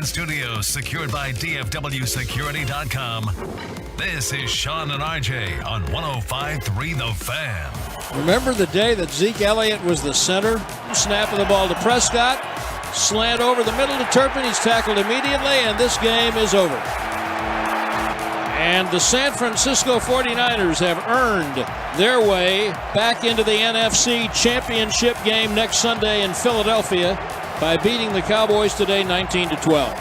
Eatman Studios, secured by DFWSecurity.com. This is Sean and RJ on 105.3 The Fan. Remember the day that Zeke Elliott was the center? Snap of the ball to Prescott. Slant over the middle to Turpin. He's tackled immediately, and this game is over. And the San Francisco 49ers have earned their way back into the NFC Championship game next Sunday in Philadelphia by beating the Cowboys today 19-12.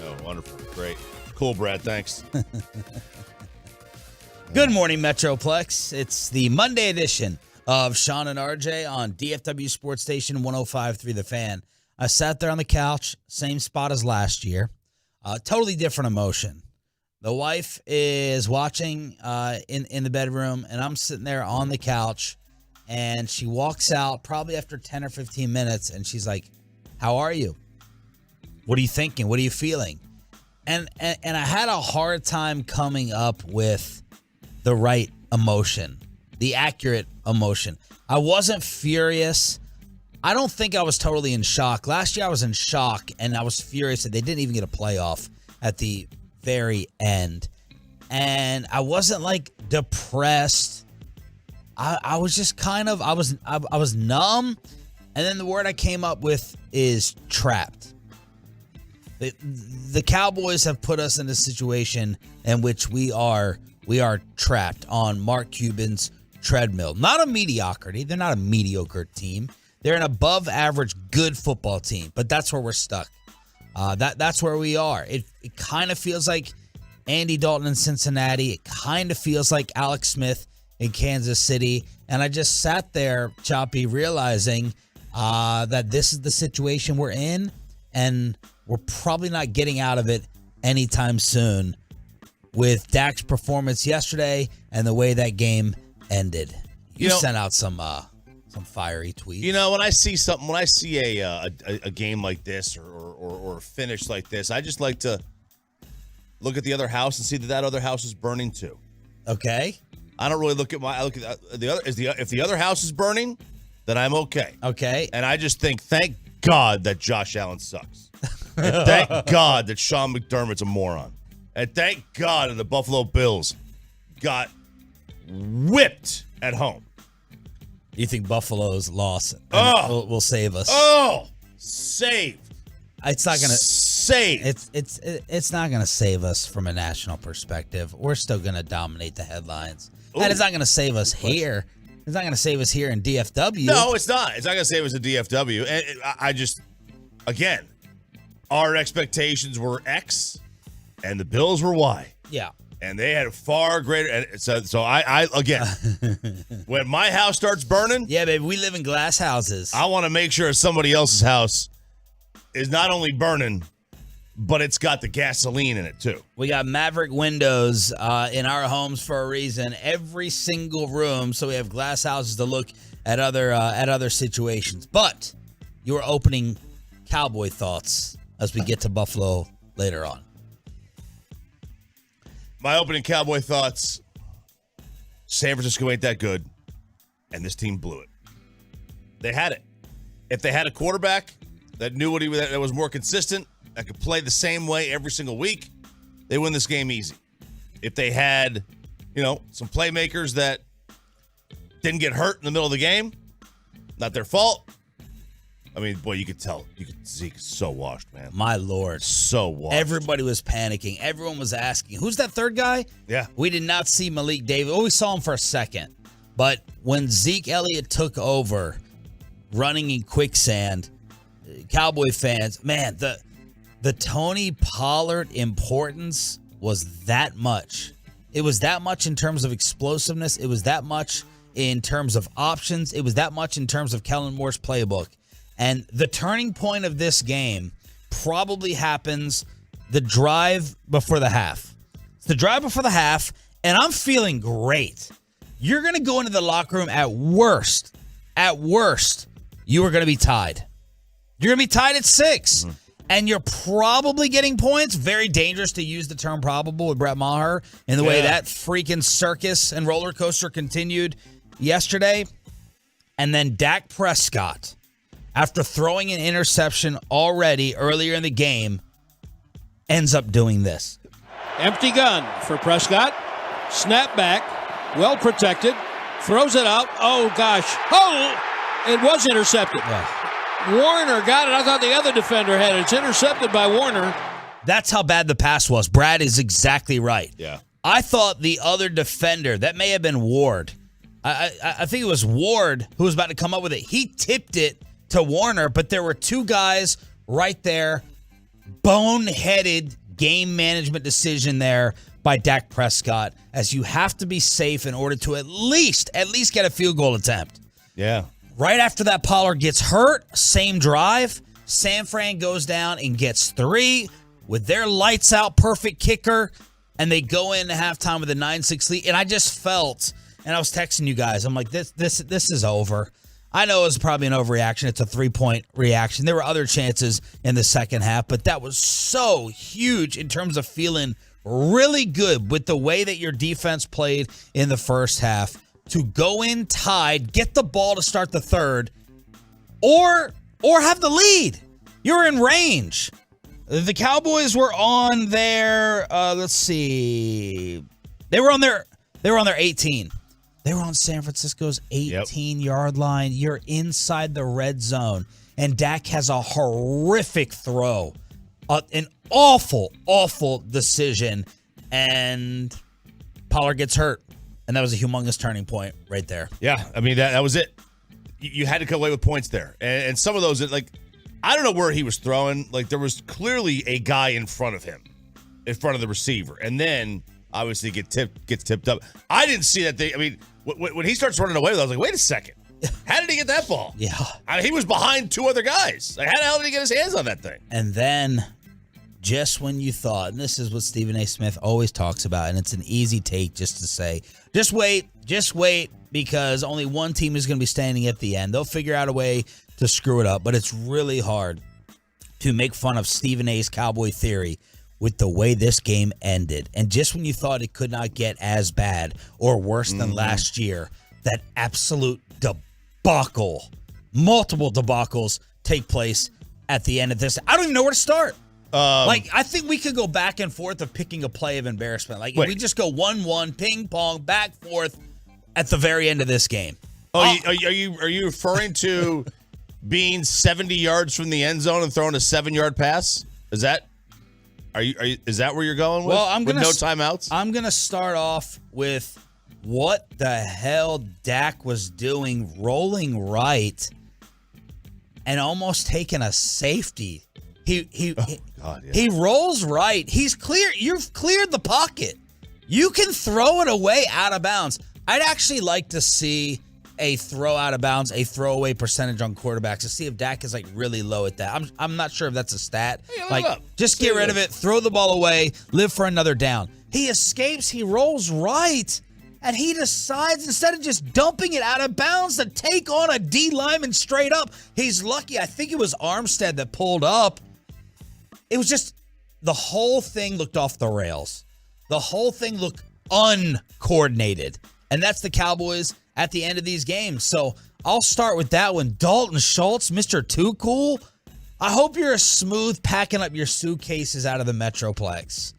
Oh, wonderful. Great. Cool, Brad. Thanks. Good morning, Metroplex. It's the Monday edition of Sean and RJ on DFW Sports Station 105.3 The Fan. I sat there on the couch, same spot as last year. Totally different emotion. The wife is watching in the bedroom, and I'm sitting there on the couch, and she walks out probably after 10 or 15 minutes, and she's like, "How are you? What are you thinking? What are you feeling?" And I had a hard time coming up with the right emotion, the accurate emotion. I wasn't furious. I don't think I was totally in shock. Last year I was in shock, and I was furious that they didn't even get a playoff at the very end. And I wasn't like depressed. I was just kind of, I was numb. And then the word I came up with is trapped. The Cowboys have put us in a situation in which we are trapped on Mark Cuban's treadmill. Not a mediocrity. They're not a mediocre team. They're an above-average good football team, but that's where we're stuck. That's where we are. It kind of feels like Andy Dalton in Cincinnati. It kind of feels like Alex Smith in Kansas City. And I just sat there, Choppy, realizing that this is the situation we're in, and we're probably not getting out of it anytime soon with Dak's performance yesterday and the way that game ended. You sent out some fiery tweets. You know, when I see something, when I see a game like this or a finish like this, I just like to look at the other house and see that other house is burning too. Okay. I don't really look at the other. If the other house is burning, then I'm okay. Okay. And I just think, thank God that Josh Allen sucks. And thank God that Sean McDermott's a moron. And thank God that the Buffalo Bills got whipped at home. You think Buffalo's loss will save us? Oh, saved. It's not gonna save. It's not gonna save us from a national perspective. We're still gonna dominate the headlines, and it's not gonna save us here. It's not gonna save us here in DFW. No, it's not. It's not gonna save us in DFW. And I just, again, our expectations were X, and the Bills were Y. Yeah. And they had a far greater. And so I again, when my house starts burning, yeah, baby, we live in glass houses. I want to make sure somebody else's house is not only burning, but it's got the gasoline in it too. We got Maverick windows in our homes for a reason. Every single room, so we have glass houses to look at other situations. But your opening Cowboy thoughts as we get to Buffalo later on. My opening Cowboy thoughts, San Francisco ain't that good, and this team blew it. They had it. If they had a quarterback that knew that was more consistent, that could play the same way every single week, they win this game easy. If they had, some playmakers that didn't get hurt in the middle of the game, not their fault. I mean, boy, you could tell. Zeke is so washed, man. My Lord. So washed. Everybody was panicking. Everyone was asking, who's that third guy? Yeah. We did not see Malik Davis. Oh, we saw him for a second. But when Zeke Elliott took over running in quicksand, Cowboy fans, man, the Tony Pollard importance was that much. It was that much in terms of explosiveness. It was that much in terms of options. It was that much in terms of Kellen Moore's playbook. And the turning point of this game probably happens the drive before the half. It's the drive before the half, and I'm feeling great. You're going to go into the locker room at worst, you are going to be tied. You're going to be tied at 6. Mm-hmm. And you're probably getting points. Very dangerous to use the term probable with Brett Maher in the way that freaking circus and roller coaster continued yesterday. And then Dak Prescott after throwing an interception already earlier in the game, ends up doing this. Empty gun for Prescott. Snap back. Well protected. Throws it out. Oh, gosh. Oh! It was intercepted. Warner got it. I thought the other defender had it. It's intercepted by Warner. That's how bad the pass was. Brad is exactly right. Yeah. I thought the other defender, that may have been Ward. I think it was Ward who was about to come up with it. He tipped it to Warner, but there were two guys right there. Boneheaded game management decision there by Dak Prescott, as you have to be safe in order to at least get a field goal attempt. Yeah. Right after that, Pollard gets hurt. Same drive. San Fran goes down and gets 3 with their lights out perfect kicker, and they go into halftime with a 9-6 lead. And I just felt, and I was texting you guys, I'm like, this is over. I know it was probably an overreaction. It's a 3-point reaction. There were other chances in the second half, but that was so huge in terms of feeling really good with the way that your defense played in the first half to go in tied, get the ball to start the third, or have the lead. You're in range. The Cowboys were on their let's see. They were on their 18. They were on San Francisco's 18-yard line. You're inside the red zone, and Dak has a horrific throw. An awful decision, and Pollard gets hurt. And that was a humongous turning point right there. Yeah, I mean, that was it. You had to come away with points there. And some of those, like, I don't know where he was throwing. Like, there was clearly a guy in front of him, in front of the receiver. And then, obviously, gets tipped up. I didn't see that thing. I mean, when he starts running away with it, I was like, wait a second. How did he get that ball? Yeah. I mean, he was behind 2 other guys. Like, how the hell did he get his hands on that thing? And then, just when you thought, and this is what Stephen A. Smith always talks about, and it's an easy take just to say, just wait, because only one team is going to be standing at the end. They'll figure out a way to screw it up, but it's really hard to make fun of Stephen A.'s Cowboy theory with the way this game ended. And just when you thought it could not get as bad or worse than last year, that absolute debacle, multiple debacles take place at the end of this. I don't even know where to start. I think we could go back and forth of picking a play of embarrassment. Like, if we just go 1-1, ping pong, back forth at the very end of this game. Oh, are you referring to being 70 yards from the end zone and throwing a 7-yard pass? Is that where you're going with? Well, with no timeouts? I'm gonna start off with what the hell Dak was doing, rolling right and almost taking a safety. He rolls right. He's clear. You've cleared the pocket. You can throw it away out of bounds. I'd actually like to see a throw out of bounds, a throwaway percentage on quarterbacks to see if Dak is like really low at that. I'm not sure if that's a stat. Just get rid of it, throw the ball away, live for another down. He escapes, he rolls right, and he decides instead of just dumping it out of bounds to take on a D lineman straight up. He's lucky. I think it was Armstead that pulled up. It was just the whole thing looked off the rails. The whole thing looked uncoordinated. And that's the Cowboys at the end of these games. So I'll start with that one. Dalton Schultz, Mr. Too Cool. I hope you're smooth packing up your suitcases out of the Metroplex,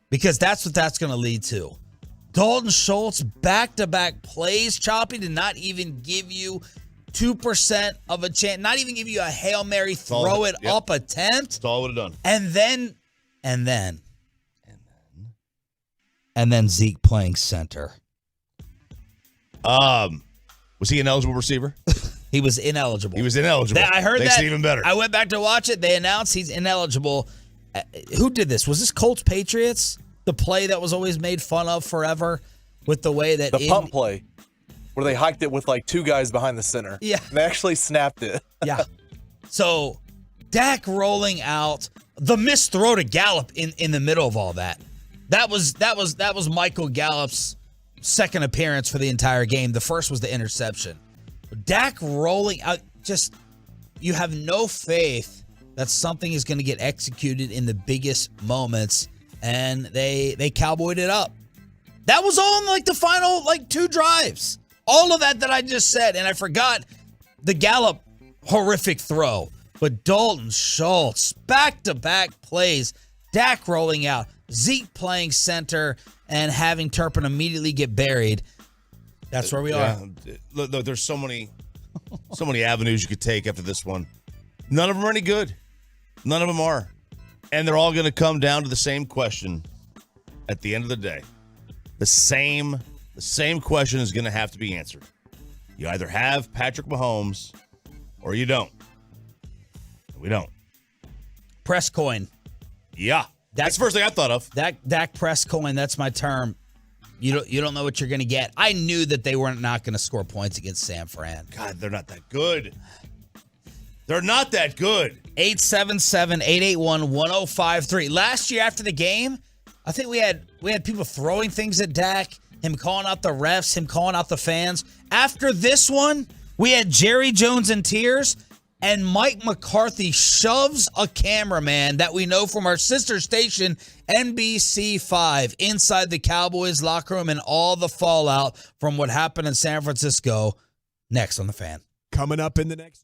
because that's what that's going to lead to. Dalton Schultz, back-to-back plays. Choppy did not even give you 2% of a chance, not even give you a Hail Mary throw it up attempt. That's all I would have done. And then Zeke playing center. Was he an eligible receiver? He was ineligible. I heard Makes that. it even better. I went back to watch it. They announced he's ineligible. Who did this? Was this Colts Patriots? The play that was always made fun of forever with the way that the pump play where they hiked it with like 2 guys behind the center. Yeah. And they actually snapped it. Yeah. So Dak rolling out the missed throw to Gallup in the middle of all that. That was Michael Gallup's second appearance for the entire game. The first was the interception. Dak rolling out, just, you have no faith that something is going to get executed in the biggest moments, and they cowboyed it up. That was all in like the final 2 drives. All of that I just said, and I forgot the Gallup horrific throw. But Dalton Schultz, back-to-back plays, Dak rolling out, Zeke playing center, and having Turpin immediately get buried. That's where we are. Look, there's so many avenues you could take after this one. None of them are any good. None of them are. And they're all going to come down to the same question at the end of the day. The same question is going to have to be answered. You either have Patrick Mahomes or you don't. We don't. Press coin. Yeah. That's the first thing I thought of. Dak press coin, that's my term. You don't know what you're going to get. I knew that they were not going to score points against San Fran. God, they're not that good. They're not that good. 877-881-1053. Last year after the game, I think we had people throwing things at Dak, him calling out the refs, him calling out the fans. After this one, we had Jerry Jones in tears, and Mike McCarthy shoves a cameraman that we know from our sister station, NBC5, inside the Cowboys locker room and all the fallout from what happened in San Francisco. Next on The Fan. Coming up in the next.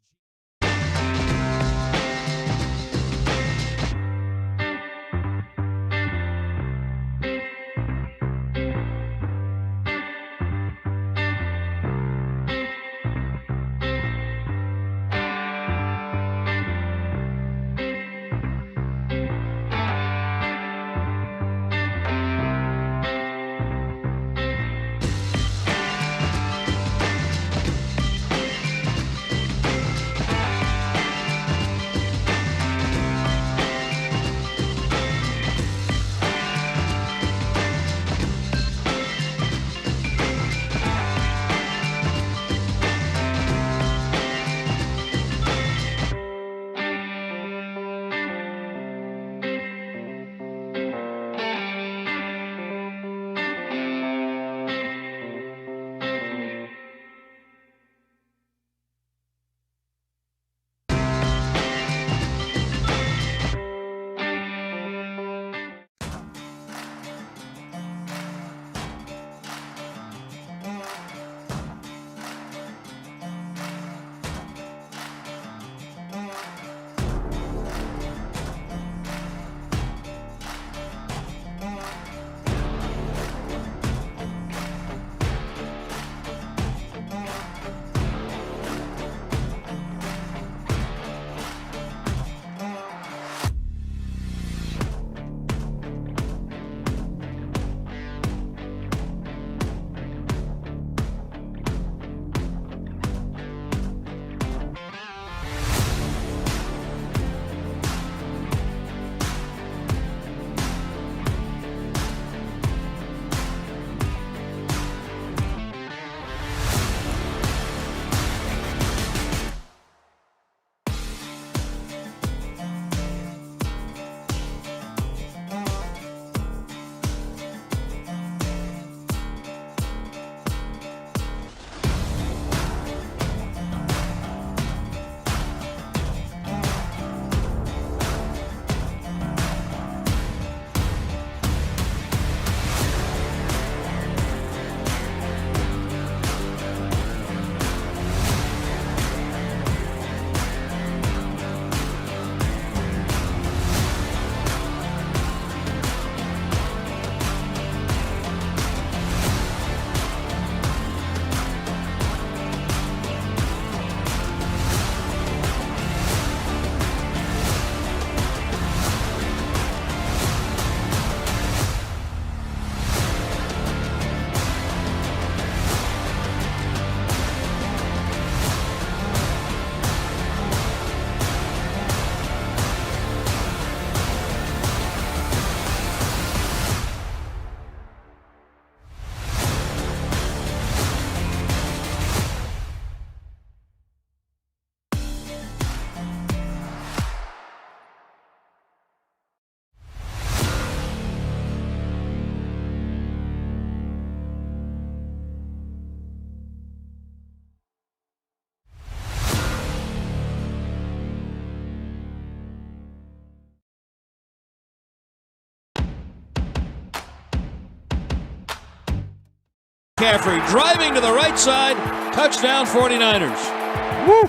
McCaffrey driving to the right side. Touchdown 49ers. Woo!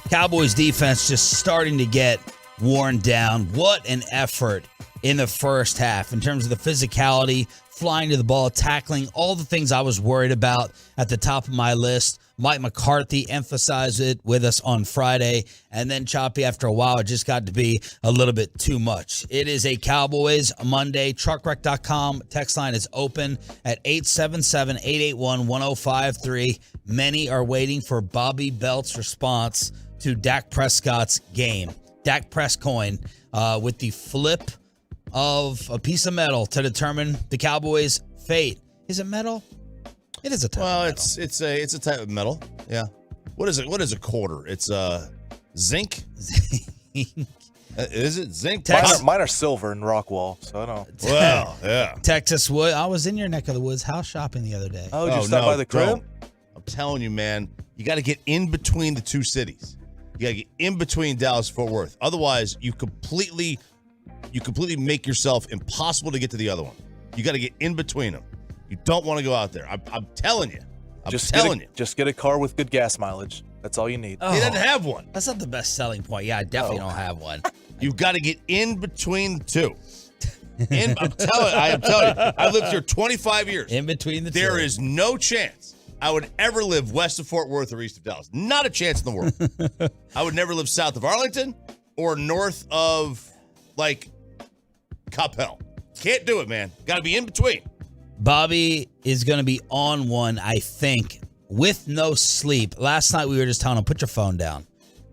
Cowboys defense just starting to get worn down. What an effort in the first half in terms of the physicality, flying to the ball, tackling, all the things I was worried about at the top of my list. Mike McCarthy emphasized it with us on Friday, and then Choppy, after a while, it just got to be a little bit too much. It is a Cowboys Monday. Truckwreck.com text line is open at 877-881-1053. Many are waiting for Bobby Belt's response to Dak Prescott's game. Dak Prescoin with the flip of a piece of metal to determine the Cowboys' fate. Is it metal? It is a type of metal. It's a type of metal. Yeah. What is it? What is a quarter? It's zinc. Is it zinc? Mine are silver and Rockwall, so I don't. Well, yeah. Texas Wood. I was in your neck of the woods house shopping the other day. Oh, did you stop by the crib? Don't. I'm telling you, man, you got to get in between the two cities. You got to get in between Dallas and Fort Worth. Otherwise, you completely make yourself impossible to get to the other one. You got to get in between them. You don't want to go out there. I'm telling you. Just get a car with good gas mileage. That's all you need. He doesn't have one. That's not the best selling point. Yeah, I definitely don't have one. You've got to get in between the two. I'm telling you. I've lived here 25 years. In between the two. There is no chance I would ever live west of Fort Worth or east of Dallas. Not a chance in the world. I would never live south of Arlington or north of, Coppell. Can't do it, man. Got to be in between. Bobby is going to be on one, I think, with no sleep. Last night we were just telling him, put your phone down.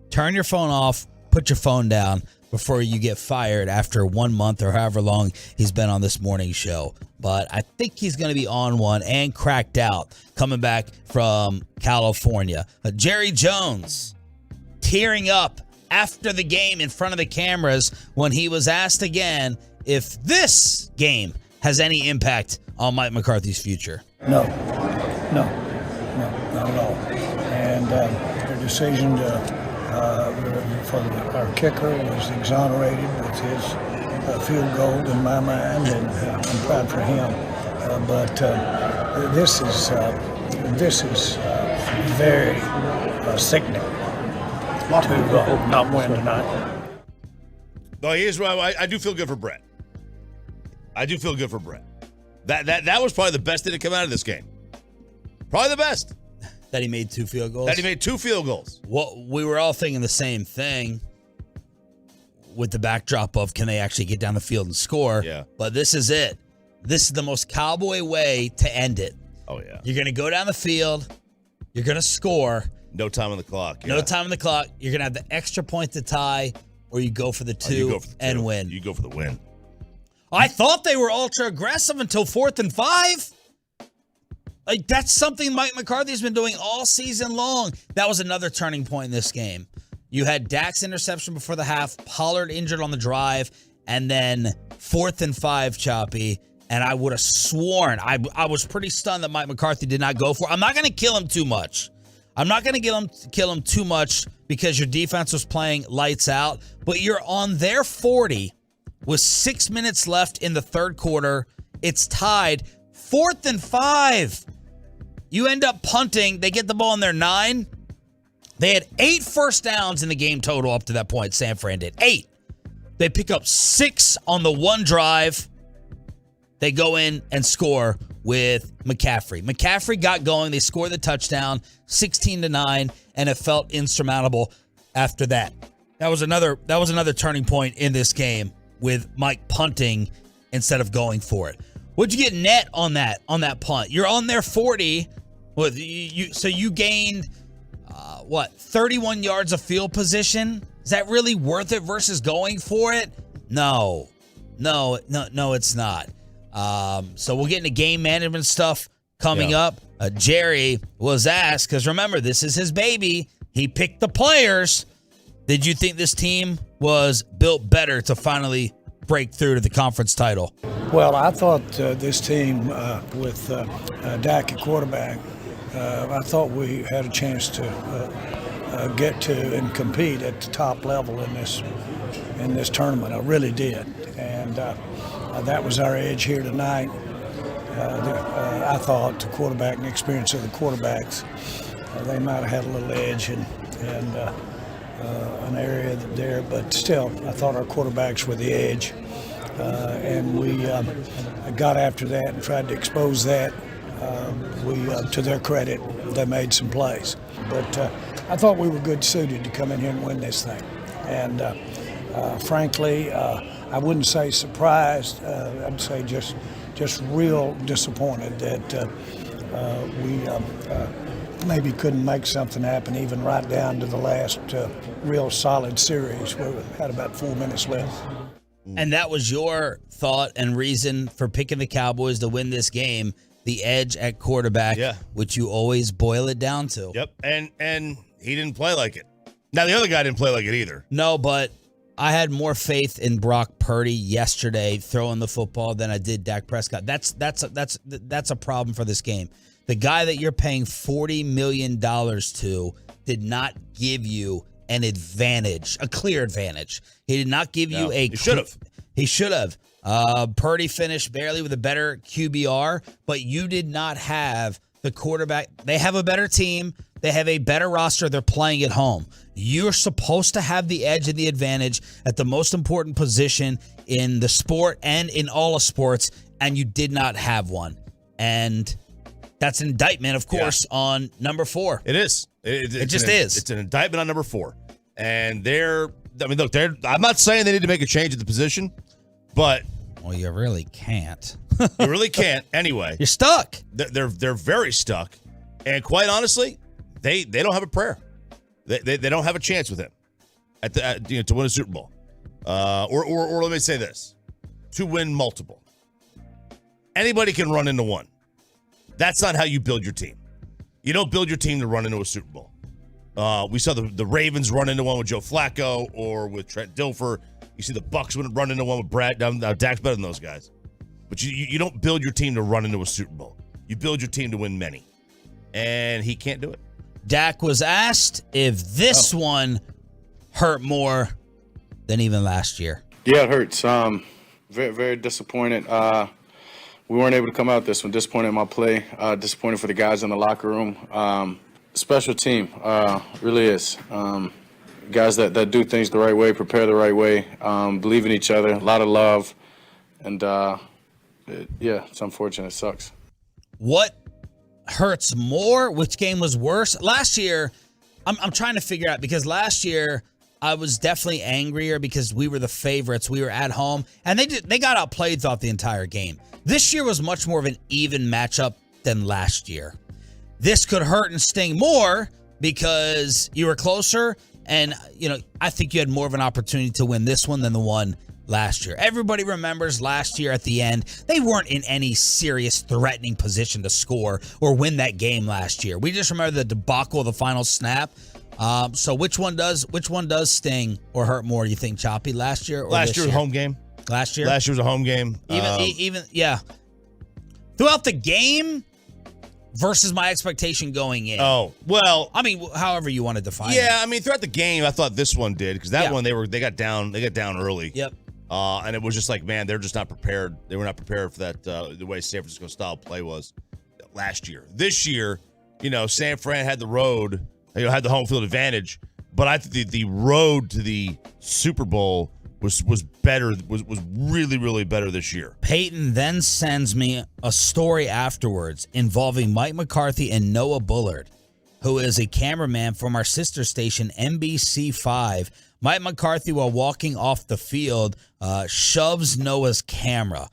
Turn your phone off, put your phone down before you get fired after 1 month or however long he's been on this morning show. But I think he's going to be on one and cracked out coming back from California. Jerry Jones tearing up after the game in front of the cameras when he was asked again if this game has any impact on Mike McCarthy's future. No, not at all. And their decision for our kicker was exonerated with his field goal in my mind, and I'm proud for him. But this is very sickening to not win tonight. No, here's why I do feel good for Brett. That was probably the best thing to come out of this game. Probably the best. That he made two field goals? Well, we were all thinking the same thing with the backdrop of can they actually get down the field and score? Yeah. But this is it. This is the most Cowboy way to end it. Oh, yeah. You're going to go down the field. You're going to score. No time on the clock. Yeah. No time on the clock. You're going to have the extra point to tie, or you go for the two and win. You go for the win. I thought they were ultra aggressive until 4th and 5. That's something Mike McCarthy's been doing all season long. That was another turning point in this game. You had Dak's interception before the half, Pollard injured on the drive, and then 4th and 5, Choppy. And I would have sworn, I was pretty stunned that Mike McCarthy did not go for it. I'm not going to kill him too much. Kill him too much because your defense was playing lights out, but you're on their 40 with 6 minutes left in the third quarter. It's tied 4th and 5. You end up punting. They get the ball in their 9. They had 8 first downs in the game total up to that point. San Fran did 8. They pick up 6 on the one drive. They go in and score with McCaffrey. McCaffrey got going. They scored the touchdown, 16-9, and it felt insurmountable after that. That was another turning point in this game with Mike punting instead of going for it. What'd you get net on that punt? You're on their 40. So you gained 31 yards of field position? Is that really worth it versus going for it? No, it's not. So we'll get into game management stuff coming up. Jerry was asked, because remember, this is his baby. He picked the players. Did you think this team was built better to finally break through to the conference title? Well, I thought this team with Dak at quarterback, I thought we had a chance to get to and compete at the top level in this tournament. I really did, and that was our edge here tonight. I thought the quarterback and the experience of the quarterbacks, they might have had a little edge, and an area there, but still, I thought our quarterbacks were the edge. And we got after that and tried to expose that. To their credit, they made some plays. But I thought we were good suited to come in here and win this thing. And frankly, I wouldn't say surprised. I'd say just real disappointed that we maybe couldn't make something happen, even right down to the last real solid series where we had about 4 minutes left. And that was your thought and reason for picking the Cowboys to win this game, the edge at quarterback, which you always boil it down to. Yep, and he didn't play like it. Now, the other guy didn't play like it either. No, but I had more faith in Brock Purdy yesterday throwing the football than I did Dak Prescott. That's a problem for this game. The guy that you're paying $40 million to did not give you an advantage, a clear advantage. He did not give you a... He should have. He should have. Purdy finished barely with a better QBR, but you did not have the quarterback. They have a better team. They have a better roster. They're playing at home. You're supposed to have the edge and the advantage at the most important position in the sport and in all of sports, and you did not have one. And that's an indictment, of course, on number 4. It is. It just is. It's an indictment on number 4. And I'm not saying they need to make a change at the position, but... Well, you really can't. You really can't anyway. You're stuck. They're very stuck. And quite honestly, they don't have a prayer. They don't have a chance with him to win a Super Bowl. Or let me say this, to win multiple. Anybody can run into one. That's not how you build your team. You don't build your team to run into a Super Bowl. We saw the Ravens run into one with Joe Flacco or with Trent Dilfer. You see the Bucs run into one with Brad. Now Dak's better than those guys. But you don't build your team to run into a Super Bowl. You build your team to win many. And he can't do it. Dak was asked if this one hurt more than even last year. Yeah, it hurts. Very, very disappointed. We weren't able to come out this one. Disappointed in my play. Disappointed for the guys in the locker room. Special team, really is. Guys that do things the right way, prepare the right way, believe in each other, a lot of love. And, it's unfortunate. It sucks. What hurts more? Which game was worse? Last year, I'm trying to figure out, because last year I was definitely angrier because we were the favorites. We were at home, and they got outplayed throughout the entire game. This year was much more of an even matchup than last year. This could hurt and sting more because you were closer, and I think you had more of an opportunity to win this one than the one last year. Everybody remembers last year at the end, they weren't in any serious threatening position to score or win that game last year. We just remember the debacle of the final snap. So which one does sting or hurt more, you think, Choppy? Last year or last year was a home game. Last year was a home game. Even throughout the game versus my expectation going in. Oh, well, I mean, however you want to define it. Yeah, I mean, throughout the game, I thought this one did, because that one they got down early. Yep. And it was just like, man, they're just not prepared. They were not prepared for that, the way San Francisco style play was last year. This year, San Fran had the road, had the home field advantage, but I think the road to the Super Bowl was better, was really, really better this year. Peyton then sends me a story afterwards involving Mike McCarthy and Noah Bullard, who is a cameraman from our sister station, NBC5. Mike McCarthy, while walking off the field, shoves Noah's camera.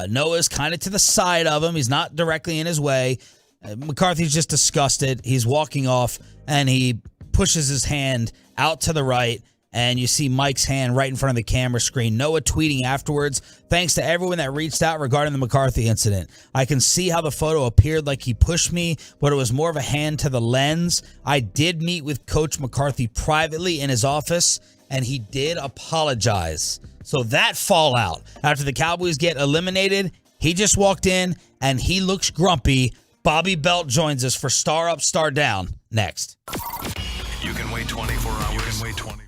Noah's kind of to the side of him. He's not directly in his way. McCarthy's just disgusted. He's walking off, and he pushes his hand out to the right, and you see Mike's hand right in front of the camera screen. Noah tweeting afterwards, "Thanks to everyone that reached out regarding the McCarthy incident. I can see how the photo appeared like he pushed me, but it was more of a hand to the lens. I did meet with Coach McCarthy privately in his office, and he did apologize." So that fallout, after the Cowboys get eliminated, he just walked in, and he looks grumpy. Bobby Belt joins us for Star Up, Star Down next. You can wait 24 hours. You can wait 24.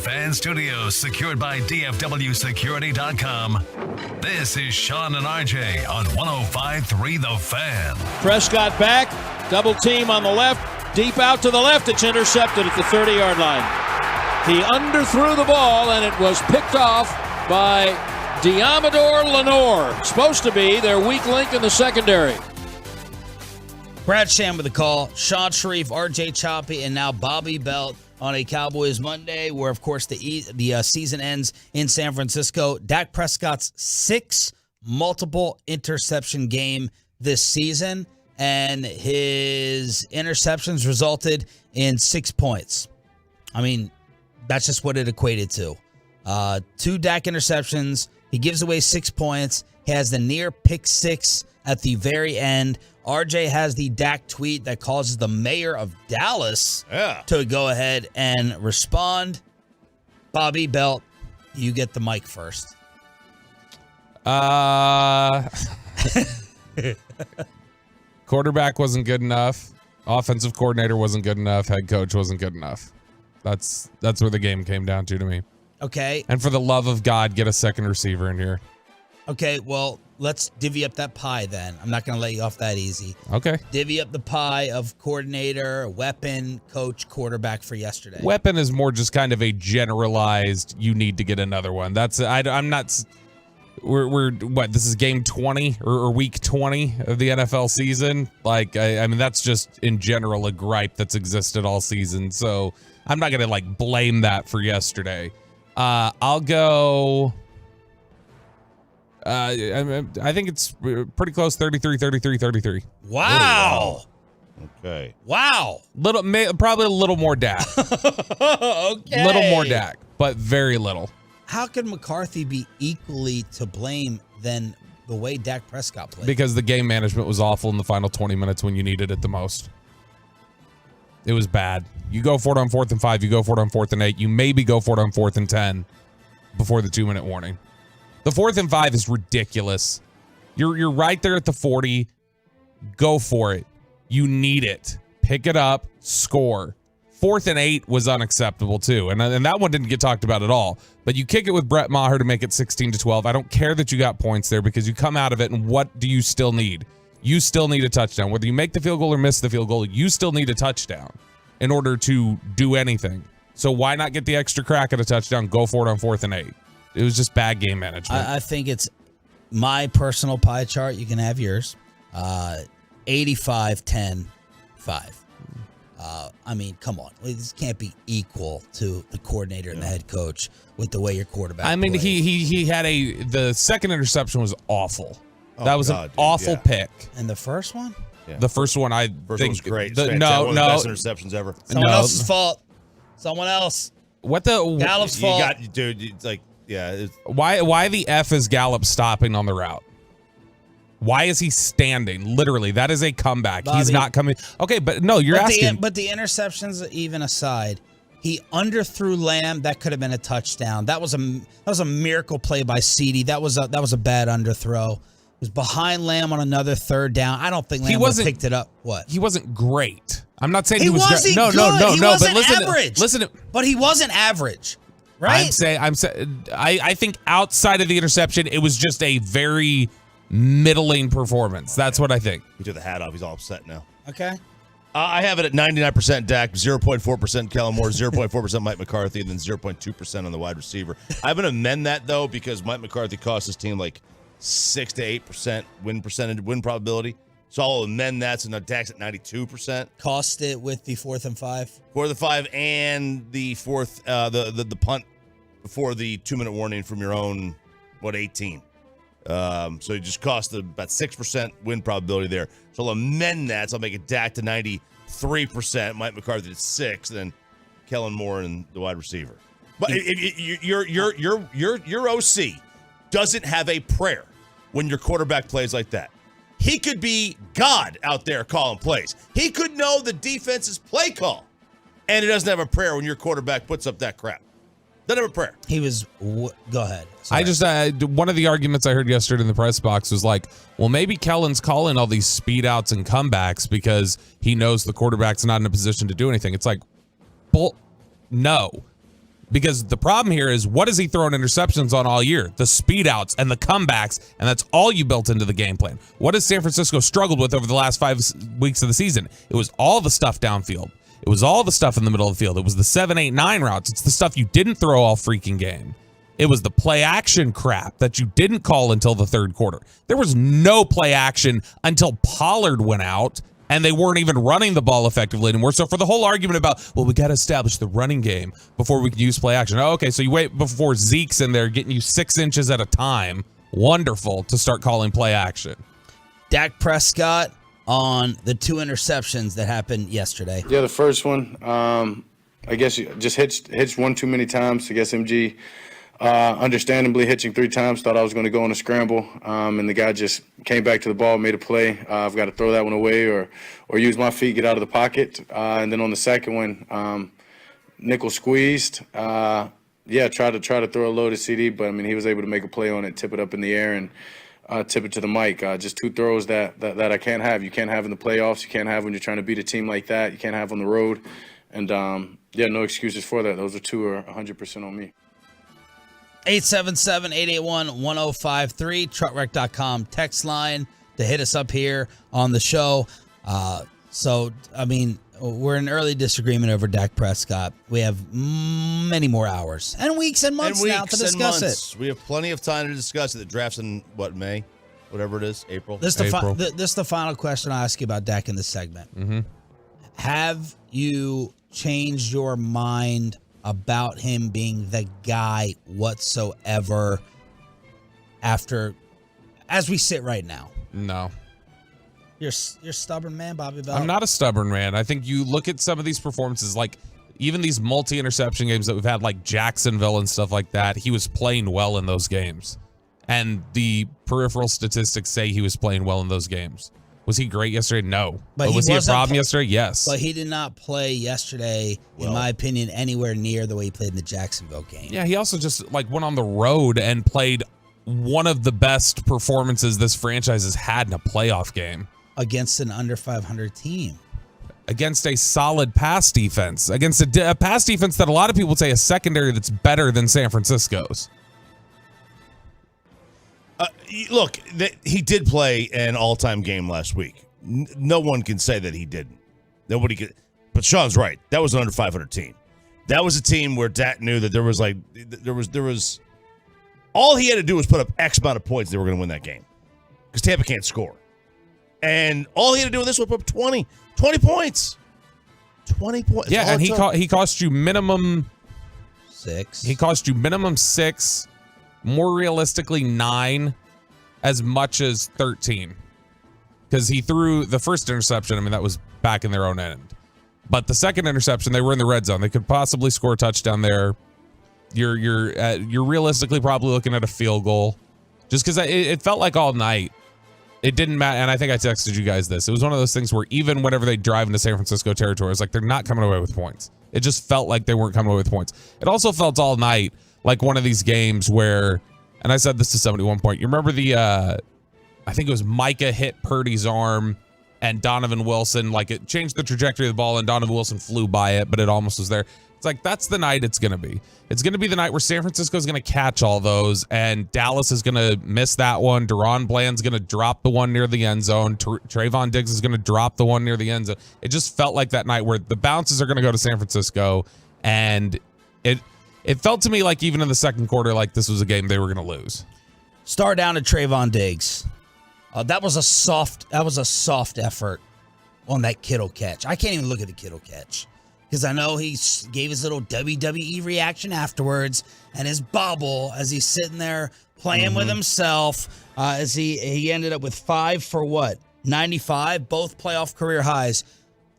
Fan Studios, secured by DFWSecurity.com. This is Sean and RJ on 105.3 The Fan. Prescott back, double team on the left, deep out to the left. It's intercepted at the 30-yard line. He underthrew the ball, and it was picked off by Diamador Lenore. Supposed to be their weak link in the secondary. Brad Sham with the call. Sean Sharif, RJ Choppy, and now Bobby Belt on a Cowboys Monday, where, of course, the season ends in San Francisco. Dak Prescott's 6th multiple interception game this season, and his interceptions resulted in 6 points. I mean, that's just what it equated to. 2 Dak interceptions. He gives away 6 points. He has the near pick six at the very end. RJ has the Dak tweet that causes the mayor of Dallas to go ahead and respond. Bobby Belt, you get the mic first. Quarterback wasn't good enough. Offensive coordinator wasn't good enough. Head coach wasn't good enough. That's where the game came down to me. Okay. And for the love of God, get a second receiver in here. Okay, well, let's divvy up that pie then. I'm not going to let you off that easy. Okay. Divvy up the pie of coordinator, weapon, coach, quarterback for yesterday. Weapon is more just kind of a generalized, you need to get another one. I'm not, we're what, this is game 20 or week 20 of the NFL season? Like, I mean, that's just in general a gripe that's existed all season. So I'm not going to like blame that for yesterday. I'll go... I think it's pretty close, 33. Wow. Okay. Wow. Probably a little more Dak. Okay. Little more Dak, but very little. How could McCarthy be equally to blame than the way Dak Prescott played? Because the game management was awful in the final 20 minutes when you needed it the most. It was bad. You go for it on 4th and 5. You go for it on 4th and 8. You maybe go for it on 4th and 10 before the 2-minute warning. The 4th and 5 is ridiculous. You're right there at the 40. Go for it. You need it. Pick it up. Score. 4th and 8 was unacceptable too, and that one didn't get talked about at all. But you kick it with Brett Maher to make it 16-12. I don't care that you got points there because you come out of it, and what do you still need? You still need a touchdown. Whether you make the field goal or miss the field goal, you still need a touchdown in order to do anything. So why not get the extra crack at a touchdown? Go for it on 4th and 8. It was just bad game management. I think it's my personal pie chart. You can have yours. 85, 10, 5. I mean, come on. This can't be equal to the coordinator and the head coach with the way your quarterback I mean, plays. he had the second interception was awful. That was an awful pick. And the first one? Yeah. The first one, I First think one was great. one of the best interceptions ever. Someone else's fault. Someone else. What the Gallup's fault. It's like, yeah. Why the F is Gallup stopping on the route? Why is he standing? Literally, that is a comeback. Bobby, he's not coming. Okay, but no, you're asking. But the interceptions, even aside, he underthrew Lamb. That could have been a touchdown. That was a miracle play by CeeDee. That was a bad underthrow. It was behind Lamb on another 3rd down. I don't think Lamb would have picked it up. What? He wasn't great. I'm not saying he was wasn't great. No. He wasn't but listen, average. But he wasn't average. Right? I think outside of the interception, it was just a very middling performance. That's what I think. He took the hat off. He's all upset now. Okay. I have it at 99% Dak, 0.4% Kellen Moore, 0.4% Mike McCarthy, and then 0.2% on the wide receiver. I'm going to amend that, though, because Mike McCarthy cost his team like 6 to 8% win probability. So I'll amend that. So now Dak's at 92%. Cost it with the 4th and 5. 4th and 5 and the 4th, the punt before the 2-minute warning from your own, 18. So it just cost about 6% win probability there. So I'll amend that. So I'll make it Dak to 93%, Mike McCarthy to 6, then Kellen Moore and the wide receiver. But your OC doesn't have a prayer when your quarterback plays like that. He could be God out there calling plays. He could know the defense's play call, and he doesn't have a prayer when your quarterback puts up that crap. Doesn't have a prayer. He was. Go ahead. Sorry. I just one of the arguments I heard yesterday in the press box was like, well, maybe Kellen's calling all these speed outs and comebacks because he knows the quarterback's not in a position to do anything. It's like, no. Because the problem here is, what has he thrown interceptions on all year? The speed outs and the comebacks, and that's all you built into the game plan. What has San Francisco struggled with over the last 5 weeks of the season? It was all the stuff downfield. It was all the stuff in the middle of the field. It was the 7, 8, 9 routes. It's the stuff you didn't throw all freaking game. It was the play action crap that you didn't call until the third quarter. There was no play action until Pollard went out, and they weren't even running the ball effectively anymore. So for the whole argument about, well, we got to establish the running game before we can use play action. Oh, okay, so you wait before Zeke's in there getting you 6 inches at a time. Wonderful to start calling play action. Dak Prescott on the 2 interceptions that happened yesterday. Yeah, the first one, I guess you just hitched one too many times. I guess MG, understandably hitching 3 times, thought I was going to go on a scramble, and the guy just came back to the ball, made a play. I've got to throw that one away or use my feet, get out of the pocket. And then on the second one, nickel squeezed. Tried to throw a loaded CD, but I mean he was able to make a play on it, tip it up in the air, and tip it to the mic. Just 2 throws that I can't have. You can't have in the playoffs. You can't have when you're trying to beat a team like that. You can't have on the road. And no excuses for that. Those 2 are 100% on me. 877-881-1053, truckwreck.com text line to hit us up here on the show. We're in early disagreement over Dak Prescott. We have many more hours and weeks and months now to discuss it. We have plenty of time to discuss it. The draft's in, May? Whatever it is, April? This is the final question I ask you about Dak in this segment. Mm-hmm. Have you changed your mind about him being the guy whatsoever as we sit right now? No. You're a stubborn man, Bobby Bell. I'm not a stubborn man. I think you look at some of these performances, like even these multi-interception games that we've had, like Jacksonville and stuff like that, he was playing well in those games. And the peripheral statistics say he was playing well in those games. Was he great yesterday? No. But was he a problem yesterday? Yes. But he did not play yesterday, in my opinion, anywhere near the way he played in the Jacksonville game. Yeah, he also just went on the road and played one of the best performances this franchise has had in a playoff game. Against an under 500 team. Against a solid pass defense. Against a pass defense that a lot of people say is secondary that's better than San Francisco's. Look, he did play an all-time game last week. No one can say that he didn't. Nobody could. But Sean's right. That was an under 500 team. That was a team where Dak knew that there was all he had to do was put up X amount of points. They were going to win that game because Tampa can't score. And all he had to do with this was put up 20 points. 20 points. Yeah, and he cost you minimum 6. He cost you minimum 6. More realistically, 9, as much as 13. Because he threw the first interception. I mean, that was back in their own end. But the second interception, they were in the red zone. They could possibly score a touchdown there. You're realistically probably looking at a field goal. Just because it felt like all night. It didn't matter. And I think I texted you guys this. It was one of those things where even whenever they drive into San Francisco territory, it's like they're not coming away with points. It just felt like they weren't coming away with points. It also felt all night like one of these games where, and I said this to somebody at one point, you remember I think it was Micah hit Purdy's arm and Donovan Wilson, it changed the trajectory of the ball and Donovan Wilson flew by it, but it almost was there. It's like, that's the night it's going to be. It's going to be the night where San Francisco is going to catch all those and Dallas is going to miss that one. Deron Bland's going to drop the one near the end zone. Trayvon Diggs is going to drop the one near the end zone. It just felt like that night where the bounces are going to go to San Francisco, and it felt to me like even in the second quarter, like this was a game they were going to lose. Star down to Trayvon Diggs. That was a soft effort on that Kittle catch. I can't even look at the Kittle catch because I know he gave his little WWE reaction afterwards and his bobble as he's sitting there playing with himself. As he ended up with 5 for 95, both playoff career highs.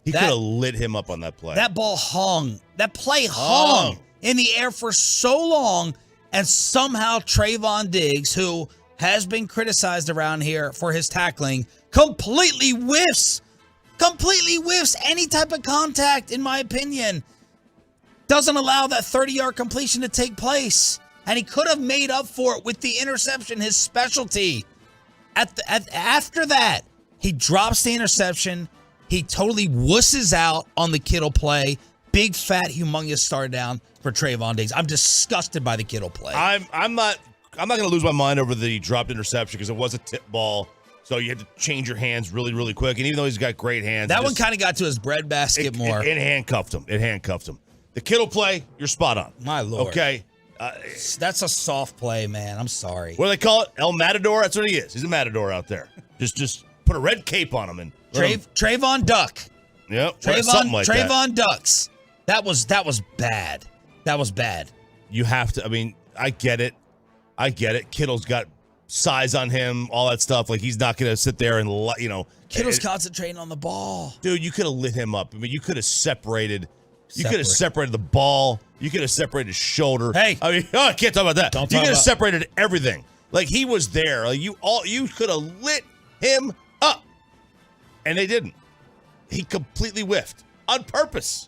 He could have lit him up on that play. That ball hung. That play hung in the air for so long, and somehow Trayvon Diggs, who has been criticized around here for his tackling, completely whiffs any type of contact, in my opinion. Doesn't allow that 30-yard completion to take place, and he could have made up for it with the interception, his specialty. After that, he drops the interception. He totally wusses out on the Kittle play. big, fat, humongous start down for Trayvon Diggs. I'm disgusted by the Kittle play. I'm not going to lose my mind over the dropped interception because it was a tip ball. So you had to change your hands really, really quick. And even though he's got great hands. That one kind of got to his breadbasket more. It handcuffed him. The Kittle play, you're spot on. My Lord. Okay. That's a soft play, man. I'm sorry. What do they call it? El Matador? That's what he is. He's a matador out there. Just put a red cape on him. And Trayvon Duck. Yep. Something like that. Trayvon Ducks. That was bad. That was bad. You have to, I get it. Kittle's got size on him, all that stuff. Like, he's not going to sit there and, Kittle's concentrating on the ball. Dude, you could have lit him up. You could have separated. You could have separated the ball. You could have separated his shoulder. Hey. I can't talk about that. You could have separated everything. Like, he was there. Like, you could have lit him up. And they didn't. He completely whiffed. On purpose.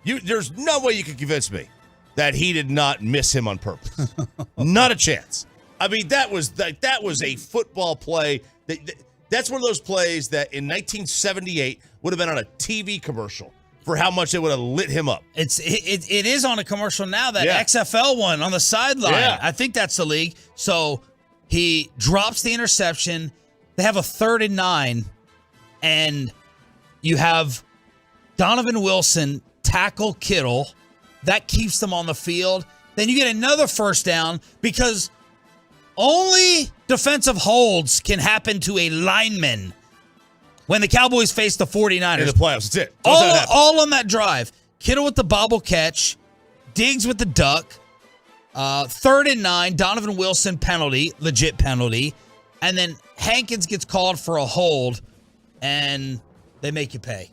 There's no way you can convince me that he did not miss him on purpose. Not a chance. That was a football play. That's one of those plays that in 1978 would have been on a TV commercial for how much it would have lit him up. It is on a commercial now, that XFL one on the sideline. Yeah. I think that's the league. So he drops the interception. They have a 3rd and 9, and you have Donovan Wilson tackle Kittle. That keeps them on the field. Then you get another first down because only defensive holds can happen to a lineman when the Cowboys face the 49ers. In the playoffs, that's it. All on that drive. Kittle with the bobble catch. Diggs with the duck. 3rd and 9. Donovan Wilson penalty. Legit penalty. And then Hankins gets called for a hold, and they make you pay.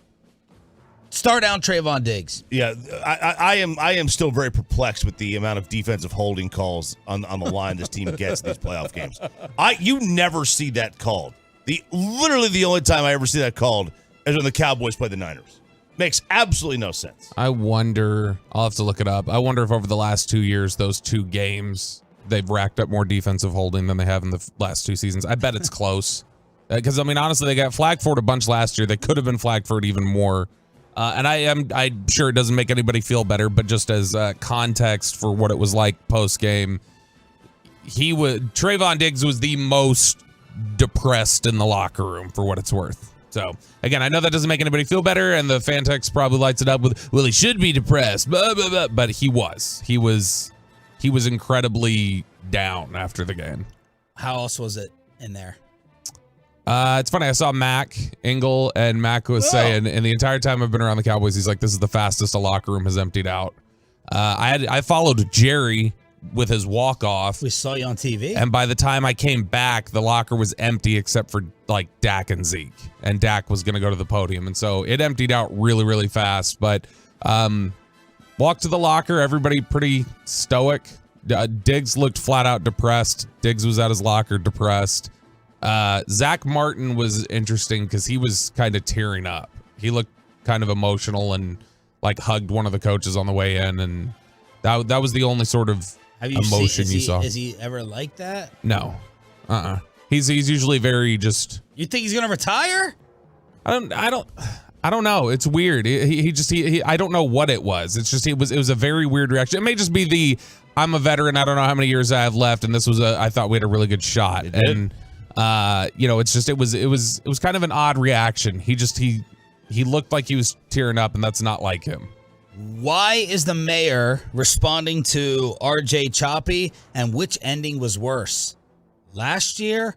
Start down Trayvon Diggs. Yeah, I am still very perplexed with the amount of defensive holding calls on the line this team gets in these playoff games. You never see that called. Literally the only time I ever see that called is when the Cowboys play the Niners. Makes absolutely no sense. I wonder, I'll have to look it up. I wonder if over the last 2 years, those 2 games, they've racked up more defensive holding than they have in the last 2 seasons. I bet it's close. Because, honestly, they got flagged for it a bunch last year. They could have been flagged for it even more. And I'm sure it doesn't make anybody feel better, but just as context for what it was like post-game, Trayvon Diggs was the most depressed in the locker room, for what it's worth. So, again, I know that doesn't make anybody feel better, and the fan text probably lights it up with, well, he should be depressed, blah, blah, blah. But he was incredibly down after the game. How else was it in there? It's funny. I saw Mac Engel, and Mac was saying, and the entire time I've been around the Cowboys, he's like, this is the fastest a locker room has emptied out. I followed Jerry with his walk-off. We saw you on TV. And by the time I came back, the locker was empty except for like Dak and Zeke. And Dak was going to go to the podium. And so it emptied out really, really fast. But walked to the locker, everybody pretty stoic. Diggs looked flat out depressed. Diggs was at his locker depressed. Zach Martin was interesting because he was kind of tearing up. He looked kind of emotional and like hugged one of the coaches on the way in. And that was the only sort of emotion you saw. Is he ever like that? No. He's usually very just. You think he's gonna retire? I don't know. It's weird. He I don't know what it was. It's just it was a very weird reaction. It may just be I'm a veteran. I don't know how many years I have left, and this was I thought we had a really good shot. And it's just it was kind of an odd reaction. He looked like he was tearing up, and that's not like him. Why is the mayor responding to RJ choppy, and which ending was worse? Last year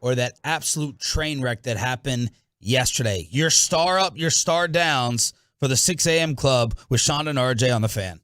or that absolute train wreck that happened yesterday? Your star up, your star downs for the 6 a.m. club with Sean and RJ on the Fan.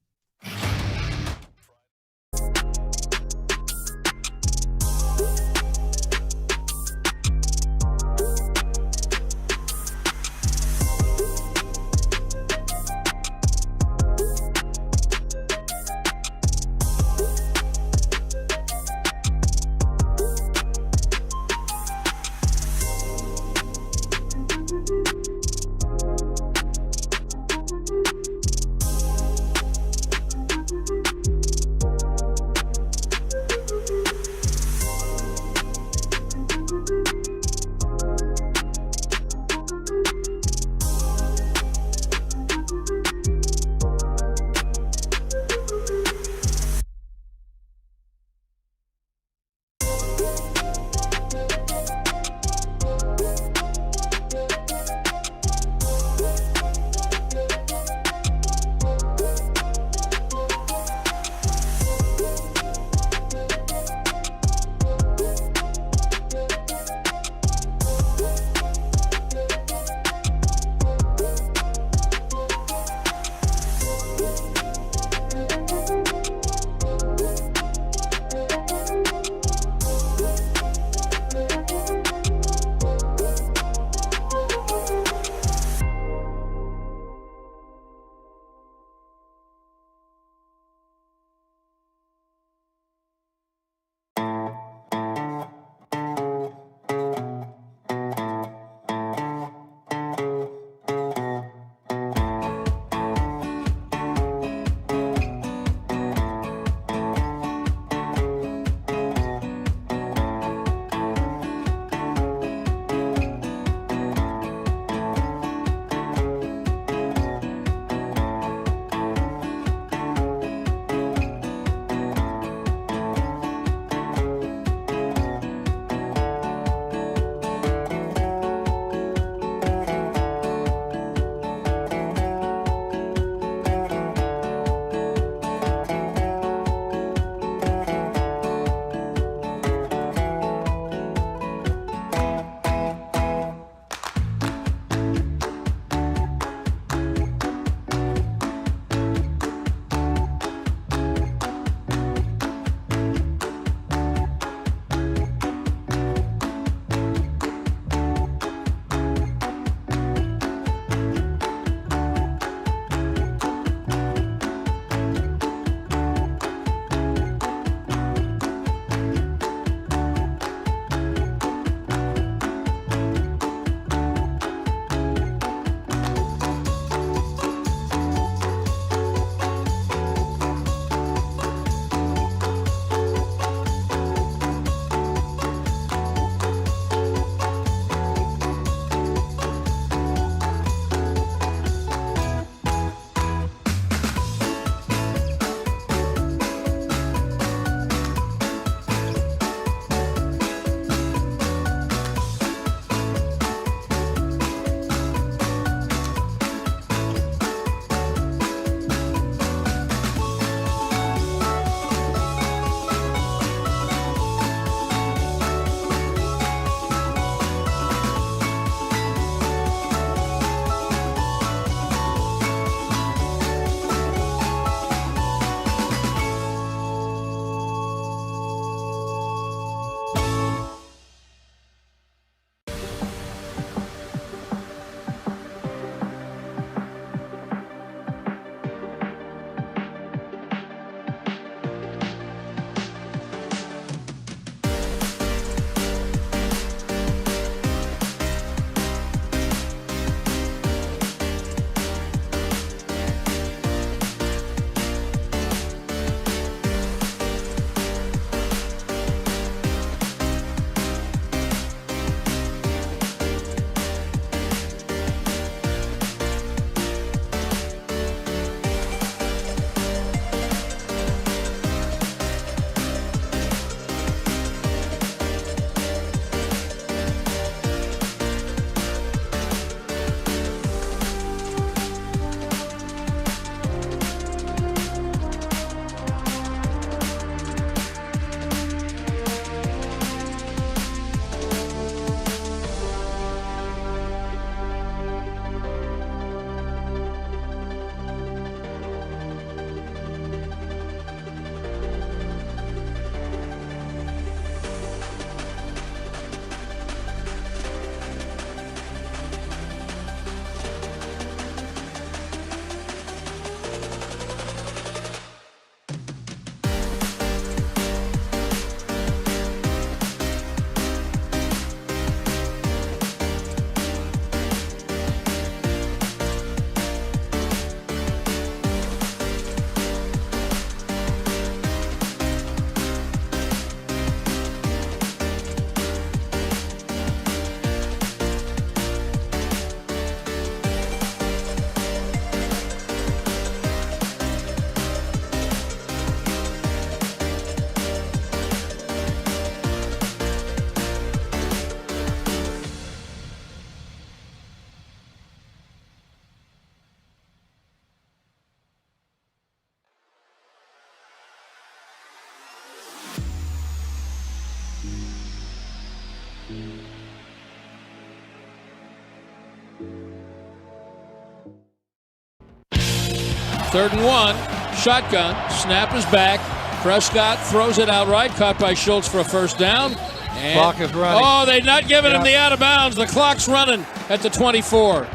Third and 1, shotgun, snap is back. Prescott throws it outright, caught by Schultz for a first down. And, clock is running. Oh, they're not giving him the out of bounds. The clock's running at the 24.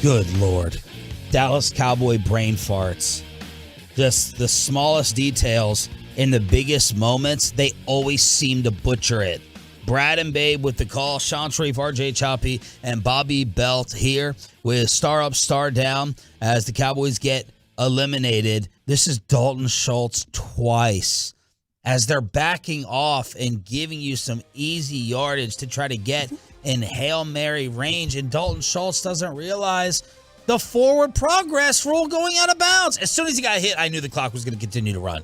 Good Lord. Dallas Cowboy brain farts. Just the smallest details in the biggest moments, they always seem to butcher it. Brad and Babe with the call. Sean Sharif, RJ Choppy, and Bobby Belt here with star up, star down as the Cowboys get eliminated. This is Dalton Schultz twice as they're backing off and giving you some easy yardage to try to get in Hail Mary range. And Dalton Schultz doesn't realize the forward progress rule going out of bounds. As soon as he got hit, I knew the clock was going to continue to run.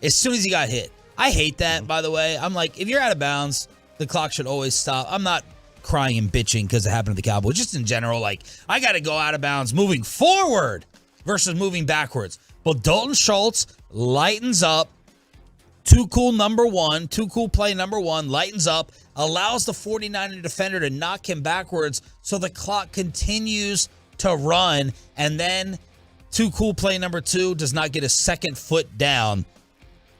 As soon as he got hit. I hate that, by the way. I'm like, if you're out of bounds, the clock should always stop. I'm not crying and bitching because it happened to the Cowboys. Just in general, like, I got to go out of bounds moving forward versus moving backwards. But Dalton Schultz lightens up. Too cool play number one, lightens up, allows the 49er defender to knock him backwards so the clock continues to run. And then too cool play number 2 does not get a second foot down.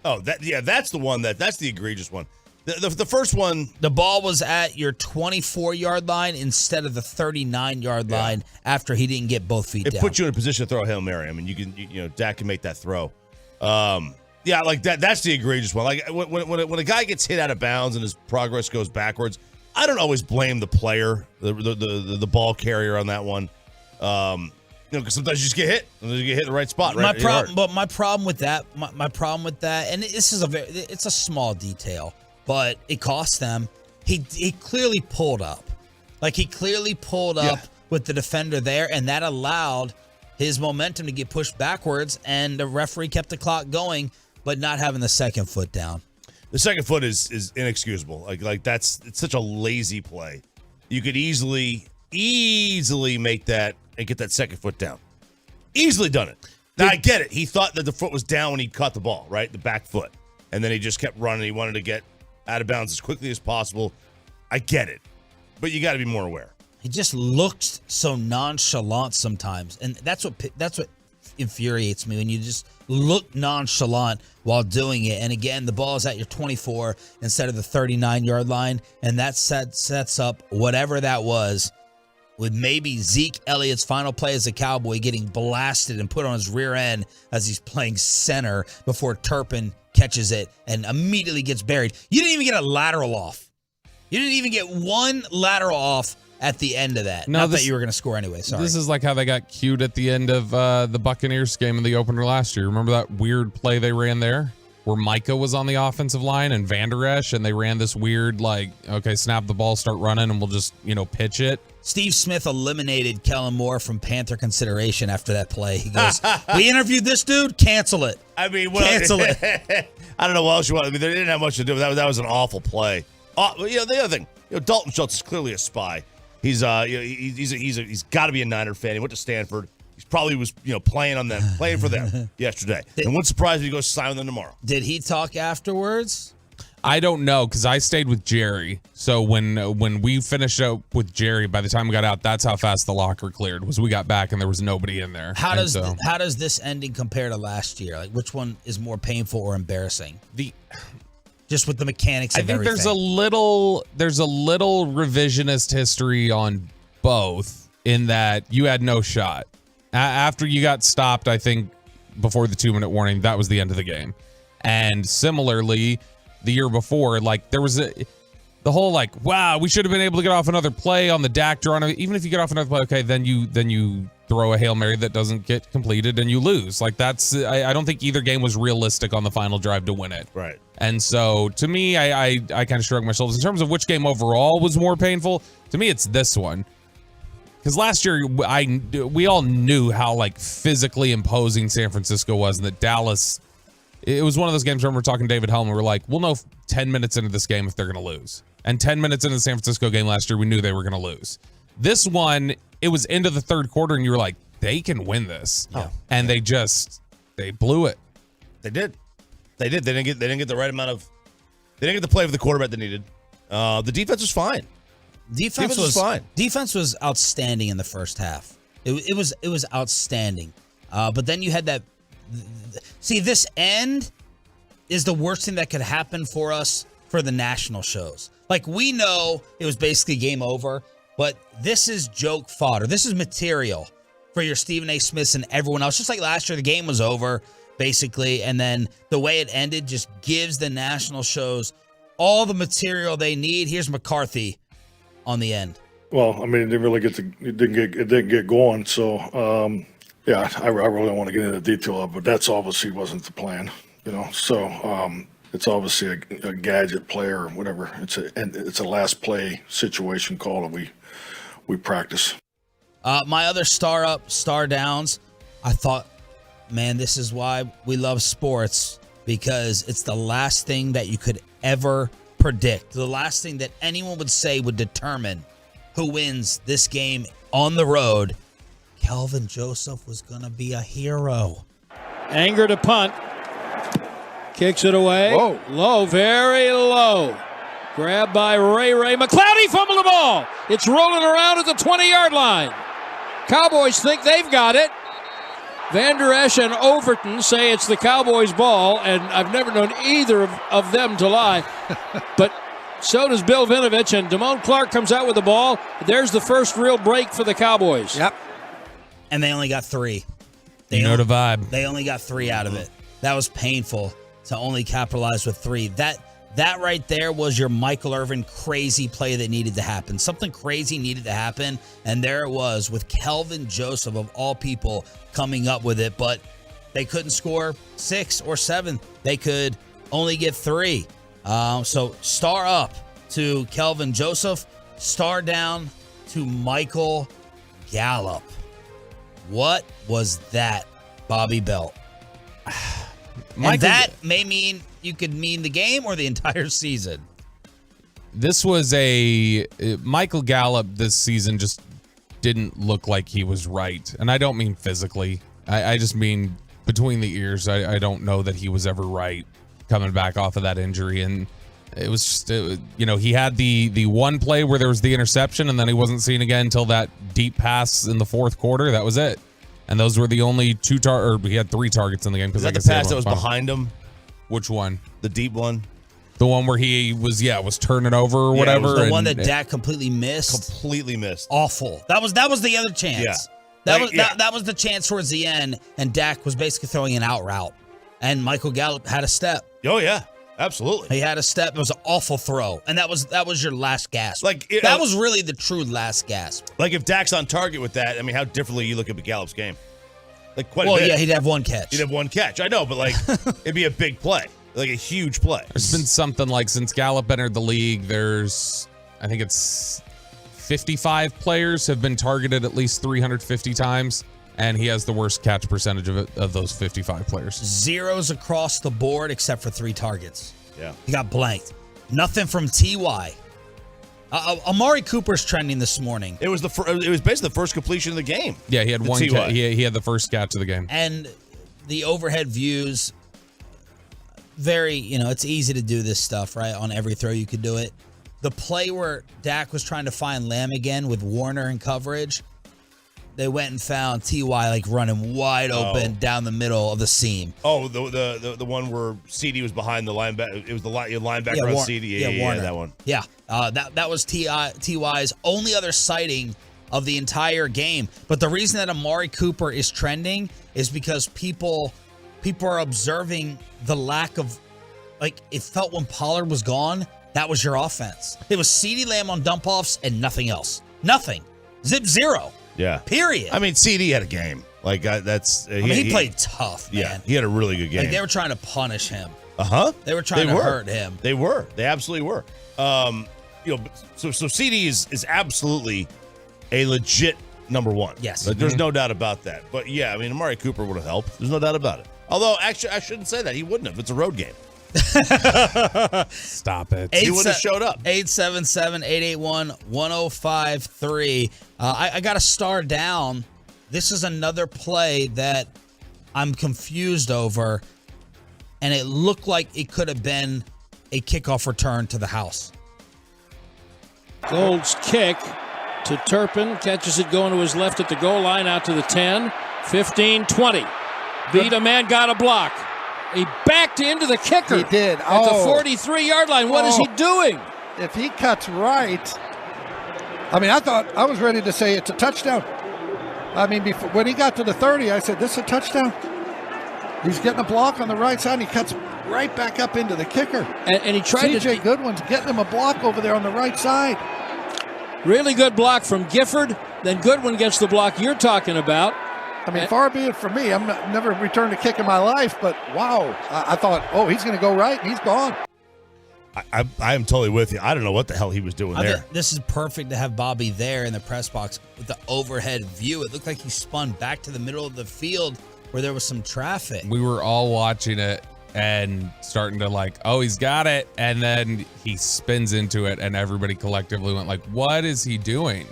Oh, that's the one that's the egregious one. The first one, the ball was at your 24-yard line instead of the 39-yard line after he didn't get both feet down. It puts you in a position to throw a Hail Mary. I mean, Dak can make that throw. Yeah, like that. That's the egregious one. Like when a guy gets hit out of bounds and his progress goes backwards, I don't always blame the player, the ball carrier on that one. Because sometimes you just get hit. Sometimes you get hit in the right spot. My problem with that, and this is it's a small detail, but it cost them. He clearly pulled up, with the defender there, and that allowed his momentum to get pushed backwards, and the referee kept the clock going, but not having the second foot down. The second foot is inexcusable. It's such a lazy play. You could easily make that and get that second foot down. Easily done it. Now, I get it. He thought that the foot was down when he caught the ball, right? The back foot. And then he just kept running. He wanted to get out of bounds as quickly as possible. I get it. But you got to be more aware. He just looks so nonchalant sometimes. And that's what infuriates me, when you just look nonchalant while doing it. And again, the ball is at your 24 instead of the 39-yard line. And that sets up whatever that was, with maybe Zeke Elliott's final play as a Cowboy getting blasted and put on his rear end as he's playing center before Turpin catches it and immediately gets buried. You didn't even get a lateral off. You didn't even get one lateral off at the end of that. Not that you were going to score anyway. Sorry. This is like how they got cued at the end of the Buccaneers game in the opener last year. Remember that weird play they ran there where Micah was on the offensive line and Van Der Esch, and they ran this weird, snap the ball, start running, and we'll just, pitch it. Steve Smith eliminated Kellen Moore from Panther consideration after that play. He goes, we interviewed this dude, cancel it. Cancel it. I don't know what else you want. I mean, they didn't have much to do with that. That was an awful play. The other thing, Dalton Schultz is clearly a spy. He's got to be a Niner fan. He went to Stanford. He probably was, playing for them yesterday. And wouldn't surprise me if he goes sign with them tomorrow. Did he talk afterwards? I don't know, because I stayed with Jerry. So when we finished up with Jerry, by the time we got out, that's how fast the locker cleared. Was we got back and there was nobody in there. How does this ending compare to last year? Like, which one is more painful or embarrassing? Just with the mechanics of everything. I think there's a little revisionist history on both, in that you had no shot. After you got stopped, I think before the 2-minute warning, that was the end of the game. And similarly, the year before, there was the whole wow, we should have been able to get off another play on the Dak draw. Even if you get off another play, okay, then you throw a Hail Mary that doesn't get completed and you lose. I don't think either game was realistic on the final drive to win it. Right. And so to me, I kind of shrugged my shoulders. In terms of which game overall was more painful, to me it's this one. Because last year, we all knew how physically imposing San Francisco was, and that Dallas, it was one of those games where we're talking David Hellman, we're like, we'll know 10 minutes into this game if they're going to lose. And 10 minutes into the San Francisco game last year, we knew they were going to lose. This one, it was into the third quarter, and you were like, they can win this. Yeah. And they blew it. They did. They didn't get the right amount of. They didn't get the play for the quarterback they needed. The defense was fine. Defense was fine. Defense was outstanding in the first half. It was outstanding. But then you had that. See, this end is the worst thing that could happen for us for the national shows. Like, we know it was basically game over, but this is joke fodder. This is material for your Stephen A. Smiths and everyone else. Just like last year, the game was over, basically, and then the way it ended just gives the national shows all the material they need. Here's McCarthy on the end. Well, I mean, it didn't really it didn't get going. So, yeah, I really don't want to get into the detail of it, but that's obviously wasn't the plan, So, it's obviously a gadget player or whatever. It's a last play situation call that we practice. My other star up, star downs, I thought, man, this is why we love sports, because it's the last thing that you could ever predict. The last thing that anyone would say would determine who wins this game on the road. Kelvin Joseph was going to be a hero. Anger to punt. Kicks it away. Whoa. Low, very low. Grabbed by Ray. McCloud, fumbled the ball. It's rolling around at the 20-yard line. Cowboys think they've got it. Van Der Esch and Overton say it's the Cowboys' ball, and I've never known either of them to lie. But so does Bill Vinovich, and Damone Clark comes out with the ball. There's the first real break for the Cowboys. Yep. And they only got 3. You know the vibe. They only got 3 out of it. That was painful to only capitalize with 3. That right there was your Michael Irvin crazy play that needed to happen. Something crazy needed to happen, and there it was with Kelvin Joseph, of all people, coming up with it. But they couldn't score 6 or 7. They could only get 3. So star up to Kelvin Joseph, star down to Michael Gallup. What was that, Bobby Belt? And that may mean you could mean the game or the entire season. This was Michael Gallup this season just didn't look like he was right. And I don't mean physically. I just mean between the ears. I don't know that he was ever right coming back off of that injury. And it was just, he had the one play where there was the interception, and then he wasn't seen again until that deep pass in the fourth quarter. That was it. And those were the only 2 he had 3 targets in the game. Is that the pass that was behind him? Which one? The deep one? The one where he was turning over or whatever. It was the one that Dak completely missed. Completely missed. Awful. That was the other chance. Yeah. That was the chance towards the end, and Dak was basically throwing an out route. And Michael Gallup had a step. Oh, yeah. Absolutely. He had a step. It was an awful throw. And that was your last gasp. That was really the true last gasp. Like, if Dak's on target with that, I mean, how differently you look at Gallup's game. Like, quite a bit. Yeah, he'd have one catch. He'd have one catch. I know, but, it'd be a big play. Like, a huge play. There's been something since Gallup entered the league, I think it's 55 players have been targeted at least 350 times. And he has the worst catch percentage of those 55 players. 0s across the board except for 3 targets. Yeah. He got blanked. Nothing from T.Y. Amari Cooper's trending this morning. It was basically the first completion of the game. Yeah, he had one. He had the first catch of the game. And the overhead views, very, it's easy to do this stuff, right? On every throw you could do it. The play where Dak was trying to find Lamb again with Warner in coverage, they went and found T.Y. running wide open down the middle of the seam. Oh, the one where CD was behind the linebacker. It was the linebacker on CD. Warner. That one. Yeah, that was T.Y.'s only other sighting of the entire game. But the reason that Amari Cooper is trending is because people are observing the lack of, it felt when Pollard was gone, that was your offense. It was CeeDee Lamb on dump-offs and nothing else. Nothing. Zip-0. Yeah. Period. I mean, CD had a game. He played tough, man. Yeah, he had a really good game. They were trying to punish him. They were trying to hurt him. They were. They absolutely were. So CD is absolutely a legit number 1. Yes. There's no doubt about that. But yeah, I mean, Amari Cooper would have helped. There's no doubt about it. Although, actually, I shouldn't say that. He wouldn't have. It's a road game. Stop it. He wouldn't have showed up. 877-881-1053. I got a star down. This is another play that I'm confused over, and it looked like it could have been a kickoff return to the house. Gold's kick to Turpin. Catches it going to his left at the goal line, out to the 10, 15, 20. Beat a man, got a block. He backed into the kicker. He did. At the 43-yard line. What is he doing? If he cuts right, I mean, I was ready to say it's a touchdown. I mean, when he got to the 30, I said, this is a touchdown. He's getting a block on the right side, and he cuts right back up into the kicker. And he tried C.J. Goodwin's getting him a block over there on the right side. Really good block from Gifford. Then Goodwin gets the block you're talking about. I mean, far be it from me. I'm never returned a kick in my life, but wow. I thought, oh, he's going to go right, and he's gone. I am totally with you. I don't know what the hell he was doing there. This is perfect to have Bobby there in the press box with the overhead view. It looked like he spun back to the middle of the field where there was some traffic. We were all watching it and starting to like, oh, he's got it. And then he spins into it, and everybody collectively went like, what is he doing?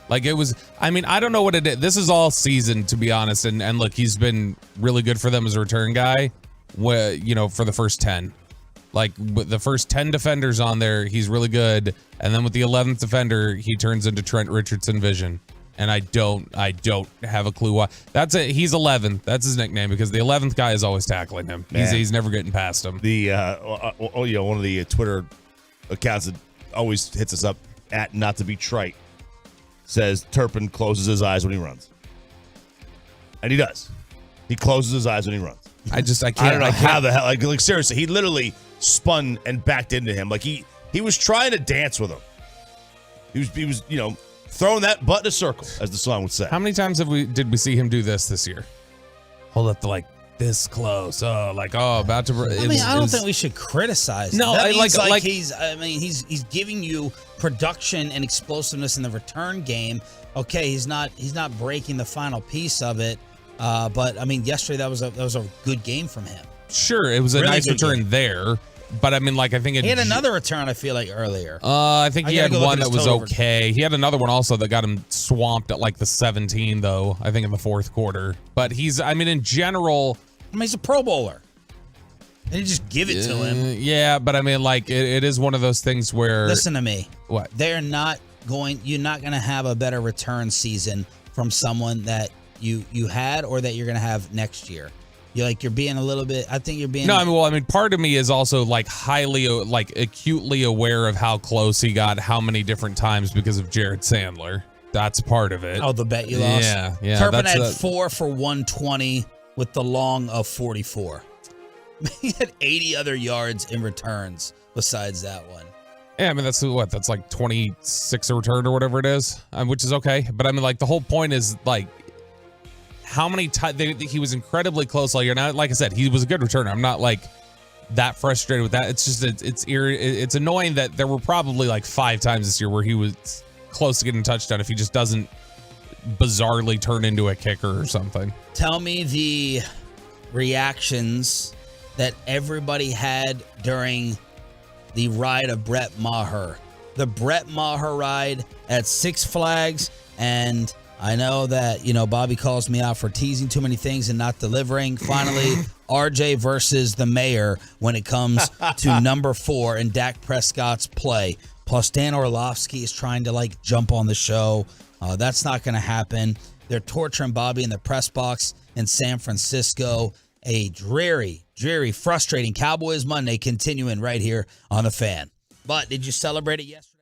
Like, it was, I mean, I don't know what it is. This is all season, to be honest. And look, he's been really good for them as a return guy, for the first 10. Like, with the first 10 defenders on there, he's really good. And then with the 11th defender, he turns into Trent Richardson Vision. And I don't have a clue why. That's it. He's 11th. That's his nickname, because the 11th guy is always tackling him. He's never getting past him. The one of the Twitter accounts that always hits us up at Not to Be Trite says Turpin closes his eyes when he runs, and he does. He closes his eyes when he runs. I can't. I don't know how the hell. Like seriously, he literally spun and backed into him. Like he was trying to dance with him. He was throwing that butt in a circle, as the song would say. How many times did we see him do this year? Hold up to like this close. About to. I don't think we should criticize. No, he's giving you production and explosiveness in the return game. Okay, he's not breaking the final piece of it. But I mean, yesterday that was a good game from him. Sure, it was a nice return there. But I mean, I think he had another return. I feel like earlier. I think he had one that was okay. He had another one also that got him swamped at like the 17, though. I think in the fourth quarter. But in general, he's a Pro Bowler. And you just give it to him. Yeah, but I mean, it is one of those things where. Listen to me. What? You're not going to have a better return season from someone that you had or that you're going to have next year. You're being a little bit. I think you're being. No, part of me is also highly acutely aware of how close he got, how many different times because of Jared Sandler. That's part of it. Oh, the bet you lost. Yeah. Turpin had 4 for 120 with the long of 44. He had 80 other yards in returns besides that one. Yeah, I mean that's like 26 a return or whatever it is, which is okay. But I mean, the whole point is how many times he was incredibly close all year. Now, like I said, he was a good returner. I'm not that frustrated with that. It's just it's annoying that there were probably 5 times this year where he was close to getting a touchdown if he just doesn't bizarrely turn into a kicker or something. Tell me the reactions that everybody had during the ride of Brett Maher. The Brett Maher ride at Six Flags, and I know that, Bobby calls me out for teasing too many things and not delivering. Finally, RJ versus the mayor when it comes to number 4 in Dak Prescott's play. Plus, Dan Orlovsky is trying to, jump on the show. That's not going to happen. They're torturing Bobby in the press box in San Francisco. A dreary, frustrating Cowboys Monday continuing right here on The Fan. But did you celebrate it yesterday?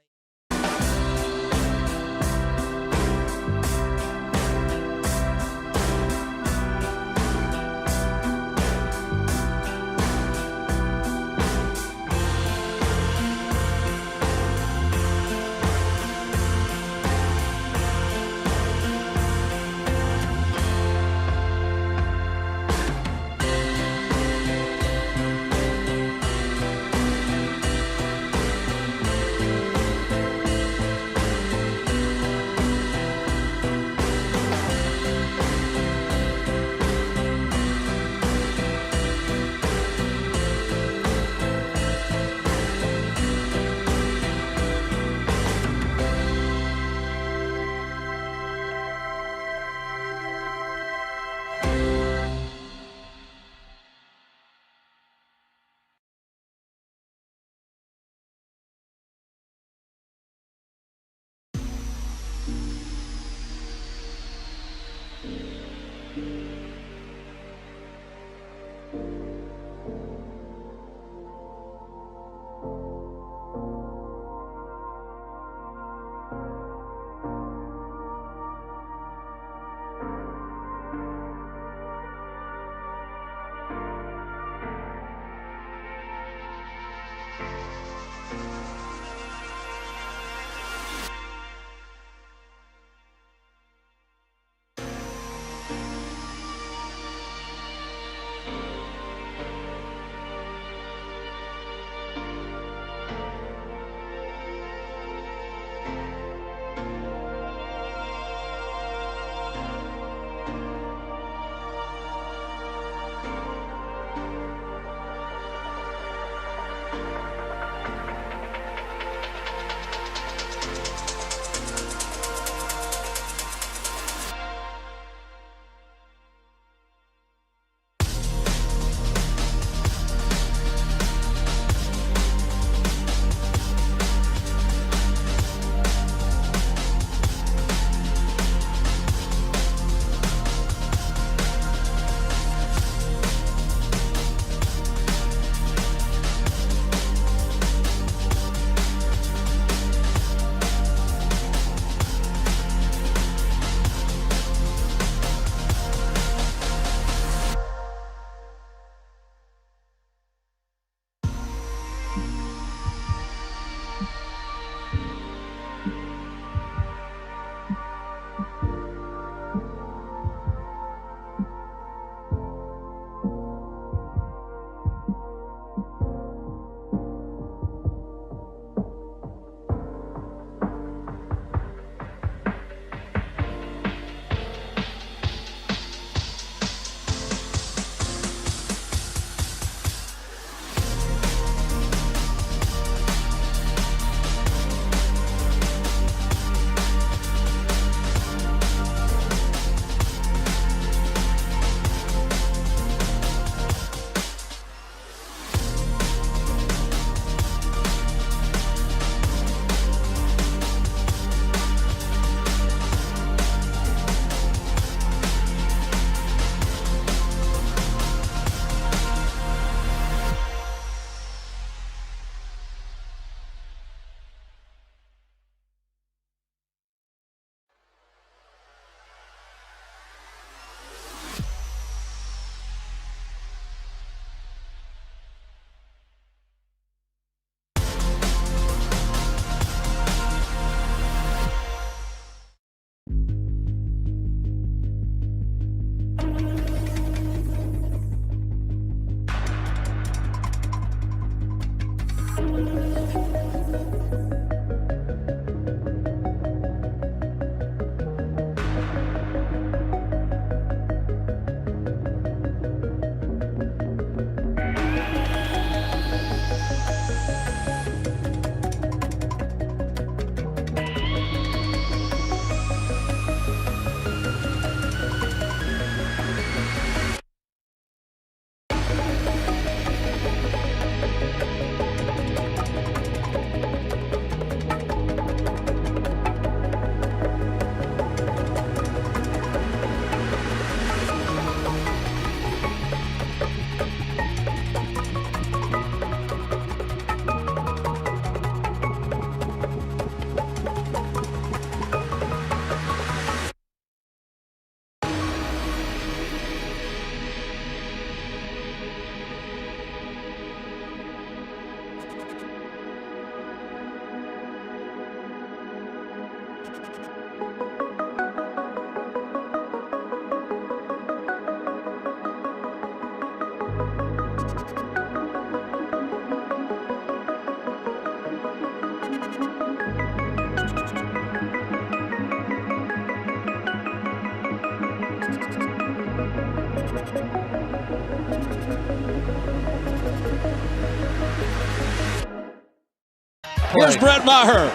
Here's Brett Maher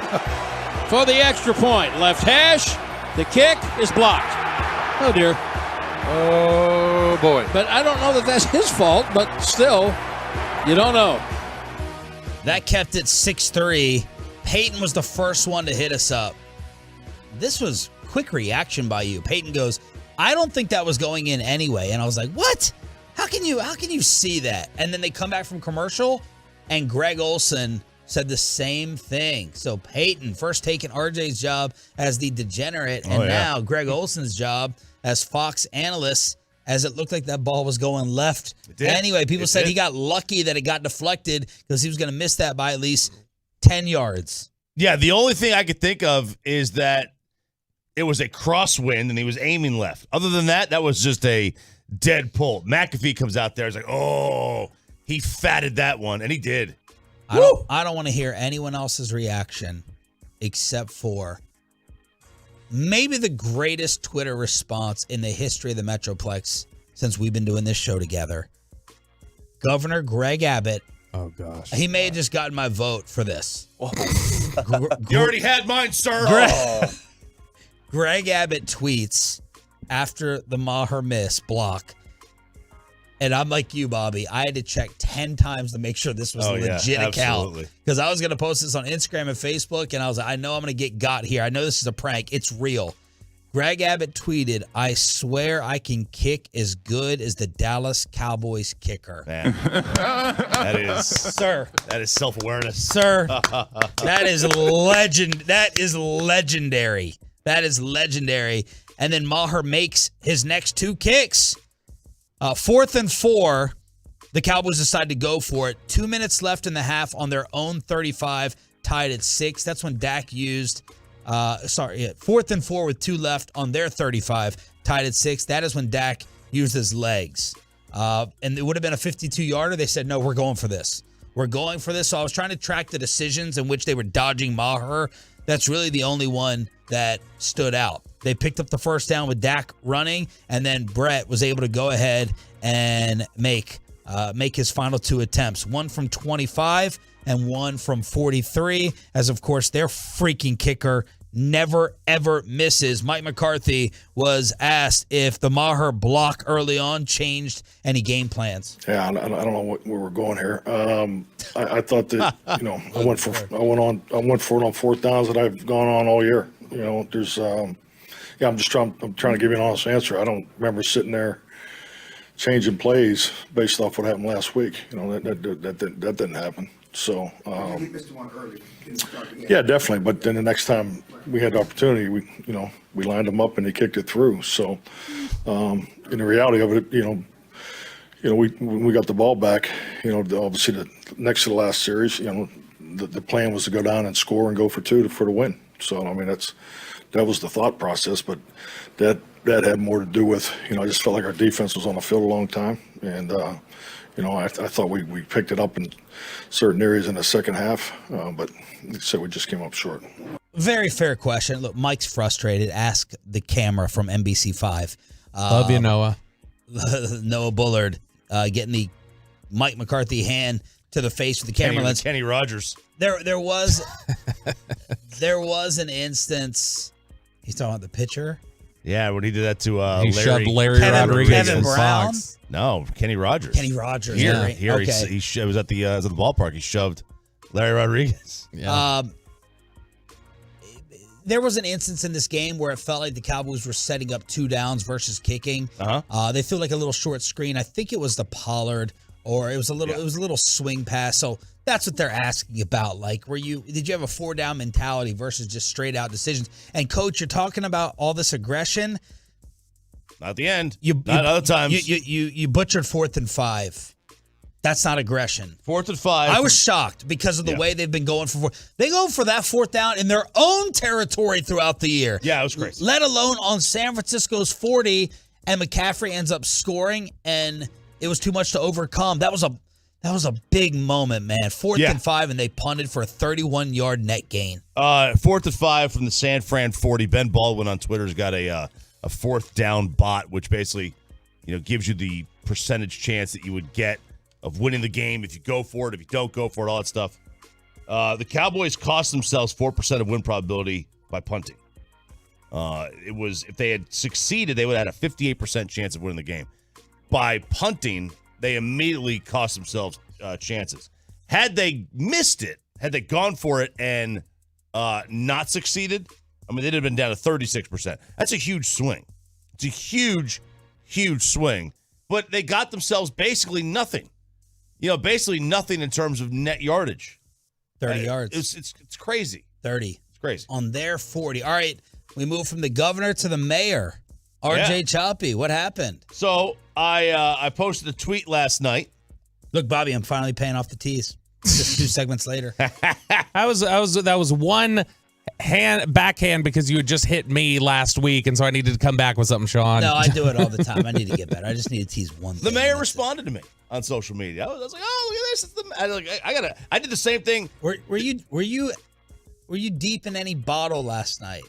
for the extra point. Left hash. The kick is blocked. Oh, dear. Oh, boy. But I don't know that that's his fault, but still, you don't know. That kept it 6-3. Peyton was the first one to hit us up. This was quick reaction by you. Peyton goes, I don't think that was going in anyway. And I was like, what? How can you see that? And then they come back from commercial, and Greg Olson said the same thing. So Peyton first taking RJ's job as the degenerate, and now Greg Olson's job as Fox analyst, as it looked like that ball was going left. Anyway, people said he got lucky that it got deflected because he was going to miss that by at least 10 yards. Yeah, the only thing I could think of is that it was a crosswind and he was aiming left. Other than that, that was just a dead pull. McAfee comes out there. He's like, oh, he fatted that one, and he did. I don't want to hear anyone else's reaction except for maybe the greatest Twitter response in the history of the Metroplex since we've been doing this show together. Governor Greg Abbott. Oh, gosh. He may have just gotten my vote for this. You already had mine, sir. Greg Abbott tweets after the Maher miss block. And I'm like you, Bobby. I had to check 10 times to make sure this was a legit account. Because I was going to post this on Instagram and Facebook, and I was like, I know I'm going to get got here. I know this is a prank. It's real. Greg Abbott tweeted, I swear I can kick as good as the Dallas Cowboys kicker. Man. That is... Sir. That is self-awareness. Sir. That is legendary. That is legendary. And then Maher makes his next two kicks. 4th and 4, the Cowboys decide to go for it. 2 minutes left in the half on their own 35, tied at 6. That's when Dak used, 4th and 4 with 2 left on their 35, tied at 6. That is when Dak used his legs. And it would have been a 52-yarder. They said, no, we're going for this. We're going for this. So I was trying to track the decisions in which they were dodging Maher. That's really the only one that stood out. They picked up the first down with Dak running, and then Brett was able to go ahead and make his final 2 attempts. One from 25 and one from 43, as of course their freaking kicker never, ever misses. Mike McCarthy was asked if the Maher block early on changed any game plans. Yeah, I don't know where we're going here. I thought that I went for it on 4th downs that I've gone on all year. There's I'm trying to give you an honest answer. I don't remember sitting there changing plays based off what happened last week. That didn't happen. So he missed one early. yeah, definitely. But then the next time we had the opportunity, we lined him up and he kicked it through. So in the reality of it, when we got the ball back, obviously next to the last series, the plan was to go down and score and go for 2 for the win. So I mean that was the thought process, but that had more to do with, I just felt like our defense was on the field a long time. And, I thought we picked it up in certain areas in the second half, but so we just came up short. Very fair question. Look, Mike's frustrated. Ask the camera from NBC5. Love you, Noah. Noah Bullard getting the Mike McCarthy hand to the face with the camera lens. Kenny Rogers. There was an instance. He's talking about the pitcher. Yeah, when he did that to He Larry. shoved Larry Rodriguez Kevin and Brown? Fox. No, Kenny Rogers. Kenny Rogers. Here, Okay. he was at the ballpark. He shoved Larry Rodriguez. Yeah. There was an instance in this game where it felt like the Cowboys were setting up 2 downs versus kicking. They threw like a little short screen. I think it was the Pollard, or it was a little swing pass. So that's what they're asking about. Like, did you have a 4-down mentality versus just straight out decisions? And coach, you're talking about all this aggression. Not at the end. Not other times. You butchered 4th and 5. That's not aggression. 4th and 5. I was shocked because of the way they've been going for. They go for that 4th down in their own territory throughout the year. Yeah, it was crazy. Let alone on San Francisco's 40, and McCaffrey ends up scoring, and it was too much to overcome. That was a big moment, man. 4th and 5, and they punted for a 31-yard net gain. 4th and 5 from the San Fran 40. Ben Baldwin on Twitter's got a 4th down bot, which basically, gives you the percentage chance that you would get of winning the game if you go for it, if you don't go for it, all that stuff. The Cowboys cost themselves 4% of win probability by punting. It was, if they had succeeded, they would have had a 58% chance of winning the game. By punting, they immediately cost themselves chances. Had they missed it, had they gone for it and not succeeded, they'd have been down to 36%. That's a huge swing. It's a huge, huge swing. But they got themselves basically nothing. Basically nothing in terms of net yardage. 30 yards. It's crazy. 30. It's crazy. On their 40. All right, we move from the governor to the mayor. RJ Choppy, what happened? So I posted a tweet last night. Look, Bobby, I'm finally paying off the tees. Just 2 segments later. That was one backhand because you had just hit me last week, and so I needed to come back with something, Sean. No, I do it all the time. I need to get better. I just need to tease one thing. The mayor responded to me on social media. I was like, "Oh, look at this!" I did the same thing. Were you deep in any bottle last night?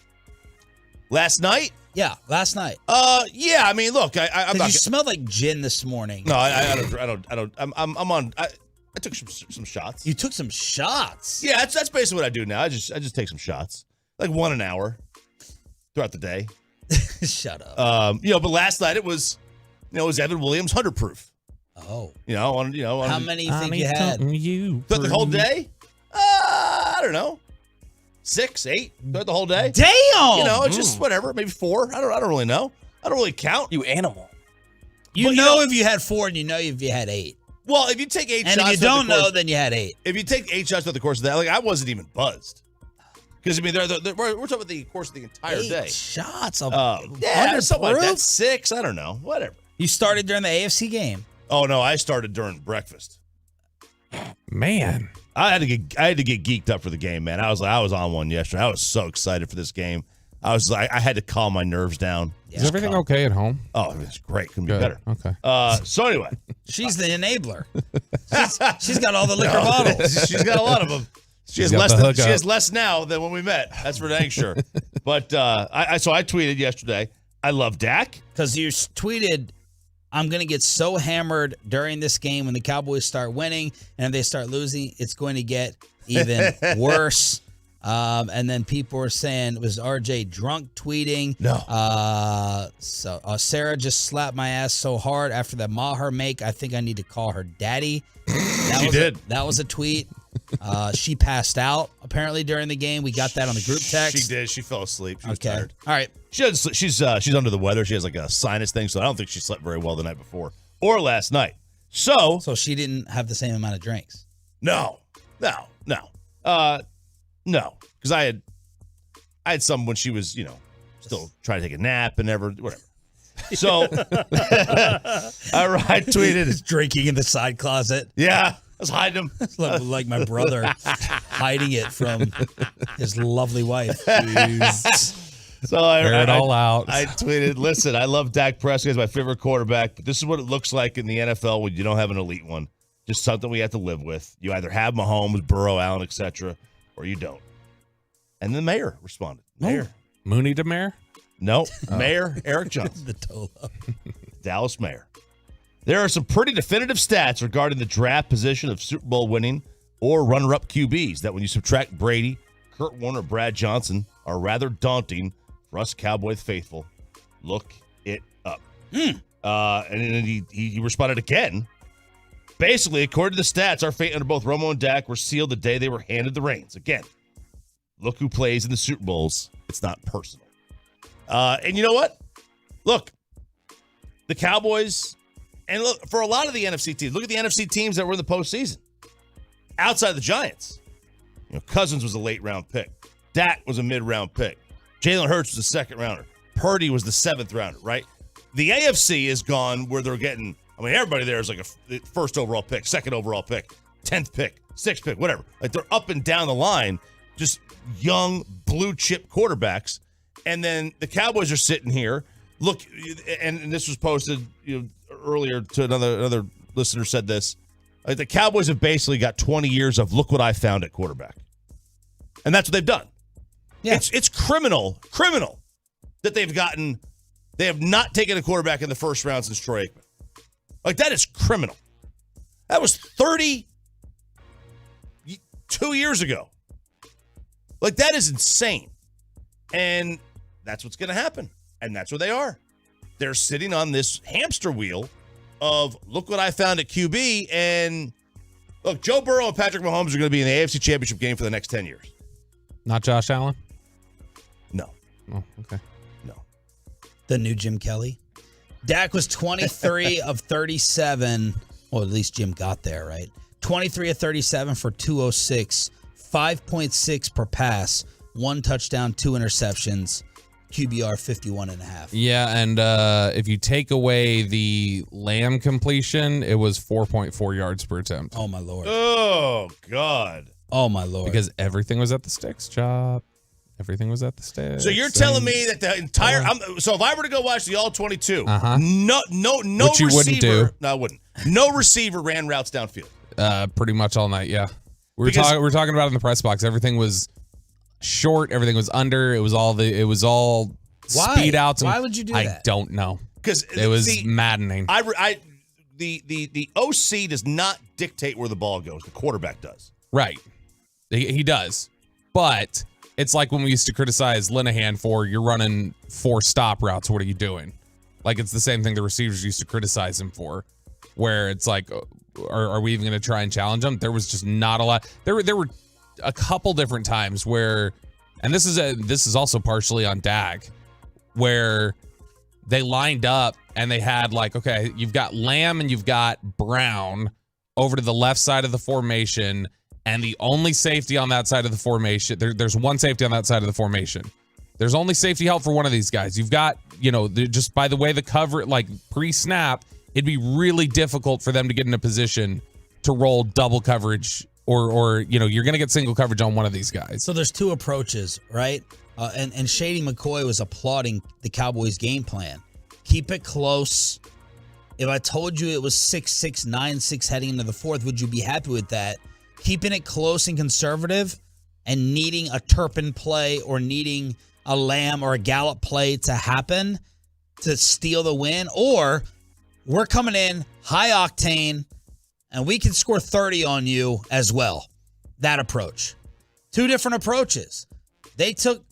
Last night? Yeah, last night. Yeah. Look, I'm not. You smelled like gin this morning. No, I don't. I'm on. I took some shots. You took some shots? Yeah, that's basically what I do now. I just take some shots, like 1 an hour throughout the day. Shut up. But last night it was Evan Williams 100 proof. Oh. How many you think you had? Throughout the whole day? I don't know. 6, 8 throughout the whole day. Damn. It's just whatever, maybe 4. I don't really know. I don't really count. You animal. You know if you had 4 and you know if you had 8. Well, if you take 8 shots, and if you don't know, then you had 8. If you take 8 shots throughout the course of that, I wasn't even buzzed. Because we're talking about the course of the entire day. 8 shots. Something like that. 6. I don't know. Whatever. You started during the AFC game. Oh no, I started during breakfast. Man, I had to get geeked up for the game, man. I was on one yesterday. I was so excited for this game. I was like, I had to calm my nerves down. Is everything okay at home? Oh, it's great. Couldn't be better. Okay. So anyway, she's the enabler. She's got all the liquor bottles. She's got a lot of them. She has less now than when we met. That's for dang sure. But I tweeted yesterday. I love Dak because you tweeted, I'm going to get so hammered during this game when the Cowboys start winning, and if they start losing, it's going to get even worse. And then people were saying, was RJ drunk tweeting? No. So Sarah just slapped my ass so hard after the Maher make, I think I need to call her daddy. That was a tweet. She passed out apparently during the game. We got that on the group text. She did. She fell asleep. She was okay. tired. All right. She's under the weather. She has like a sinus thing, so I don't think she slept very well the night before or last night. So she didn't have the same amount of drinks. No, because I had some when she was still trying to take a nap and whatever. So I tweeted drinking in the side closet. Yeah. I was hiding them. like my brother hiding it from his lovely wife. So I Air it all out. I tweeted, listen, I love Dak Prescott. He's my favorite quarterback, but this is what it looks like in the NFL when you don't have an elite one. Just something we have to live with. You either have Mahomes, Burrow, Allen, etc., or you don't. And the mayor responded. Mayor. Mooney to mayor? No. Mayor Eric Johnson. The Tolo. Dallas mayor. There are some pretty definitive stats regarding the draft position of Super Bowl winning or runner-up QBs that when you subtract Brady, Kurt Warner, Brad Johnson are rather daunting for us Cowboys faithful. Look it up. And then he responded again. Basically, according to the stats, our fate under both Romo and Dak were sealed the day they were handed the reins. Again, look who plays in the Super Bowls. It's not personal. And you know what? Look, the Cowboys... And look, for a lot of the NFC teams, look at the NFC teams that were in the postseason. Outside the Giants, Cousins was a late-round pick. Dak was a mid-round pick. Jalen Hurts was a second-rounder. Purdy was the 7th rounder, right? The AFC is gone where they're getting I mean, everybody there is like a first overall pick, second overall pick, 10th pick, 6th pick, whatever. Like they're up and down the line, just young blue chip quarterbacks. And then the Cowboys are sitting here. Look, and this was posted earlier to another listener said this. Like the Cowboys have basically got 20 years of look what I found at quarterback. And that's what they've done. Yeah. It's criminal that they have not taken a quarterback in the first round since Troy Aikman. Like that is criminal. That was 32 years ago. Like that is insane. And that's what's going to happen. And that's where they are. They're sitting on this hamster wheel of look what I found at QB. And look, Joe Burrow and Patrick Mahomes are going to be in the AFC Championship game for the next 10 years. Not Josh Allen? No. Oh, okay. No. The new Jim Kelly. Dak was 23 of 37. Well, at least Jim got there, right? 23 of 37 for 206, 5.6 per pass, 1 touchdown, 2 interceptions, QBR 51.5. Yeah, and if you take away the Lamb completion, it was 4.4 yards per attempt. Oh, my Lord. Oh, God. Oh, my Lord. Because everything was at the sticks, Chop. Everything was at the sticks. So you're telling me that the entire so if I were to go watch the all 22, no which you receiver, wouldn't do. No, I wouldn't. No receiver ran routes downfield. Pretty much all night, yeah. We were talking about it in the press box. Everything was short, everything was under. It was all speed outs. Why would you do that? I don't know. Because it was maddening. The OC does not dictate where the ball goes. The quarterback does. Right. He does. But it's like when we used to criticize Linehan for you're running 4 stop routes. What are you doing? Like it's the same thing the receivers used to criticize him for, where it's like, are we even going to try and challenge him? There was just not a lot. There were a couple different times where, and this is also partially on Dak, where they lined up and they had like, okay, you've got Lamb and you've got Brown over to the left side of the formation. And the only safety on that side of the formation, there's one safety on that side of the formation. There's only safety help for one of these guys. You've got, just by the way the cover, like pre-snap, it'd be really difficult for them to get in a position to roll double coverage or you're going to get single coverage on one of these guys. So there's 2 approaches, right? And Shady McCoy was applauding the Cowboys' game plan. Keep it close. If I told you it was 6-6, 9-6 heading into the 4th, would you be happy with that? Keeping it close and conservative and needing a Turpin play or needing a Lamb or a Gallup play to happen to steal the win, or we're coming in high octane and we can score 30 on you as well. That approach. 2 different approaches. They took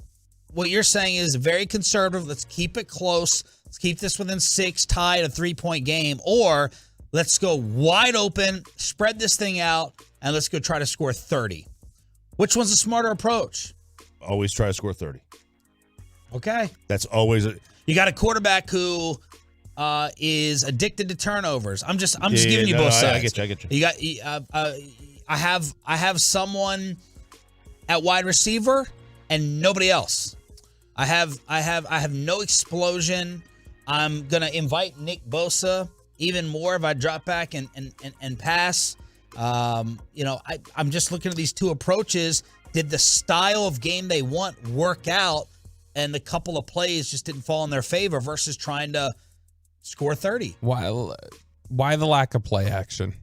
what you're saying is very conservative. Let's keep it close. Let's keep this within 6, tied a 3-point game, or let's go wide open, spread this thing out, and let's go try to score 30. Which one's a smarter approach? Always try to score 30. Okay. That's always you got a quarterback who is addicted to turnovers. I'm just giving you both sides. I get you. You got I have someone at wide receiver and nobody else. I have no explosion. I'm gonna invite Nick Bosa even more if I drop back and pass. I'm just looking at these 2 approaches. Did the style of game they want work out, and the couple of plays just didn't fall in their favor versus trying to score 30? Why the lack of play action?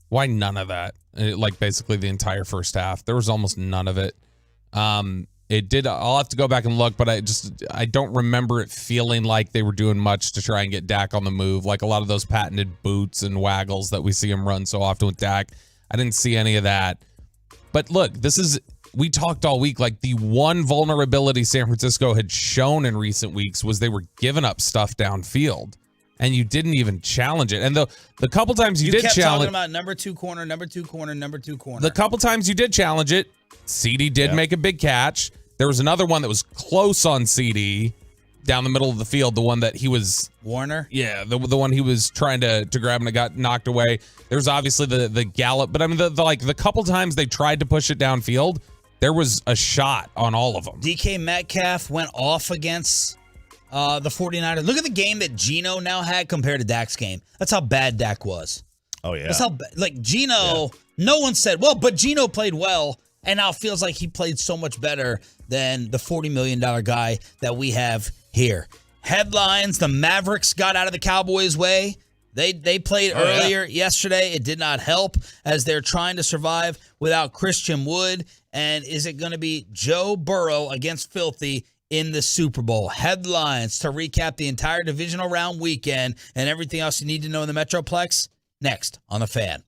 Why none of that? Like basically the entire first half, there was almost none of it. It did. I'll have to go back and look, but I don't remember it feeling like they were doing much to try and get Dak on the move. Like a lot of those patented boots and waggles that we see him run so often with Dak. I didn't see any of that. But look, we talked all week, like the one vulnerability San Francisco had shown in recent weeks was they were giving up stuff downfield. And you didn't even challenge it. And the couple times you did kept challenge, talking about number 2 corner. The couple times you did challenge it, CD did make a big catch. There was another one that was close on CD down the middle of the field. The one that he was Warner. Yeah, the one he was trying to grab and it got knocked away. There was obviously the Gallup, but I mean the couple times they tried to push it downfield, there was a shot on all of them. DK Metcalf went off against the 49ers. Look at the game that Geno now had compared to Dak's game. That's how bad Dak was. Oh, yeah. That's how, Geno, no one said, well, but Geno played well, and now it feels like he played so much better than the $40 million guy that we have here. Headlines, the Mavericks got out of the Cowboys' way. They played earlier yesterday. It did not help as they're trying to survive without Christian Wood. And is it going to be Joe Burrow against Filthy in the Super Bowl? Headlines to recap the entire divisional round weekend and everything else you need to know in the Metroplex. Next on The Fan.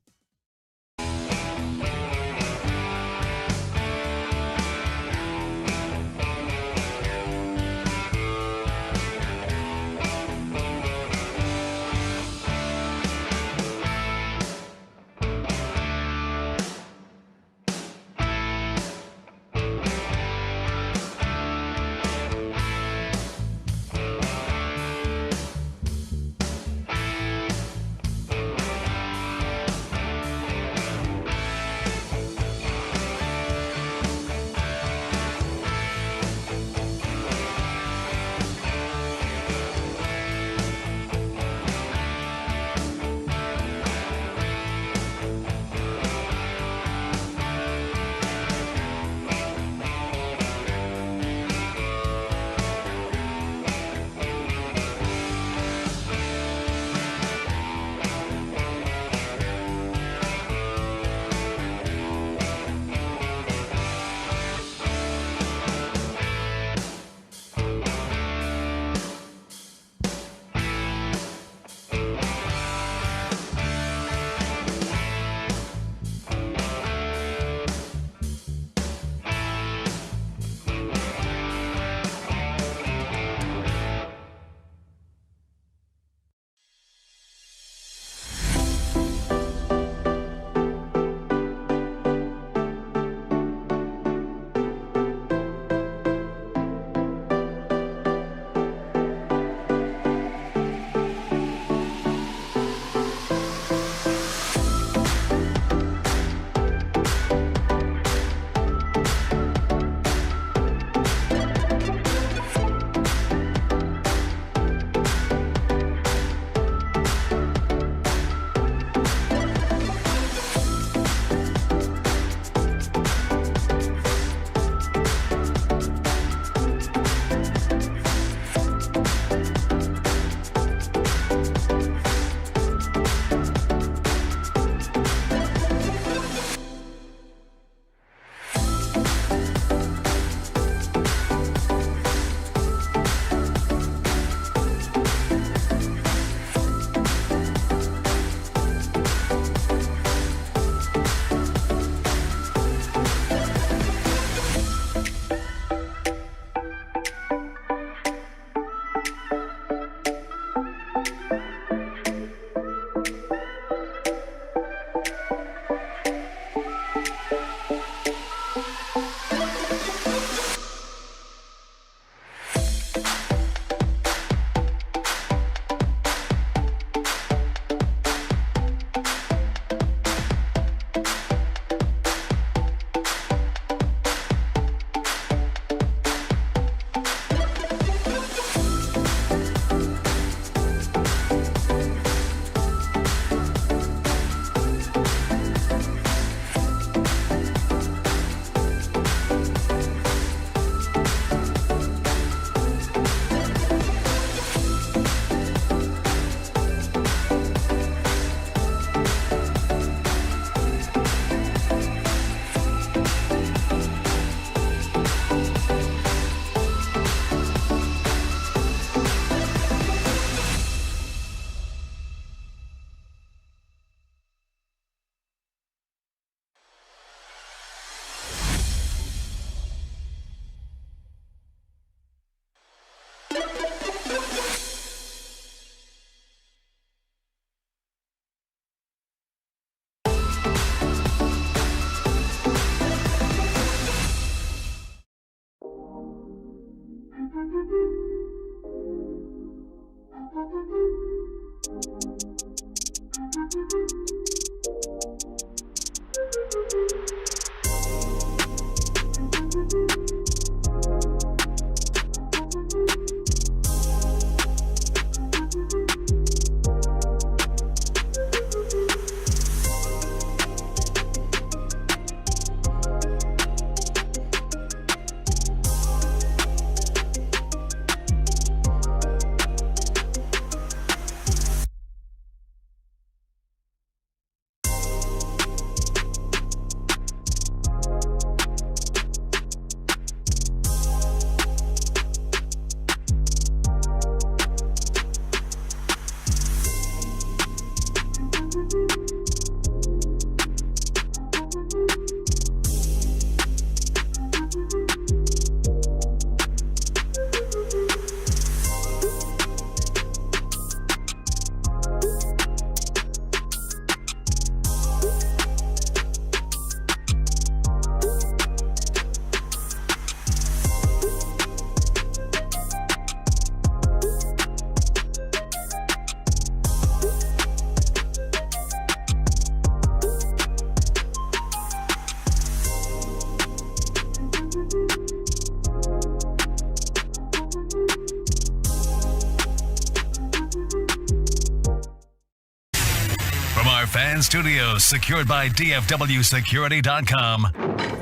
Fan Studios, secured by DFWSecurity.com.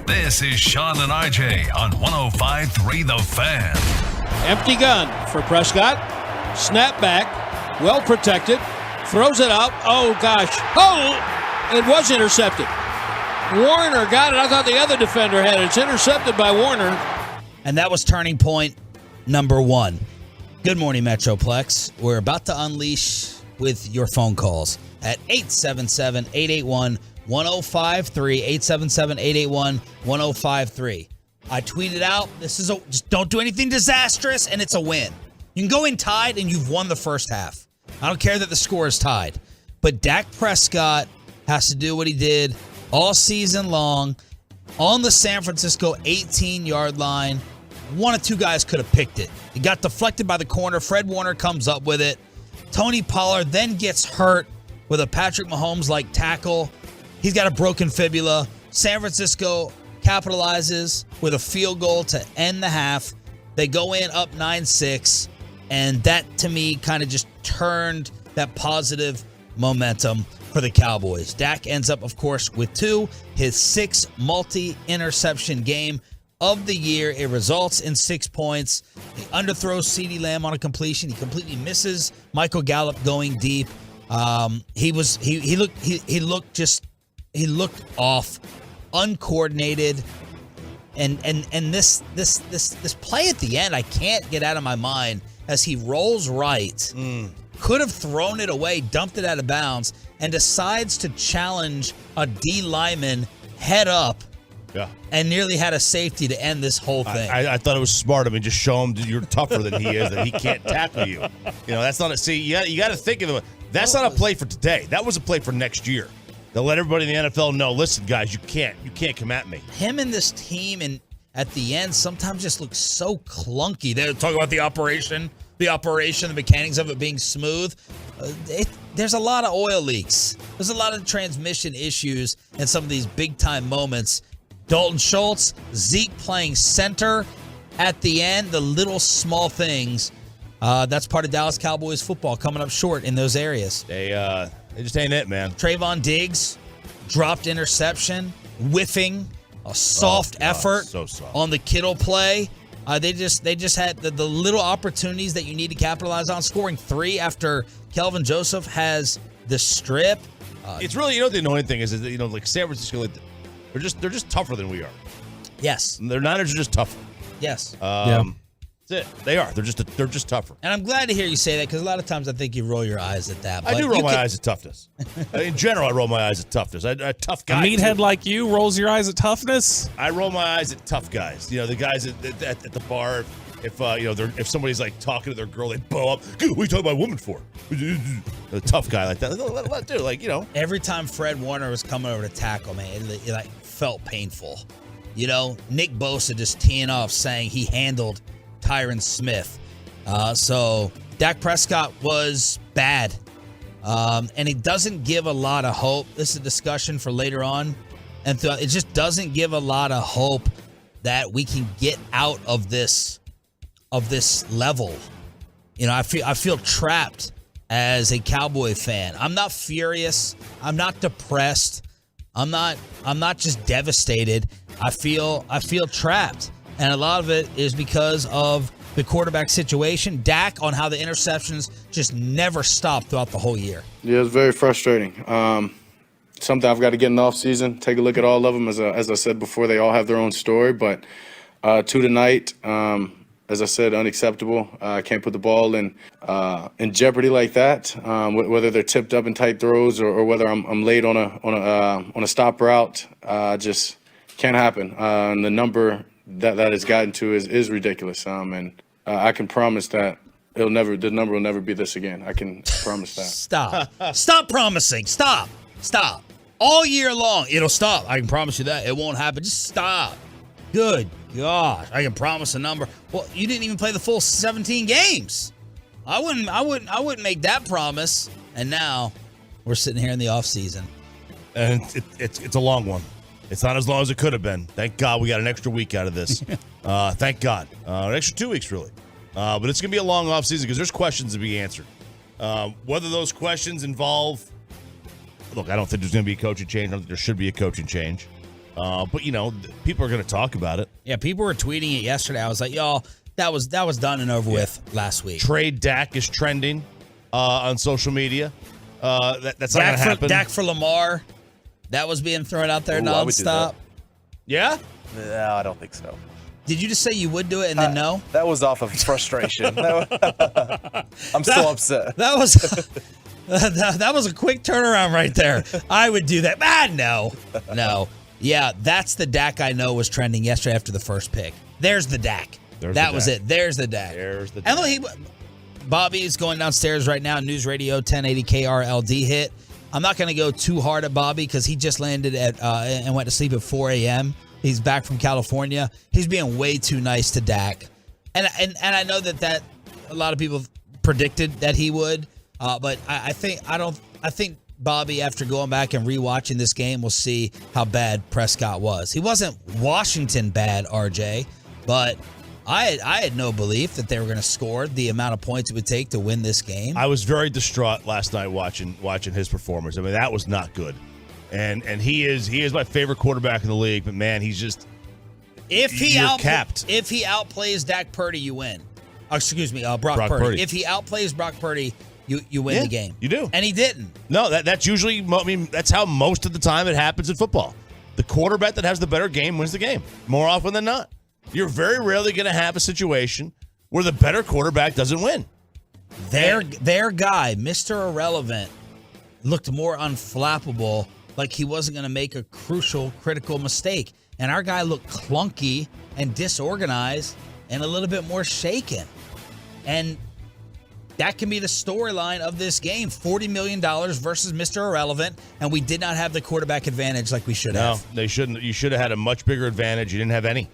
This is Sean and RJ on 105.3 The Fan. Empty gun for Prescott. Snap back. Well protected. Throws it out. Oh, gosh. Oh! It was intercepted. Warner got it. I thought the other defender had it. It's intercepted by Warner. And that was turning point number 1. Good morning, Metroplex. We're about to unleash with your phone calls at 877-881-1053, 877-881-1053. I tweeted out, just don't do anything disastrous, and it's a win. You can go in tied, and you've won the first half. I don't care that the score is tied. But Dak Prescott has to do what he did all season long on the San Francisco 18-yard line. One of two guys could have picked it. It got deflected by the corner. Fred Warner comes up with it. Tony Pollard then gets hurt with a Patrick Mahomes-like tackle. He's got a broken fibula. San Francisco capitalizes with a field goal to end the half. They go in up 9-6, and that, to me, kind of just turned that positive momentum for the Cowboys. Dak ends up, of course, with 2, his 6th multi-interception game of the year. It results in 6 points. He underthrows CeeDee Lamb on a completion. He completely misses Michael Gallup going deep. He looked off, uncoordinated, and this play at the end I can't get out of my mind as he rolls right. Could have thrown it away, dumped it out of bounds, and decides to challenge a D lineman head up. Yeah. And nearly had a safety to end this whole thing. I thought it was smart. I mean, just show him that you're tougher than he is, that he can't tackle you. You know, that's not a – see, you got to think of it. That's not a play for today. That was a play for next year. They'll let everybody in the NFL know, listen, guys, you can't come at me. Him and this team and at the end sometimes just look so clunky. They're talking about the operation, the mechanics of it being smooth. There's a lot of oil leaks. There's a lot of transmission issues in some of these big-time moments. Dalton Schultz, Zeke playing center at the end, the little small things. That's part of Dallas Cowboys football, coming up short in those areas. They just ain't it, man. Trayvon Diggs, dropped interception, whiffing, a soft effort so soft on the Kittle play. They just had the little opportunities that you need to capitalize on, scoring 3 after Kelvin Joseph has the strip. It's really, the annoying thing is that, like San Francisco, they're just tougher than we are. Yes. Their Niners are just tougher. Yes. That's it. They are. They're just tougher. And I'm glad to hear you say that because a lot of times I think you roll your eyes at that. I do roll my eyes at toughness. In general, I roll my eyes at toughness. A tough guy. A meathead like you rolls your eyes at toughness? I roll my eyes at tough guys. The guys at the bar. If somebody's like talking to their girl, they bow up. What are you talking about a woman for? A tough guy like that. Dude, Every time Fred Warner was coming over to tackle, man, it like felt painful. Nick Bosa just teeing off saying he handled Tyron Smith. So Dak Prescott was bad. And it doesn't give a lot of hope. This is a discussion for later on. And it just doesn't give a lot of hope that we can get out of this level. I feel trapped as a Cowboy fan. I'm not furious. I'm not depressed. I'm not just devastated. I feel trapped. And a lot of it is because of the quarterback situation. Dak, on how the interceptions just never stopped throughout the whole year. Yeah, it's very frustrating. Something I've got to get in the offseason, take a look at all of them. As I said before, they all have their own story. But 2 tonight, as I said, unacceptable. I can't put the ball in jeopardy like that. Whether they're tipped up in tight throws or whether I'm late on a stop route, just can't happen. And the number that it's gotten to is ridiculous. And I can promise that the number will never be this again. I can promise that. Stop promising. Stop. All year long, it'll stop. I can promise you that. It won't happen. Just stop. Good gosh. I can promise a number. Well, you didn't even play the full 17 games. I wouldn't make that promise. And now we're sitting here in the offseason. And it's a long one. It's not as long as it could have been. Thank God we got an extra week out of this. Thank God. An extra 2 weeks, really. But it's going to be a long offseason because there's questions to be answered. Whether those questions involve look, I don't think there's going to be a coaching change. I don't think there should be a coaching change. But, people are going to talk about it. Yeah, people were tweeting it yesterday. I was like, y'all, that was done and over with last week. Trade Dak is trending on social media. That's not going to happen. Dak for Lamar. That was being thrown out there nonstop. Yeah? No, I don't think so. Did you just say you would do it and then no? That was off of frustration. I'm still upset. That was that was a quick turnaround right there. I would do that. No. Yeah, that's the Dak I know was trending yesterday after the first pick. There's the Dak. That was it. There's the Dak. And look, Bobby is going downstairs right now. News Radio 1080 KRLD hit. I'm not going to go too hard at Bobby because he just landed at and went to sleep at 4 a.m. He's back from California. He's being way too nice to Dak, and I know that a lot of people predicted that he would, but I think Bobby, after going back and rewatching this game, will see how bad Prescott was. He wasn't Washington bad, RJ, but I had no belief that they were going to score the amount of points it would take to win this game. I was very distraught last night watching his performance. I mean, that was not good. And he is my favorite quarterback in the league, but man, he's just capped. If he outplays Dak Purdy, you win. Brock Purdy. If he outplays Brock Purdy, you win the game. You do. And he didn't. No, that's usually, that's how most of the time it happens in football. The quarterback that has the better game wins the game, more often than not. You're very rarely going to have a situation where the better quarterback doesn't win. Their guy, Mr. Irrelevant, looked more unflappable, like he wasn't going to make a crucial, critical mistake. And our guy looked clunky and disorganized and a little bit more shaken. And that can be the storyline of this game. $40 million versus Mr. Irrelevant, and we did not have the quarterback advantage like we should have. No, they shouldn't. You should have had a much bigger advantage. You didn't have any.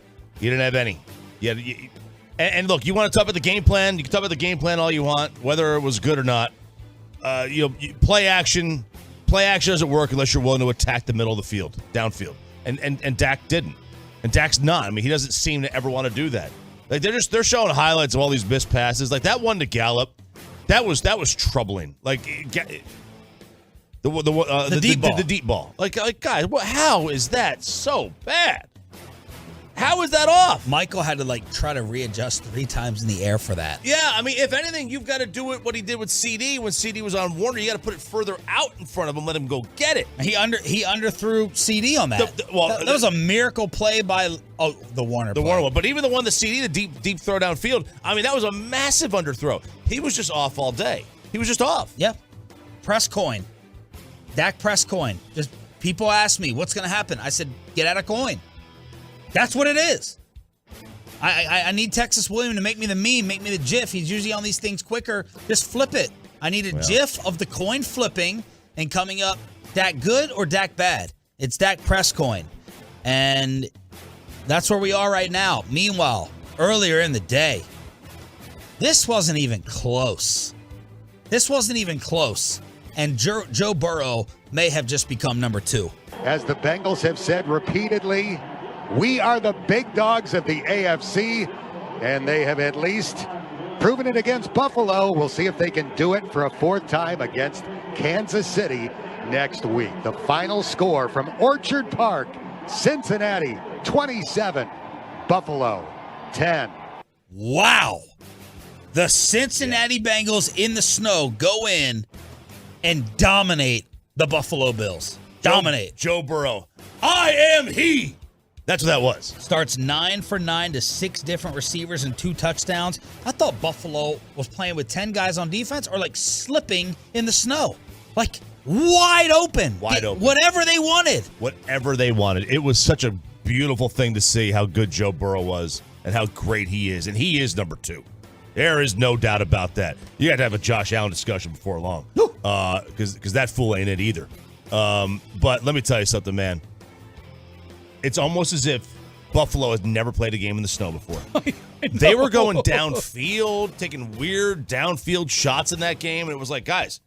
And look, you want to talk about the game plan? You can talk about the game plan all you want, whether it was good or not. Play action doesn't work unless you're willing to attack the middle of the field, downfield. And Dak didn't. And Dak's not. I mean, he doesn't seem to ever want to do that. Like they're showing highlights of all these missed passes. Like that one to Gallup, that was troubling. Like the deep ball. Like guys, how is that so bad? How is that off? Michael had to try to readjust 3 times in the air for that. Yeah, I mean, if anything, you've got to do what he did with CD when CD was on Warner. You got to put it further out in front of him, let him go get it. He underthrew CD on that. That was a miracle play by the Warner. Warner one, but even the one, the CD, the deep throw downfield. I mean, that was a massive underthrow. He was just off all day. He was just off. Yep. Press coin. Dak press coin. Just people ask me what's going to happen. I said, get out of coin. That's what it is. I need Texas William to make me the meme, make me the GIF. He's usually on these things quicker. Just flip it. I need a GIF of the coin flipping and coming up. Dak good or Dak bad? It's Dak press coin. And that's where we are right now. Meanwhile, earlier in the day, this wasn't even close. And Joe Burrow may have just become number 2. As the Bengals have said repeatedly, we are the big dogs of the AFC, and they have at least proven it against Buffalo. We'll see if they can do it for a 4th time against Kansas City next week. The final score from Orchard Park, Cincinnati 27, Buffalo 10. Wow. The Cincinnati Bengals in the snow go in and dominate the Buffalo Bills. Dominate. Joe Burrow. I am he. That's what that was. Starts 9 for 9 to 6 different receivers and 2 touchdowns. I thought Buffalo was playing with 10 guys on defense or slipping in the snow. Wide open. Whatever they wanted. It was such a beautiful thing to see how good Joe Burrow was and how great he is. And he is number 2. There is no doubt about that. You got to have a Josh Allen discussion before long. Because that fool ain't it either. But let me tell you something, man. It's almost as if Buffalo has never played a game in the snow before. They were going downfield, taking weird downfield shots in that game, and it was like, guys,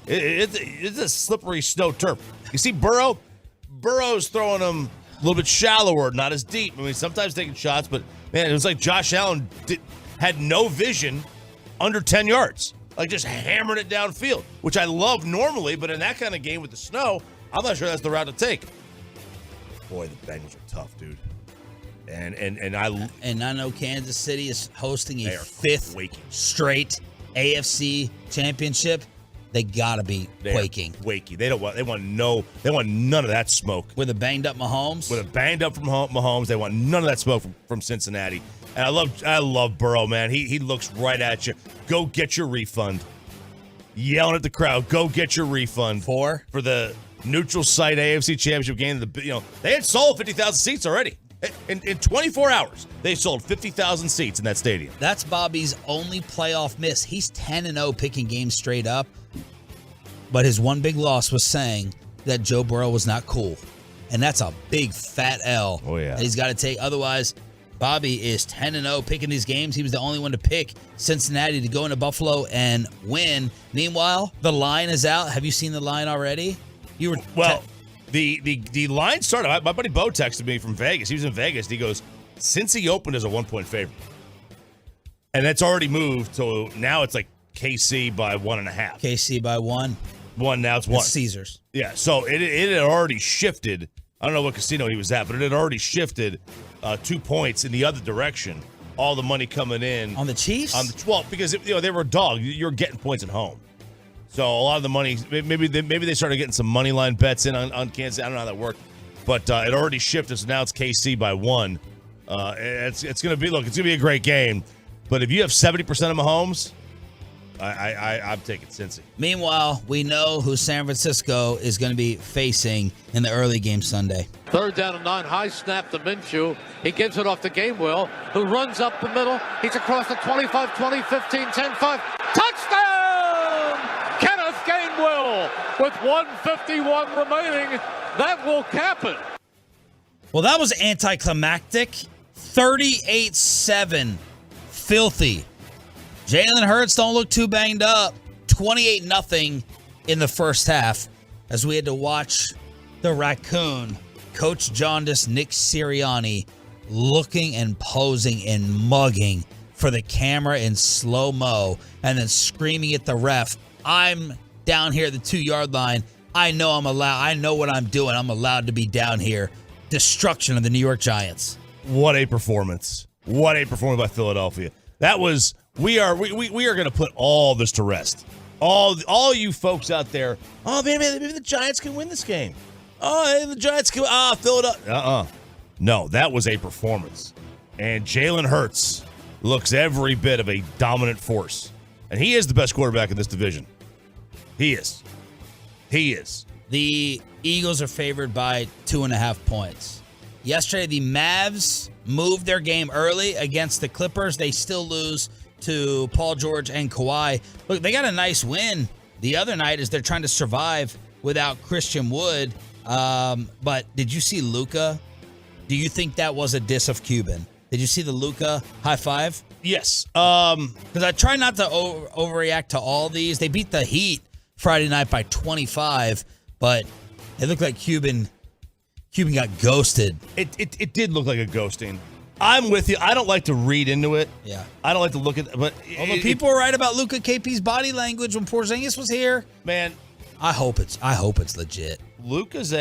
it's a slippery snow turf. You see Burrow's throwing them a little bit shallower, not as deep. I mean, sometimes taking shots, but, man, it was like Josh Allen had no vision under 10 yards. like just hammering it downfield, which I love normally, but in that kind of game with the snow, I'm not sure that's the route to take. Boy, the Bengals are tough, dude. And I know Kansas City is hosting a fifth straight AFC championship. They gotta be quaking. Wakey. They want none of that smoke. With a banged up Mahomes. Mahomes. They want none of that smoke from Cincinnati. And I love Burrow, man. He looks right at you. Go get your refund. Yelling at the crowd. Go get your refund for the neutral site AFC Championship game. They had sold 50,000 seats already. In 24 hours, they sold 50,000 seats in that stadium. That's Bobby's only playoff miss. He's 10-0 picking games straight up. But his one big loss was saying that Joe Burrow was not cool. And that's a big fat L that he's got to take. Otherwise, Bobby is 10-0 picking these games. He was the only one to pick Cincinnati to go into Buffalo and win. Meanwhile, the line is out. Have you seen the line already? The line started. My buddy Bo texted me from Vegas. He was in Vegas. And he goes, since he opened as a 1-point favorite. And that's already moved. So now it's like KC by 1.5. KC by 1. Now it's 1. It's Caesars. Yeah, so it had already shifted. I don't know what casino he was at, but it had already shifted 2 points in the other direction. All the money coming in. On the Chiefs? Because they were a dog. You're getting points at home. So a lot of the money, maybe they started getting some money line bets in on Kansas. I don't know how that worked. But it already shifted, so now it's KC by 1. It's going to be a great game. But if you have 70% of Mahomes, I'm taking Cincy. Meanwhile, we know who San Francisco is going to be facing in the early game Sunday. 3rd down and 9, high snap to Minshew. He gives it off to Gainwell, who runs up the middle. He's across the 25, 20, 15, 10, 5. Touchdown! Kenneth Gainwell with 1:51 remaining. That will cap it. Well, that was anticlimactic. 38-7. Filthy. Jalen Hurts don't look too banged up. 28-0 in the first half as we had to watch the Raccoon, Coach Jaundice, Nick Sirianni, looking and posing and mugging for the camera in slow-mo and then screaming at the ref, I'm down here at the 2-yard line. I know I'm allowed. I know what I'm doing. I'm allowed to be down here. Destruction of the New York Giants. What a performance. What a performance by Philadelphia. That was... We are going to put all this to rest. All you folks out there, maybe the Giants can win this game. The Giants can Philadelphia. No, that was a performance. And Jalen Hurts looks every bit of a dominant force. And he is the best quarterback in this division. He is. The Eagles are favored by 2.5 points. Yesterday, the Mavs moved their game early against the Clippers. They still lose to Paul George and Kawhi. Look, they got a nice win the other night as they're trying to survive without Christian Wood. But did you see Luka? Do you think that was a diss of Cuban? Did you see the Luka high five? Yes. Because I try not to overreact to all these. They beat the Heat Friday night by 25, but it looked like Cuban got ghosted. It did look like a ghosting. I'm with you. I don't like to read into it. Yeah. I don't like to look at but although people were right about Luka KP's body language when Porzingis was here. Man, I hope it's legit. Luka's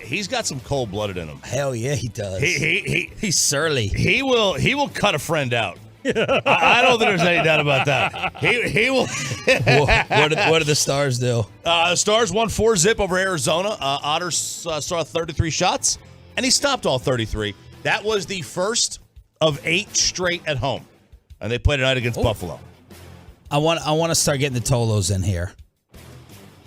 he's got some cold-blooded in him. Hell yeah, he does. He's surly. He will cut a friend out. I don't think there's any doubt about that. He will. What did the Stars do? The Stars won 4-0 over Arizona. Otters saw 33 shots, and he stopped all 33. That was the first of 8 straight at home, and they played tonight against Buffalo. I want to start getting the Tolos in here.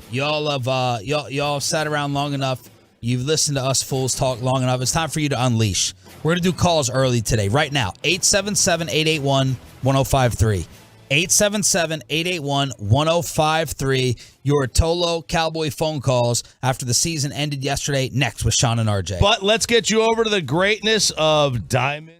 Y'all have y'all sat around long enough. You've listened to us fools talk long enough. It's time for you to unleash. We're going to do calls early today, right now. 877-881-1053. 877-881-1053. Your Tolo Cowboy phone calls after the season ended yesterday. Next with Sean and RJ. But let's get you over to the greatness of Diamond.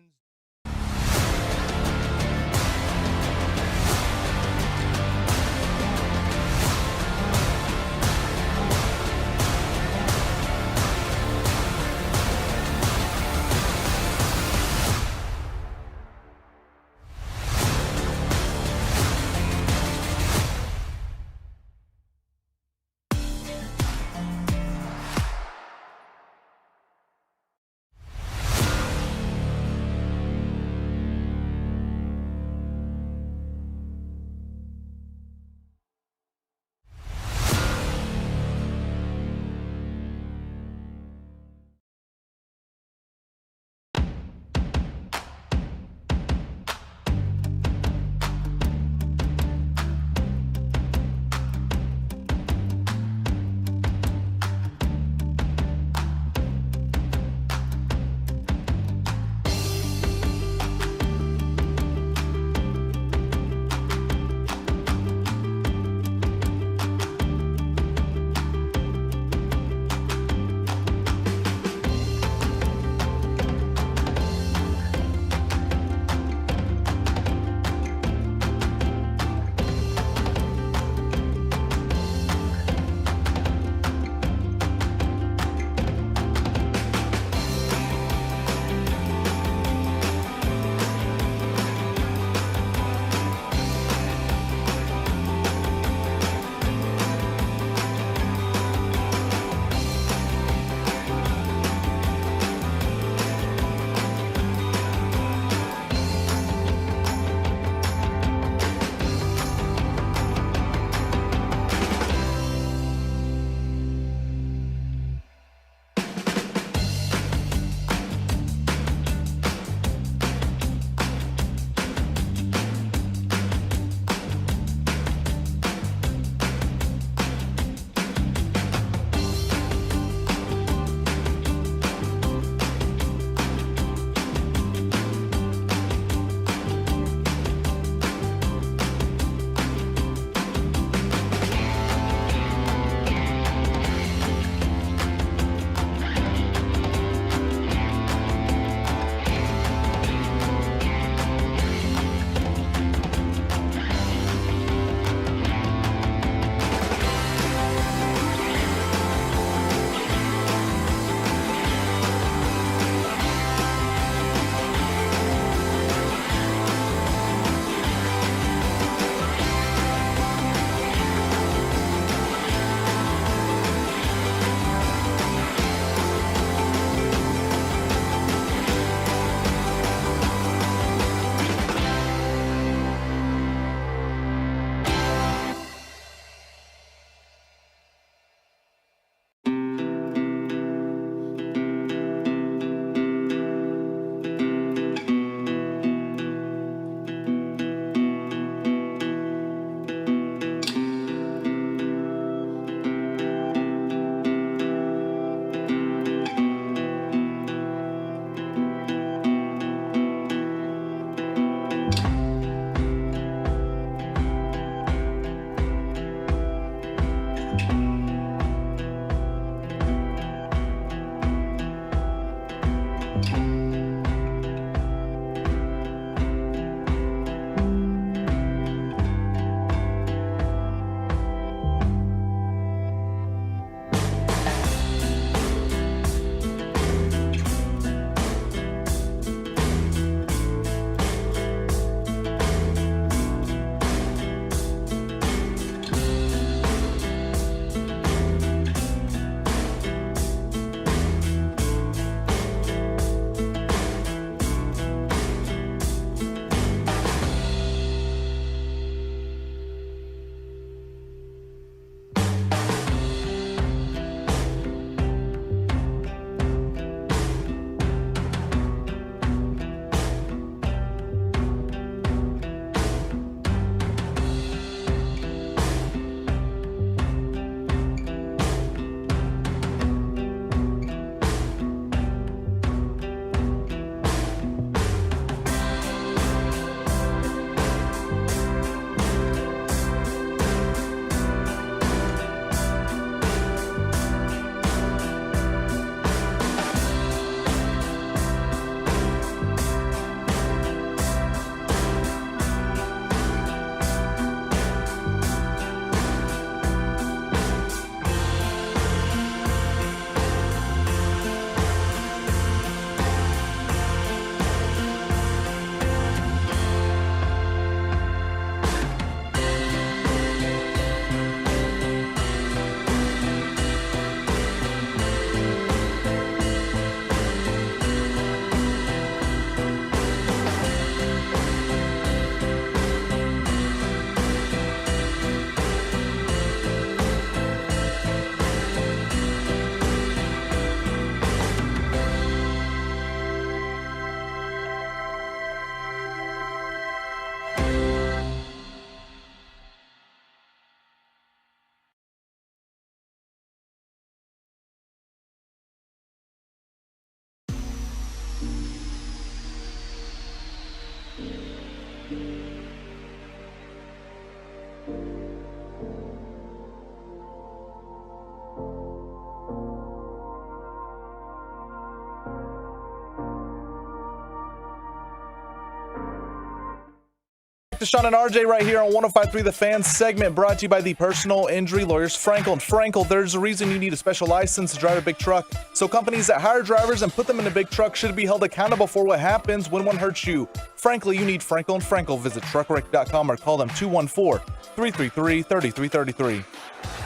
to Sean and RJ right here on 105.3 The Fan, segment brought to you by the personal injury lawyers Frankel & Frankel. There's a reason you need a special license to drive a big truck. So companies that hire drivers and put them in a big truck should be held accountable for what happens when one hurts you. Frankly, you need Frankel & Frankel. Visit truckwreck.com or call them 214-333-3333.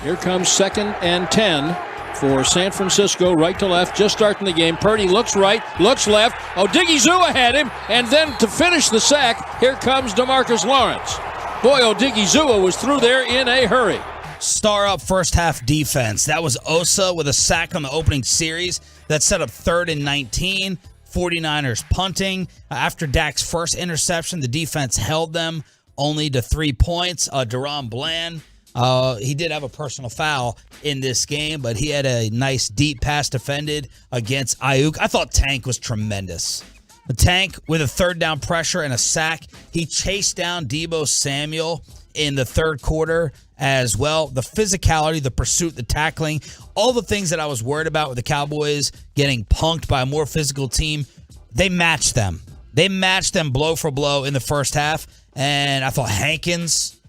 Here comes 2nd and 10 for San Francisco, right to left, just starting the game. Purdy looks right, looks left. Odigizua had him, and then to finish the sack, here comes DeMarcus Lawrence. Boy, Odigizua was through there in a hurry. Star up first half defense. That was Osa with a sack on the opening series that set up 3rd and 19. 49ers punting. After Dak's first interception, the defense held them only to 3 points. Deron Bland, he did have a personal foul in this game, but he had a nice deep pass defended against Ayuk. I thought Tank was tremendous. The Tank with a 3rd down pressure and a sack. He chased down Deebo Samuel in the 3rd quarter as well. The physicality, the pursuit, the tackling, all the things that I was worried about with the Cowboys getting punked by a more physical team, they matched them. They matched them blow for blow in the first half, and I thought Hankins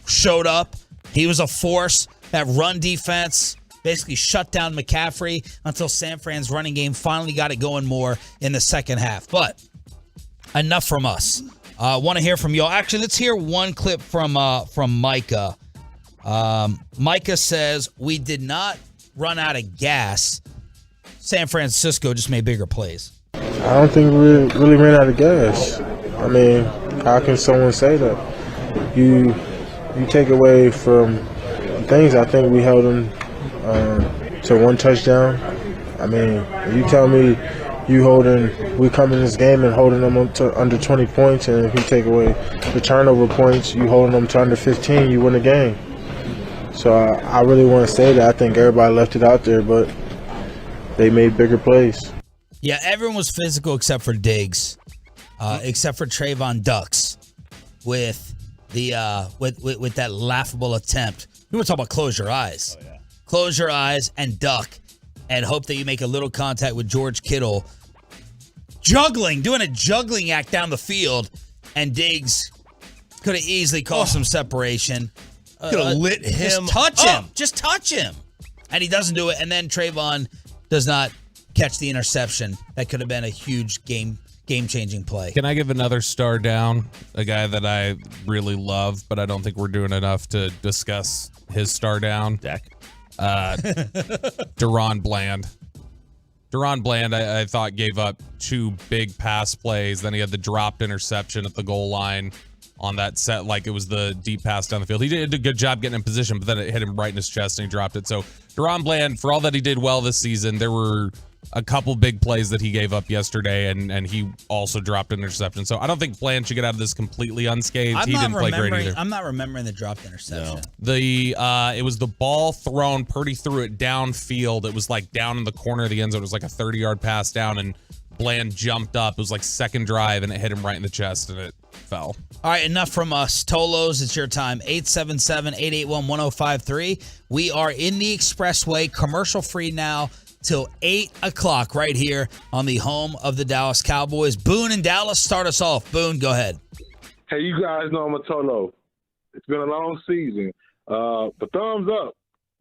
showed up. He was a force. That run defense basically shut down McCaffrey until San Fran's running game finally got it going more in the second half. But enough from us. Want to hear from y'all. Actually, let's hear one clip from Micah. Micah says, we did not run out of gas. San Francisco just made bigger plays. I don't think we really ran out of gas. I mean, how can someone say that? You take away from things, I think we held them to 1 touchdown. I mean, you tell me we come in this game and holding them up to under 20 points, and if you take away the turnover points, you holding them to under 15, you win the game. So I really want to say that. I think everybody left it out there, but they made bigger plays. Yeah, everyone was physical except for Diggs, except for Trayvon Ducks with the with that laughable attempt. You want to talk about close your eyes. Oh, yeah. Close your eyes and duck and hope that you make a little contact with George Kittle. Doing a juggling act down the field, and Diggs could have easily caused some separation. Could have lit him. Just touch him. And he doesn't do it, and then Trayvon does not catch the interception. That could have been a huge game-changing play. Can I give another star down? A guy that I really love, but I don't think we're doing enough to discuss his star down. Dak. Deron Bland. Deron Bland, I thought, gave up 2 big pass plays. Then he had the dropped interception at the goal line on that set, like it was the deep pass down the field. He did a good job getting in position, but then it hit him right in his chest and he dropped it. So Deron Bland, for all that he did well this season, there were a couple big plays that he gave up yesterday, and he also dropped an interception. So I don't think Bland should get out of this completely unscathed. He didn't play great either. I'm not remembering the dropped interception. No. It was the ball thrown. Purdy threw it downfield. It was like down in the corner of the end zone. It was like a 30-yard pass down, and Bland jumped up. It was like second drive, and it hit him right in the chest, and it fell. All right, enough from us. Tolos, it's your time. 877-881-1053. We are in the expressway, commercial-free now, till 8 o'clock right here on the home of the Dallas Cowboys. Boone in Dallas, start us off. Boone, go ahead. Hey, you guys know I'm a Tolo. It's been a long season. But thumbs up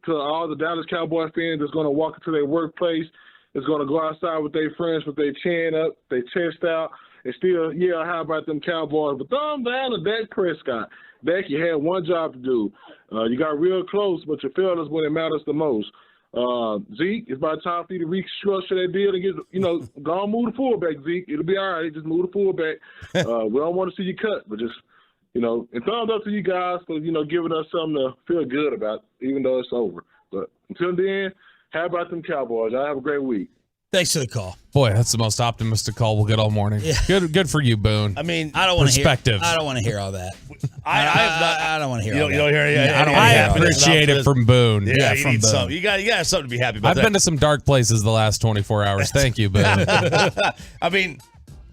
to all the Dallas Cowboy fans that's going to walk into their workplace, that's going to go outside with their friends with their chin up, their chest out, and still, yeah, how about them Cowboys? But thumbs down to Dak Prescott. Dak, you had one job to do. You got real close, but you failed us when it matters the most. Zeke, it's about time for you to restructure that deal and get, go and move the fullback, Zeke. It'll be all right. Just move the fullback. We don't want to see you cut, but just, and thumbs up to you guys for, giving us something to feel good about, even though it's over. But until then, how about them Cowboys? Y'all have a great week. Thanks for the call. Boy, that's the most optimistic call we'll get all morning. Yeah. Good for you, Boone. I mean, I don't want to perspective. I don't want to hear all that. I don't want to hear all that. You don't hear it? I appreciate it from Boone. Yeah, from Boone. Something. You got something to be happy about. I've been to some dark places the last 24 hours. Thank you, Boone. I mean,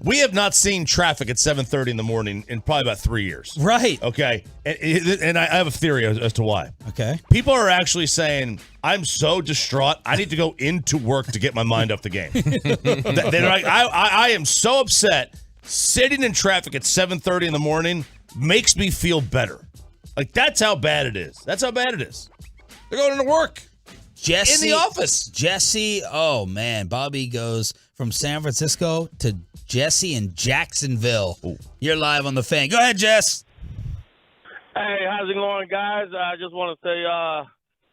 we have not seen traffic at 7:30 in the morning in probably about 3 years. Right. Okay. And I have a theory as to why. Okay. People are actually saying, I'm so distraught, I need to go into work to get my mind off the game. They're like, I am so upset sitting in traffic at 7:30 in the morning. makes me feel better. Like, that's how bad it is. That's how bad it is. They're going into work. Jesse, in the office. Jesse, oh, man. Bobby goes from San Francisco to Jesse in Jacksonville. Ooh. You're live on the Fan. Go ahead, Jess. Hey, how's it going, guys? I just want to say I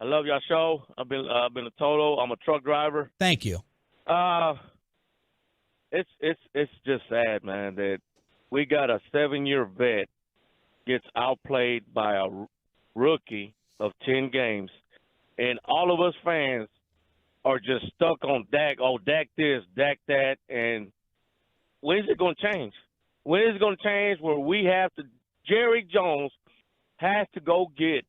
love y'all show. I've been a Toto. I'm a truck driver. Thank you. It's just sad, man, that we got a 7-year vet gets outplayed by a rookie of 10 games, and all of us fans are just stuck on Dak. Oh, Dak this, Dak that, and when is it going to change? When is it going to change where we have to – Jerry Jones has to go get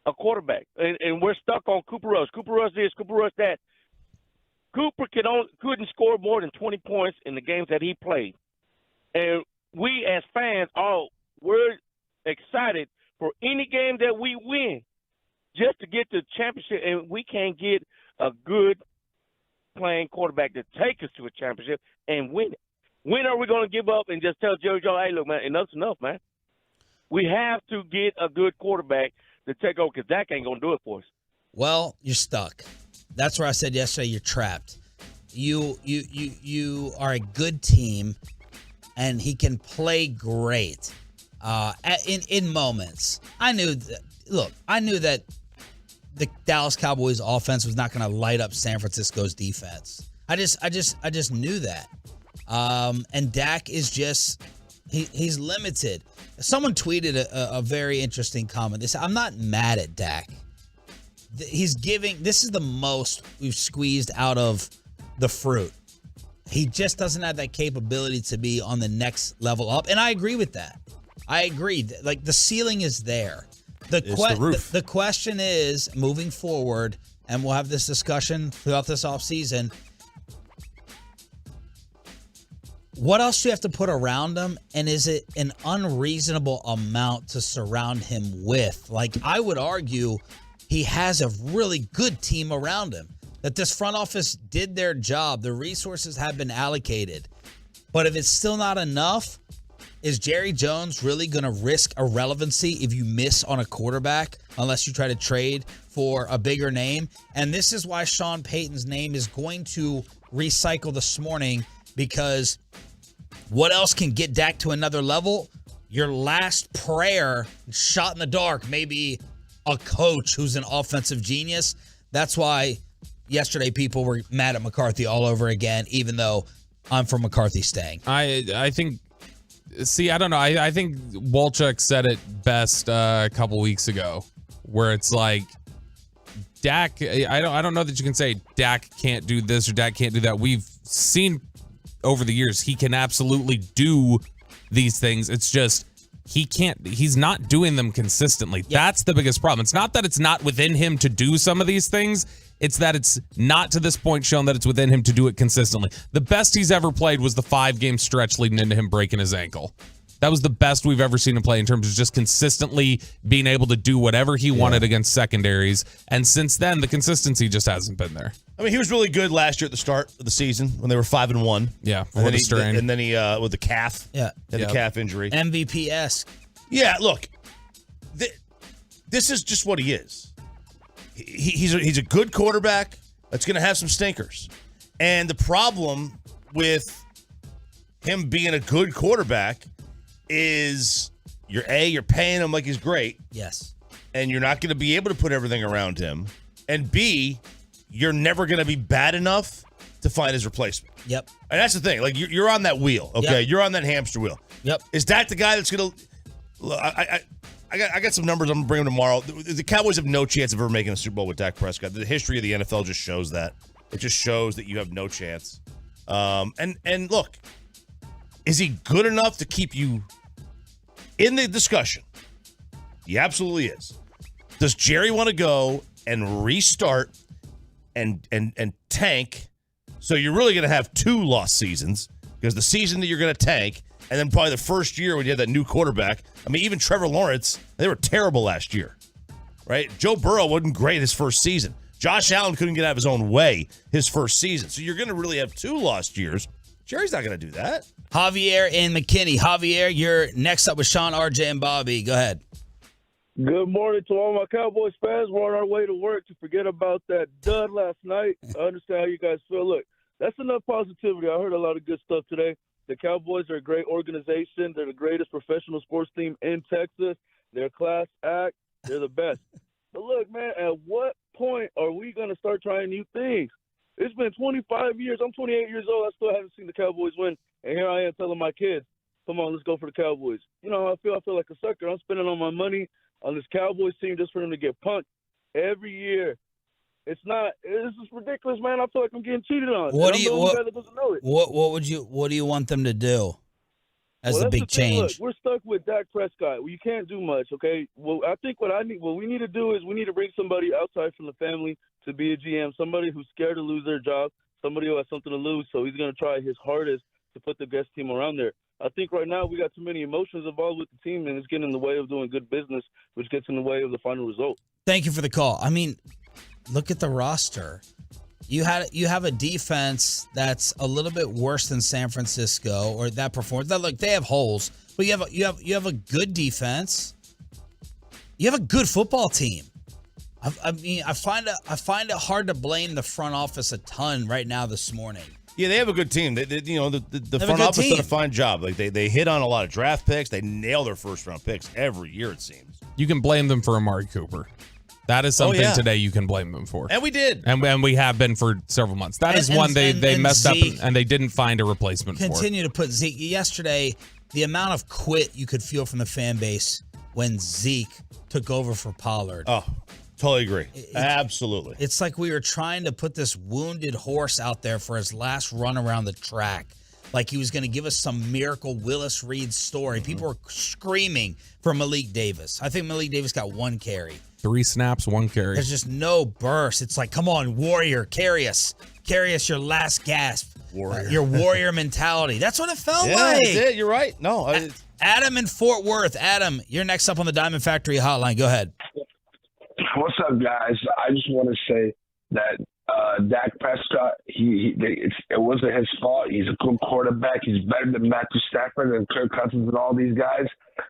a quarterback, and we're stuck on Cooper Rush. Cooper Rush this, Cooper Rush that. Cooper couldn't score more than 20 points in the games that he played. And we as fans, we're excited for any game that we win just to get the championship, and we can't get a good playing quarterback to take us to a championship and win it. When are we going to give up and just tell Jerry Jones, hey, look, man, enough's enough, man? We have to get a good quarterback to take over because Dak ain't going to do it for us. Well, you're stuck. That's where I said yesterday you're trapped. You are a good team, and he can play great in moments. I knew that the Dallas Cowboys offense was not going to light up San Francisco's defense. I just knew that. And Dak is just he's limited. Someone tweeted a very interesting comment. They said, "I'm not mad at Dak. He's giving. This is the most we've squeezed out of the fruit. He just doesn't have that capability to be on the next level up." And I agree with that. I agree. Like, the ceiling is there. The roof. The question is, moving forward, and we'll have this discussion throughout this offseason, what else do you have to put around him? And is it an unreasonable amount to surround him with? Like, I would argue he has a really good team around him, that this front office did their job. The resources have been allocated. But if it's still not enough, is Jerry Jones really going to risk irrelevancy if you miss on a quarterback unless you try to trade for a bigger name? And this is why Sean Payton's name is going to recycle this morning, because what else can get Dak to another level? Your last prayer, shot in the dark, maybe a coach who's an offensive genius. That's why yesterday people were mad at McCarthy all over again, even though I'm for McCarthy staying. I think, I don't know. I think Walchuk said it best a couple weeks ago, where it's like, Dak, I don't know that you can say Dak can't do this or Dak can't do that. We've seen over the years he can absolutely do these things. It's just he's not doing them consistently. Yep. That's the biggest problem. It's not that it's not within him to do some of these things. It's that it's not to this point shown that it's within him to do it consistently. The best he's ever played was the 5-game stretch leading into him breaking his ankle. That was the best we've ever seen him play in terms of just consistently being able to do whatever he wanted against secondaries. And since then, the consistency just hasn't been there. I mean, he was really good last year at the start of the season when they were 5-1. Yeah, and then he with the calf. Yeah, had the calf injury. MVP-esque. Yeah, look, this is just what he is. He's a good quarterback that's going to have some stinkers. And the problem with him being a good quarterback is you're paying him like he's great. Yes. And you're not going to be able to put everything around him. And B, you're never going to be bad enough to find his replacement. Yep. And that's the thing. Like, you're on that wheel, okay? Yep. You're on that hamster wheel. Yep. Is that the guy that's going to I got some numbers I'm going to bring them tomorrow. The Cowboys have no chance of ever making a Super Bowl with Dak Prescott. The history of the NFL just shows that. It just shows that you have no chance. And look, is he good enough to keep you in the discussion? He absolutely is. Does Jerry want to go and restart and tank? So you're really going to have 2 lost seasons, because the season that you're going to tank, and then probably the first year when you had that new quarterback. I mean, even Trevor Lawrence, they were terrible last year, right? Joe Burrow wasn't great his first season. Josh Allen couldn't get out of his own way his first season. So you're going to really have 2 lost years. Jerry's not going to do that. Javier and McKinney. Javier, you're next up with Sean, RJ, and Bobby. Go ahead. Good morning to all my Cowboys fans. We're on our way to work to forget about that dud last night. I understand how you guys feel. Look, that's enough positivity. I heard a lot of good stuff today. The Cowboys are a great organization. They're the greatest professional sports team in Texas. They're a class act. They're the best. But look, man, at what point are we going to start trying new things? It's been 25 years. I'm 28 years old. I still haven't seen the Cowboys win. And here I am telling my kids, come on, let's go for the Cowboys. You know, I feel like a sucker. I'm spending all my money on this Cowboys team just for them to get punked every year. It's just ridiculous, man. I feel like I'm getting cheated on. What do you want them to do as the big change? Look, we're stuck with Dak Prescott. Well, you can't do much, okay? Well, I think what we need to do is we need to bring somebody outside from the family to be a GM, somebody who's scared to lose their job, somebody who has something to lose, so he's going to try his hardest to put the best team around there. I think right now we got too many emotions involved with the team, and it's getting in the way of doing good business, which gets in the way of the final result. Thank you for the call. I mean, look at the roster. You have a defense that's a little bit worse than San Francisco, or that performance. Look, they have holes, but you have a good defense. You have a good football team. I find it hard to blame the front office a ton right now this morning. Yeah, they have a good team. The front office done a fine job. Like they hit on a lot of draft picks. They nail their first round picks every year, it seems. You can blame them for Amari Cooper. That is something today you can blame them for. And we did. And we have been for several months. That is one they messed Zeke, up and they didn't find a replacement for. Continue to put Zeke. Yesterday, the amount of quit you could feel from the fan base when Zeke took over for Pollard. Oh, totally agree. Absolutely. It's like we were trying to put this wounded horse out there for his last run around the track. Like he was going to give us some miracle Willis Reed story. People were screaming for Malik Davis. I think Malik Davis got 1 carry. 3 snaps, 1 carry. There's just no burst. It's like, come on, Warrior, carry us. Carry us your last gasp. Warrior. Your Warrior mentality. That's what it felt like. That's it. You're right. No. Adam in Fort Worth. Adam, you're next up on the Diamond Factory hotline. Go ahead. What's up, guys? I just want to say that Dak Prescott, it wasn't his fault. He's a good quarterback. He's better than Matthew Stafford and Kirk Cousins and all these guys.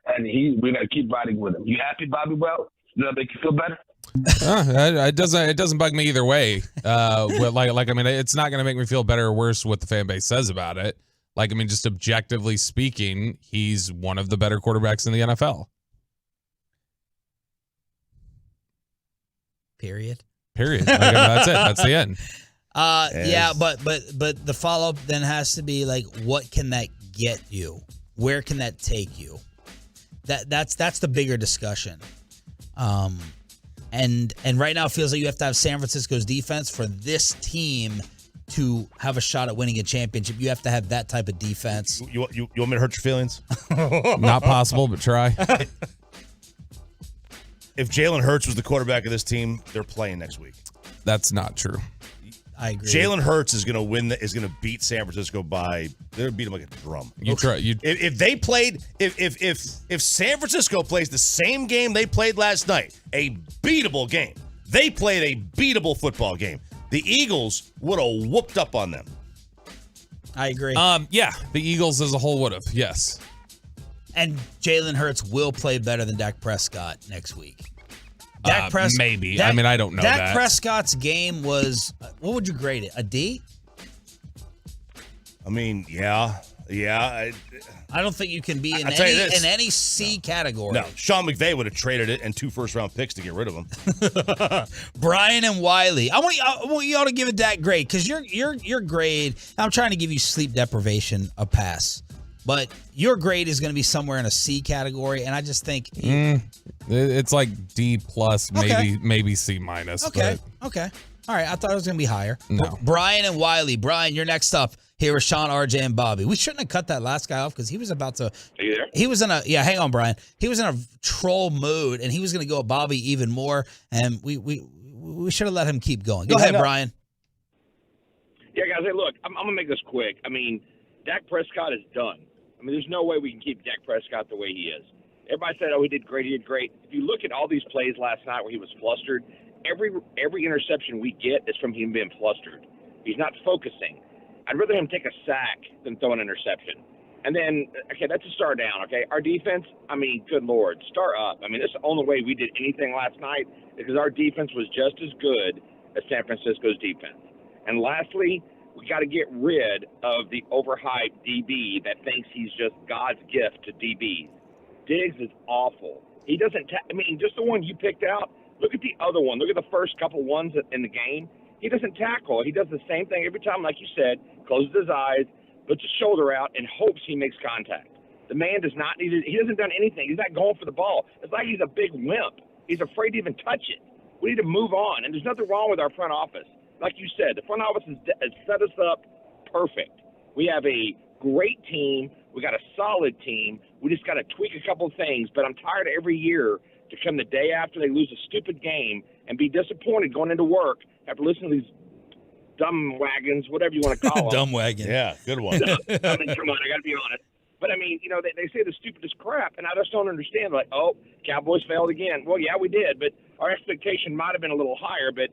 And we're going to keep riding with him. You happy, Bobby Well? Does that make you feel better? It doesn't bug me either way. I mean, it's not going to make me feel better or worse what the fan base says about it. Like, I mean, just objectively speaking, he's one of the better quarterbacks in the NFL. Period. That's it. That's the end. Yeah, but the follow-up then has to be like, what can that get you? Where can that take you? That's the bigger discussion. And right now it feels like you have to have San Francisco's defense for this team to have a shot at winning a championship. You have to have that type of defense. You want me to hurt your feelings? Not possible, but try. If Jalen Hurts was the quarterback of this team, they're playing next week. That's not true. I agree. Jalen Hurts is going to win. Is going to beat San Francisco by. They're going to beat them like a drum. If they played, if San Francisco plays the same game they played last night, a beatable game. They played a beatable football game. The Eagles would have whooped up on them. I agree. Yeah, the Eagles as a whole would have. Yes. And Jalen Hurts will play better than Dak Prescott next week. Maybe. I don't know that. Dak Prescott's game was, what would you grade it? A D? I mean, yeah. I don't think you can be in any C category. No, Sean McVay would have traded it and 2 first-round picks to get rid of him. Brian and Wiley, I want y'all to give it that grade because your grade. I'm trying to give you sleep deprivation a pass, but your grade is going to be somewhere in a C category, and I just think it's like D plus, maybe C minus. Okay. All right, I thought it was going to be higher. No. Brian and Wiley. Brian, you're next up. Here with Sean, RJ, and Bobby. We shouldn't have cut that last guy off because he was about to. Are you there? He was in a hang on, Brian. He was in a troll mood, and he was going to go at Bobby even more. And we should have let him keep going. Go ahead, Brian. Yeah, guys. Hey, look, I'm gonna make this quick. I mean, Dak Prescott is done. I mean, there's no way we can keep Dak Prescott the way he is. Everybody said, "Oh, he did great. He did great." If you look at all these plays last night where he was flustered, every interception we get is from him being flustered. He's not focusing. I'd rather him take a sack than throw an interception. And then, okay, that's a star down, okay? Our defense, I mean, good Lord, star up. I mean, this is the only way we did anything last night because our defense was just as good as San Francisco's defense. And lastly, we got to get rid of the overhyped DB that thinks he's just God's gift to DBs. Diggs is awful. He doesn't just the one you picked out, look at the other one. Look at the first couple ones in the game. He doesn't tackle. He does the same thing every time, like you said, closes his eyes, puts his shoulder out, and hopes he makes contact. The man does not need it. He hasn't done anything. He's not going for the ball. It's like he's a big wimp. He's afraid to even touch it. We need to move on. And there's nothing wrong with our front office. Like you said, the front office has set us up perfect. We have a great team. We got a solid team. We just got to tweak a couple of things. But I'm tired every year to come the day after they lose a stupid game and be disappointed going into work after listening to these dumb wagons, whatever you want to call them. Dumb wagon. Yeah, good one. I mean, come on, I got to be honest. But, I mean, they say the stupidest crap, and I just don't understand. Like, oh, Cowboys failed again. Well, yeah, we did, but our expectation might have been a little higher, but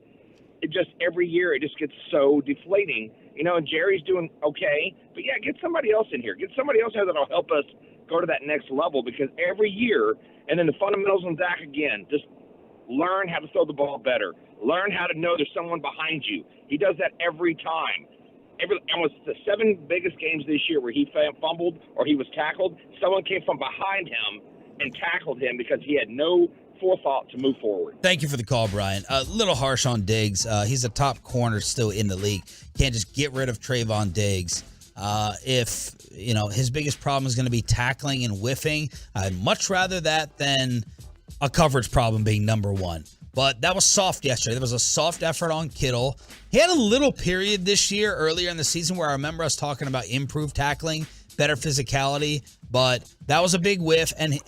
it just every year it just gets so deflating. And Jerry's doing okay, but, yeah, get somebody else in here. Get somebody else in here that'll help us go to that next level because every year, and then the fundamentals on Dak again, just learn how to throw the ball better. Learn how to know there's someone behind you. He does that every time. Almost the 7 biggest games this year where he fumbled or he was tackled, someone came from behind him and tackled him because he had no forethought to move forward. Thank you for the call, Brian. A little harsh on Diggs. He's a top corner still in the league. Can't just get rid of Trayvon Diggs. If his biggest problem is going to be tackling and whiffing, I'd much rather that than a coverage problem being number one. But that was soft yesterday. There was a soft effort on Kittle. He had a little period this year earlier in the season where I remember us talking about improved tackling, better physicality, but that was a big whiff. And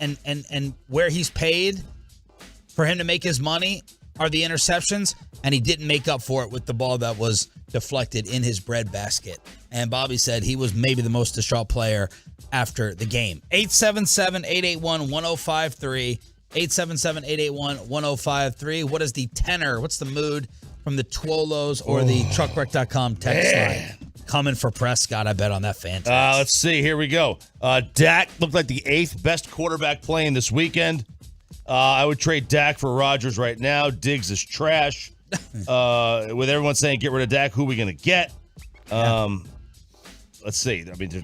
where he's paid for him to make his money are the interceptions, and he didn't make up for it with the ball that was deflected in his breadbasket. And Bobby said he was maybe the most distraught player after the game. 877-881-1053. 877-881-1053. What is the tenor? What's the mood from the Twolos or the truckwreck.com text line? Coming for Prescott, I bet on that fan. Let's see. Here we go. Dak looked like the 8th best quarterback playing this weekend. I would trade Dak for Rodgers right now. Diggs is trash. With everyone saying get rid of Dak, who are we going to get? Let's see. I mean,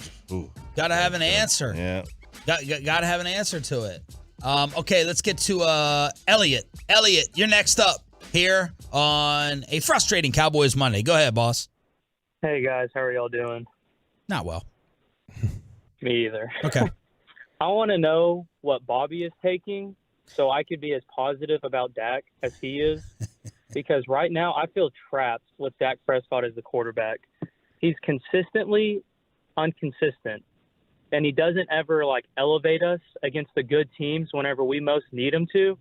got to have an answer. Yeah. Got to have an answer to it. Okay, let's get to Elliott. Elliott, you're next up here on a frustrating Cowboys Monday. Go ahead, boss. Hey, guys. How are y'all doing? Not well. Me either. Okay. I want to know what Bobby is taking so I could be as positive about Dak as he is. Because right now I feel trapped with Dak Prescott as the quarterback. He's consistently inconsistent. And he doesn't ever, elevate us against the good teams whenever we most need him to.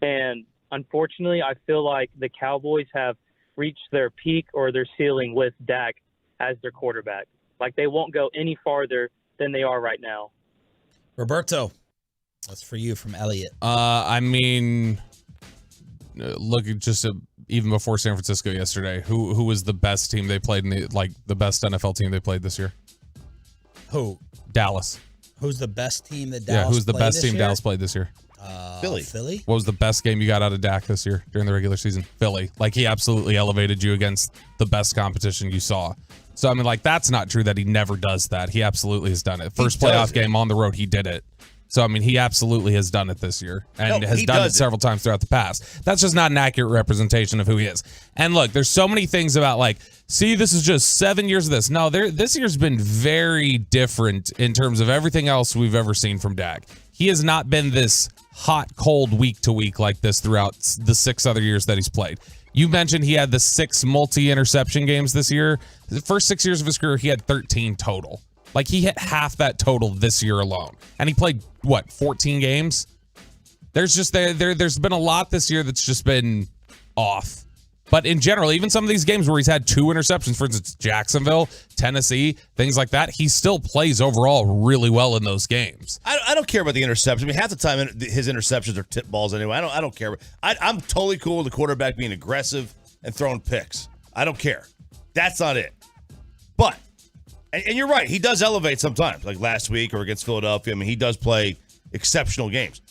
And unfortunately, I feel like the Cowboys have reached their peak or their ceiling with Dak as their quarterback. They won't go any farther than they are right now. Roberto, that's for you from Elliott. I mean, look at even before San Francisco yesterday, who was the best team they played in the best NFL team they played this year? Who? Dallas. Who's the best team that Dallas who's the played best this team year? Dallas played this year? Philly? What was the best game you got out of Dak this year during the regular season? Philly. He absolutely elevated you against the best competition you saw. So, I mean, that's not true that he never does that. He absolutely has done it. First playoff game on the road, he did it. So, I mean, he absolutely has done it this year and has done it several times throughout the past. That's just not an accurate representation of who he is. And look, there's so many things about see, this is just 7 years of this. No, this year's been very different in terms of everything else we've ever seen from Dak. He has not been this hot, cold week to week like this throughout the 6 other years that he's played. You mentioned he had the 6 multi-interception games this year. The first 6 years of his career, he had 13 total. He hit half that total this year alone. And he played, 14 games? There's just there's been a lot this year that's just been off. But in general, even some of these games where he's had 2 interceptions, for instance, Jacksonville, Tennessee, things like that, he still plays overall really well in those games. I don't care about the interceptions. I mean, half the time his interceptions are tip balls anyway. I don't care. I'm totally cool with the quarterback being aggressive and throwing picks. I don't care. That's not it. But And you're right. He does elevate sometimes, like last week or against Philadelphia. I mean, he does play exceptional games.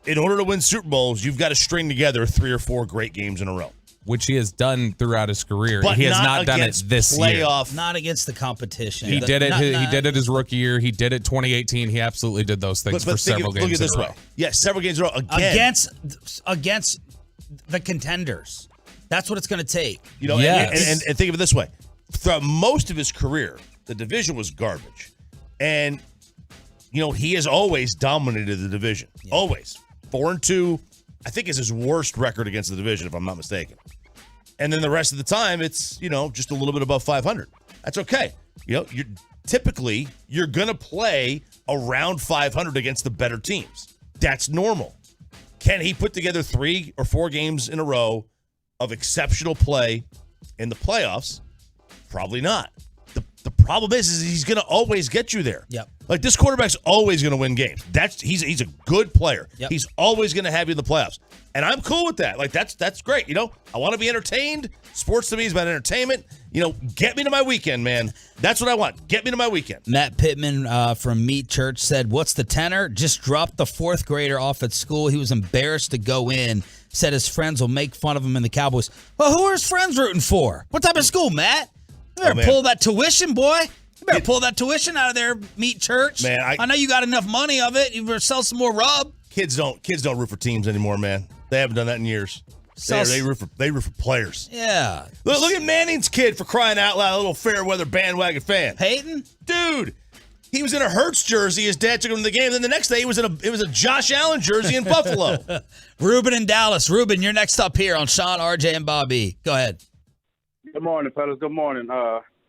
In order to win Super Bowls, you've got to string together 3 or 4 great games in a row. Which he has done throughout his career. But he has not done it this year. Not against the competition. He did it. He did it his rookie year. He did it 2018. He absolutely did those things for several games. Look at this in a way. row. Yeah, several games in a row. Again. Against the contenders. That's what it's going to take. You know, and think of it this way. Throughout most of his career, the division was garbage. And, you know, he has always dominated the division. Yeah. Always. 4-2, I think, is his worst record against the division, if I'm not mistaken. And then the rest of the time, it's, you know, just a little bit above 500. That's okay. You know, you're going to play around 500 against the better teams. That's normal. Can he put together 3 or 4 games in a row of exceptional play in the playoffs? Probably not. The problem is he's going to always get you there. Yep. Like, this quarterback's always going to win games. He's a good player. Yep. He's always going to have you in the playoffs. And I'm cool with that. Like, that's great. You know, I want to be entertained. Sports to me is about entertainment. You know, get me to my weekend, man. That's what I want. Get me to my weekend. Matt Pittman from Meat Church said, what's the tenor? Just dropped the 4th grader off at school. He was embarrassed to go in. Said his friends will make fun of him in the Cowboys. Well, who are his friends rooting for? What type of school, Matt? You better pull that tuition, boy. You better pull that tuition out of there, Meat Church. Man, I know you got enough money of it. You better sell some more rub. Kids don't root for teams anymore, man. They haven't done that in years. They root for players. Yeah. Look at Manning's kid, for crying out loud, a little fair weather bandwagon fan. Peyton? Dude, he was in a Hurts jersey. His dad took him to the game. Then the next day, it was a Josh Allen jersey in Buffalo. Ruben in Dallas. Ruben, you're next up here on Sean, RJ, and Bobby. Go ahead. Good morning, fellas. Good morning.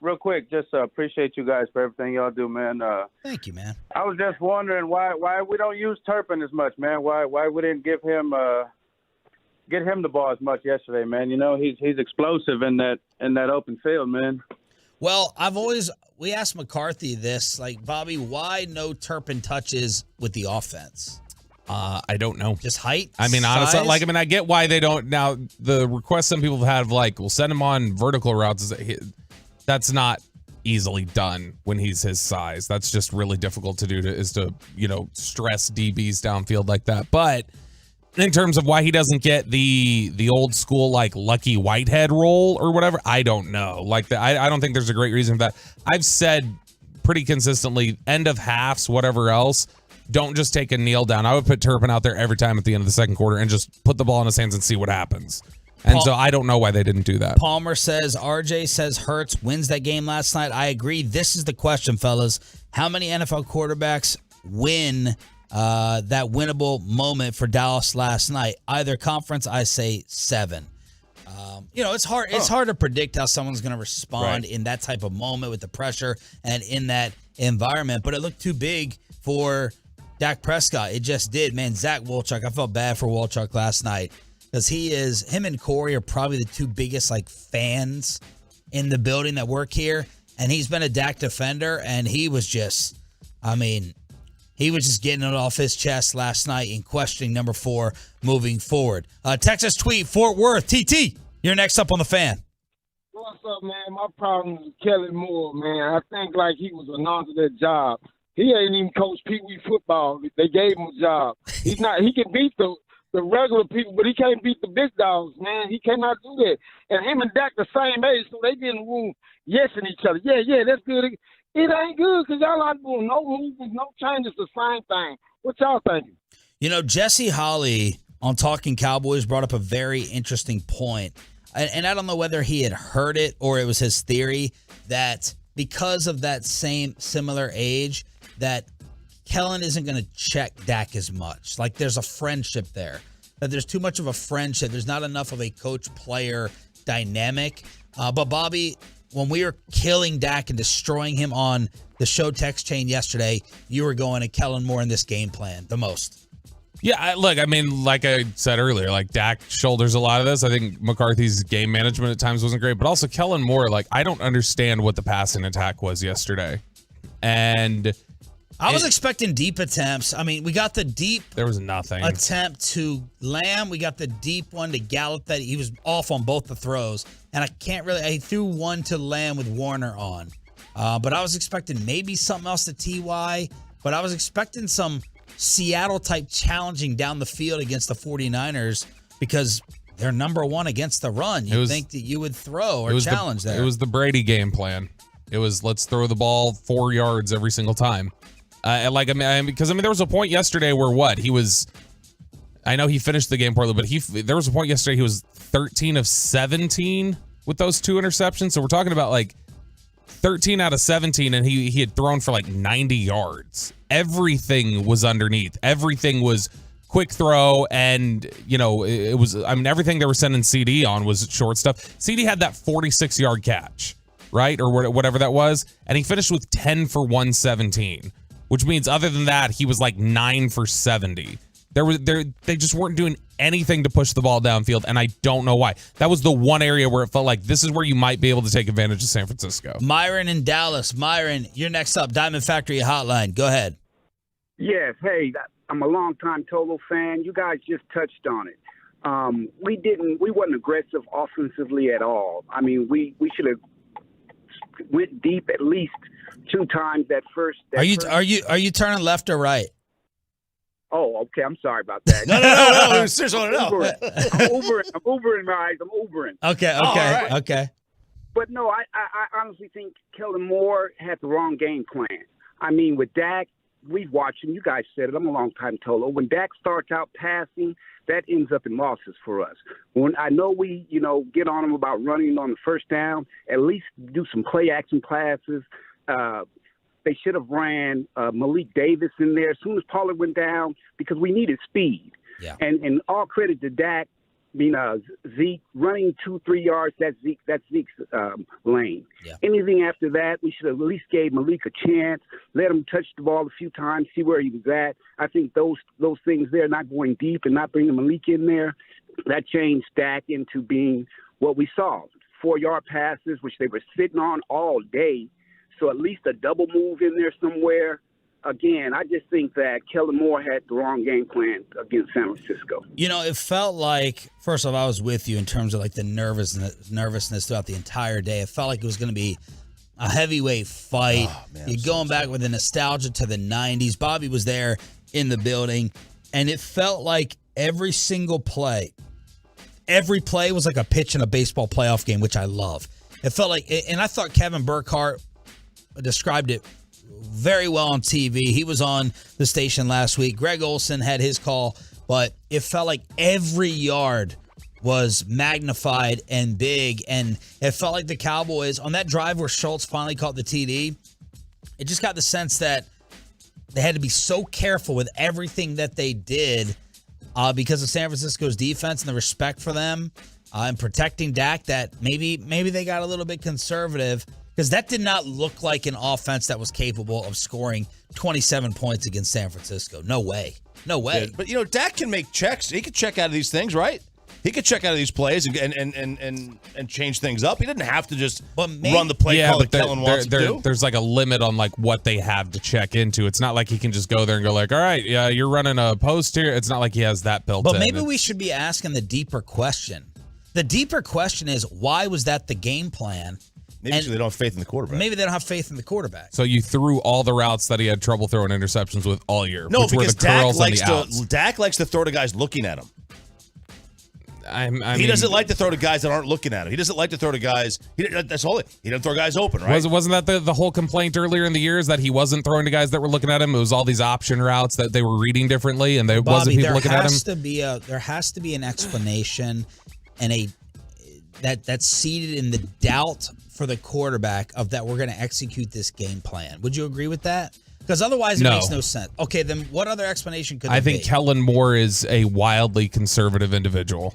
Real quick, just appreciate you guys for everything y'all do, man. Thank you, man. I was just wondering why we don't use Turpin as much, man. Why we didn't get him the ball as much yesterday, man. You know, he's explosive in that open field, man. Well, we asked McCarthy this, like, Bobby, why no Turpin touches with the offense? I don't know. Just height? I mean, honestly, size? I get why they don't. Now, the request some people have had of, like, we'll send him on vertical routes. That's not easily done when he's his size. That's just really difficult to do to stress DBs downfield like that. But in terms of why he doesn't get the old school, like, Lucky Whitehead role or whatever, I don't know. Like, I don't think there's a great reason for that. I've said pretty consistently, end of halves, whatever else, don't just take a kneel down. I would put Turpin out there every time at the end of the second quarter and just put the ball in his hands and see what happens. And so I don't know why they didn't do that. Palmer says, RJ says Hurts wins that game last night. I agree. This is the question, fellas. How many NFL quarterbacks win that winnable moment for Dallas last night? Either conference, I say 7. It's hard. It's hard to predict how someone's going to respond in that type of moment with the pressure and in that environment. But it looked too big for Dak Prescott. It just did, man. Zach Wolchuk, I felt bad for Wolchuk last night because him and Corey are probably the 2 biggest, like, fans in the building that work here. And he's been a Dak defender, and he was just getting it off his chest last night in questioning number 4 moving forward. Texas tweet, Fort Worth. TT, you're next up on the fan. What's up, man? My problem is Kellen Moore, man. I think like he was announced that job. He ain't even coached Pee Wee football. They gave him a job. He's not. He can beat the regular people, but he can't beat the big dogs, man. He cannot do that. And him and Dak the same age, so they be in the room yesing each other. Yeah, that's good. It ain't good because y'all not doing no movements, no changes, the same thing. What y'all thinking? Jesse Holley on Talking Cowboys brought up a very interesting point. And I don't know whether he had heard it or it was his theory that because of that similar age, that Kellen isn't going to check Dak as much. Like, there's a friendship there. That there's too much of a friendship. There's not enough of a coach-player dynamic. But, Bobby, when we were killing Dak and destroying him on the show text chain yesterday, you were going to Kellen Moore in this game plan the most. Yeah, look, I mean, like I said earlier, like, Dak shoulders a lot of this. I think McCarthy's game management at times wasn't great, but also Kellen Moore, like, I don't understand what the passing attack was yesterday. And I was expecting deep attempts. I mean, we got the deep. There was nothing. Attempt to Lamb. We got the deep one to Gallup that he was off on both the throws. And I threw one to Lamb with Warner on. But I was expecting maybe something else to T.Y., but I was expecting some Seattle-type challenging down the field against the 49ers because they're number one against the run. You'd think that you would throw or challenge there. It was the Brady game plan. It was let's throw the ball 4 yards every single time. Because there was a point yesterday where he was. I know he finished the game poorly, but there was a point yesterday he was 13 of 17 with those 2 interceptions. So we're talking about 13 out of 17, and he had thrown for 90 yards. Everything was underneath. Everything was quick throw, and it was. Everything they were sending CD on was short stuff. CD had that 46-yard catch, right, or whatever that was, and he finished with 10 for 117, which means other than that, he was 9 for 70. They just weren't doing anything to push the ball downfield, and I don't know why. That was the one area where it felt like this is where you might be able to take advantage of San Francisco. Myron in Dallas. Myron, you're next up. Diamond Factory Hotline. Go ahead. Yes. Hey, I'm a longtime Tolo fan. You guys just touched on it. We wasn't aggressive offensively at all. I mean, we should have went deep at least 2 times that first. Are you turning left or right? Oh, okay. I'm sorry about that. No. We just want to know. I'm Ubering, guys. I'm Ubering. Okay. But no, I honestly think Kellen Moore had the wrong game plan. I mean, with Dak, we've watched him. You guys said it. I'm a long-time Tolo. When Dak starts out passing, that ends up in losses for us. When I know we, get on him about running on the first down, at least do some play-action passes. They should have ran Malik Davis in there as soon as Pollard went down because we needed speed. Yeah. And all credit to Dak. Zeke running 2-3 yards. That's Zeke's lane. Yeah. Anything after that, we should have at least gave Malik a chance. Let him touch the ball a few times, see where he was at. I think those things there, not going deep and not bringing Malik in there, that changed Dak into being what we saw: 4-yard passes, which they were sitting on all day. So at least a double move in there somewhere. Again, I just think that Kellen Moore had the wrong game plan against San Francisco. It felt like, first off, I was with you in terms of the nervousness throughout the entire day. It felt like it was going to be a heavyweight fight. Oh, man, You're going back with the nostalgia to the 90s. Bobby was there in the building, and it felt like every single play, was like a pitch in a baseball playoff game, which I love. It felt like, and I thought Kevin Burkhardt described it very well on TV. He was on the station last week. Greg Olson had his call, but it felt like every yard was magnified and big, and it felt like the Cowboys, on that drive where Schultz finally caught the TD, it just got the sense that they had to be so careful with everything that they did because of San Francisco's defense and the respect for them and protecting Dak, that maybe they got a little bit conservative. Because that did not look like an offense that was capable of scoring 27 points against San Francisco. No way. Yeah, but Dak can make checks. He could check out of these things, right? He could check out of these plays and change things up. He didn't have to just run the play call that Kellen wants to do. There's a limit on what they have to check into. It's not like he can just go there and go all right, yeah, you're running a post here. It's not like he has that built in. But maybe we should be asking the deeper question. The deeper question is, why was that the game plan? Maybe they don't have faith in the quarterback. Maybe they don't have faith in the quarterback. So you threw all the routes that he had trouble throwing interceptions with all year. No, which because were the curls Dak likes to throw to guys looking at him. He doesn't like to throw to guys that aren't looking at him. He doesn't like to throw to guys. That's all. He doesn't throw guys open, right? Wasn't that the whole complaint earlier in the year, is that he wasn't throwing to guys that were looking at him? It was all these option routes that they were reading differently, and there wasn't people looking at him. There has to be an explanation and that's seated in the doubt for the quarterback of that we're going to execute this game plan. Would you agree with that? Because otherwise it makes no sense. Okay, then what other explanation could there be? I think Kellen Moore is a wildly conservative individual.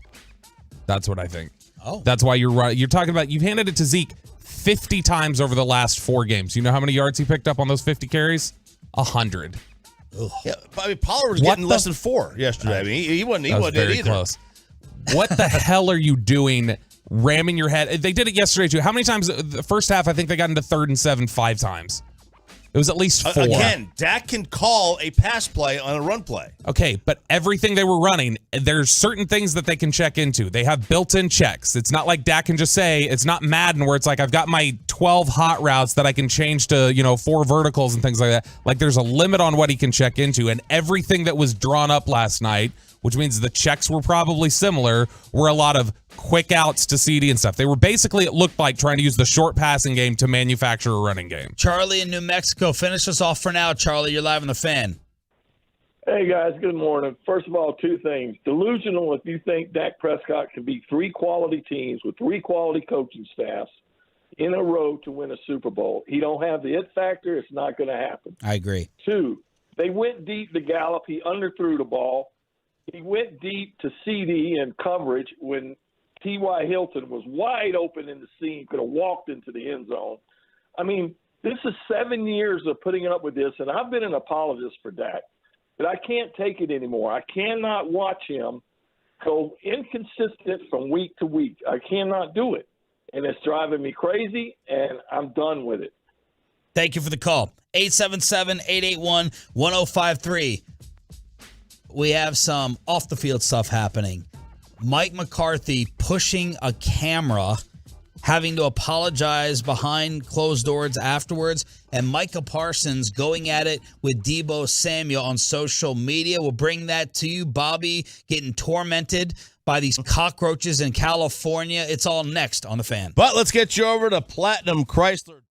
That's what I think. Oh. That's why you're talking about, you've handed it to Zeke 50 times over the last 4 games. You know how many yards he picked up on those 50 carries? 100. Ugh. Yeah, Pollard was getting less than 4 yesterday. I mean, he wasn't very either. Close. What the hell are you doing? Ramming your head. They did it yesterday too. How many times? The first half, I think they got into 3rd and 7 5 times. It was at least 4. Again, Dak can call a pass play on a run play. Okay, but everything they were running, there's certain things that they can check into. They have built-in checks. It's not like Dak can just say, it's not Madden where it's like, I've got my 12 hot routes that I can change to, 4 verticals and things like that. Like, there's a limit on what he can check into, and everything that was drawn up last night, which means the checks were probably similar, were a lot of quick outs to CD and stuff. They were basically, it looked like, trying to use the short passing game to manufacture a running game. Charlie in New Mexico, finish us off for now. Charlie, you're live on the Fan. Hey, guys, good morning. First of all, 2 things. Delusional if you think Dak Prescott can beat 3 quality teams with 3 quality coaching staffs in a row to win a Super Bowl. He don't have the it factor. It's not going to happen. I agree. 2, they went deep to Gallup. He underthrew the ball. He went deep to CD and coverage when T.Y. Hilton was wide open in the seam, could have walked into the end zone. I mean, this is 7 years of putting up with this, and I've been an apologist for Dak, but I can't take it anymore. I cannot watch him go inconsistent from week to week. I cannot do it, and it's driving me crazy, and I'm done with it. Thank you for the call. 877-881-1053. We have some off-the-field stuff happening. Mike McCarthy pushing a camera, having to apologize behind closed doors afterwards, and Micah Parsons going at it with Deebo Samuel on social media. We'll bring that to you. Bobby getting tormented by these cockroaches in California. It's all next on The Fan. But let's get you over to Platinum Chrysler.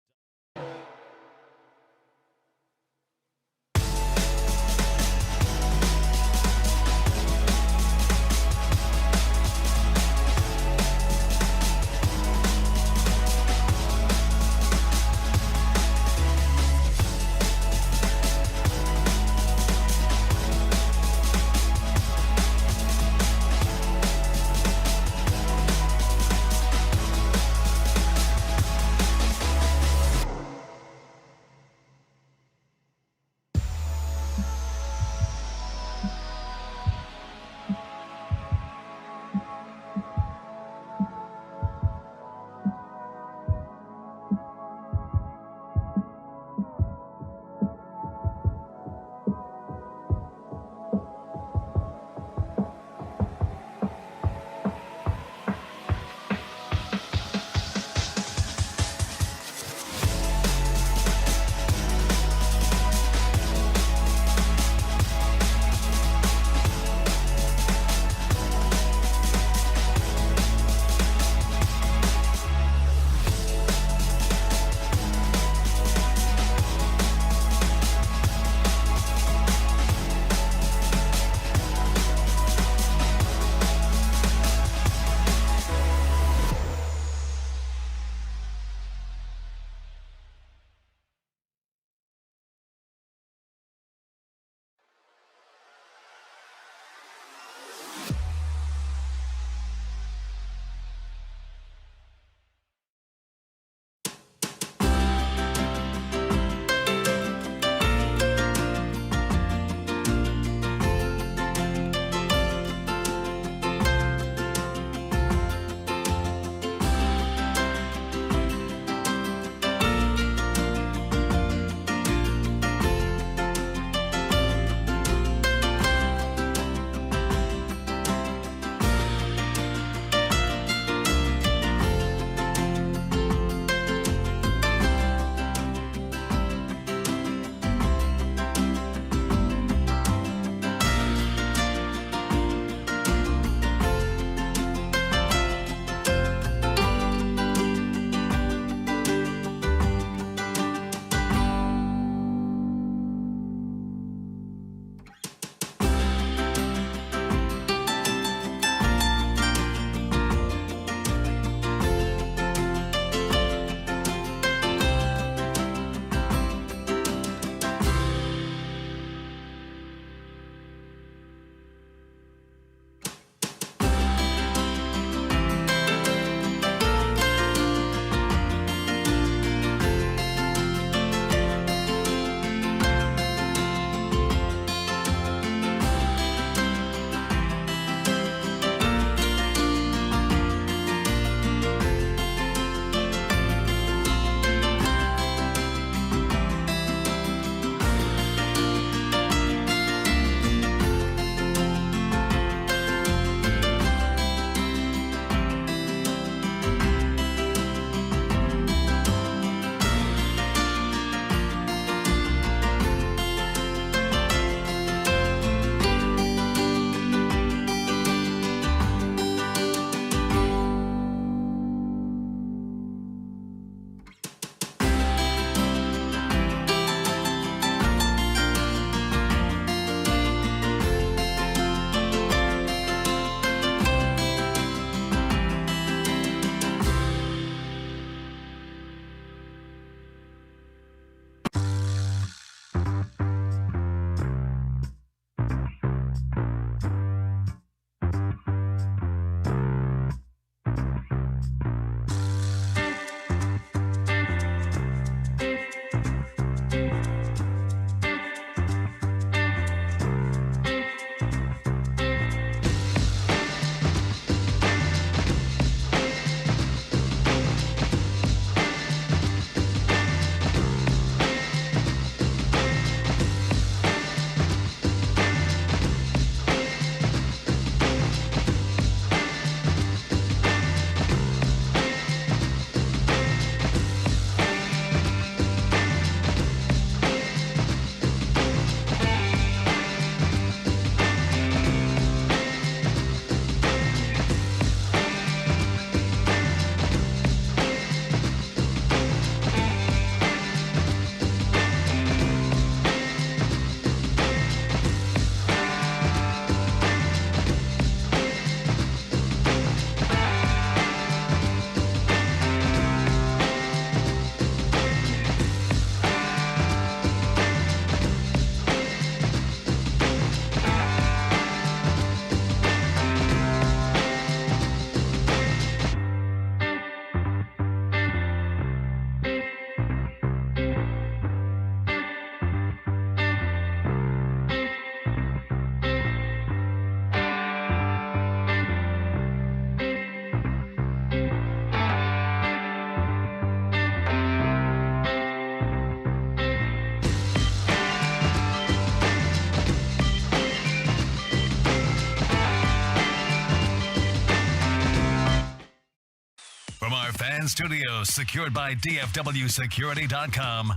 Fan Studios, secured by DFWSecurity.com.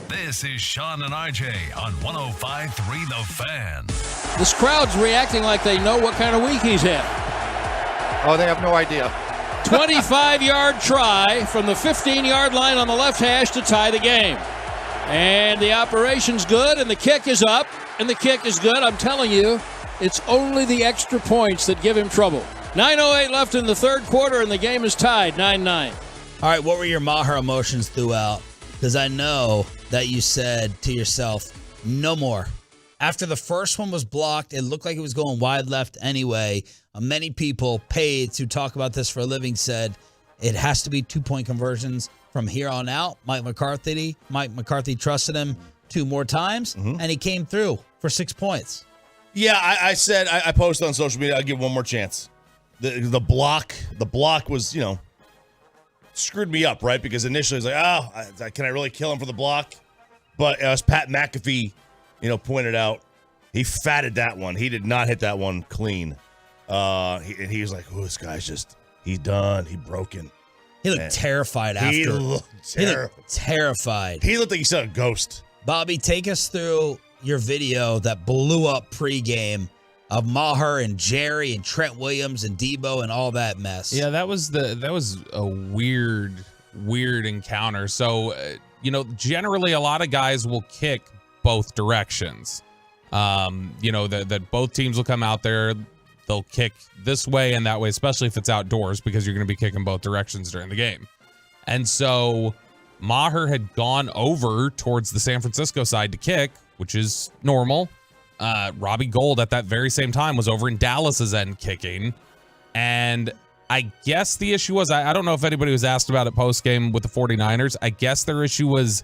This is Sean and RJ on 105.3 The Fan. This crowd's reacting like they know what kind of week he's had. Oh, they have no idea. 25-yard try from the 15-yard line on the left hash to tie the game. And the operation's good, and the kick is up, and the kick is good. I'm telling you, it's only the extra points that give him trouble. 9:08 left in the third quarter, and the game is tied 9-9. All right, what were your Maher emotions throughout? Because I know that you said to yourself, no more. After the first one was blocked, it looked like it was going wide left anyway. Many people paid to talk about this for a living said it has to be 2-point conversions from here on out. Mike McCarthy trusted him 2 more times, and he came through for 6 points. Yeah, I said, I posted on social media, I'll give one more chance. The block was, screwed me up, right? Because initially it was like, can I really kill him for the block? But as Pat McAfee, pointed out, he fatted that one. He did not hit that one clean. He was like, this guy's he's done. He's broken. He looked terrified after. He looked terrified. He looked like he saw a ghost. Bobby, take us through your video that blew up pregame of Maher and Jerry and Trent Williams and Debo and all that mess. Yeah, that was a weird encounter. So, generally a lot of guys will kick both directions. That both teams will come out there, they'll kick this way and that way, especially if it's outdoors, because you're going to be kicking both directions during the game. And so Maher had gone over towards the San Francisco side to kick, which is normal. Robbie Gould at that very same time was over in Dallas's end kicking. And I guess the issue was, I don't know if anybody was asked about it post game with the 49ers. I guess their issue was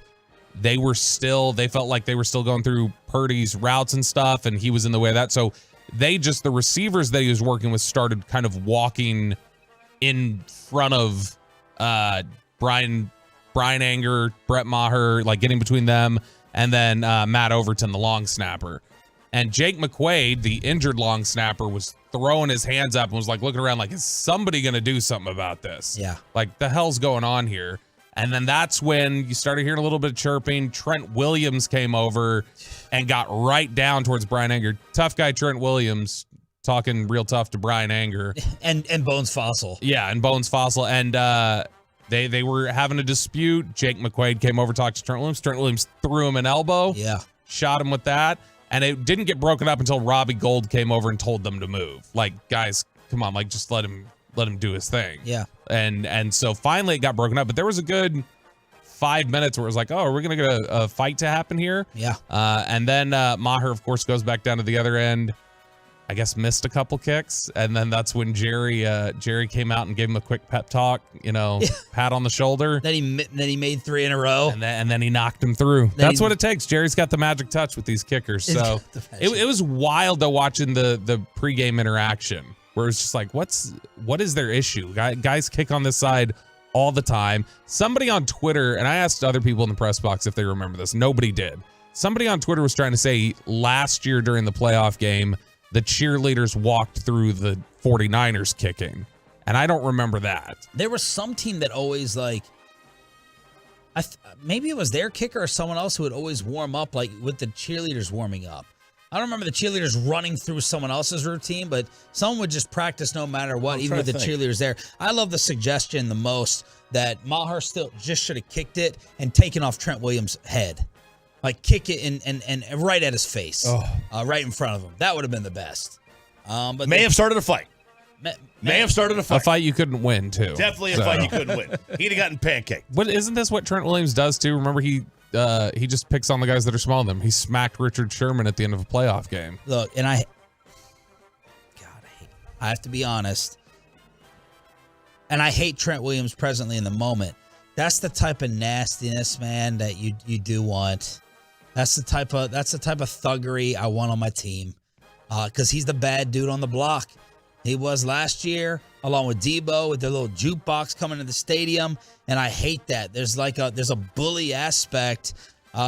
they felt like they were still going through Purdy's routes and stuff, and he was in the way of that. So the receivers that he was working with started kind of walking in front of Brian Anger, Brett Maher, like getting between them, and then Matt Overton, the long snapper. And Jake McQuaid, the injured long snapper, was throwing his hands up and was like looking around like, is somebody going to do something about this? Yeah. Like, the hell's going on here? And then that's when you started hearing a little bit of chirping. Trent Williams came over and got right down towards Brian Anger. Tough guy Trent Williams, talking real tough to Brian Anger. And Bones Fossil. Yeah, and Bones Fossil. And they were having a dispute. Jake McQuaid came over, talked to Trent Williams. Trent Williams threw him an elbow. Yeah. Shot him with that. And it didn't get broken up until Robbie Gould came over and told them to move. Like, guys, come on, like, just let him do his thing. Yeah. And so finally it got broken up, but there was a good 5 minutes where it was like, oh, are we going to get a fight to happen here? Yeah. And then Maher, of course, goes back down to the other end. I guess missed a couple kicks, and then that's when Jerry came out and gave him a quick pep talk, pat on the shoulder. Then he made 3 in a row, and then he knocked him through. That's what it takes. Jerry's got the magic touch with these kickers. So it was wild though watching the pregame interaction where it's just like, what is their issue? Guys kick on this side all the time. Somebody on Twitter, and I asked other people in the press box if they remember this. Nobody did. Somebody on Twitter was trying to say last year during the playoff game, the cheerleaders walked through the 49ers kicking. And I don't remember that. There was some team that always maybe it was their kicker or someone else who would always warm up like with the cheerleaders warming up. I don't remember the cheerleaders running through someone else's routine, but someone would just practice no matter what, even with the cheerleaders there. I love the suggestion the most that Maher still just should have kicked it and taken off Trent Williams' head. Like, kick it and right at his face, right in front of him. That would have been the best. But may have started a fight. May have started a fight. A fight you couldn't win, too. Definitely a fight you couldn't win. He'd have gotten pancaked. But isn't this what Trent Williams does, too? Remember, he just picks on the guys that are smaller than him. He smacked Richard Sherman at the end of a playoff game. Look, and I have to be honest, and I hate Trent Williams presently in the moment. That's the type of nastiness, man, that you do want. That's the type of thuggery I want on my team, because he's the bad dude on the block. He was last year, along with Debo, with their little jukebox coming to the stadium, and I hate that. There's a bully aspect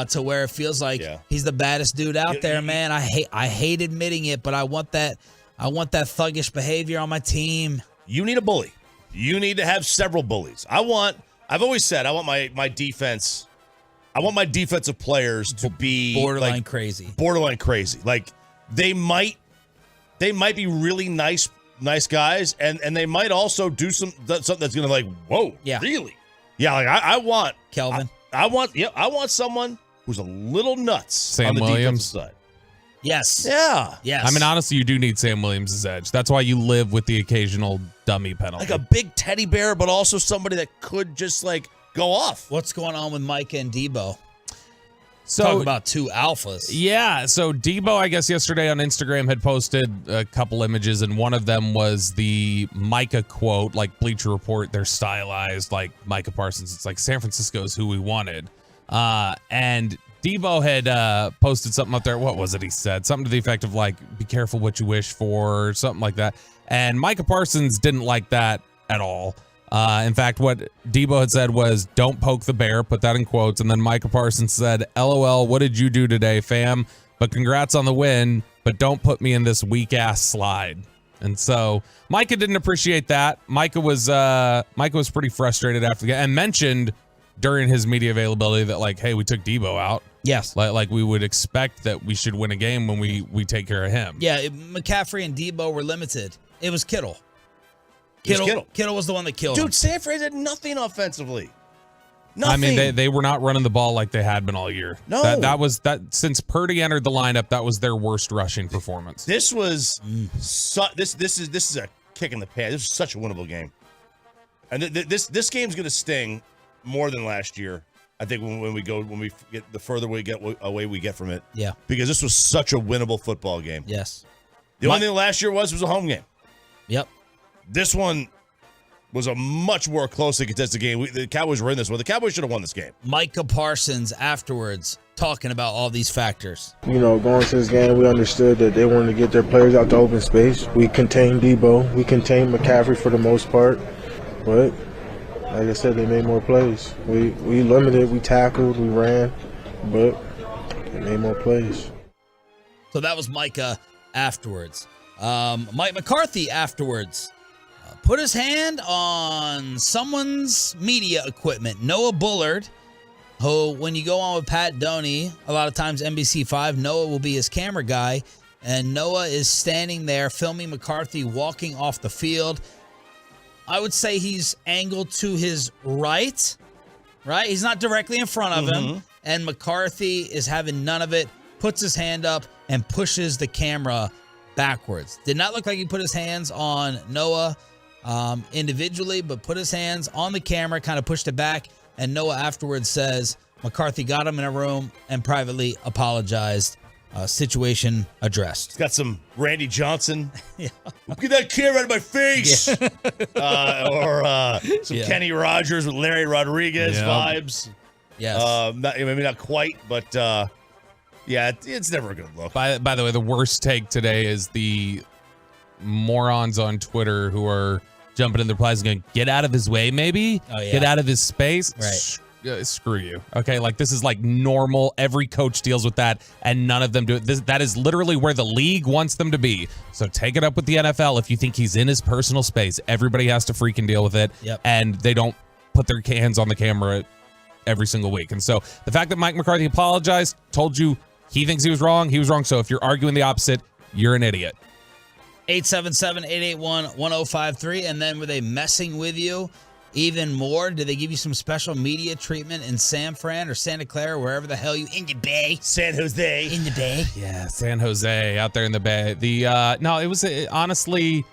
to where it feels like he's the baddest dude out there, man. I hate admitting it, but I want that thuggish behavior on my team. You need a bully. You need to have several bullies. I've always said I want my defense. I want my defensive players to be borderline crazy. Borderline crazy. Like they might be really nice guys, and they might also do something that's gonna like, whoa, really? Yeah, like I want Kelvin. I want someone who's a little nuts Sam on the Williams. defensive side. Yes. Yeah. Yes. I mean, honestly, you do need Sam Williams' edge. That's why you live with the occasional dummy penalty. Like a big teddy bear, but also somebody that could just like go off. What's going on with Micah and Debo? So, talk about two alphas. Yeah. So Debo, I guess yesterday on Instagram had posted a couple images, and one of them was the Micah quote, like Bleacher Report. They're stylized like Micah Parsons. It's like San Francisco's who we wanted. And Debo had posted something up there. What was it he said? Something to the effect of like, be careful what you wish for, or something like that. And Micah Parsons didn't like that at all. In fact, what Debo had said was, don't poke the bear, put that in quotes. And then Micah Parsons said, LOL, what did you do today, fam? But congrats on the win, but don't put me in this weak ass slide. And so Micah didn't appreciate that. Micah was pretty frustrated after the game and mentioned during his media availability that like, hey, we took Debo out. Yes. Like we would expect that we should win a game when we take care of him. Yeah, McCaffrey and Debo were limited. It was Kittle. Kittle was the one that killed him. Dude, San Fran did nothing offensively. Nothing. I mean, they were not running the ball like they had been all year. No. That was since Purdy entered the lineup, that was their worst rushing performance. This was this is a kick in the pants. This is such a winnable game. And this game's going to sting more than last year. I think when we get the further we get away we get from it. Yeah. Because this was such a winnable football game. Yes. The only thing last year was a home game. Yep. This one was a much more closely contested game. The Cowboys were in this one. The Cowboys should have won this game. Micah Parsons afterwards talking about all these factors. You know, going to this game, we understood that they wanted to get their players out to open space. We contained Debo. We contained McCaffrey for the most part. But, like I said, they made more plays. We limited, we tackled, we ran, but they made more plays. So that was Micah afterwards. Mike McCarthy afterwards put his hand on someone's media equipment. Noah Bullard, who, when you go on with Pat Doney, a lot of times NBC5, Noah will be his camera guy, and Noah is standing there filming McCarthy walking off the field. I would say he's angled to his right? He's not directly in front of him, and McCarthy is having none of it, puts his hand up, and pushes the camera backwards. Did not look like he put his hands on Noah individually, but put his hands on the camera, kind of pushed it back, and Noah afterwards says McCarthy got him in a room and privately apologized. Situation addressed. It's got some Randy Johnson. Yeah. Get that camera out of my face. Yeah. Or some Kenny Rogers with Larry Rodriguez vibes. Yes. Maybe not quite, but it's never a good look. By the way, the worst take today is the morons on Twitter who are jumping in the replies and going, get out of his way, maybe? Oh, yeah. Get out of his space? Right. Screw you. Okay, like this is like normal. Every coach deals with that, and none of them do it. That is literally where the league wants them to be. So take it up with the NFL if you think he's in his personal space. Everybody has to freaking deal with it, and they don't put their hands on the camera every single week. And so the fact that Mike McCarthy apologized, told you he thinks he was wrong. So if you're arguing the opposite, you're an idiot. 877-881-1053. And then were they messing with you even more? Did they give you some special media treatment in San Fran or Santa Clara, wherever the hell you in the Bay? San Jose. In the Bay. Yeah, San Jose out there in the Bay. No, it was honestly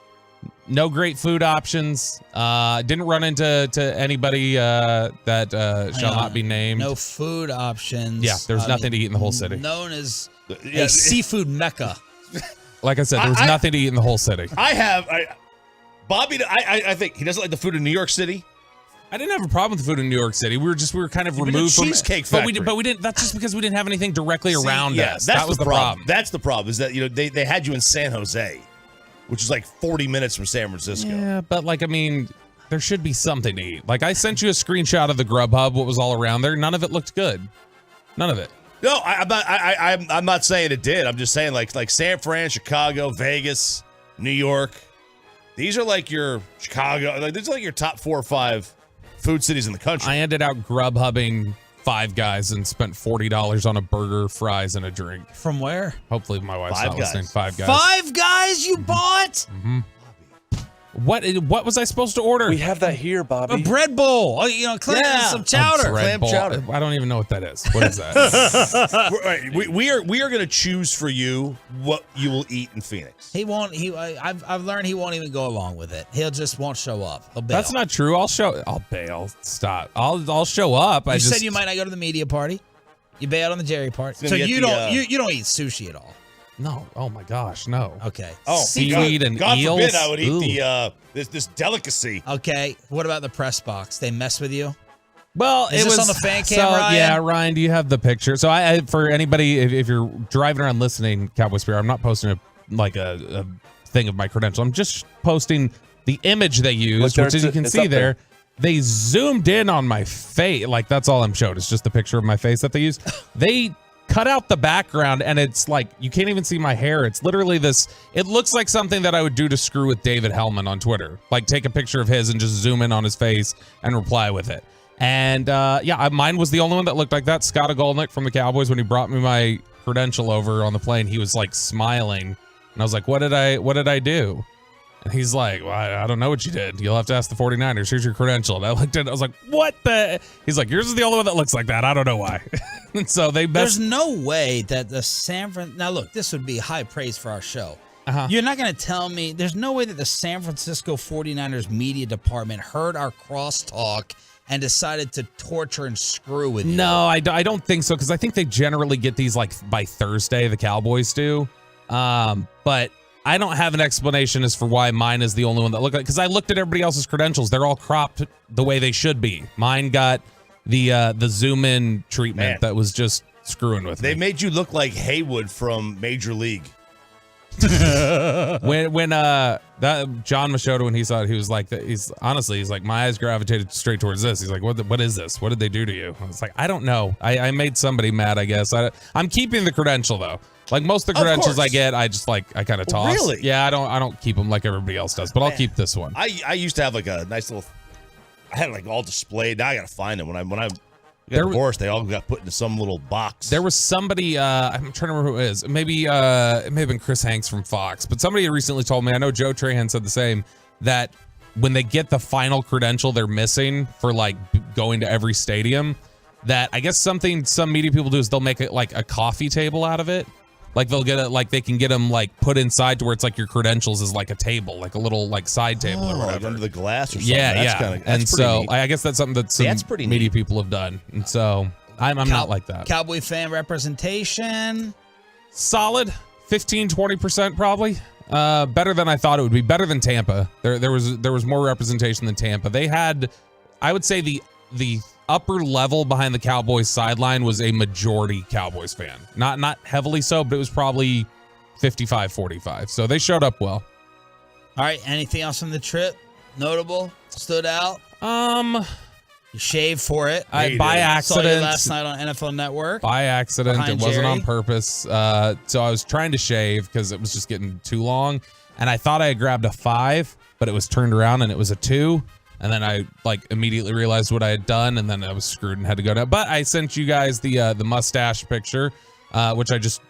no great food options. Didn't run into anybody that shall not be named. No food options. Yeah, there's nothing to eat in the whole city. Known as a seafood mecca. Like I said, there was nothing to eat in the whole city. Bobby, I think he doesn't like the food in New York City. I didn't have a problem with the food in New York City. We were kind of removed from Cheesecake Factory. But we didn't. That's just because we didn't have anything directly around us. That was the problem. That's the problem. Is that they had you in San Jose, which is like 40 minutes from San Francisco. Yeah, but there should be something to eat. Like I sent you a screenshot of the Grubhub. What was all around there? None of it looked good. None of it. No, I'm not saying it did. I'm just saying like San Fran, Chicago, Vegas, New York. These are like your Chicago. Like these are like your top 4 or 5 food cities in the country. I ended out Grubhubbing 5 Guys and spent $40 on a burger, fries, and a drink. From where? Hopefully my wife's Five not Guys. listening. 5 Guys. 5 Guys you bought? Mm-hmm. What was I supposed to order? We have that here, Bobby. A bread bowl. Oh, you know, some chowder. Bread bowl. chowder. I don't even know what that is. What is that? we are going to choose for you what you will eat in Phoenix. He won't. I've learned he won't even go along with it. He'll just won't show up. He'll bail. That's not true. I'll bail. Stop. I'll show up. You said you might not go to the media party. You bailed on the Jerry part. So you don't eat sushi at all. No. Oh my gosh, no. Okay. Oh, seaweed and God eels. forbid I would eat this delicacy. Okay. What about the press box? They mess with you? Well, Is it this was on the fan cam, Ryan? Yeah, Ryan, do you have the picture? So I for anybody, if you're driving around listening, Cowboy Spirit, I'm not posting a thing of my credential. I'm just posting the image they used, which as you can see there, they zoomed in on my face. Like that's all I'm showed. It's just the picture of my face that they used. They cut out the background and it's like you can't even see my hair. It's literally this. It looks like something that I would do to screw with David Hellman on Twitter. Like take a picture of his and just zoom in on his face and reply with it. And mine was the only one that looked like that. Scott Agolnick from the Cowboys, when he brought me my credential over on the plane, he was like smiling, and I was like, "What did I do?" And he's like, "Well, I don't know what you did. You'll have to ask the 49ers. Here's your credential." And I looked at it. I was like, "What the?" He's like, "Yours is the only one that looks like that. I don't know why." And so There's no way that the now look, this would be high praise for our show. You're not going to tell me there's no way that the San Francisco 49ers media department heard our crosstalk and decided to torture and screw with you. No, I don't think so, because I think they generally get these like by Thursday, the Cowboys do. But I don't have an explanation as for why mine is the only one that looked like, because I looked at everybody else's credentials. They're all cropped the way they should be. Mine got the zoom in treatment that was just screwing with me. They made you look like Haywood from Major League. when that John Machota, when he saw it, he was like, he's like, my eyes gravitated straight towards this. He's like, what is this? What did they do to you? I was like, I don't know. I made somebody mad, I guess. I'm keeping the credential though. Like most of the credentials I get, I just like I kind of toss. Really? Yeah, I don't keep them like everybody else does, but I'll keep this one. I used to have like a nice little. I had it like all displayed. Now I gotta find them. When I got divorced, they all got put into some little box. There was somebody, I'm trying to remember who it is. Maybe it may have been Chris Hanks from Fox, but somebody recently told me, I know Joe Trahan said the same, that when they get the final credential they're missing for like going to every stadium, that I guess some media people do is they'll make it like a coffee table out of it. Like they'll get it, like they can get them like put inside to where it's like your credentials is like a table, like a little like side table or whatever. Like under the glass or something. Yeah. And so neat. I guess that's something that some media people have done. And so I'm not like that. Cowboy fan representation. Solid 15-20% probably. Better than I thought it would be. Better than Tampa. There was more representation than Tampa. They had, I would say the upper level behind the Cowboys sideline was a majority Cowboys fan. Not heavily so, but it was probably 55-45. So they showed up well. All right. Anything else from the trip? Notable? Stood out? You shaved for it. By accident. Saw you last night on NFL Network. By accident. It wasn't Jerry. on purpose. So I was trying to shave because it was just getting too long. And I thought I had grabbed a 5, but it was turned around and it was a 2. And then I like immediately realized what I had done, and then I was screwed and had to go down. But I sent you guys the mustache picture, which I just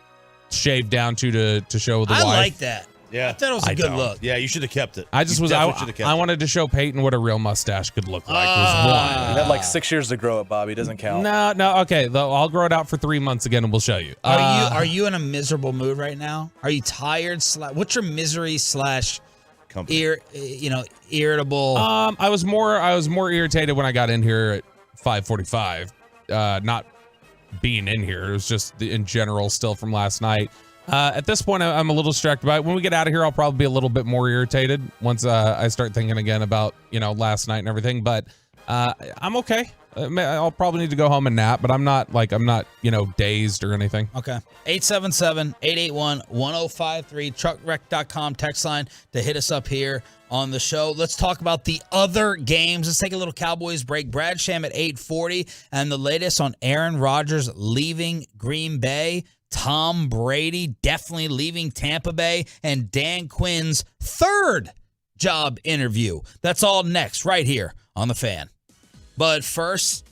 shaved down to show the wife. I like that. Yeah, I thought it was a good look. Yeah, you should have kept it. I wanted to show Peyton what a real mustache could look like. Was one. You had like 6 years to grow it, Bobby. It doesn't count. No. Okay, I'll grow it out for 3 months again, and we'll show you. Are you in a miserable mood right now? Are you tired? What's your misery / irritable? I was more irritated when I got in here at 5:45. Not being in here. It was just in general still from last night. At this point, I'm a little distracted by it. When we get out of here, I'll probably be a little bit more irritated once I start thinking again about last night and everything. But I'm okay. I'll probably need to go home and nap, but I'm not dazed or anything. Okay. 877-881-1053, truckwreck.com text line to hit us up here on the show. Let's talk about the other games. Let's take a little Cowboys break. Brad Sham at 8:40, and the latest on Aaron Rodgers leaving Green Bay, Tom Brady definitely leaving Tampa Bay, and Dan Quinn's third job interview. That's all next, right here on The Fan. But first,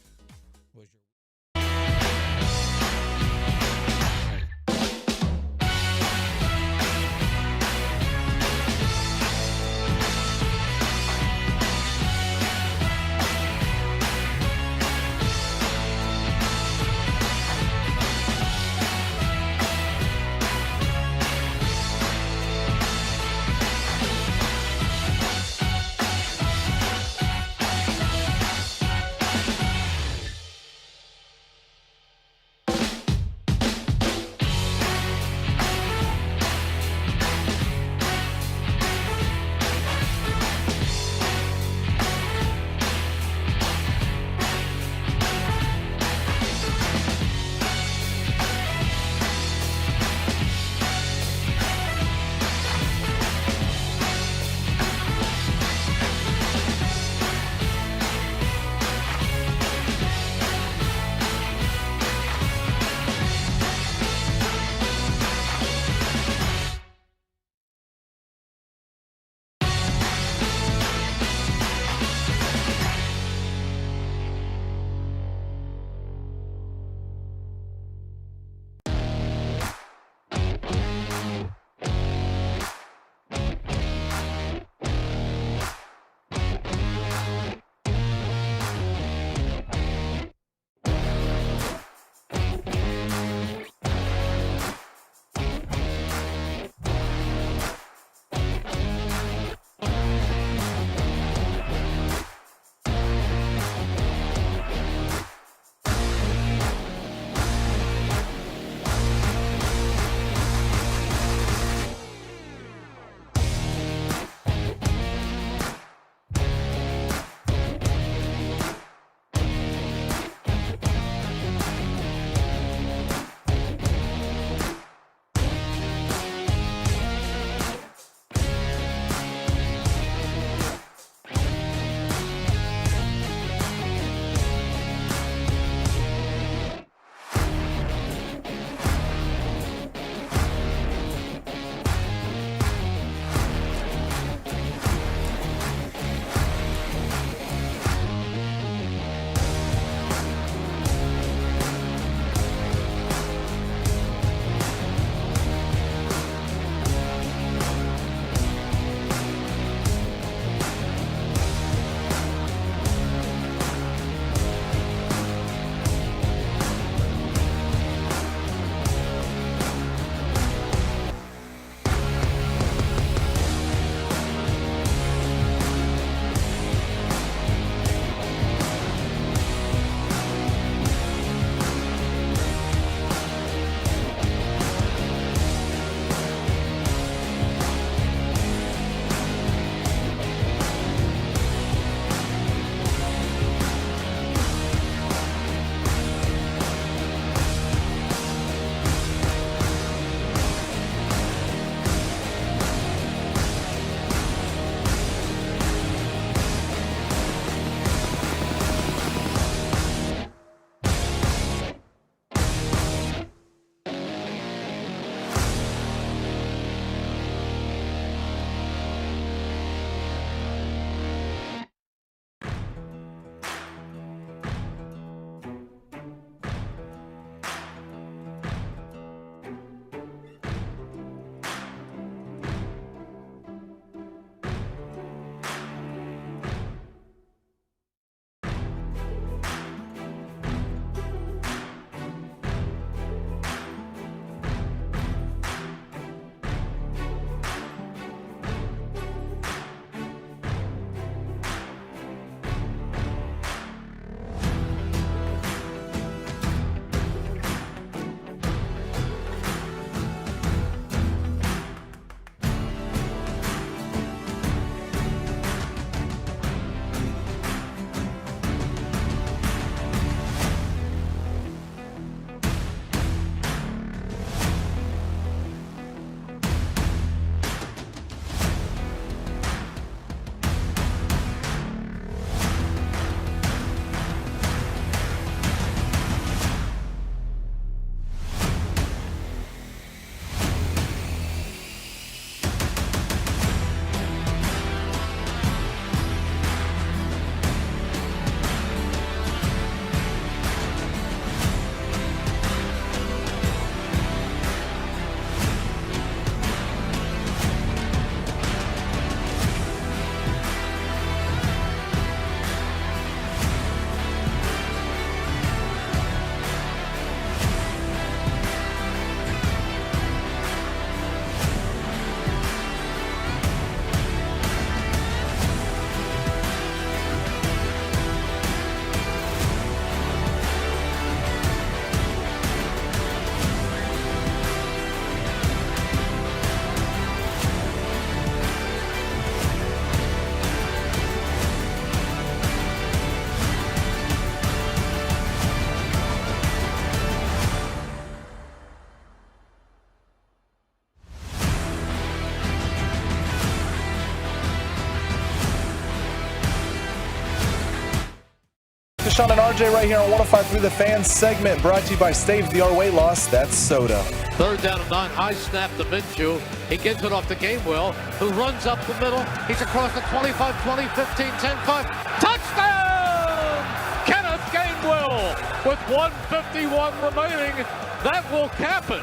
to Sean and RJ right here on 105.3 The Fan, segment brought to you by Stave the R-Weight Loss. That's soda. 3rd down and 9. High snap to Minshew. He gets it off to Gainwell, who runs up the middle. He's across the 25, 20, 15, 10, 5. Touchdown! Kenneth Gainwell with 1:51 remaining. That will cap it.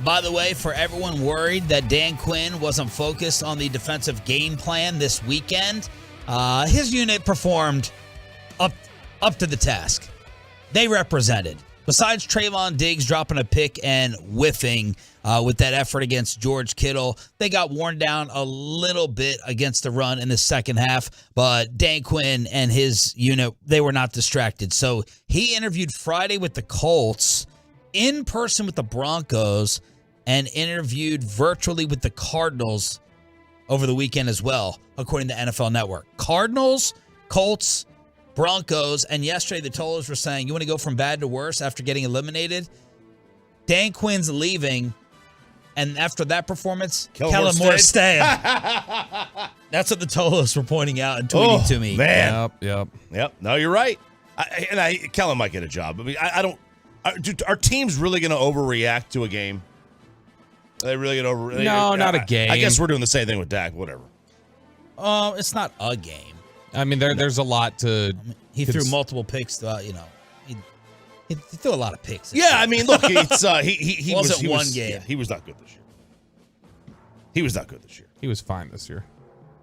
By the way, for everyone worried that Dan Quinn wasn't focused on the defensive game plan this weekend, his unit performed up to the task. They represented. Besides Trayvon Diggs dropping a pick and whiffing with that effort against George Kittle, they got worn down a little bit against the run in the second half, but Dan Quinn and his unit, they were not distracted. So he interviewed Friday with the Colts, in person with the Broncos, and interviewed virtually with the Cardinals over the weekend as well, according to NFL Network. Cardinals, Colts, Broncos, and yesterday the totals were saying, you want to go from bad to worse after getting eliminated? Dan Quinn's leaving, and after that performance, Kellen Moore's staying. That's what the totals were pointing out and tweeting to me. Man. Yep. No, you're right. Kellen might get a job. I mean, I don't. Are teams really going to overreact to a game? Are they really going to No, not a game. I guess we're doing the same thing with Dak. Whatever. It's not a game. I mean, there's a lot to. He threw multiple picks. He threw a lot of picks. Yeah, I mean, look, it's he wasn't was game. Yeah, he was not good this year. He was not good this year. He was fine this year.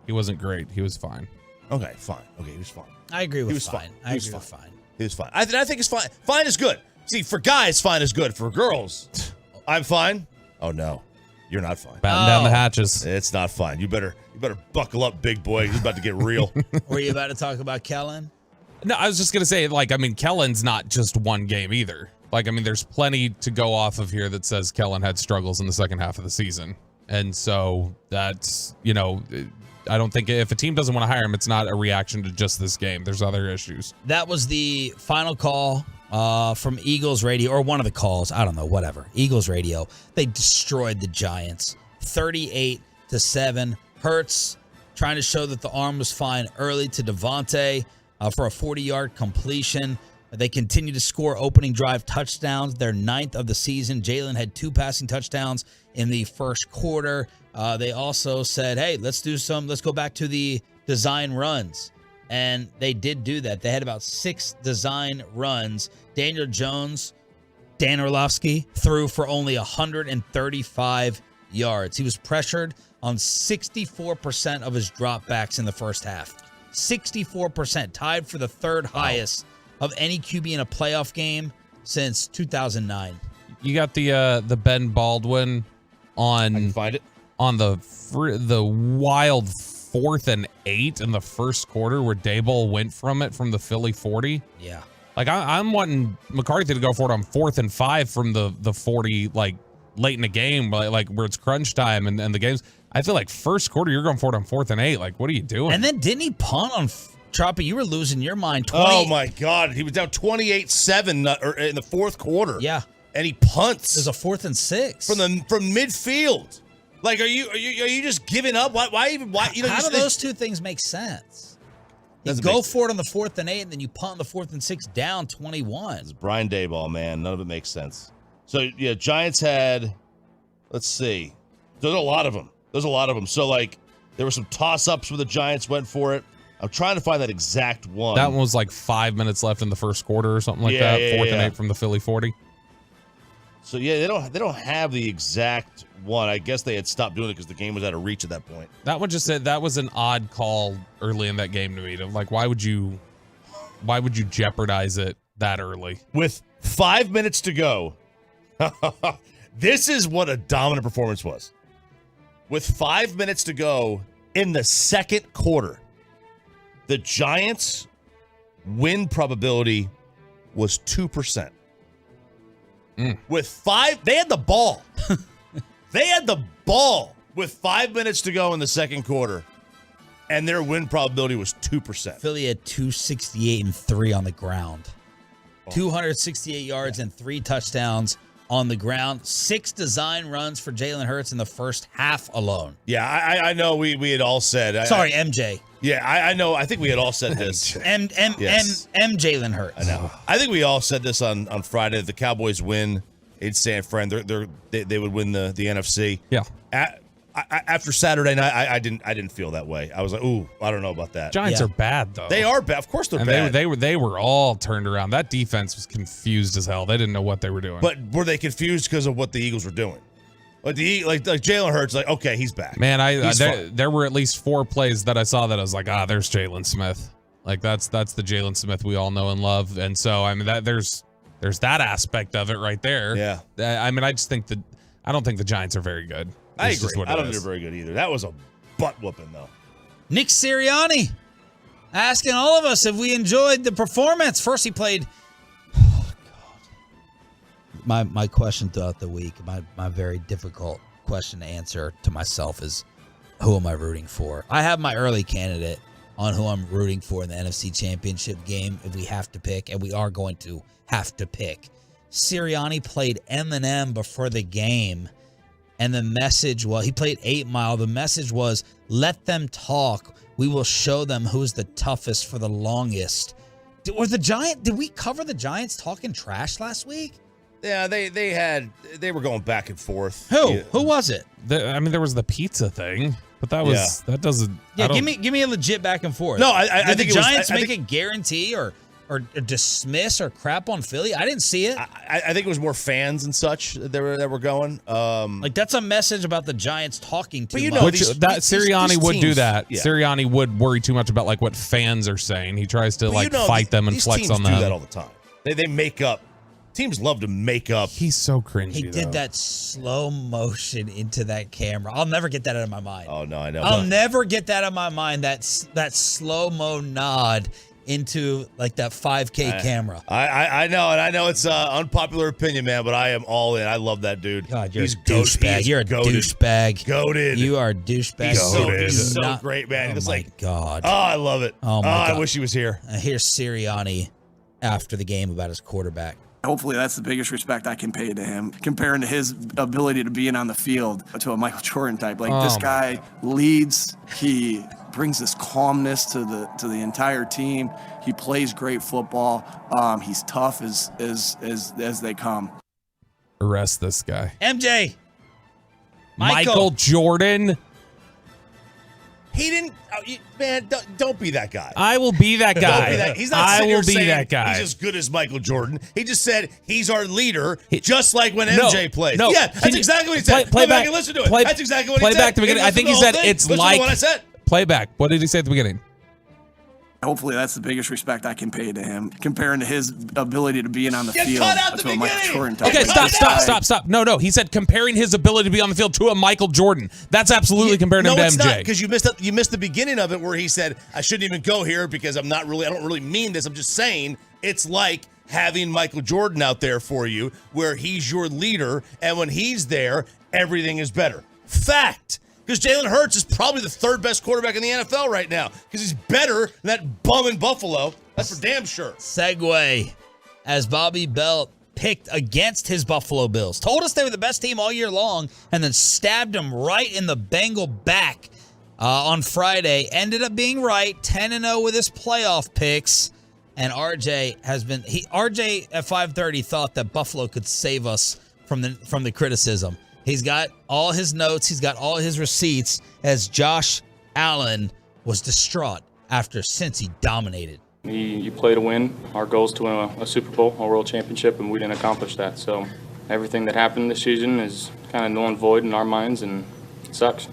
He wasn't great. He was fine. Okay, fine. Okay, he was fine. I agree with he was fine. I agree with fine. He was fine. I think it's fine. Fine is good. See, for guys, fine is good. For girls, I'm fine. Oh no, you're not fine. Batten down the hatches. It's not fine. You better buckle up, big boy. He's about to get real. Were you about to talk about Kellen? No, I was just gonna say, Kellen's not just one game either. There's plenty to go off of here that says Kellen had struggles in the second half of the season, and so that's I don't think if a team doesn't want to hire him, it's not a reaction to just this game. There's other issues. That was the final call from Eagles Radio, or one of the calls. I don't know, whatever. Eagles Radio. They destroyed the Giants 38-7. Hurts trying to show that the arm was fine early to Devontae for a 40-yard completion. They continue to score opening drive touchdowns. They're 9th of the season. Jalen had 2 passing touchdowns in the first quarter. They also said, hey, let's go back to the design runs. And they did do that. They had about 6 design runs. Daniel Jones, Dan Orlovsky, threw for only 135 yards. He was pressured on 64% of his dropbacks in the first half. 64%, tied for the 3rd highest of any QB in a playoff game since 2009. You got the Ben Baldwin on. I can find it. On the wild 4th and 8 in the first quarter where Daboll went from the Philly 40. Yeah. I'm wanting McCarthy to go for it on 4th and 5 from the 40, late in the game, where it's crunch time and the games. I feel like first quarter, you're going for it on 4th and 8. What are you doing? And then didn't he punt on Choppy? You were losing your mind. Oh my God. He was down 28-7 in the fourth quarter. Yeah. And he punts. There's a 4th and 6. From midfield. Are you just giving up? Why? How do those two things make sense? You go for it on the 4th and 8, and then you punt on the 4th and 6 down 21. It's Brian Daboll, man. None of it makes sense. So, yeah, Giants had, let's see. There's a lot of them. So, there were some toss-ups where the Giants went for it. I'm trying to find that exact one. That one was 5 minutes left in the first quarter or something like that. 4th and 8 from the Philly 40. So, yeah, they don't have the exact one. I guess they had stopped doing it because the game was out of reach at that point. That one just said that was an odd call early in that game to me. Why would you jeopardize it that early? With 5 minutes to go, this is what a dominant performance was. With 5 minutes to go in the second quarter, the Giants' win probability was 2%. With 5, they had the ball. They had the ball with 5 minutes to go in the second quarter, and their win probability was 2%. Philly had 268 and 3 on the ground. 268 yards and 3 touchdowns on the ground. 6 design runs for Jalen Hurts in the first half alone. Yeah, I know we had all said. Sorry, MJ. Yeah, I know. I think we had all said this. M Jalen Hurts. I know. I think we all said this on Friday. If the Cowboys win in San Fran, they would win the NFC. Yeah. After Saturday night, I didn't feel that way. I was like, ooh, I don't know about that. Giants are bad though. They are bad. Of course they're bad. They were all turned around. That defense was confused as hell. They didn't know what they were doing. But were they confused because of what the Eagles were doing? Like Jalen Hurts, like, okay, he's back. Man, there were at least 4 plays that I saw that I was like, there's Jalen Smith. Like that's the Jalen Smith we all know and love. And so I mean there's that aspect of it right there. Yeah. I mean, I don't think the Giants are very good. I agree. I don't think they're very good either. That was a butt whooping though. Nick Sirianni asking all of us if we enjoyed the performance. First he played. Oh God. My question throughout the week, my very difficult question to answer to myself is, who am I rooting for? I have my early candidate on who I'm rooting for in the NFC Championship game if we have to pick, and we are going to have to pick. Sirianni played Eminem before the game, and the message was, he played 8 Mile. The message was, let them talk. We will show them who's the toughest for the longest. Did we cover the Giants talking trash last week? Yeah, they were going back and forth. Who? Yeah. Who was it? I mean, there was the pizza thing, but that doesn't. Yeah, give me a legit back and forth. No, I think the Giants make a guarantee or dismiss or crap on Philly. I didn't see it. I think it was more fans and such that were going. Like that's a message about the Giants talking too much. Sirianni would do that. Yeah. Sirianni would worry too much about like what fans are saying. He tries to fight them and flex on them. These teams do that all the time. They make up. Teams love to make up. He's so cringy. He did that slow motion into that camera. I'll never get that out of my mind. Oh no, I know. I'll never get that out of my mind. That slow mo nod into like that 5K camera. I know, and I know it's unpopular opinion, man, but I am all in. I love that dude. God, you're a douchebag. You're a douchebag. Goated. You are a douchebag. He's so great, man. Oh my God. Oh, I love it. Oh my God. I wish he was here. Here's Sirianni after the game about his quarterback. Hopefully that's the biggest respect I can pay to him, comparing to his ability to being on the field to a Michael Jordan type. This guy leads, he brings this calmness to the entire team. He plays great football. He's tough as they come. Arrest this guy. MJ. Michael Jordan. He didn't, man. Don't be that guy. I will be that guy. He's not sitting here saying that guy. He's as good as Michael Jordan. He just said he's our leader, just like when MJ played. No, yeah, that's exactly what he said. Play back back and listen to it. That's exactly what he play said. Play back to the beginning. I think he said it's like. What I said. Play back. What did he say at the beginning? Hopefully that's the biggest respect I can pay to him, comparing to his ability to being on the field cut out the to a Michael Jordan type. Okay, stop. No. He said comparing his ability to be on the field to a Michael Jordan. That's absolutely comparing him to MJ. No, because you missed the beginning of it where he said, I shouldn't even go here because I don't really mean this. I'm just saying it's like having Michael Jordan out there for you where he's your leader, and when he's there, everything is better. Fact. Because Jalen Hurts is probably the 3rd best quarterback in the NFL right now. Because he's better than that bum in Buffalo. That's for damn sure. Segue as Bobby Belt picked against his Buffalo Bills. Told us they were the best team all year long and then stabbed him right in the Bengal back on Friday. Ended up being right. 10-0 with his playoff picks. And RJ at 5:30 thought that Buffalo could save us from the criticism. He's got all his notes. He's got all his receipts as Josh Allen was distraught after Cincy dominated. You play to win. Our goal is to win a Super Bowl, a world championship, and we didn't accomplish that. So everything that happened this season is kind of null and void in our minds, and it sucks.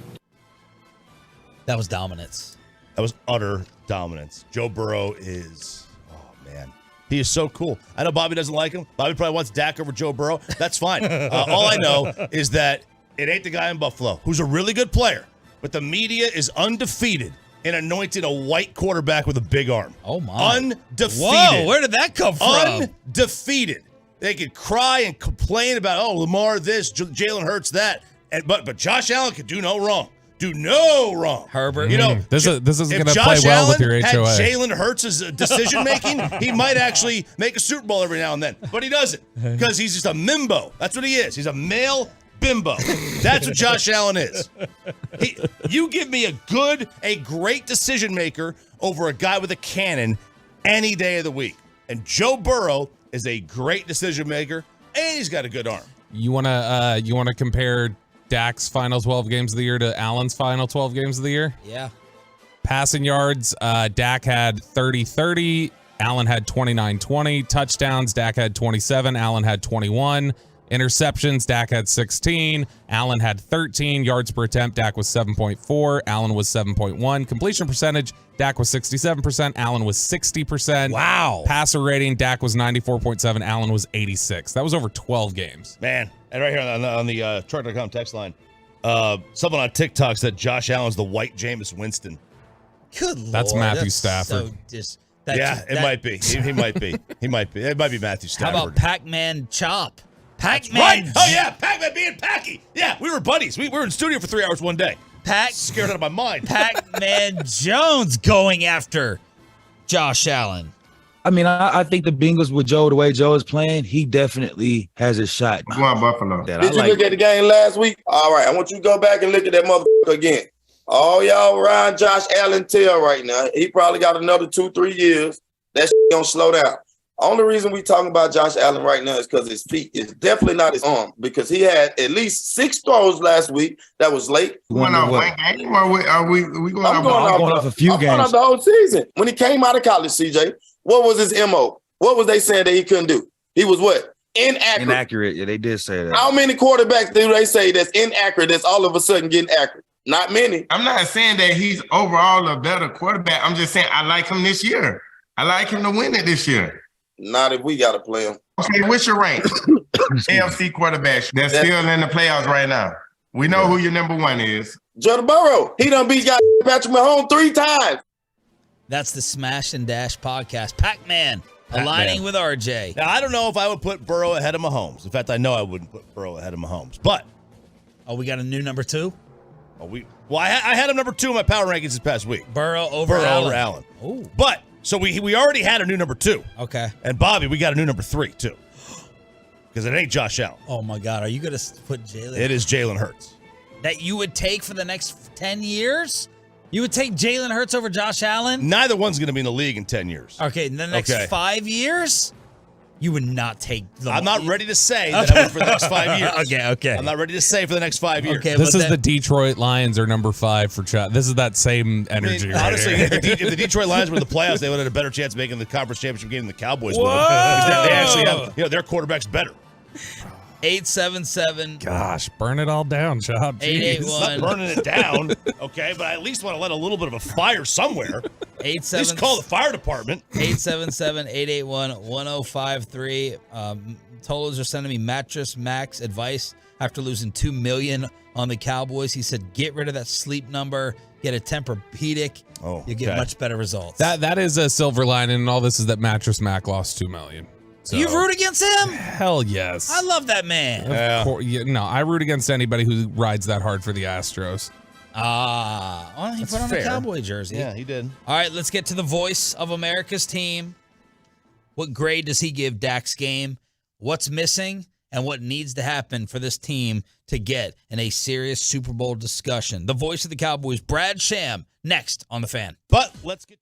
That was dominance. That was utter dominance. Joe Burrow is, oh, man. He is so cool. I know Bobby doesn't like him. Bobby probably wants Dak over Joe Burrow. That's fine. All I know is that it ain't the guy in Buffalo who's a really good player, but the media is undefeated in anointing a white quarterback with a big arm. Oh, my. Undefeated. Whoa, where did that come from? Undefeated. They could cry and complain about, Lamar this, Jalen Hurts that, but Josh Allen could do no wrong. do no wrong. Herbert. You know, this isn't going to Josh play well Allen with your had HOA. Jalen Hurts' decision making, he might actually make a Super Bowl every now and then, but he doesn't because he's just a mimbo. That's what he is. He's a male bimbo. That's what Josh Allen is. You give me a great decision maker over a guy with a cannon any day of the week. And Joe Burrow is a great decision maker, and he's got a good arm. You want to compare Dak's final 12 games of the year to Allen's final 12 games of the year? Yeah. Passing yards, Dak had 30-30. Allen had 29-20. Touchdowns, Dak had 27. Allen had 21. Interceptions, Dak had 16. Allen had 13. Yards per attempt, Dak was 7.4. Allen was 7.1. Completion percentage, Dak was 67%. Allen was 60%. Wow. Passer rating, Dak was 94.7. Allen was 86. That was over 12 games. Man, and right here on the Truck.com text line, someone on TikTok said Josh Allen's the white Jameis Winston. Good Lord. That's Matthew Stafford. It might be. He might be. He might be. It might be Matthew Stafford. How about Pac-Man Chop? Pac-Man. Right. Oh, yeah. Pac-Man being Packy. Yeah, we were buddies. We were in studio for 3 hours one day. Scared out of my mind. Pac-Man Jones going after Josh Allen. I mean, I think the Bengals with Joe, the way Joe is playing, he definitely has a shot. I'm going Buffalo. Did you look at the game last week? All right, I want you to go back and look at that motherfucker again. All y'all around Josh Allen tail right now. He probably got another 2-3 years. That shit gonna slow down. Only reason we talking about Josh Allen right now is because his feet is definitely not his arm, because he had at least 6 throws last week that was late. Going off one game, or are we going I'm going off a few games. Going off the whole season. When he came out of college, CJ, what was his MO? What was they saying that he couldn't do? He was what? Inaccurate. Yeah, they did say that. How many quarterbacks do they say that's inaccurate that's all of a sudden getting accurate? Not many. I'm not saying that he's overall a better quarterback. I'm just saying I like him this year. I like him to win it this year. Not if we got to play him. Okay, what's your rank? AFC quarterbacks that's still in the playoffs right now. We know who your number one is. Joe Burrow. He done beat Patrick Mahomes 3 times. That's the Smash and Dash podcast. Pac-Man aligning with RJ. Now, I don't know if I would put Burrow ahead of Mahomes. In fact, I know I wouldn't put Burrow ahead of Mahomes. But we got a new number 2? I had him number 2 in my power rankings this past week. Burrow over Allen. Oh, but so we already had a new number 2. Okay. And Bobby, we got a new number 3 too, because it ain't Josh Allen. Oh my God, are you gonna put Jalen? It is Jalen Hurts. That you would take for the next 10 years? You would take Jalen Hurts over Josh Allen? Neither one's gonna be in the league in 10 years. Okay, in the next 5 years, you would not take them. I'm not ready to say that I would for the next 5 years. Okay. I'm not ready to say for the next 5 years. Okay, this is the Detroit Lions are number 5 for chat. This is that same energy. Honestly, here. if the Detroit Lions were in the playoffs, they would have had a better chance of making the conference championship game than the Cowboys would have. They actually have, their quarterback's better. 877. Gosh, burn it all down, Chop. 881. Not burning it down, okay, but I at least want to let a little bit of a fire somewhere. 877. Just call the fire department. 877-881-1053. Tolos are sending me Mattress Max advice after losing $2 million on the Cowboys. He said, get rid of that sleep number, get a Tempur-Pedic. You get much better results. That is a silver lining, and all this is that Mattress Mac lost $2 million. So, you root against him? Hell yes. I love that man. No, I root against anybody who rides that hard for the Astros. Well, he put on a Cowboy jersey. Yeah, he did. All right, let's get to the voice of America's team. What grade does he give Dak's game? What's missing? And what needs to happen for this team to get in a serious Super Bowl discussion? The voice of the Cowboys, Brad Sham, next on The Fan. But let's get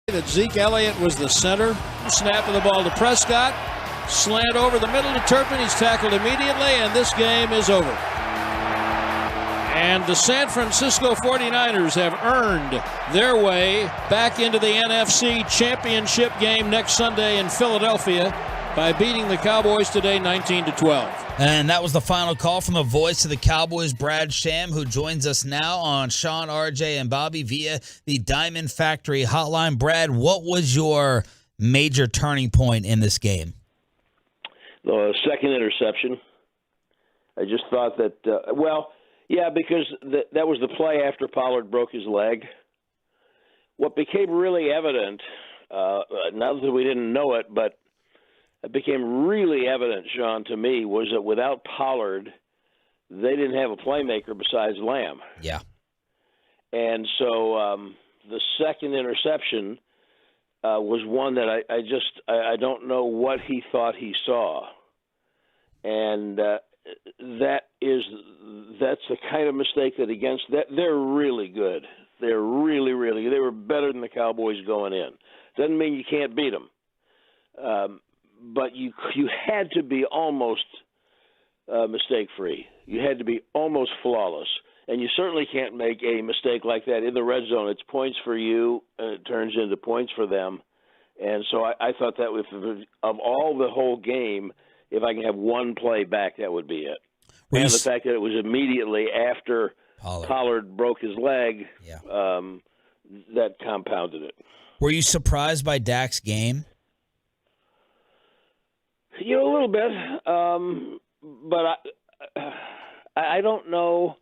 That Zeke Elliott was the center. Snap of the ball to Prescott. Slant over the middle to Turpin. He's tackled immediately, and this game is over. And the San Francisco 49ers have earned their way back into the NFC Championship game next Sunday in Philadelphia by beating the Cowboys today 19-12. And that was the final call from the voice of the Cowboys, Brad Sham, who joins us now on Sean, RJ, and Bobby via the Diamond Factory hotline. Brad, what was your major turning point in this game? The second interception. I just thought that, because that was the play after Pollard broke his leg. What became really evident, not that we didn't know it, but it became really evident, Sean, to me, was that without Pollard, they didn't have a playmaker besides Lamb. Yeah. And so the second interception was one that I don't know what he thought he saw. And that's the kind of mistake that they're really good. They're really, really, they were better than the Cowboys going in. Doesn't mean you can't beat them. But you had to be almost mistake-free. You had to be almost flawless. And you certainly can't make a mistake like that in the red zone. It's points for you, and it turns into points for them. And so I thought that of all the whole game, if I can have one play back, that would be it. And the fact that it was immediately after Pollard broke his leg, that compounded it. Were you surprised by Dak's game? A little bit, but I don't know.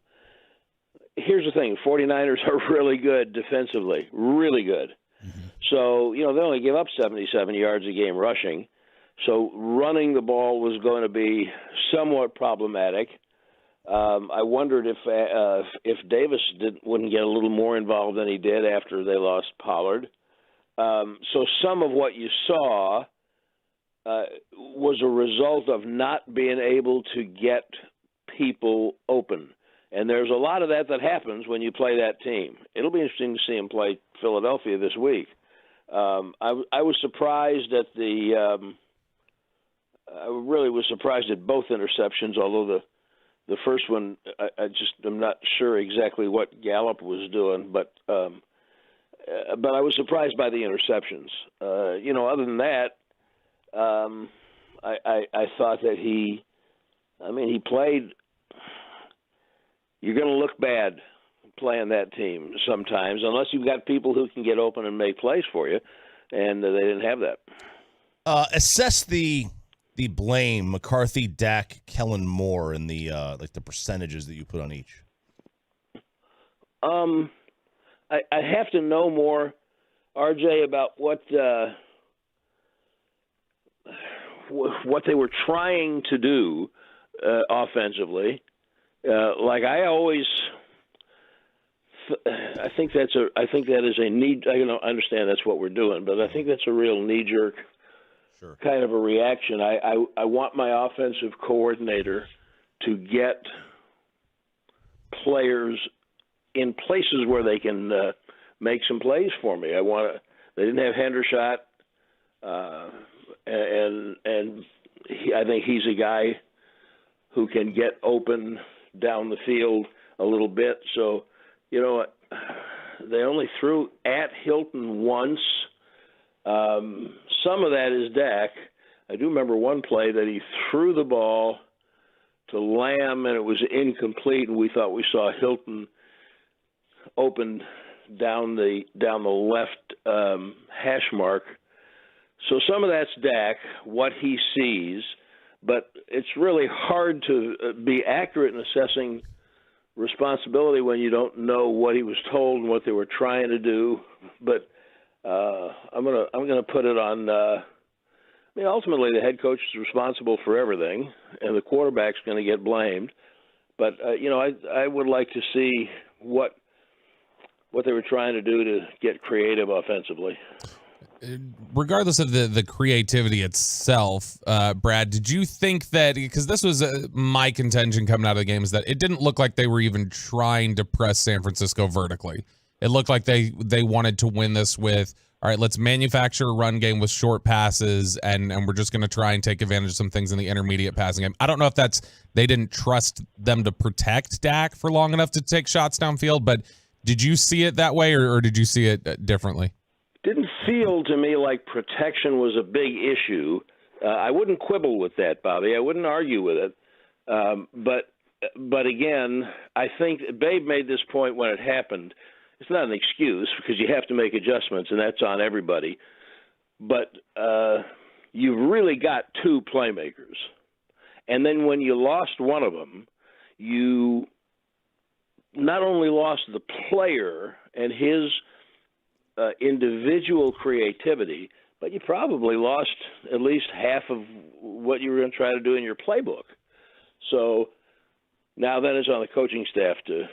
Here's the thing. 49ers are really good defensively, really good. Mm-hmm. So, they only give up 77 yards a game rushing. So running the ball was going to be somewhat problematic. I wondered if Davis wouldn't get a little more involved than he did after they lost Pollard. So some of what you saw was a result of not being able to get people open. And there's a lot of that happens when you play that team. It'll be interesting to see him play Philadelphia this week. I was surprised at I really was surprised at both interceptions, although the first one, I'm not sure exactly what Gallup was doing, but I was surprised by the interceptions. Other than that, I thought that he played. You're going to look bad playing that team sometimes, unless you've got people who can get open and make plays for you, and they didn't have that. Assess the blame, McCarthy, Dak, Kellen Moore, and the percentages that you put on each. I have to know more, RJ, about what they were trying to do offensively. Like I always, I think that is a need. I understand that's what we're doing, but I think that's a real knee-jerk kind of a reaction. I want my offensive coordinator to get players in places where they can make some plays for me. They didn't have Hendershot, and I think he's a guy who can get open down the field a little bit. So, you know what? They only threw at Hilton once. Some of that is Dak. I do remember one play that he threw the ball to Lamb, and it was incomplete, and we thought we saw Hilton open down the left hash mark. So some of that's Dak, what he sees, but it's really hard to be accurate in assessing responsibility when you don't know what he was told and what they were trying to do. But I'm gonna put it on. Ultimately, the head coach is responsible for everything, and the quarterback's going to get blamed. But I would like to see what they were trying to do to get creative offensively. Regardless of the creativity itself, Brad, did you think that, because this was my contention coming out of the game, is that it didn't look like they were even trying to press San Francisco vertically. It looked like they wanted to win this with, all right, let's manufacture a run game with short passes, and we're just going to try and take advantage of some things in the intermediate passing game. I don't know if that's they didn't trust them to protect Dak for long enough to take shots downfield, but did you see it that way, or did you see it differently? Didn't feel to me like protection was a big issue. I wouldn't quibble with that, Bobby. I wouldn't argue with it. But again, I think Babe made this point when it happened. It's not an excuse because you have to make adjustments, and that's on everybody. But you've really got two playmakers. And then when you lost one of them, you not only lost the player and his individual creativity, but you probably lost at least half of what you were going to try to do in your playbook. So now that is on the coaching staff to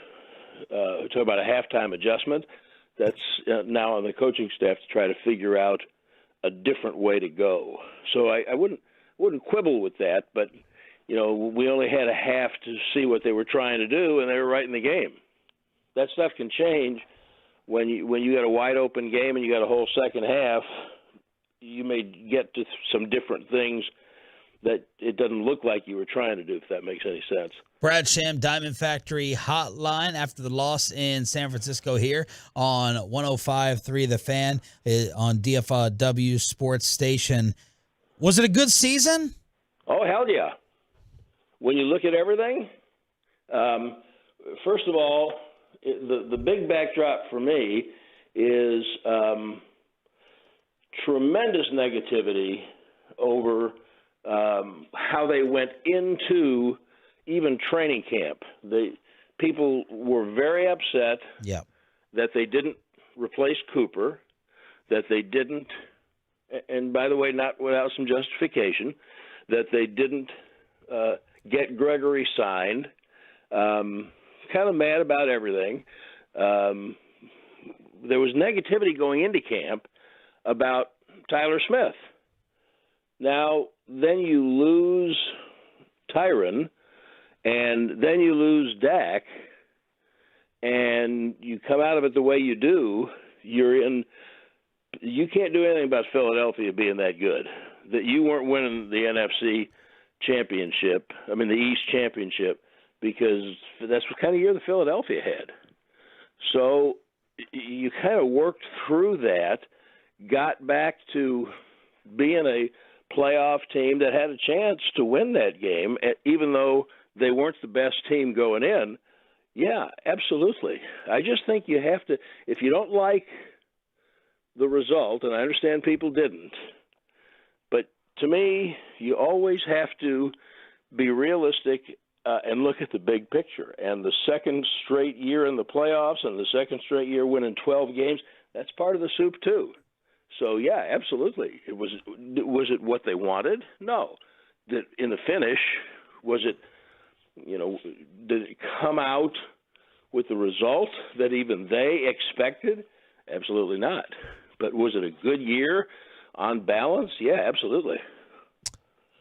talk about a halftime adjustment. That's now on the coaching staff to try to figure out a different way to go. So I wouldn't quibble with that, but we only had a half to see what they were trying to do, and they were right in the game. That stuff can change. When you got a wide open game and you got a whole second half, you may get to some different things that it doesn't look like you were trying to do, if that makes any sense. Brad Sham, Diamond Factory Hotline after the loss in San Francisco here on 105.3 The Fan on DFW Sports Station. Was it a good season? Oh, hell yeah. When you look at everything, first of all, the big backdrop for me is tremendous negativity over how they went into even training camp. People were very upset that they didn't replace Cooper, that they didn't, and by the way, not without some justification, that they didn't get Gregory signed. Kind of mad about everything. There was negativity going into camp about Tyler Smith. Now, then you lose Tyron, and then you lose Dak, and you come out of it the way you do, you can't do anything about Philadelphia being that good. That you weren't winning the NFC championship, the East championship, because that's what kind of year the Philadelphia had. So you kind of worked through that, got back to being a playoff team that had a chance to win that game, even though they weren't the best team going in. Yeah, absolutely. I just think you have to, if you don't like the result, and I understand people didn't, but to me, you always have to be realistic and look at the big picture. And the second straight year in the playoffs and the second straight year winning 12 games, that's part of the soup too. So, yeah, absolutely. Was it what they wanted? No. In the finish, was it, did it come out with the result that even they expected? Absolutely not. But was it a good year on balance? Yeah, absolutely.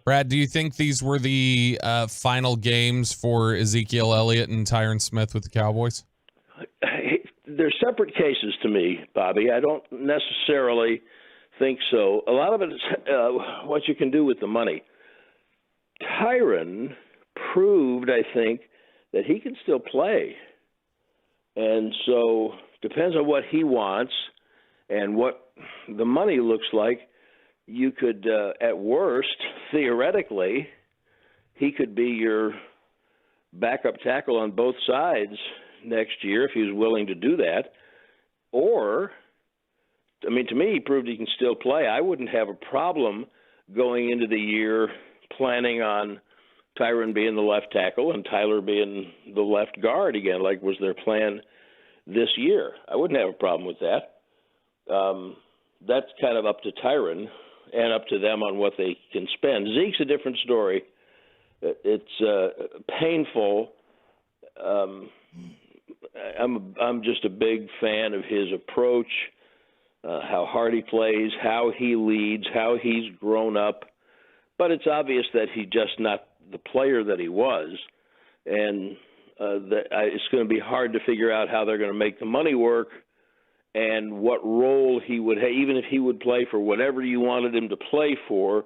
Brad, do you think these were the final games for Ezekiel Elliott and Tyron Smith with the Cowboys? They're separate cases to me, Bobby. I don't necessarily think so. A lot of it is what you can do with the money. Tyron proved, I think, that he can still play. And so depends on what he wants and what the money looks like. You could, at worst, theoretically, he could be your backup tackle on both sides next year if he was willing to do that. Or, I mean, to me, he proved he can still play. I wouldn't have a problem going into the year planning on Tyron being the left tackle and Tyler being the left guard again, like was their plan this year. I wouldn't have a problem with that. That's kind of up to Tyron and up to them on what they can spend. Zeke's a different story. It's painful. I'm just a big fan of his approach, how hard he plays, how he leads, how he's grown up. But it's obvious that he's just not the player that he was, and it's going to be hard to figure out how they're going to make the money work and what role he would have. Even if he would play for whatever you wanted him to play for,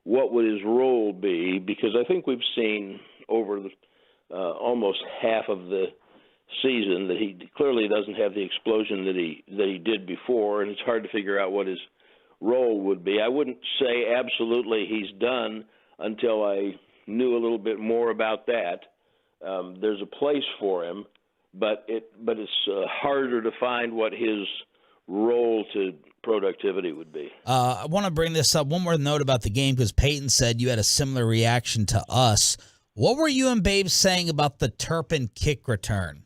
what would his role be? Because I think we've seen over almost half of the season that he clearly doesn't have the explosion that he did before, and it's hard to figure out what his role would be. I wouldn't say absolutely he's done until I knew a little bit more about that. There's a place for him, but it's harder to find what his role to productivity would be. I want to bring this up. One more note about the game, because Peyton said you had a similar reaction to us. What were you and Babe saying about the Turpin kick return?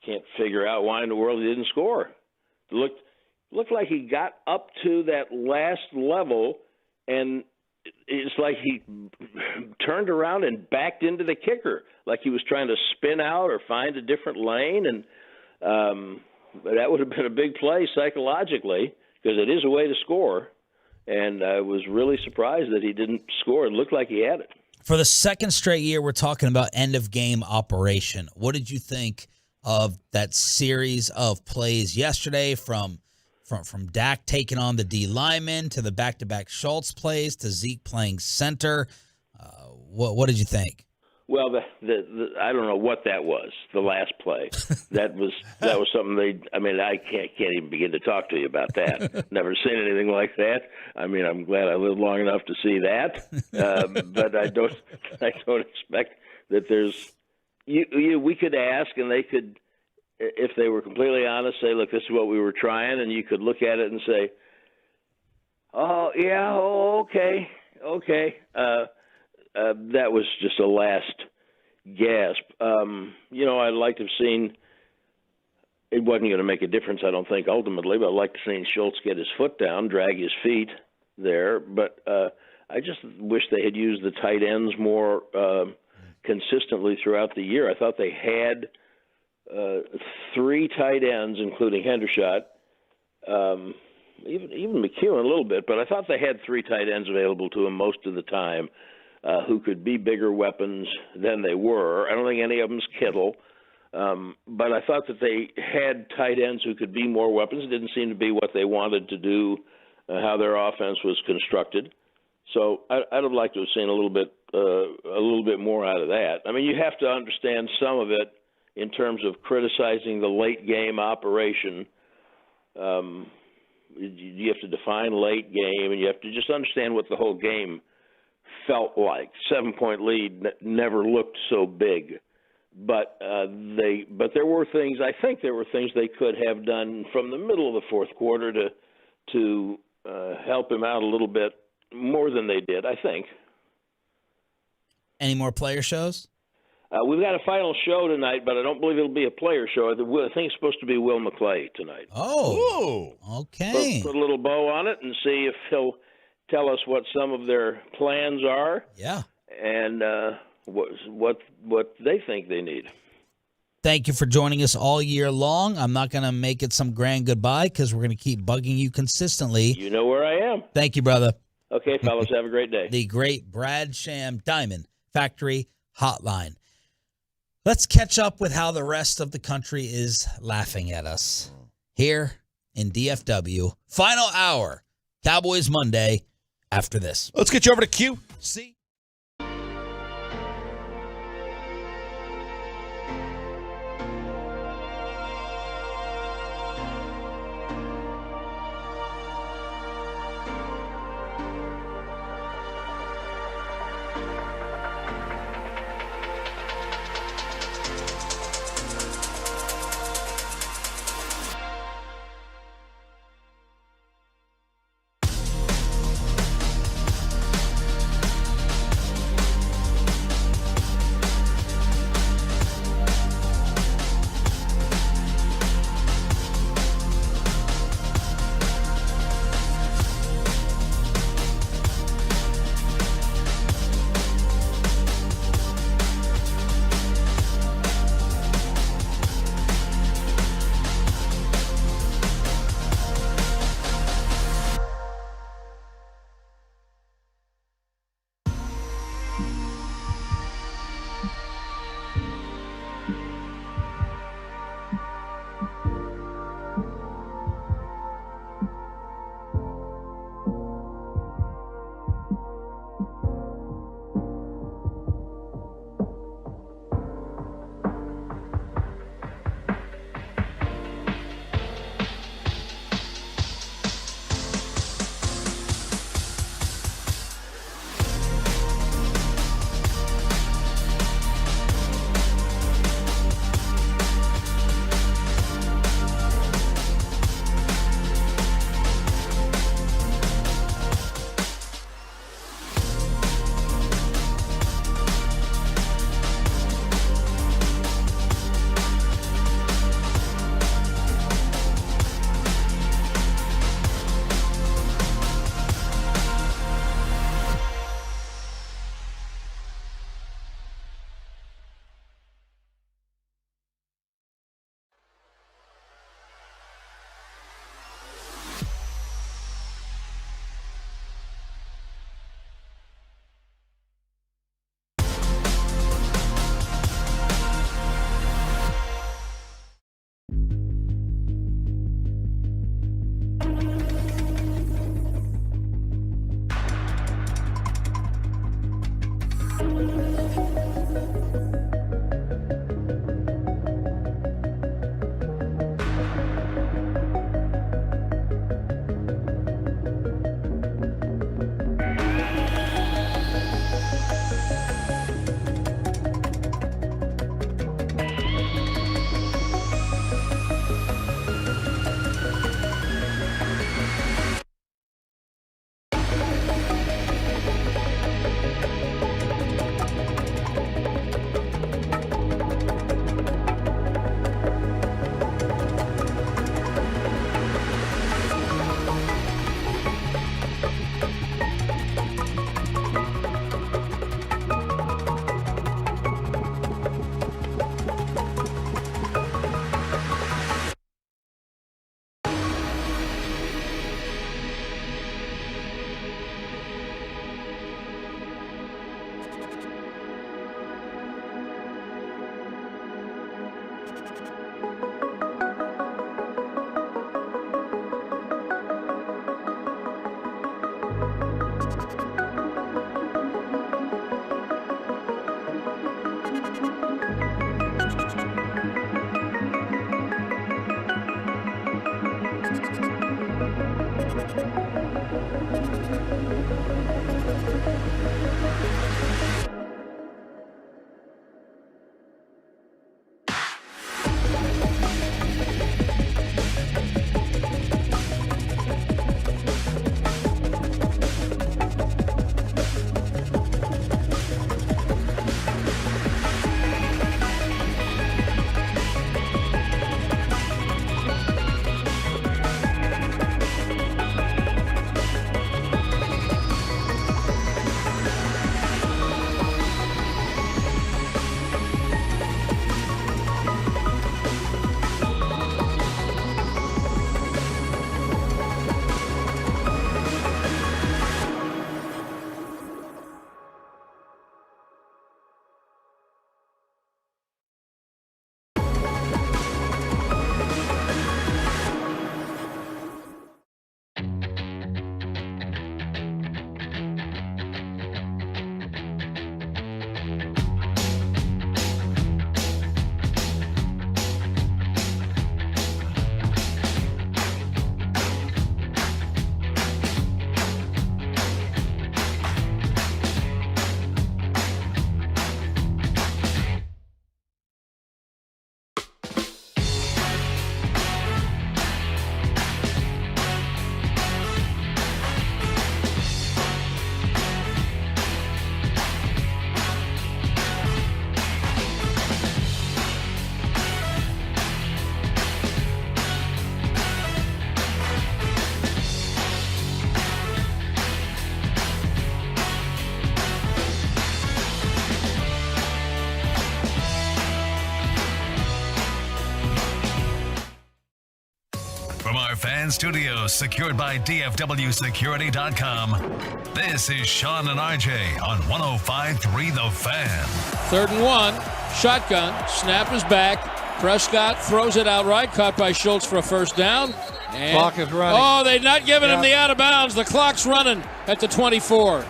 Can't figure out why in the world he didn't score. It looked like he got up to that last level, and it's like he turned around and backed into the kicker, like he was trying to spin out or find a different lane. And that would have been a big play psychologically, because it is a way to score. And I was really surprised that he didn't score. It looked like he had it. For the second straight year, we're talking about end-of-game operation. What did you think of that series of plays yesterday, from Dak taking on the D lineman to the back-to-back Schultz plays to Zeke playing center? What did you think? Well, I don't know what that was. The last play, that was something I can't even begin to talk to you about that. Never seen anything like that. I mean, I'm glad I lived long enough to see that, but I don't expect that there's. We could ask, and they could, if they were completely honest, say, "Look, this is what we were trying," and you could look at it and say, "Oh yeah, okay." That was just a last gasp. I'd like to have seen. It wasn't going to make a difference, I don't think, ultimately, but I'd like to have seen Schultz get his foot down, drag his feet there. But I just wish they had used the tight ends more consistently throughout the year. I thought they had 3 tight ends, including Hendershot, even McEwen a little bit, but I thought they had 3 tight ends available to them most of the time, who could be bigger weapons than they were. I don't think any of them's Kittle, but I thought that they had tight ends who could be more weapons. It didn't seem to be what they wanted to do, how their offense was constructed. So I'd have liked to have seen a little bit more out of that. I mean, you have to understand some of it in terms of criticizing the late game operation. You have to define late game, and you have to just understand what the whole game felt like. 7-point lead never looked so big, but there were things. I think there were things they could have done from the middle of the fourth quarter to help him out a little bit more than they did, I think. Any more player shows? We've got a final show tonight, but I don't believe it'll be a player show. I think it's supposed to be Will McClay tonight. Oh, okay. Put a little bow on it and see if he'll tell us what some of their plans are. Yeah. And what they think they need. Thank you for joining us all year long. I'm not going to make it some grand goodbye because we're going to keep bugging you consistently. You know where I am. Thank you, brother. Okay, fellas, have a great day. The great Brad Sham Diamond Factory Hotline. Let's catch up with how the rest of the country is laughing at us here in DFW. Final hour, Cowboys Monday after this. Let's get you over to QC. From our fan studios, secured by DFWsecurity.com, this is Sean and RJ on 105.3 The Fan. 3rd and 1, shotgun, snap is back. Prescott throws it outright, caught by Schultz for a first down. And, clock is running. Oh, they're not giving him the out of bounds. The clock's running at the 24.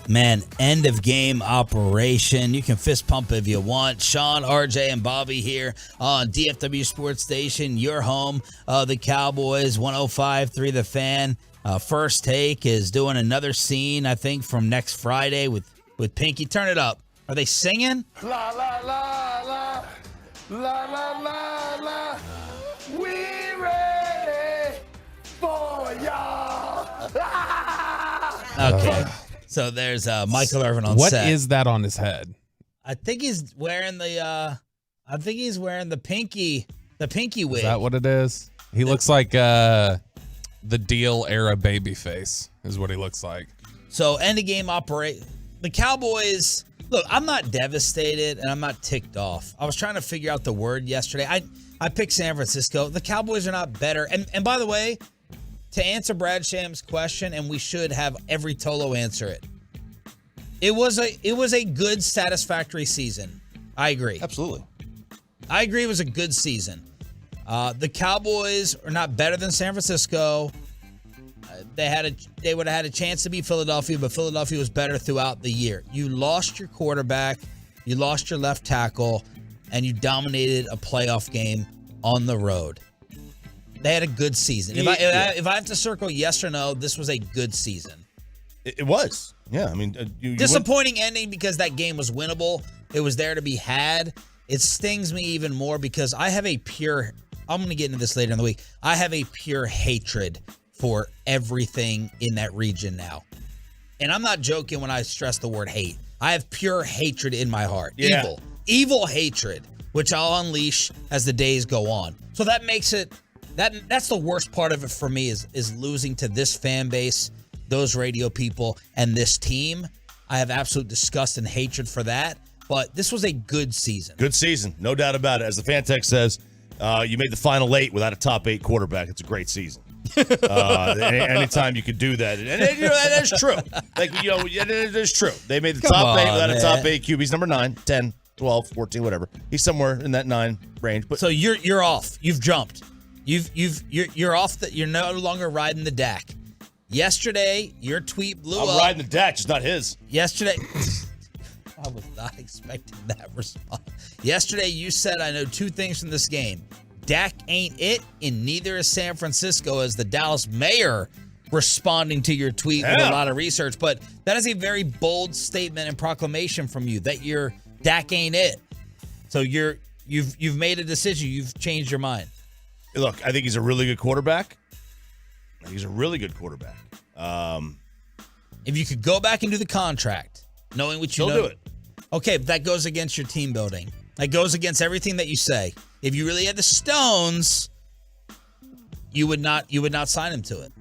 Man, end of game operation. You can fist pump if you want. Sean, RJ, and Bobby here on DFW Sports Station, your home of the Cowboys, 105.3 The Fan. First Take is doing another scene, I think, from next Friday with Pinky. Turn it up. Are they singing? La la la la, la la la la. We ready for y'all. Okay. So there's Michael Irvin on set. What is that on his head? I think he's wearing the pinky wig. Is that what it is? He looks like the Deal era babyface is what he looks like. So end of game operate. The Cowboys, look, I'm not devastated and I'm not ticked off. I was trying to figure out the word yesterday. I picked San Francisco. The Cowboys are not better. And by the way, to answer Brad Sham's question, and we should have every Tolo answer it. It was a good, satisfactory season. I agree. Absolutely. I agree it was a good season. The Cowboys are not better than San Francisco. They would have had a chance to beat Philadelphia, but Philadelphia was better throughout the year. You lost your quarterback, you lost your left tackle, and you dominated a playoff game on the road. They had a good season. If I have to circle yes or no, this was a good season. It was. Yeah, I mean, disappointing ending because that game was winnable. It was there to be had. It stings me even more because I have a pure, I'm going to get into this later in the week. I have a pure hatred for everything in that region now. And I'm not joking when I stress the word hate. I have pure hatred in my heart. Yeah. Evil hatred, which I'll unleash as the days go on. So that makes it, that's the worst part of it for me is losing to this fan base, those radio people, and this team. I have absolute disgust and hatred for that. But this was a good season. Good season, no doubt about it. As the fan text says, you made the final 8 without a top 8 quarterback. It's a great season. Anytime you could do that, and that is true. It is true. They made the top 8 without a top 8 QB. He's number 9, 10, 12, 14, whatever. He's somewhere in that 9 range. But so you're off. You've jumped. You're off. You're no longer riding the Dak. Yesterday, your tweet blew up. I'm riding the Dak, just not his. Yesterday, I was not expecting that response. Yesterday, you said, I know 2 things from this game. Dak ain't it, and neither is San Francisco, as the Dallas mayor responding to your tweet with a lot of research. But that is a very bold statement and proclamation from you that your Dak ain't it. So you've made a decision. You've changed your mind. Look, I think he's a really good quarterback. He's a really good quarterback. If you could go back and do the contract, knowing what you know. He'll do it. Okay, but that goes against your team building. That goes against everything that you say. If you really had the stones, you would not sign him to it.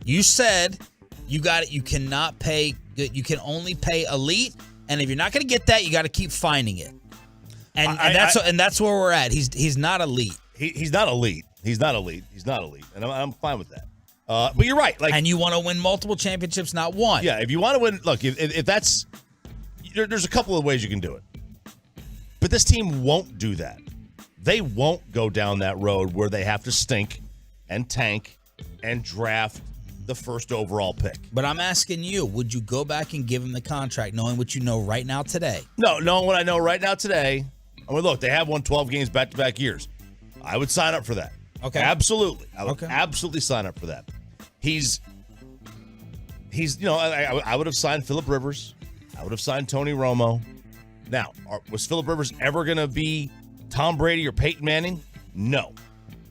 You said you got it. You cannot pay. You can only pay elite, and if you're not going to get that, you got to keep finding it. And that's where we're at. He's not elite. He's not elite. He's not elite. He's not elite, and I'm fine with that. But you're right. And you want to win multiple championships, not one. Yeah, if you want to win, look, if that's, there's a couple of ways you can do it. But this team won't do that. They won't go down that road where they have to stink and tank and draft the first overall pick. But I'm asking you, would you go back and give him the contract knowing what you know right now today? No, knowing what I know right now today. I mean, look, they have won 12 games back-to-back years. I would sign up for that. Okay. Absolutely. I would absolutely sign up for that. He's I would have signed Phillip Rivers. I would have signed Tony Romo. Now, was Phillip Rivers ever going to be Tom Brady or Peyton Manning? No.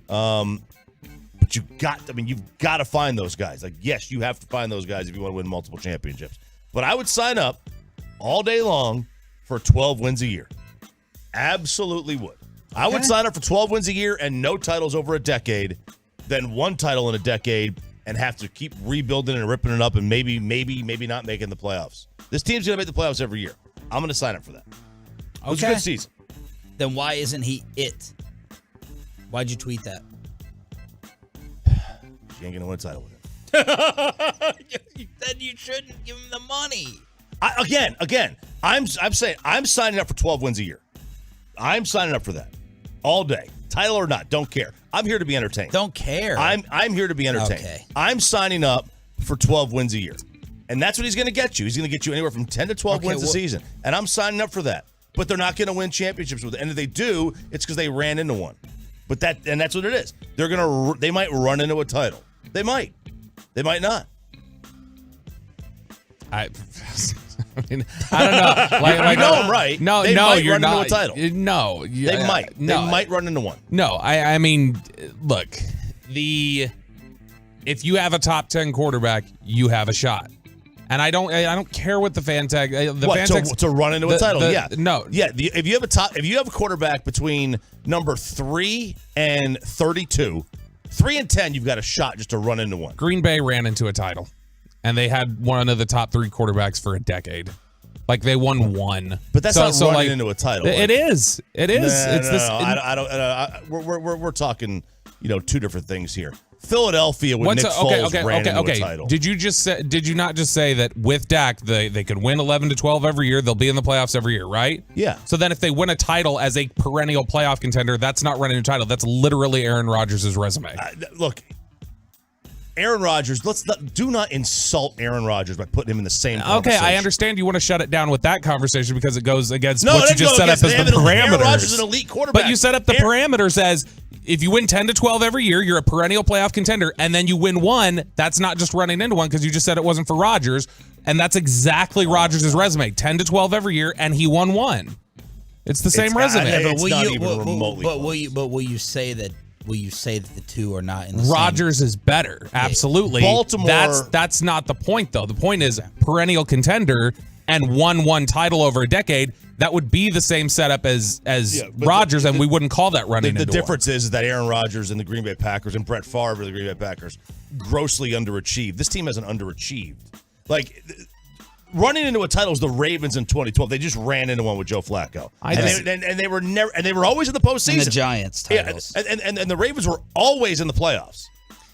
But you've got to find those guys. Like, yes, you have to find those guys if you want to win multiple championships. But I would sign up all day long for 12 wins a year. Absolutely would. Okay. I would sign up for 12 wins a year and no titles over a decade than one title in a decade and have to keep rebuilding and ripping it up and maybe not making the playoffs. This team's going to make the playoffs every year. I'm going to sign up for that. It was a good season. Then why isn't he it? Why'd you tweet that? You ain't going to win a title with him. Then you shouldn't give him the money. Again, I'm saying I'm signing up for 12 wins a year. I'm signing up for that all day. Title or not, don't care. I'm here to be entertained. Don't care. I'm here to be entertained. Okay. I'm signing up for 12 wins a year. And that's what he's going to get you. He's going to get you anywhere from 10 to 12 wins a season. And I'm signing up for that. But they're not going to win championships with it. And if they do, it's because they ran into one. But that's what it is. They might run into a title. They might. They might not. I mean, I don't know. Like, I'm right. No, they no, might you're run not. Into a title. No, they might. No, they might run into one. No, I mean, look, if you have a top 10 quarterback, you have a shot. And I don't care what the fan tag. To run into a title? No. Yeah. If you have a quarterback between number 3 and 32, 3 and 10, you've got a shot just to run into one. Green Bay ran into a title, and they had one of the top 3 quarterbacks for a decade. Like they won one, but that's not running into a title. It is. It is. We're talking, two different things here. Philadelphia with Nick Foles ran into a title. Did you not just say that with Dak they could win 11 to 12 every year? They'll be in the playoffs every year, right? Yeah. So then if they win a title as a perennial playoff contender, that's not running a title. That's literally Aaron Rodgers' resume. Look, Aaron Rodgers, do not insult Aaron Rodgers by putting him in the same conversation. Okay, I understand you want to shut it down with that conversation because it goes against what you just set up as the parameters. Aaron Rodgers is an elite quarterback. But you set up the parameters as if you win 10 to 12 every year, you're a perennial playoff contender, and then you win one, that's not just running into one because you just said it wasn't for Rodgers, and that's exactly Rodgers' resume. 10 to 12 every year, and he won one. It's the same resume. Will you say that the two are not in the Rodgers is better. Absolutely. Baltimore. That's not the point, though. The point is perennial contender and won one title over a decade. That would be the same setup as Rodgers, and we wouldn't call that running into one. The difference is that Aaron Rodgers and the Green Bay Packers and Brett Favre of the Green Bay Packers grossly underachieved. This team hasn't underachieved. Like, running into a title is the Ravens in 2012. They just ran into one with Joe Flacco. They were always in the postseason. And the Giants titles. Yeah, and the Ravens were always in the playoffs.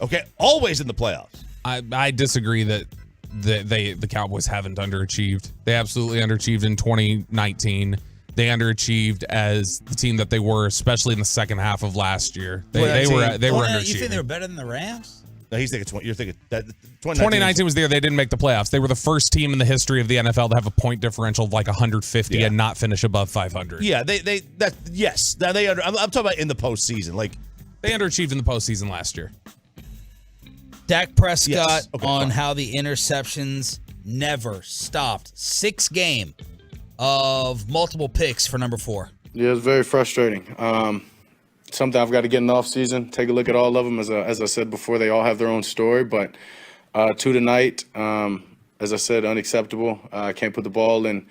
Okay? Always in the playoffs. I disagree that the Cowboys haven't underachieved. They absolutely underachieved in 2019. They underachieved as the team that they were, especially in the second half of last year. They were underachieving. You think they were better than the Rams? No, you're thinking that 2019 was there. They didn't make the playoffs. They were the first team in the history of the NFL to have a point differential of like 150 and not finish above 500. Yeah, yes. Now I'm talking about in the postseason. Like they underachieved in the postseason last year. Dak Prescott how the interceptions never stopped. 6-game of multiple picks for number 4. Yeah, it's very frustrating. Something I've got to get in the offseason, take a look at all of them. As I said before, they all have their own story, but 2 tonight, as I said, unacceptable. I can't put the ball in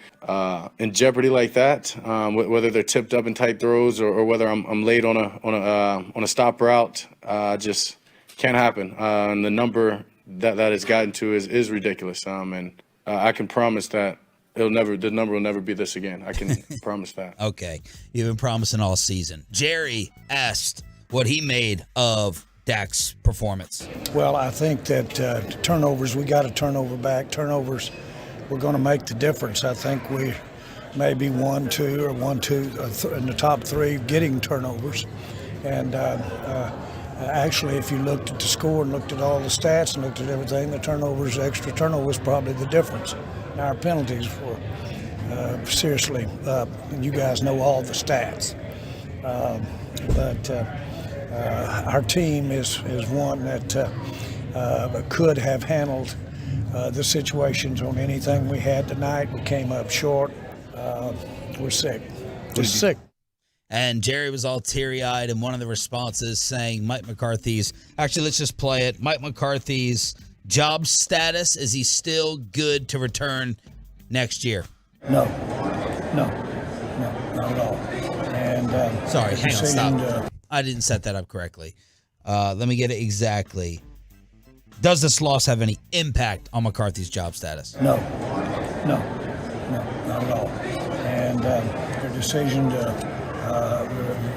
jeopardy like that, whether they're tipped up in tight throws or whether I'm late on a stop route. Just can't happen. And the number that it's gotten to is ridiculous. And I can promise that the number will never be this again. I can promise that. Okay. You've been promising all season. Jerry asked what he made of Dak's performance. Well, I think that turnovers, we got a turnover back. Turnovers, we're going to make the difference. I think we maybe 1-2 in the top 3 getting turnovers. And actually, if you looked at the score and looked at all the stats and looked at everything, the extra turnovers, probably the difference. Our penalties were seriously up, and you guys know all the stats. But our team is one that could have handled the situations on anything we had tonight. We came up short. We're sick. Just sick. And Jerry was all teary-eyed in one of the responses saying Mike McCarthy's, actually, let's just play it. Mike McCarthy's job status, is he still good to return next year? No, not at all. And sorry, hang on, stop. I didn't set that up correctly. Let me get it exactly. Does this loss have any impact on McCarthy's job status? No, not at all. And the decision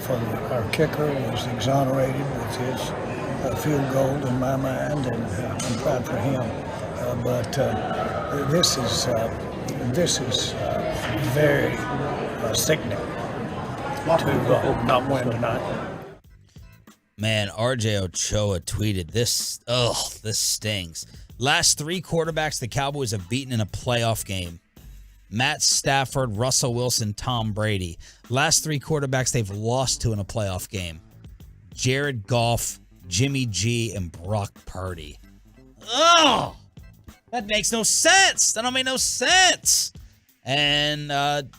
for our kicker was exonerated with his field goal in my mind, and I'm proud for him. But this is very sickening to not win tonight. Man, RJ Ochoa tweeted this. This stings. Last 3 quarterbacks the Cowboys have beaten in a playoff game: Matt Stafford, Russell Wilson, Tom Brady. Last 3 quarterbacks they've lost to in a playoff game: Jared Goff, Jimmy G, and Brock Purdy. Oh, that makes no sense. That don't make no sense. And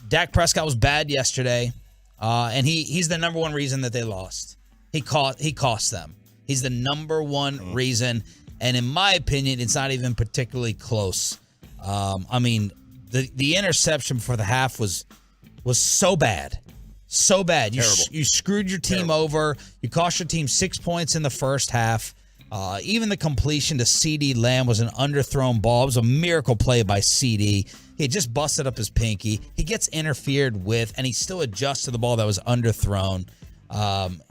Dak Prescott was bad yesterday, and he's the number one reason that they lost. He cost them. He's the number one reason, and in my opinion, it's not even particularly close. I mean, the interception for the half was so bad. So bad. You screwed your team over. You cost your team 6 points in the first half. Even the completion to CD Lamb was an underthrown ball. It was a miracle play by CD. He had just busted up his pinky. He gets interfered with, and he still adjusts to the ball that was underthrown.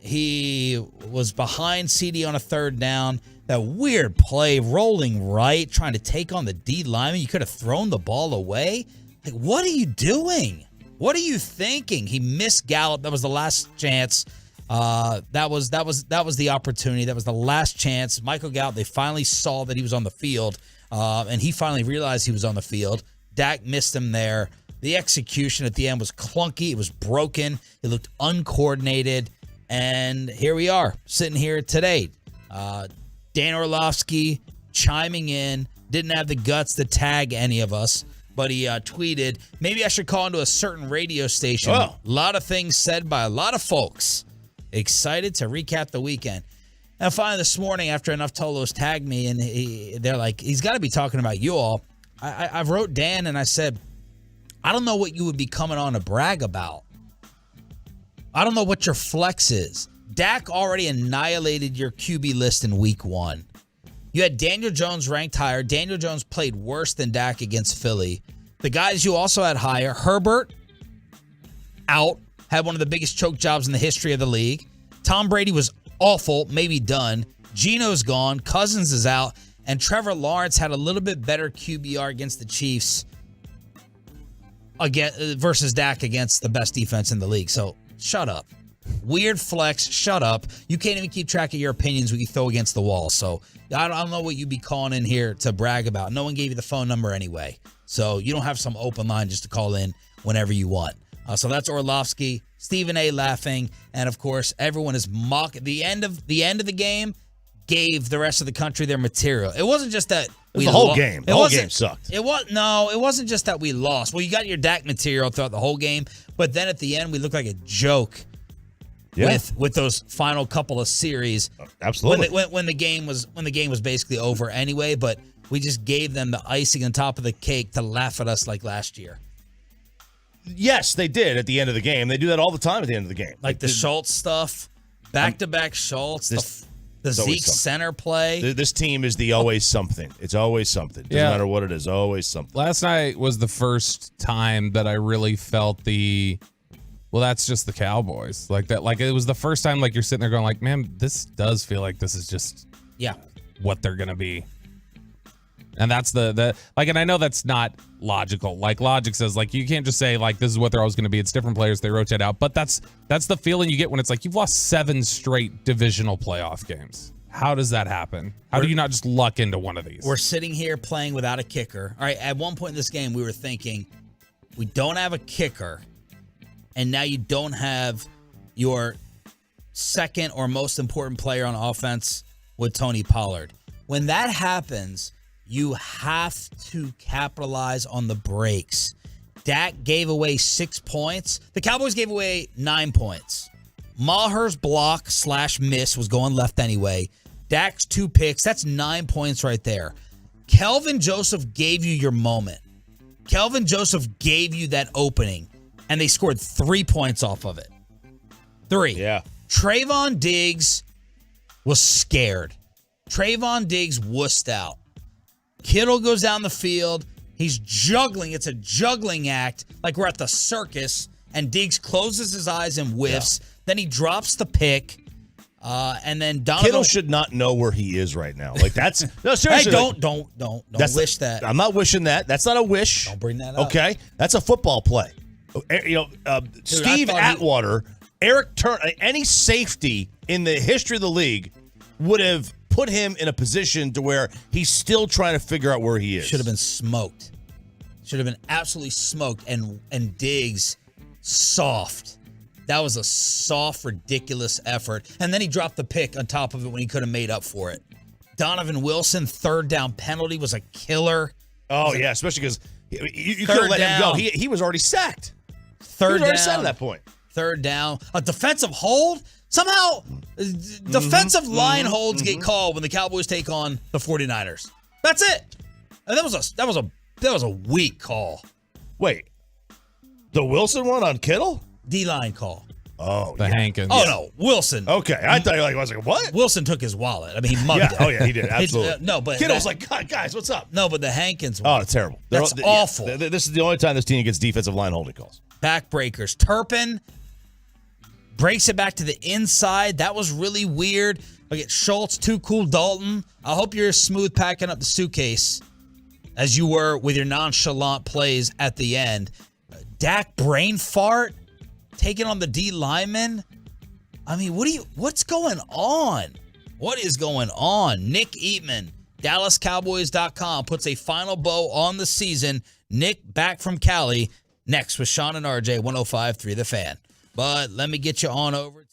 He was behind CD on a third down. That weird play, rolling right, trying to take on the D lineman. You could have thrown the ball away. Like, what are you doing? What are you thinking? He missed Gallup. That was the last chance. That was the opportunity. That was the last chance. Michael Gallup, they finally saw that he was on the field, and he finally realized he was on the field. Dak missed him there. The execution at the end was clunky. It was broken. It looked uncoordinated. And here we are, sitting here today. Dan Orlovsky chiming in, didn't have the guts to tag any of us, but he tweeted, maybe I should call into a certain radio station. A lot of things said by a lot of folks. Excited to recap the weekend. And finally this morning, after enough Tolos tagged me, and they're like, he's got to be talking about you all. I wrote Dan and I said, I don't know what you would be coming on to brag about. I don't know what your flex is. Dak already annihilated your QB list in week 1. You had Daniel Jones ranked higher. Daniel Jones played worse than Dak against Philly. The guys you also had higher, Herbert, out, had one of the biggest choke jobs in the history of the league. Tom Brady was awful, maybe done. Geno's gone. Cousins is out. And Trevor Lawrence had a little bit better QBR against the Chiefs versus Dak against the best defense in the league. So shut up. Weird flex. Shut up. You can't even keep track of your opinions when you throw against the wall. So I don't know what you'd be calling in here to brag about. No one gave you the phone number anyway. So you don't have some open line just to call in whenever you want. So that's Orlovsky, Stephen A. laughing, and of course everyone is mocking. The end of the game gave the rest of the country their material. It wasn't just that the whole game. The whole game sucked. It wasn't just that we lost. Well, you got your Dak material throughout the whole game, but then at the end we looked like a joke. Yeah. With those final couple of series. Absolutely. When the game was basically over anyway, but we just gave them the icing on top of the cake to laugh at us like last year. Yes, they did at the end of the game. They do that all the time at the end of the game. Like the Schultz stuff, back-to-back Schultz, the Zeke center play. This team is the always something. It's always something. Doesn't matter what it is, always something. Last night was the first time that I really felt that's just the Cowboys. Like that. Like it was the first time like you're sitting there going like, man, this does feel like this is just what they're going to be. And that's the and I know that's not logical. Like logic says like you can't just say like this is what they're always going to be. It's different players, they rotate out. But that's the feeling you get when it's like you've lost 7 straight divisional playoff games. How does that happen? How do you not just luck into one of these? We're sitting here playing without a kicker. All right, at one point in this game we were thinking we don't have a kicker, and now you don't have your second or most important player on offense with Tony Pollard. When that happens, you have to capitalize on the breaks. Dak gave away 6 points. The Cowboys gave away 9 points. Maher's block / miss was going left anyway. Dak's 2 picks. That's 9 points right there. Kelvin Joseph gave you your moment. Kelvin Joseph gave you that opening, and they scored 3 points off of it. 3. Yeah. Trayvon Diggs was scared. Trayvon Diggs wussed out. Kittle goes down the field. He's juggling. It's a juggling act like we're at the circus, and Diggs closes his eyes and whiffs. Yeah. Then he drops the pick. And then Donovan Kittle should not know where he is right now. Like that's no seriously. Hey, don't wish that. I'm not wishing that. That's not a wish. Don't bring that up. Okay, that's a football play. Steve Atwater, Eric Turner, any safety in the history of the league would have put him in a position to where he's still trying to figure out where he is. Should have been smoked. Should have been absolutely smoked. And Diggs, soft. That was a soft, ridiculous effort. And then he dropped the pick on top of it when he could have made up for it. Donovan Wilson, third down penalty was a killer. Oh, yeah, especially because you could have let him go. He was already sacked. Third down. He was already sacked at that point. Third down. A defensive hold? Somehow, defensive line holds get called when the Cowboys take on the 49ers. That's it. And that was a weak call. Wait. The Wilson one on Kittle? D-line call. Oh, the Hankins. Oh, no. Wilson. Okay. I thought I was like, what? Wilson took his wallet. I mean, he mugged it. Oh, yeah, he did. Absolutely. No, but Kittle's like, guys, what's up? No, but the Hankins one. Oh, it's terrible. That's awful. This is the only time this team gets defensive line holding calls. Backbreakers. Turpin breaks it back to the inside. That was really weird. Look at Schultz, too cool. Dalton. I hope you're as smooth packing up the suitcase as you were with your nonchalant plays at the end. Dak brain fart, taking on the D lineman. I mean, what's going on? What is going on? Nick Eatman, DallasCowboys.com, puts a final bow on the season. Nick back from Cali. Next with Sean and RJ, 105.3 The Fan. But let me get you on over to...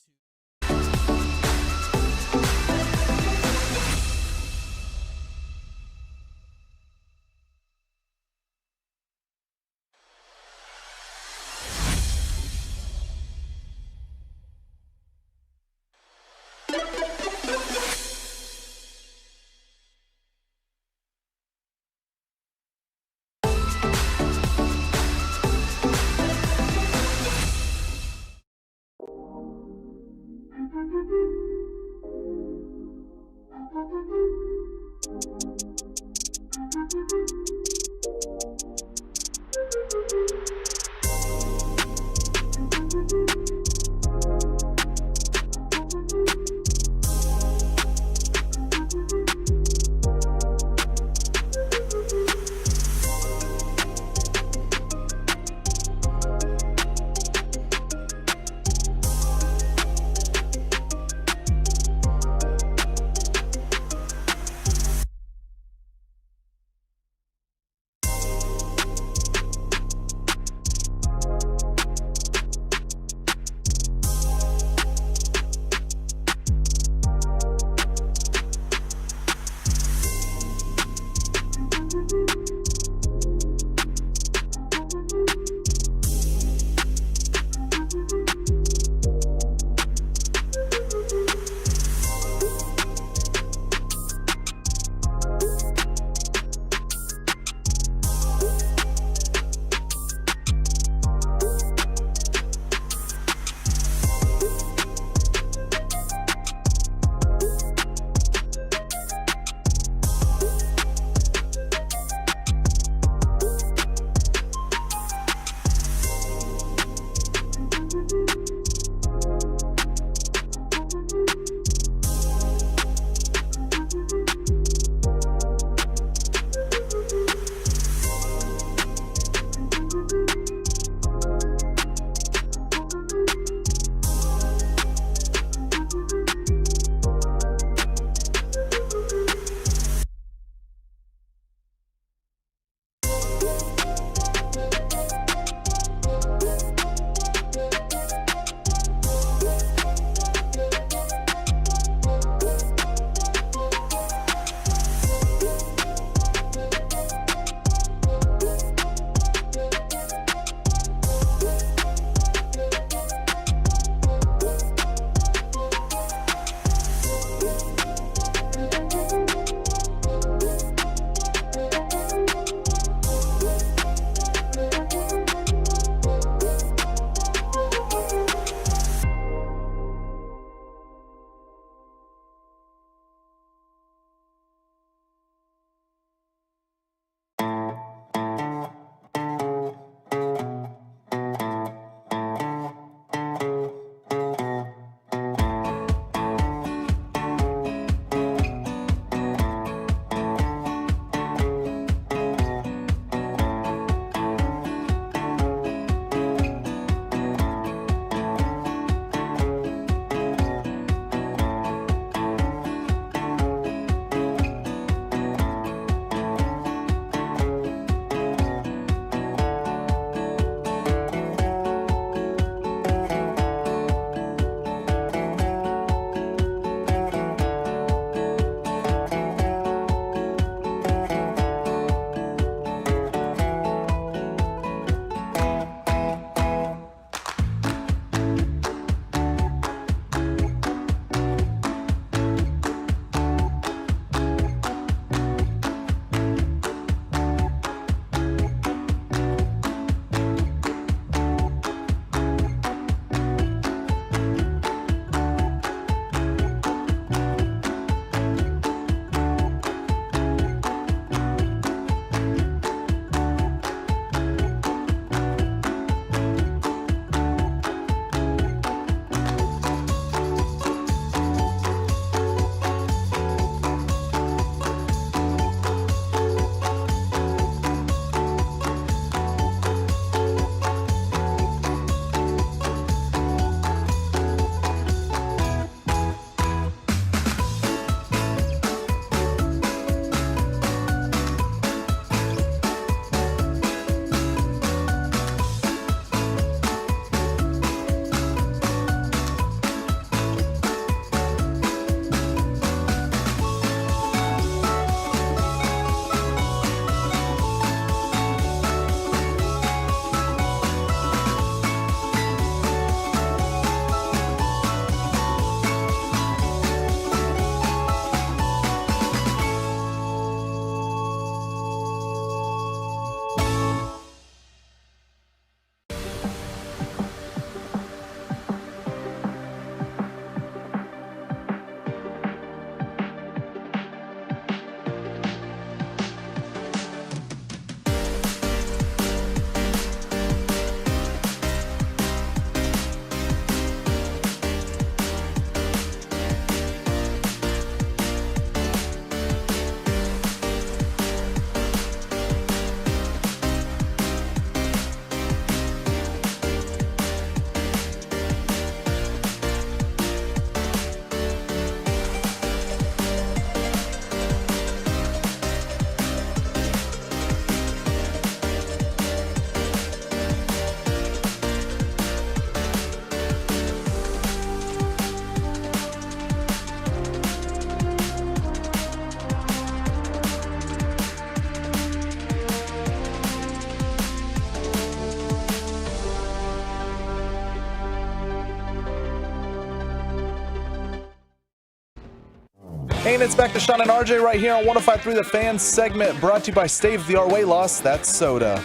And it's back to Sean and RJ right here on 105.3 The Fan, segment brought to you by state-of-the-art weight loss. That's soda.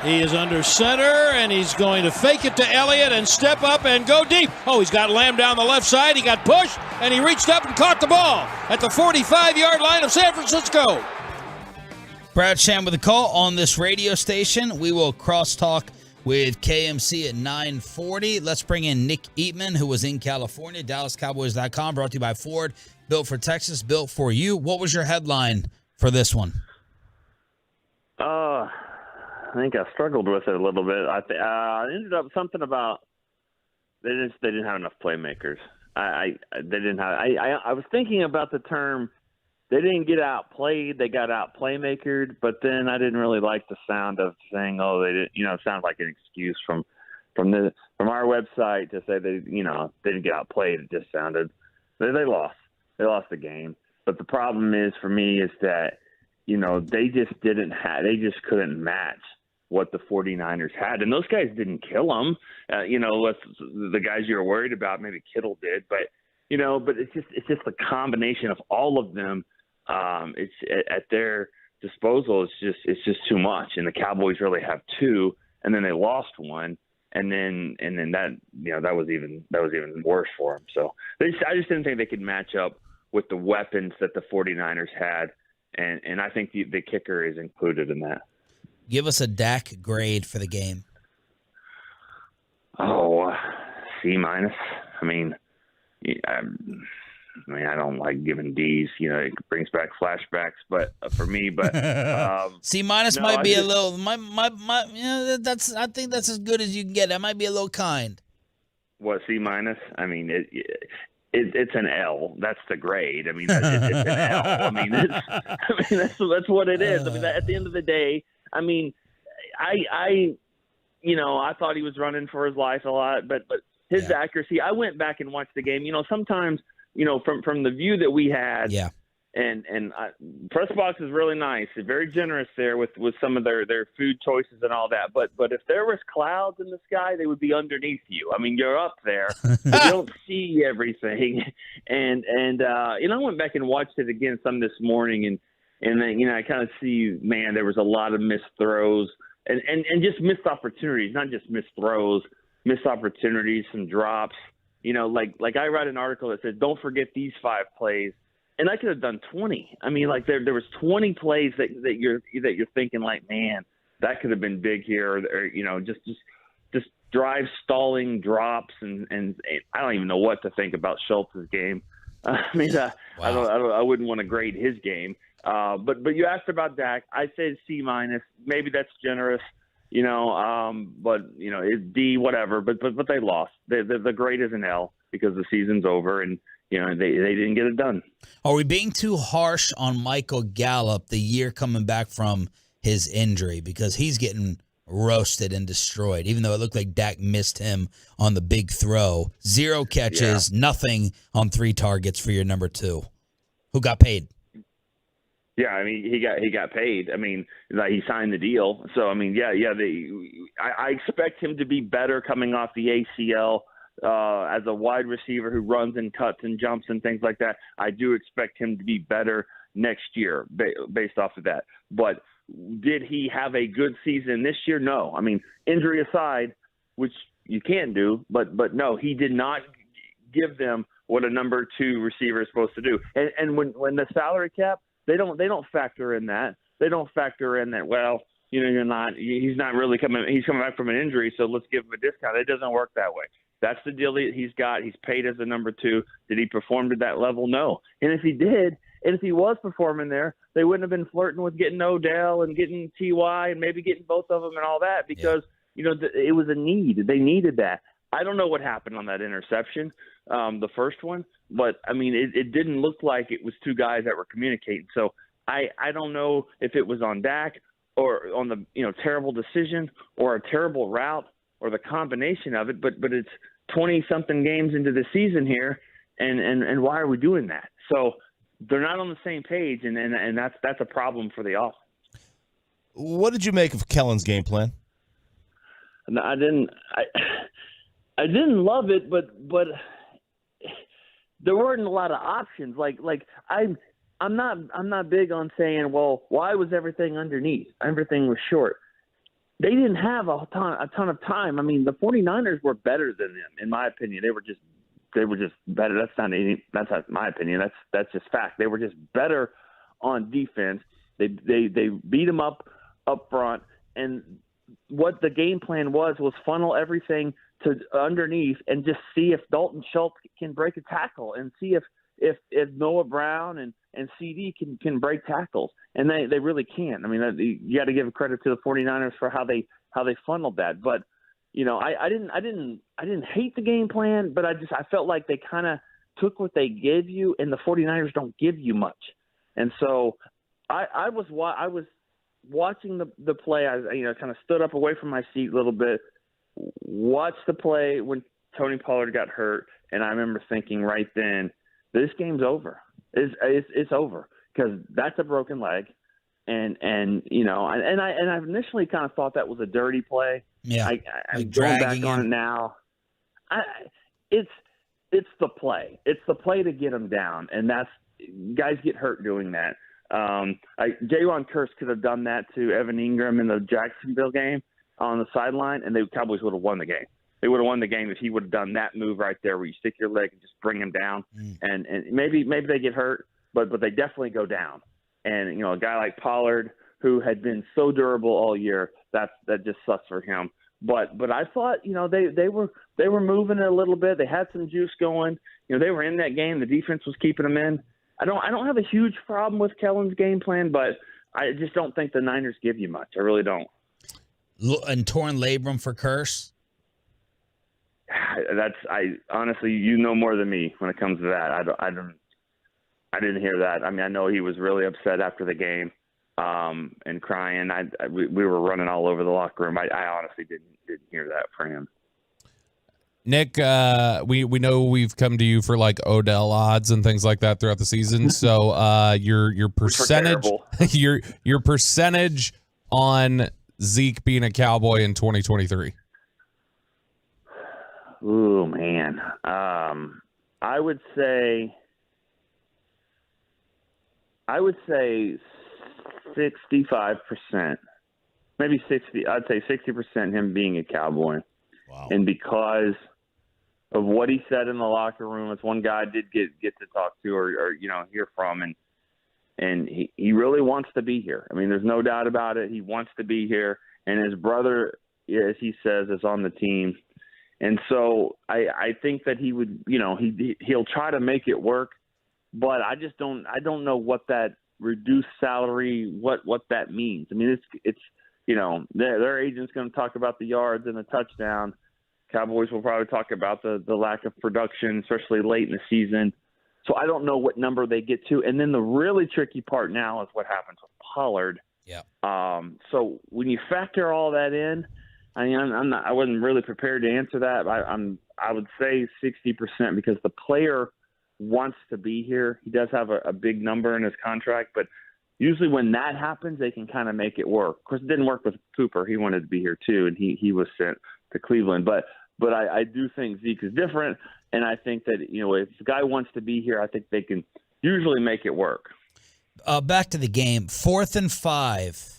He is under center, and he's going to fake it to Elliott and step up and go deep. Oh, he's got Lamb down the left side. He got pushed, and he reached up and caught the ball at the 45-yard line of San Francisco. Brad Sham with a call on this radio station. We will crosstalk with KMC at 9:40. Let's bring in Nick Eatman, who was in California. DallasCowboys.com, brought to you by Ford. Built for Texas, built for you. What was your headline for this one? I think I struggled with it a little bit. I ended up something about they didn't have enough playmakers. I was thinking about the term they didn't get outplayed, they got out playmakered, but then I didn't really like the sound of saying, oh, they didn't, it sounded like an excuse from our website to say they didn't get outplayed. It just sounded they lost. They lost the game. But the problem is for me is that they just couldn't match what the 49ers had. And those guys didn't kill them. The guys you were worried about, maybe Kittle did, but it's just the combination of all of them. It's at their disposal. It's just too much. And the Cowboys really have two, and then they lost one. And then that was even worse for them. So I just didn't think they could match up with the weapons that the 49ers had. And I think the kicker is included in that. Give us a Dak grade for the game. Oh, C-. I mean, I don't like giving D's. It brings back flashbacks, but for me, C- might be a little. That's. I think that's as good as you can get. That might be a little kind. What, C-? I mean, it's an L. That's the grade. I mean, it's an L. I mean, that's what it is. I mean, at the end of the day, I mean, I thought he was running for his life a lot, but his accuracy. I went back and watched the game. Sometimes, from the view that we had. Yeah. And press box is really nice. They're very generous there with some of their food choices and all that. But if there was clouds in the sky, they would be underneath you. I mean, you're up there, but you don't see everything. And I went back and watched it again some this morning, and then I kind of see, man, there was a lot of missed throws and just missed opportunities, not just missed throws, missed opportunities, some drops. Like I read an article that said, don't forget these 5 plays. And I could have done 20. I mean, like there was 20 plays that you're thinking like, man, that could have been big here, or just drive stalling drops, and I don't even know what to think about Schultz's game. I mean, wow. I wouldn't want to grade his game. But you asked about Dak. I said C-. Maybe that's generous, but it's D, whatever. But they lost. The grade is an L because the season's over, and they didn't get it done. Are we being too harsh on Michael Gallup the year coming back from his injury? Because he's getting roasted and destroyed, even though it looked like Dak missed him on the big throw. 0 catches, nothing on 3 targets for your number 2, who got paid. Yeah, I mean, he got paid. I mean, like, he signed the deal. So, I mean, I expect him to be better coming off the ACL. As a wide receiver who runs and cuts and jumps and things like that, I do expect him to be better next year based off of that. But did he have a good season this year? No. I mean, injury aside, which you can do, but no, he did not give them what a number 2 receiver is supposed to do. And when the salary cap, they don't factor in that. They don't factor in that, well, he's not really he's coming back from an injury, so let's give him a discount. It doesn't work that way. That's the deal he's got. He's paid as a number 2. Did he perform to that level? No. And if he did, and if he was performing there, they wouldn't have been flirting with getting Odell and getting T.Y. and maybe getting both of them and all that because, it was a need. They needed that. I don't know what happened on that interception, the first one, but, I mean, it didn't look like it was 2 guys that were communicating. So I don't know if it was on Dak or on the, terrible decision or a terrible route or the combination of it, but it's 20-something games into the season here, and why are we doing that? So they're not on the same page, and that's a problem for the offense. What did you make of Kellen's game plan? No, I didn't love it, but there weren't a lot of options. I'm not big on saying, well, why was everything underneath? Everything was short. They didn't have a ton of time. I mean, the 49ers were better than them, in my opinion. They were just better. That's not my opinion. That's just fact. They were just better on defense. They beat them up front, and what the game plan was funnel everything to underneath and just see if Dalton Schultz can break a tackle and see if Noah Brown and CD can break tackles, and they really can. I mean, you got to give credit to the 49ers for how they funneled that. But I didn't hate the game plan, but I felt like they kind of took what they gave you, and the 49ers don't give you much. And so I was watching the play. I kind of stood up away from my seat a little bit, watched the play when Tony Pollard got hurt, and I remember thinking right then, this game's over. It's over, because that's a broken leg, and I initially kind of thought that was a dirty play. Yeah, I'm going back on it now. It's the play. It's the play to get them down, and that's guys get hurt doing that. Jayron Kearse could have done that to Evan Ingram in the Jacksonville game on the sideline, and the Cowboys would have won the game. They would have won the game if he would have done that move right there where you stick your leg and just bring him down. And maybe they get hurt, but they definitely go down. And, a guy like Pollard, who had been so durable all year, that just sucks for him. But I thought, they were moving it a little bit. They had some juice going. They were in that game. The defense was keeping them in. I don't have a huge problem with Kellen's game plan, but I just don't think the Niners give you much. I really don't. And torn labrum for Kearse? I honestly, more than me when it comes to that. I didn't hear that. I mean, I know he was really upset after the game, and crying. We were running all over the locker room. I honestly didn't hear that for him. Nick, we know we've come to you for like Odell odds and things like that throughout the season. So your percentage, your percentage on Zeke being a Cowboy in 2023. Oh man, I would say 65%, maybe 60. I'd say 60% him being a Cowboy. Wow. And because of what he said in the locker room, it's one guy I did get to talk to or hear from, and he really wants to be here. I mean, there's no doubt about it. He wants to be here, and his brother, as he says, is on the team. And so I think that he would, he'll try to make it work, but I don't know what that reduced salary, what that means. I mean, it's their agent's going to talk about the yards and the touchdown. Cowboys will probably talk about the lack of production, especially late in the season. So I don't know what number they get to. And then the really tricky part now is what happens with Pollard. Yeah. So when you factor all that in, I wasn't really prepared to answer that. I would say 60% because the player wants to be here. He does have a big number in his contract, but usually when that happens, they can kind of make it work. Of course, it didn't work with Cooper. He wanted to be here too, and he was sent to Cleveland. But I do think Zeke is different, and I think that if the guy wants to be here, I think they can usually make it work. Back to the game, 4th and 5.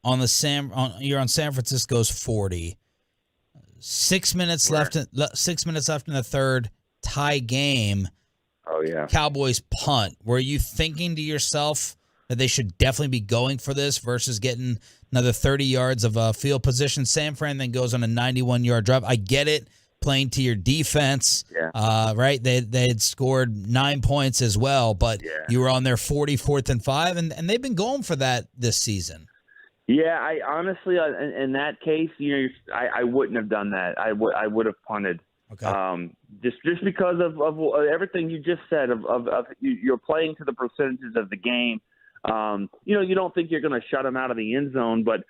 You're on San Francisco's 40. 6 minutes left. 6 minutes left in the third. Tie game. Oh yeah. Cowboys punt. Were you thinking to yourself that they should definitely be going for this versus getting another 30 yards of field position? San Fran then goes on a 91-yard drive. I get it, playing to your defense. Yeah. Right. They had scored 9 points as well, but you were on their 4th and 5, and they've been going for that this season. Yeah, I honestly, in that case, I wouldn't have done that. I would have punted. Okay. Just because of everything you just said of you're playing to the percentages of the game. You don't think you're going to shut them out of the end zone, but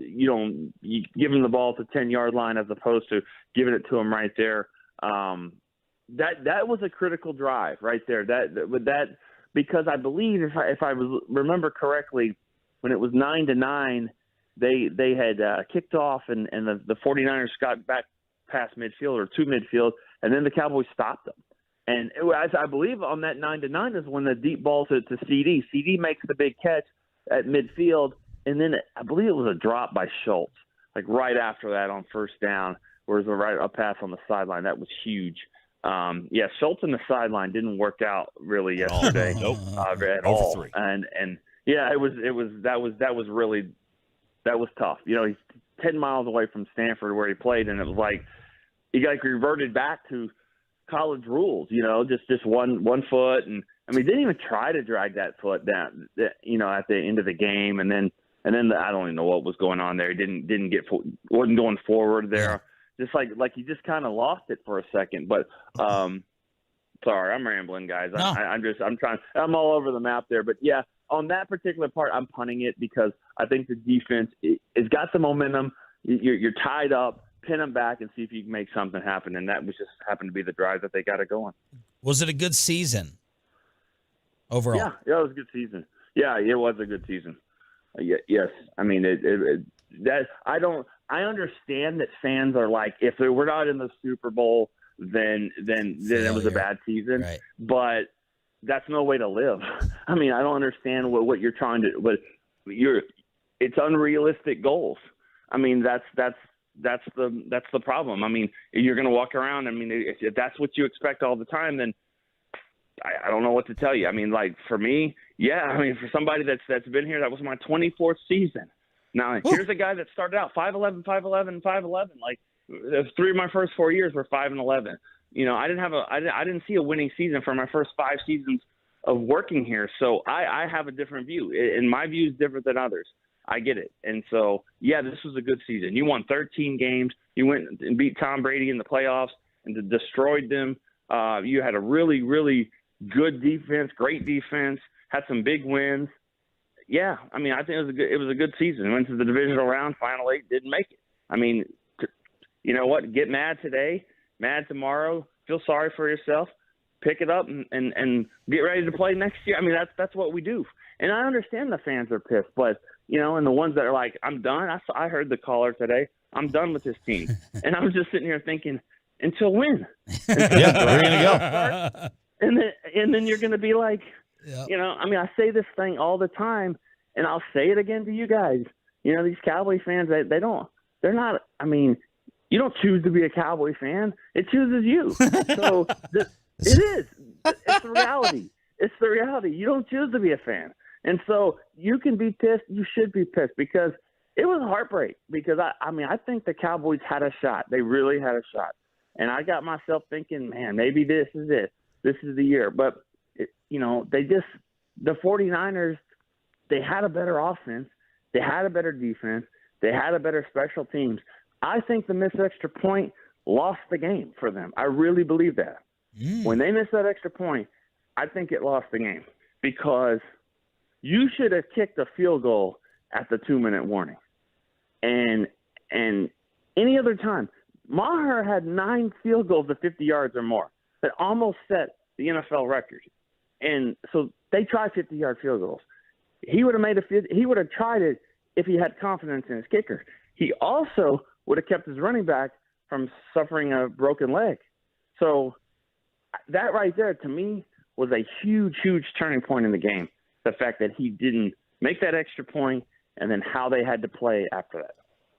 you give them the ball at the 10-yard line as opposed to giving it to them right there. That was a critical drive right there. That because I believe if I remember correctly, when it was 9-9, they had kicked off and the 49ers got back past midfield or to midfield, and then the Cowboys stopped them. And I believe on that 9-9 is when the deep ball to CD. CD makes the big catch at midfield, and then I believe it was a drop by Schultz, like right after that on first down, where it was a pass on the sideline. That was huge. Schultz on the sideline didn't work out really yesterday. Nope. At Over all. 3. And that was tough. You know, he's 10 miles away from Stanford where he played, and it was like he got reverted back to college rules, you know, just one foot. And I mean, didn't even try to drag that foot down, you know, at the end of the game. And then I don't even know what was going on there. He wasn't going forward there. Just like he just kind of lost it for a second. But sorry, I'm rambling, guys. No. I'm all over the map there. But yeah, on that particular part, I'm punting it because I think the defense has got the momentum. You're tied up. Pin them back and see if you can make something happen. And that was just happened to be the drive that they got it going. Was it a good season overall? Yeah, it was a good season. Yeah, it was a good season. Yes. I mean, I understand that fans are like, if we're not in the Super Bowl, then it was a bad season. Right. But that's no way to live. I mean, I don't understand what you're trying to, but it's unrealistic goals. I mean, that's the problem. I mean, you're going to walk around. I mean, if that's what you expect all the time, then I don't know what to tell you. I mean, like for me, yeah. I mean, for somebody that's been here, that was my 24th season. Now here's a guy that started out 5'11", 5'11", 5'11". Like 3 of my first 4 years were 5'11". You know, I didn't see a winning season for my first 5 seasons of working here. So I have a different view, and my view is different than others. I get it. And so, yeah, this was a good season. You won 13 games. You went and beat Tom Brady in the playoffs and destroyed them. You had a really, really good defense, great defense, had some big wins. Yeah, I mean, I think it was a good season. Went to the divisional round, Final 8, didn't make it. I mean, you know what? Get mad today, mad tomorrow, feel sorry for yourself, pick it up and get ready to play next year. I mean, that's what we do. And I understand the fans are pissed, but you know, and the ones that are like, I'm done. I heard the caller today. I'm done with this team. And I was just sitting here thinking, until when? Yeah, where are you gonna go? And then you're going to be like, you know, I mean, I say this thing all the time, and I'll say it again to you guys. You know, these Cowboy fans, they're not, I mean, you don't choose to be a Cowboy fan. It chooses you. So it is. It's the reality. It's the reality. You don't choose to be a fan. And so you can be pissed. You should be pissed because it was a heartbreak because, I think the Cowboys had a shot. They really had a shot. And I got myself thinking, man, maybe this is it. This is the year. But, you know, the 49ers, they had a better offense. They had a better defense. They had a better special teams. I think the missed extra point lost the game for them. I really believe that. When they missed that extra point, I think it lost the game because you should have kicked a field goal at the 2-minute warning. And any other time, Maher had 9 field goals of 50 yards or more that almost set the NFL record. And so they tried 50-yard field goals. He would have tried it if he had confidence in his kicker. He also would have kept his running back from suffering a broken leg. So that right there, to me, was a huge, huge turning point in the game. The fact that he didn't make that extra point and then how they had to play after that.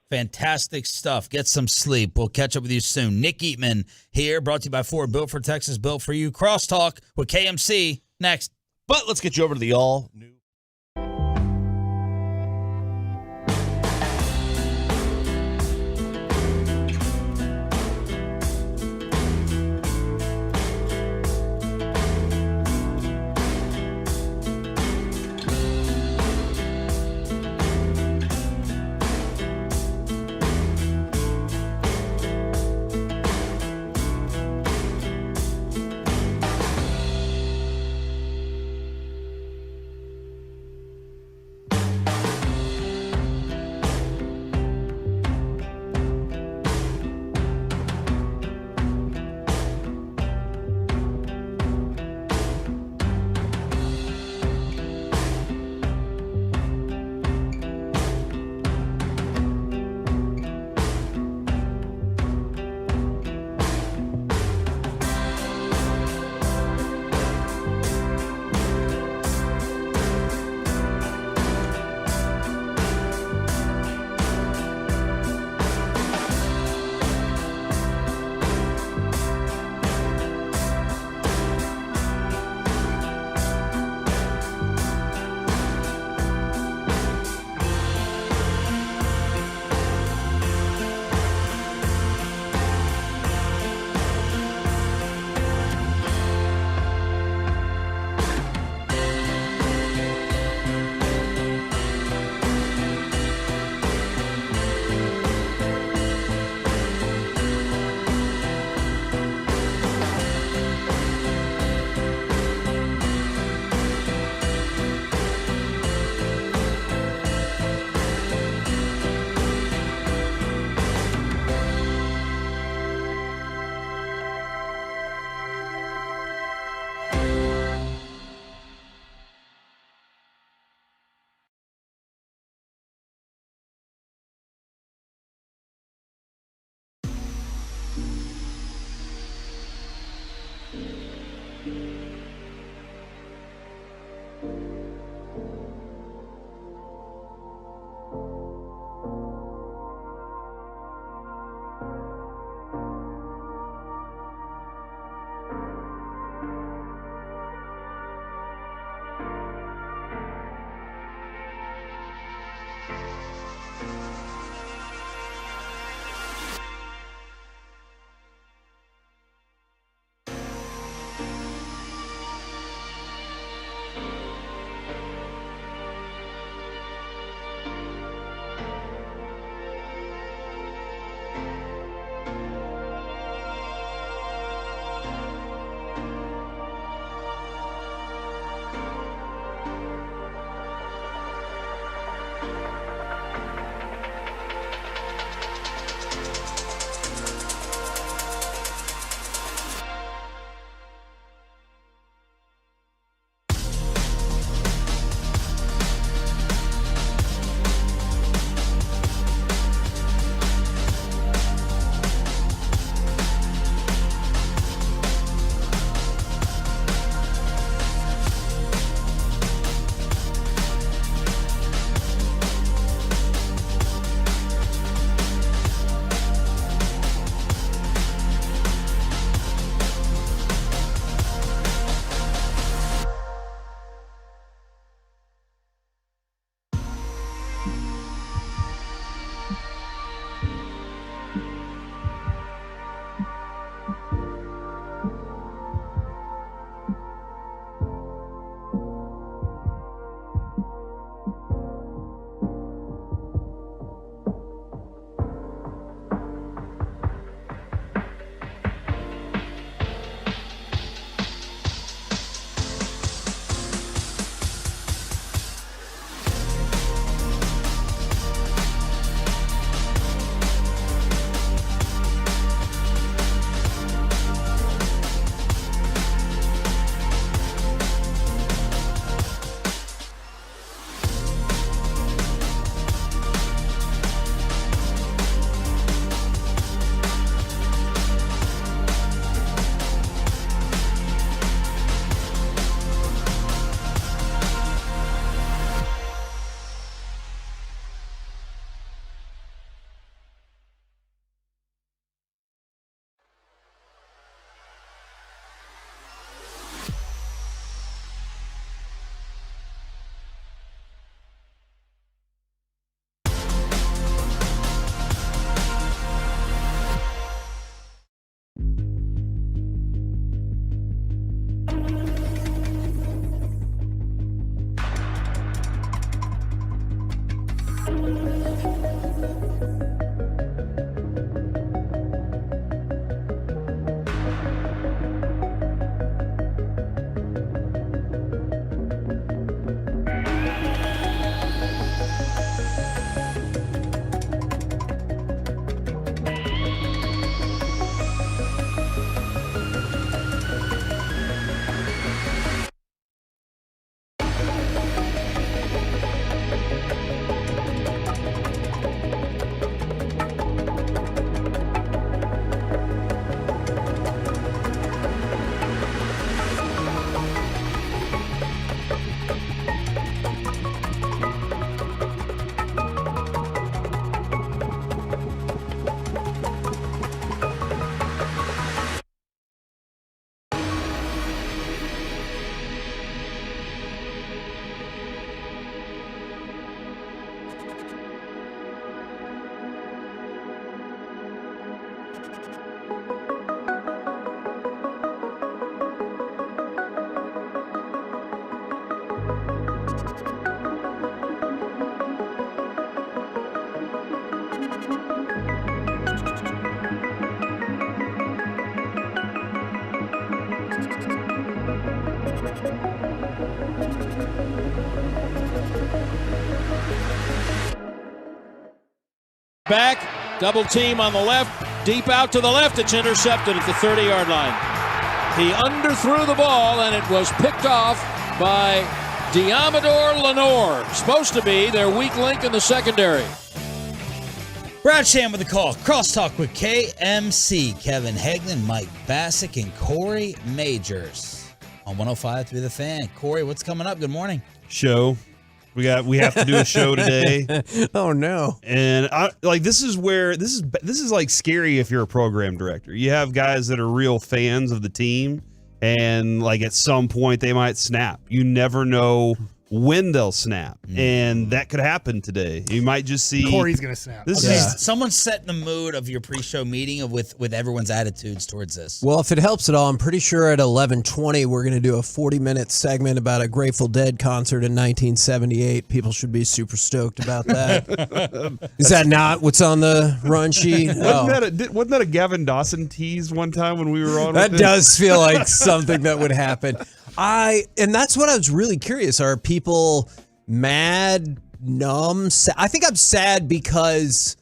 Fantastic stuff. Get some sleep. We'll catch up with you soon. Nick Eatman here, brought to you by Ford, built for Texas, built for you. Crosstalk with KMC next. But let's get you over to the all-new. Back, double team on the left, deep out to the left. It's intercepted at the 30-yard line. He underthrew the ball, and it was picked off by Diamador Lenore. Supposed to be their weak link in the secondary. Brad Sham with the call. Crosstalk with KMC, Kevin Hagland, Mike Bassick, and Corey Majors on 105.3 The Fan. Corey, what's coming up? Good morning. Show. We have to do a show today. Oh no. And this is like scary if you're a program director. You have guys that are real fans of the team, and like at some point they might snap. You never know when they'll snap, and that could happen today. You might just see Corey's gonna snap. Someone set the mood of your pre-show meeting with everyone's attitudes towards this. Well, if it helps at all, I'm pretty sure at 11:20 we're gonna do a 40-minute segment about a Grateful Dead concert in 1978. People should be super stoked about that. Is that not what's on the run sheet? Wasn't that a Gavin Dawson tease one time when we were on? That does feel like something that would happen. And that's what I was really curious. Are people mad, numb? I think I'm sad because,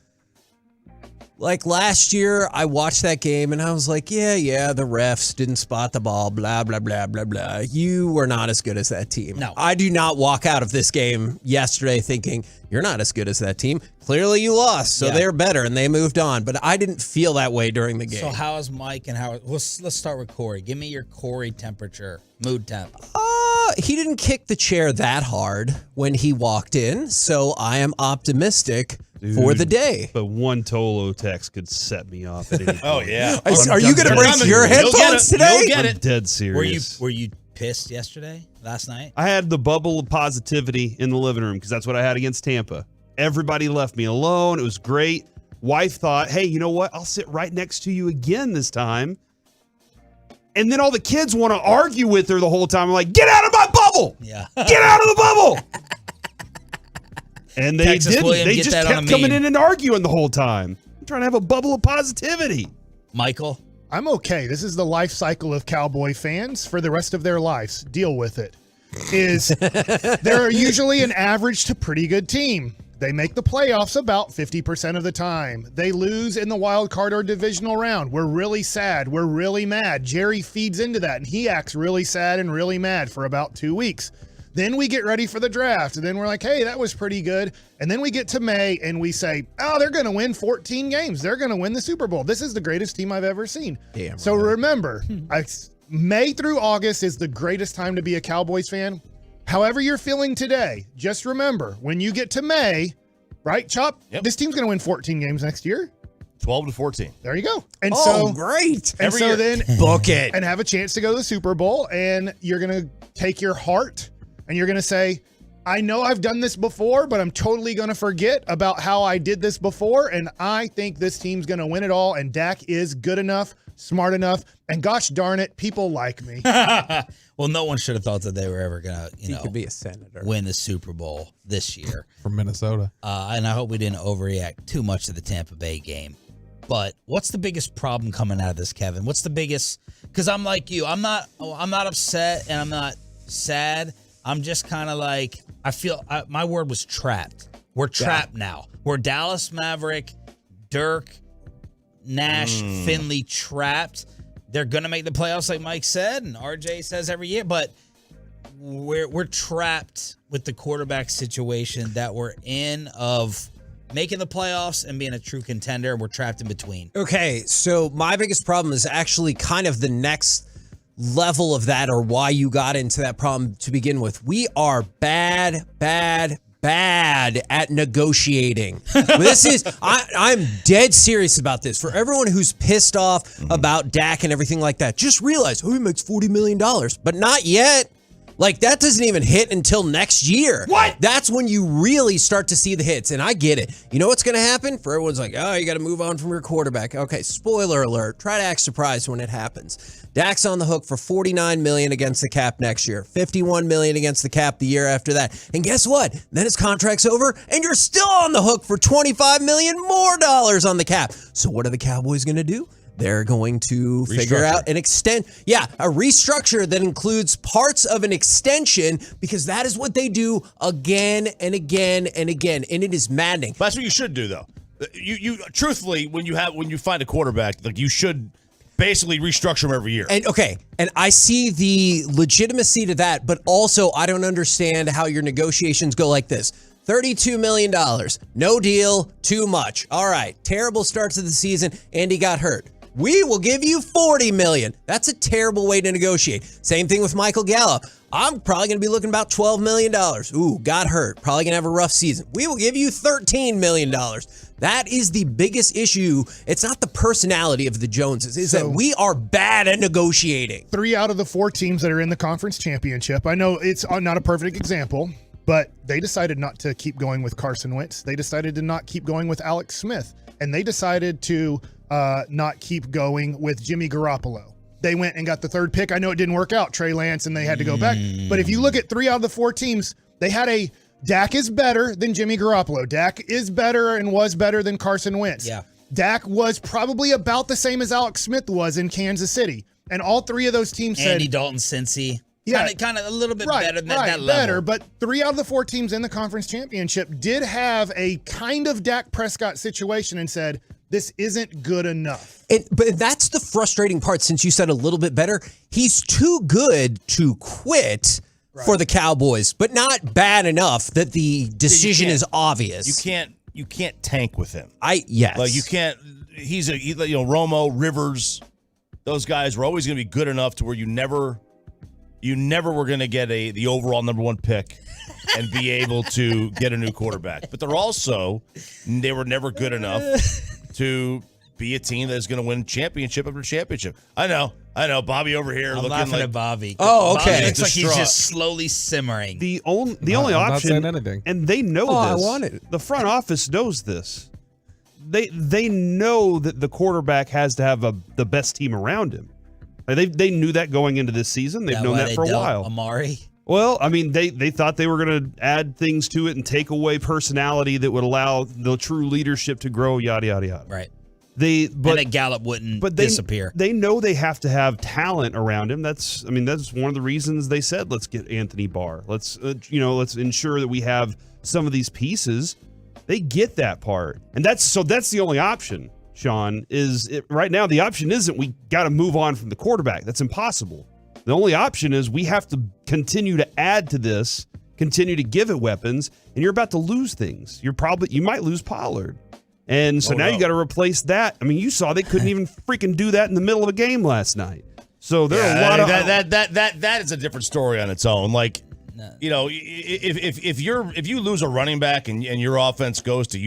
like last year, I watched that game and I was like, yeah, the refs didn't spot the ball, blah, blah, blah, blah, blah. You were not as good as that team. No. I do not walk out of this game yesterday thinking, you're not as good as that team. Clearly you lost, so they're better and they moved on. But I didn't feel that way during the game. So how is Mike and how? Let's start with Corey. Give me your Corey temperature, mood temp. He didn't kick the chair that hard when he walked in, so I am optimistic for the day. But one Tolo text could set me off at any point. Oh, yeah. Are you going to break your headphones today? You'll get it. I'm dead serious. Were you pissed last night? I had the bubble of positivity in the living room because that's what I had against Tampa. Everybody left me alone. It was great. Wife thought, hey, you know what? I'll sit right next to you again this time. And then all the kids want to argue with her the whole time. I'm like, get out of my bubble! Yeah. Get out of the bubble! And they Texas didn't. William, They get just that on kept a coming meme. in and arguing the whole time. I'm trying to have a bubble of positivity. Michael? I'm okay. This is the life cycle of Cowboy fans for the rest of their lives. Deal with it. They're usually an average to pretty good team. They make the playoffs about 50% of the time. They lose in the wild card or divisional round. We're really sad. We're really mad. Jerry feeds into that, and he acts really sad and really mad for about 2 weeks. Then we get ready for the draft, and then we're like, hey, that was pretty good. And then we get to May, and we say, oh, they're going to win 14 games. They're going to win the Super Bowl. This is the greatest team I've ever seen. Damn so remember, May through August is the greatest time to be a Cowboys fan. However you're feeling today, just remember, when you get to May, right, Chop? Yep. This team's going to win 14 games next year. 12-14. There you go. And great. And so then book it and have a chance to go to the Super Bowl, and you're going to take your heart and you're going to say, I know I've done this before, but I'm totally going to forget about how I did this before, and I think this team's going to win it all, and Dak is good enough, smart enough, and gosh darn it, people like me. Well, no one should have thought that they were ever going to, could be a senator, win the Super Bowl this year. From Minnesota. And I hope we didn't overreact too much to the Tampa Bay game. But what's the biggest problem coming out of this, Kevin? What's the biggest? Because I'm like you. I'm not upset and I'm not sad. I'm just kind of like, I feel my word was trapped. We're trapped now. We're Dallas Maverick, Dirk, Nash, Finley trapped. They're going to make the playoffs like Mike said and RJ says every year, but we're trapped with the quarterback situation that we're in of making the playoffs and being a true contender. We're trapped in between. Okay, so my biggest problem is actually kind of the next level of that, or why you got into that problem to begin with. We are bad at negotiating. This is, I'm dead serious about this. For everyone who's pissed off about Dak and everything like that, just realize, he makes $40 million, but not yet. Like, that doesn't even hit until next year. What? That's when you really start to see the hits, and I get it. You know what's going to happen? For everyone's like, oh, you got to move on from your quarterback. Okay, spoiler alert. Try to act surprised when it happens. Dak's on the hook for $49 million against the cap next year, $51 million against the cap the year after that. And guess what? Then his contract's over, and you're still on the hook for $25 million more on the cap. So what are the Cowboys going to do? They're going to figure out a restructure that includes parts of an extension, because that is what they do again and again and again, and it is maddening. That's what you should do, though. You truthfully, when you find a quarterback, like you should basically restructure him every year. And I see the legitimacy to that, but also I don't understand how your negotiations go like this. $32 million, no deal, too much. All right, terrible start to the season, and he got hurt. We will give you $40 million. That's a terrible way to negotiate. Same thing with Michael Gallup. I'm probably going to be looking about $12 million. Ooh, got hurt. Probably going to have a rough season. We will give you $13 million. That is the biggest issue. It's not the personality of the Joneses. It's that we are bad at negotiating. 3 out of the 4 teams that are in the conference championship. I know it's not a perfect example, but they decided not to keep going with Carson Wentz. They decided to not keep going with Alex Smith. And they decided to not keep going with Jimmy Garoppolo. They went and got the 3rd pick. I know it didn't work out, Trey Lance, and they had to go back. But if you look at 3 out of the 4 teams, they had Dak is better than Jimmy Garoppolo. Dak is better and was better than Carson Wentz. Yeah. Dak was probably about the same as Alex Smith was in Kansas City. And all 3 of those teams said... Andy Dalton, Cincy. Yeah, kind of a little bit better than that level. Better, but 3 out of the 4 teams in the conference championship did have a kind of Dak Prescott situation and said, this isn't good enough. But that's the frustrating part, since you said a little bit better. He's too good to quit for the Cowboys, but not bad enough that the decision is obvious. You can't tank with him. Yes. Like you can't. He's Romo, Rivers. Those guys were always going to be good enough to where you never were going to get the overall number 1 pick and be able to get a new quarterback. But they were never good enough to be a team that's going to win championship after championship. I know. Bobby over here I'm looking laughing like at Bobby. Oh, okay. It's like he's just slowly simmering. The only option, not saying anything. And they know this. I want it. The front office knows this. They know that the quarterback has to have the best team around him. They knew that going into this season. They've known that for a while. Amari. Well, I mean, they thought they were going to add things to it and take away personality that would allow the true leadership to grow. Yada yada yada. Right. And that Gallup wouldn't disappear. They know they have to have talent around him. That's one of the reasons they said, let's get Anthony Barr. Let's ensure that we have some of these pieces. They get that part, and that's the only option. Sean, right now the option isn't we got to move on from the quarterback. That's impossible. The only option is we have to continue to add to this, continue to give it weapons, and you're about to lose things. You might lose Pollard. And so you got to replace that. I mean, you saw they couldn't even freaking do that in the middle of a game last night. So there are a lot of that is a different story on its own. Like, if you lose a running back and your offense goes to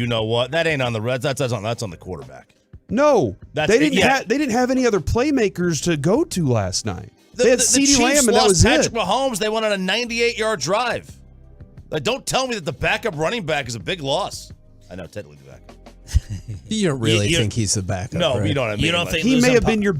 that ain't on the Reds. That's on the quarterback. No, they didn't have any other playmakers to go to last night. They had CeeDee Lamb, and that was Patrick it. Mahomes, they went on a 98-yard drive. Like, don't tell me that the backup running back is a big loss. I know, technically the backup. You don't really think he's the backup? No, right? you know what I mean. You don't think he may have been your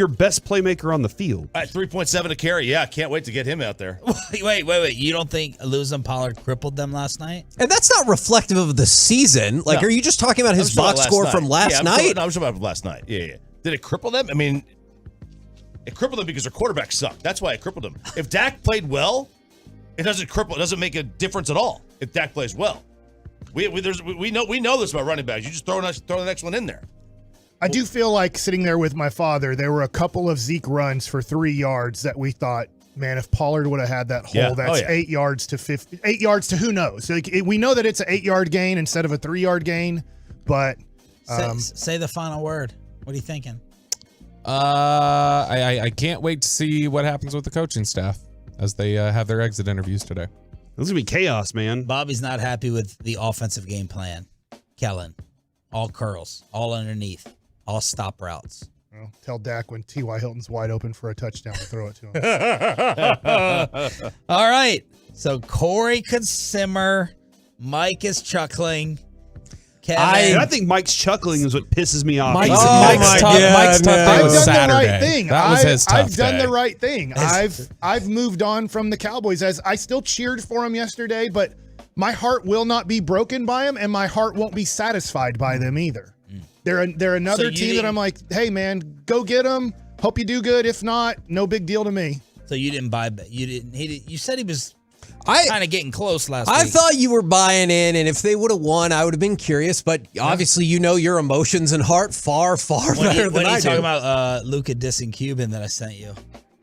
best playmaker on the field? At 3.7 a carry, yeah, can't wait to get him out there. Wait. You don't think losing Pollard crippled them last night? And that's not reflective of the season. Like, are you just talking about his box score from last night? I'm talking about last night. Yeah. Did it cripple them? I mean, it crippled them because their quarterback sucked. That's why it crippled them. If Dak played well, it doesn't cripple. It doesn't make a difference at all if Dak plays well. We know this about running backs. You just throw the next one in there. I do feel like sitting there with my father, there were a couple of Zeke runs for 3 yards that we thought, man, if Pollard would have had that hole, that's 8 yards to 50, 8 yards to who knows. Like, we know that it's an 8-yard gain instead of a 3-yard gain, but say the final word. What are you thinking? I can't wait to see what happens with the coaching staff as they have their exit interviews today. This is going to be chaos, man. Bobby's not happy with the offensive game plan. Kellen, all curls, all underneath, all stop routes. Well, tell Dak when T.Y. Hilton's wide open for a touchdown to throw it to him. All right. So Corey could simmer. Mike is chuckling. Kevin. I think Mike's chuckling is what pisses me off. Mike's tough day was Saturday. That was his tough I've done the right thing. I've moved on from the Cowboys. As I still cheered for them yesterday, but my heart will not be broken by them, and my heart won't be satisfied by them either. They're another team that I'm like, hey man, go get them. Hope you do good. If not, no big deal to me. So you didn't buy. You didn't. You said he was. kind of getting close last week. I thought you were buying in, and if they would have won, I would have been curious. But obviously, you know your emotions and heart far better than I do. When you talking about Luka dissing Cuban that I sent you?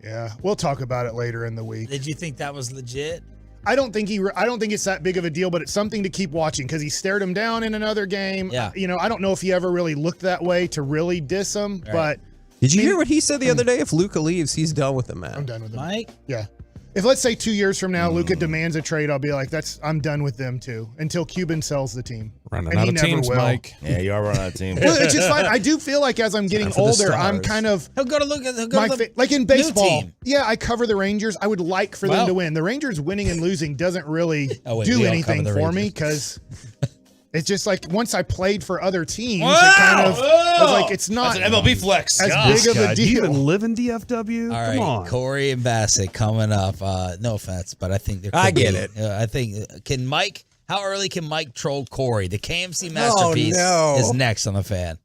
Yeah, we'll talk about it later in the week. Did you think that was legit? I don't think it's that big of a deal, but it's something to keep watching because he stared him down in another game. Yeah. I don't know if he ever really looked that way to really diss him, but. Did you hear what he said the other day? If Luka leaves, he's done with him, man. I'm done with him. Mike? Yeah. If let's say 2 years from now, Luka demands a trade, I'll be like, I'm done with them too until Cuban sells the team. Running out of teams, Mike. Yeah, you are running out of teams. Well, it's just fine. I do feel like as I'm getting older, I'm kind of. He'll go to Luka. He'll go to the like in baseball. team. Yeah, I cover the Rangers. I would like for them to win. The Rangers winning and losing doesn't really do anything for me because it's just like once I played for other teams, it kind of I was like, it's not That's an MLB flex. as big of a Do you deal. even live in DFW? All Come right, on. Corey and Bassett coming up. No offense, but I think there. I get it. I think can Mike. How early can Mike troll Corey? The KMC masterpiece no. is next on the Fan.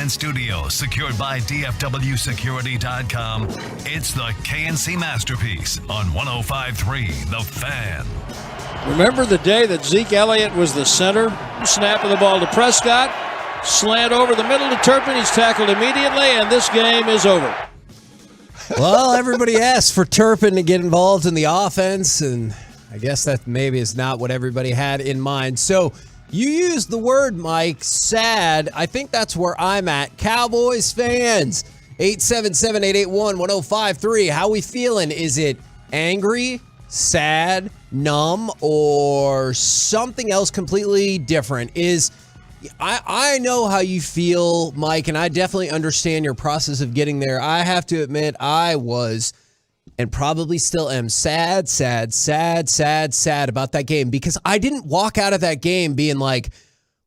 Fan Studio, secured by DFWsecurity.com. It's the KNC Masterpiece on 105.3 The Fan. Remember the day that Zeke Elliott was the center? Snap of the ball to Prescott. Slant over the middle to Turpin. He's tackled immediately, and this game is over. Well, everybody asked for Turpin to get involved in the offense, and I guess that maybe is not what everybody had in mind. So you used the word, Mike, sad. I think that's where I'm at. Cowboys fans, 877-881-1053. How we feeling? Is it angry, sad, numb, or something else completely different? I know how you feel, Mike, and I definitely understand your process of getting there. I have to admit, I was, and probably still am, sad about that game, because I didn't walk out of that game being like,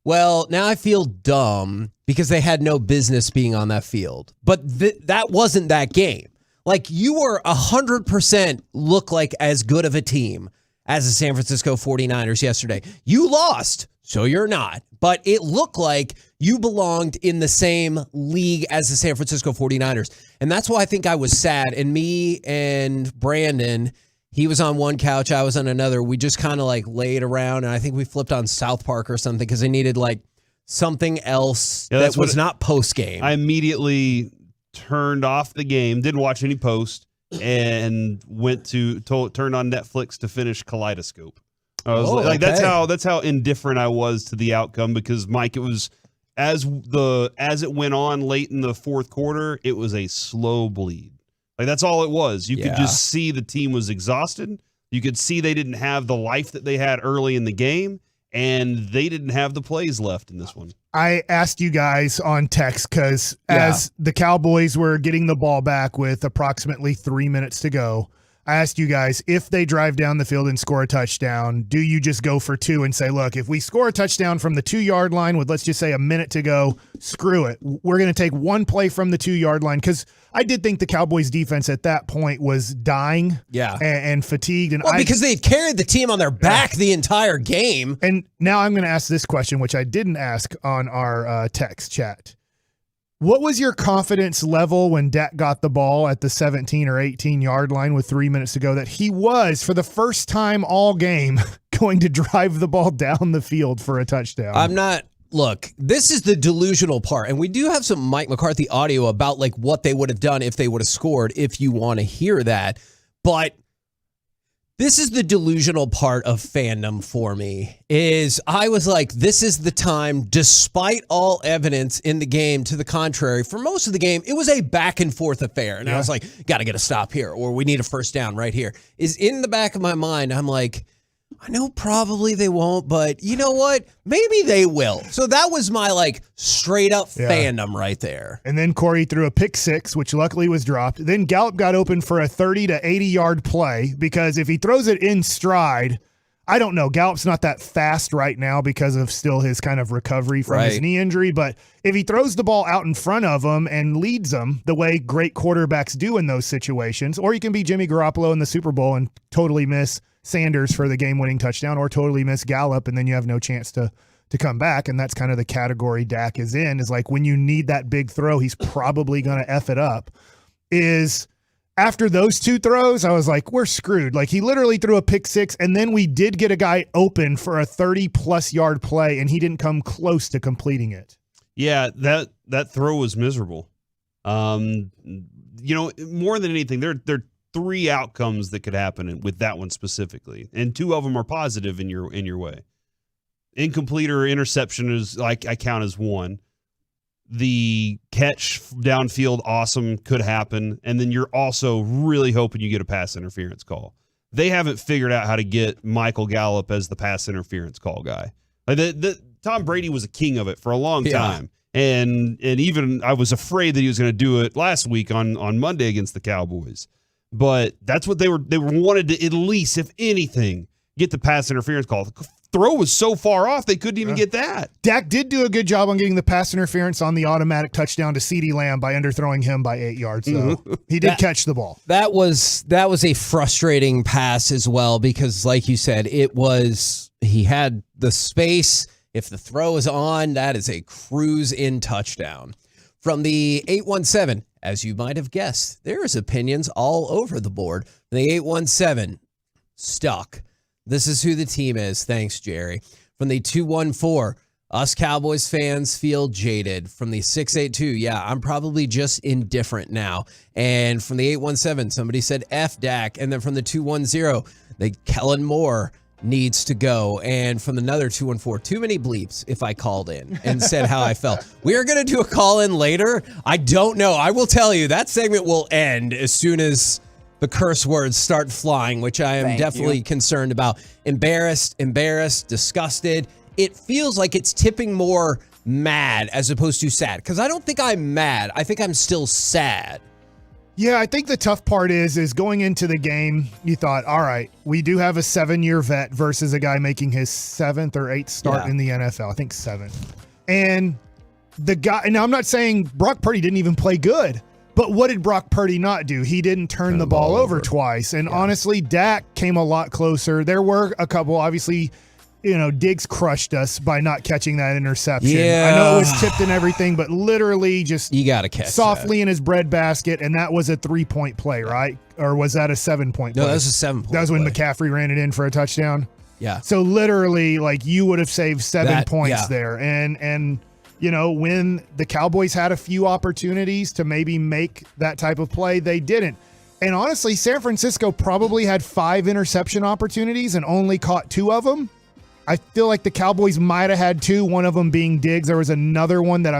well, now I feel dumb because they had no business being on that field. But that wasn't that game. Like, you were 100% look like as good of a team as the San Francisco 49ers yesterday. You lost, so you're not. But it looked like you belonged in the same league as the San Francisco 49ers. And that's why I think I was sad. And me and Brandon, he was on one couch, I was on another. We just kind of like laid around, and I think we flipped on South Park or something because they needed like something else that was not post-game. I immediately turned off the game, didn't watch any post, and turned on Netflix to finish Kaleidoscope. I was that's how indifferent I was to the outcome, because Mike, it was as it went on late in the fourth quarter, it was a slow bleed. Like, that's all it was. You could just see the team was exhausted. You could see they didn't have the life that they had early in the game, and they didn't have the plays left in this one. I asked you guys on text because as the Cowboys were getting the ball back with approximately 3 minutes to go, I asked you guys, if they drive down the field and score a touchdown, do you just go for two and say, look, if we score a touchdown from the 2-yard line with, let's just say, a minute to go, screw it. We're going to take one play from the 2-yard line, because I did think the Cowboys defense at that point was dying and fatigued. And because they carried the team on their back the entire game. And now I'm going to ask this question, which I didn't ask on our text chat. What was your confidence level when Dak got the ball at the 17 or 18-yard line with 3 minutes to go that he was, for the first time all game, going to drive the ball down the field for a touchdown? Look, this is the delusional part, and we do have some Mike McCarthy audio about like what they would have done if they would have scored, if you want to hear that. But this is the delusional part of fandom for me, is I was like, this is the time, despite all evidence in the game to the contrary. For most of the game, it was a back and forth affair. And I was like, got to get a stop here, or we need a first down right here. Is in the back of my mind, I'm like, I know probably they won't, but you know what? Maybe they will. So that was my like straight up fandom right there. And then Corey threw a pick six, which luckily was dropped. Then Gallup got open for a 30 to 80 yard play, because if he throws it in stride, I don't know. Gallup's not that fast right now because of still his kind of recovery from his knee injury. But if he throws the ball out in front of him and leads them the way great quarterbacks do in those situations, or you can be Jimmy Garoppolo in the Super Bowl and totally miss Sanders for the game-winning touchdown, or totally miss Gallup, and then you have no chance to come back. And that's kind of the category Dak is in, is like when you need that big throw, he's probably going to F it up. Is after those two throws, I was like, we're screwed. Like, he literally threw a pick six, and then we did get a guy open for a 30-plus yard play, and he didn't come close to completing it. Yeah, that throw was miserable. More than anything, there are three outcomes that could happen with that one specifically, and two of them are positive in your way. Incomplete or interception is like, I count as one. The catch downfield, awesome, could happen, and then you're also really hoping you get a pass interference call. They haven't figured out how to get Michael Gallup as the pass interference call guy. Like Tom Brady was a king of it for a long time. And even I was afraid that he was going to do it last week on Monday against the Cowboys. But that's what they wanted to, at least, if anything, get the pass interference call. The throw was so far off, they couldn't even get that. Dak did do a good job on getting the pass interference on the automatic touchdown to CeeDee Lamb by underthrowing him by 8 yards. So he did catch the ball. That was a frustrating pass as well, because like you said, he had the space. If the throw is on, that is a cruise in touchdown. From the 817, as you might have guessed, there's opinions all over the board. From the 817, stuck. This is who the team is. Thanks, Jerry. From the 214, us Cowboys fans feel jaded. From the 682, yeah, I'm probably just indifferent now. And from the 817, somebody said F Dak. And then from the 210, Kellen Moore needs to go. And from another 214, too many bleeps if I called in and said how I felt. We are going to do a call in later. I don't know. I will tell you that segment will end as soon as the curse words start flying, which I am definitely concerned about. Embarrassed, disgusted. It feels like it's tipping more mad as opposed to sad, because I don't think I'm mad. I think I'm still sad. Yeah, I think the tough part is going into the game, you thought, all right, we do have a 7-year vet versus a guy making his 7th or 8th start in the NFL. I think 7th. And the guy, and I'm not saying Brock Purdy didn't even play good, but what did Brock Purdy not do? He didn't turn the ball over twice. And honestly, Dak came a lot closer. There were a couple, obviously, Diggs crushed us by not catching that interception. Yeah. I know it was tipped and everything, but literally just you got to catch softly in his breadbasket, and that was a 3-point play, right? Or was that a 7-point play? No, that was a 7-point That was when play. McCaffrey ran it in for a touchdown? Yeah. So literally, you would have saved 7 points there. And when the Cowboys had a few opportunities to maybe make that type of play, they didn't. And honestly, San Francisco probably had 5 interception opportunities and only caught 2 of them. I feel like the Cowboys might have had 2, one of them being Diggs. There was another one that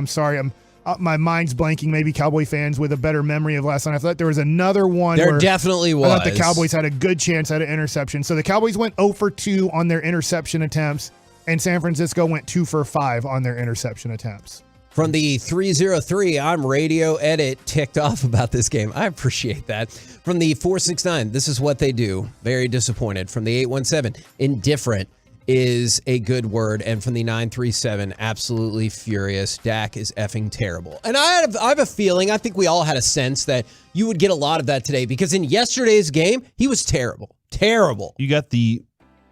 my mind's blanking. Maybe Cowboy fans with a better memory of last night. I thought there was another one. There definitely was. I thought the Cowboys had a good chance at an interception. So the Cowboys went 0 for 2 on their interception attempts, and San Francisco went 2 for 5 on their interception attempts. From the 303, I'm radio edit ticked off about this game. I appreciate that. From the 469, this is what they do. Very disappointed. From the 817, indifferent is a good word. And from the 937, absolutely furious. Dak is effing terrible. And I have a feeling, I think we all had a sense that you would get a lot of that today, because in yesterday's game, he was terrible. Terrible. You got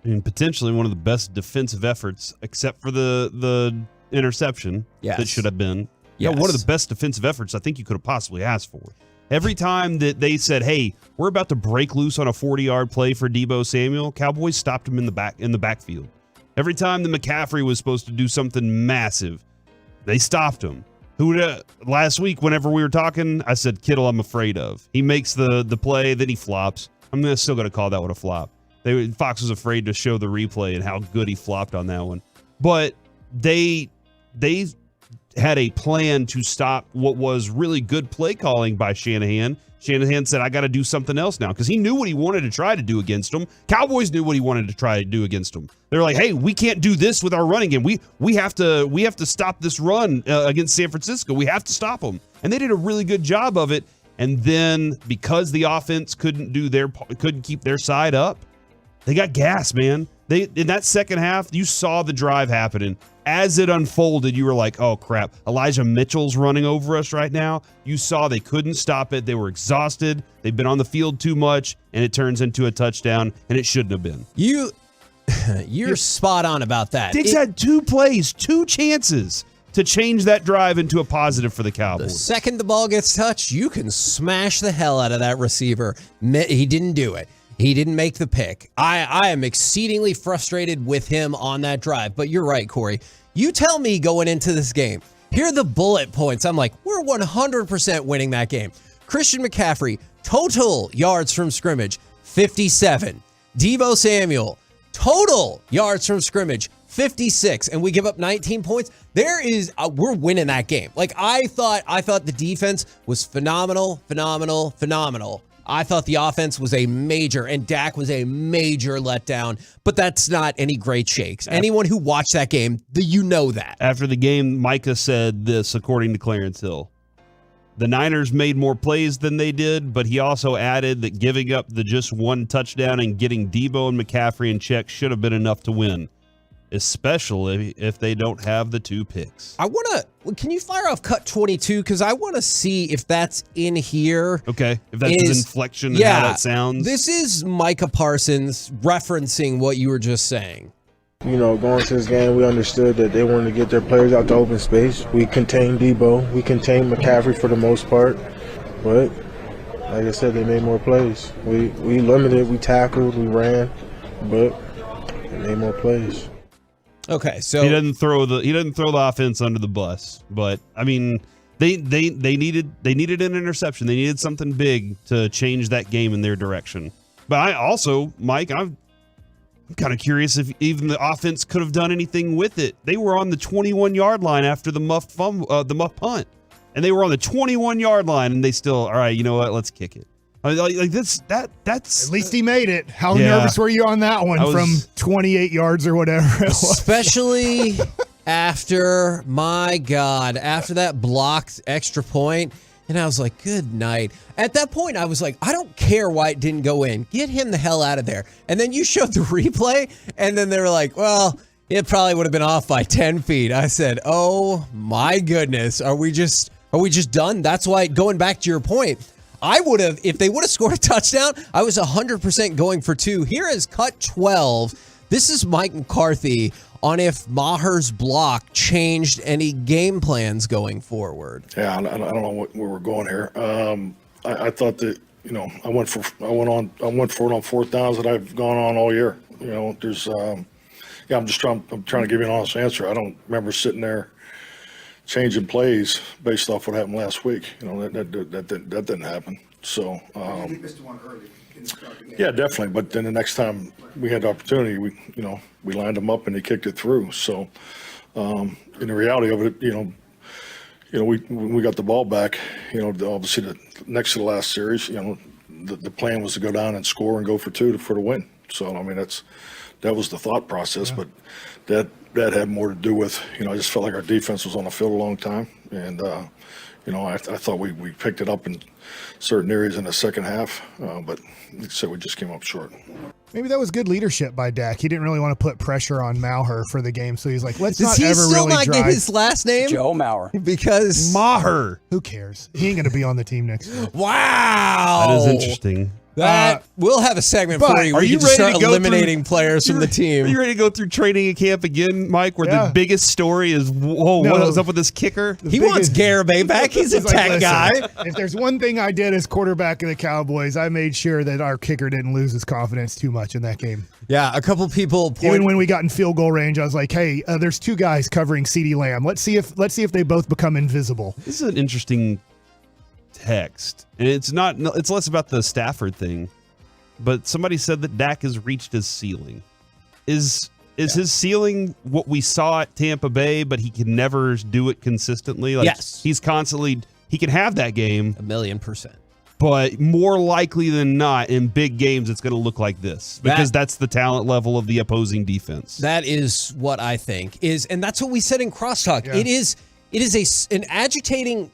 potentially one of the best defensive efforts, except for the interception that should have been. Yeah, one of the best defensive efforts I think you could have possibly asked for. Every time that they said, hey, we're about to break loose on a 40-yard play for Deebo Samuel, Cowboys stopped him in the backfield. Every time the McCaffrey was supposed to do something massive, they stopped him. Last week, whenever we were talking, I said, Kittle, I'm afraid of. He makes the play, then he flops. I'm still going to call that one a flop. Fox was afraid to show the replay and how good he flopped on that one. But they had a plan to stop what was really good play calling by Shanahan. Shanahan said, I got to do something else now, because he knew what he wanted to try to do against them. Cowboys knew what he wanted to try to do against them. They're like, hey, we can't do this with our running game. We have to stop this run against San Francisco. We have to stop them. And they did a really good job of it. And then because the offense couldn't keep their side up, they got gas, man. In that second half, you saw the drive happening. As it unfolded, you were like, oh, crap. Elijah Mitchell's running over us right now. You saw they couldn't stop it. They were exhausted. They've been on the field too much, and it turns into a touchdown, and it shouldn't have been. You're spot on about that. Diggs had 2 plays, 2 chances to change that drive into a positive for the Cowboys. The second the ball gets touched, you can smash the hell out of that receiver. He didn't do it. He didn't make the pick. I am exceedingly frustrated with him on that drive. But you're right, Corey. You tell me going into this game, here are the bullet points. I'm like, we're 100% winning that game. Christian McCaffrey, total yards from scrimmage, 57. Deebo Samuel, total yards from scrimmage, 56. And we give up 19 points. We're winning that game. I thought the defense was phenomenal. I thought the offense was a major, and Dak was a major letdown, but that's not any great shakes. Anyone who watched that game, you know that. After the game, Micah said this, according to Clarence Hill. The Niners made more plays than they did, but he also added that giving up the just 1 touchdown and getting Deebo and McCaffrey in check should have been enough to win, especially if they don't have the 2 picks. Can you fire off cut 22? Because I want to see if that's in here. Okay, if that's his inflection and how that sounds. This is Micah Parsons referencing what you were just saying. You know, going to this game, we understood that they wanted to get their players out to open space. We contained Debo. We contained McCaffrey for the most part. But, like I said, they made more plays. We limited, we tackled, we ran, but they made more plays. Okay, so he doesn't throw the offense under the bus, but I mean they needed an interception. They needed something big to change that game in their direction. But I also, Mike, I'm kind of curious if even the offense could have done anything with it. They were on the 21-yard line after the muff punt, and they were on the 21-yard line, and they still, all right, you know what? Let's kick it. Like that's at least he made it. How nervous were you on that one from 28 yards or whatever it was? Especially after that blocked extra point. And I was like, good night. At that point, I was like, I don't care why it didn't go in. Get him the hell out of there. And then you showed the replay, and then they were like, well, it probably would have been off by 10 feet. I said, oh my goodness. Are we just done? That's why, going back to your point, I would have, if they would have scored a touchdown, I was 100% going for 2. Here is cut 12. This is Mike McCarthy on if Maher's block changed any game plans going forward. Yeah, I don't know where we're going here. I thought that, I went for it on fourth downs that I've gone on all year. There's I'm trying to give you an honest answer. I don't remember sitting there changing plays based off what happened last week. That didn't happen. So you missed one early in the start of the game. Yeah, definitely. But then the next time we had the opportunity, we lined them up and they kicked it through. So in the reality of it, we got the ball back. Obviously next to the last series, the plan was to go down and score and go for 2 for the win. So I mean that was the thought process, but that had more to do with, I just felt like our defense was on the field a long time. And, I thought we picked it up in certain areas in the second half, but like I said, we just came up short. Maybe that was good leadership by Dak. He didn't really want to put pressure on Maher for the game, so he's like, let's Does not he ever still really not drive. get his last name? Joe Maher. Because Maher. Who cares? He ain't going to be on the team next year. Wow. That is interesting. We'll have a segment but for you. Are you just ready start to go eliminating players from the team? Are you ready to go through training camp again, Mike, where the biggest story is, what was up with this kicker? He wants Garibay back. He's a tech guy. If there's one thing I did as quarterback of the Cowboys, I made sure that our kicker didn't lose his confidence too much in that game. Yeah, a couple people Even when we got in field goal range, I was like, hey, there's 2 guys covering CeeDee Lamb. Let's see if they both become invisible. This is an interesting text. And it's less about the Stafford thing. But somebody said that Dak has reached his ceiling. Is his ceiling what we saw at Tampa Bay, but he can never do it consistently? Like, yes. He can have that game. 1,000,000%. But more likely than not, in big games, it's going to look like this. Because that's the talent level of the opposing defense. That is what I think is, and that's what we said in Crosstalk. Yeah. It is an agitating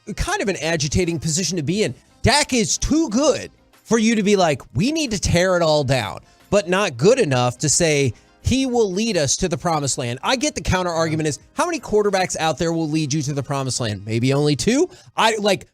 position to be in. Dak is too good for you to be like, we need to tear it all down, but not good enough to say he will lead us to the promised land. I get the counter argument is, how many quarterbacks out there will lead you to the promised land? Maybe only 2?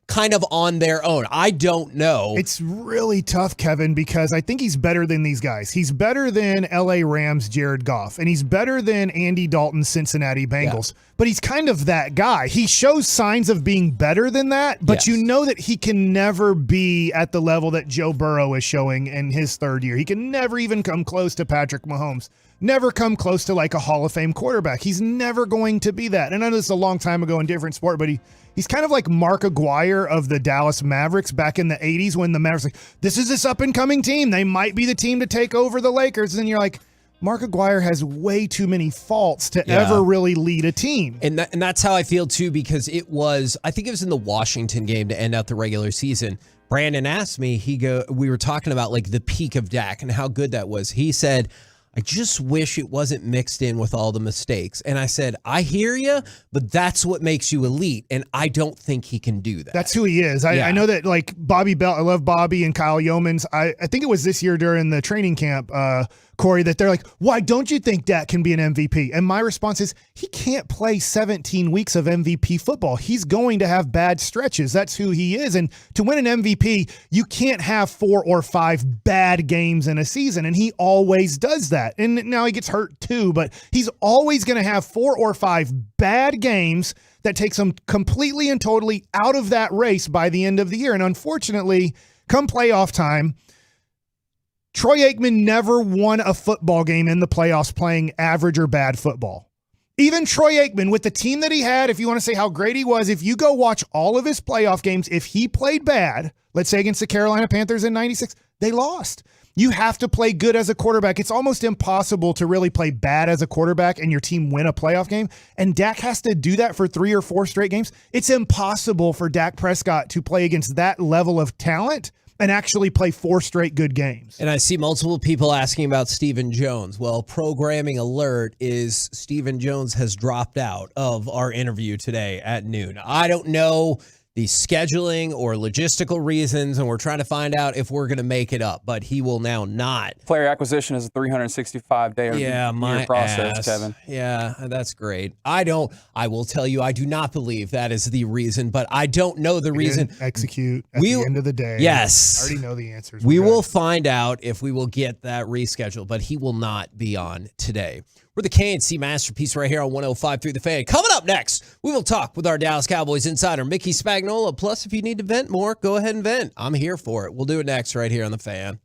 Kind of on their own. I don't know. It's really tough, Kevin, because I think he's better than these guys. He's better than LA Rams Jared Goff, and he's better than Andy Dalton's Cincinnati Bengals. Yeah. But he's kind of that guy. He shows signs of being better than that, but you know that he can never be at the level that Joe Burrow is showing in his 3rd year. He can never even come close to Patrick Mahomes. Never come close to like a Hall of Fame quarterback. He's never going to be that. And I know this is a long time ago in different sport, but he's kind of like Mark Aguirre of the Dallas Mavericks back in the 80s when the Mavericks like, this is this up-and-coming team. They might be the team to take over the Lakers. And you're like, Mark Aguirre has way too many faults to ever really lead a team. And that's how I feel too, because I think it was in the Washington game to end out the regular season. Brandon asked me, we were talking about like the peak of Dak and how good that was. He said, I just wish it wasn't mixed in with all the mistakes. And I said, I hear you, but that's what makes you elite. And I don't think he can do that. That's who he is. I know that like Bobby Bell, I love Bobby and Kyle Yeomans. I think it was this year during the training camp, Corey, that they're like, why don't you think Dak can be an MVP? And my response is, he can't play 17 weeks of MVP football. He's going to have bad stretches. That's who he is. And to win an MVP, you can't have 4 or 5 bad games in a season. And he always does that. And now he gets hurt too, but he's always going to have 4 or 5 bad games that takes him completely and totally out of that race by the end of the year. And unfortunately, come playoff time, Troy Aikman never won a football game in the playoffs playing average or bad football. Even Troy Aikman, with the team that he had, if you want to say how great he was, if you go watch all of his playoff games, if he played bad, let's say against the Carolina Panthers in 96, they lost. You have to play good as a quarterback. It's almost impossible to really play bad as a quarterback and your team win a playoff game. And Dak has to do that for 3 or 4 straight games. It's impossible for Dak Prescott to play against that level of talent and actually play 4 straight good games. And I see multiple people asking about Stephen Jones. Well, programming alert is Stephen Jones has dropped out of our interview today at noon. I don't know the scheduling or logistical reasons, and we're trying to find out if we're going to make it up, but he will now not. Player acquisition is a 365-day process, Kevin. Yeah, that's great. I will tell you, I do not believe that is the reason, but I don't know the reason. Execute at the end of the day. Yes. I already know the answers. We will find out if we will get that rescheduled, but he will not be on today. We're the K&C Masterpiece right here on 105.3 The Fan. Coming up next, we will talk with our Dallas Cowboys insider, Mickey Spagnola. Plus, if you need to vent more, go ahead and vent. I'm here for it. We'll do it next right here on The Fan.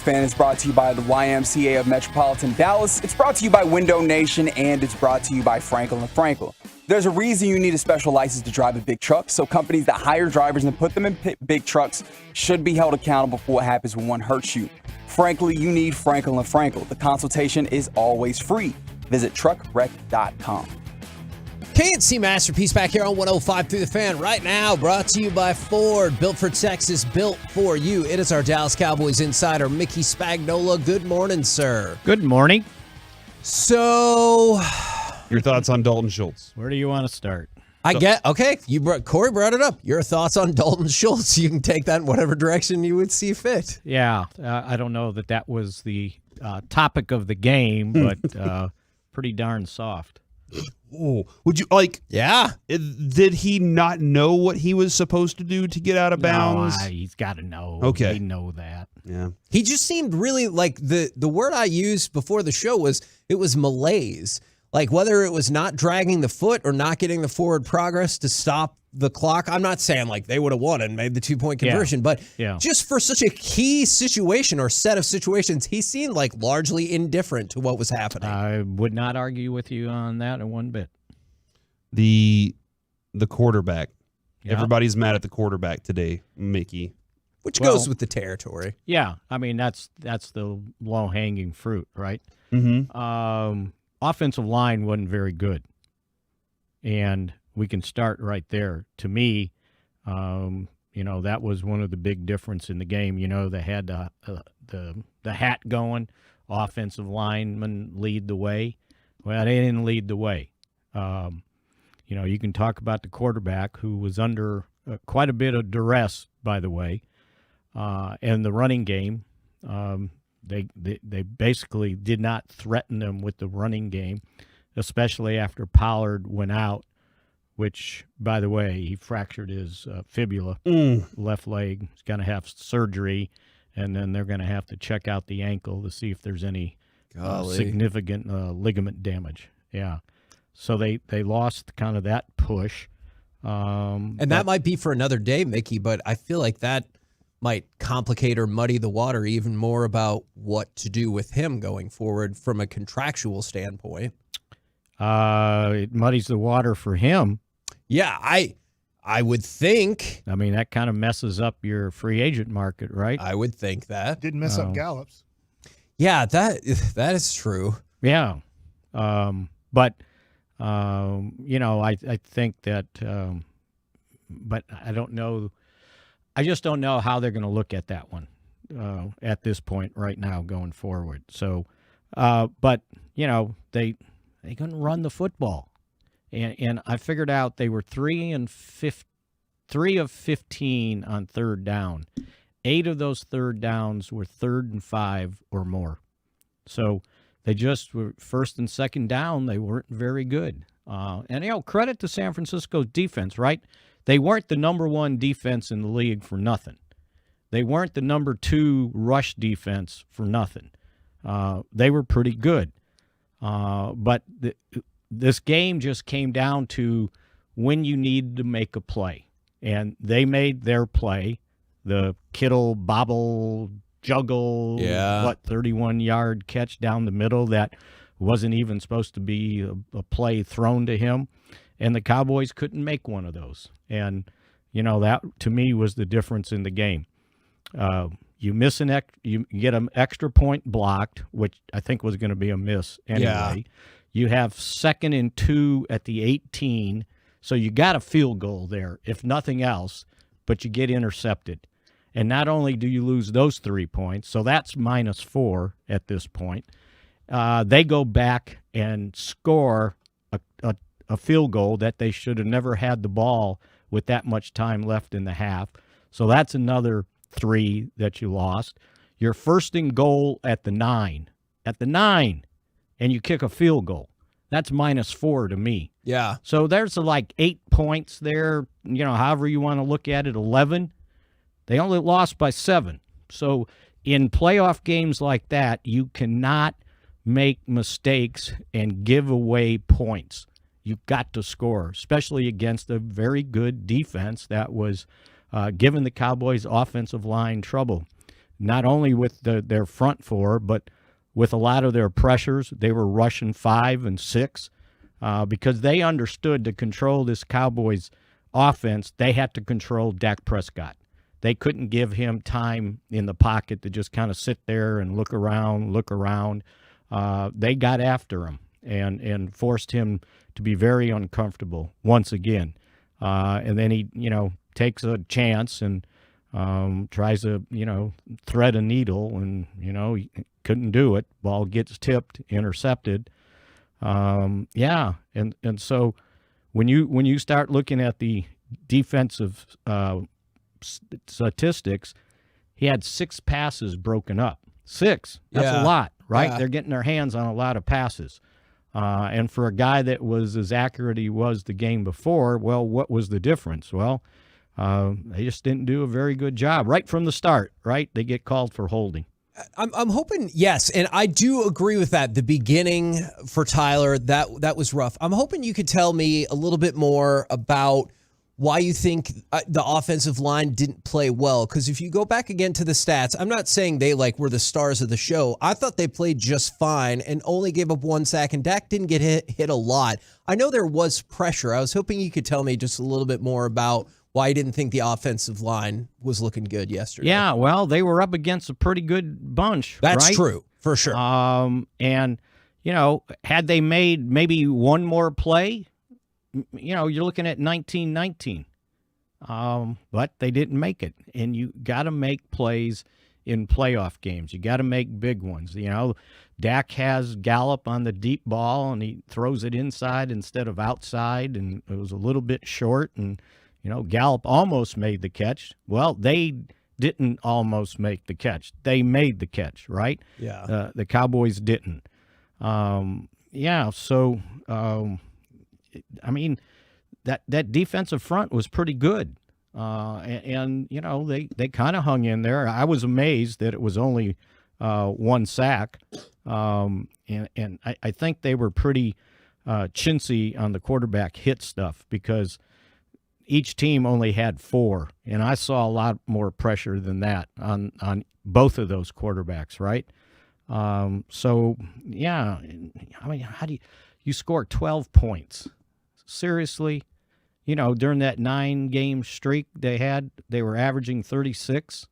Fan is brought to you by the YMCA of Metropolitan Dallas. It's brought to you by Window Nation, and it's brought to you by Frankel & Frankel. There's a reason you need a special license to drive a big truck, so companies that hire drivers and put them in big trucks should be held accountable for what happens when one hurts you. Frankly, you need Frankel & Frankel. The consultation is always free. Visit truckwreck.com. K&C Masterpiece back here on 105 through the Fan right now, brought to you by Ford. Built for Texas, built for you. It is our Dallas Cowboys insider, Mickey Spagnola. Good morning, sir. Good morning. So, your thoughts on Dalton Schultz? Where do you want to start? Okay. Corey brought it up. Your thoughts on Dalton Schultz. You can take that in whatever direction you would see fit. Yeah, I don't know that was the topic of the game, but pretty darn soft. Oh, would you like? Yeah. Did he not know what he was supposed to do to get out of bounds? No, he's got to know. Okay, they know that. Yeah. He just seemed really like the word I used before the show was malaise. Like whether it was not dragging the foot or not getting the forward progress to stop the clock. I'm not saying like they would have won and made the 2-point conversion, but just for such a key situation or set of situations, he seemed like largely indifferent to what was happening. I would not argue with you on that in one bit. The quarterback. Yeah. Everybody's mad at the quarterback today, Mickey. Which goes with the territory. Yeah. I mean, that's the low-hanging fruit, right? Mm-hmm. Offensive line wasn't very good. And we can start right there. To me, that was one of the big difference in the game. They had the hat going. Offensive linemen lead the way. Well, they didn't lead the way. You can talk about the quarterback who was under quite a bit of duress, by the way, and the running game. They basically did not threaten them with the running game, especially after Pollard went out. Which, by the way, he fractured his fibula, left leg. He's going to have surgery, and then they're going to have to check out the ankle to see if there's any significant ligament damage. Yeah. So they lost kind of that push. And that might be for another day, Mickey, but I feel like that might complicate or muddy the water even more about what to do with him going forward from a contractual standpoint. It muddies the water for him. Yeah, I would think. I mean, that kind of messes up your free agent market, right? I would think that. Didn't mess up Gallup's. Yeah, that is true. Yeah. But I think that but I don't know. I just don't know how they're going to look at that one at this point right now going forward. So, but, they couldn't run the football. And I figured out they were 3 of 15 on third down. 8 of those third downs were 3rd and 5 or more. So they just were first and second down. They weren't very good. And, credit to San Francisco's defense, right? They weren't the number 1 defense in the league for nothing. They weren't the number 2 rush defense for nothing. They were pretty good. But this game just came down to when you need to make a play. And they made their play. The Kittle bobble, juggle, 31-yard catch down the middle that wasn't even supposed to be a play thrown to him. And the Cowboys couldn't make one of those. And, that to me was the difference in the game. You miss you get an extra point blocked, which I think was going to be a miss anyway. Yeah. You have 2nd and 2 at the 18, so you got a field goal there, if nothing else, but you get intercepted. And not only do you lose those 3 points, so that's -4 at this point, they go back and score a field goal that they should have never had the ball with that much time left in the half. So that's another 3 that you lost. You're 1st and goal at the 9. And you kick a field goal. That's -4 to me. Yeah. So there's like 8 points there, however you want to look at it, 11. They only lost by 7. So in playoff games like that, you cannot make mistakes and give away points. You've got to score, especially against a very good defense that was giving the Cowboys' offensive line trouble. not only with their front four, but with a lot of their pressures. They were rushing 5 and 6 because they understood to control this Cowboys offense, they had to control Dak Prescott. They couldn't give him time in the pocket to just kind of sit there and look around. They got after him and forced him to be very uncomfortable once again. And then he, takes a chance and tries to, thread a needle, and, he couldn't do it. Ball gets tipped, intercepted. And so when you start looking at the defensive statistics, he had 6 passes broken up. 6. That's a lot, right? Yeah. They're getting their hands on a lot of passes. And for a guy that was as accurate he was the game before, well, what was the difference? Well, they just didn't do a very good job right from the start, right? They get called for holding. I'm hoping, yes, and I do agree with that. The beginning for Tyler, that was rough. I'm hoping you could tell me a little bit more about why you think the offensive line didn't play well. Because if you go back again to the stats, I'm not saying they were the stars of the show. I thought they played just fine and only gave up 1 sack, and Dak didn't get hit a lot. I know there was pressure. I was hoping you could tell me just a little bit more about why you didn't think the offensive line was looking good yesterday. Yeah, well, they were up against a pretty good bunch. That's right? true, for sure. And, had they made maybe one more play, you're looking at 19-19. But they didn't make it. And you got to make plays in playoff games. You got to make big ones. Dak has Gallup on the deep ball, and he throws it inside instead of outside, and it was a little bit short, and Gallup almost made the catch. Well, they didn't almost make the catch. They made the catch, right? Yeah. The Cowboys didn't. So, that defensive front was pretty good. They kind of hung in there. I was amazed that it was only 1 sack. And I think they were pretty chintzy on the quarterback hit stuff because each team only had 4, and I saw a lot more pressure than that on both of those quarterbacks, right? How do you score 12 points? Seriously? During that 9-game streak they were averaging 36,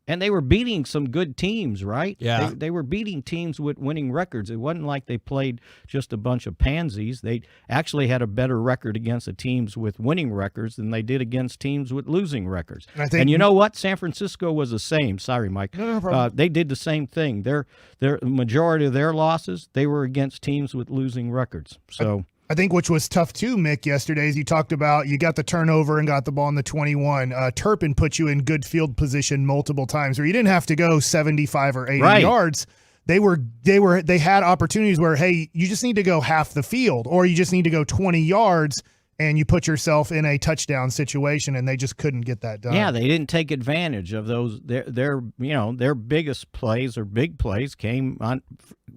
and they were beating some good teams, right? Yeah. They were beating teams with winning records. It wasn't like they played just a bunch of pansies. They actually had a better record against the teams with winning records than they did against teams with losing records. And you know what? San Francisco was the same. Sorry, Mike. No problem. They did the same thing. Their majority of their losses, they were against teams with losing records. So I think which was tough too, Mick, yesterday, is you talked about you got the turnover and got the ball in the 21. Turpin put you in good field position multiple times where you didn't have to go 75 or 80 yards. They had opportunities where, hey, you just need to go half the field, or you just need to go 20 yards, and you put yourself in a touchdown situation, and they just couldn't get that done. Yeah, they didn't take advantage of those. Their biggest plays or big plays came on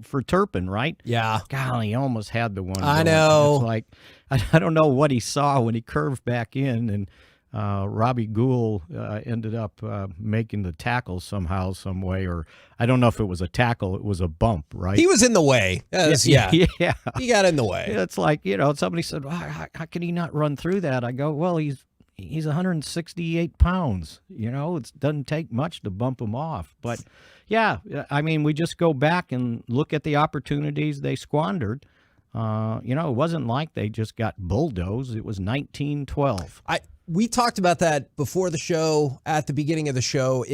for Turpin, right? Yeah. Golly, he almost had the one. I know. It's like I don't know what he saw when he curved back in, and Robbie Gould ended up making the tackle somehow, some way, or I don't know if it was a tackle, it was a bump, right? He was in the way. Yeah. He got in the way. It's like, somebody said, well, how can he not run through that? I go, well, he's 168 pounds. It doesn't take much to bump him off. But, we just go back and look at the opportunities they squandered. It wasn't like they just got bulldozed. It was 19-12. We talked about that before the show, at the beginning of the show,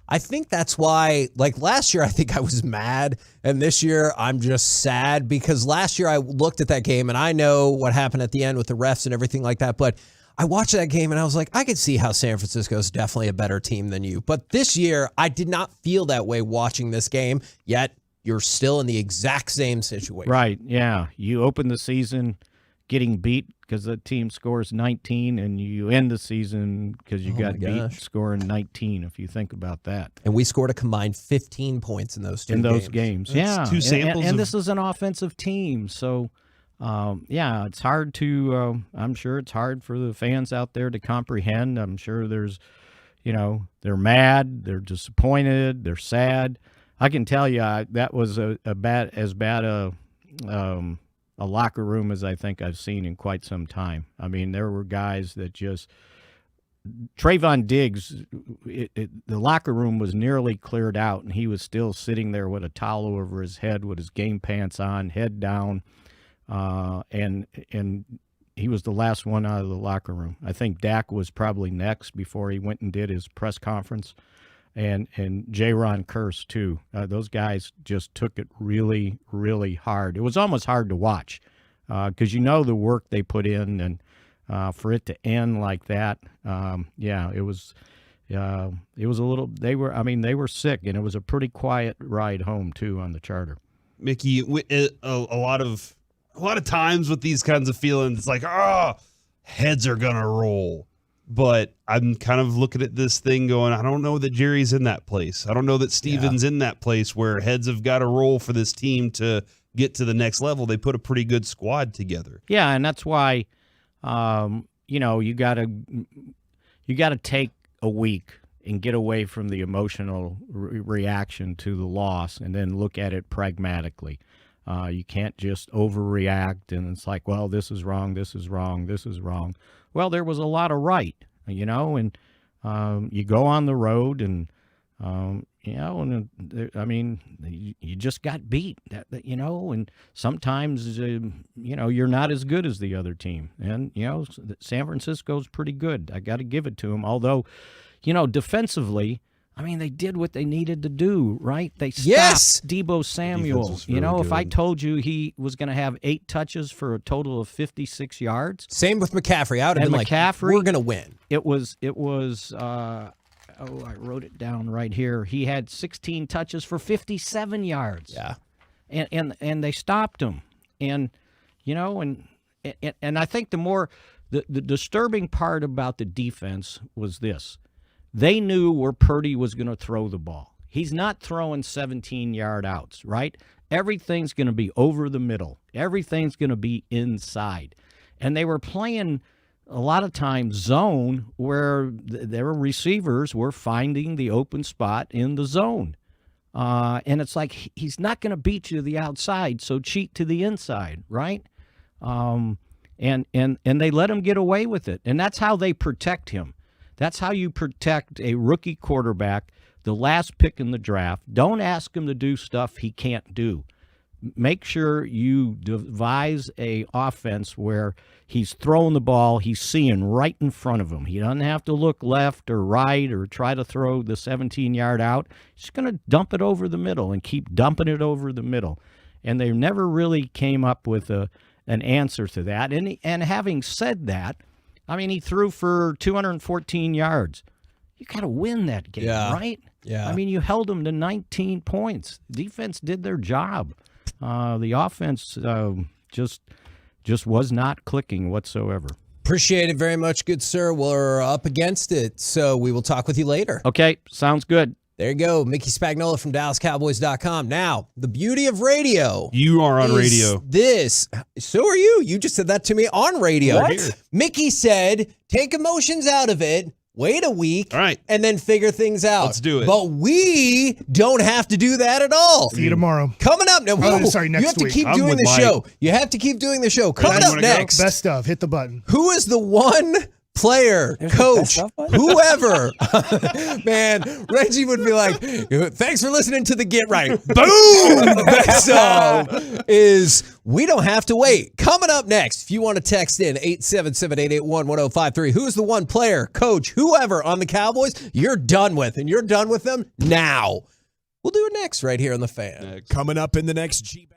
I think that's why, last year I think I was mad, and this year I'm just sad, because last year I looked at that game, and I know what happened at the end with the refs and everything like that, but I watched that game and I was like, I could see how San Francisco is definitely a better team than you. But this year, I did not feel that way watching this game, yet you're still in the exact same situation. Right, yeah. You open the season getting beat because the team scores 19, and you end the season because you got beat scoring 19, if you think about that. And we scored a combined 15 points in those games. Yeah. Two samples. And this is an offensive team, so it's hard to I'm sure it's hard for the fans out there to comprehend. I'm sure there's they're mad, they're disappointed, they're sad. I can tell you that was as bad a locker room as I think I've seen in quite some time. I mean, there were guys that just Trayvon Diggs, the locker room was nearly cleared out, and he was still sitting there with a towel over his head with his game pants on, head down, and he was the last one out of the locker room. I think Dak was probably next before he went and did his press conference, and J-Ron Kearse too. Those guys just took it really, really hard. It was almost hard to watch because the work they put in, and for it to end like that, it was a little. They were sick, and it was a pretty quiet ride home too on the charter. Mickey, a lot of times with these kinds of feelings, it's like, heads are gonna roll. But I'm kind of looking at this thing going, I don't know that Jerry's in that place. I don't know that Steven's in that place where heads have got to roll for this team to get to the next level. They put a pretty good squad together. Yeah, and that's why. You gotta take a week and get away from the emotional reaction to the loss, and then look at it pragmatically. You can't just overreact, and it's like, well, this is wrong, this is wrong, this is wrong. Well, there was a lot of right, and you go on the road, and you just got beat, and sometimes, you're not as good as the other team. And, San Francisco's pretty good. I got to give it to them. Although, defensively, they did what they needed to do, right? They stopped Deebo Samuel. If I told you he was going to have 8 touches for a total of 56 yards. Same with McCaffrey. I would have been McCaffrey, like, we're going to win. It was I wrote it down right here. He had 16 touches for 57 yards. Yeah. And they stopped him. And, and I think the disturbing part about the defense was this. They knew where Purdy was going to throw the ball. He's not throwing 17-yard outs, right? Everything's going to be over the middle. Everything's going to be inside. And they were playing a lot of times zone where their receivers were finding the open spot in the zone. And it's like he's not going to beat you to the outside, so cheat to the inside, right? And they let him get away with it. And that's how they protect him. That's how you protect a rookie quarterback, the last pick in the draft. Don't ask him to do stuff he can't do. Make sure you devise a offense where he's throwing the ball, he's seeing right in front of him. He doesn't have to look left or right or try to throw the 17-yard out. He's going to dump it over the middle and keep dumping it over the middle. And they never really came up with an answer to that. And having said that, he threw for 214 yards. You got to win that game, right? Yeah. You held them to 19 points. Defense did their job. The offense just was not clicking whatsoever. Appreciate it very much, good sir. We're up against it, so we will talk with you later. Okay, sounds good. There you go. Mickey Spagnola from DallasCowboys.com. Now, the beauty of radio. You are on radio. So are you. You just said that to me on radio. What? Mickey said, take emotions out of it, wait a week, all right, and then figure things out. Let's do it. But we don't have to do that at all. See you tomorrow. Coming up. No, next you have to week. keep doing the show. You have to keep doing the show. Coming up next. Best of. Hit the button. Who is the one player, coach, whoever? Man, Reggie would be like, thanks for listening to the Get Right. Boom! Best of is we don't have to wait. Coming up next, if you want to text in, 877-881-1053. Who's the one player, coach, whoever on the Cowboys you're done with, and you're done with them now? We'll do it next right here on The Fan. Coming up in the next G-Bag.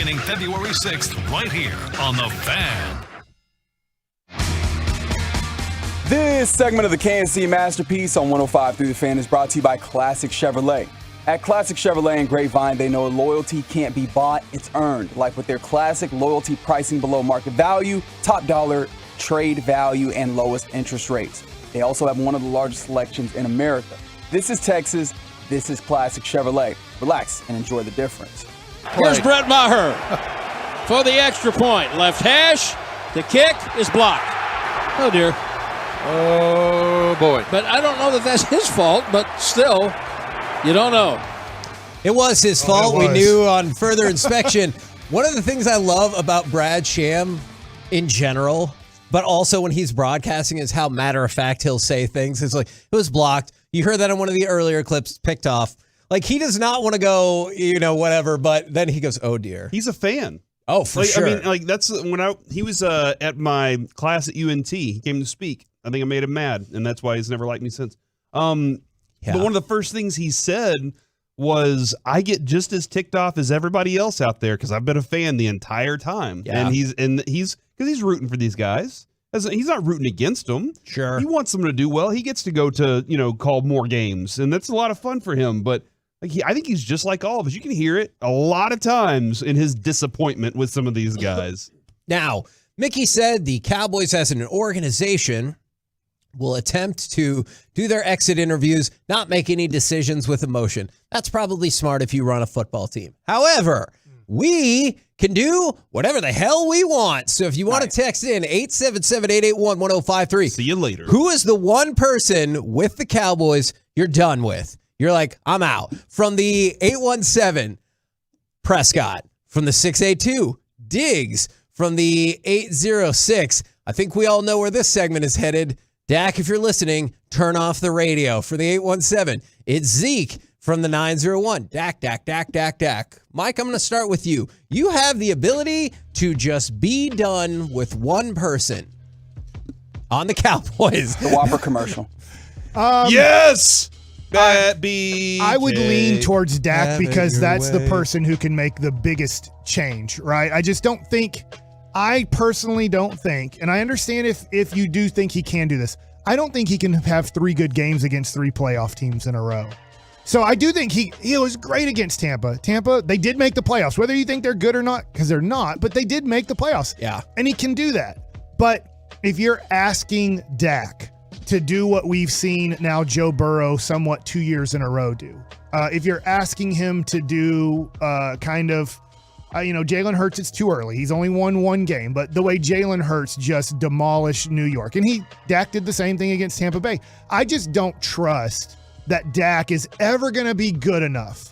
beginning February 6th, right here on The Fan. This segment of the KNC Masterpiece on 105 through the Fan is brought to you by Classic Chevrolet. At Classic Chevrolet in Grapevine, they know loyalty can't be bought, it's earned. Like with their classic loyalty pricing below market value, top dollar trade value, and lowest interest rates. They also have one of the largest selections in America. This is Texas. This is Classic Chevrolet. Relax and enjoy the difference. Here's Brett Maher for the extra point. Left hash. The kick is blocked. Oh, dear. Oh, boy. But I don't know that that's his fault, but still, you don't know. It was his fault. We knew on further inspection. One of the things I love about Brad Sham in general, but also when he's broadcasting, is how matter-of-fact he'll say things. It's like, it was blocked. You heard that in one of the earlier clips, picked off. Like, he does not want to go, whatever, but then he goes, oh, dear. He's a fan. Oh, for sure. I mean, that's when he was at my class at UNT. He came to speak. I think I made him mad, and that's why he's never liked me since. But one of the first things he said was, I get just as ticked off as everybody else out there because I've been a fan the entire time. Yeah. And he's rooting for these guys. He's not rooting against them. Sure. He wants them to do well. He gets to go to, call more games, and that's a lot of fun for him. But I think he's just like all of us. You can hear it a lot of times in his disappointment with some of these guys. Now, Mickey said the Cowboys as an organization will attempt to do their exit interviews, not make any decisions with emotion. That's probably smart if you run a football team. However, we can do whatever the hell we want. So if you want to text in 877-881-1053. See you later. Who is the one person with the Cowboys you're done with? You're like, I'm out. From the 817, Prescott. From the 682, Diggs. From the 806, I think we all know where this segment is headed. Dak, if you're listening, turn off the radio. For the 817, it's Zeke. From the 901, Dak. Mike, I'm going to start with you. You have the ability to just be done with one person on the Cowboys. The Whopper commercial. Yes! I would lean towards Dak because that's the person who can make the biggest change, right? I personally don't think, and I understand if you do think he can do this, I don't think he can have 3 good games against 3 playoff teams in a row. So I do think he was great against Tampa. Tampa, they did make the playoffs, whether you think they're good or not, because they're not, but they did make the playoffs. Yeah. And he can do that. But if you're asking Dak to do what we've seen now Joe Burrow somewhat 2 years in a row do, if you're asking him to do Jalen Hurts, it's too early. He's only won 1 game, but the way Jalen Hurts just demolished New York, and Dak did the same thing against Tampa Bay. I just don't trust that Dak is ever going to be good enough.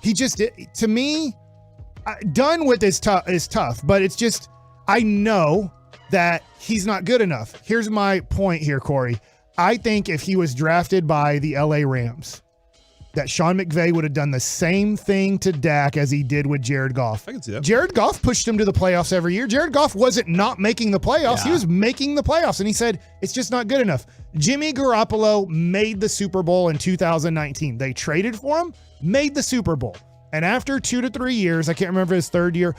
To me, done with is tough, but it's just, I know that he's not good enough. Here's my point here, Corey. I think if he was drafted by the LA Rams, that Sean McVay would have done the same thing to Dak as he did with Jared Goff. I can see that. Jared Goff pushed him to the playoffs every year. Jared Goff wasn't not making the playoffs. Yeah. He was making the playoffs, and he said, it's just not good enough. Jimmy Garoppolo made the Super Bowl in 2019. They traded for him, made the Super Bowl. And after 2 to 3 years, I can't remember his 3rd year,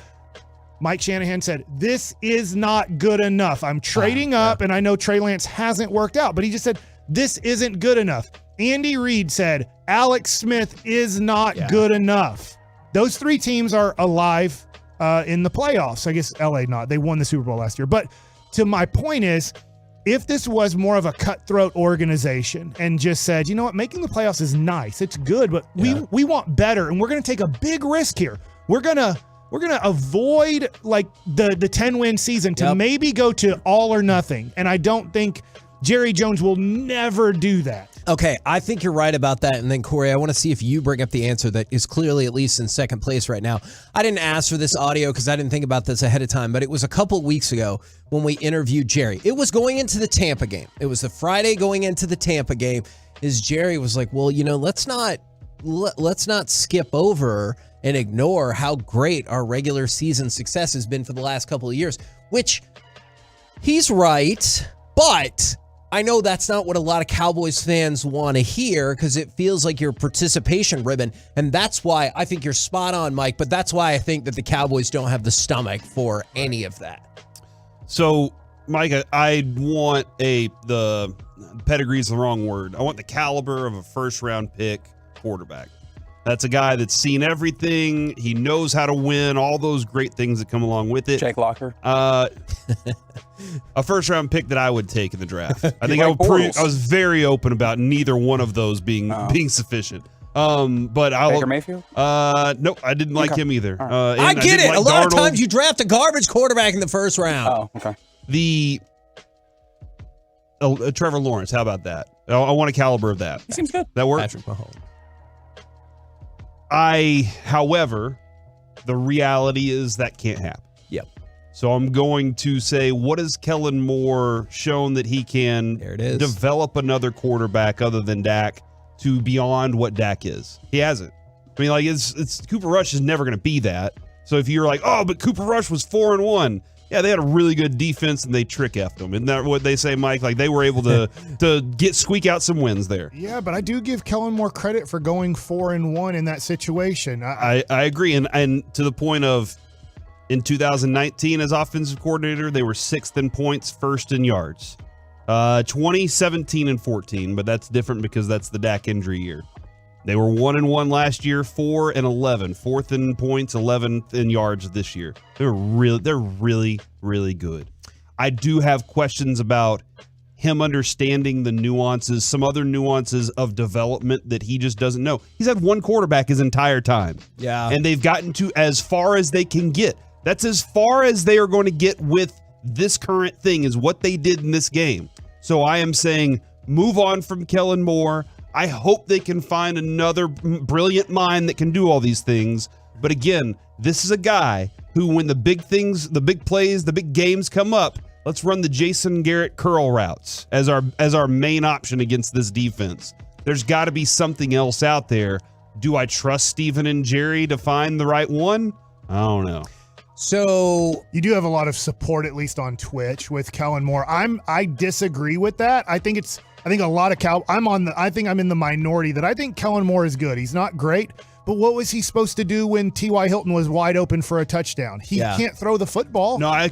Mike Shanahan said, this is not good enough. I'm trading up, and I know Trey Lance hasn't worked out, but he just said, this isn't good enough. Andy Reid said, Alex Smith is not good enough. Those 3 teams are alive in the playoffs. I guess LA not. They won the Super Bowl last year. But to my point is, if this was more of a cutthroat organization and just said, you know what, making the playoffs is nice. It's good, but we want better, and we're going to take a big risk here. We're going to avoid like the 10-win season to maybe go to all or nothing. And I don't think Jerry Jones will never do that. Okay, I think you're right about that. And then, Corey, I want to see if you bring up the answer that is clearly at least in second place right now. I didn't ask for this audio because I didn't think about this ahead of time, but it was a couple weeks ago when we interviewed Jerry. It was going into the Tampa game. It was the Friday going into the Tampa game. Jerry was like, well, let's not skip over and ignore how great our regular season success has been for the last couple of years, which he's right, but I know that's not what a lot of Cowboys fans want to hear because it feels like your participation ribbon. And that's why I think you're spot on, Mike. But that's why I think that the Cowboys don't have the stomach for any of that. So, Mike, I want the pedigree is the wrong word. I want the caliber of a first-round pick quarterback. That's a guy that's seen everything. He knows how to win, all those great things that come along with it. Jake Locker. A first-round pick that I would take in the draft. I think I was very open about neither one of those being sufficient. But I'll Baker Mayfield? Nope, I didn't like him either. Right. I get it. Like a lot of times you draft a garbage quarterback in the first round. Oh, okay. Trevor Lawrence, how about that? I want a caliber of that. He seems good. That works. Patrick Mahomes. However, the reality is that can't happen. Yep. So I'm going to say, what has Kellen Moore shown that he can develop another quarterback other than Dak to beyond what Dak is? He hasn't. I mean, like it's Cooper Rush is never going to be that. So if you're like, oh, but Cooper Rush was 4-1. Yeah, they had a really good defense and they trick-effed them. Isn't that what they say, Mike? Like they were able to squeak out some wins there. Yeah, but I do give Kellen more credit for going 4-1 in that situation. I agree. And to the point of in 2019 as offensive coordinator, they were 6th in points, 1st in yards. 2017 and 14, but that's different because that's the Dak injury year. They were 1-1 last year, 4-11, 4th in points, 11th in yards this year. They're really, really good. I do have questions about him understanding the nuances, some other nuances of development that he just doesn't know. He's had one quarterback his entire time. Yeah. And they've gotten to as far as they can get. That's as far as they are going to get with this current thing is what they did in this game. So I am saying move on from Kellen Moore. I hope they can find another brilliant mind that can do all these things. But again, this is a guy who, when the big things, the big plays, the big games come up, let's run the Jason Garrett curl routes as our main option against this defense. There's got to be something else out there. Do I trust Steven and Jerry to find the right one? I don't know. So you do have a lot of support, at least on Twitch, with Kellen Moore. I disagree with that. I think a lot of I think I'm in the minority that I think Kellen Moore is good. He's not great, but what was he supposed to do when T.Y. Hilton was wide open for a touchdown? He can't throw the football. No, I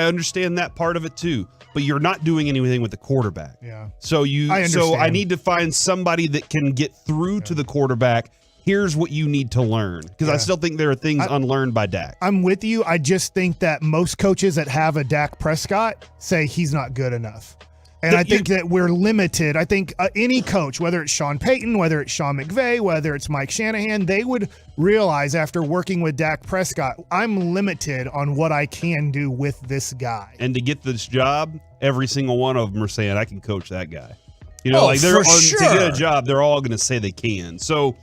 understand that part of it too. But you're not doing anything with the quarterback. Yeah. So I need to find somebody that can get through to the quarterback. Here's what you need to learn. Because I still think there are things unlearned by Dak. I'm with you. I just think that most coaches that have a Dak Prescott say he's not good enough. And I think that we're limited. I think any coach, whether it's Sean Payton, whether it's Sean McVay, whether it's Mike Shanahan, they would realize after working with Dak Prescott, I'm limited on what I can do with this guy. And to get this job, every single one of them are saying, I can coach that guy. To get a job, they're all going to say they can. So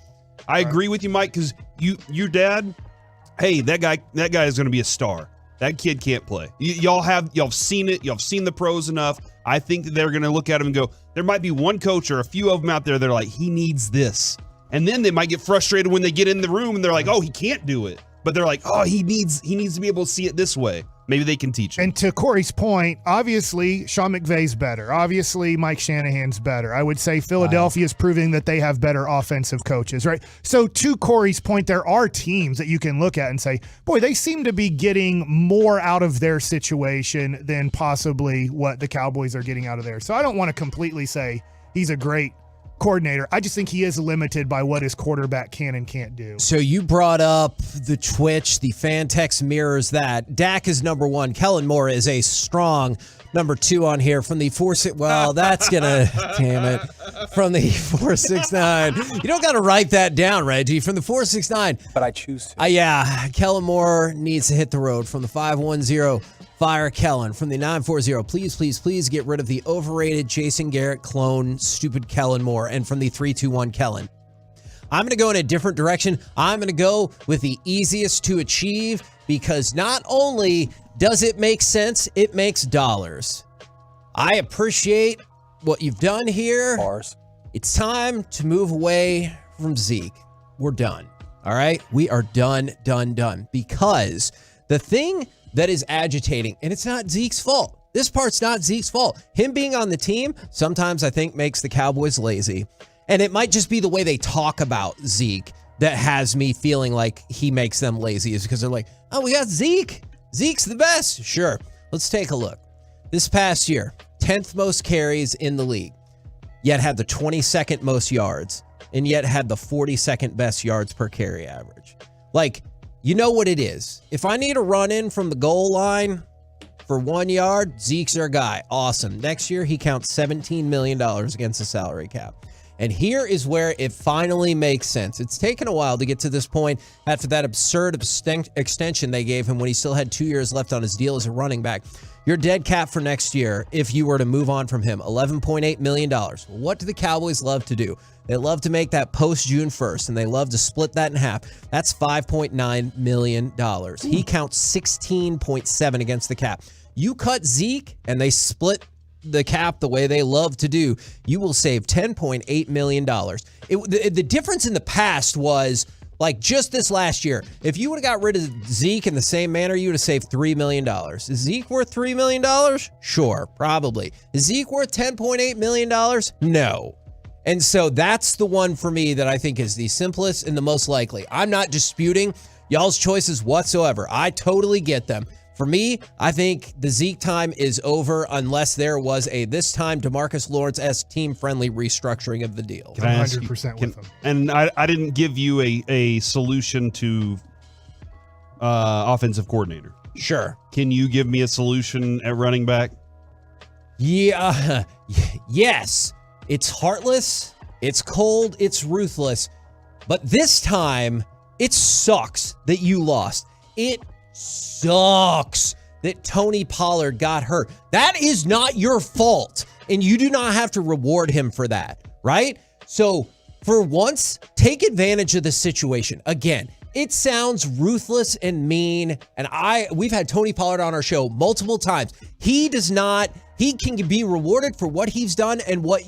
I agree with you, Mike, because your dad, hey, that guy is going to be a star. That kid can't play. Y'all have seen it. Y'all have seen the pros enough. I think that they're going to look at him and go, there might be one coach or a few of them out there that are like, he needs this. And then they might get frustrated when they get in the room and they're like, oh, he can't do it. But they're like, oh, he needs to be able to see it this way. Maybe they can teach him. And to Corey's point, obviously, Sean McVay's better. Obviously, Mike Shanahan's better. I would say Philadelphia is proving that they have better offensive coaches, right? So to Corey's point, there are teams that you can look at and say, boy, they seem to be getting more out of their situation than possibly what the Cowboys are getting out of there. So I don't want to completely say he's a great coordinator. I just think he is limited by what his quarterback can and can't do. So you brought up the Twitch, the fan text mirrors that. Dak is number one. Kellen Moore is a strong number two on here from the 4-6. Well, that's gonna damn it. From the 469. You don't got to write that down, Reggie. From the 469. But I choose to. Yeah, Kellen Moore needs to hit the road. From the 510. Fire Kellen. From the 940, please get rid of the overrated Jason Garrett clone, stupid Kellen Moore. And from the 321 Kellen. I'm going to go in a different direction. I'm going to go with the easiest to achieve because not only does it make sense, it makes dollars. I appreciate what you've done here. Bars. It's time to move away from Zeke. We're done. All right? We are done. Because the thing that is agitating, and it's not Zeke's fault. This part's not Zeke's fault. Him being on the team sometimes I think makes the Cowboys lazy. And it might just be the way they talk about Zeke that has me feeling like he makes them lazy, is because they're like, oh, we got Zeke. Zeke's the best. Sure. Let's take a look. This past year, 10th most carries in the league, yet had the 22nd most yards, and yet had the 42nd best yards per carry average. Like, you know what it is. If I need a run in from the goal line for 1 yard, Zeke's our guy. Awesome. Next year, he counts $17 million against the salary cap. And here is where it finally makes sense. It's taken a while to get to this point after that absurd extension they gave him when he still had 2 years left on his deal as a running back. Your dead cap for next year, if you were to move on from him, $11.8 million. What do the Cowboys love to do? They love to make that post June 1st, and they love to split that in half. That's $5.9 million. He counts 16.7 against the cap. You cut Zeke, and they split the cap the way they love to do, you will save $10.8 million. The difference in the past was, like, just this last year, if you would have got rid of Zeke in the same manner, you would have saved $3 million. Is Zeke worth $3 million? Sure, probably. Is Zeke worth $10.8 million? No. And so that's the one for me that I think is the simplest and the most likely. I'm not disputing y'all's choices whatsoever. I totally get them. For me, I think the Zeke time is over unless there was a this time DeMarcus Lawrence-esque team-friendly restructuring of the deal. I'm 100% with him. And I didn't give you a solution to offensive coordinator. Sure. Can you give me a solution at running back? Yeah. Yes. It's heartless. It's cold. It's ruthless. But this time, it sucks that you lost. It sucks that Tony Pollard got hurt. That is not your fault, and you do not have to reward him for that, right? So for once, take advantage of the situation. Again, it sounds ruthless and mean, and we've had Tony Pollard on our show multiple times. He can be rewarded for what he's done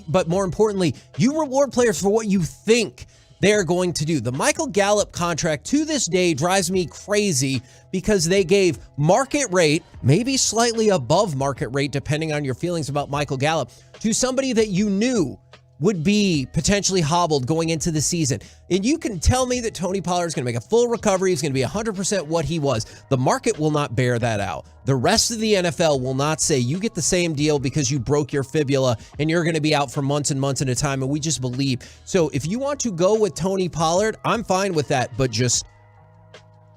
but more importantly, you reward players for what you think they're going to do. The Michael Gallup contract to this day drives me crazy because they gave market rate, maybe slightly above market rate, depending on your feelings about Michael Gallup, to somebody that you knew would be potentially hobbled going into the season. And you can tell me that Tony Pollard is going to make a full recovery. He's going to be 100% what he was. The market will not bear that out. The rest of the NFL will not say you get the same deal because you broke your fibula and you're going to be out for months and months at a time, and we just believe. So if you want to go with Tony Pollard, I'm fine with that, but just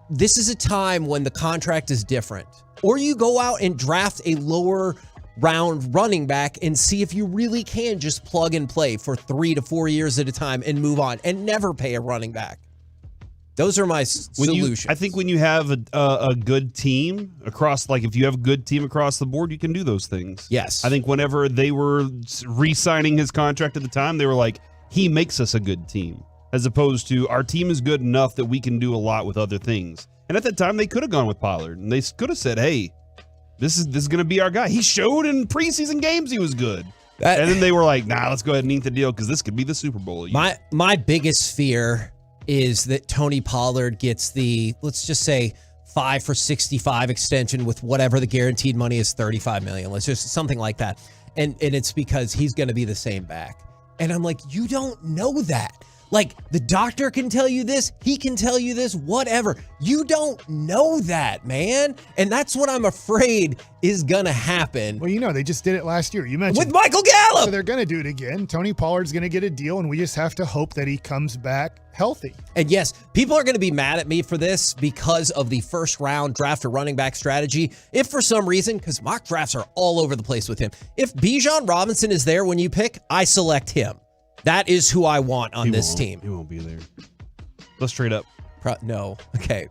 this is a time when the contract is different. Or you go out and draft a lower round running back and see if you really can just plug and play for 3 to 4 years at a time and move on and never pay a running back. Those are my solutions. I think when you have a good team across, like if you have a good team across the board, you can do those things. Yes. I think whenever they were re-signing his contract at the time, they were like, he makes us a good team, as opposed to our team is good enough that we can do a lot with other things. And at that time, they could have gone with Pollard, and they could have said, hey, this is going to be our guy. He showed in preseason games he was good. And then they were like, nah, let's go ahead and ink the deal because this could be the Super Bowl. My biggest fear is that Tony Pollard gets the, let's just say, 5 for 65 extension with whatever the guaranteed money is, $35 million. Let's just something like that. And it's because he's going to be the same back. And I'm like, you don't know that. Like, the doctor can tell you this, he can tell you this, whatever. You don't know that, man. And that's what I'm afraid is going to happen. Well, you know, they just did it last year. You mentioned with Michael Gallup. So they're going to do it again. Tony Pollard's going to get a deal, and we just have to hope that he comes back healthy. And yes, people are going to be mad at me for this because of the first round draft or running back strategy. If for some reason, because mock drafts are all over the place with him, if Bijan Robinson is there when you pick, I select him. That is who I want on this team. He won't be there. Let's trade up. No. Okay.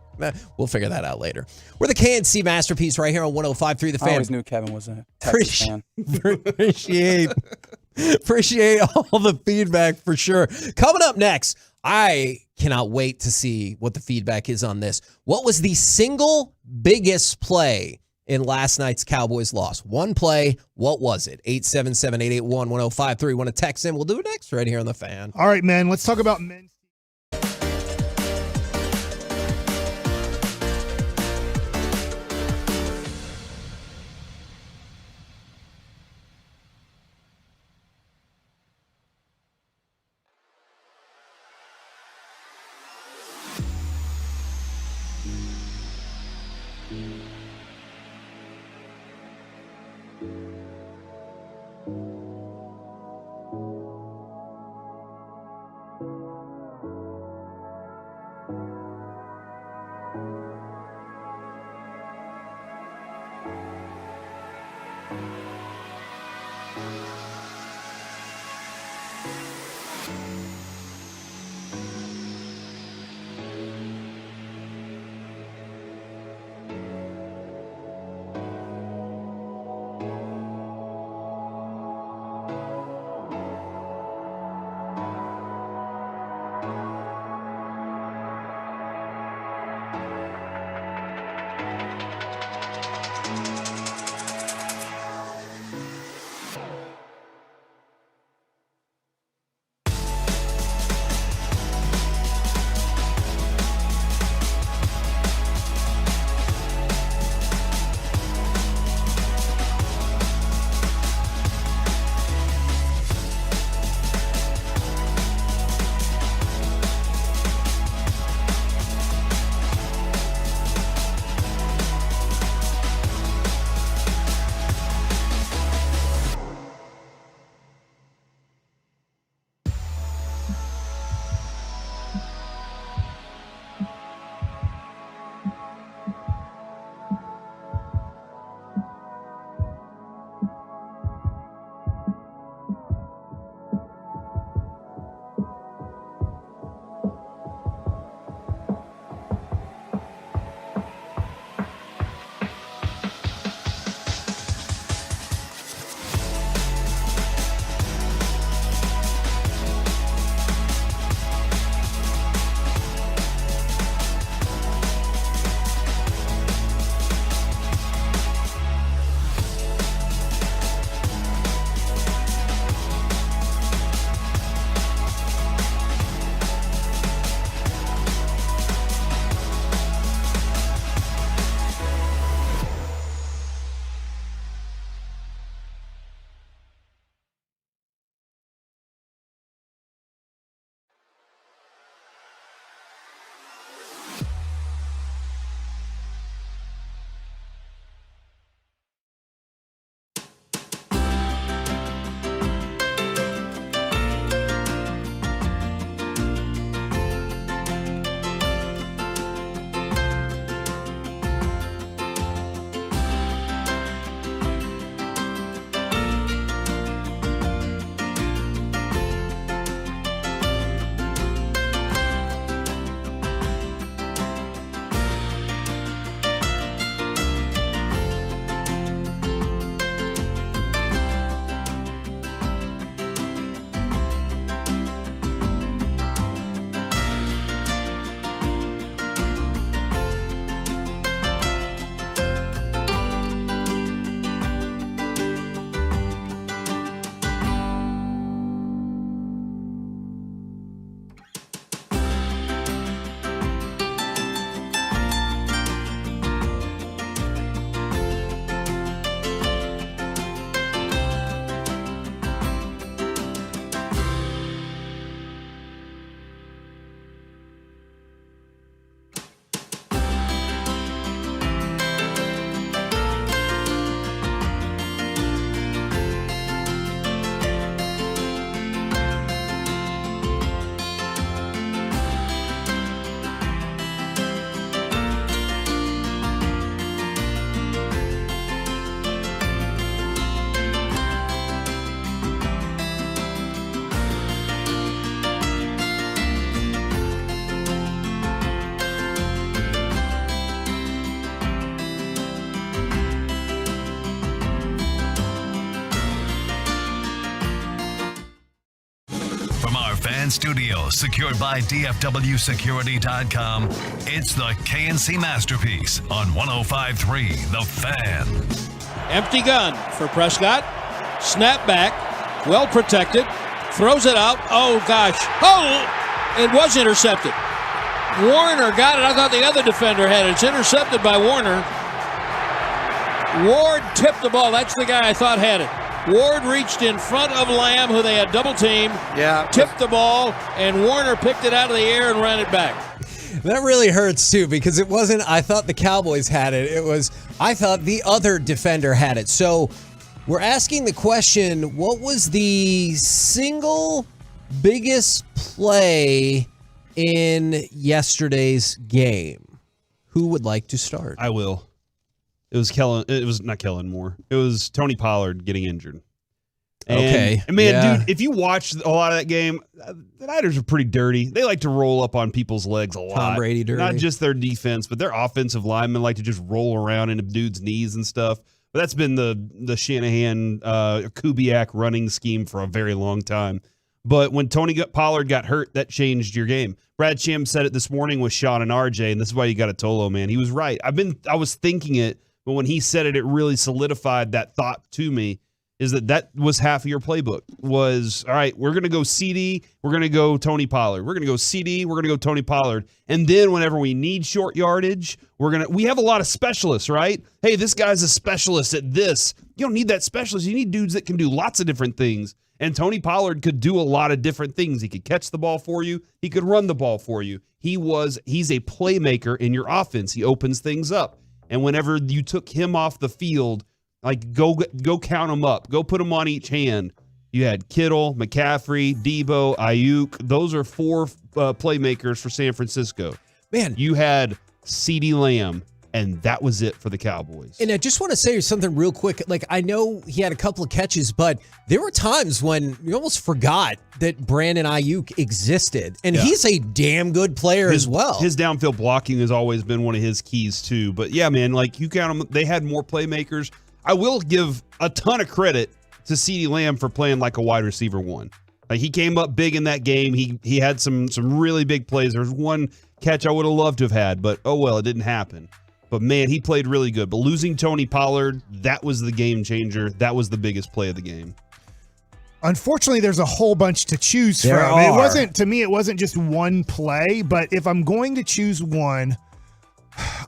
We'll figure that out later. We're the KNC Masterpiece right here on 105.3 The Fan. I always knew Kevin was a Texas fan. Appreciate all the feedback for sure. Coming up next, I cannot wait to see what the feedback is on this. What was the single biggest play in last night's Cowboys loss? One play. What was it? 877-881-1053. Want to text in? We'll do it next right here on The Fan. All right, man. Let's talk about men. Fan Studio, secured by DFWsecurity.com. It's the KNC Masterpiece on 105.3 The Fan. Empty gun for Prescott. Snap back. Well protected. Throws it out. Oh, gosh. Oh! It was intercepted. Warner got it. I thought the other defender had it. It's intercepted by Warner. Ward tipped the ball. That's the guy I thought had it. Ward reached in front of Lamb, who they had double teamed. Yeah. Tipped the ball, and Warner picked it out of the air and ran it back. That really hurts, too, because it wasn't, I thought the Cowboys had it. It was, I thought the other defender had it. So we're asking the question, what was the single biggest play in yesterday's game? Who would like to start? I will. It was not Kellen Moore. It was Tony Pollard getting injured. And man, dude, if you watch a lot of that game, the Niners are pretty dirty. They like to roll up on people's legs a lot. Tom Brady dirty. Not just their defense, but their offensive linemen like to just roll around into dudes' knees and stuff. But that's been the Shanahan Kubiak running scheme for a very long time. But when Tony Pollard got hurt, that changed your game. Brad Sham said it this morning with Sean and RJ, and this is why you got a Tolo, man. He was right. I was thinking it, but when he said it, it really solidified that thought to me. Is that was half of your playbook was, all right, we're going to go CD, we're going to go Tony Pollard. We're going to go CD, we're going to go Tony Pollard. And then whenever we need short yardage, we have a lot of specialists, right? Hey, this guy's a specialist at this. You don't need that specialist. You need dudes that can do lots of different things. And Tony Pollard could do a lot of different things. He could catch the ball for you. He could run the ball for you. He's a playmaker in your offense. He opens things up. And whenever you took him off the field, like, go count them up. Go put them on each hand. You had Kittle, McCaffrey, Debo, Ayuk. Those are 4 playmakers for San Francisco. Man. You had CeeDee Lamb, and that was it for the Cowboys. And I just want to say something real quick. Like, I know he had a couple of catches, but there were times when you almost forgot that Brandon Ayuk existed. And he's a damn good player as well. His downfield blocking has always been one of his keys, too. But, yeah, man, like, you count them. They had more playmakers. I will give a ton of credit to CeeDee Lamb for playing like a wide receiver 1. Like, he came up big in that game. He had some really big plays. There was one catch I would have loved to have had, but oh well, it didn't happen. But man, he played really good. But losing Tony Pollard, that was the game changer. That was the biggest play of the game. Unfortunately, there's a whole bunch to choose from. It wasn't just one play, but if I'm going to choose one,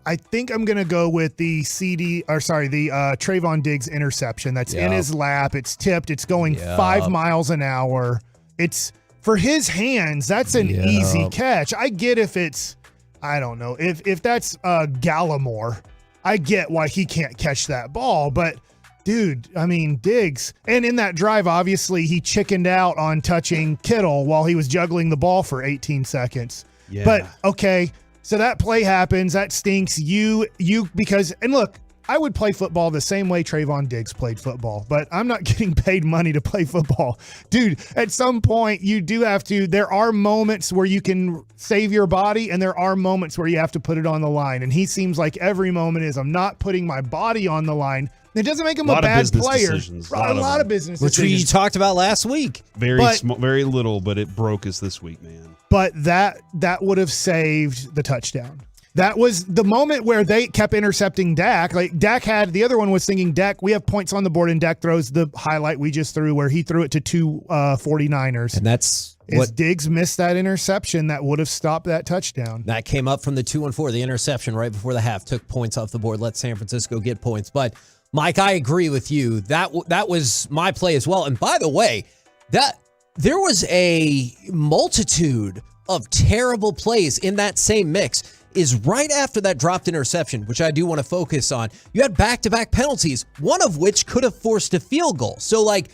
I think I'm going to go with the Trayvon Diggs interception. That's in his lap. It's tipped. It's going 5 miles an hour. It's for his hands. That's an easy catch. I get if it's, I don't know, if that's Gallimore, I get why he can't catch that ball. But dude, I mean, Diggs. And in that drive, obviously, he chickened out on touching Kittle while he was juggling the ball for 18 seconds. Yeah. But okay. So that play happens. That stinks. Because look, I would play football the same way Trayvon Diggs played football, but I'm not getting paid money to play football. Dude, at some point you do have to, there are moments where you can save your body and there are moments where you have to put it on the line. And he seems like every moment is, I'm not putting my body on the line. It doesn't make him a bad player. A lot of business decisions. Which we talked about last week. Very little, but it broke us this week, man. But that would have saved the touchdown. That was the moment where they kept intercepting Dak. Like Dak had, the other one was thinking, Dak, we have points on the board, and Dak throws the highlight we just threw where he threw it to 2 49ers. And that's what Diggs missed that interception that would have stopped that touchdown. That came up from the 2-4, the interception right before the half, took points off the board, let San Francisco get points. But Mike, I agree with you. That was my play as well. And by the way, there was a multitude of terrible plays in that same mix. Is right after that dropped interception, which I do want to focus on. You had back-to-back penalties, one of which could have forced a field goal. So, like,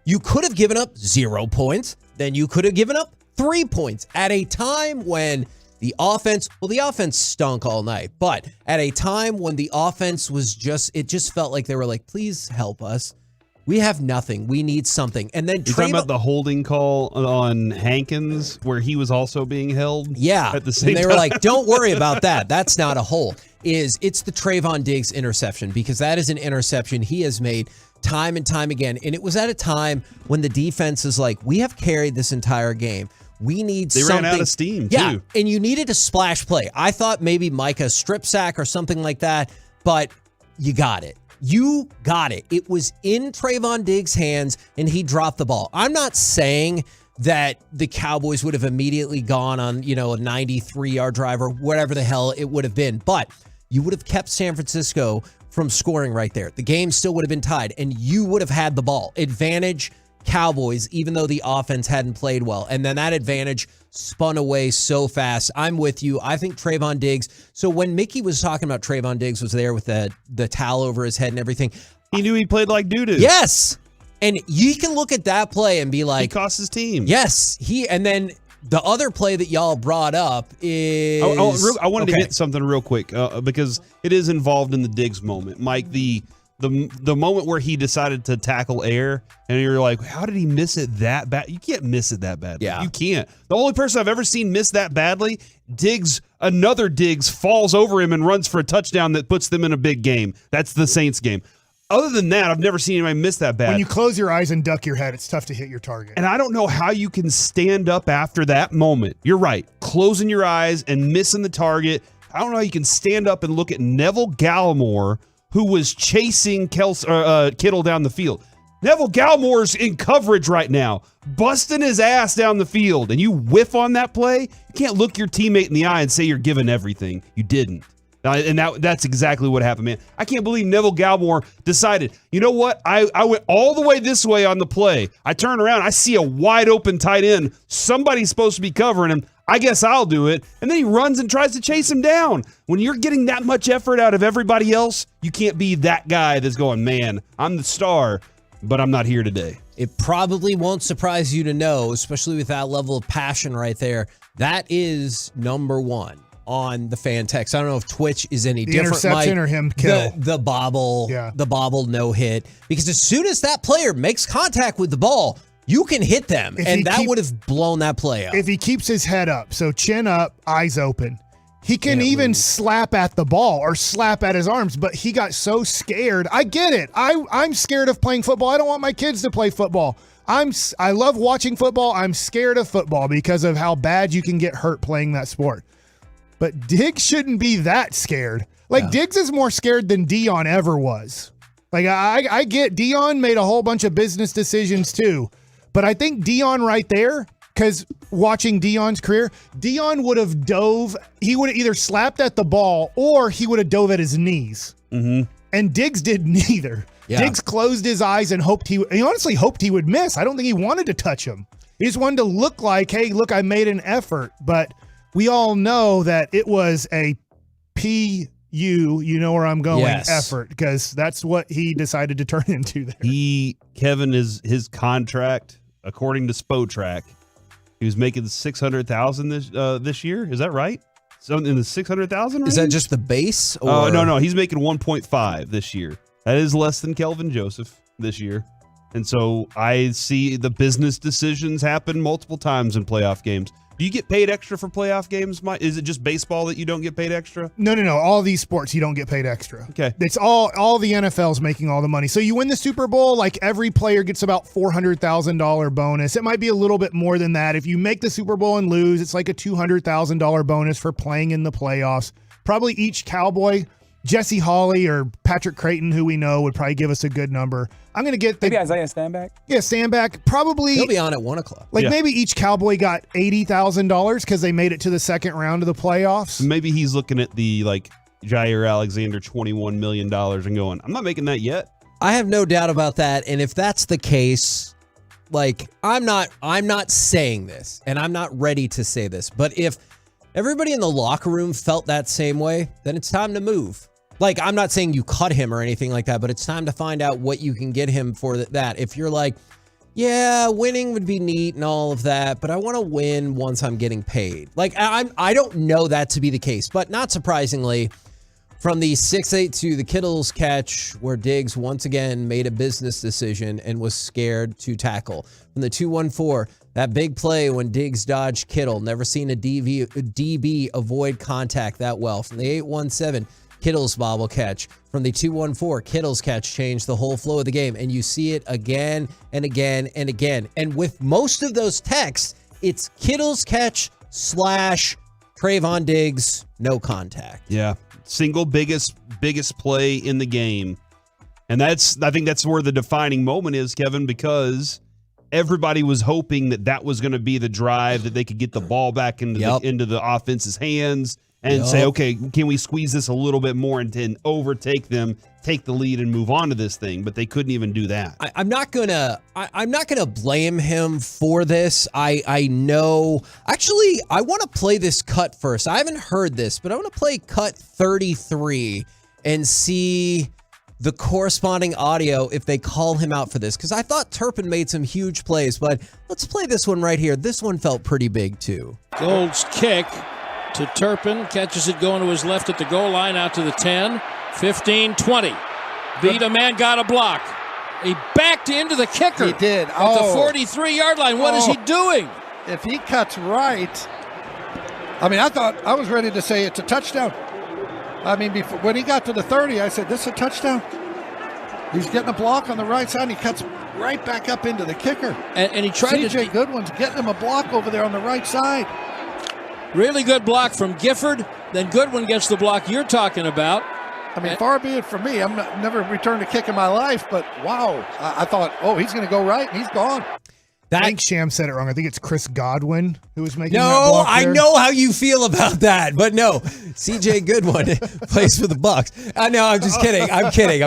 you could have given up 0 points, then you could have given up 3 points at a time when the offense stunk all night, but at a time when the offense was it just felt like they were like, please help us. We have nothing. We need something. And then you're talking about the holding call on Hankins, where he was also being held. Yeah, at the same time. And they were like, "Don't worry about that. That's not a hold." It's the Trayvon Diggs interception, because that is an interception he has made time and time again, and it was at a time when the defense is like, "We have carried this entire game. We need something." They ran out of steam, yeah, too. And you needed a splash play. I thought maybe Micah strip sack or something like that, but you got it. You got it. It was in Trayvon Diggs' hands, and he dropped the ball. I'm not saying that the Cowboys would have immediately gone on, a 93-yard drive or whatever the hell it would have been, but you would have kept San Francisco from scoring right there. The game still would have been tied, and you would have had the ball. Advantage Cowboys, even though the offense hadn't played well. And then that advantage spun away so fast. I'm with you. I think Trayvon Diggs. So when Mickey was talking about Trayvon Diggs was there with the towel over his head and everything, he knew he played like doo-doo. Yes. And you can look at that play and be like, he cost his team. Yes. And then the other play that y'all brought up is... I wanted to hit something real quick because it is involved in the Diggs moment. Mike, the The moment where he decided to tackle air, and you're like, how did he miss it that bad? You can't miss it that badly. Yeah. You can't. The only person I've ever seen miss that badly, another Diggs falls over him and runs for a touchdown that puts them in a big game. That's the Saints game. Other than that, I've never seen anybody miss that bad. When you close your eyes and duck your head, it's tough to hit your target. And I don't know how you can stand up after that moment. You're right. Closing your eyes and missing the target. I don't know how you can stand up and look at Neville Gallimore, who was chasing Kittle down the field. Neville Gallimore's in coverage right now, busting his ass down the field, and you whiff on that play. You can't look your teammate in the eye and say you're giving everything. You didn't. And that's exactly what happened, man. I can't believe Neville Gallimore decided, you know what? I went all the way this way on the play. I turn around. I see a wide open tight end. Somebody's supposed to be covering him. I guess I'll do it. And then he runs and tries to chase him down. When you're getting that much effort out of everybody else, you can't be that guy that's going, man, I'm the star, but I'm not here today. It probably won't surprise you to know, especially with that level of passion right there, that is number one on the fan text. I don't know if Twitch is any different. Interception or him kill. The bobble, the bobble no hit. Because as soon as that player makes contact with the ball, you can hit them, and that would have blown that play up. If he keeps his head up, so chin up, eyes open, he can even slap at the ball or slap at his arms, but he got so scared. I get it. I'm scared of playing football. I don't want my kids to play football. I love watching football. I'm scared of football because of how bad you can get hurt playing that sport. But Diggs shouldn't be that scared. Diggs is more scared than Dion ever was. I get Dion made a whole bunch of business decisions too. But I think Dion right there, because watching Dion's career, Dion would have dove. He would have either slapped at the ball or he would have dove at his knees. Mm-hmm. And Diggs did neither. Yeah. Diggs closed his eyes and he honestly hoped he would miss. I don't think he wanted to touch him. He just wanted to look like, hey, look, I made an effort. But we all know that it was a PU, you know where I'm going, effort, because that's what he decided to turn into there. Kevin, his contract, according to Spotrac, he was making $600,000 this year. Is that right? So in the $600,000 range? Is that just the base? No. He's making 1.5 this year. That is less than Kelvin Joseph this year. And so I see the business decisions happen multiple times in playoff games. Do you get paid extra for playoff games, Mike? Is it just baseball that you don't get paid extra? No. All these sports, you don't get paid extra. Okay. It's all the NFL's making all the money. So you win the Super Bowl, like every player gets about $400,000 bonus. It might be a little bit more than that. If you make the Super Bowl and lose, it's like a $200,000 bonus for playing in the playoffs. Probably each Cowboy, Jesse Hawley or Patrick Creighton, who we know, would probably give us a good number. I'm going to get maybe Isaiah Stanback. Yeah, Stanback. Probably. He'll be on at 1 o'clock. Maybe each Cowboy got $80,000 because they made it to the second round of the playoffs. Maybe he's looking at the Jair Alexander $21 million and going, I'm not making that yet. I have no doubt about that. And if that's the case, I'm not saying this, and I'm not ready to say this, but if everybody in the locker room felt that same way, then it's time to move. I'm not saying you cut him or anything like that, but it's time to find out what you can get him for that. If you're like, yeah, winning would be neat and all of that, but I want to win once I'm getting paid. I don't know that to be the case, but not surprisingly, from the 6-8 to the Kittle's catch, where Diggs once again made a business decision and was scared to tackle. From the 2-1-4, that big play when Diggs dodged Kittle. Never seen a DB avoid contact that well. From the 8-1-7, Kittle's bobble catch. From the 2-1-4, Kittle's catch changed the whole flow of the game. And you see it again and again and again. And with most of those texts, it's Kittle's catch / Trayvon Diggs, no contact. Yeah. Single biggest play in the game. And I think that's where the defining moment is, Kevin, because everybody was hoping that was going to be the drive, that they could get the ball back into the offense's hands and say, okay, can we squeeze this a little bit more and overtake them, take the lead and move on to this thing? But they couldn't even do that. I'm not gonna blame him for this. I know. Actually, I want to play this cut first. I haven't heard this, but I want to play cut 33 and see the corresponding audio if they call him out for this, because I thought Turpin made some huge plays, but let's play this one right here. This one felt pretty big too. Gold's kick to Turpin, catches it going to his left at the goal line, out to the 10, 15, 20. beat a man, got a block. He backed into the kicker. He did. At the 43-yard line. What is he doing? If he cuts right, I mean, I was ready to say it's a touchdown. I mean, when he got to the 30, I said, this is a touchdown. He's getting a block on the right side, and he cuts right back up into the kicker. And he tried C.J. Goodwin's getting him a block over there on the right side. Really good block from Gifford. Then Goodwin gets the block you're talking about. I mean, far be it from me. I've never returned a kick in my life, but wow. I thought, he's going to go right, and he's gone. I think Sham said it wrong. I think it's Chris Godwin who was making that No, block I there. know how you feel about that, but no. CJ Goodwin plays for the Bucks. No, I'm just kidding. I'm kidding.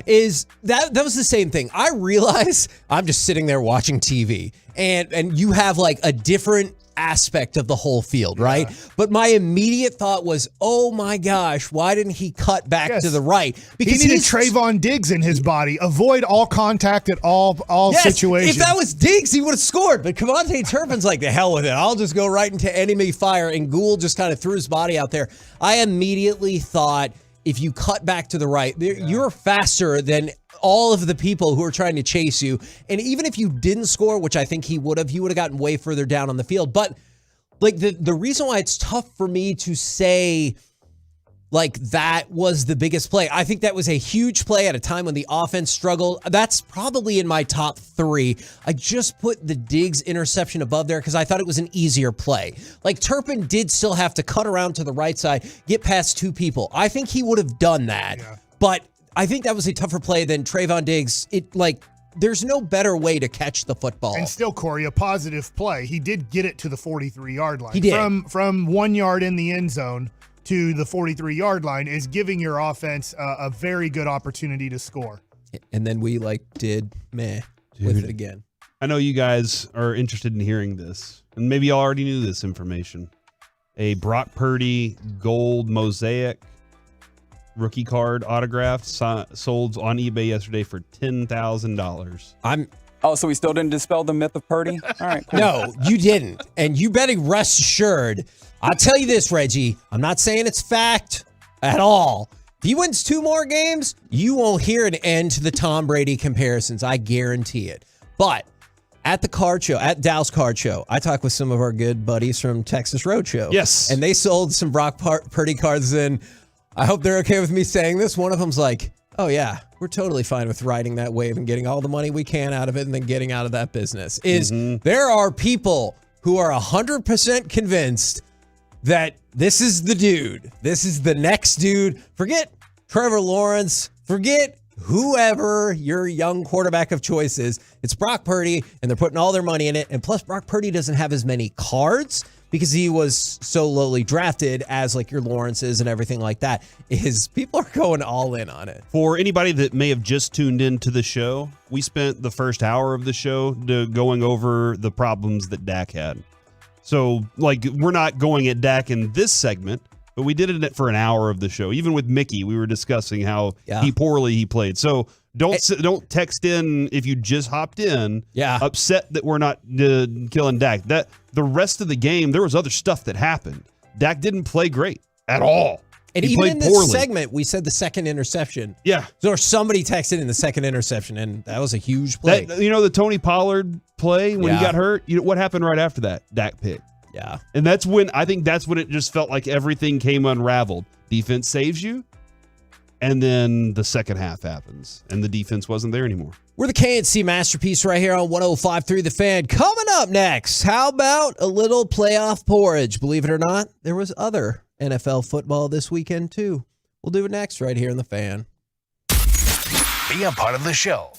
Is that was the same thing. I realize I'm just sitting there watching TV, and you have like a different aspect of the whole field, right? But my immediate thought was, oh my gosh, why didn't he cut back to the right? Because he needed Trayvon Diggs in his body. Avoid all contact at all situations. If that was Diggs, he would have scored. But Kevontae Turpin's like, the hell with it. I'll just go right into enemy fire. And Gould just kind of threw his body out there. I immediately thought, if you cut back to the right, you're faster than all of the people who are trying to chase you. And even if you didn't score, which I think he would have gotten way further down on the field. But like the reason why it's tough for me to say like that was the biggest play. I think that was a huge play at a time when the offense struggled. That's probably in my top 3. I just put the Diggs interception above there because I thought it was an easier play. Like Turpin did still have to cut around to the right side, get past 2 people. I think he would have done that. Yeah. But I think that was a tougher play than Trayvon Diggs. There's no better way to catch the football. And still, Corey, a positive play. He did get it to the 43-yard line. He did. From 1 yard in the end zone to the 43-yard line is giving your offense a very good opportunity to score. And then we did with it again. I know you guys are interested in hearing this, and maybe you already knew this information. A Brock Purdy gold mosaic rookie card autograph sold on eBay yesterday for $10,000. So we still didn't dispel the myth of Purdy? All right, cool. No, you didn't. And you better rest assured. I'll tell you this, Reggie. I'm not saying it's fact at all. If he wins 2 more games, you won't hear an end to the Tom Brady comparisons. I guarantee it. But at the card show, at Dow's Card Show, I talked with some of our good buddies from Texas Roadshow. Yes. And they sold some Brock Purdy cards in. I hope they're okay with me saying this. One of them's like, oh, yeah, we're totally fine with riding that wave and getting all the money we can out of it and then getting out of that business. There are people who are 100% convinced that this is the dude. This is the next dude. Forget Trevor Lawrence. Forget whoever your young quarterback of choice is. It's Brock Purdy, and they're putting all their money in it. And plus, Brock Purdy doesn't have as many cards because he was so lowly drafted as like your Lawrences and everything like that. People are going all in on it. For anybody that may have just tuned into the show, we spent the first hour of the show going over the problems that Dak had. So, we're not going at Dak in this segment, but we did it for an hour of the show. Even with Mickey, we were discussing how poorly he played. So don't text in if you just hopped in. Upset that we're not killing Dak. That the rest of the game, there was other stuff that happened. Dak didn't play great at all. And he even in this segment, we said the second interception. Yeah. So somebody texted in the second interception, and that was a huge play. The Tony Pollard play when he got hurt, what happened right after that? Dak pick. Yeah. And that's when it just felt like everything came unraveled. Defense saves you, and then the second half happens, and the defense wasn't there anymore. We're the KNC Masterpiece right here on 105.3 The Fan. Coming up next, how about a little playoff porridge? Believe it or not, there was other NFL football this weekend, too. We'll do it next right here in The Fan. Be a part of the show.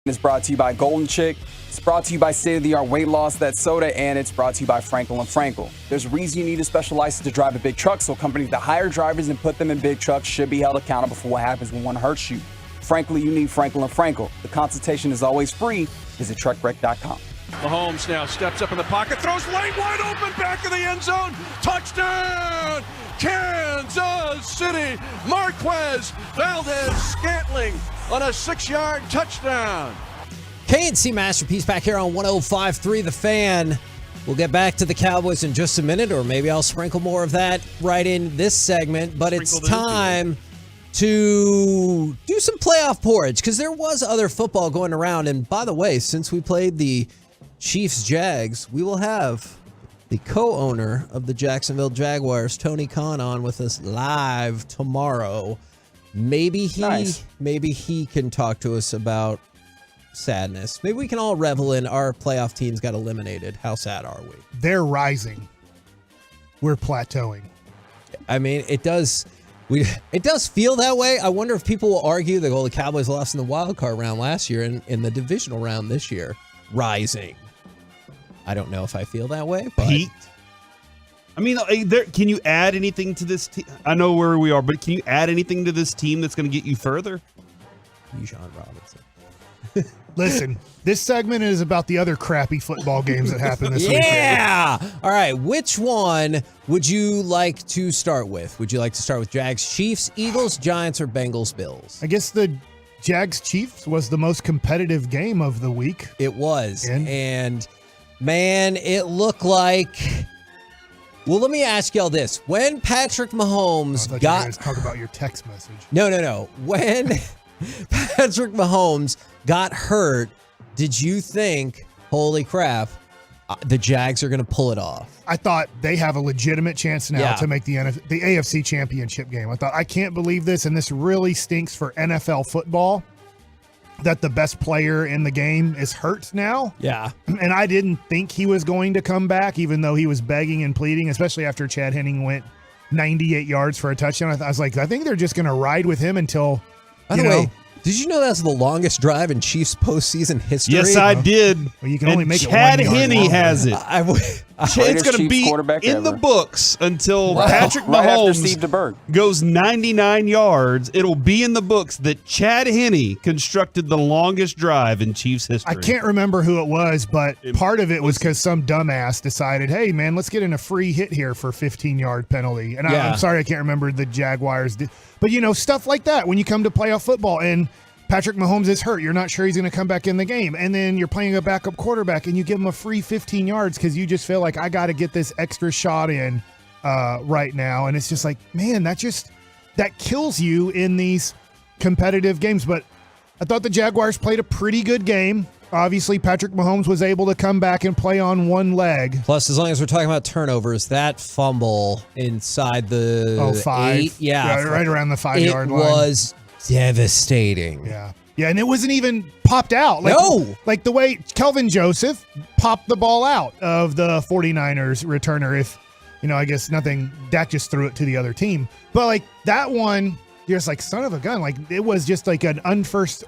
It's brought to you by Golden Chick. It's brought to you by state-of-the-art weight loss, that's soda, and it's brought to you by Frankel & Frankel. There's a reason you need a special license to drive a big truck, so companies that hire drivers and put them in big trucks should be held accountable for what happens when one hurts you. Frankly, you need Frankel & Frankel. The consultation is always free. Visit truckwreck.com. Mahomes now steps up in the pocket, throws lane wide open, back of the end zone. Touchdown! Kansas City! Marquez Valdez-Scantling on a 6-yard touchdown. K&C Masterpiece back here on 105.3 The Fan. We'll get back to the Cowboys in just a minute, or maybe I'll sprinkle more of that right in this segment. But it's time to do some playoff porridge, because there was other football going around. And by the way, since we played the Chiefs-Jags, we will have the co-owner of the Jacksonville Jaguars, Tony Khan, on with us live tomorrow. Maybe he can talk to us about sadness. Maybe we can all revel in our playoff teams got eliminated. How sad are we? They're rising. We're plateauing. I mean, it does feel that way. I wonder if people will argue that the Cowboys lost in the wild card round last year and in the divisional round this year. Rising. I don't know if I feel that way, but Pete. I mean, can you add anything to this team? I know where we are, but can you add anything to this team that's going to get you further? Bijan Robinson. Listen, this segment is about the other crappy football games that happened this weekend. Yeah! All right, which one would you like to start with? Would you like to start with Jags, Chiefs, Eagles, Giants, or Bengals, Bills? I guess the Jags-Chiefs was the most competitive game of the week. It was. And man, it looked like... Well, let me ask y'all this. When Patrick Mahomes you guys talk about your text message. No. When Patrick Mahomes got hurt, did you think, holy crap, the Jags are going to pull it off? I thought they have a legitimate chance now to make the AFC Championship game. I thought, I can't believe this, and this really stinks for NFL football that the best player in the game is hurt now. Yeah. And I didn't think he was going to come back, even though he was begging and pleading, especially after Chad Henne went 98 yards for a touchdown. I was like, I think they're just going to ride with him until, By the way, did you know that's the longest drive in Chiefs postseason history? Yes, I did. Well, you can only make Chad it 1 yard Henne longer. has it. It's going to be in the books until Patrick Mahomes goes 99 yards. It'll be in the books that Chad Henne constructed the longest drive in Chiefs history. I can't remember who it was, but part of it was because some dumbass decided, hey, man, let's get in a free hit here for a 15-yard penalty. And I'm sorry I can't remember the Jaguars. But, stuff like that when you come to playoff football and Patrick Mahomes is hurt. You're not sure he's going to come back in the game. And then you're playing a backup quarterback and you give him a free 15 yards because you just feel like I got to get this extra shot in right now. And it's just like, man, that kills you in these competitive games. But I thought the Jaguars played a pretty good game. Obviously, Patrick Mahomes was able to come back and play on one leg. Plus, as long as we're talking about turnovers, that fumble inside the 5. 8, right around the 5-yard line. It was devastating. Yeah, and it wasn't even popped out. Like the way Kelvin Joseph popped the ball out of the 49ers returner. If, I guess nothing, Dak just threw it to the other team. But like that one, you're just like, son of a gun. Like it was just like an unforced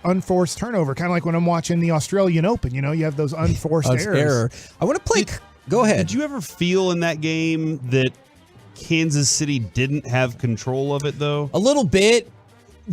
turnover. Kind of like when I'm watching the Australian Open, you have those unforced errors. I want to play. Go ahead. Did you ever feel in that game that Kansas City didn't have control of it though? A little bit.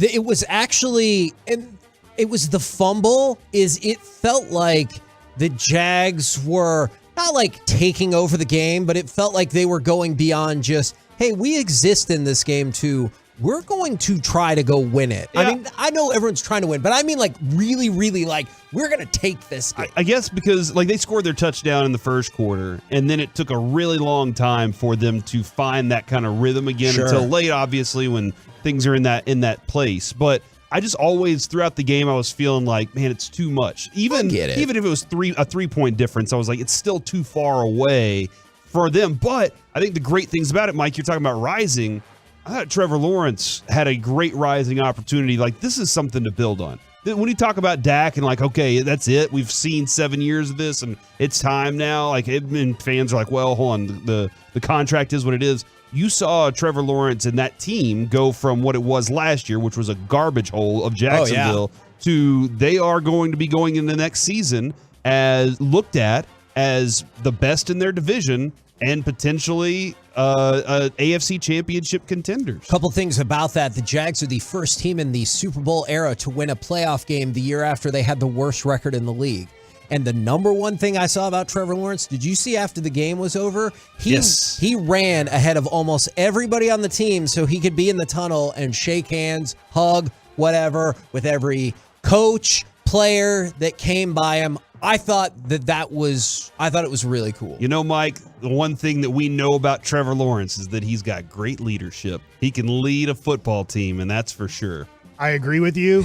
It was actually, it was the fumble. It felt like the Jags were not like taking over the game, but it felt like they were going beyond just, hey, we exist in this game too. We're going to try to go win it. Yeah. I mean, I know everyone's trying to win, but I mean like really, really like we're going to take this game. I guess because like they scored their touchdown in the first quarter, and then it took a really long time for them to find that kind of rhythm again until late, obviously, when things are in that place. But I just always throughout the game I was feeling like, man, it's too much. Even if it was a 3-point difference, I was like, it's still too far away for them. But I think the great things about it, Mike, you're talking about rising. I thought Trevor Lawrence had a great rising opportunity. Like, this is something to build on. When you talk about Dak and like, okay, that's it. We've seen 7 years of this and it's time now. Like, and fans are like, well, hold on. The contract is what it is. You saw Trevor Lawrence and that team go from what it was last year, which was a garbage hole of Jacksonville, they are going to be going in the next season as looked at as the best in their division and potentially AFC championship contenders. Couple things about that. The Jags are the first team in the Super Bowl era to win a playoff game the year after they had the worst record in the league. And the number one thing I saw about Trevor Lawrence, did you see after the game was over? Yes. He ran ahead of almost everybody on the team so he could be in the tunnel and shake hands, hug, whatever, with every coach, player that came by him. I thought it was really cool. You know, Mike, the one thing that we know about Trevor Lawrence is that he's got great leadership. He can lead a football team, and that's for sure. I agree with you.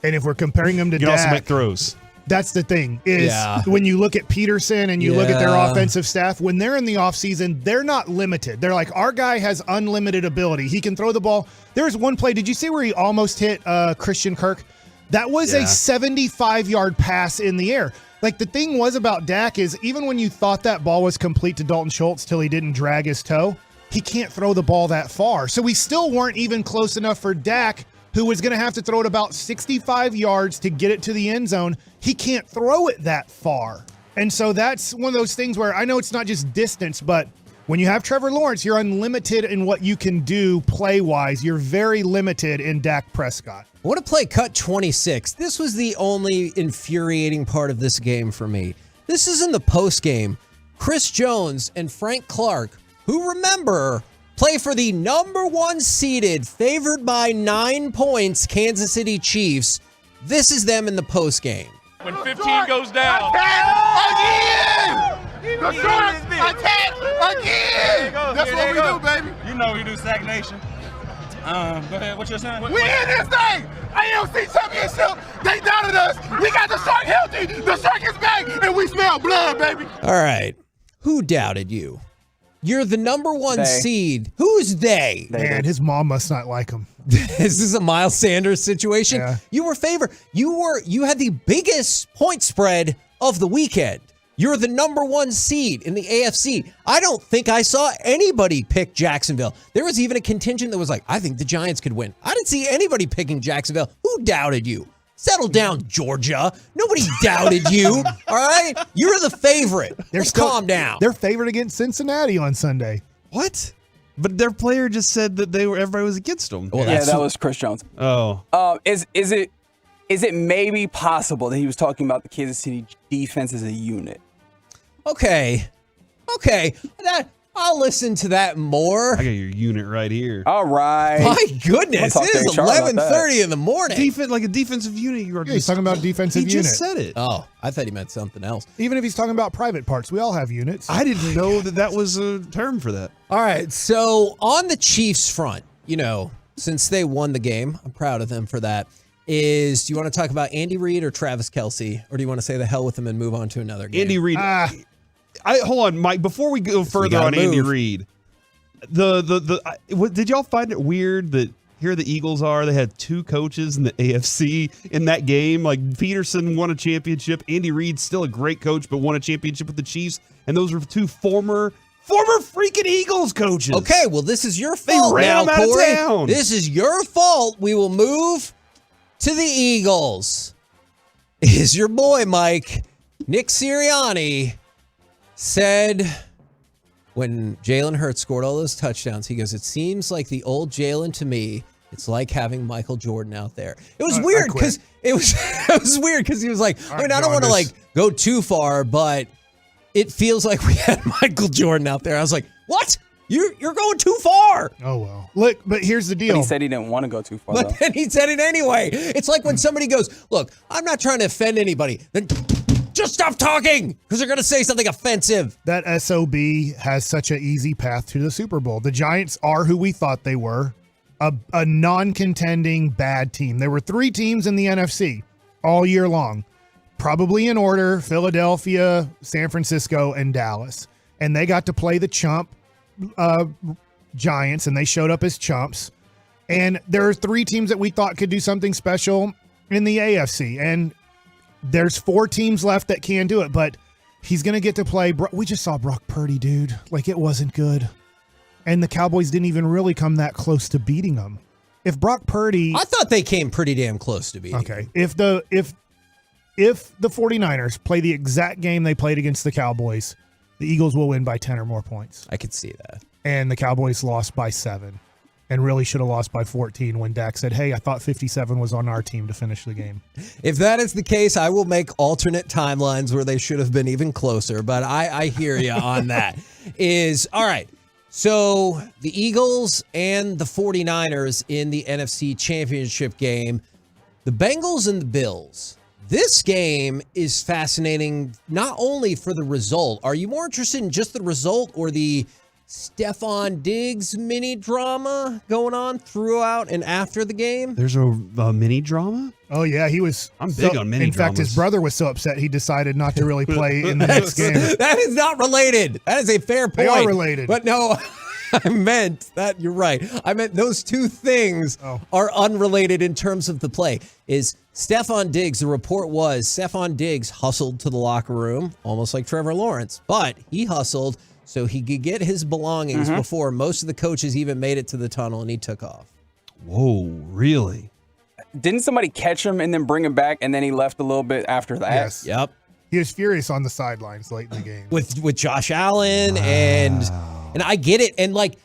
And if we're comparing him to He can also Dak, make throws. that's the thing, is when you look at Peterson and you look at their offensive staff, when they're in the offseason, they're not limited. They're like, our guy has unlimited ability. He can throw the ball. There was one play. Did you see where he almost hit Christian Kirk? That was a 75-yard pass in the air. Like, the thing was about Dak is even when you thought that ball was complete to Dalton Schultz till he didn't drag his toe, he can't throw the ball that far. So we still weren't even close enough for Dak, who was going to have to throw it about 65 yards to get it to the end zone. He can't throw it that far. And so that's one of those things where I know it's not just distance, but when you have Trevor Lawrence, you're unlimited in what you can do play-wise. You're very limited in Dak Prescott. I want to play cut 26. This was the only infuriating part of this game for me. This is in the post game. Chris Jones and Frank Clark, who, remember, play for the number one seeded, favored by 9 points, Kansas City Chiefs. This is them in the post game. When 15 goes down. Again! The Sharks attack again! That's what we do, baby. You know we do stagnation. Go ahead, what's your sign? We in this thing! AFC Championship, they doubted us. We got the Shark healthy. The Shark is back, and we smell blood, baby. All right. Who doubted you? You're the number one seed. Who's they? Man, his mom must not like him. Is this a Miles Sanders situation? Yeah. You were favored. You had the biggest point spread of the weekend. You're the number one seed in the AFC. I don't think I saw anybody pick Jacksonville. There was even a contingent that was like, I think the Giants could win. I didn't see anybody picking Jacksonville. Who doubted you? Settle down, Georgia. Nobody doubted you. All right? You're the favorite. Calm down. They're favored against Cincinnati on Sunday. What? But their player just said that everybody was against them. Well, that was Chris Jones. Oh. Is it maybe possible that he was talking about the Kansas City defense as a unit? Okay. I'll listen to that more. I got your unit right here. All right. My goodness, it is 11:30 in the morning. Like a defensive unit. He's talking about defensive unit. He just said it. Oh, I thought he meant something else. Even if he's talking about private parts, we all have units. I didn't know that was a term for that. All right, so on the Chiefs front, since they won the game, I'm proud of them for that. Do you want to talk about Andy Reid or Travis Kelce, or do you want to say the hell with them and move on to another game? Andy Reid. Hold on, Mike. Before we go further on Andy Reid, did y'all find it weird that here the Eagles are? They had two coaches in the AFC in that game. Like, Peterson won a championship. Andy Reid's still a great coach, but won a championship with the Chiefs. And those were two former freaking Eagles coaches. Okay, well, this is your fault. They ran now, them out Corey. of town. This is your fault. We will move to the Eagles. Is your boy Mike Nick Sirianni said when Jalen Hurts scored all those touchdowns, he goes, it seems like the old Jalen to me. It's like having Michael Jordan out there. It was weird because it was weird because he was like, I don't want to go too far, but it feels like we had Michael Jordan out there. I was like, what? You're going too far. Oh, well. Look, but here's the deal. But he said he didn't want to go too far. But then he said it anyway. It's like when somebody goes, look, I'm not trying to offend anybody. Then just stop talking because they're going to say something offensive. That SOB has such an easy path to the Super Bowl. The Giants are who we thought they were, a non-contending bad team. There were 3 teams in the NFC all year long, probably in order: Philadelphia, San Francisco, and Dallas. And they got to play the chump Giants, and they showed up as chumps. And there are 3 teams that we thought could do something special in the AFC. And there's 4 teams left that can do it, but he's going to get to play. We just saw Brock Purdy, dude. Like, it wasn't good. And the Cowboys didn't even really come that close to beating them. if Brock Purdy, I thought they came pretty damn close to beating. Okay. If the 49ers play the exact game they played against the Cowboys, the Eagles will win by 10 or more points. I could see that. And the Cowboys lost by 7 and really should have lost by 14 when Dak said, hey, I thought 57 was on our team to finish the game. If that is the case, I will make alternate timelines where they should have been even closer, but I hear you on that. All right. So the Eagles and the 49ers in the NFC Championship game, the Bengals and the Bills. This game is fascinating not only for the result. Are you more interested in just the result or the Stephon Diggs mini drama going on throughout and after the game? There's a mini drama? Oh, yeah. I'm big on mini In fact, his brother was so upset he decided not to really play in the next game. That is not related. That is a fair point. They are related. But no, I meant that you're right. I meant those two things are unrelated in terms of the play. Is Stephon Diggs, the report was Stephon Diggs hustled to the locker room, almost like Trevor Lawrence, but he hustled so he could get his belongings before most of the coaches even made it to the tunnel, and he took off. Whoa, really? Didn't somebody catch him and then bring him back, and then he left a little bit after that? Yes. Yep. He was furious on the sidelines late in the game. With Josh Allen, and I get it. And, like,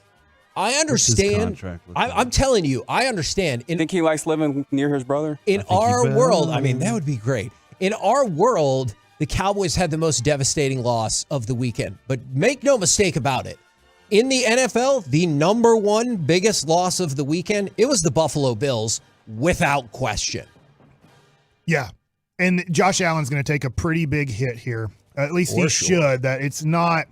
I understand. I'm telling you, I understand. Think he likes living near his brother? In our world, I mean, that would be great. In our world, the Cowboys had the most devastating loss of the weekend. But make no mistake about it. In the NFL, the number one biggest loss of the weekend, it was the Buffalo Bills, without question. Yeah. And Josh Allen's going to take a pretty big hit here. At least he should. That it's not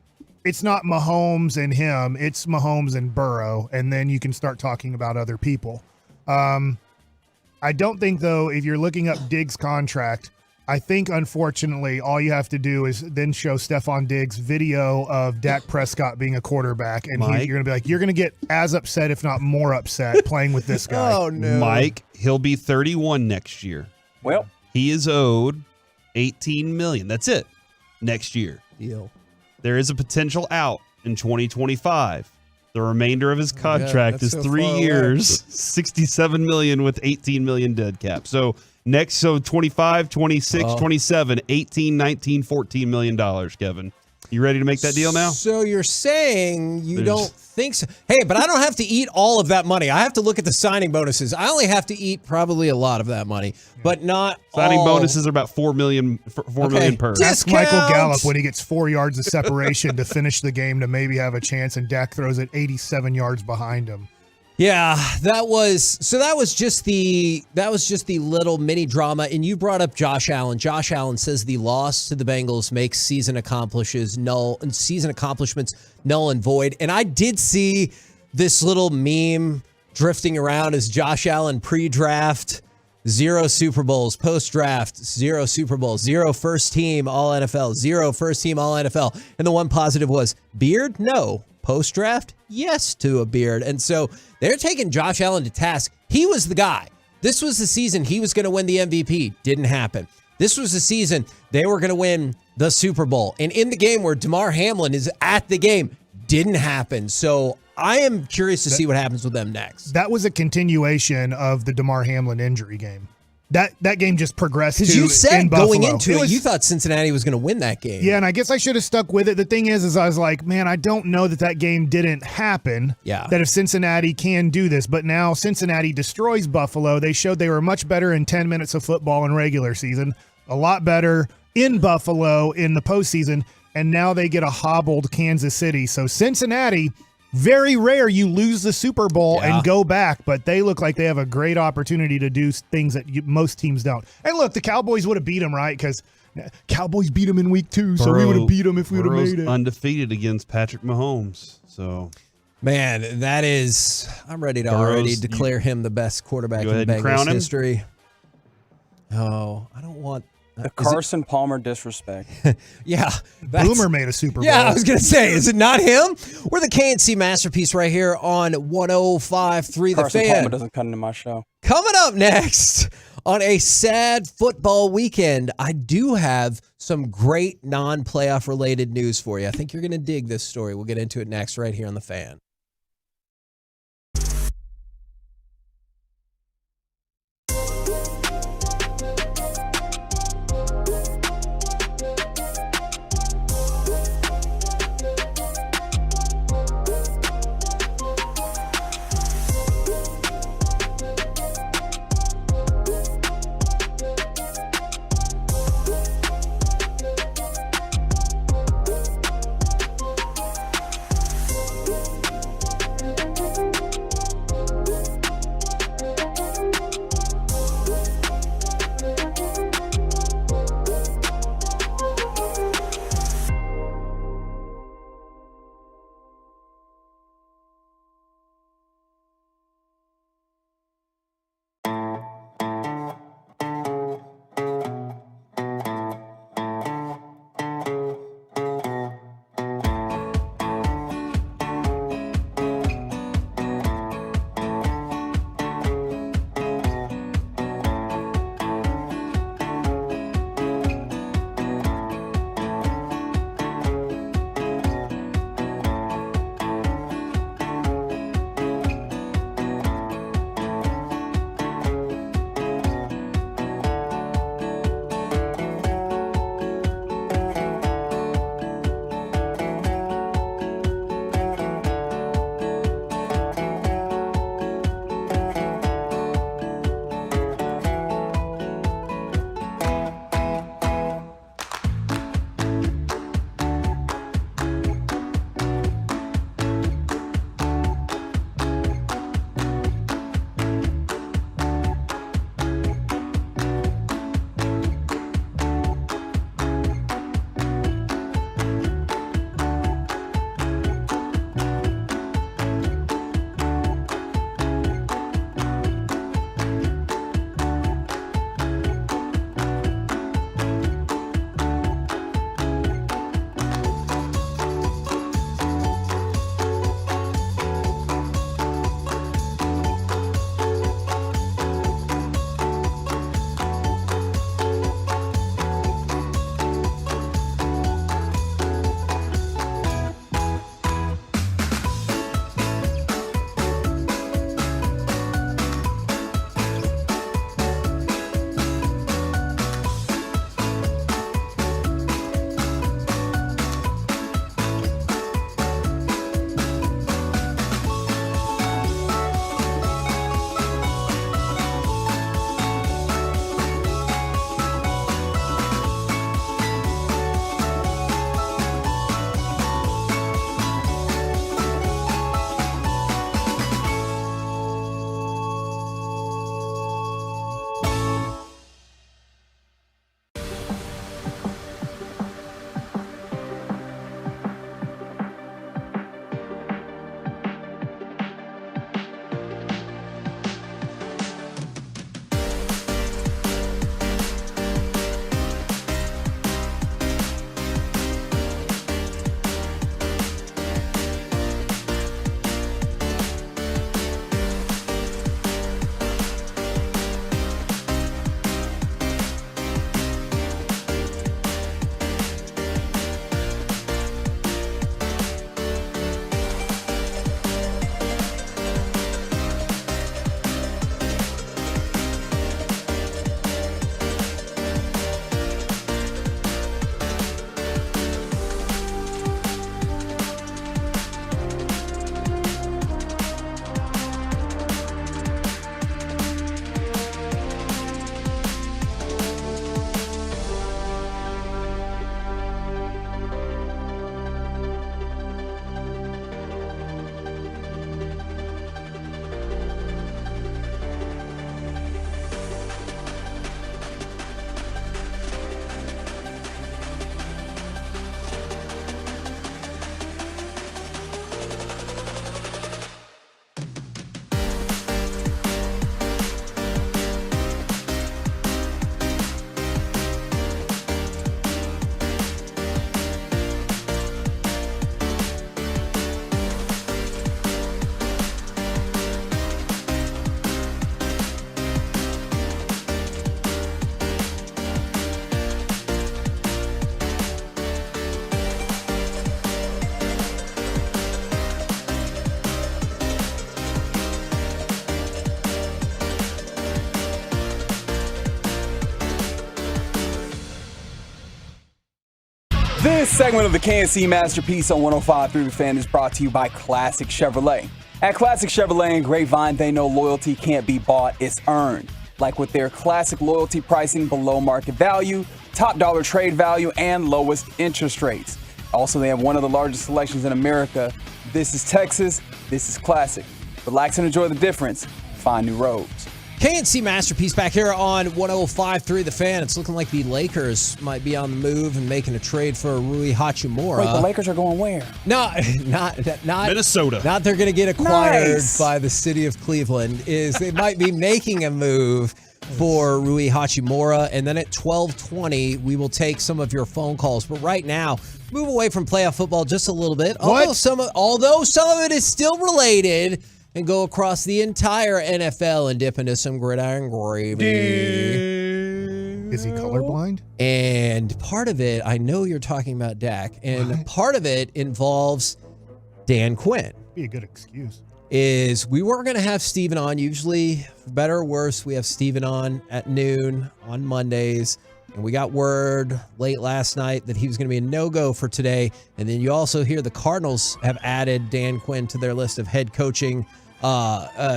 Mahomes and him. It's Mahomes and Burrow. And then you can start talking about other people. I don't think, though, if you're looking up Diggs' contract, I think, unfortunately, all you have to do is then show Stephon Diggs video of Dak Prescott being a quarterback, and you're going to be like, you're going to get as upset, if not more upset, playing with this guy. Oh, no. Mike, he'll be 31 next year. Well, he is owed $18 million. That's it. Next year. Deal. There is a potential out in 2025. The remainder of his contract is 3 years, $67 million with $18 million dead cap. So 25, 26, 27, 18, 19, $14 million, Kevin. You ready to make that deal now? So you're saying you don't think so? Hey, but I don't have to eat all of that money. I have to look at the signing bonuses. I only have to eat probably a lot of that money, but not signing all. bonuses are about $4 million per. Ask Michael Gallup when he gets 4 yards of separation to finish the game to maybe have a chance, and Dak throws it 87 yards behind him. Yeah, that was just the little mini drama. And you brought up Josh Allen. Josh Allen says the loss to the Bengals makes season accomplishments null and void. And I did see this little meme drifting around as Josh Allen pre-draft, 0 Super Bowls, post-draft, 0 Super Bowls, 0 first team All NFL, 0 first team All NFL. And the one positive was beard? No. Post-draft? Yes to a beard. And so they're taking Josh Allen to task. He was the guy. This was the season he was going to win the MVP. Didn't happen. This was the season they were going to win the Super Bowl. And in the game where Damar Hamlin is at the game, didn't happen. So I am curious to see what happens with them next. That was a continuation of the Damar Hamlin injury game. That game just progressed because you said in going Buffalo. into it, you thought Cincinnati was going to win that game. Yeah, and I guess I should have stuck with it. The thing is I was like, man, I don't know that game didn't happen. Yeah. That if Cincinnati can do this, but now Cincinnati destroys Buffalo. They showed they were much better in 10 minutes of football in regular season, a lot better in Buffalo in the postseason, and now they get a hobbled Kansas City. So Cincinnati, very rare you lose the Super Bowl and go back, but they look like they have a great opportunity to do things that most teams don't. And look, the Cowboys would have beat them, right? Because Cowboys beat them in week 2, so we would have beat them if we would have made it. Undefeated against Patrick Mahomes. So, man, that is, I'm ready to already declare him the best quarterback in Bengals history. Oh, I don't want. The Carson Palmer disrespect. Yeah. Boomer made a Super Bowl. Yeah, I was going to say, is it not him? We're the KNC Masterpiece right here on 105.3 The Fan. Carson Palmer doesn't come into my show. Coming up next on a sad football weekend, I do have some great non-playoff related news for you. I think you're going to dig this story. We'll get into it next right here on The Fan. This segment of the KNC Masterpiece on 105.3 The Fan is brought to you by Classic Chevrolet. At Classic Chevrolet in Grapevine, they know loyalty can't be bought, it's earned. Like with their classic loyalty pricing below market value, top dollar trade value, and lowest interest rates. Also, they have one of the largest selections in America. This is Texas, this is Classic. Relax and enjoy the difference. Find new roads. KNC Masterpiece back here on 105.3 The Fan. It's looking like the Lakers might be on the move and making a trade for Rui Hachimura. Wait, the Lakers are going where? No, not Minnesota. Not they're going to get acquired Nice. by the city of Cleveland. Is they might be making a move for Rui Hachimura, and then at 12:20 we will take some of your phone calls. But right now, move away from playoff football just a little bit. Although some of it is still related. And go across the entire NFL and dip into some gridiron gravy. Is he colorblind? And part of it, I know you're talking about Dak, and part of it involves Dan Quinn. Be a good excuse. Is we were going to have Steven on. Usually, for better or worse, we have Steven on at noon on Mondays. And we got word late last night that he was going to be a no-go for today. And then you also hear the Cardinals have added Dan Quinn to their list of head coaching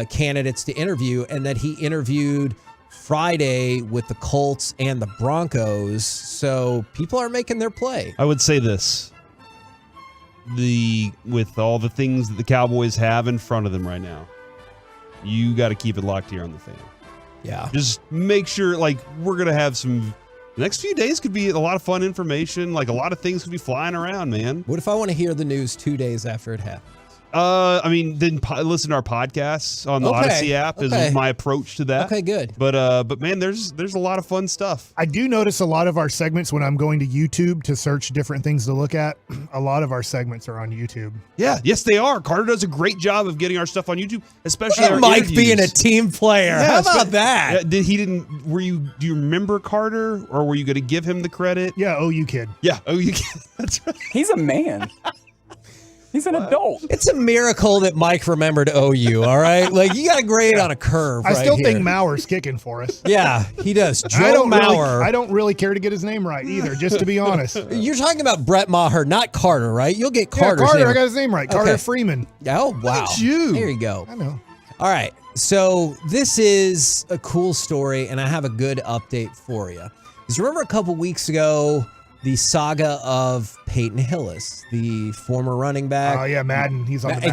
candidates to interview, and that he interviewed Friday with the Colts and the Broncos. So people are making their play. I would say this. With all the things that the Cowboys have in front of them right now, you got to keep it locked here on the Fan. Yeah. Just make sure, we're going to have some... The next few days could be a lot of fun information. A lot of things could be flying around, man. What if I want to hear the news 2 days after it happens? Then listen to our podcasts on the Odyssey app is my approach to that. Okay, good. But man, there's a lot of fun stuff. I do notice a lot of our segments when I'm going to YouTube to search different things to look at. A lot of our segments are on YouTube. Yeah, yes, they are. Carter does a great job of getting our stuff on YouTube, especially our Mike interviews. being a team player. Yeah, How about that? Do you remember Carter, or were you going to give him the credit? Yeah, OU kid. Yeah, OU kid. That's right. He's a man. He's an adult. It's a miracle that Mike remembered OU, all right? You got to grade on a curve. I still think Maher's kicking for us. Yeah, he does. I Joe Maher. I don't really care to get his name right either, just to be honest. You're talking about Brett Maher, not Carter, right? You'll get Carter's Carter, name. I got his name right. Carter Freeman. Oh, wow. Look at you. There you go. I know. All right, so this is a cool story, and I have a good update for you. Because remember a couple weeks ago, the saga of Peyton Hillis, the former running back. Oh, yeah, Madden. He's on the Madden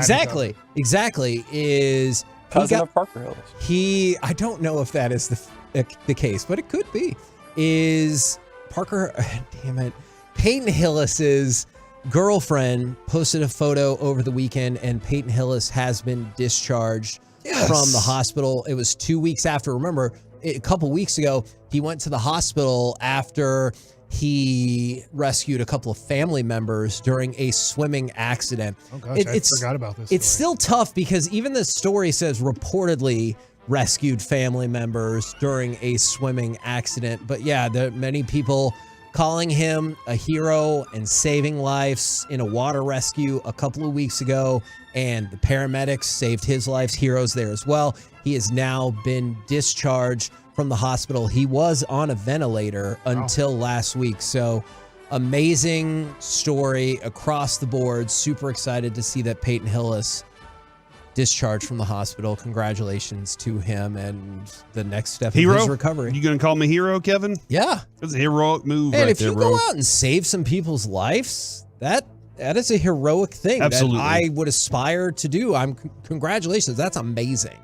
Exactly. Is cousin of Parker Hillis. I don't know if that is the case, but it could be. Is Parker, damn it, Peyton Hillis's girlfriend posted a photo over the weekend, and Peyton Hillis has been discharged from the hospital. It was 2 weeks after. Remember, a couple weeks ago, he went to the hospital after he rescued a couple of family members during a swimming accident. Oh, gosh, I forgot about this. It's still tough because even the story says reportedly rescued family members during a swimming accident. But yeah, there are many people calling him a hero and saving lives in a water rescue a couple of weeks ago. And the paramedics saved his life, heroes there as well. He has now been discharged from the hospital. He was on a ventilator until last week. So amazing story across the board. Super excited to see that Peyton Hillis discharged from the hospital. Congratulations to him and the next step in his recovery. You going to call him a hero, Kevin? Yeah. That's a heroic move And right if there, you bro. go out and save some people's lives, that is a heroic thing Absolutely. that I would aspire to do. Congratulations. That's amazing.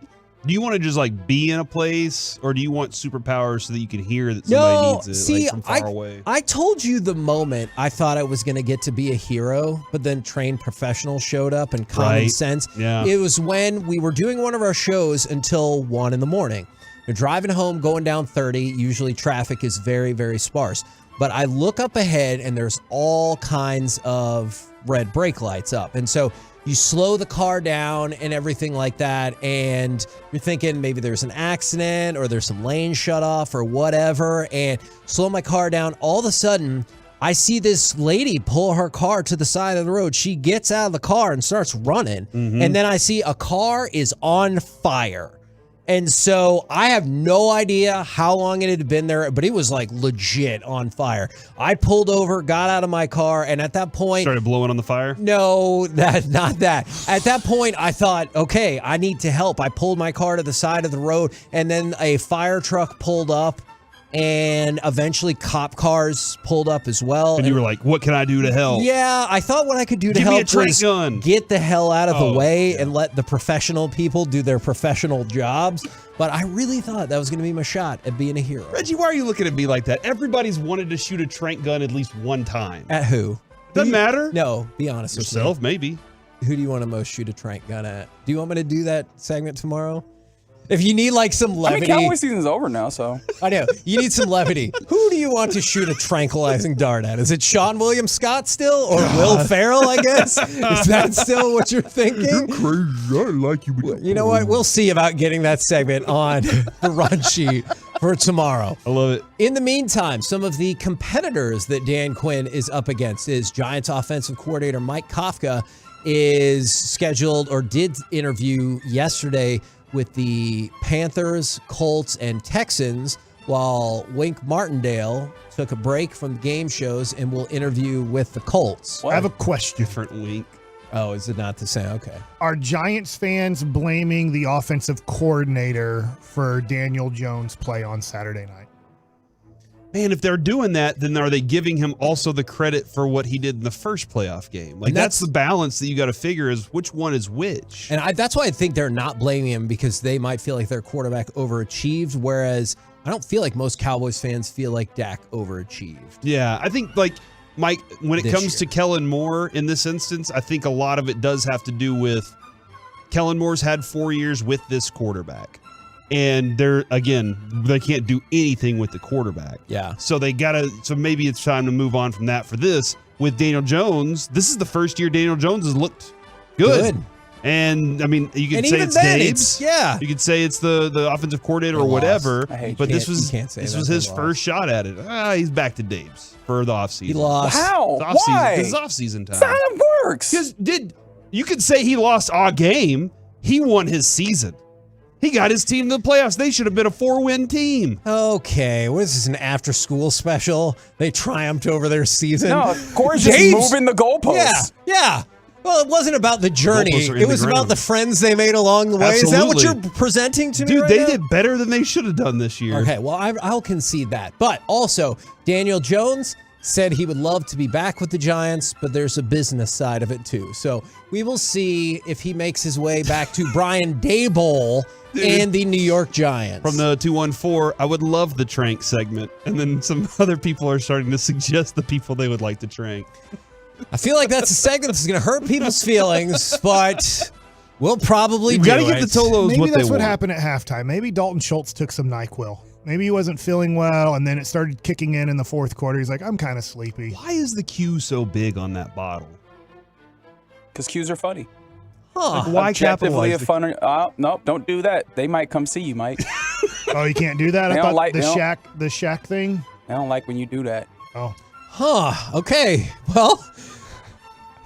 Do you want to just be in a place, or do you want superpowers so that you can hear that somebody needs it see, from far away? I told you the moment I thought I was going to get to be a hero, but then trained professionals showed up and common sense. Yeah. It was when we were doing one of our shows until 1 a.m. You're driving home, going down 30. Usually traffic is very, very sparse. But I look up ahead and there's all kinds of red brake lights up. And so you slow the car down and everything like that, and you're thinking maybe there's an accident or there's some lane shut off or whatever, and slow my car down. All of a sudden, I see this lady pull her car to the side of the road. She gets out of the car and starts running, and then I see a car is on fire. And so I have no idea how long it had been there, but it was like legit on fire. I pulled over, got out of my car, and at that point... Started blowing on the fire? No, not that. At that point, I thought, okay, I need to help. I pulled my car to the side of the road, and then a fire truck pulled up, and eventually cop cars pulled up as well. And you were like, what can I do to help? Yeah, I thought what I could do to help was get the hell out of the way and let the professional people do their professional jobs. But I really thought that was going to be my shot at being a hero. Reggie, why are you looking at me like that? Everybody's wanted to shoot a trank gun at least one time. At who? Doesn't matter. No, be honest with yourself, me. maybe. Who do you want to most shoot a trank gun at? Do you want me to do that segment tomorrow? If you need like some levity. Cowboy season's over now, so. I know. You need some levity. Who do you want to shoot a tranquilizing dart at? Is it Sean William Scott still? Or Will Ferrell, I guess? Is that still what you're thinking? You're crazy. I like you. You know what? We'll see about getting that segment on the run sheet for tomorrow. I love it. In the meantime, some of the competitors that Dan Quinn is up against is Giants offensive coordinator Mike Kafka is scheduled or did interview yesterday with the Panthers, Colts, and Texans, while Wink Martindale took a break from game shows and will interview with the Colts. I have a question. Different Wink. Oh, is it not the same? Okay. Are Giants fans blaming the offensive coordinator for Daniel Jones' play on Saturday night? Man, if they're doing that, then are they giving him also the credit for what he did in the first playoff game? Like, that's the balance that you got to figure is which one is which. And that's why I think they're not blaming him, because they might feel like their quarterback overachieved, whereas I don't feel like most Cowboys fans feel like Dak overachieved. Yeah, I think, like, Mike, when it comes to Kellen Moore in this instance, I think a lot of it does have to do with Kellen Moore's had 4 years with this quarterback. And they can't do anything with the quarterback. Yeah. So so maybe it's time to move on from that for this. With Daniel Jones, this is the first year Daniel Jones has looked good. And I mean, you could say it's Dave's. Yeah. You could say it's the offensive coordinator or whatever. But this was his first shot at it. He's back to Dave's for the offseason. He lost. How? Why? Because it's offseason time. That's how it works. Because you could say he lost a game. He won his season. He got his team to the playoffs. They should have been a 4-win team. Okay, what is this, an after-school special? They triumphed over their season? No, Corey's just moving the goalposts. Yeah. Well, it wasn't about the journey. It was about the friends they made along the way. Absolutely. Is that what you're presenting to me Dude, right they now? did better than they should have done this year. Okay, well, I'll concede that. But also, Daniel Jones said he would love to be back with the Giants, but there's a business side of it too. So we will see if he makes his way back to Brian Daboll and the New York Giants. From the 214, I would love the Trank segment. And then some other people are starting to suggest the people they would like to Trank. I feel like that's a segment that's going to hurt people's feelings, but we'll probably do it. You got to give the Tolos Maybe what they that's what want. happened at halftime. Maybe Dalton Schultz took some NyQuil. Maybe he wasn't feeling well, and then it started kicking in the fourth quarter. He's like, I'm kind of sleepy. Why is the Q so big on that bottle? Because Qs are funny. Huh. Like, why Objectively capitalize? a funner. Nope, don't do that. They might come see you, Mike. Oh, you can't do that? They I don't thought like- the they don't- Shaq thing. I don't like when you do that. Oh. Huh. Okay. Well,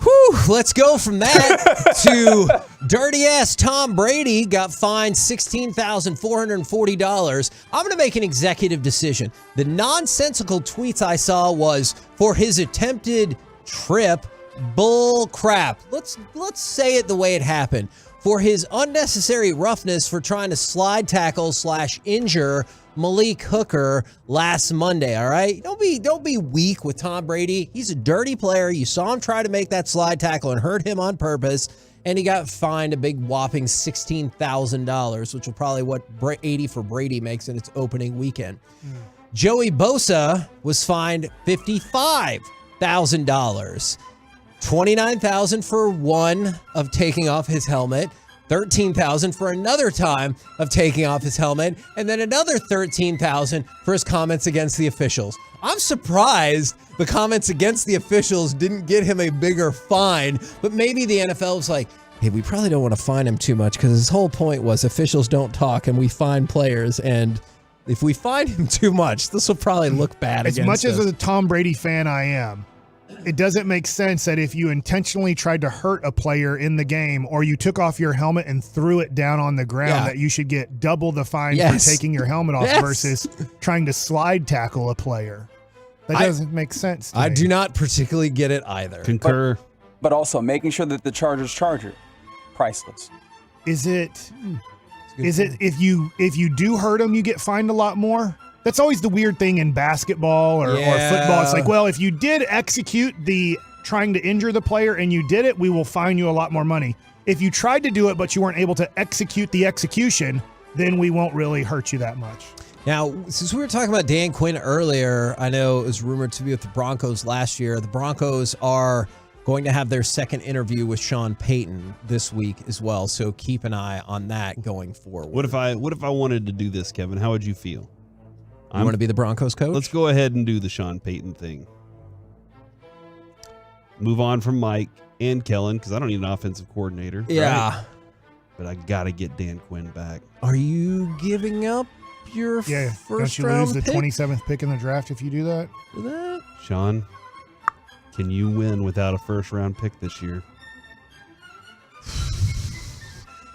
whew, let's go from that to dirty-ass Tom Brady got fined $16,440. I'm going to make an executive decision. The nonsensical tweets I saw was for his attempted trip. Bull crap. Let's say it the way it happened. For his unnecessary roughness for trying to slide tackle / injure Malik Hooker last Monday, all right? Don't be weak with Tom Brady. He's a dirty player. You saw him try to make that slide tackle and hurt him on purpose, and he got fined a big whopping $16,000, which will probably what 80 for Brady makes in its opening weekend. Joey Bosa was fined $55,000. $29,000 for one of taking off his helmet, $13,000 for another time of taking off his helmet, and then another $13,000 for his comments against the officials. I'm surprised the comments against the officials didn't get him a bigger fine, but maybe the NFL was like, hey, we probably don't want to fine him too much because his whole point was officials don't talk and we fine players, and if we fine him too much, this will probably look bad As against much us. as a Tom Brady fan I am, it doesn't make sense that if you intentionally tried to hurt a player in the game or you took off your helmet and threw it down on the ground, that you should get double the fine for taking your helmet off versus trying to slide tackle a player. That doesn't make sense to I me. do not particularly get it either. Concur. But also making sure that the Chargers charger, priceless. Is it if you do hurt them, you get fined a lot more? That's always the weird thing in basketball or football. It's like, well, if you did execute the trying to injure the player and you did it, we will fine you a lot more money. If you tried to do it but you weren't able to execute the execution, then we won't really hurt you that much. Now, since we were talking about Dan Quinn earlier, I know it was rumored to be with the Broncos last year. The Broncos are going to have their second interview with Sean Payton this week as well, so keep an eye on that going forward. What if I wanted to do this, Kevin? How would you feel? You want to be the Broncos coach? Let's go ahead and do the Sean Payton thing. Move on from Mike and Kellen because I don't need an offensive coordinator. Yeah. Right? But I got to get Dan Quinn back. Are you giving up your first don't you round lose the pick 27th pick in the draft if you do that? for that? Sean, can you win without a first-round pick this year?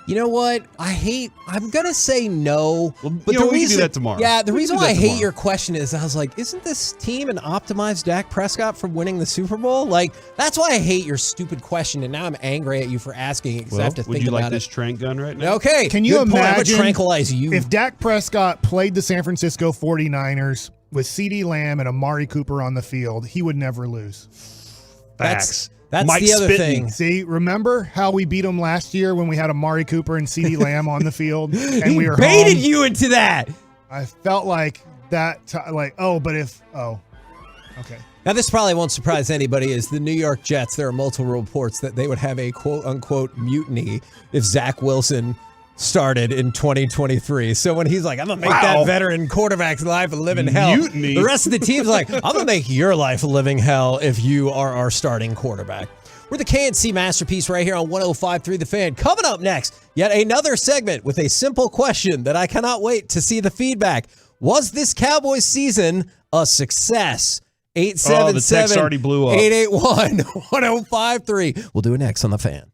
You know what? I'm going to say no. Well, but we can do that tomorrow. Yeah, the We can reason do why that I hate tomorrow. your question is I was like, isn't this team an optimized Dak Prescott from winning the Super Bowl? Like, that's why I hate your stupid question, and now I'm angry at you for asking it because I have to would think you about like this it. trank gun right now? Okay. Can you good point. I'm gonna imagine tranquilize you? if Dak Prescott played the San Francisco 49ers with CeeDee Lamb and Amari Cooper on the field, he would never lose. Facts. That's Mike the other Spitting. thing. See, remember how we beat them last year when we had Amari Cooper and CeeDee Lamb on the field and He we were baited home? you into that. I felt like that, okay. Now, this probably won't surprise anybody. Is the New York Jets, there are multiple reports that they would have a quote-unquote mutiny if Zach Wilson started in 2023. So when he's like, I'm going to make that veteran quarterback's life a living hell, Mutiny. the rest of the team's like, I'm going to make your life a living hell if you are our starting quarterback. We're the KNC Masterpiece right here on 105.3 The Fan. Coming up next, yet another segment with a simple question that I cannot wait to see the feedback. Was this Cowboys season a success? 877 the text already blew up. 881-1053. We'll do it next on The Fan.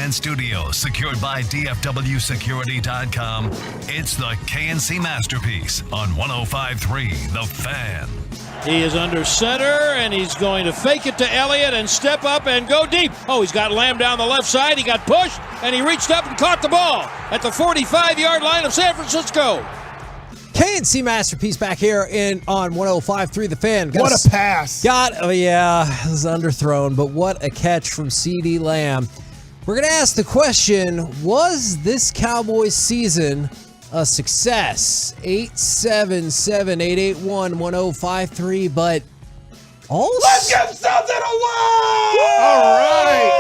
Fan Studios, secured by DFWsecurity.com. It's the KNC Masterpiece on 105.3 The Fan. He is under center, and he's going to fake it to Elliott and step up and go deep. Oh, he's got Lamb down the left side. He got pushed, and he reached up and caught the ball at the 45-yard line of San Francisco. KNC Masterpiece back here on 105.3 The Fan. What a pass. It was underthrown, but what a catch from CeeDee Lamb. We're going to ask the question, was this Cowboys season a success? 877-881-1053, but also... Let's give something away! All right.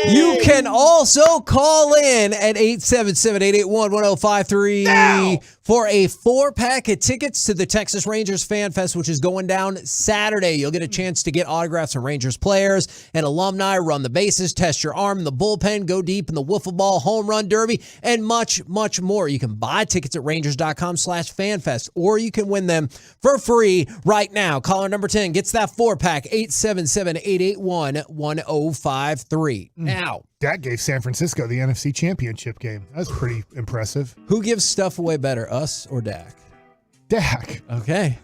You can also call in at 877-881-1053 for a 4-pack of tickets to the Texas Rangers Fan Fest, which is going down Saturday. You'll get a chance to get autographs from Rangers players and alumni, run the bases, test your arm in the bullpen, go deep in the wiffle ball, home run derby, and much, much more. You can buy tickets at rangers.com/fanfest, or you can win them for free right now. Caller number 10 gets that 4-pack, 877-881-1053. Now, Dak gave San Francisco the NFC Championship game. That's pretty impressive. Who gives stuff away better, us or Dak? Dak. Okay.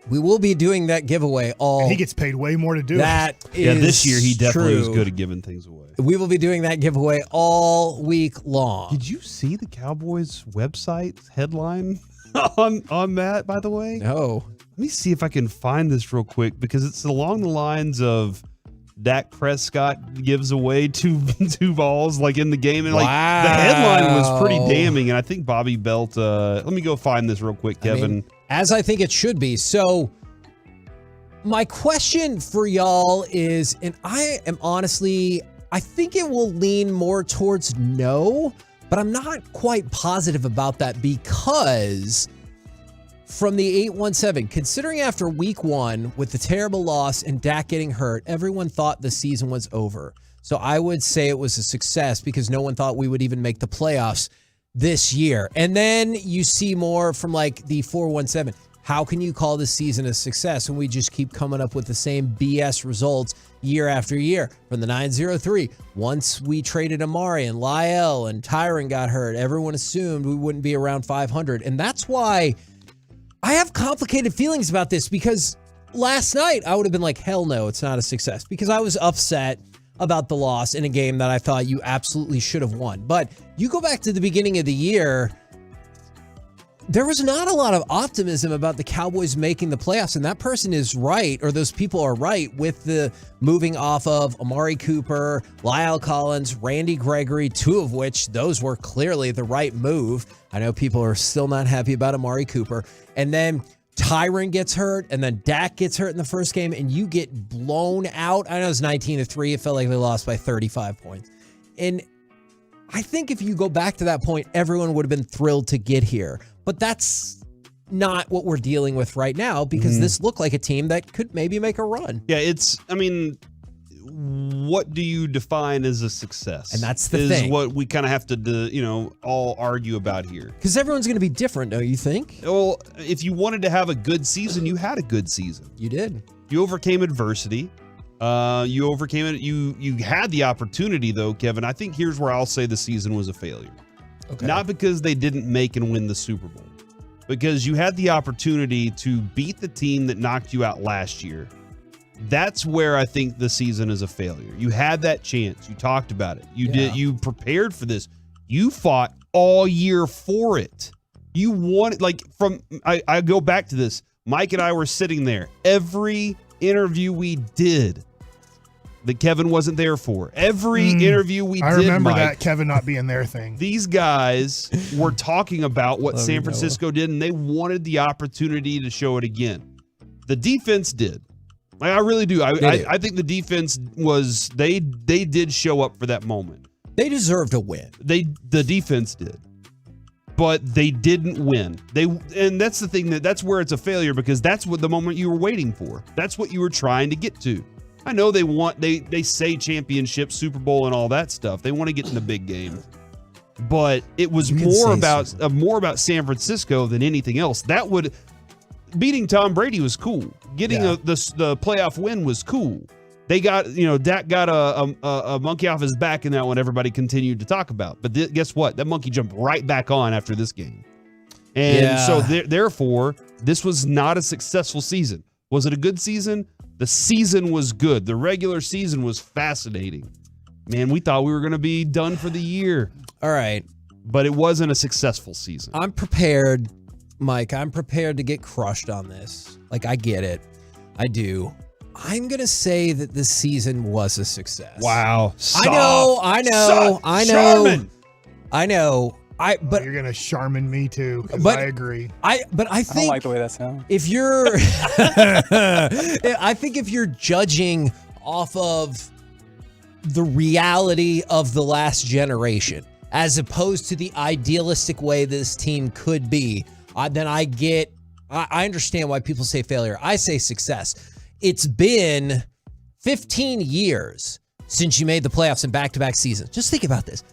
We will be doing that giveaway all. And he gets paid way more to do that it. Is this year he definitely was true. good at giving things away. We will be doing that giveaway all week long. Did you see the Cowboys website headline on that, by the way? No. Let me see if I can find this real quick, because it's along the lines of Dak Prescott gives away two balls like in the game, and like the headline was pretty damning. And I think Bobby Belt. Let me go find this real quick, Kevin. As I think it should be. So my question for y'all is, and I am honestly, I think it will lean more towards no, but I'm not quite positive about that, because from the 817, considering after week 1 with the terrible loss and Dak getting hurt, everyone thought the season was over. So I would say it was a success, because no one thought we would even make the playoffs this year. And then you see more from like the 417. How can you call this season a success when we just keep coming up with the same BS results year after year? From the 903, once we traded Amari and Lyle and Tyron got hurt, everyone assumed we wouldn't be around 500. And that's why I have complicated feelings about this, because last night I would have been like, hell no, it's not a success, because I was upset about the loss in a game that I thought you absolutely should have won. But you go back to the beginning of the year, there was not a lot of optimism about the Cowboys making the playoffs, and that person is right, or those people are right, with the moving off of Amari Cooper, Lyle Collins, Randy Gregory, 2 of which those were clearly the right move. I know people are still not happy about Amari Cooper. And then Tyron gets hurt, and then Dak gets hurt in the first game, and you get blown out. I know it was 19-3. It felt like they lost by 35 points. And I think if you go back to that point, everyone would have been thrilled to get here. But that's not what we're dealing with right now, because this looked like a team that could maybe make a run. Yeah, what do you define as a success? And that's the thing. Is what we kind of have to, all argue about here. Because everyone's going to be different, don't you think? Well, if you wanted to have a good season, you had a good season. You did. You overcame adversity. You overcame it. You had the opportunity, though, Kevin. I think here's where I'll say the season was a failure. Okay. Not because they didn't make and win the Super Bowl, because you had the opportunity to beat the team that knocked you out last year. That's where I think the season is a failure. You had that chance. You talked about it. You prepared for this. You fought all year for it. You wanted, I go back to this. Mike and I were sitting there. Every interview we did that Kevin wasn't there for. Every interview we did, I remember Mike, that Kevin not being there thing. These guys were talking about what San Francisco did, and they wanted the opportunity to show it again. The defense did. I really do. I think the defense was, they did show up for that moment. They deserved a win. The defense did. But they didn't win. And that's the thing, that's where it's a failure, because that's what the moment you were waiting for. That's what you were trying to get to. I know they say championship, Super Bowl, and all that stuff. They want to get in the big game. But it was more about San Francisco than anything else. Beating Tom Brady was cool. Getting the playoff win was cool. Dak got a monkey off his back in that one everybody continued to talk about. But guess what? That monkey jumped right back on after this game. And so therefore, this was not a successful season. Was it a good season? The season was good. The regular season was fascinating. Man, we thought we were going to be done for the year. All right. But it wasn't a successful season. I'm prepared, Mike. I'm prepared to get crushed on this. Like, I get it. I do. I'm going to say that this season was a success. Wow. I know. Charmin. I know. But you're gonna Charmin me too, because I agree. I think I don't like the way that sounds. If you're, I think if you're judging off of the reality of the last generation, as opposed to the idealistic way this team could be, then I understand why people say failure. I say success. It's been 15 years since you made the playoffs in back-to-back seasons. Just think about this.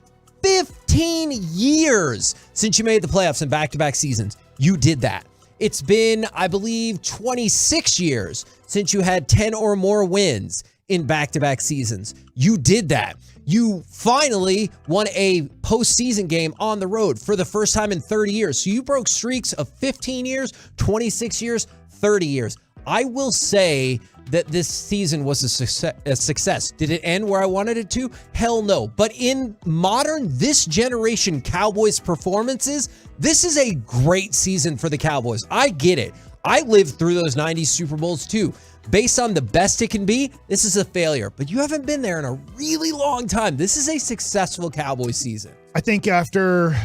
15 years since you made the playoffs in back-to-back seasons. You did that. It's been, I believe, 26 years since you had 10 or more wins in back-to-back seasons. You did that. You finally won a postseason game on the road for the first time in 30 years. So you broke streaks of 15 years, 26 years, 30 years. I will say that this season was a success. Did it end where I wanted it to? Hell no. But in this generation Cowboys performances, this is a great season for the Cowboys. I get it. I lived through those 90s Super Bowls too. Based on the best it can be, this is a failure. But you haven't been there in a really long time. This is a successful Cowboys season. I think after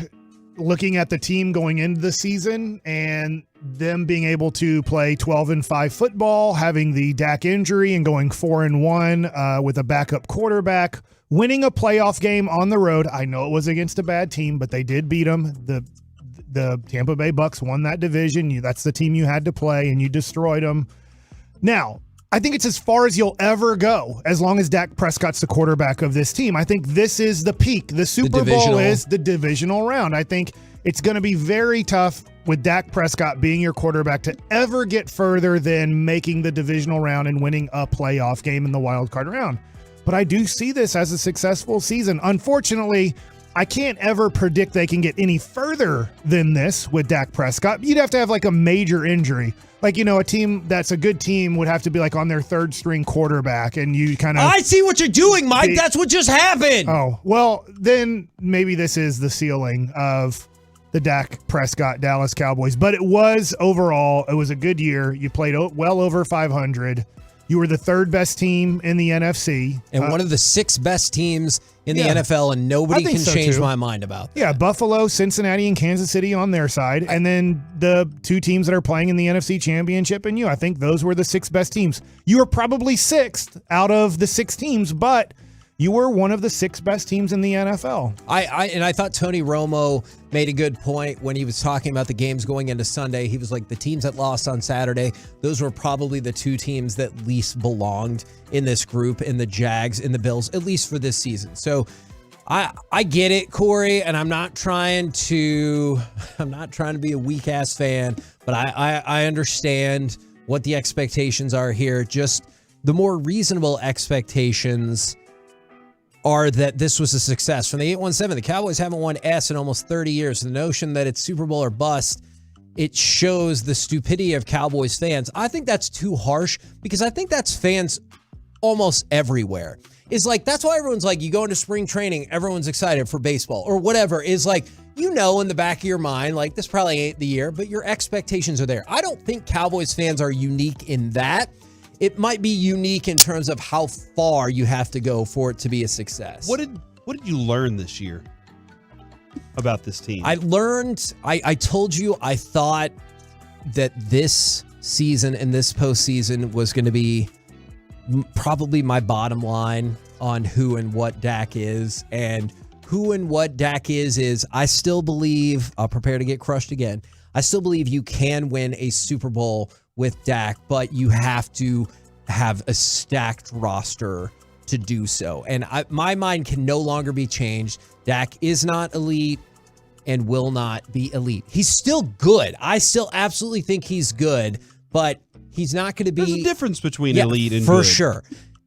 looking at the team going into the season and them being able to play 12-5 football, having the Dak injury and going 4-1 with a backup quarterback, winning a playoff game on the road. I know it was against a bad team, but they did beat them. The Tampa Bay Bucks won that division. That's the team you had to play, and you destroyed them. Now, I think it's as far as you'll ever go as long as Dak Prescott's the quarterback of this team. I think this is the peak. The Super Bowl is the divisional round. I think it's going to be very tough with Dak Prescott being your quarterback to ever get further than making the divisional round and winning a playoff game in the wild card round. But I do see this as a successful season. Unfortunately, I can't ever predict they can get any further than this with Dak Prescott. You'd have to have like a major injury. Like, a team that's a good team would have to be like on their third string quarterback, and you kind of... I see what you're doing, Mike. That's what just happened. Oh, well, then maybe this is the ceiling of the Dak Prescott Dallas Cowboys. But it was a good year. You played well over 500. You were the third best team in the NFC. And one of the 6 best teams in the NFL, and nobody can change my mind about that. Yeah, Buffalo, Cincinnati, and Kansas City on their side. And then the 2 teams that are playing in the NFC Championship and I think those were the 6 best teams. You were probably 6th out of the 6 teams, but you were one of the 6 best teams in the NFL. I thought Tony Romo made a good point when he was talking about the games going into Sunday. He was like, the teams that lost on Saturday, those were probably the 2 teams that least belonged in this group, in the Jags, in the Bills, at least for this season. So I get it, Corey, and I'm not trying to be a weak ass fan, but I understand what the expectations are here. Just the more reasonable expectations are that this was a success. From the 817, the Cowboys haven't won S in almost 30 years. The notion that it's Super Bowl or bust, it shows the stupidity of Cowboys fans. I think that's too harsh, because I think that's fans almost everywhere. Is like, that's why everyone's like, you go into spring training, everyone's excited for baseball or whatever. Is like, in the back of your mind, like, this probably ain't the year, but your expectations are there. I don't think Cowboys fans are unique in that. It might be unique in terms of how far you have to go for it to be a success. What did you learn this year about this team? I learned, I told you, I thought that this season and this postseason was going to be probably my bottom line on who and what Dak is. And who and what Dak is I still believe, I'll prepare to get crushed again, I still believe you can win a Super Bowl with Dak, but you have to have a stacked roster to do so. And my mind can no longer be changed. Dak is not elite and will not be elite. He's still good. I still absolutely think he's good, but he's not going to be... There's a difference between elite and for good. sure.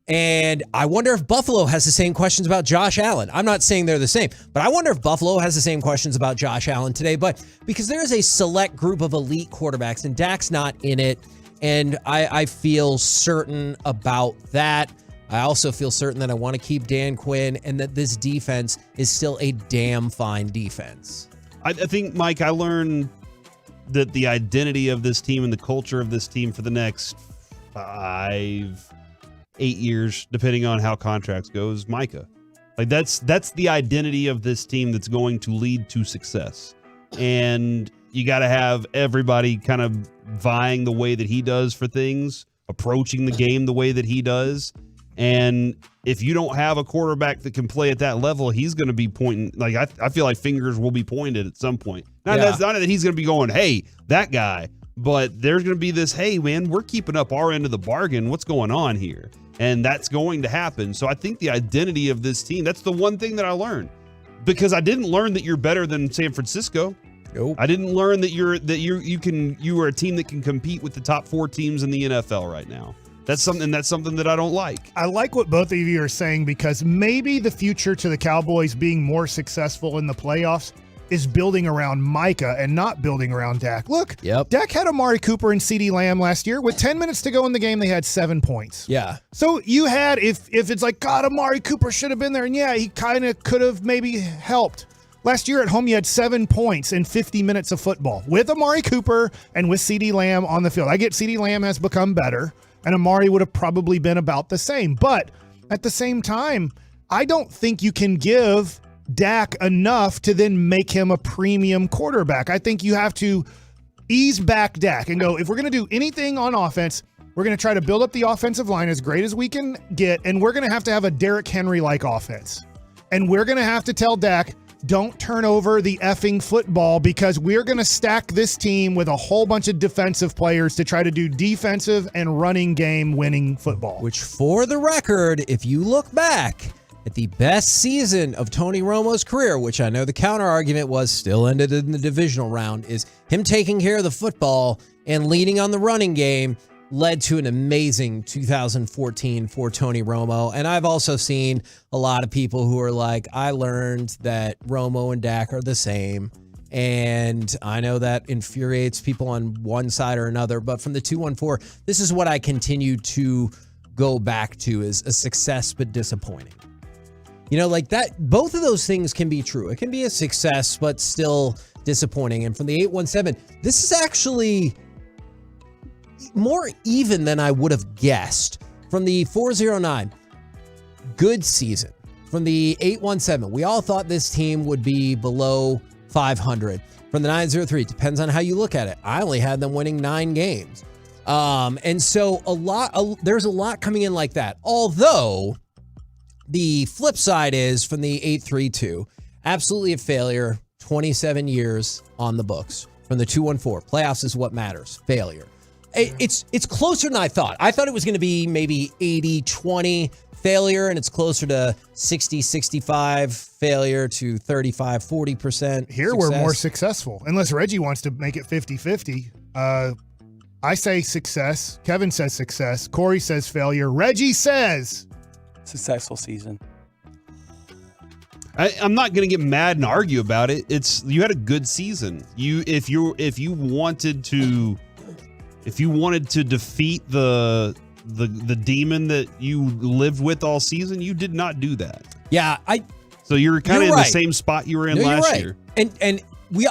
And I wonder if Buffalo has the same questions about Josh Allen. I'm not saying they're the same, but I wonder if Buffalo has the same questions about Josh Allen today. But because there is a select group of elite quarterbacks, and Dak's not in it, and I feel certain about that. I also feel certain that I want to keep Dan Quinn and that this defense is still a damn fine defense. I think, Mike, I learned that the identity of this team and the culture of this team for the next 5-8 years, depending on how contracts go, is Micah. Like that's the identity of this team that's going to lead to success. And you got to have everybody kind of vying the way that he does for things, approaching the game the way that he does. And if you don't have a quarterback that can play at that level, he's going to be pointing. Like I feel like fingers will be pointed at some point. Now, that's not that he's going to be going, hey, that guy. But there's going to be this, hey, man, we're keeping up our end of the bargain. What's going on here? And that's going to happen. So I think the identity of this team, that's the one thing that I learned. Because I didn't learn that you're better than San Francisco. Nope. I didn't learn that you are a team that can compete with the top 4 teams in the NFL right now. That's something that I don't like. I like what both of you are saying, because maybe the future to the Cowboys being more successful in the playoffs is building around Micah and not building around Dak. Look, Dak had Amari Cooper and CeeDee Lamb last year. With 10 minutes to go in the game, they had 7 points. Yeah. So you had, if it's like, God, Amari Cooper should have been there, and yeah, he kind of could have maybe helped. Last year at home, you had 7 points in 50 minutes of football with Amari Cooper and with CeeDee Lamb on the field. I get CeeDee Lamb has become better, and Amari would have probably been about the same. But at the same time, I don't think you can give Dak enough to then make him a premium quarterback. I think you have to ease back Dak and go, if we're going to do anything on offense, we're going to try to build up the offensive line as great as we can get, and we're going to have a Derrick Henry-like offense. And we're going to have to tell Dak, don't turn over the effing football, because we're going to stack this team with a whole bunch of defensive players to try to do defensive and running game winning football. Which, for the record, if you look back at the best season of Tony Romo's career, which I know the counter argument was still ended in the divisional round, is him taking care of the football and leading on the running game led to an amazing 2014 for Tony Romo. And I've also seen a lot of people who are like, I learned that Romo and Dak are the same. And I know that infuriates people on one side or another. But from the 214, this is what I continue to go back to, is a success but disappointing. You know, like that, both of those things can be true. It can be a success but still disappointing. And from the 817, this is actually more even than I would have guessed. From the 409, good season. From the 817, we all thought this team would be below 500. From the 903, depends on how you look at it. I only had them winning 9 games. And so there's a lot coming in like that. Although the flip side is from the 832, absolutely a failure, 27 years on the books. From the 214, playoffs is what matters, failure. It's closer than I thought. I thought it was going to be maybe 80-20 failure, and it's closer to 60-65 failure to 35-40%. Here we're more successful, unless Reggie wants to make it 50-50. I say success. Kevin says success. Corey says failure. Reggie says successful season. I'm not going to get mad and argue about it. You had a good season. If you wanted to defeat the demon that you lived with all season, you did not do that. Yeah, so you're kind of in the same spot you were in last year. And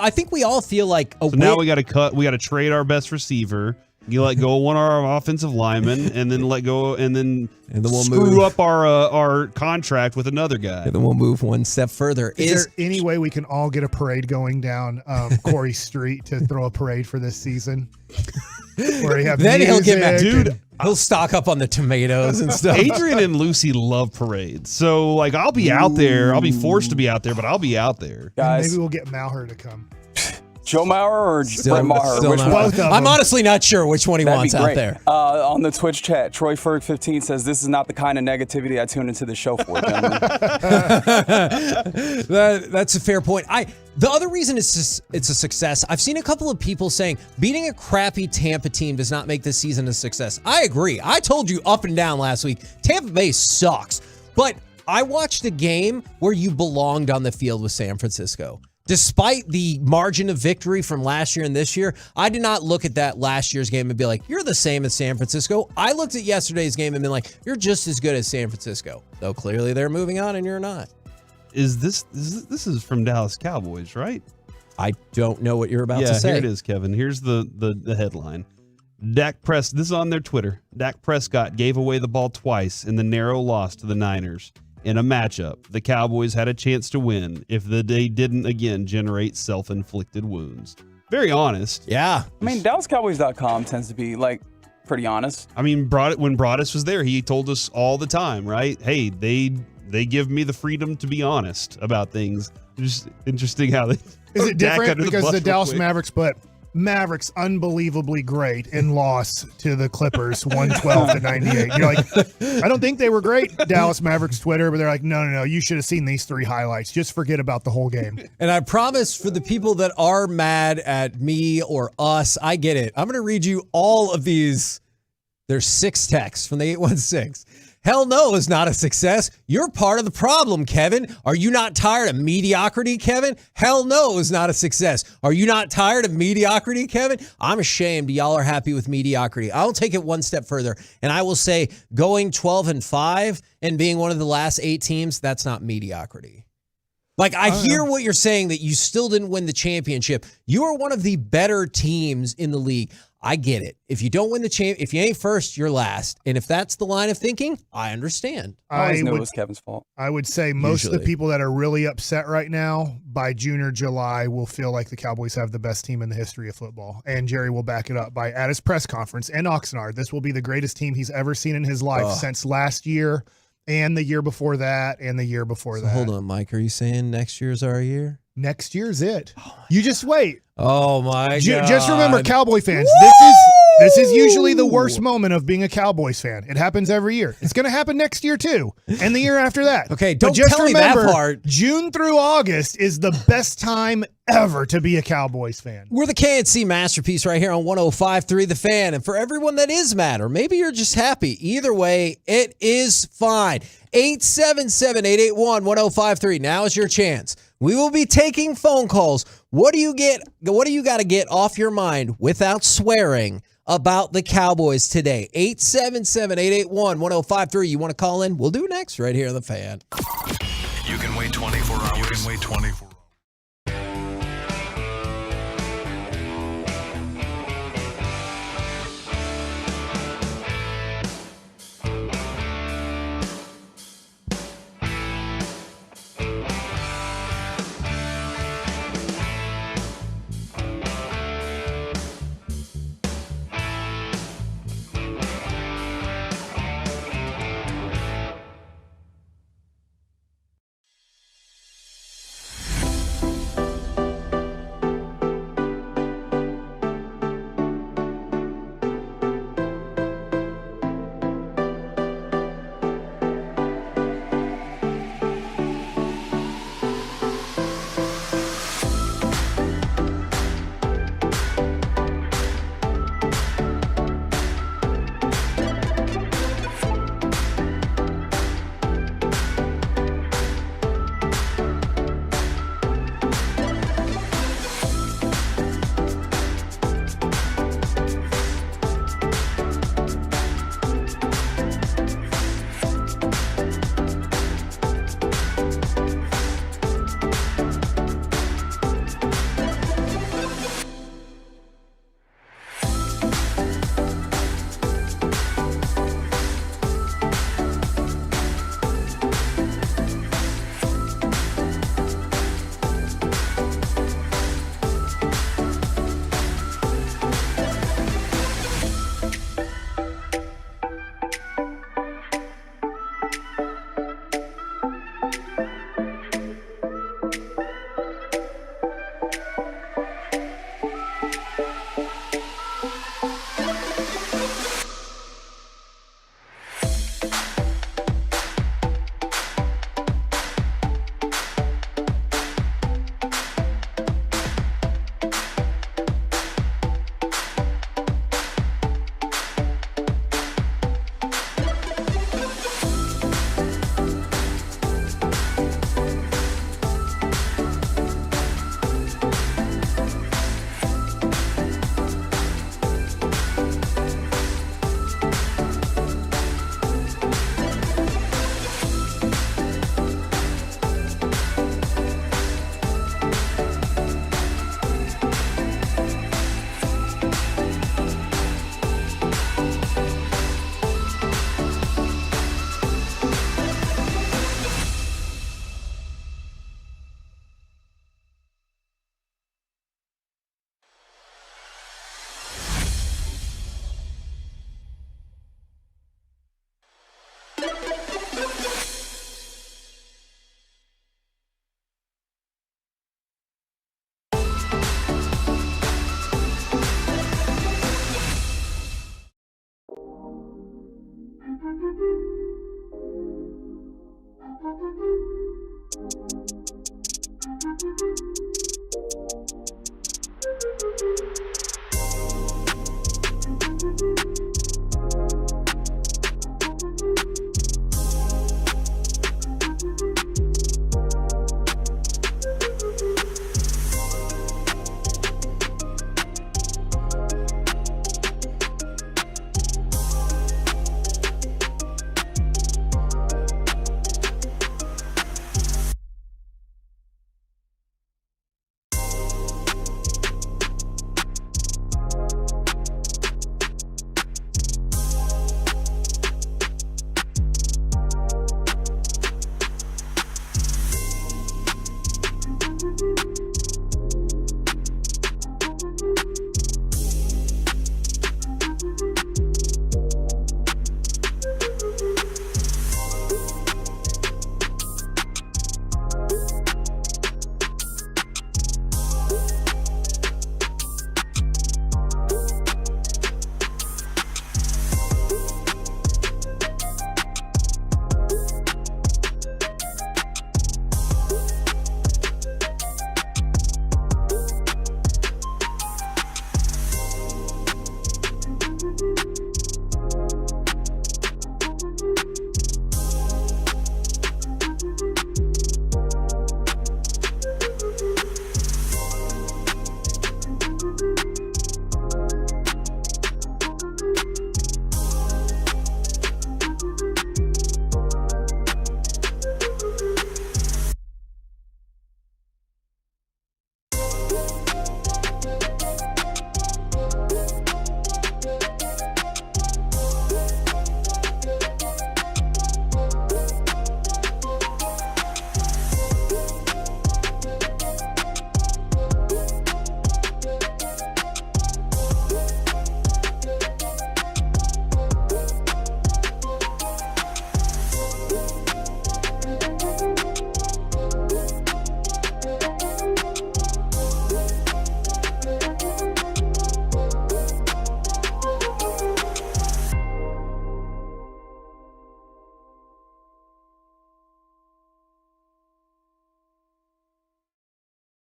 I think we all feel like now we got to trade our best receiver. You let go of one of our offensive linemen, and then let go, and then we'll screw up our contract with another guy. And then we'll move one step further. Is there any way we can all get a parade going down Corey Street to throw a parade for this season? Where you have then he'll get mad. Dude, he'll stock up on the tomatoes and stuff. Adrian and Lucy love parades. So, like, I'll be out there. I'll be forced to be out there, but I'll be out there. Guys, maybe we'll get Maher to come. Joe Maher or Brett Maher? I'm honestly not sure which one he wants out there. On the Twitch chat, Troy Ferg 15 says, this is not the kind of negativity I tune into the show for, gentlemen. That's a fair point. The other reason it's a success, I've seen a couple of people saying beating a crappy Tampa team does not make this season a success. I agree. I told you up and down last week, Tampa Bay sucks. But I watched a game where you belonged on the field with San Francisco. Despite the margin of victory from last year and this year, I did not look at that last year's game and be like, you're the same as San Francisco. I looked at yesterday's game and been like, you're just as good as San Francisco. Though clearly they're moving on and you're not. This is from Dallas Cowboys, right? I don't know what you're about to say. Yeah, here it is, Kevin. Here's the headline. This is on their Twitter. Dak Prescott gave away the ball twice in the narrow loss to the Niners. In a matchup, the Cowboys had a chance to win if they didn't again generate self-inflicted wounds. Very honest. Yeah. I mean, DallasCowboys.com tends to be like pretty honest. I mean, when Broadus was there, he told us all the time, right? Hey, they give me the freedom to be honest about things. Just interesting how they is it different because the Dallas Mavericks, but Mavericks unbelievably great and lost to the Clippers 112-98. You're like, I don't think they were great, Dallas Mavericks Twitter, but they're like, no, you should have seen these 3 highlights. Just forget about the whole game. And I promise for the people that are mad at me or us, I get it. I'm going to read you all of these. There's 6 texts from the 816. Hell no is not a success. You're part of the problem, Kevin. Are you not tired of mediocrity, Kevin? Hell no is not a success. Are you not tired of mediocrity, Kevin? I'm ashamed y'all are happy with mediocrity. I'll take it one step further, and I will say going 12-5 and being one of the last 8 teams, that's not mediocrity. Like, I hear what you're saying, that you still didn't win the championship. You are one of the better teams in the league. I get it. If you don't win the if you ain't first, you're last. And if that's the line of thinking, I understand. I always knew it was Kevin's fault. I would say most of the people that are really upset right now by June or July will feel like the Cowboys have the best team in the history of football. And Jerry will back it up at his press conference in Oxnard. This will be the greatest team he's ever seen in his life since last year and the year before that and the year before that. Hold on, Mike. Are you saying next year's our year? Next year's it. You just wait. Oh my God. Just remember, Cowboy fans, this is usually the worst moment of being a Cowboys fan. It happens every year. It's going to happen next year too, and the year after that. Okay, don't tell me that part. June through August is the best time ever to be a Cowboys fan. We're the KNC Masterpiece right here on 105.3 The Fan. And for everyone that is mad, or maybe you're just happy, either way, it is fine. 877-881-1053. Now is your chance. We will be taking phone calls. What do you got to get off your mind without swearing about the Cowboys today? 877-881-1053. You want to call in? We'll do next right here on The Fan. You can wait 24 hours. You can wait 24 hours.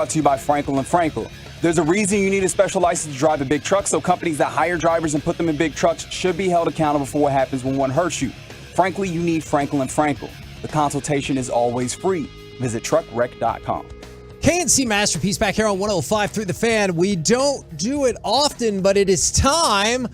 brought to you by Frankel & Frankel. There's a reason you need a special license to drive a big truck, so companies that hire drivers and put them in big trucks should be held accountable for what happens when one hurts you. Frankly, you need Frankel & Frankel. The consultation is always free. Visit truckwreck.com. KNC Masterpiece back here on 105.3 The Fan. We don't do it often, but it is time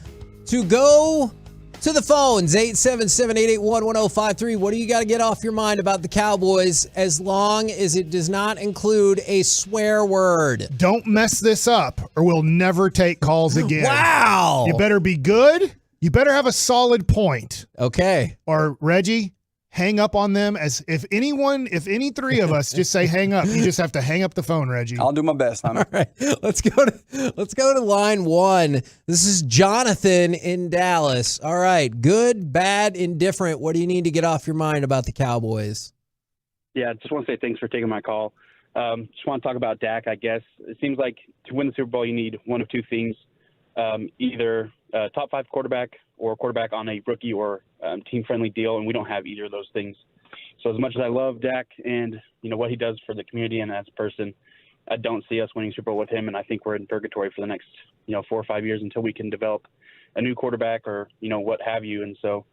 to go to the phones. 877-881-1053. What do you got to get off your mind about the Cowboys, as long as it does not include a swear word? Don't mess this up or we'll never take calls again. Wow. You better be good. You better have a solid point. Okay. Or Reggie, hang up on them. As if any three of us just say hang up, you just have to hang up the phone, Reggie. I'll do my best. All right, let's go to line one. This is Jonathan in Dallas. All right, good, bad, indifferent. What do you need to get off your mind about the Cowboys? Yeah, just want to say thanks for taking my call. Just want to talk about Dak, I guess. It seems like to win the Super Bowl, you need one of two things. Either a top 5 quarterback or a quarterback on a rookie or team-friendly deal, and we don't have either of those things. So as much as I love Dak and, what he does for the community and as a person, I don't see us winning Super Bowl with him, and I think we're in purgatory for the next, 4 or 5 years until we can develop a new quarterback or, what have you. And so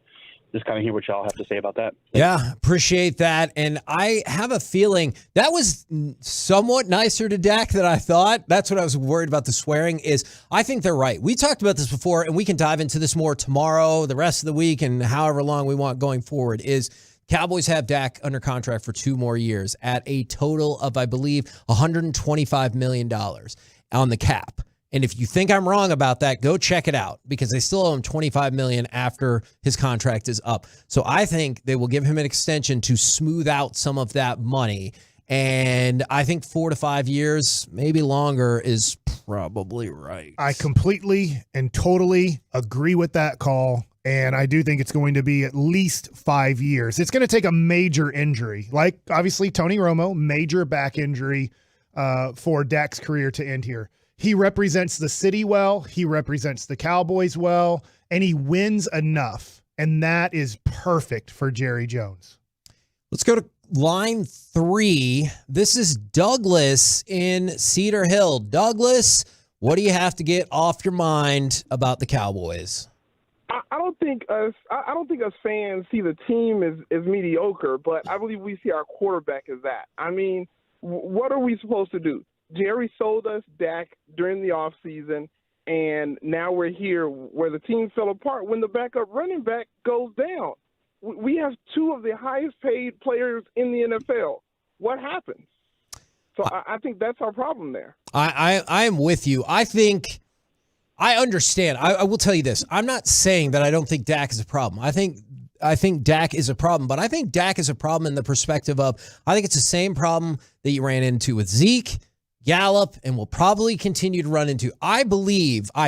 just kind of hear what y'all have to say about that. Yeah, appreciate that. And I have a feeling that was somewhat nicer to Dak than I thought. That's what I was worried about, the swearing, is I think they're right. We talked about this before, and we can dive into this more tomorrow, the rest of the week, and however long we want going forward, is Cowboys have Dak under contract for 2 more years at a total of, I believe, $125 million on the cap. And if you think I'm wrong about that, go check it out, because they still owe him $25 million after his contract is up. So I think they will give him an extension to smooth out some of that money. And I think 4 to 5 years, maybe longer, is probably right. I completely and totally agree with that call. And I do think it's going to be at least 5 years. It's going to take a major injury, like obviously Tony Romo, major back injury for Dak's career to end here. He represents the city well. He represents the Cowboys well, and he wins enough. And that is perfect for Jerry Jones. Let's go to line 3. This is Douglas in Cedar Hill. Douglas, what do you have to get off your mind about the Cowboys? I don't think us fans see the team as mediocre, but I believe we see our quarterback as that. I mean, what are we supposed to do? Jerry sold us Dak during the offseason, and now we're here where the team fell apart when the backup running back goes down. We have 2 of the highest paid players in the NFL. What happens? So I think that's our problem there. I am with you. I understand. I will tell you this. I'm not saying that I don't think Dak is a problem. I think Dak is a problem, but I think Dak is a problem in the perspective of, I think it's the same problem that you ran into with Zeke, Gallup, and will probably continue to run into. I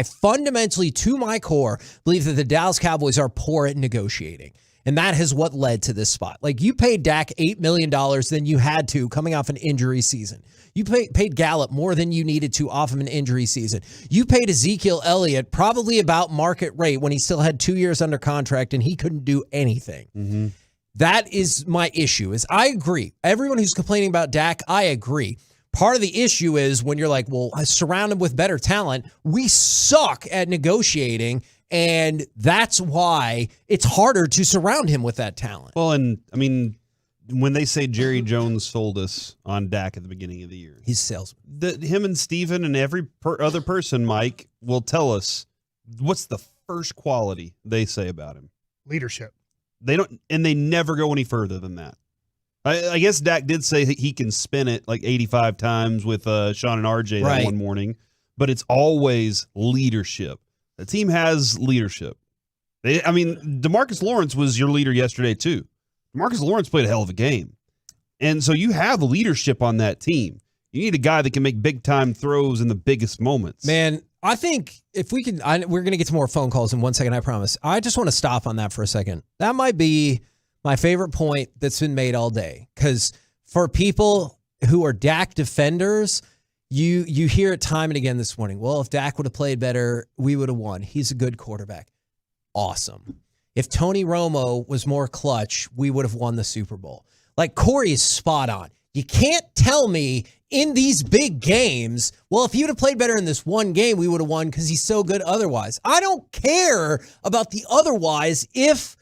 fundamentally, to my core, believe that the Dallas Cowboys are poor at negotiating. And that is what led to this spot. Like, you paid Dak $8 million than you had to coming off an injury season. You paid Gallup more than you needed to off of an injury season. You paid Ezekiel Elliott probably about market rate when he still had 2 years under contract and he couldn't do anything. Mm-hmm. That is my issue. Is I agree. Everyone who's complaining about Dak, I agree. Part of the issue is when you're like, well, surround him with better talent. We suck at negotiating, and that's why it's harder to surround him with that talent. Well, and I mean, when they say Jerry Jones sold us on Dak at the beginning of the year, he's a salesman. Him and Steven and every other person, Mike, will tell us what's the first quality they say about him. Leadership. They don't, and they never go any further than that. I guess Dak did say he can spin it like 85 times with Sean and RJ that one morning, but it's always leadership. The team has leadership. DeMarcus Lawrence was your leader yesterday too. DeMarcus Lawrence played a hell of a game. And so you have leadership on that team. You need a guy that can make big-time throws in the biggest moments. Man, I think if we can, we're going to get to more phone calls in 1 second, I promise. I just want to stop on that for a second. That might be my favorite point that's been made all day. Because for people who are Dak defenders, you hear it time and again this morning. Well, if Dak would have played better, we would have won. He's a good quarterback. Awesome. If Tony Romo was more clutch, we would have won the Super Bowl. Like, Corey is spot on. You can't tell me in these big games, well, if he would have played better in this one game, we would have won because he's so good otherwise. I don't care about the otherwise if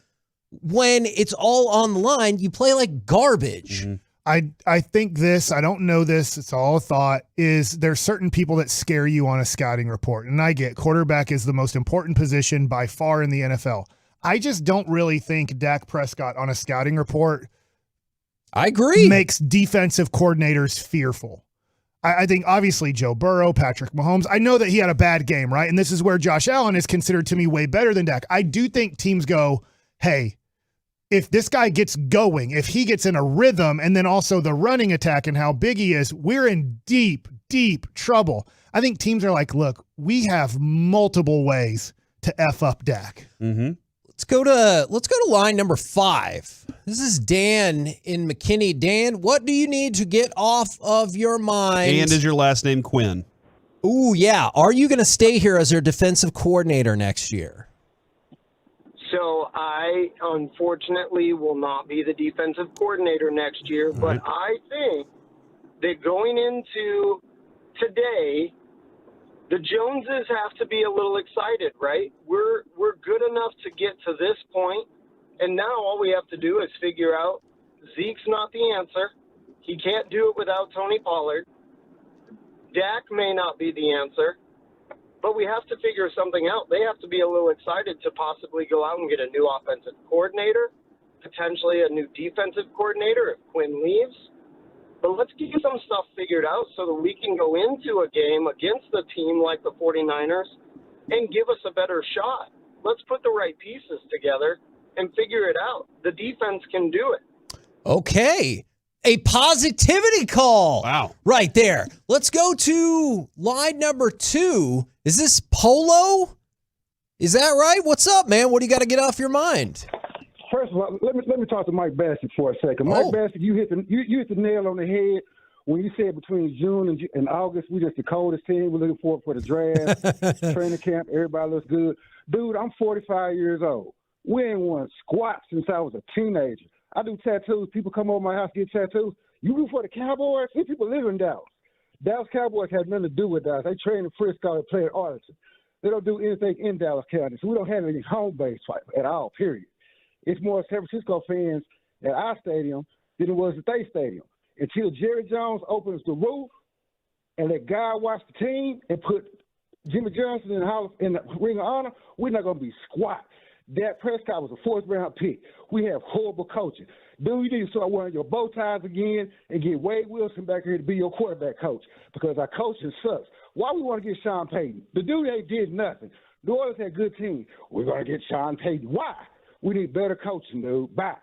when it's all on the line, you play like garbage. I think this, I don't know this, it's all a thought, is there's certain people that scare you on a scouting report. And I get quarterback is the most important position by far in the NFL. I just don't really think Dak Prescott on a scouting report I agree. makes defensive coordinators fearful. I think obviously Joe Burrow, Patrick Mahomes, I know that he had a bad game, right? And this is where Josh Allen is considered to me way better than Dak. I do think teams go, hey, if this guy gets going, if he gets in a rhythm, and then also the running attack and how big he is, we're in deep, deep trouble. I think teams are like, look, we have multiple ways to F up Dak. Let's go to line number 5. This is Dan in McKinney. Dan, what do you need to get off of your mind? And is your last name Quinn? Ooh, yeah. Are you going to stay here as their defensive coordinator next year? So I, unfortunately, will not be the defensive coordinator next year, but I think that going into today, the Joneses have to be a little excited, right? We're good enough to get to this point, and now all we have to do is figure out Zeke's not the answer. He can't do it without Tony Pollard. Dak may not be the answer. But we have to figure something out. They have to be a little excited to possibly go out and get a new offensive coordinator, potentially a new defensive coordinator if Quinn leaves. But let's get some stuff figured out so that we can go into a game against a team like the 49ers and give us a better shot. Let's put the right pieces together and figure it out. The defense can do it. Okay. A positivity call. Wow. Right there. Let's go to line number 2. Is this Polo? Is that right? What's up, man? What do you got to get off your mind? First of all, let me talk to Mike Bassett for a second. Mike Bassett, you hit the nail on the head when you said between June and August, we just the coldest team. We're looking forward for the draft, training camp. Everybody looks good. Dude, I'm 45 years old. We ain't won squat since I was a teenager. I do tattoos. People come over my house get tattoos. You root for the Cowboys? These people live in Dallas. Dallas Cowboys have nothing to do with Dallas. They train in Frisco and play at Arlington. They don't do anything in Dallas County, so we don't have any home base at all, period. It's more San Francisco fans at our stadium than it was at their stadium. Until Jerry Jones opens the roof and let God watch the team and put Jimmy Johnson in the Ring of Honor, we're not going to be squat. Dak Prescott was a fourth-round pick. We have horrible coaching. Dude, you need to start wearing your bow ties again and get Wade Wilson back here to be your quarterback coach because our coaching sucks. Why we want to get Sean Payton? The dude ain't did nothing. New Orleans had a good team. We're going to get Sean Payton. Why? We need better coaching, dude. Bye.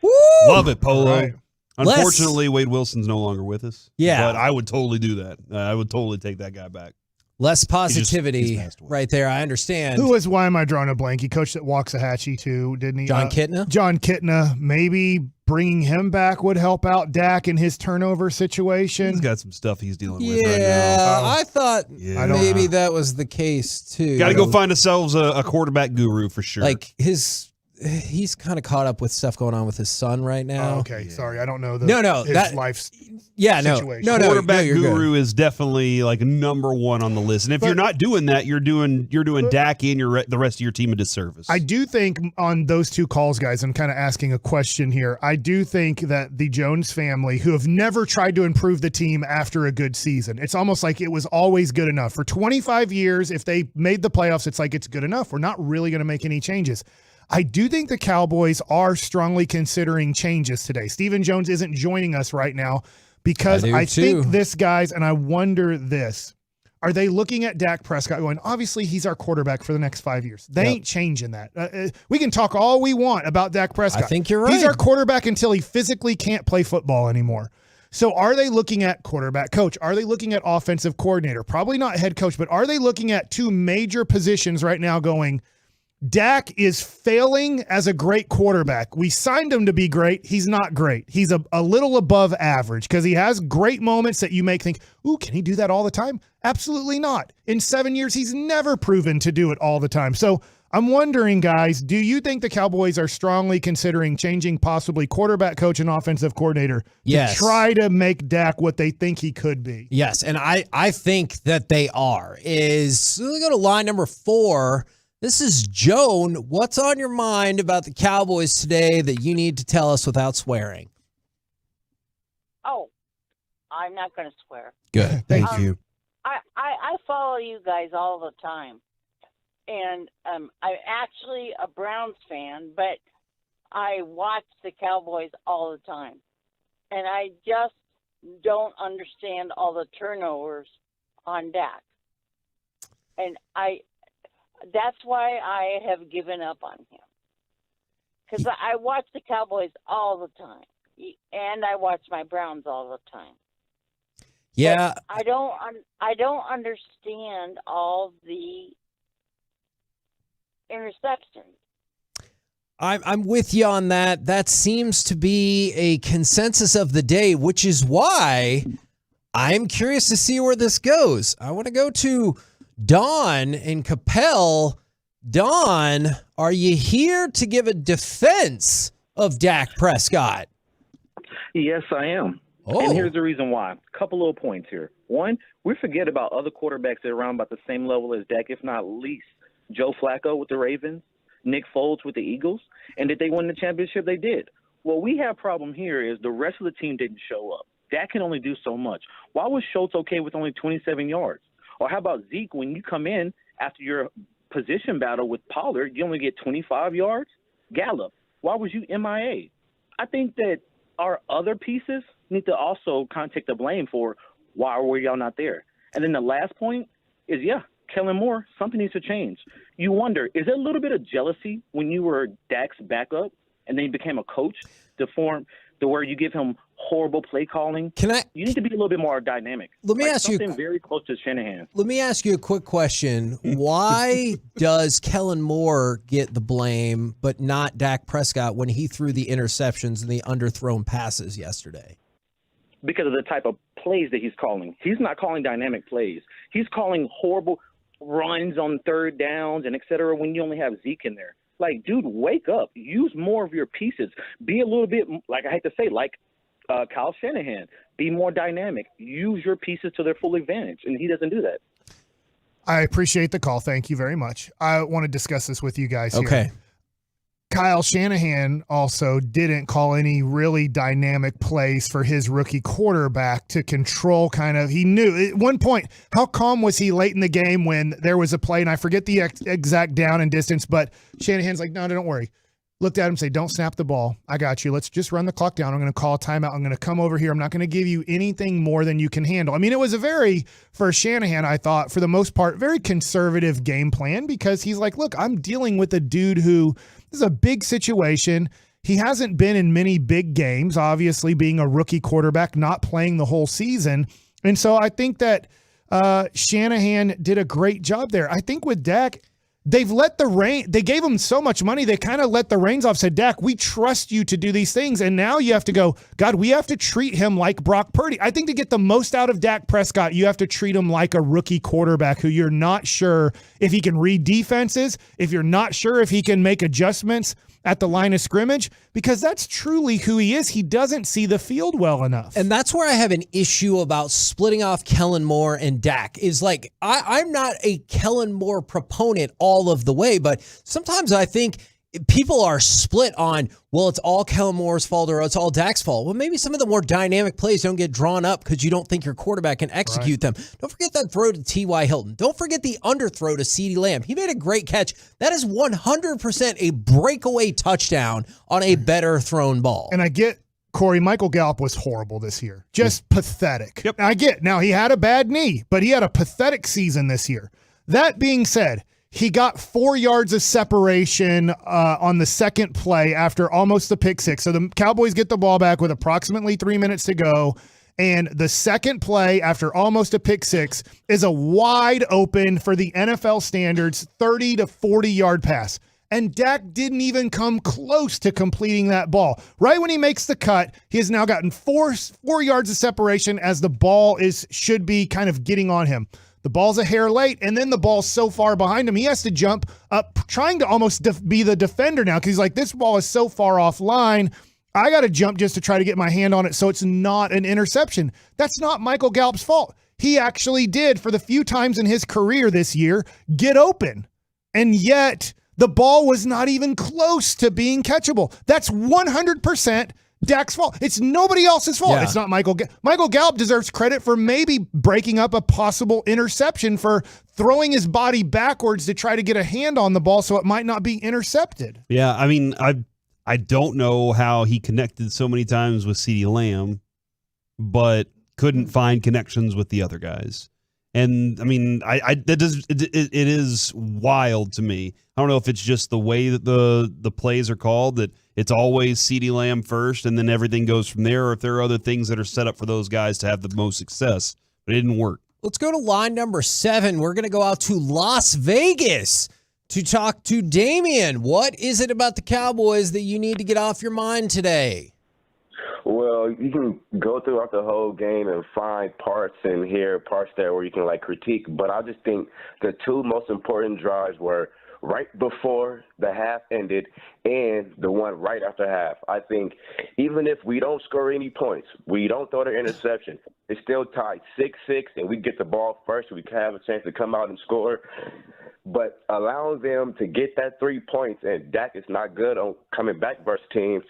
Woo! Love it, Polo. Right. Unfortunately, Wade Wilson's no longer with us. Yeah. But I would totally do that. I would totally take that guy back. Less positivity right there. I understand. Why am I drawing a blank? He coached at Waxahachie too, didn't he? John Kitna? John Kitna. Maybe bringing him back would help out Dak in his turnover situation. He's got some stuff he's dealing with right now. Yeah, I thought maybe that was the case too. Got to go find ourselves a quarterback guru for sure. Like he's kind of caught up with stuff going on with his son right now. Oh, okay, sorry, I don't know his life situation. Quarterback guru is definitely like number one on the list. And if you're not doing that, you're doing Dak and the rest of your team a disservice. I do think on those two calls, guys, I'm kind of asking a question here. I do think that the Jones family, who have never tried to improve the team after a good season, it's almost like it was always good enough. For 25 years, if they made the playoffs, it's like it's good enough. We're not really going to make any changes. I do think the Cowboys are strongly considering changes today. Stephen Jones isn't joining us right now because I think this, guys, and I wonder this, are they looking at Dak Prescott going, obviously he's our quarterback for the next 5 years. They ain't changing that. We can talk all we want about Dak Prescott. I think you're right. He's our quarterback until he physically can't play football anymore. So are they looking at quarterback coach? Are they looking at offensive coordinator? Probably not head coach, but are they looking at two major positions right now going, Dak is failing as a great quarterback. We signed him to be great. He's not great. He's a little above average because he has great moments that you make think, ooh, can he do that all the time? Absolutely not. In 7 years, he's never proven to do it all the time. So I'm wondering, guys, do you think the Cowboys are strongly considering changing possibly quarterback coach and offensive coordinator to try to make Dak what they think he could be? Yes, and I think that they are. We go to line number 4. This is Joan. What's on your mind about the Cowboys today that you need to tell us without swearing? Oh, I'm not going to swear. Good. Thank you. I follow you guys all the time. And I'm actually a Browns fan, but I watch the Cowboys all the time. And I just don't understand all the turnovers on Dak. And that's why I have given up on him. Because I watch the Cowboys all the time. And I watch my Browns all the time. Yeah. But I don't understand all the interceptions. I'm with you on that. That seems to be a consensus of the day, which is why I'm curious to see where this goes. I want to go to Don in Capel. Don, are you here to give a defense of Dak Prescott? Yes, I am. Oh. And here's the reason why. A couple little points here. One, we forget about other quarterbacks that are around about the same level as Dak, if not least. Joe Flacco with the Ravens, Nick Foles with the Eagles, and did they win the championship? They did. What we have problem here is the rest of the team didn't show up. Dak can only do so much. Why was Schultz okay with only 27 yards? Or how about Zeke, when you come in after your position battle with Pollard, you only get 25 yards? Gallup, why was you MIA? I think that our other pieces need to also kind of take the blame for why were y'all not there. And then the last point is, Kellen Moore, something needs to change. You wonder, is it a little bit of jealousy when you were Dak's backup and then you became a coach to where you give him horrible play calling? You need to be a little bit more dynamic. Let me ask you something very close to Shanahan. Let me ask you a quick question. Why does Kellen Moore get the blame, but not Dak Prescott when he threw the interceptions and the underthrown passes yesterday? Because of the type of plays that he's calling. He's not calling dynamic plays. He's calling horrible runs on third downs and et cetera when you only have Zeke in there. Like, dude, wake up. Use more of your pieces. Be a little bit, like I hate to say, like Kyle Shanahan. Be more dynamic. Use your pieces to their full advantage, and he doesn't do that. I appreciate the call. Thank you very much. I want to discuss this with you guys here. Okay. Kyle Shanahan also didn't call any really dynamic plays for his rookie quarterback to control he knew at one point, how calm was he late in the game when there was a play, and I forget the exact down and distance, but Shanahan's like, no, don't worry. Looked at him, say, don't snap the ball. I got you. Let's just run the clock down. I'm going to call a timeout. I'm going to come over here. I'm not going to give you anything more than you can handle. I mean, it was for Shanahan, I thought, for the most part, very conservative game plan because he's like, look, I'm dealing with a dude who – this is a big situation. He hasn't been in many big games, obviously being a rookie quarterback, not playing the whole season. And so I think that Shanahan did a great job there. I think with Dak, they gave him so much money, they kind of let the reins off, said, Dak, we trust you to do these things. And now you have to go, God, we have to treat him like Brock Purdy. I think to get the most out of Dak Prescott, you have to treat him like a rookie quarterback who you're not sure if he can read defenses, if you're not sure if he can make adjustments at the line of scrimmage, because that's truly who he is. He doesn't see the field well enough. And that's where I have an issue about splitting off Kellen Moore and Dak is like, I'm not a Kellen Moore proponent all of the way, but sometimes I think people are split on, well, it's all Kellen Moore's fault or it's all Dak's fault. Well, maybe some of the more dynamic plays don't get drawn up because you don't think your quarterback can execute them. Don't forget that throw to T.Y. Hilton. Don't forget the underthrow to CeeDee Lamb. He made a great catch. That is 100% a breakaway touchdown on a better thrown ball. And I get, Corey, Michael Gallup was horrible this year. Just pathetic. Yep. I get, now he had a bad knee, but he had a pathetic season this year. That being said, he got 4 yards of separation on the second play after almost the pick six. So the Cowboys get the ball back with approximately 3 minutes to go. And the second play after almost a pick six is a wide open, for the NFL standards, 30 to 40-yard pass. And Dak didn't even come close to completing that ball. Right when he makes the cut, he has now gotten 4 yards of separation as the ball should be kind of getting on him. The ball's a hair late, and then the ball's so far behind him, he has to jump up, trying to almost be the defender now, because he's like, this ball is so far offline, I got to jump just to try to get my hand on it so it's not an interception. That's not Michael Gallup's fault. He actually did, for the few times in his career this year, get open. And yet, the ball was not even close to being catchable. That's 100% Dak's fault. It's nobody else's fault. Yeah. It's not Michael. Michael Gallup deserves credit for maybe breaking up a possible interception, for throwing his body backwards to try to get a hand on the ball so it might not be intercepted. Yeah, I mean, I don't know how he connected so many times with CeeDee Lamb, but couldn't find connections with the other guys. And I mean, it is wild to me. I don't know if it's just the way that the plays are called, that it's always CeeDee Lamb first and then everything goes from there, or if there are other things that are set up for those guys to have the most success. But it didn't work. Let's go to line number 7. We're going to go out to Las Vegas to talk to Damian. What is it about the Cowboys that you need to get off your mind today? Well, you can go throughout the whole game and find parts in here, parts there where you can critique. But I just think the two most important drives were right before the half ended and the one right after half. I think even if we don't score any points, we don't throw the interception, it's still tied 6-6, and we get the ball first, we can have a chance to come out and score. But allowing them to get that 3 points, and Dak is not good on coming back versus teams,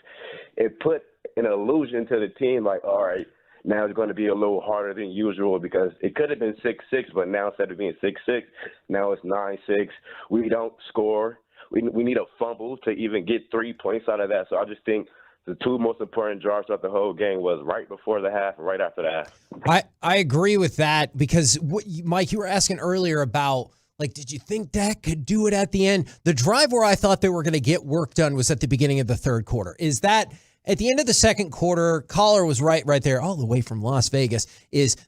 it put an illusion to the team all right, now it's going to be a little harder than usual, because it could have been 6-6, but now instead of being 6-6, now it's 9-6. We don't score. We need a fumble to even get 3 points out of that. So I just think the two most important drives throughout the whole game was right before the half and right after the half. I agree with that, because Mike, you were asking earlier about, did you think Dak could do it at the end? The drive where I thought they were going to get work done was at the beginning of the third quarter. Is that at the end of the second quarter, caller was right there, all the way from Las Vegas,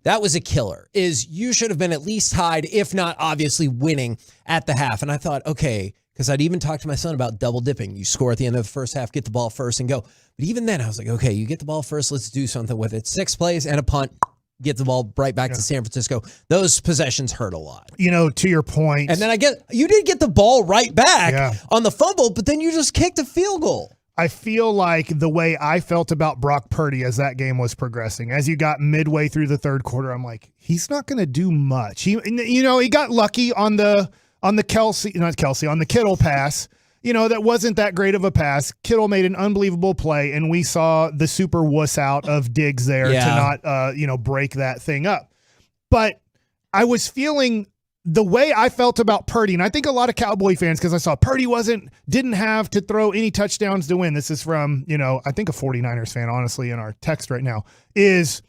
that was a killer. You should have been at least tied, if not obviously winning at the half. And I thought, okay, because I'd even talked to my son about double dipping. You score at the end of the first half, get the ball first and go. But even then I was like, okay, you get the ball first, let's do something with it. 6 plays and a punt. Get the ball right back to San Francisco. Those possessions hurt a lot. To your point. And then you did get the ball right back on the fumble, but then you just kicked a field goal. I feel like the way I felt about Brock Purdy as that game was progressing, as you got midway through the third quarter, I'm like, he's not going to do much. He got lucky on the Kittle pass. That wasn't that great of a pass. Kittle made an unbelievable play, and we saw the super wuss out of Diggs there to not, break that thing up. But I was feeling the way I felt about Purdy, and I think a lot of Cowboy fans, because I saw Purdy didn't have to throw any touchdowns to win. This is from, I think a 49ers fan, honestly, in our text right now, is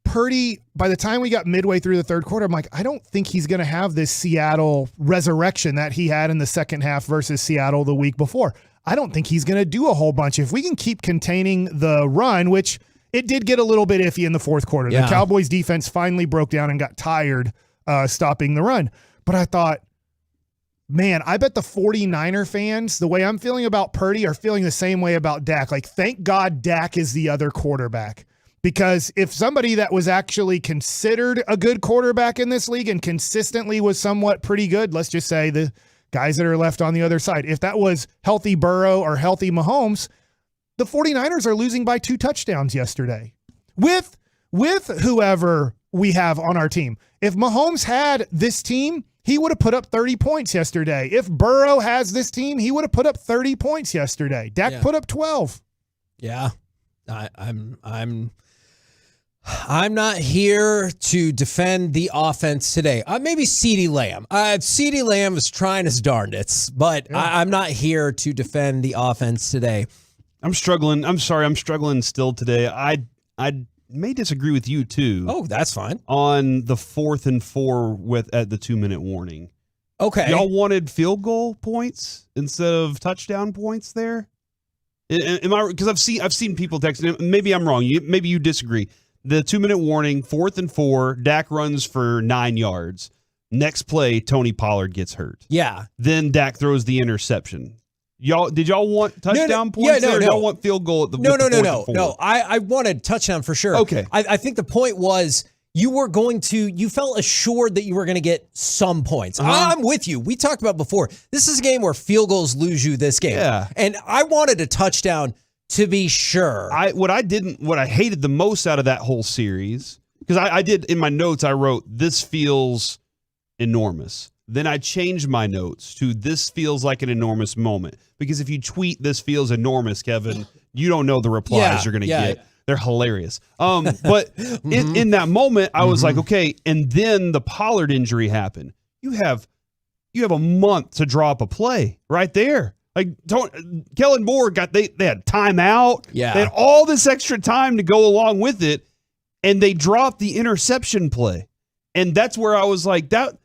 Purdy, by the time we got midway through the third quarter, I'm like, I don't think he's going to have this Seattle resurrection that he had in the second half versus Seattle the week before. I don't think he's going to do a whole bunch. If we can keep containing the run, which it did get a little bit iffy in the fourth quarter. Yeah. The Cowboys defense finally broke down and got tired stopping the run. But I thought, man, I bet the 49er fans, the way I'm feeling about Purdy, are feeling the same way about Dak. Thank God Dak is the other quarterback. Because if somebody that was actually considered a good quarterback in this league and consistently was somewhat pretty good, let's just say the guys that are left on the other side, if that was healthy Burrow or healthy Mahomes, the 49ers are losing by 2 touchdowns yesterday. With whoever we have on our team. If Mahomes had this team, he would have put up 30 points yesterday. If Burrow has this team, he would have put up 30 points yesterday. Dak put up 12. Yeah. I'm not here to defend the offense today.Maybe CeeDee Lamb. CeeDee Lamb is trying his darndest, but I'm not here to defend the offense today. I'm struggling. I'm sorry. I'm struggling still today. I may disagree with you too. Oh, that's fine. On the 4th and 4 at the 2-minute warning. Okay. Y'all wanted field goal points instead of touchdown points there? Am I? Because I've seen people texting. Maybe I'm wrong. Maybe you disagree. The 2-minute warning, 4th and 4, Dak runs for 9 yards. Next play, Tony Pollard gets hurt. Yeah. Then Dak throws the interception. Did y'all want touchdown points there? Or y'all want field goal at the No. I wanted touchdown for sure. Okay. I think the point was you felt assured that you were going to get some points. I'm with you. We talked about before. This is a game where field goals lose you this game. Yeah. And I wanted a touchdown to be sure. What I hated the most out of that whole series, because I did in my notes, I wrote, this feels enormous. Then I changed my notes to this feels like an enormous moment. Because if you tweet this feels enormous, Kevin, you don't know the replies you're going to get. They're hilarious. But in that moment, I was like, okay, and then the Pollard injury happened. You have a month to draw up a play right there. Like Kellen Moore they had timeout. Yeah. They had all this extra time to go along with it, and they dropped the interception play. And that's where I was like, that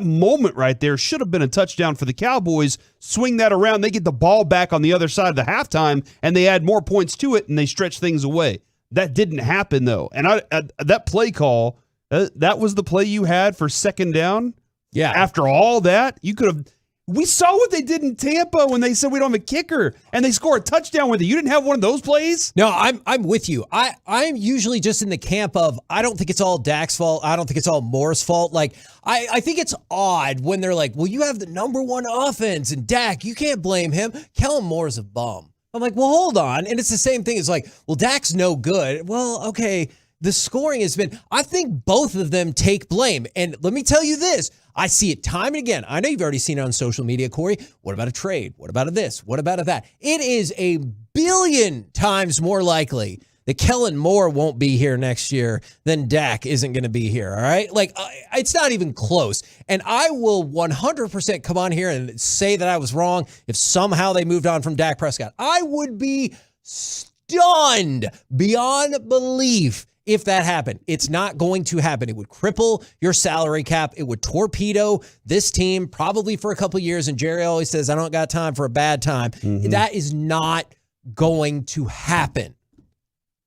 moment right there should have been a touchdown for the Cowboys. Swing that around. They get the ball back on the other side of the halftime, and they add more points to it, and they stretch things away. That didn't happen, though. And that play call, that was the play you had for second down? Yeah. After all that, you could have... We saw what they did in Tampa when they said we don't have a kicker, and they score a touchdown with it. You didn't have one of those plays? No, I'm with you. I'm usually just in the camp of I don't think it's all Dak's fault. I don't think it's all Moore's fault. Like I think it's odd when they're like, well, you have the number one offense, and Dak, you can't blame him. Kellen Moore's a bum. I'm like, well, hold on. And it's the same thing. It's like, well, Dak's no good. Well, okay, the scoring has been, I think both of them take blame. And let me tell you this. I see it time and again. I know you've already seen it on social media, Corey. What about a trade? What about a this? What about a that? It is a billion times more likely that Kellen Moore won't be here next year than Dak isn't going to be here, all right? Like, it's not even close. And I will 100% come on here and say that I was wrong if somehow they moved on from Dak Prescott. I would be stunned beyond belief if that happened. It's not going to happen. It would cripple your salary cap. It would torpedo this team probably for a couple of years. And Jerry always says, I don't got time for a bad time. That is not going to happen.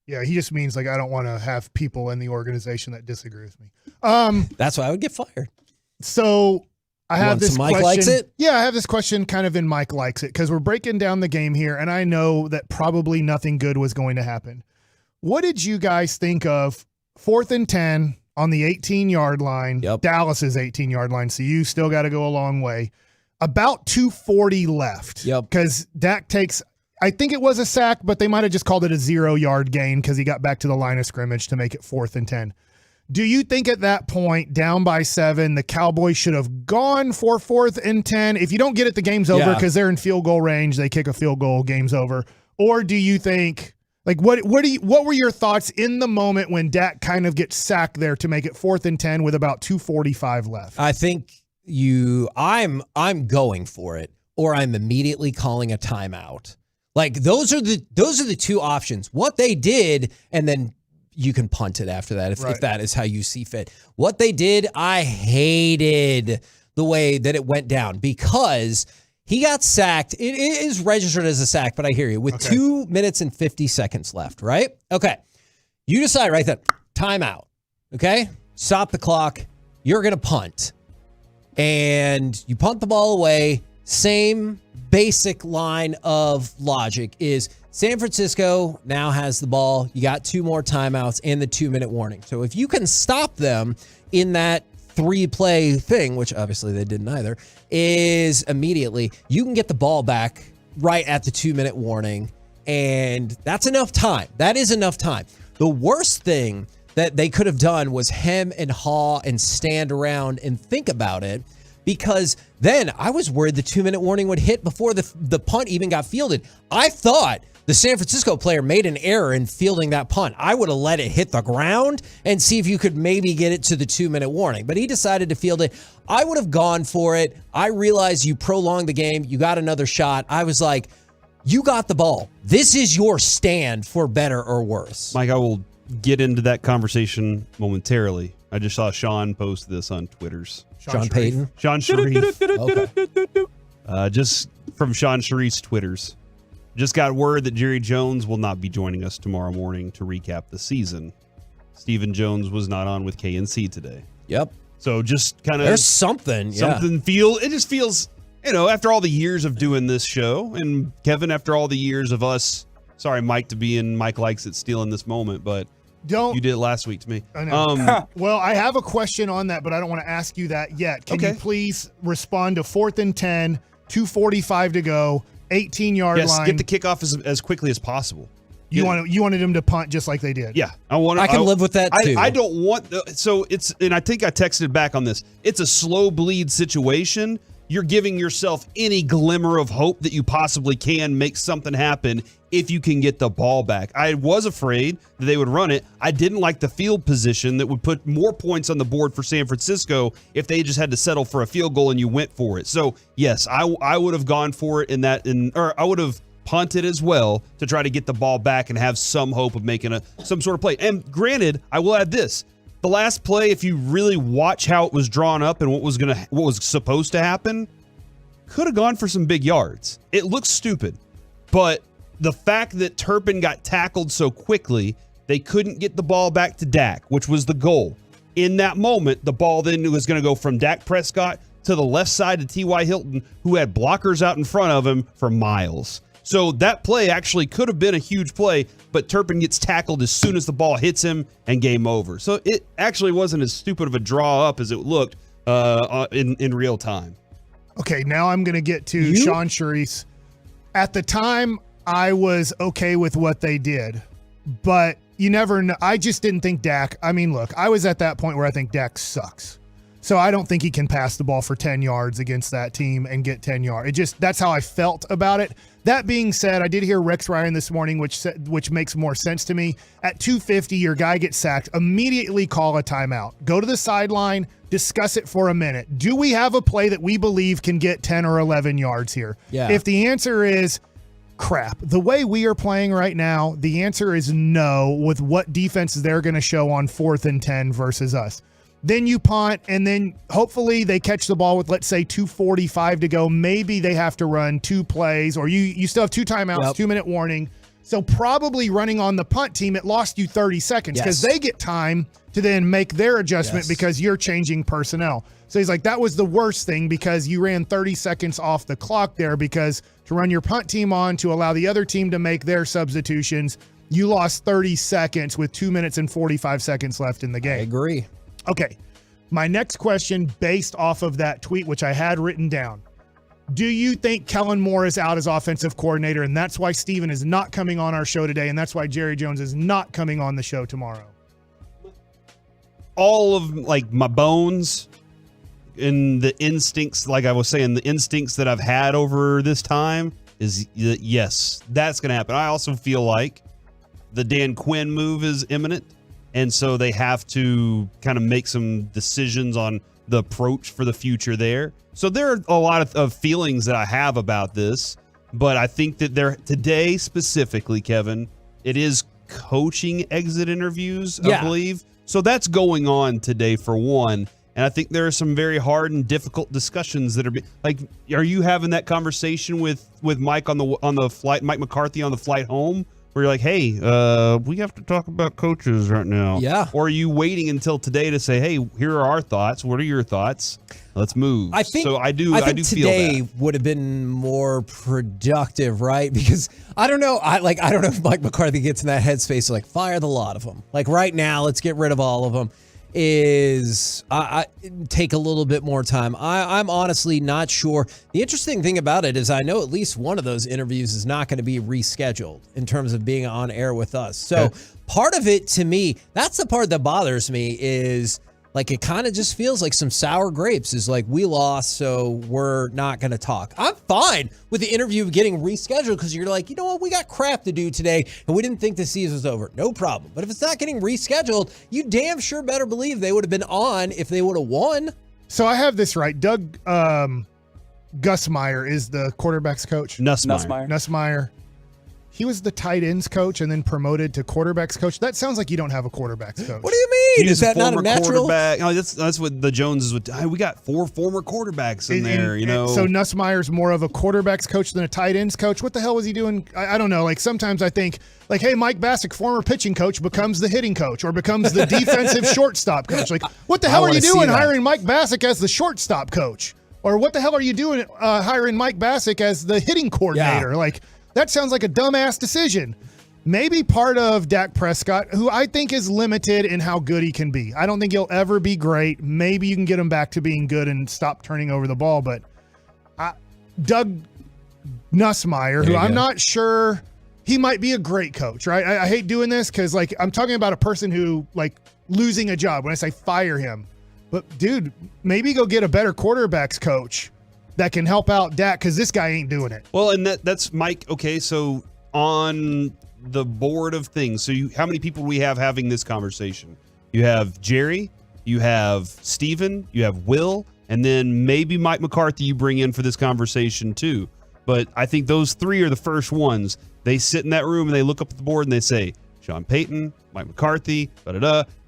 Yeah, he just means like I don't want to have people in the organization that disagree with me. That's why I would get fired. So I have this Mike question. Likes it? Yeah, I have this question kind of in Mike Likes It because we're breaking down the game here, and I know that probably nothing good was going to happen. What did you guys think of 4th and 10 on the 18-yard line, Dallas's 18-yard line, so you still got to go a long way, about 2:40 left? Because Dak takes, I think it was a sack, but they might have just called it a 0-yard gain because he got back to the line of scrimmage to make it 4th and 10. Do you think at that point, down by 7, the Cowboys should have gone for 4th and 10? If you don't get it, the game's over because they're in field goal range. They kick a field goal, game's over. Or do you think... Like what were your thoughts in the moment when Dak kind of gets sacked there to make it 4th and 10 with about 2:45 left? I think I'm going for it, or I'm immediately calling a timeout. Like those are the two options. What they did, and then you can punt it after that if that is how you see fit. What they did, I hated the way that it went down because he got sacked. It is registered as a sack, but I hear you. With 2 minutes and 50 seconds left, right? Okay. You decide right then, timeout. Okay? Stop the clock. You're going to punt. And you punt the ball away. Same basic line of logic is San Francisco now has the ball. You got 2 more timeouts and the 2-minute warning. So if you can stop them in that 3-play thing, which obviously they didn't either, is immediately you can get the ball back right at the 2-minute warning, and that's enough time. That is enough time. The worst thing that they could have done was hem and haw and stand around and think about it, because then I was worried the 2-minute warning would hit before the punt even got fielded. I thought the San Francisco player made an error in fielding that punt. I would have let it hit the ground and see if you could maybe get it to the 2-minute warning. But he decided to field it. I would have gone for it. I realized you prolonged the game. You got another shot. I was like, you got the ball. This is your stand for better or worse. Mike, I will get into that conversation momentarily. I just saw Sean post this on Twitter's. Sean Payton? Sean Sharif. Okay. Just from Sean Sharif's Twitters. Just got word that Jerry Jones will not be joining us tomorrow morning to recap the season. Stephen Jones was not on with KNC today. Yep. So just kind of... There's something, It just feels, after all the years of doing this show, and Kevin, after all the years of us, sorry, Mike, to be in Mike Likes It stealing this moment, but You did it last week to me. I know. Well, I have a question on that, but I don't want to ask you that yet. Can you please respond to 4th and 10, 2:45 to go, 18-yard line? Get the kickoff as quickly as possible. You wanted them to punt just like they did. Yeah, I can live with that too. I don't want and I think I texted back on this. It's a slow bleed situation. You're giving yourself any glimmer of hope that you possibly can make something happen if you can get the ball back. I was afraid that they would run it. I didn't like the field position that would put more points on the board for San Francisco if they just had to settle for a field goal and you went for it. So yes, I would have gone for it or I would have punted as well to try to get the ball back and have some hope of making some sort of play. And granted, I will add this. The last play, if you really watch how it was drawn up and what was supposed to happen, could have gone for some big yards. It looks stupid, but the fact that Turpin got tackled so quickly, they couldn't get the ball back to Dak, which was the goal. In that moment, the ball then was going to go from Dak Prescott to the left side to T.Y. Hilton, who had blockers out in front of him for miles. So that play actually could have been a huge play, but Turpin gets tackled as soon as the ball hits him and game over. So it actually wasn't as stupid of a draw up as it looked in real time. Okay, now I'm going to get to Sean Charisse. At the time, I was okay with what they did, but you never know. I just didn't think Dak. I mean, look, I was at that point where I think Dak sucks. So I don't think he can pass the ball for 10 yards against that team and get 10 yards. That's how I felt about it. That being said, I did hear Rex Ryan this morning, which makes more sense to me. At 250, your guy gets sacked. Immediately call a timeout. Go to the sideline, discuss it for a minute. Do we have a play that we believe can get 10 or 11 yards here? Yeah. If the answer is crap, the way we are playing right now, the answer is no with what defense they're going to show on 4th and 10 versus us. Then you punt, and then hopefully they catch the ball with, let's say, 2:45 to go. Maybe they have to run 2 plays, or you still have 2 timeouts, 2-minute warning. So probably running on the punt team, it lost you 30 seconds because they get time to then make their adjustment because you're changing personnel. So he's like, that was the worst thing because you ran 30 seconds off the clock there because to run your punt team on to allow the other team to make their substitutions, you lost 30 seconds with 2 minutes and 45 seconds left in the game. I agree. Okay, my next question based off of that tweet, which I had written down. Do you think Kellen Moore is out as offensive coordinator, and that's why Steven is not coming on our show today, and that's why Jerry Jones is not coming on the show tomorrow? All of my bones and the instincts, like I was saying, the instincts that I've had over this time is yes, that's going to happen. I also feel like the Dan Quinn move is imminent. And so they have to kind of make some decisions on the approach for the future there. So there are a lot of feelings that I have about this, but I think that today specifically, Kevin, it is coaching exit interviews, I believe. So that's going on today for one. And I think there are some very hard and difficult discussions that are you having that conversation with Mike on the flight, Mike McCarthy on the flight home? Where you're like, hey, we have to talk about coaches right now. Yeah. Or are you waiting until today to say, hey, here are our thoughts. What are your thoughts? Let's move. I think I do feel today would have been more productive, right? Because I don't know. I don't know if Mike McCarthy gets in that headspace of fire the lot of them. Right now, let's get rid of all of them. I take a little bit more time. I'm honestly not sure. The interesting thing about it is I know at least one of those interviews is not going to be rescheduled in terms of being on air with us. So part of it to me, that's the part that bothers me is it kind of just feels like some sour grapes is we lost, so we're not going to talk. I'm fine with the interview getting rescheduled because you're you know what, we got crap to do today and we didn't think the season was over. No problem. But if it's not getting rescheduled, you damn sure better believe they would have been on if they would have won. So I have this right. Doug Gussmeyer is the quarterback's coach. Nussmeier. He was the tight ends coach and then promoted to quarterback's coach. That sounds like you don't have a quarterback's coach. What do you mean? Is that not a natural? No, that's what the Joneses would. We got 4 former quarterbacks in there, you know. So Nussmeier's more of a quarterback's coach than a tight ends coach. What the hell was he doing? I don't know. Sometimes I think hey, Mike Bassick, former pitching coach, becomes the hitting coach or becomes the defensive shortstop coach. What the hell are you doing hiring Mike Bassick as the shortstop coach? Or what the hell are you doing hiring Mike Bassick as the hitting coordinator? Yeah. That sounds like a dumbass decision. maybe part of Dak Prescott, who I think is limited in how good he can be. I don't think he'll ever be great. Maybe you can get him back to being good and stop turning over the ball. But Doug Nussmeier, who I'm not sure, he might be a great coach, right? I hate doing this because, like, I'm talking about a person who, like, losing a job when I say fire him. But, dude, maybe go get a better quarterbacks coach that can help out Dak because this guy ain't doing it. Well, and that's Mike. Okay, so on the board of things, so how many people do we have having this conversation? You have Jerry, you have Steven, you have Will, and then maybe Mike McCarthy you bring in for this conversation too. But I think those three are the first ones. They sit in that room and they look up at the board and they say, Sean Payton, Mike McCarthy,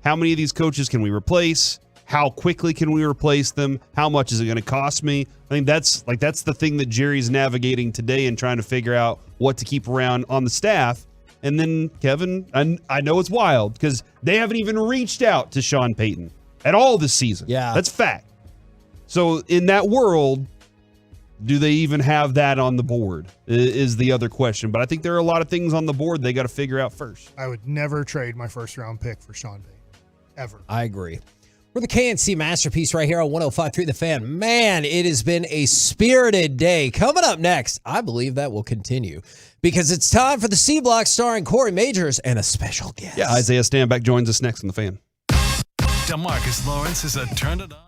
how many of these coaches can we replace? How quickly can we replace them? How much is it going to cost me? I think that's the thing that Jerry's navigating today and trying to figure out what to keep around on the staff. And then Kevin, I know it's wild because they haven't even reached out to Sean Payton at all this season. Yeah. That's fact. So in that world, do they even have that on the board is the other question. But I think there are a lot of things on the board they got to figure out first. I would never trade my first-round pick for Sean Payton, ever. I agree. We're the KNC Masterpiece right here on 105.3 The Fan. Man, it has been a spirited day. Coming up next, I believe that will continue because it's time for the C Block starring Corey Majors and a special guest. Yeah, Isaiah Stanback joins us next on The Fan. DeMarcus Lawrence is a Turn It On.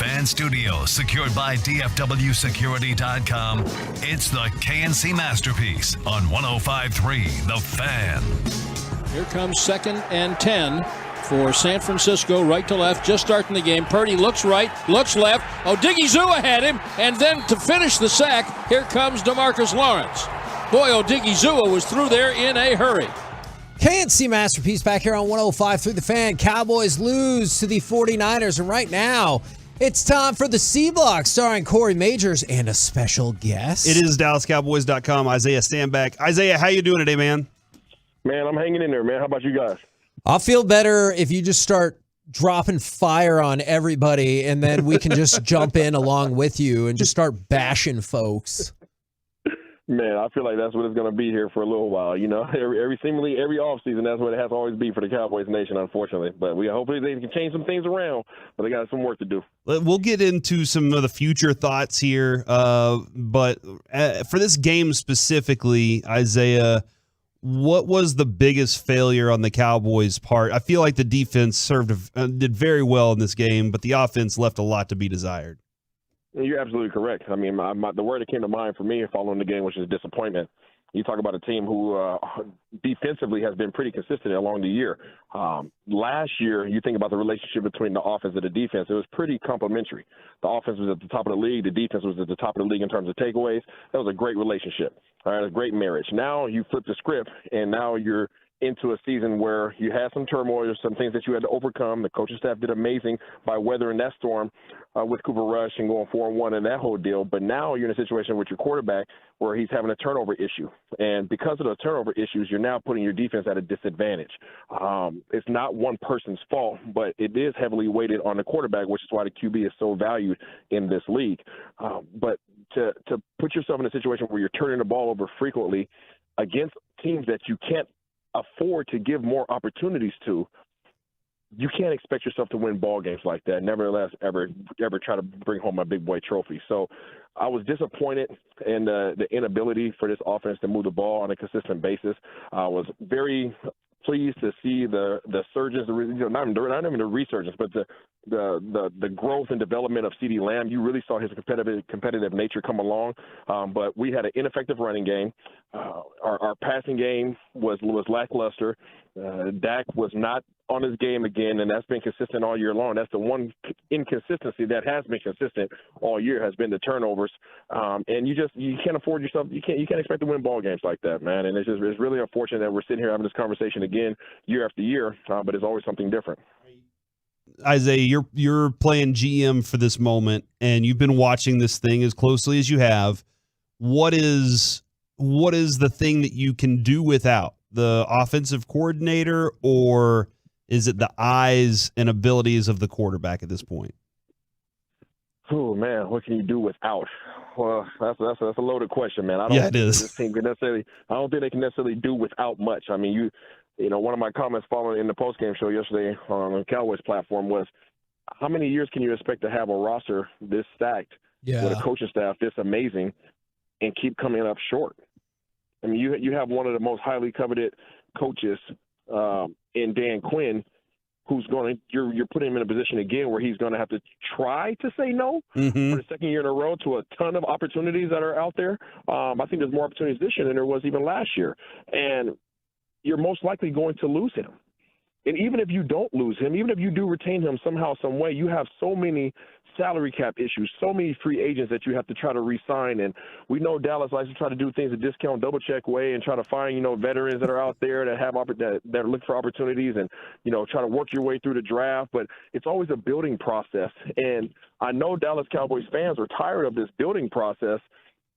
Fan Studios, secured by DFWsecurity.com. It's the KNC Masterpiece on 105.3 The Fan. Here comes 2nd and 10 for San Francisco, right to left, just starting the game. Purdy looks right, looks left. Odigizua had him, and then to finish the sack, here comes DeMarcus Lawrence. Boy, Odigizua was through there in a hurry. KNC Masterpiece back here on 105.3 The Fan. Cowboys lose to the 49ers, and right now, it's time for the C-Block, starring Corey Majors and a special guest. It is DallasCowboys.com, Isaiah Stanback. Isaiah, how you doing today, man? Man, I'm hanging in there, man. How about you guys? I'll feel better if you just start dropping fire on everybody, and then we can just jump in along with you and just start bashing folks. Man, I feel like that's what it's going to be here for a little while. You know, seemingly every offseason, that's what it has to always be for the Cowboys Nation, unfortunately. But hopefully they can change some things around, but they got some work to do. We'll get into some of the future thoughts here, but for this game specifically, Isaiah, what was the biggest failure on the Cowboys' part? I feel like the defense did very well in this game, but the offense left a lot to be desired. You're absolutely correct. I mean, the word that came to mind for me following the game was just disappointment. You talk about a team who defensively has been pretty consistent along the year. Last year, you think about the relationship between the offense and the defense, it was pretty complementary. The offense was at the top of the league. The defense was at the top of the league in terms of takeaways. That was a great relationship, all right, a great marriage. Now you flip the script, and now you're into a season where you had some turmoil, some things that you had to overcome. The coaching staff did amazing by weathering that storm with Cooper Rush and going 4-1 and that whole deal. But now you're in a situation with your quarterback where he's having a turnover issue. And because of the turnover issues, you're now putting your defense at a disadvantage. It's not one person's fault, but it is heavily weighted on the quarterback, which is why the QB is so valued in this league. But to put yourself in a situation where you're turning the ball over frequently against teams that you can't afford to give more opportunities to, you can't expect yourself to win ball games like that. Nevertheless, ever try to bring home a big boy trophy. So I was disappointed in the inability for this offense to move the ball on a consistent basis. I was very pleased to see the surges, not even the resurgence, but the growth and development of CeeDee Lamb. You really saw his competitive nature come along. But we had an ineffective running game. Our passing game was lackluster. Dak was not on his game again, and that's been consistent all year long. That's the one inconsistency that has been consistent all year, has been the turnovers. And you can't afford yourself. You can't expect to win ball games like that, man. And it's really unfortunate that we're sitting here having this conversation again year after year. But it's always something different. Isaiah, you're playing GM for this moment, and you've been watching this thing as closely as you have. What is the thing that you can do without? The offensive coordinator, or is it the eyes and abilities of the quarterback at this point? Oh man, what can you do without? Well, that's a loaded question, man. It is. This team can necessarily. I don't think they can necessarily do without much. I mean, you know, one of my comments following in the postgame show yesterday on the Cowboys platform was, how many years can you expect to have a roster this stacked with a coaching staff this amazing and keep coming up short? I mean, you have one of the most highly coveted coaches in Dan Quinn, who's you're putting him in a position again where he's going to have to try to say no for the second year in a row to a ton of opportunities that are out there. I think there's more opportunities this year than there was even last year. And you're most likely going to lose him. And even if you don't lose him, even if you do retain him somehow, some way, you have so many salary cap issues, so many free agents that you have to try to re-sign. And we know Dallas likes to try to do things a discount, double-check way and try to find, veterans that are out there that have that look for opportunities and, try to work your way through the draft. But it's always a building process. And I know Dallas Cowboys fans are tired of this building process.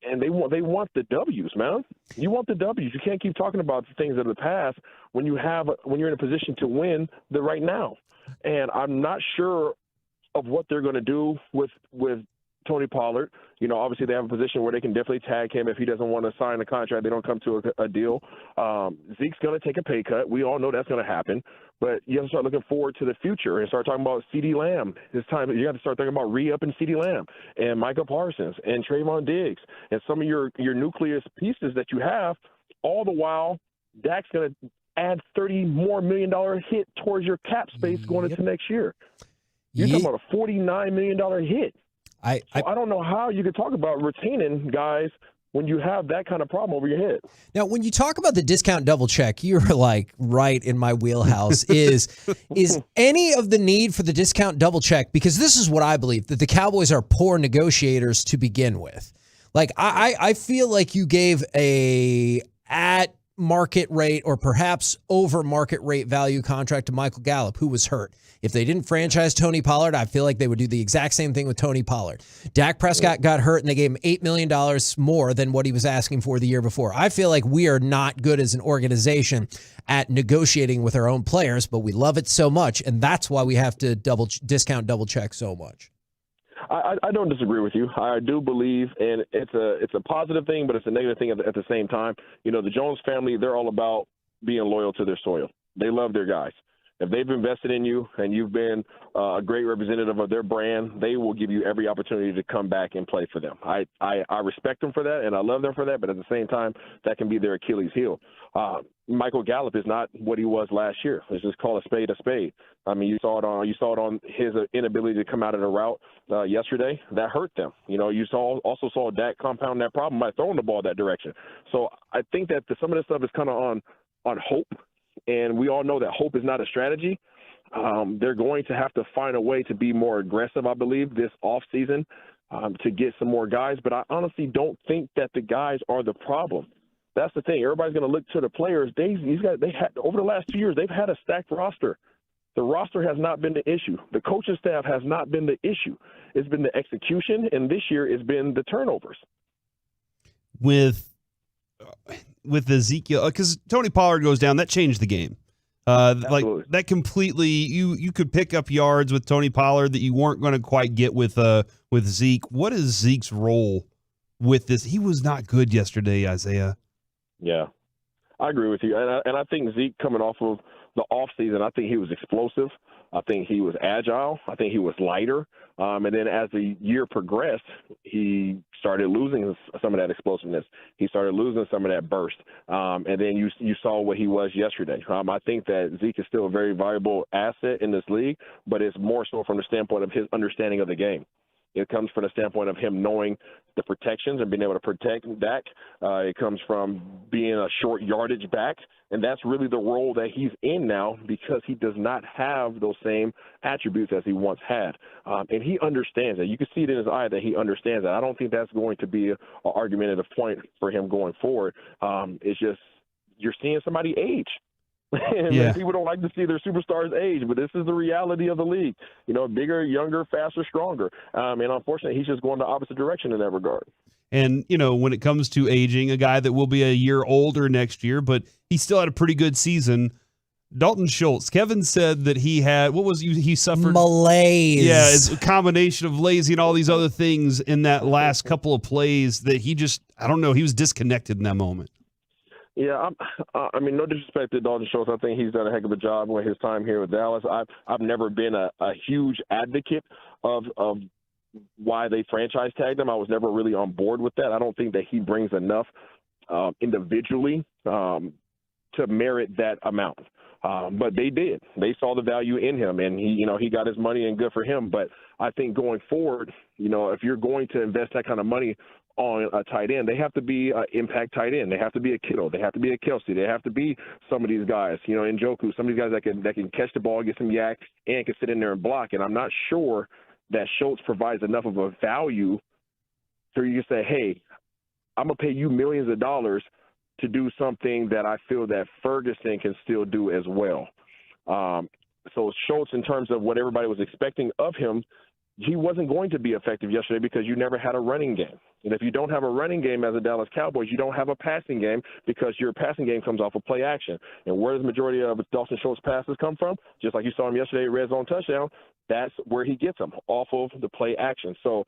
And they want the W's, man. You want the W's. You can't keep talking about the things of the past when you're in a position to win the right now. And I'm not sure of what they're going to do with Tony Pollard. Obviously they have a position where they can definitely tag him if he doesn't want to sign a contract. They don't come to a deal. Zeke's going to take a pay cut. We all know that's going to happen. But you have to start looking forward to the future and start talking about CeeDee Lamb. It's time. You have to start thinking about re-upping CeeDee Lamb and Micah Parsons and Trayvon Diggs and some of your nucleus pieces that you have. All the while, Dak's going to add $30 more million hit towards your cap space going into next year. You're talking about a $49 million hit. I don't know how you could talk about retaining guys when you have that kind of problem over your head. Now, when you talk about the discount double check, you're like right in my wheelhouse. Is any of the need for the discount double check? Because this is what I believe, that the Cowboys are poor negotiators to begin with. Like, I feel like you gave a at market rate or perhaps over market rate value contract to Michael Gallup, who was hurt. If they didn't franchise Tony Pollard, I feel like they would do the exact same thing with Tony Pollard. Dak Prescott got hurt and they gave him $8 million more than what he was asking for the year before. I feel like we are not good as an organization at negotiating with our own players, but we love it so much, and that's why we have to discount double check so much. I don't disagree with you. I do believe, and it's a positive thing, but it's a negative thing at the same time. You know, the Jones family, they're all about being loyal to their soil. They love their guys. If they've invested in you and you've been a great representative of their brand, they will give you every opportunity to come back and play for them. I respect them for that, and I love them for that, but at the same time, that can be their Achilles heel. Michael Gallup is not what he was last year. Let's just call a spade a spade. I mean, you saw it on his inability to come out of the route yesterday. That hurt them. You know, you also saw Dak compound that problem by throwing the ball that direction. So I think that some of this stuff is kind of on hope. And we all know that hope is not a strategy. They're going to have to find a way to be more aggressive, I believe, this offseason to get some more guys. But I honestly don't think that the guys are the problem. That's the thing. Everybody's going to look to the players. Over the last 2 years, they've had a stacked roster. The roster has not been the issue. The coaching staff has not been the issue. It's been the execution, and this year it's been the turnovers. With Ezekiel, because Tony Pollard goes down, that changed the game. Like that completely. You could pick up yards with Tony Pollard that you weren't going to quite get with Zeke. What is Zeke's role with this? He was not good yesterday, Isaiah. Yeah, I agree with you, and I think Zeke coming off of the offseason, I think he was explosive. I think he was agile. I think he was lighter. And then as the year progressed, he started losing some of that explosiveness. He started losing some of that burst. And then you saw what he was yesterday. I think that Zeke is still a very valuable asset in this league, but it's more so from the standpoint of his understanding of the game. It comes from the standpoint of him knowing the protections and being able to protect Dak. It comes from being a short yardage back, and that's really the role that he's in now because he does not have those same attributes as he once had. And he understands that. You can see it in his eye that he understands that. I don't think that's going to be an argumentative point for him going forward. It's just you're seeing somebody age. And people don't like to see their superstars age, but this is the reality of the league. You know, bigger, younger, faster, stronger. And unfortunately, he's just going the opposite direction in that regard. And, you know, when it comes to aging, a guy that will be a year older next year, but he still had a pretty good season. Dalton Schultz. Kevin said that he suffered malaise. Yeah, it's a combination of lazy and all these other things in that last couple of plays that he was disconnected in that moment. Yeah, I mean, no disrespect to Dalton Schultz. I think he's done a heck of a job with his time here with Dallas. I've never been a huge advocate of why they franchise tagged him. I was never really on board with that. I don't think that he brings enough individually to merit that amount. But they did. They saw the value in him, and he got his money, and good for him. But I think going forward, if you're going to invest that kind of money on a tight end, they have to be an impact tight end. They have to be a Kittle. They have to be a Kelsey. They have to be some of these guys, Njoku, some of these guys that can catch the ball, get some yak, and can sit in there and block. And I'm not sure that Schultz provides enough of a value so you can say, hey, I'm going to pay you millions of dollars to do something that I feel that Ferguson can still do as well. So Schultz, in terms of what everybody was expecting of him, he wasn't going to be effective yesterday because you never had a running game. And if you don't have a running game as a Dallas Cowboys, you don't have a passing game because your passing game comes off of play action. And where does the majority of Dalton Schultz passes come from? Just like you saw him yesterday, red zone touchdown, that's where he gets them, off of the play action. So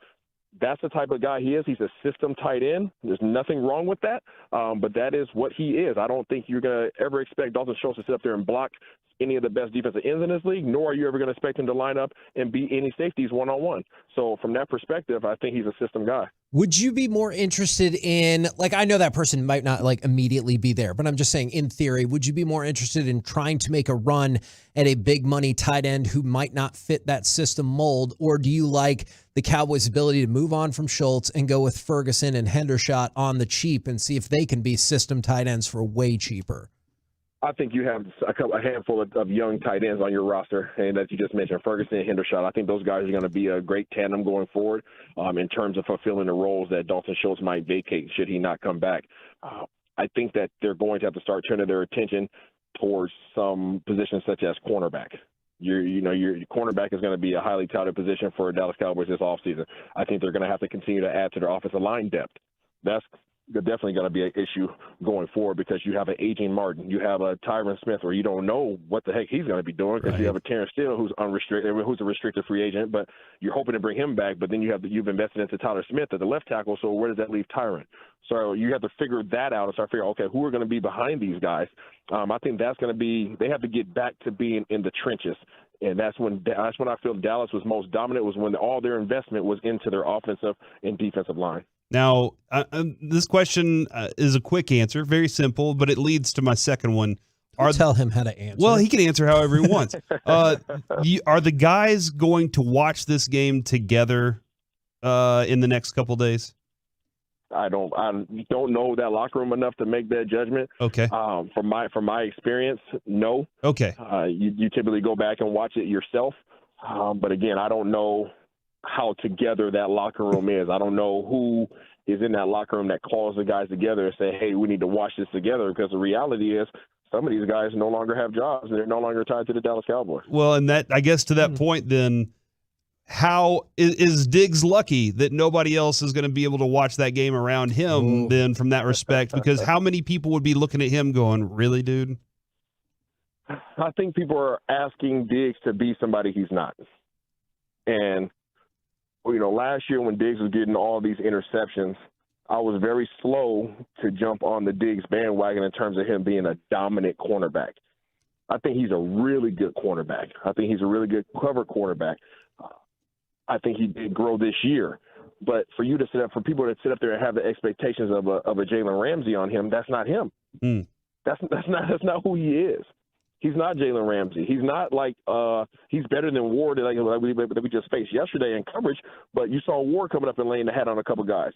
that's the type of guy he is. He's a system tight end. There's nothing wrong with that, but that is what he is. I don't think you're going to ever expect Dalton Schultz to sit up there and block any of the best defensive ends in this league, nor are you ever going to expect him to line up and beat any safeties one-on-one. So from that perspective, I think he's a system guy. Would you be more interested in, like, I know that person might not like immediately be there, but I'm just saying in theory, would you be more interested in trying to make a run at a big money tight end who might not fit that system mold? Or do you like the Cowboys' ability to move on from Schultz and go with Ferguson and Hendershot on the cheap and see if they can be system tight ends for way cheaper? I think you have a handful of young tight ends on your roster, and as you just mentioned, Ferguson and Hendershot. I think those guys are going to be a great tandem going forward in terms of fulfilling the roles that Dalton Schultz might vacate should he not come back. I think that they're going to have to start turning their attention towards some positions such as cornerback. Your cornerback is going to be a highly touted position for Dallas Cowboys this offseason. I think they're going to have to continue to add to their offensive line depth. That's definitely going to be an issue going forward because you have an aging Martin, you have a Tyron Smith, where you don't know what the heck he's going to be doing because you have a Terrence Steele who's unrestricted, who's a restricted free agent, but you're hoping to bring him back. But then you've invested into Tyler Smith at the left tackle, so where does that leave Tyron? So you have to figure that out and start figuring, okay, who are going to be behind these guys? I think that's going to be, they have to get back to being in the trenches. And that's when I feel Dallas was most dominant, was when all their investment was into their offensive and defensive line. Now, this question is a quick answer, very simple, but it leads to my second one. Tell him how to answer. Well, he can answer however he wants. Are the guys going to watch this game together in the next couple days? I don't know that locker room enough to make that judgment. Okay. From my experience, no. Okay. You typically go back and watch it yourself. But again, I don't know how together that locker room is. I don't know who is in that locker room that calls the guys together and say, hey, we need to watch this together, because the reality is some of these guys no longer have jobs and they're no longer tied to the Dallas Cowboys. Well, and that, I guess to that point then, how is Diggs lucky that nobody else is going to be able to watch that game around him then from that respect? Because how many people would be looking at him going, really, dude? I think people are asking Diggs to be somebody he's not. And last year when Diggs was getting all these interceptions, I was very slow to jump on the Diggs bandwagon in terms of him being a dominant cornerback. I think he's a really good cornerback. I think he's a really good cover cornerback. I think he did grow this year. But for people to sit up there and have the expectations of a Jalen Ramsey on him, that's not him. That's not who he is. He's not Jalen Ramsey. He's not like he's better than Ward that we just faced yesterday in coverage, but you saw Ward coming up and laying the hat on a couple guys.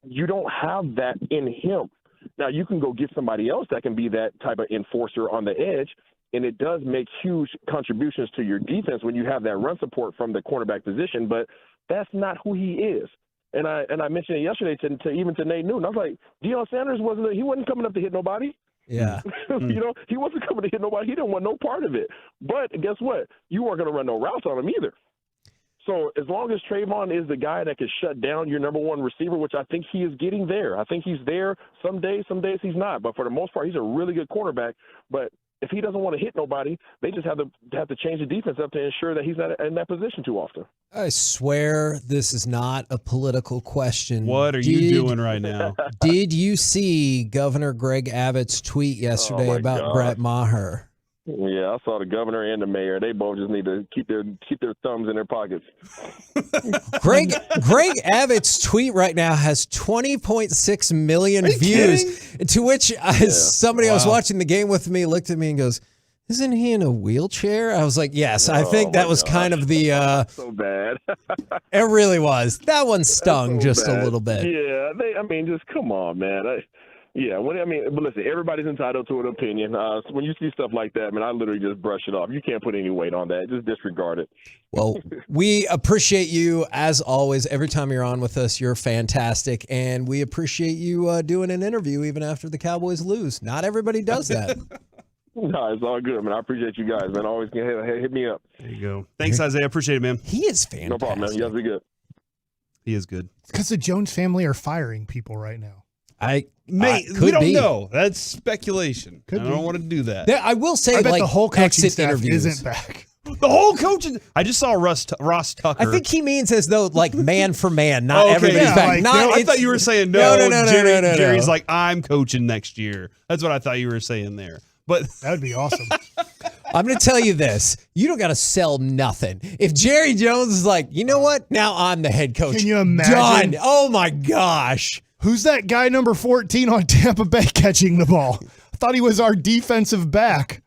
You don't have that in him. Now, you can go get somebody else that can be that type of enforcer on the edge, and it does make huge contributions to your defense when you have that run support from the cornerback position, but that's not who he is. And I mentioned it yesterday to Nate Newton. I was like, Deion Sanders wasn't coming up to hit nobody. Yeah. He wasn't coming to hit nobody. He didn't want no part of it. But guess what? You weren't going to run no routes on him either. So as long as Trayvon is the guy that can shut down your number one receiver, which I think he is getting there. I think he's there some days he's not. But for the most part, he's a really good cornerback. But if he doesn't want to hit nobody, they just have to change the defense up to ensure that he's not in that position too often. I swear this is not a political question. What are you doing right now? Did you see Governor Greg Abbott's tweet yesterday about Brett Maher? Yeah, I saw the governor and the mayor. They both just need to keep their thumbs in their pockets. Greg Abbott's tweet right now has 20.6 million views. Kidding? To which somebody I was watching the game with me looked at me and goes, "Isn't he in a wheelchair?" I was like, "Yes." I think that was kind of the so bad. It really was. That one stung just a little bit. Yeah, just come on, man. But listen, everybody's entitled to an opinion. So when you see stuff like that, I literally just brush it off. You can't put any weight on that. Just disregard it. Well, we appreciate you, as always. Every time you're on with us, you're fantastic. And we appreciate you doing an interview even after the Cowboys lose. Not everybody does that. No, it's all good, man. I appreciate you guys, man. Always hit me up. There you go. Thanks, Isaiah. Appreciate it, man. He is fantastic. No problem, man. You guys be good. He is good. Because the Jones family are firing people right now. We don't know. That's speculation. I don't want to do that. I will say, the whole coaching staff interviews isn't back. The whole coaching. I just saw Ross Tucker. I think he means as though man for man, not everybody's back. I thought you were saying no. Jerry's like, I'm coaching next year. That's what I thought you were saying there. But that would be awesome. I'm going to tell you this. You don't got to sell nothing. If Jerry Jones is like, you know what? Now I'm the head coach. Can you imagine? Done. Oh, my gosh. Who's that guy number 14 on Tampa Bay catching the ball? I thought he was our defensive back.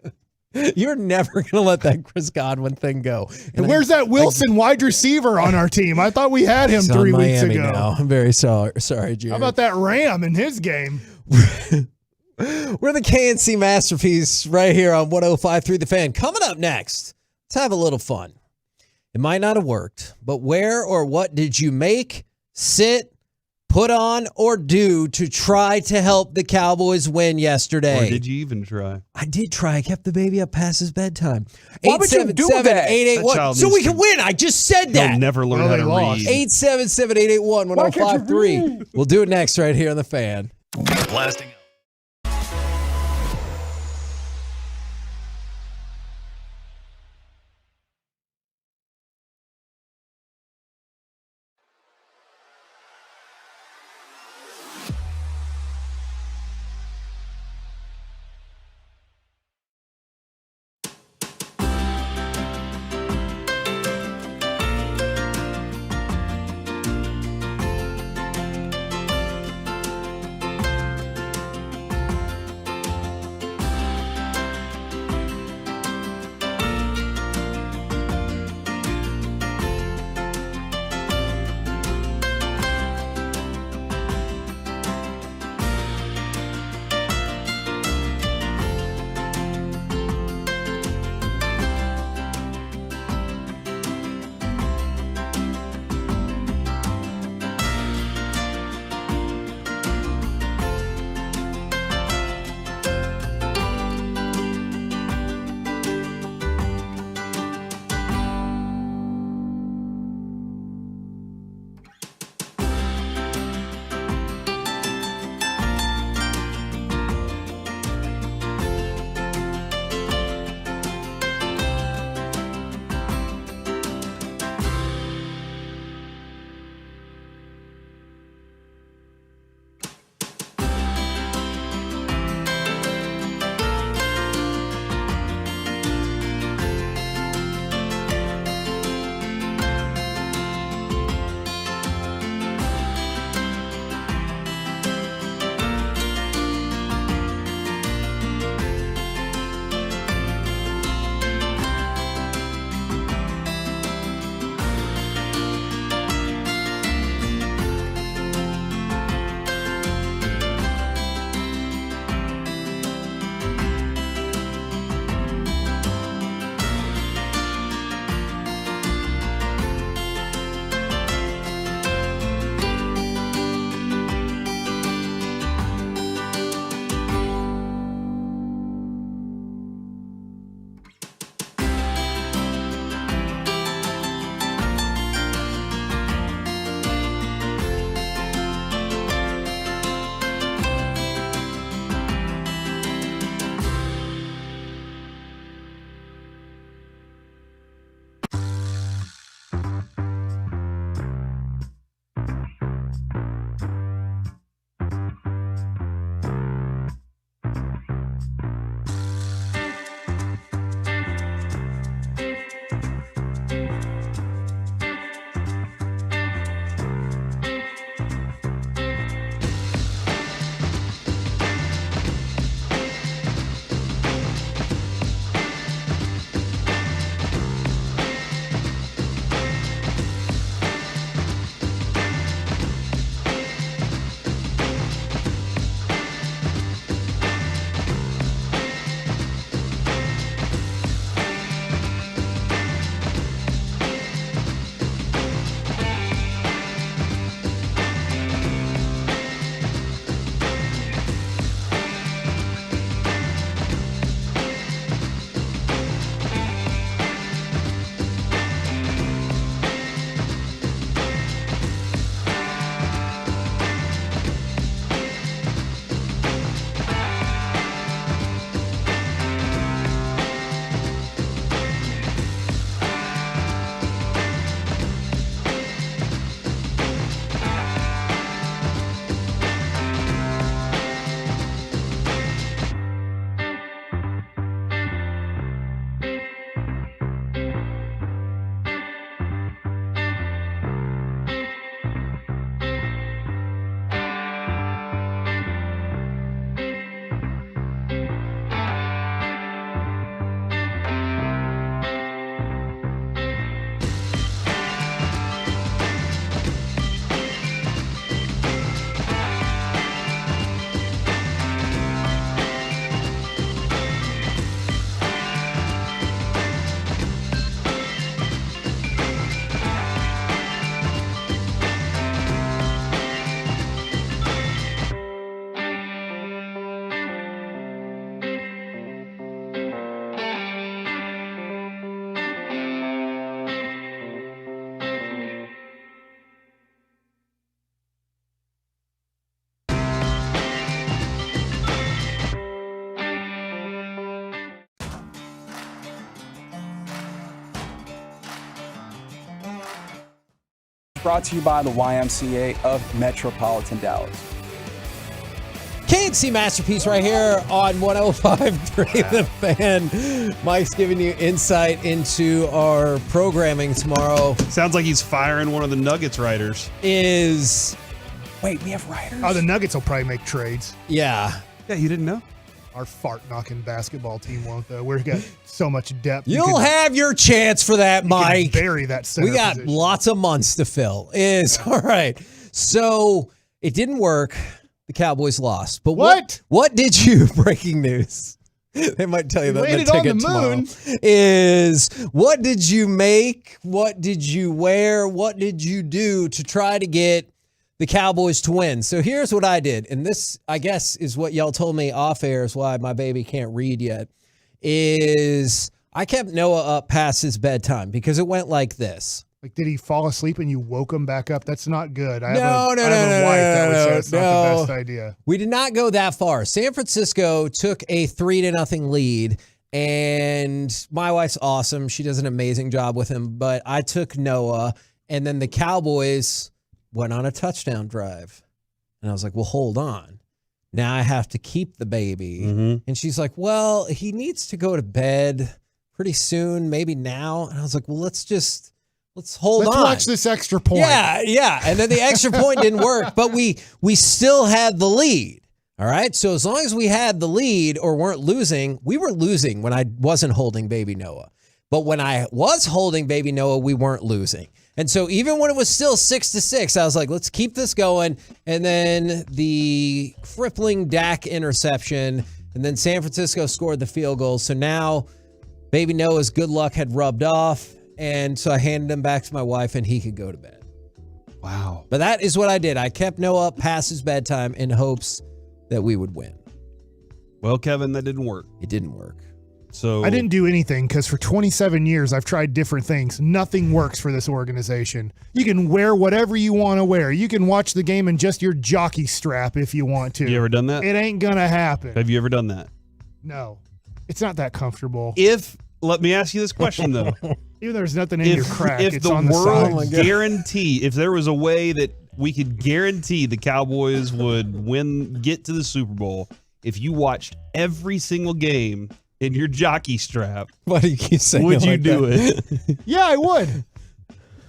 You're never going to let that Chris Godwin thing go. And where's that Wilson wide receiver on our team? I thought we had him 3 weeks ago. Now. I'm very sorry, Jerry. How about that Ram in his game? We're the KNC Masterpiece right here on 105.3 The Fan. Coming up next, let's have a little fun. It might not have worked, but where or what did you make, sit, put on, or do to try to help the Cowboys win yesterday? Or did you even try? I did try. I kept the baby up past his bedtime. Why would you do that? 877-881. So we can win. I just said that. He'll never learn how to read. 877-881-1053. We'll do it next right here on The Fan. Blasting. Brought to you by the YMCA of Metropolitan Dallas. KNC Masterpiece right here on 105.3 The Fan. Mike's giving you insight into our programming tomorrow. Sounds like he's firing one of the Nuggets writers. Wait, we have writers? Oh, the Nuggets will probably make trades. Yeah. Yeah, you didn't know? Our fart-knocking basketball team won't, though. We've got so much depth. You'll have your chance for that, Mike. Bury that center We got position. lots of months to fill. All right. So it didn't work. The Cowboys lost. But what did you, breaking news, they might tell you that Landed the on ticket the tomorrow, moon. is what did you make? What did you wear? What did you do to try to get the Cowboys to win? So here's what I did. And this, I guess, is what y'all told me off air is why my baby can't read yet, is I kept Noah up past his bedtime because it went like this. Like, did he fall asleep and you woke him back up? That's not good. I No, have a wife that would say it's not the best idea. We did not go that far. San Francisco took a 3-0 lead, and my wife's awesome. She does an amazing job with him, but I took Noah, and then the Cowboys went on a touchdown drive. And I was like, well, hold on. Now I have to keep the baby. And she's like, well, he needs to go to bed pretty soon, maybe now. And I was like, well, let's hold on. Let's watch this extra point. Yeah. And then the extra point didn't work, but we still had the lead. All right. So as long as we had the lead or weren't losing, we were losing when I wasn't holding baby Noah. But when I was holding baby Noah, we weren't losing. And so even when it was still 6-6, I was like, let's keep this going. And then the crippling Dak interception, and then San Francisco scored the field goal. So now baby Noah's good luck had rubbed off. And so I handed him back to my wife and he could go to bed. Wow. But that is what I did. I kept Noah up past his bedtime in hopes that we would win. Well, Kevin, that didn't work. It didn't work. So I didn't do anything because for 27 years I've tried different things. Nothing works for this organization. You can wear whatever you want to wear. You can watch the game in just your jockey strap if you want to. You ever done that? It ain't going to happen. Have you ever done that? No. It's not that comfortable. Let me ask you this question, though. Even though there's nothing in your crack, if it's the on the world side. if there was a way that we could guarantee the Cowboys would get to the Super Bowl, if you watched every single game in your jockey strap, why do you keep saying would you like do that? it? Yeah, I would.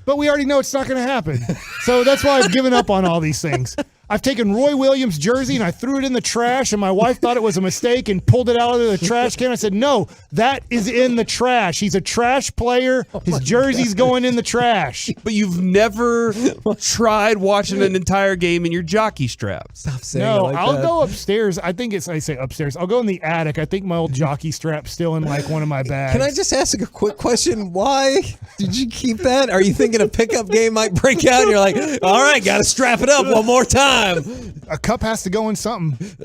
But we already know it's not going to happen. So that's why I've given up on all these things. I've taken Roy Williams' jersey and I threw it in the trash, and my wife thought it was a mistake and pulled it out of the trash can. I said, no, that is in the trash. He's a trash player. His jersey's going in the trash. But you've never tried watching an entire game in your jockey strap. Stop saying No, it like I'll that. go upstairs. I say upstairs. I'll go in the attic. I think my old jockey strap's still in like one of my bags. Can I just ask a quick question? Why did you keep that? Are you thinking a pickup game might break out and you're like, all right, got to strap it up one more time? A cup has to go in something.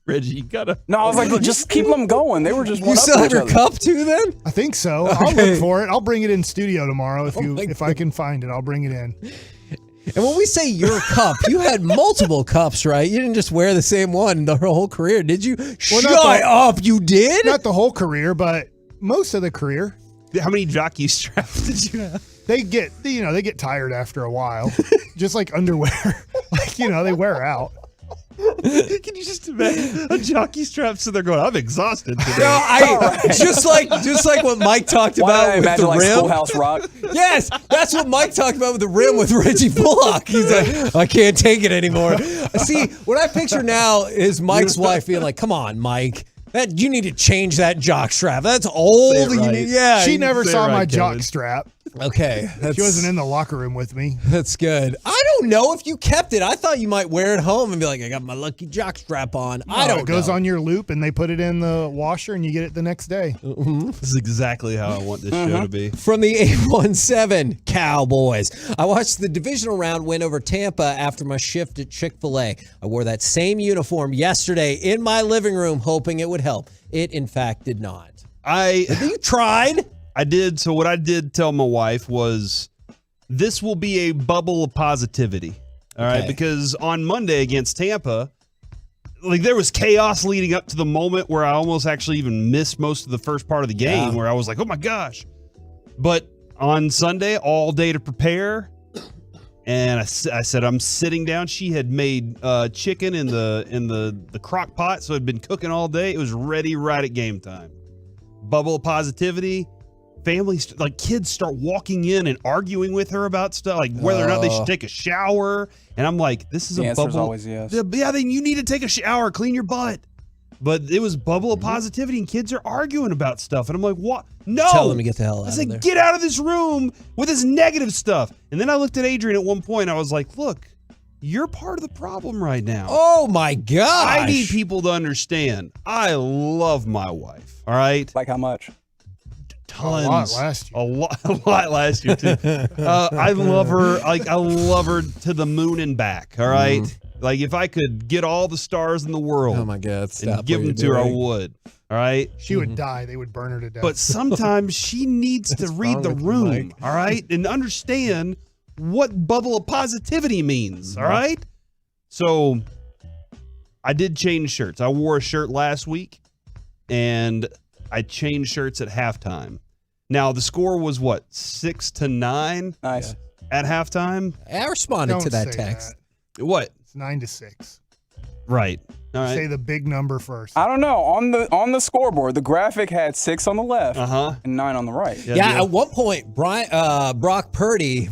Reggie, you gotta. No, I was like, just keep them going. They were just You still have your cup too then? I think so. I'll look for it. I'll bring it in studio tomorrow if I can find it. I'll bring it in. And when we say your cup, you had multiple cups, right? You didn't just wear the same one the whole career, did you? Shut up, you did? Not the whole career, but most of the career. How many jockey straps did you have? They get tired after a while. Just like underwear. They wear out. Can you just imagine a jockey strap? So they're going, I'm exhausted today. No, just like what Mike talked about with the rim. Schoolhouse Rock? Yes, that's what Mike talked about with the rim with Reggie Bullock. He's like, I can't take it anymore. See, what I picture now is Mike's wife being like, come on, Mike. You need to change that jock strap. That's old. Right. She never saw my jock strap. Okay. She wasn't in the locker room with me. That's good. I don't know if you kept it. I thought you might wear it home and be like, I got my lucky jock strap on. I don't know. It goes on your loop and they put it in the washer and you get it the next day. This is exactly how I want this show to be. From the 817 Cowboys. I watched the divisional round win over Tampa after my shift at Chick-fil-A. I wore that same uniform yesterday in my living room hoping it would help. It, in fact, did not. You tried? I did. So what I did tell my wife was this will be a bubble of positivity. All right. Because on Monday against Tampa, there was chaos leading up to the moment where I almost actually even missed most of the first part of the game where I was like, oh my gosh. But on Sunday, all day to prepare, And I said, I'm sitting down. She had made chicken in the crock pot, so it had been cooking all day. It was ready right at game time. Bubble of positivity. Families, like kids, start walking in and arguing with her about stuff, like whether or not they should take a shower. And I'm like, this is The a answer's bubble. always yes. Yeah, then you need to take a shower, clean your butt. But it was bubble of positivity, and kids are arguing about stuff. And I'm like, what? No. Tell them to get the hell out I of said, there. get out of this room with this negative stuff. And then I looked at Adrian at one point. I was like, look, you're part of the problem right now. Oh, my gosh. I need people to understand. I love my wife. All right? Like how much? Tons. A lot last year. A lot last year, too. I love her. Like, I love her to the moon and back. All right? Like, if I could get all the stars in the world Oh, my God. Stop and give what them to you're her, I doing. would. All right? She would die. They would burn her to death. But sometimes she needs to read the room, all right? And understand what bubble of positivity means, all right? So I did change shirts. I wore a shirt last week, and I changed shirts at halftime. Now, the score was what, 6-9? Nice. At halftime? I responded Don't to that say text. What? It's 9-6. Right. All right. Say the big number first. I don't know. On the scoreboard, the graphic had 6 on the left and 9 on the right. Yeah, at one point, Brock Purdy,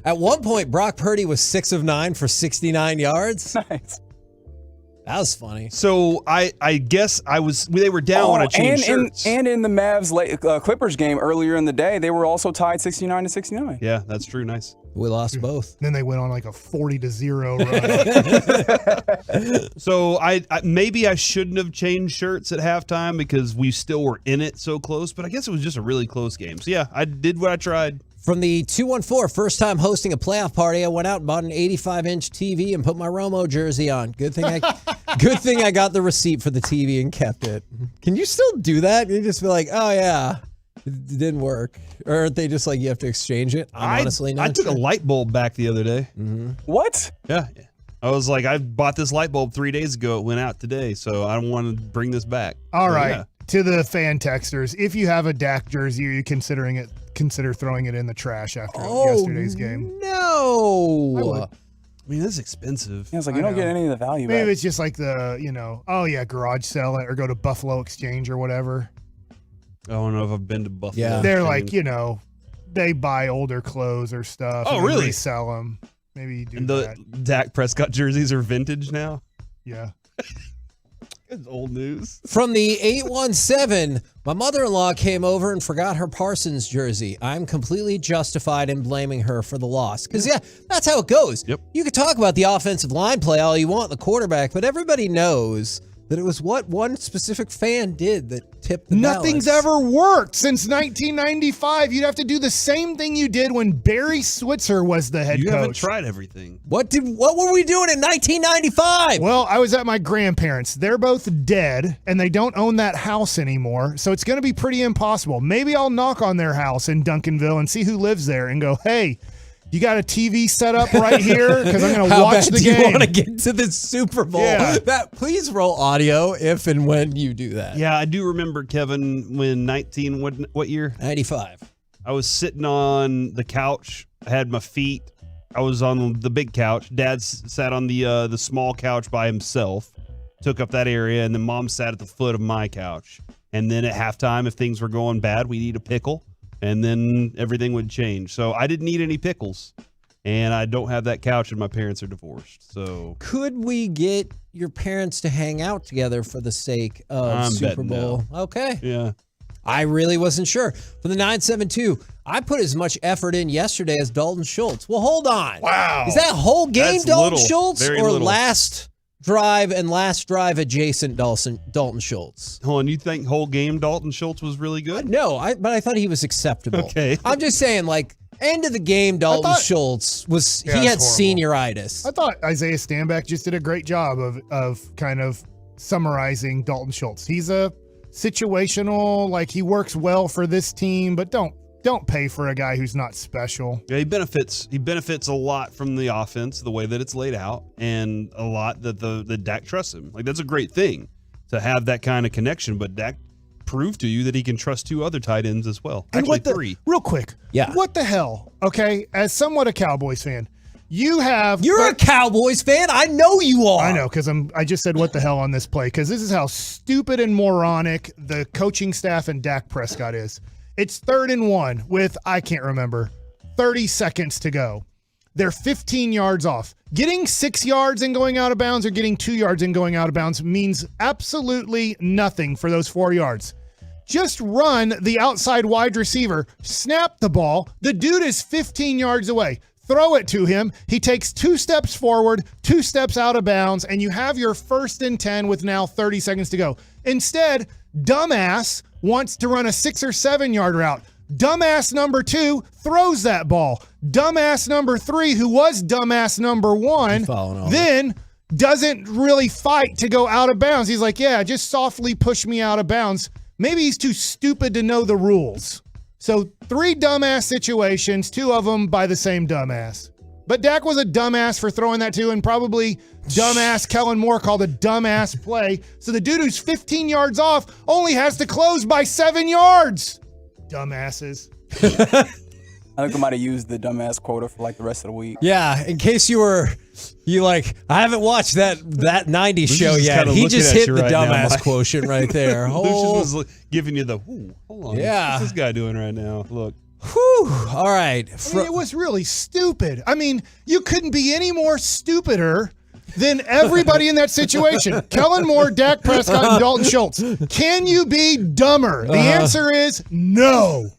at one point, Brock Purdy was 6 of 9 for 69 yards. Nice. That was funny. So I guess they were down when I changed shirts. And in the Mavs Clippers game earlier in the day, they were also tied 69-69. Yeah, that's true. Nice. We lost both. Then they went on like a 40-0 run. So I maybe I shouldn't have changed shirts at halftime because we still were in it so close, but I guess it was just a really close game. So yeah, I did what I tried. From the 214, first time hosting a playoff party, I went out and bought an 85-inch TV and put my Romo jersey on. Good thing I got the receipt for the TV and kept it. Can you still do that? You just be like, oh yeah, it didn't work. Or aren't they just like you have to exchange it? I'm honestly not I took sure. a light bulb back the other day. What? Yeah. I was like, I bought this light bulb 3 days ago. It went out today, so I don't want to bring this back. All So, right. yeah. To the fan texters, if you have a Dak jersey, are you consider throwing it in the trash after yesterday's game? No. I mean, that's expensive. Yeah, it's like I you don't know. get any of the value Maybe back. it's just like garage sell it or go to Buffalo Exchange or whatever. I don't know if I've been to Buffalo. Yeah. They're Exchange. like, they buy older clothes or stuff. Oh, and then really? resell them. Maybe you do And that. the Dak Prescott jerseys are vintage now. Yeah. It's old news. From the 817, my mother-in-law came over and forgot her Parsons jersey. I'm completely justified in blaming her for the loss. Because, yeah, that's how it goes. Yep. You could talk about the offensive line play all you want, the quarterback, but everybody knows that it was what one specific fan did that tipped the Nothing's balance. ever worked since 1995. You'd have to do the same thing you did when Barry Switzer was the head You coach. haven't tried everything. What were we doing in 1995? Well, I was at my grandparents'. They're both dead, and they don't own that house anymore, so it's going to be pretty impossible. Maybe I'll knock on their house in Duncanville and see who lives there and go, hey, you got a TV set up right here? Because I'm going to watch the game. How bad do you want to get to the Super Bowl? Yeah. Please roll audio if and when you do that. Yeah, I do remember, Kevin, when what year? 95. I was sitting on the couch. I had my feet. I was on the big couch. Dad sat on the small couch by himself, took up that area, and then Mom sat at the foot of my couch. And then at halftime, if things were going bad, we'd eat a pickle, and then everything would change. So I didn't eat any pickles, and I don't have that couch, and my parents are divorced. So Could we get your parents to hang out together for the sake of I'm Super betting Bowl? no. Okay. yeah. I really wasn't sure. For the 972, I put as much effort in yesterday as Dalton Schultz. Well, hold on. Wow. Is that whole game That's Dalton little. Schultz Very or little. last drive adjacent Dalton Schultz? Hold on, you think whole game Dalton Schultz was really good? No, but I thought he was acceptable. Okay. I'm just saying, like, end of the game, Dalton thought- Schultz was, Yeah, he had it's horrible. senioritis. I thought Isaiah Stanback just did a great job of kind of summarizing Dalton Schultz. He's a situational, like he works well for this team, but don't pay for a guy who's not special. Yeah, he benefits a lot from the offense, the way that it's laid out, and a lot that the Dak trusts him. Like, that's a great thing to have that kind of connection, but Dak proved to you that he can trust 2 other tight ends as well. And Actually, what the- 3. Real quick. Yeah. What the hell? Okay, as somewhat a Cowboys fan, You're a Cowboys fan. I know you are. I know, because I just said what the hell on this play, because this is how stupid and moronic the coaching staff and Dak Prescott is. It's 3rd and 1 with, I can't remember, 30 seconds to go. They're 15 yards off. Getting 6 yards and going out of bounds or getting 2 yards and going out of bounds means absolutely nothing for those 4 yards. Just run the outside wide receiver, snap the ball. The dude is 15 yards away. Throw it to him. He takes 2 steps forward, 2 steps out of bounds, and you have your 1st and 10 with now 30 seconds to go. Instead, dumbass wants to run a 6 or 7 yard route. Dumbass number 2 throws that ball. Dumbass number 3, who was dumbass number 1, then doesn't really fight to go out of bounds. He's like, yeah, just softly push me out of bounds. Maybe he's too stupid to know the rules. So 3 dumbass situations, 2 of them by the same dumbass. But Dak was a dumbass for throwing that too, and probably dumbass Kellen Moore called a dumbass play. So the dude who's 15 yards off only has to close by 7 yards. Dumbasses. I think I might have used the dumbass quota for like the rest of the week. Yeah, in case I haven't watched that 90s show yet. He just hit the right dumbass now, quotient right there. Lucius was giving you the, hold on. Yeah. What's this guy doing right now? Look. Whew. All right. I mean, it was really stupid. I mean, you couldn't be any more stupider than everybody in that situation. Kellen Moore, Dak Prescott, and Dalton Schultz. Can you be dumber? The answer is no.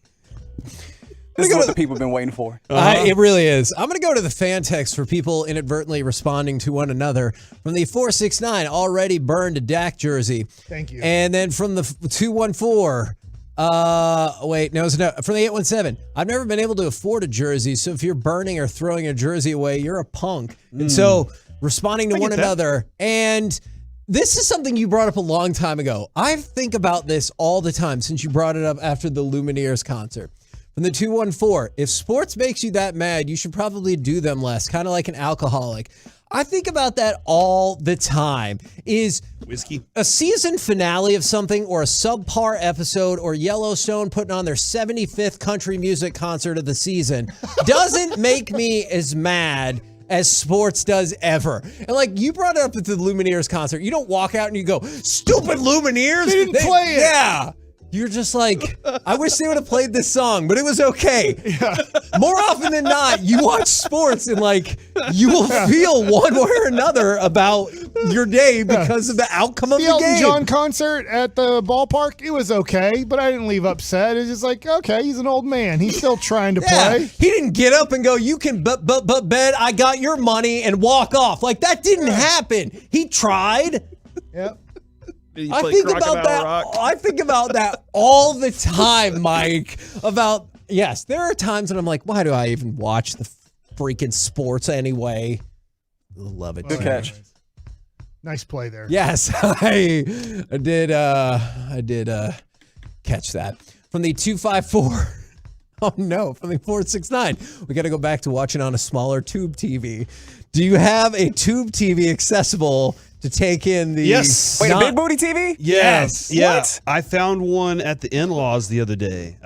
This is what the people have been waiting for. It really is. I'm going to go to the fan text for people inadvertently responding to one another. From the 469, already burned a Dak jersey. Thank you. And then from the 214, from the 817, I've never been able to afford a jersey, so if you're burning or throwing a jersey away, you're a punk. And so responding to one another, and this is something you brought up a long time ago. I think about this all the time since you brought it up after the Lumineers concert. From the 214, if sports makes you that mad, you should probably do them less, kind of like an alcoholic. I think about that all the time. Is whiskey a season finale of something, or a subpar episode, or Yellowstone putting on their 75th country music concert of the season doesn't make me as mad as sports does ever. And like you brought it up at the Lumineers concert, you don't walk out and you go, stupid Lumineers, they didn't play it. Yeah. You're just like, I wish they would have played this song, but it was okay. Yeah. More often than not, you watch sports and like you will feel one way or another about your day because of the outcome of the game. The Elton John concert at the ballpark, it was okay, but I didn't leave upset. It's just like, okay, he's an old man. He's still trying to play. He didn't get up and go, you can bet I got your money and walk off. Like that didn't happen. He tried. Yep. I think about that all the time, Mike. Yes, there are times when I'm like, why do I even watch the freaking sports anyway? Love it. Good catch. Nice play there. Yes, I did catch that. From the 254. Oh no, from the 469. We got to go back to watching on a smaller tube TV. Do you have a tube TV accessible to take in the... Yes. Wait, a big booty TV? Yes. Yeah. What? I found one at the in-laws the other day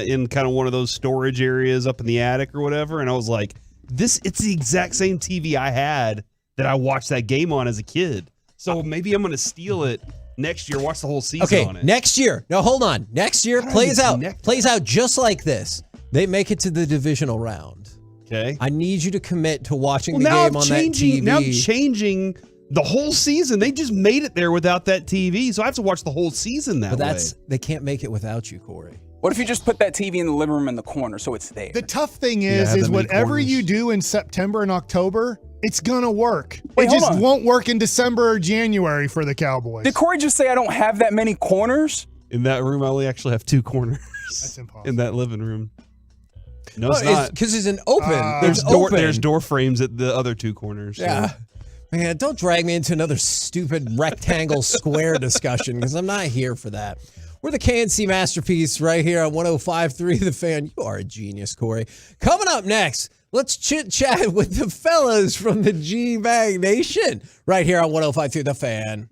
in kind of one of those storage areas up in the attic or whatever. And I was like, it's the exact same TV I had that I watched that game on as a kid. So maybe I'm going to steal it next year, watch the whole season on it. Next year. No, hold on. Next year plays out just like this. They make it to the divisional round. Okay. I need you to commit to watching the game on that TV. Now I'm changing the whole season. They just made it there without that TV, so I have to watch the whole season that way. They can't make it without you, Corey. What if you just put that TV in the living room in the corner so it's there? The tough thing is whatever you do in September and October, it's going to work. Wait, it just won't work in December or January for the Cowboys. Did Corey just say I don't have that many corners? In that room, I only actually have 2 corners. That's impossible. In that living room. No, it's not. Because it's an open. There's door frames at the other 2 corners. Yeah. So. Man, don't drag me into another stupid rectangle square discussion because I'm not here for that. We're the KNC Masterpiece right here on 105.3 The Fan. You are a genius, Corey. Coming up next, let's chit-chat with the fellas from the G-Bag Nation right here on 105.3 The Fan.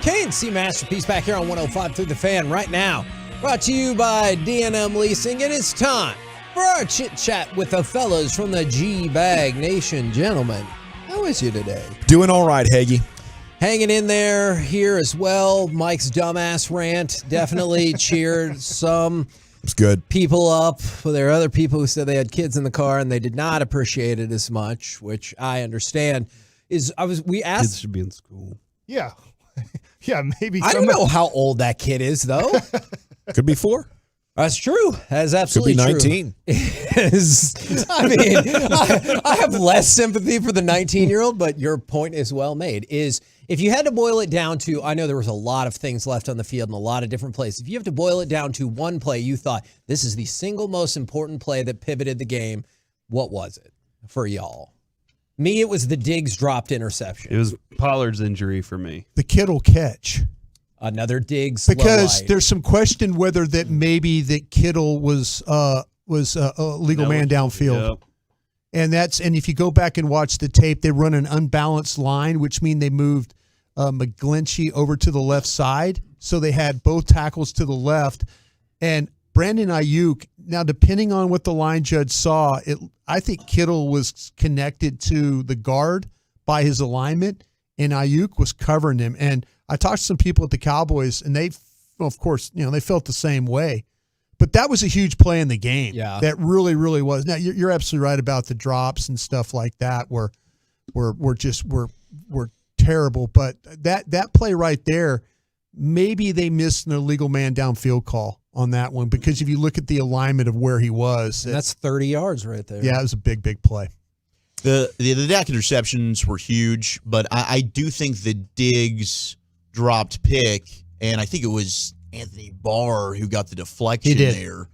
K&C Masterpiece back here on 105 through the Fan right now. Brought to you by D&M Leasing. And it's time for our chit-chat with the fellas from the G-Bag Nation. Gentlemen, how is you today? Doing all right, Hagee. Hanging in there here as well. Mike's dumbass rant definitely cheered some people up. Well, there are other people who said they had kids in the car and they did not appreciate it as much, which I understand. We asked kids should be in school. Yeah. Yeah, maybe. I don't know how old that kid is, though. Could be 4. That's true. That's absolutely true. Could be 19. I mean, I have less sympathy for the 19-year-old, but your point is well made. Is if you had to boil it down to, I know there was a lot of things left on the field in a lot of different plays. If you have to boil it down to one play, you thought this is the single most important play that pivoted the game. What was it for y'all? Me, it was the Diggs dropped interception. It was Pollard's injury for me. The Kittle catch. Another Diggs because low there's some question whether that maybe that Kittle was a legal man downfield. Yep. And if you go back and watch the tape, they run an unbalanced line, which means they moved McGlinchey over to the left side. So they had both tackles to the left. And Brandon Ayuk, now depending on what the line judge saw, I think Kittle was connected to the guard by his alignment, and Ayuk was covering him. And I talked to some people at the Cowboys, and they, of course, they felt the same way. But that was a huge play in the game. Yeah. That really, really was. Now, you're absolutely right about the drops and stuff like that were terrible. But that play right there, maybe they missed an illegal man downfield call on that one, because if you look at the alignment of where he was. That's 30 yards right there. Yeah, it was a big, big play. The Dak interceptions were huge, but I do think the Diggs dropped pick, and I think it was Anthony Barr who got the deflection there.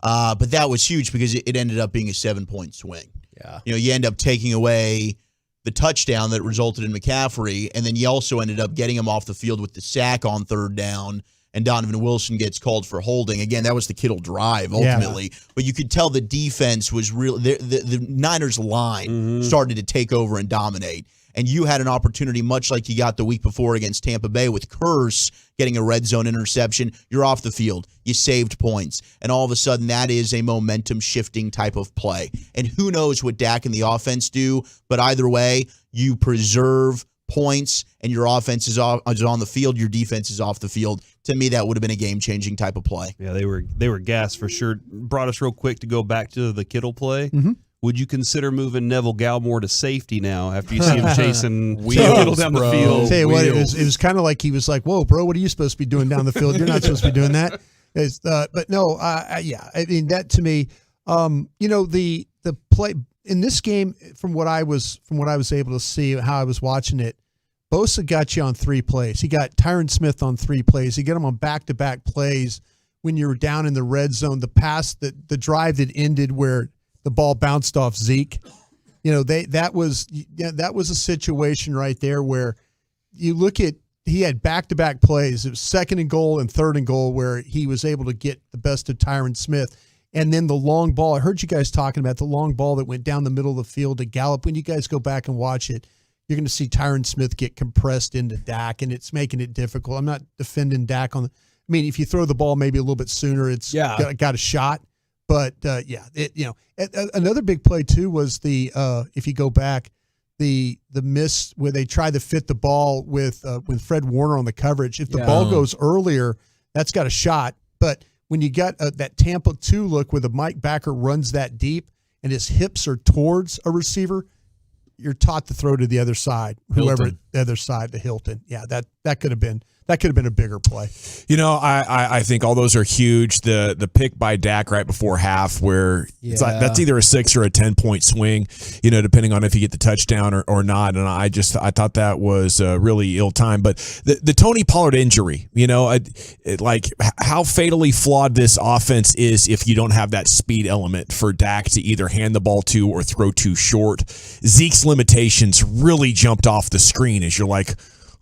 But that was huge because it ended up being a 7-point swing. Yeah. You end up taking away the touchdown that resulted in McCaffrey, and then you also ended up getting him off the field with the sack on 3rd down, and Donovan Wilson gets called for holding. Again, that was the Kittle drive ultimately. Yeah. But you could tell the defense was real. The Niners line started to take over and dominate. And you had an opportunity, much like you got the week before against Tampa Bay with Curse getting a red zone interception. You're off the field. You saved points. And all of a sudden, that is a momentum-shifting type of play. And who knows what Dak and the offense do, but either way, you preserve points and your offense is on the field, your defense is off the field. To me, that would have been a game-changing type of play. Yeah, they were gassed for sure. Brought us real quick to go back to the Kittle play. Mm-hmm. Would you consider moving Neville Gallimore to safety now after you see him chasing Kittle down the field? I'll tell you what, it was kind of like he was like, "Whoa, bro, what are you supposed to be doing down the field? You're not supposed to be doing that." But no, yeah, I mean that to me, the play in this game, from what I was able to see, how I was watching it, Bosa got you on 3 plays. He got Tyron Smith on 3 plays. He got him on back-to-back plays when you were down in the red zone. The pass, the drive that ended where the ball bounced off Zeke. That was a situation right there where you look at, he had back-to-back plays. It was 2nd and goal and 3rd and goal where he was able to get the best of Tyron Smith. And then the long ball, I heard you guys talking about the long ball that went down the middle of the field to Gallup. When you guys go back and watch it, you're going to see Tyron Smith get compressed into Dak, and it's making it difficult. I'm not defending Dak if you throw the ball maybe a little bit sooner, it's got a shot. But another big play too was if you go back, the miss where they tried to fit the ball with Fred Warner on the coverage. If the ball goes earlier, that's got a shot. But when you got that Tampa 2 look where the Mike Backer runs that deep and his hips are towards a receiver, you're taught to throw to the other side, whoever the other side, the Hilton. Yeah, that could have been a bigger play. I think all those are huge. The pick by Dak right before half, where it's like, that's either a 6 or a 10-point swing, depending on if you get the touchdown or not. And I thought that was really ill timed. But the Tony Pollard injury, like how fatally flawed this offense is if you don't have that speed element for Dak to either hand the ball to or throw too short. Zeke's limitations really jumped off the screen as you're like,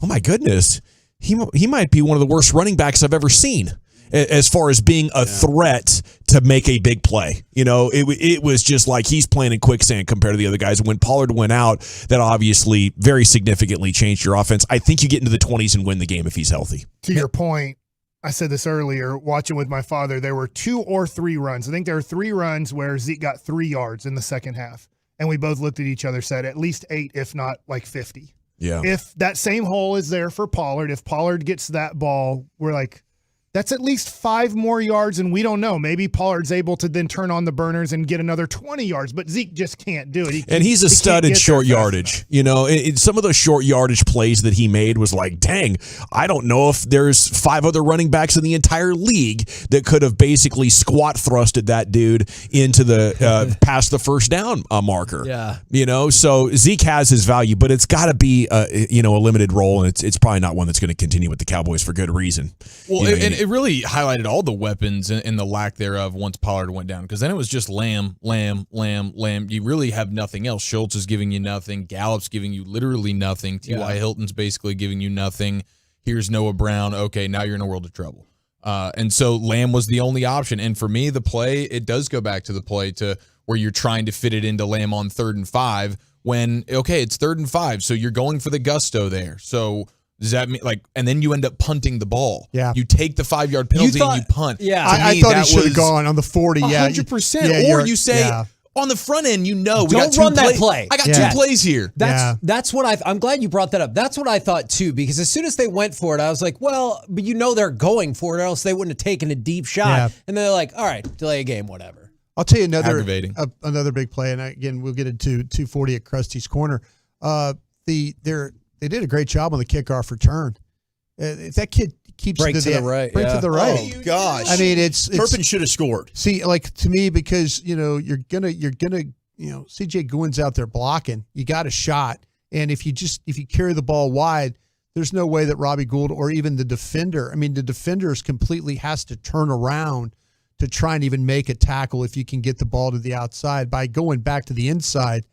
oh my goodness. He might be one of the worst running backs I've ever seen. as far as being a threat to make a big play. It was just like he's playing in quicksand compared to the other guys. And when Pollard went out, that obviously very significantly changed your offense. I think you get into the 20s and win the game if he's healthy. To your point, I said this earlier, watching with my father, there were 2 or 3 runs. I think there were 3 runs where Zeke got 3 yards in the second half. And we both looked at each other, said at least 8, if not like 50. Yeah. If that same hole is there for Pollard, if Pollard gets that ball, we're like, that's at least 5 more yards, and we don't know. Maybe Pollard's able to then turn on the burners and get another 20 yards, but Zeke just can't do it. He's a stud in short yardage. Some of those short yardage plays that he made was like, dang, I don't know if there's 5 other running backs in the entire league that could have basically squat thrusted that dude into the past the first down marker. Yeah. So Zeke has his value, but it's got to be a limited role, and it's probably not one that's going to continue with the Cowboys for good reason. Well, it really highlighted all the weapons and the lack thereof once Pollard went down, because then it was just Lamb. You really have nothing else. Schultz is giving you nothing. Gallup's giving you literally nothing. T.Y. Hilton's basically giving you nothing. Here's Noah Brown. Okay, now you're in a world of trouble. And so Lamb was the only option. And for me, the play, it does go back to the play to where you're trying to fit it into Lamb on 3rd and 5 when, okay, it's 3rd and 5, so you're going for the gusto there. So does that mean and then you end up punting the ball? Yeah. You take the 5-yard penalty and you punt. Yeah. I thought he should have gone on the 40. 100%. Or you say on the front end, we got 2 don't run that play. I got 2 plays here. That's what I'm glad you brought that up. That's what I thought too, because as soon as they went for it, I was like, well, but they're going for it, or else they wouldn't have taken a deep shot. Yeah. And they're like, all right, delay a game, whatever. I'll tell you another big play, and again, we'll get into 240 at Krusty's corner. They did a great job on the kickoff return. If that kid keeps break to the right. Oh gosh! I mean, it's Turpin should have scored. See, to me, because you're gonna CJ Gouin's out there blocking. You got a shot, and if you carry the ball wide, there's no way that Robbie Gould or even the defender. I mean, the defender completely has to turn around to try and even make a tackle if you can get the ball to the outside. By going back to the inside,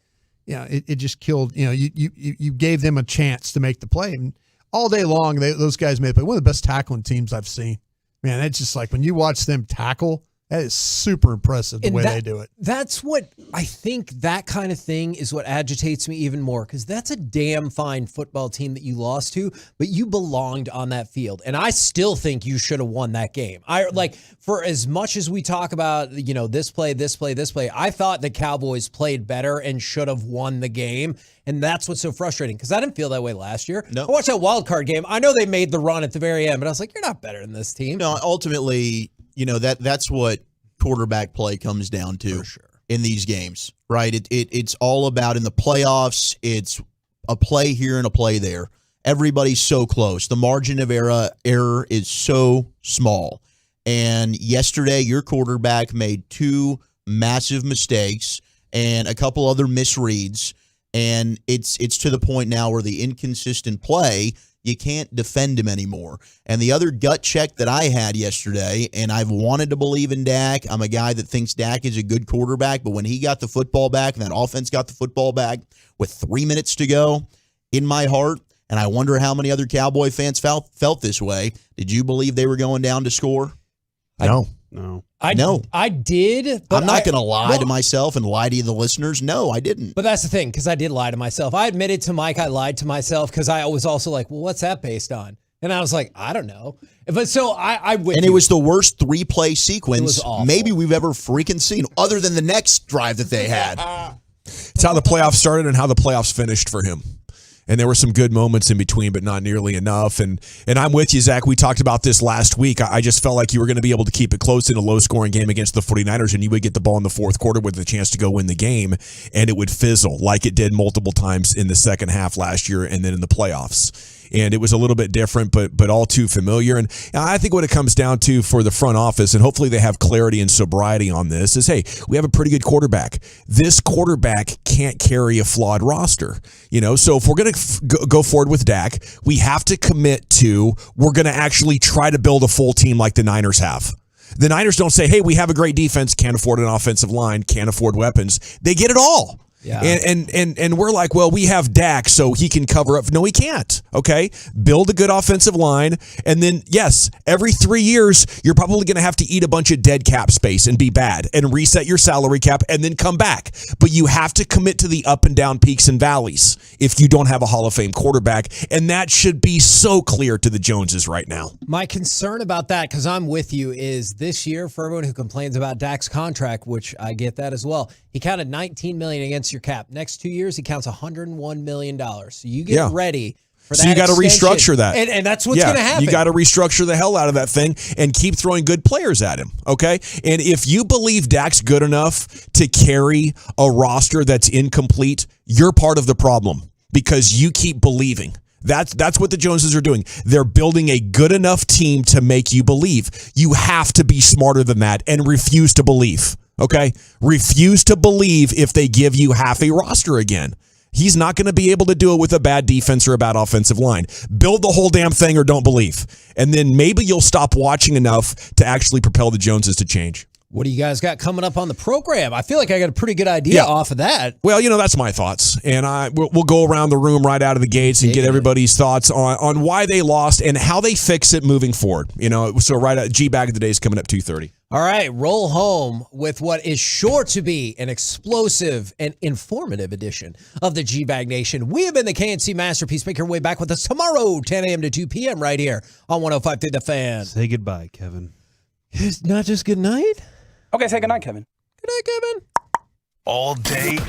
it just killed. You gave them a chance to make the play. And all day long, those guys made play. One of the best tackling teams I've seen. Man, it's just like when you watch them tackle, that is super impressive the way they do it. That's what I think. That kind of thing is what agitates me even more, because that's a damn fine football team that you lost to, but you belonged on that field, and I still think you should have won that game. For as much as we talk about this play, I thought the Cowboys played better and should have won the game, and that's what's so frustrating, because I didn't feel that way last year. No. I watched that wild card game. I know they made the run at the very end, but I was like, you're not better than this team. No, ultimately, that's what quarterback play comes down to in these games, right? It's all about, in the playoffs, it's a play here and a play there. Everybody's so close. The margin of error is so small. And yesterday, your quarterback made 2 massive mistakes and a couple other misreads. And it's to the point now where the inconsistent play, you can't defend him anymore. And the other gut check that I had yesterday, and I've wanted to believe in Dak. I'm a guy that thinks Dak is a good quarterback, but when he got the football back and that offense got the football back with 3 minutes to go, in my heart, and I wonder how many other Cowboy fans felt this way, did you believe they were going down to score? No. I did. But I'm not going to lie to myself and lie to the listeners. No, I didn't. But that's the thing, because I did lie to myself. I admitted to Mike I lied to myself, because I was also like, well, what's that based on? And I was like, I don't know. But so I went. And it was the worst 3-play sequence maybe we've ever freaking seen, other than the next drive that they had. It's how the playoffs started and how the playoffs finished for him. And there were some good moments in between, but not nearly enough. And I'm with you, Zach. We talked about this last week. I just felt like you were going to be able to keep it close in a low-scoring game against the 49ers, and you would get the ball in the fourth quarter with a chance to go win the game, and it would fizzle like it did multiple times in the second half last year and then in the playoffs. And it was a little bit different, but all too familiar. And I think what it comes down to for the front office, and hopefully they have clarity and sobriety on this, is, hey, we have a pretty good quarterback. This quarterback can't carry a flawed roster. So if we're going to go forward with Dak, we have to commit to, we're going to actually try to build a full team like the Niners have. The Niners don't say, hey, we have a great defense, can't afford an offensive line, can't afford weapons. They get it all. Yeah. And we're like, well, we have Dak, so he can cover up. No, he can't. Okay, build a good offensive line, and then yes, every 3 years you're probably going to have to eat a bunch of dead cap space and be bad and reset your salary cap and then come back. But you have to commit to the up and down peaks and valleys if you don't have a Hall of Fame quarterback, and that should be so clear to the Joneses right now. My concern about that, because I'm with you, is this year, for everyone who complains about Dak's contract, which I get that as well, he counted $19 million against your cap. Next 2 years, he counts $101 million. So you get ready for that. So you got to restructure that. And that's what's going to happen. You got to restructure the hell out of that thing and keep throwing good players at him, okay? And if you believe Dak's good enough to carry a roster that's incomplete, you're part of the problem because you keep believing. That's what the Joneses are doing. They're building a good enough team to make you believe. You have to be smarter than that and refuse to believe, okay? Refuse to believe if they give you half a roster again. He's not going to be able to do it with a bad defense or a bad offensive line. Build the whole damn thing or don't believe. And then maybe you'll stop watching enough to actually propel the Joneses to change. What do you guys got coming up on the program? I feel like I got a pretty good idea off of that. Well, that's my thoughts. And we'll go around the room right out of the gates and get everybody's thoughts on why they lost and how they fix it moving forward. So right at G-Bag of the Day is coming up 2:30. All right, roll home with what is sure to be an explosive and informative edition of the G-Bag Nation. We have been the KNC Masterpiece. Make your way back with us tomorrow, 10 a.m. to 2 p.m. right here on 105.3 The Fan. Say goodbye, Kevin. It's not just good night. Okay, say good night, Kevin. Good night, Kevin. All day,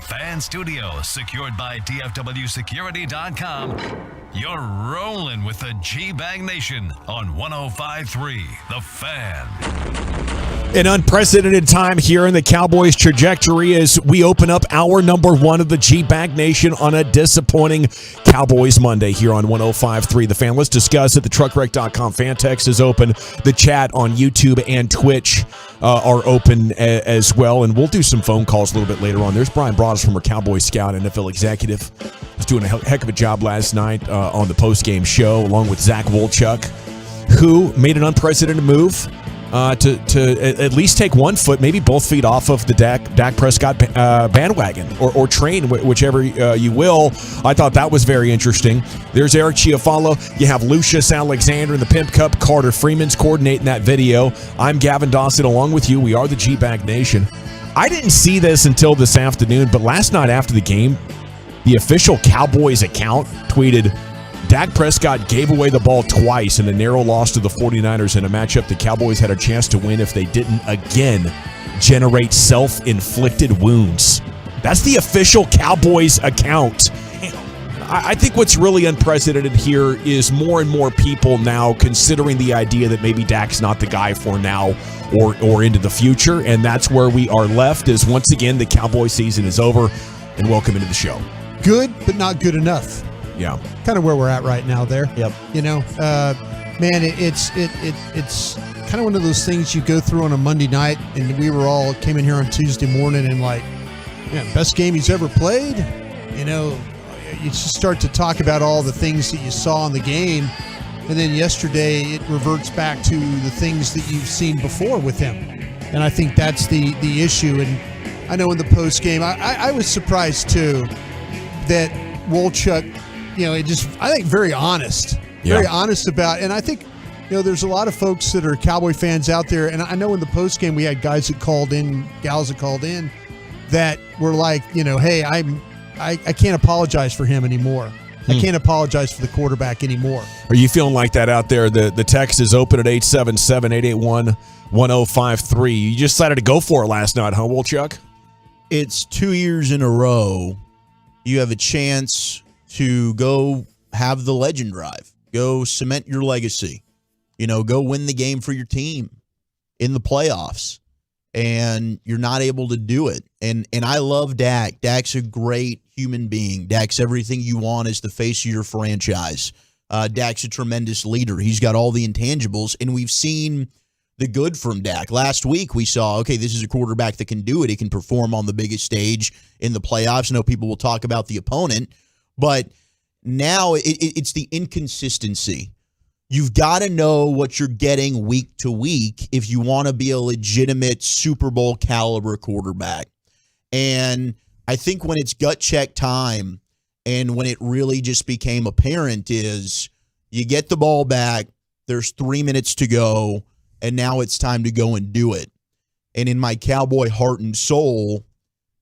Fan Studios, secured by DFWSecurity.com. You're rolling with the G-Bag Nation on 105.3 The Fan. An unprecedented time here in the Cowboys' trajectory as we open up hour number 1 of the G-Bag Nation on a disappointing Cowboys Monday here on 105.3 The Fan. Let's discuss it. The truckwreck.com fan text is open. The chat on YouTube and Twitch are open as well, and we'll do some phone calls a little bit later on. There's Brian Broaddus from our Cowboy Scout, NFL executive. He's doing a heck of a job last night on the postgame show, along with Zach Wolchuk, who made an unprecedented move to at least take 1 foot, maybe both feet off of the Dak Prescott bandwagon or train, whichever you will. I thought that was very interesting. There's Eric Chiafalo. You have Lucius Alexander in the Pimp Cup. Carter Freeman's coordinating that video. I'm Gavin Dawson along with you. We are the G-Bag Nation. I didn't see this until this afternoon, but last night after the game, the official Cowboys account tweeted, Dak Prescott gave away the ball twice in a narrow loss to the 49ers in a matchup the Cowboys had a chance to win if they didn't again generate self-inflicted wounds. That's the official Cowboys account. I think what's really unprecedented here is more and more people now considering the idea that maybe Dak's not the guy for now or into the future, and that's where we are left is once again the Cowboy season is over, and welcome into the show. Good, but not good enough. Yeah, kind of where we're at right now there. Yep. You know, man, it's kind of one of those things you go through on a Monday night, and we came in here on Tuesday morning and like, yeah, best game he's ever played. You know, you just start to talk about all the things that you saw in the game, and then yesterday it reverts back to the things that you've seen before with him, and I think that's the issue. And I know in the post game, I was surprised too that Wolchuk. You know, I think very honest about, and I think, you know, there's a lot of folks that are Cowboy fans out there, and I know in the post game we had guys that called in, gals that called in, that were like, you know, hey, I can't apologize for him anymore. I can't apologize for the quarterback anymore. Are you feeling like that out there? The text is open at 877-881-1053. You just decided to go for it last night, huh, Wolchuk? It's 2 years in a row. You have a chance to go have the legend drive, go cement your legacy, you know, go win the game for your team in the playoffs, and you're not able to do it. And I love Dak. Dak's a great human being. Dak's everything you want as the face of your franchise. Dak's a tremendous leader. He's got all the intangibles, and we've seen the good from Dak. Last week we saw, okay, this is a quarterback that can do it. He can perform on the biggest stage in the playoffs. I know people will talk about the opponent, but now it's the inconsistency. You've got to know what you're getting week to week if you want to be a legitimate Super Bowl caliber quarterback. And I think when it's gut check time and when it really just became apparent is you get the ball back, there's 3 minutes to go, and now it's time to go and do it. And in my Cowboy heart and soul,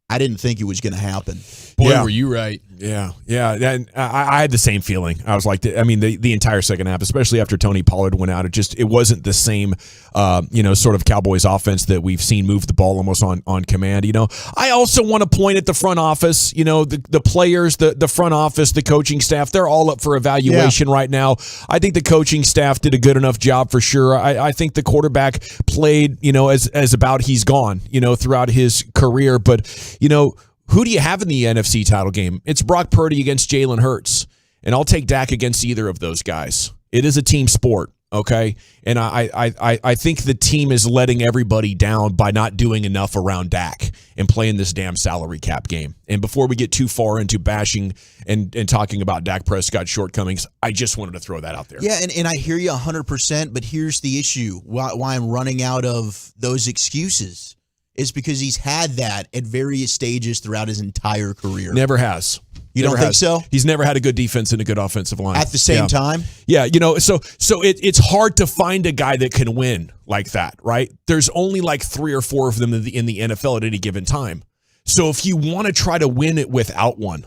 I didn't think it was going to happen. Boy, were you right. Yeah. And I had the same feeling. I was like, the entire second half, especially after Tony Pollard went out, it wasn't the same, sort of Cowboys offense that we've seen move the ball almost on command. You know, I also want to point at the front office. You know, the players, the front office, the coaching staff. They're all up for evaluation right now. I think the coaching staff did a good enough job for sure. I think the quarterback played, as about he's gone, throughout his career, but. Who do you have in the NFC title game? It's Brock Purdy against Jalen Hurts, and I'll take Dak against either of those guys. It is a team sport, okay? And I think the team is letting everybody down by not doing enough around Dak and playing this damn salary cap game. And before we get too far into bashing and talking about Dak Prescott's shortcomings, I just wanted to throw that out there. Yeah, and I hear you 100%, but here's the issue. Why I'm running out of those excuses. Is because he's had that at various stages throughout his entire career. Never has. You don't think so? He's never had a good defense and a good offensive line. At the same time? Yeah, so it's hard to find a guy that can win like that, right? There's only like 3 or 4 of them in the NFL at any given time. So if you want to try to win it without one,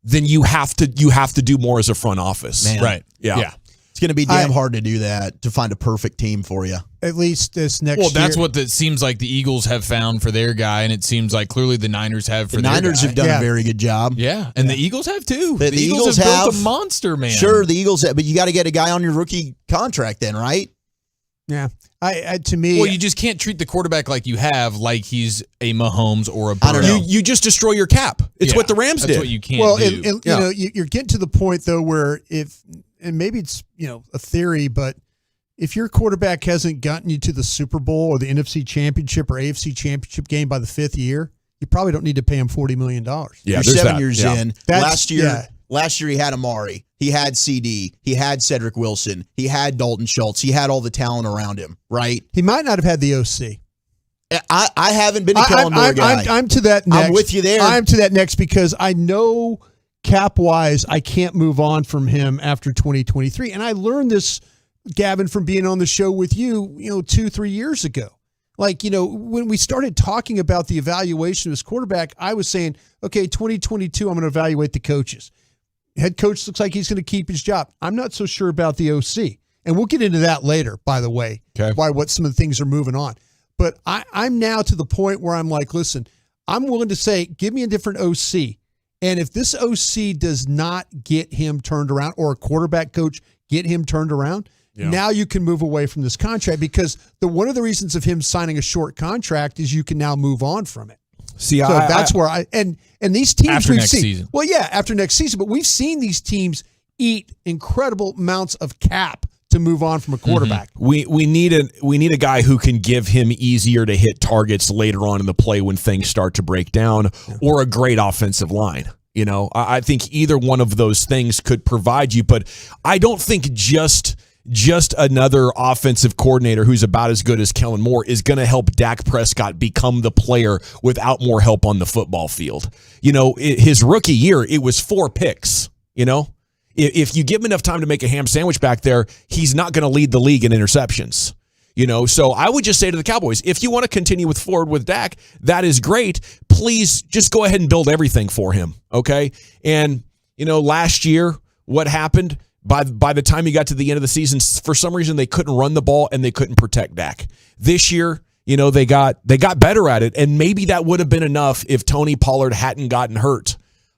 then you have to do more as a front office. Man. Right. Yeah. It's going to be damn hard to do that, to find a perfect team for you. At least this next year. Well, that's what it seems like the Eagles have found for their guy, and it seems like clearly the Niners have for their guy. The Niners have done a very good job. Yeah, and the Eagles have too. The Eagles have built a monster, man. Sure, the Eagles have, but you got to get a guy on your rookie contract then, right? Yeah. To me, well, you just can't treat the quarterback like you have, like he's a Mahomes or a Burrow. I don't know. You just destroy your cap. It's what the Rams did. That's what you can't do. And you know, you're getting to the point though where and maybe it's a theory, but if your quarterback hasn't gotten you to the Super Bowl or the NFC Championship or AFC Championship game by the 5th year, you probably don't need to pay him $40 million. Yeah, you're 7 years in. Last year he had Amari, he had CD, he had Cedric Wilson, he had Dalton Schultz, he had all the talent around him, right? He might not have had the OC. I haven't been a Kellen Moore guy. I'm to that next. I'm with you there. I'm to that next because I know cap-wise I can't move on from him after 2023. And I learned this, Gavin, from being on the show with you, 2-3 years ago. Like, when we started talking about the evaluation of his quarterback, I was saying, okay, 2022, I'm going to evaluate the coaches. Head coach looks like he's going to keep his job. I'm not so sure about the OC. And we'll get into that later, by the way, what some of the things are moving on. But I'm now to the point where I'm like, listen, I'm willing to say, give me a different OC. And if this OC does not get him turned around or a quarterback coach get him turned around, now you can move away from this contract because one of the reasons of him signing a short contract is you can now move on from it. See, so that's where and these teams after we've next seen. Season. Well, yeah, after next season, but we've seen these teams eat incredible amounts of cap to move on from a quarterback. Mm-hmm. We need a guy who can give him easier to hit targets later on in the play when things start to break down, or a great offensive line. I think either one of those things could provide you, but I don't think just another offensive coordinator who's about as good as Kellen Moore is going to help Dak Prescott become the player without more help on the football field. His rookie year, it was 4 picks, If you give him enough time to make a ham sandwich back there, he's not going to lead the league in interceptions. So I would just say to the Cowboys, if you want to continue forward with Dak, that is great. Please just go ahead and build everything for him, okay? And, last year, what happened? By the time you got to the end of the season, for some reason, they couldn't run the ball and they couldn't protect Dak. This year, they got better at it, and maybe that would have been enough if Tony Pollard hadn't gotten hurt.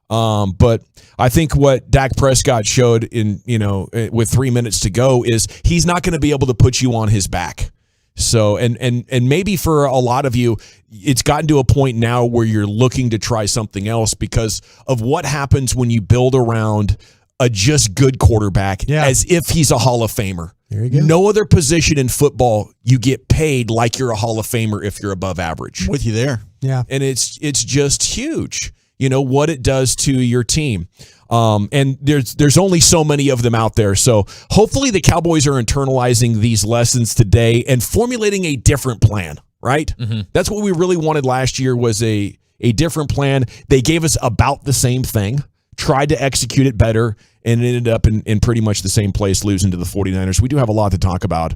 But I think what Dak Prescott showed with 3 minutes to go is he's not going to be able to put you on his back. So, and maybe for a lot of you, it's gotten to a point now where you're looking to try something else because of what happens when you build around a just good quarterback as if he's a Hall of Famer. There you go. No other position in football you get paid like you're a Hall of Famer if you're above average. With you there. Yeah. And it's just huge. What it does to your team. And there's only so many of them out there. So hopefully the Cowboys are internalizing these lessons today and formulating a different plan, right? Mm-hmm. That's what we really wanted last year was a different plan. They gave us about the same thing, tried to execute it better, and ended up in pretty much the same place, losing to the 49ers. We do have a lot to talk about.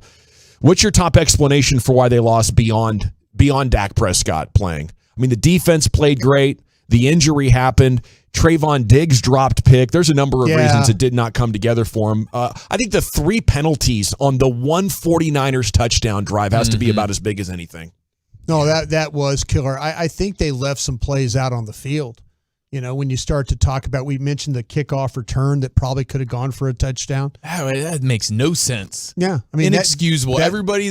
What's your top explanation for why they lost beyond Dak Prescott playing? I mean, the defense played great. The injury happened. Trayvon Diggs dropped pick. There's a number of reasons it did not come together for him. I think the 3 penalties on the 49ers touchdown drive has to be about as big as anything. No, that was killer. I think they left some plays out on the field. When you start to talk about, we mentioned the kickoff return that probably could have gone for a touchdown. Oh, that makes no sense. Yeah. I mean, inexcusable. Everybody's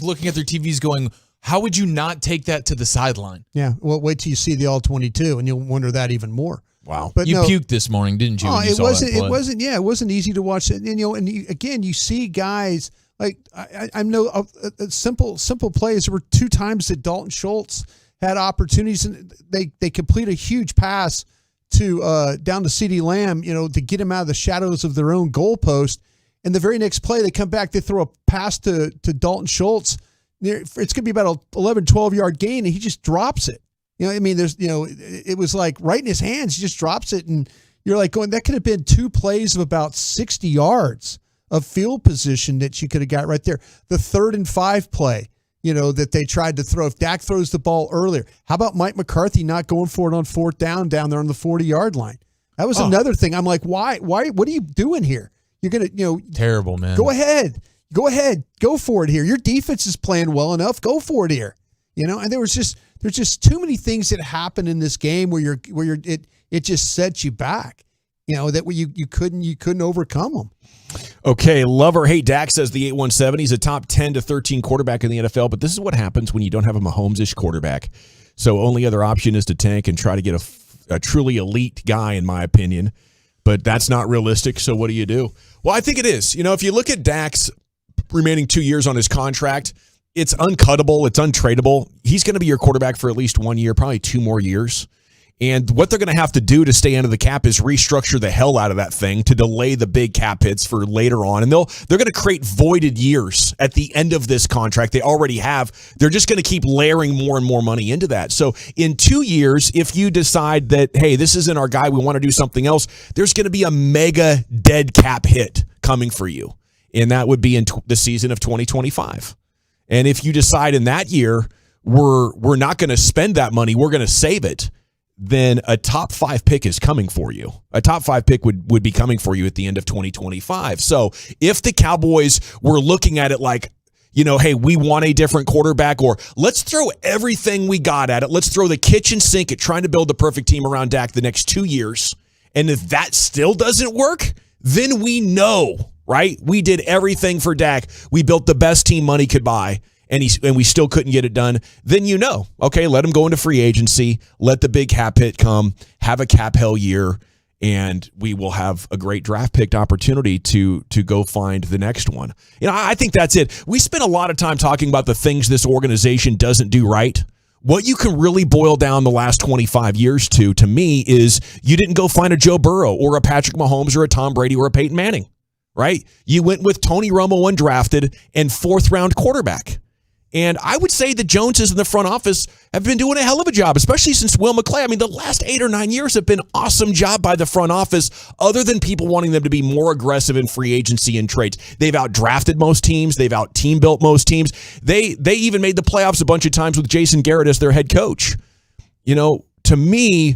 looking at their TVs going, how would you not take that to the sideline? Yeah. Well, wait till you see the all-22, and you'll wonder that even more. Wow. But you puked this morning, didn't you? It wasn't easy to watch it. And again, you see guys like I know simple plays. There were 2 times that Dalton Schultz had opportunities, and they complete a huge pass to down to CeeDee Lamb, to get him out of the shadows of their own goalpost. And the very next play, they come back, they throw a pass to Dalton Schultz. It's going to be about an 11, 12-yard gain, and he just drops it. It was like right in his hands. He just drops it, and you're like going, that could have been 2 plays of about 60 yards of field position that you could have got right there. The 3rd and 5 play, that they tried to throw. If Dak throws the ball earlier, how about Mike McCarthy not going for it on 4th down there on the 40-yard line? That was another thing. I'm like, why? What are you doing here? You're going to, terrible, man. Go ahead. Go for it here. Your defense is playing well enough. Go for it here. And there's just too many things that happen in this game where it just sets you back. That you couldn't overcome them. Okay, love or hate Dak, says the 817. He's a top 10 to 13 quarterback in the NFL, but this is what happens when you don't have a Mahomes-ish quarterback. So only other option is to tank and try to get a truly elite guy, in my opinion. But that's not realistic, so what do you do? Well, I think it is. If you look at Dak's remaining 2 years on his contract, it's uncuttable, it's untradeable. He's going to be your quarterback for at least 1 year, probably 2 more years. And what they're going to have to do to stay under the cap is restructure the hell out of that thing to delay the big cap hits for later on. And they're going to create voided years at the end of this contract. They already have. They're just going to keep layering more and more money into that. So in 2 years, if you decide that, hey, this isn't our guy, we want to do something else, there's going to be a mega dead cap hit coming for you. And that would be in the season of 2025. And if you decide in that year, we're not going to spend that money, we're going to save it, then a top 5 pick is coming for you. A top 5 pick would be coming for you at the end of 2025. So if the Cowboys were looking at it like, hey, we want a different quarterback, or let's throw everything we got at it, let's throw the kitchen sink at trying to build the perfect team around Dak the next 2 years, and if that still doesn't work, then we know, right? We did everything for Dak. We built the best team money could buy, and we still couldn't get it done. Then okay, let him go into free agency, let the big cap hit come, have a cap hell year, and we will have a great draft picked opportunity to go find the next one. I think that's it. We spent a lot of time talking about the things this organization doesn't do right. What you can really boil down the last 25 years to me, is you didn't go find a Joe Burrow or a Patrick Mahomes or a Tom Brady or a Peyton Manning, right? You went with Tony Romo undrafted and 4th-round quarterback. And I would say the Joneses in the front office have been doing a hell of a job, especially since Will McClay. I mean, the last 8 or 9 years have been awesome job by the front office, other than people wanting them to be more aggressive in free agency and trades. They've outdrafted most teams. They've out-team built most teams. They even made the playoffs a bunch of times with Jason Garrett as their head coach. To me,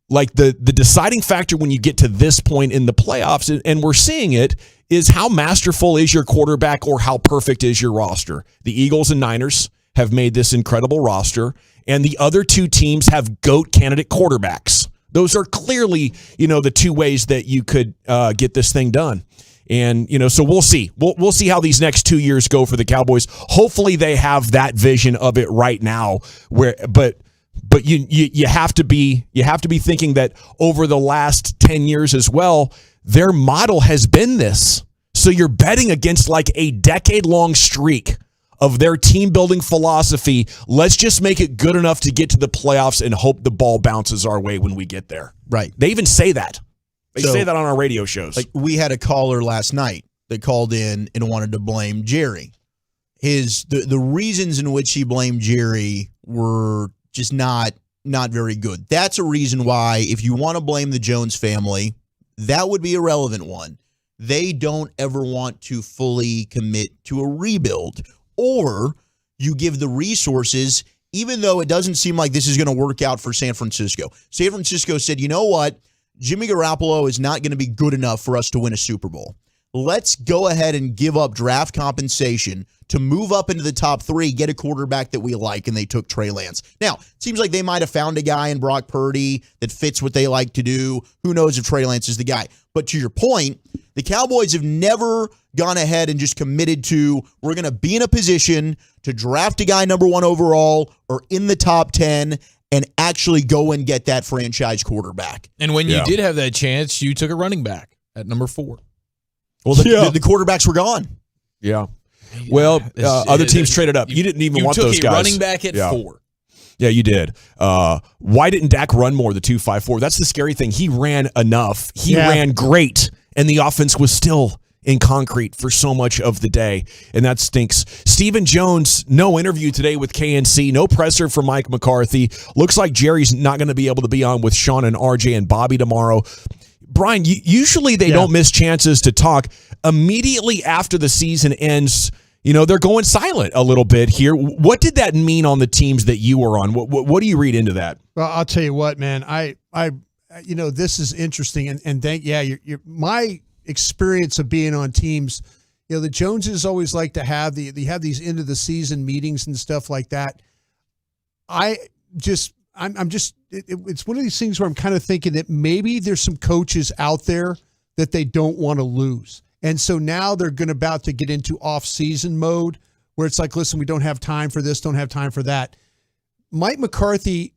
like the deciding factor when you get to this point in the playoffs, and we're seeing it, is how masterful is your quarterback or how perfect is your roster. The Eagles and Niners have made this incredible roster, and the other 2 teams have GOAT candidate quarterbacks. Those are clearly, the 2 ways that you could get this thing done. And, so we'll see. We'll see how these next 2 years go for the Cowboys. Hopefully they have that vision of it right now, but you have to be thinking that over the last 10 years as well, their model has been this. So you're betting against like a decade-long streak of their team-building philosophy. Let's just make it good enough to get to the playoffs and hope the ball bounces our way when we get there. Right. They even say that. They say that on our radio shows. Like, we had a caller last night that called in and wanted to blame Jerry. The reasons in which he blamed Jerry were just not very good. That's a reason why, if you want to blame the Jones family, that would be a relevant one. They don't ever want to fully commit to a rebuild, or you give the resources, even though it doesn't seem like this is going to work out for San Francisco. San Francisco said, you know what? Jimmy Garoppolo is not going to be good enough for us to win a Super Bowl. Let's go ahead and give up draft compensation to move up into the top 3, get a quarterback that we like, and they took Trey Lance. Now, it seems like they might have found a guy in Brock Purdy that fits what they like to do. Who knows if Trey Lance is the guy? But to your point, the Cowboys have never gone ahead and just committed to, we're going to be in a position to draft a guy number 1 overall or in the top 10 and actually go and get that franchise quarterback. And when you did have that chance, you took a running back at number 4. Well, the quarterbacks were gone. Yeah. Well, other teams traded up. You didn't even want those guys. You took a running back at 4. Yeah, you did. Why didn't Dak run more, the 2.54? That's the scary thing. He ran enough. He ran great, and the offense was still in concrete for so much of the day, and that stinks. Stephen Jones, no interview today with KNC, no presser for Mike McCarthy. Looks like Jerry's not going to be able to be on with Sean and RJ and Bobby tomorrow. Brian, usually they don't miss chances to talk. Immediately after the season ends, they're going silent a little bit here. What did that mean on the teams that you were on? What do you read into that? Well, I'll tell you what, man. This is interesting, and experience of being on teams. You know, the Joneses always like to have these end of the season meetings and stuff like that. It's one of these things where I'm kind of thinking that maybe there's some coaches out there that they don't want to lose. And so now they're about to get into off-season mode where it's like, listen, we don't have time for this, don't have time for that. Mike McCarthy,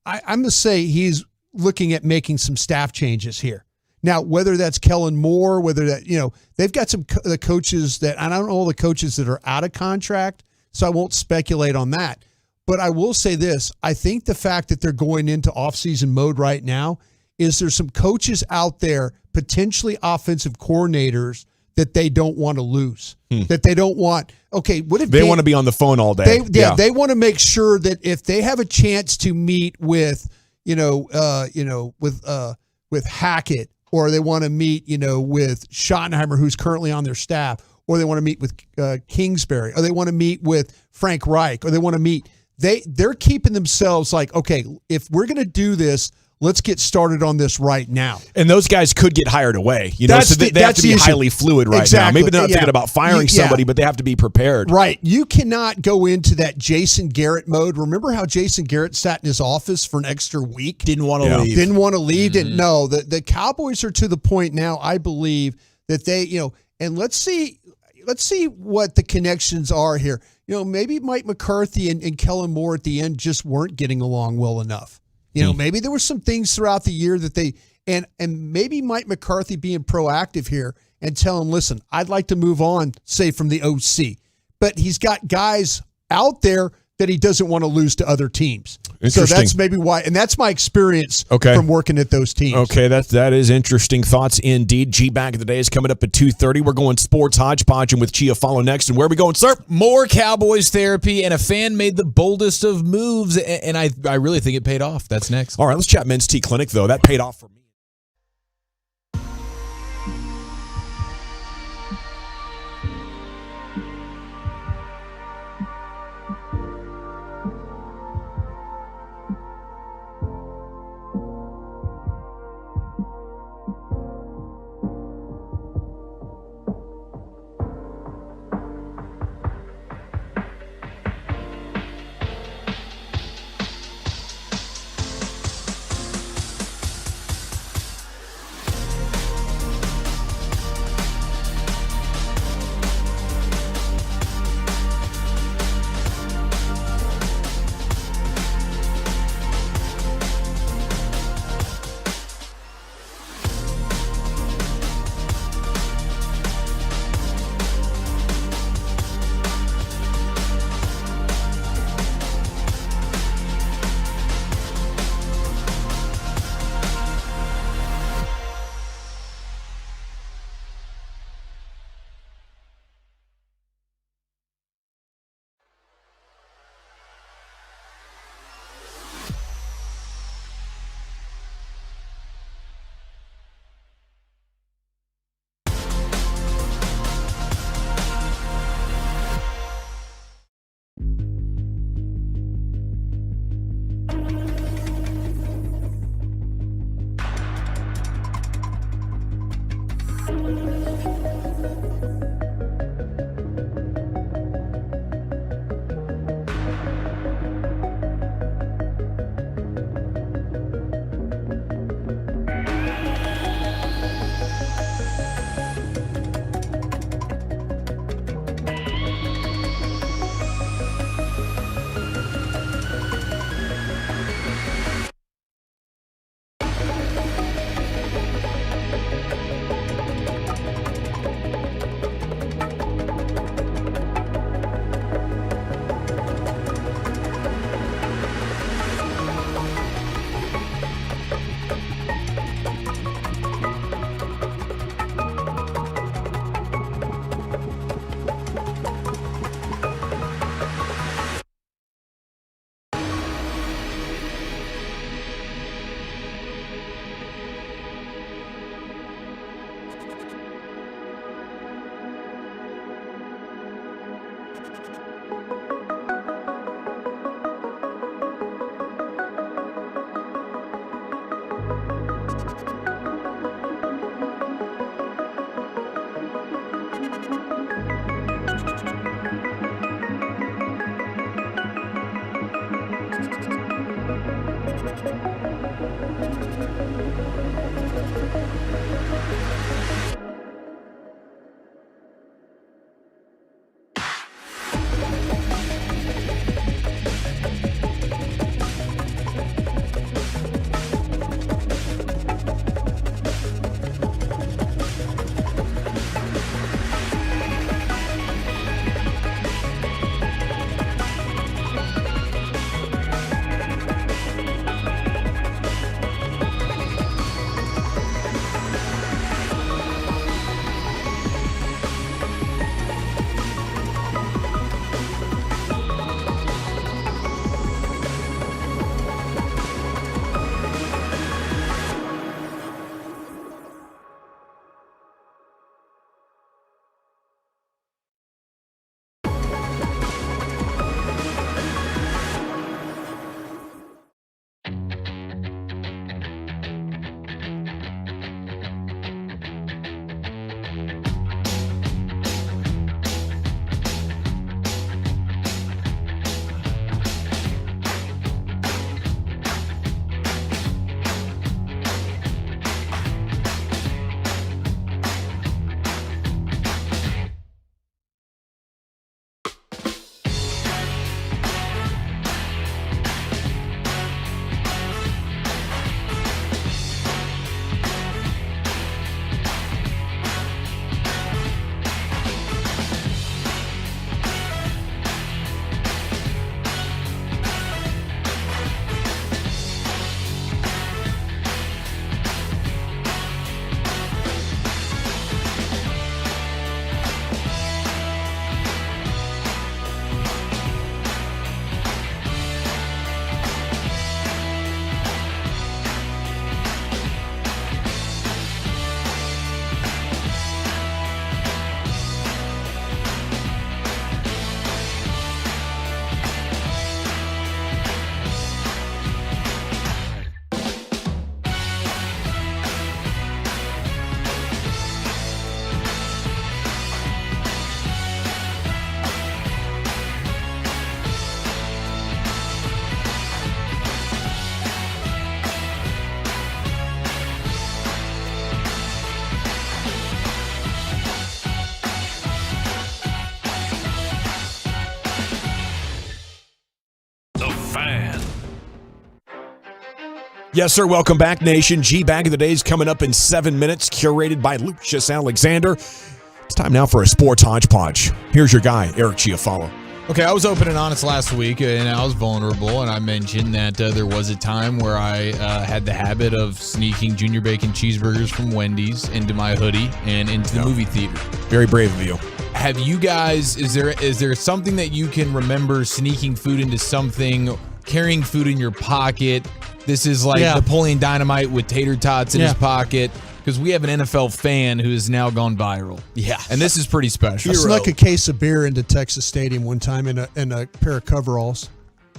I'm going to say he's looking at making some staff changes here. Now, whether that's Kellen Moore, whether that, they've got some the coaches that, and I don't know all the coaches that are out of contract, so I won't speculate on that. But I will say this, I think the fact that they're going into off-season mode right now is there's some coaches out there, potentially offensive coordinators, that they don't want to lose, that they don't want. Okay, what if they want to be on the phone all day? They want to make sure that if they have a chance to meet with, with Hackett, or they want to meet, with Schottenheimer, who's currently on their staff, or they want to meet with Kingsbury, or they want to meet with Frank Reich, or they want to meet. They're keeping themselves like, okay, if we're going to do this, let's get started on this right now. And those guys could get hired away. They have to be highly fluid right now. Maybe they're not thinking about firing somebody, but they have to be prepared. Right. You cannot go into that Jason Garrett mode. Remember how Jason Garrett sat in his office for an extra week? Didn't want to leave. Didn't want to leave. Didn't know. The Cowboys are to the point now, I believe, that they, and let's see what the connections are here. Maybe Mike McCarthy and Kellen Moore at the end just weren't getting along well enough. Maybe there were some things throughout the year that they and maybe Mike McCarthy being proactive here and telling him, listen, I'd like to move on, say, from the OC. But he's got guys out there that he doesn't want to lose to other teams. So that's maybe why, and that's my experience from working at those teams. Okay, that is interesting thoughts indeed. G-Bag of the Day is coming up at 2:30. We're going sports hodgepodge with Chia follow next. And where are we going, sir? More Cowboys therapy, and a fan made the boldest of moves, and I really think it paid off. That's next. All right, let's chat Men's Tea Clinic, though. That paid off for me. Yes, sir. Welcome back, Nation. G-Bag of the Day is coming up in 7 minutes, curated by Lucius Alexander. It's time now for a sports hodgepodge. Here's your guy, Eric Chiafalo. Okay, I was open and honest last week, and I was vulnerable, and I mentioned that there was a time where I had the habit of sneaking junior bacon cheeseburgers from Wendy's into my hoodie and into the movie theater. Very brave of you. Have you guys, is there something that you can remember sneaking food into something, carrying food in your pocket? This is like Napoleon Dynamite with tater tots in his pocket. Because we have an NFL fan who has now gone viral. Yeah. And this is pretty special. I snuck a case of beer into Texas Stadium one time in a pair of coveralls.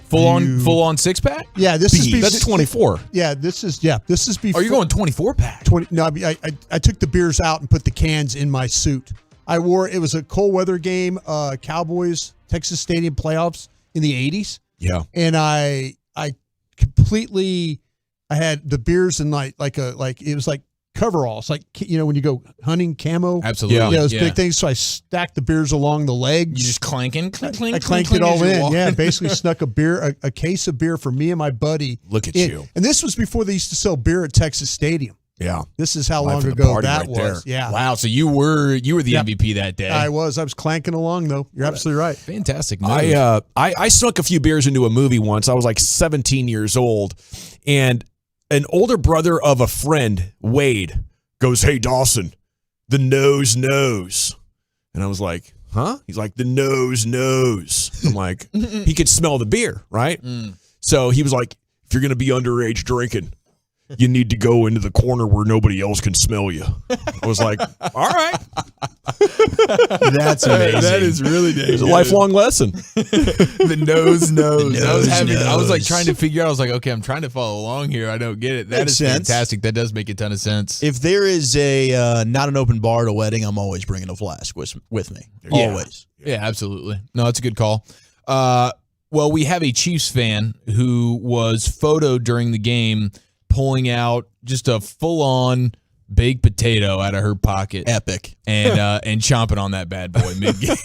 Full on 6-pack? Yeah, this is that's 24. Yeah, this is before. Are you going 24-pack? 20. No, I took the beers out and put the cans in my suit. It was a cold weather game, Cowboys Texas Stadium playoffs in the 80s. Yeah. And I completely had the beers in it was like coveralls, like, when you go hunting, camo. Absolutely. Those big things. So I stacked the beers along the legs. You just clanking? I clanked it all in. Yeah, basically snuck a case of beer for me and my buddy. Look at you. And this was before they used to sell beer at Texas Stadium. Yeah. This is how long ago that was. There. Yeah. Wow. So you were the MVP that day. I was clanking along, though. You're absolutely right. Fantastic move. I snuck a few beers into a movie once. I was like 17 years old, and an older brother of a friend, Wade, goes, "Hey, Dawson, the nose knows." And I was like, huh? He's like, "The nose knows." I'm like, he could smell the beer, right? So he was like, "If you're going to be underage drinking, you need to go into the corner where nobody else can smell you." I was like, all right. That's amazing. That is really dangerous. It's a lifelong lesson. The nose knows. The I was like trying to figure out. I was like, okay, I'm trying to follow along here. I don't get it. That Makes is sense. fantastic. That does make a ton of sense. If there is a not an open bar at a wedding, I'm always bringing a flask with me. Always. Yeah, absolutely. No, that's a good call. Well, we have a Chiefs fan who was photoed during the game pulling out just a full-on baked potato out of her pocket. Epic. And chomping on that bad boy mid-game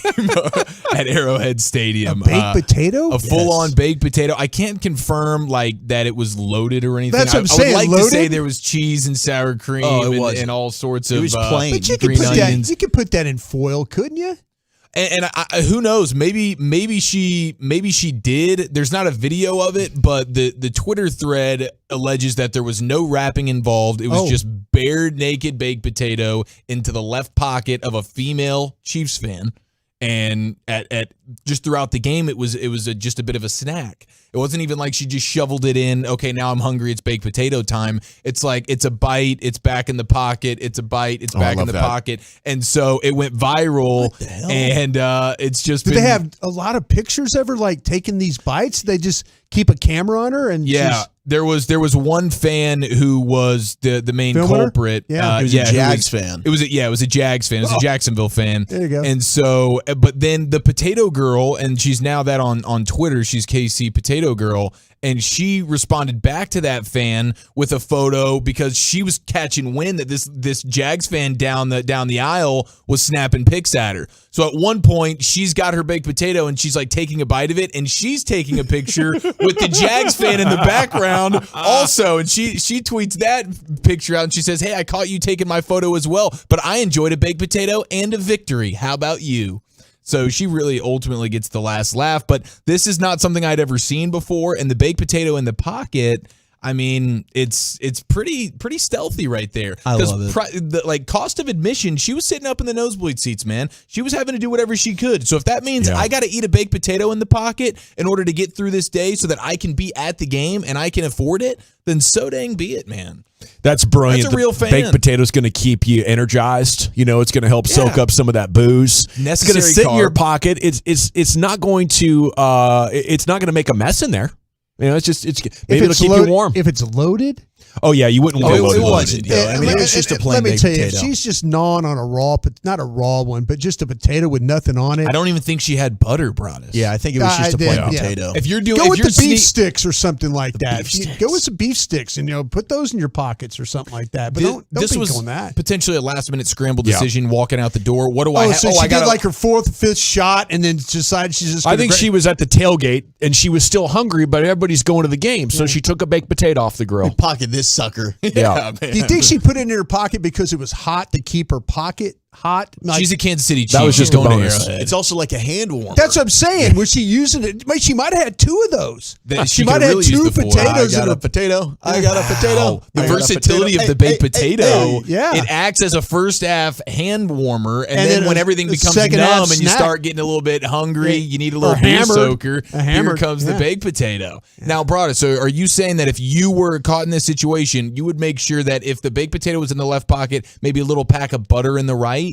at Arrowhead Stadium. A baked potato? A full-on baked potato. I can't confirm that it was loaded or anything. That's what I'm saying. I would like Loaded? to say there was cheese and sour cream and all sorts of was plain. But you green onions. You could put that in foil, couldn't you? And who knows? Maybe she did. There's not a video of it, but the Twitter thread alleges that there was no wrapping involved. It was just bare naked baked potato into the left pocket of a female Chiefs fan. And at just throughout the game, it was just a bit of a snack. It wasn't even like she just shoveled it in. Okay, now I'm hungry. It's baked potato time. It's like it's a bite. It's back in the pocket. It's a bite. It's back in the pocket. And so it went viral. What the hell? And it's just. Did they have a lot of pictures of her taking these bites? They just keep a camera on her and There was one fan who was the main culprit. Yeah, he was a Jags fan. It was a Jags fan. It was a Jacksonville fan. There you go. And so, but then the potato girl, and she's now that on Twitter. She's KC Potato Girl, and she responded back to that fan with a photo because she was catching wind that this Jags fan down the aisle was snapping pics at her. So at one point, she's got her baked potato and she's like taking a bite of it, and she's taking a picture with the Jags fan in the background also. And she tweets that picture out and she says, "Hey, I caught you taking my photo as well, but I enjoyed a baked potato and a victory. How about you?" So she really ultimately gets the last laugh, but this is not something I'd ever seen before. And the baked potato in the pocket, I mean, it's pretty stealthy right there. I love it. The cost of admission, she was sitting up in the nosebleed seats, man. She was having to do whatever she could. So if that means I got to eat a baked potato in the pocket in order to get through this day so that I can be at the game and I can afford it, then so dang be it, man. That's brilliant. That's a real fan. Baked potato's going to keep you energized. It's going to help soak up some of that booze. Necessary it's going to sit carb. in your pocket. It's not going to make a mess in there. It's maybe it'll keep you warm. If it's loaded, Oh yeah, you wouldn't want it wasn't. I mean, it was just a plain Let me baked tell you, potato. if she's just gnawing on a raw, not a raw one, but just a potato with nothing on it. I don't even think she had butter, Broadus. Yeah, I think it was just a plain potato. If you're doing, go if with you're the beef sticks or something like that. beef Go with some beef sticks and put those in your pockets or something like that. But don't this be was doing that. potentially a last minute scramble decision walking out the door. What do I? So she did like her 4th or 5th shot and then decided she's just. I think she was at the tailgate and she was still hungry, but everybody's going to the game, so she took a baked potato off the grill. Pocket this sucker. Yeah. Do you think she put it in her pocket because it was hot to keep her pocket hot? She's a Kansas City Chiefs. That was just going a to bonus. Arrowhead. It's also like a hand warmer. That's what I'm saying. Was she using it? She might have had 2 of those. She might could have really had 2 use the four. potatoes I in got her. a potato. I got a potato. The I got a versatility potato. of the baked potato. yeah. It acts as a first half hand warmer, and And then then when a everything becomes second half numb and you snack. start getting a little bit hungry, you need a little beer hammered. soaker. A hammered, Here comes the yeah. baked potato. Now, Broadus, so are you saying that if you were caught in this situation, you would make sure that if the baked potato was in the left pocket, maybe a little pack of butter in the right?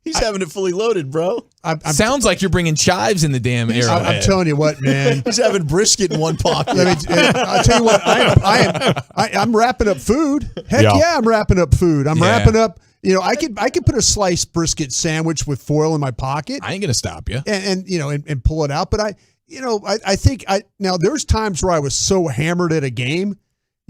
He's having it fully loaded, bro. Sounds like you're bringing chives in the damn Arrowhead. I'm telling you what, man. He's having brisket in one pocket. I'll tell you what. I'm wrapping up food. Heck yeah, I'm wrapping up food. I'm wrapping up. I could put a sliced brisket sandwich with foil in my pocket. I ain't gonna stop you. And pull it out. But I think now there's times where I was so hammered at a game.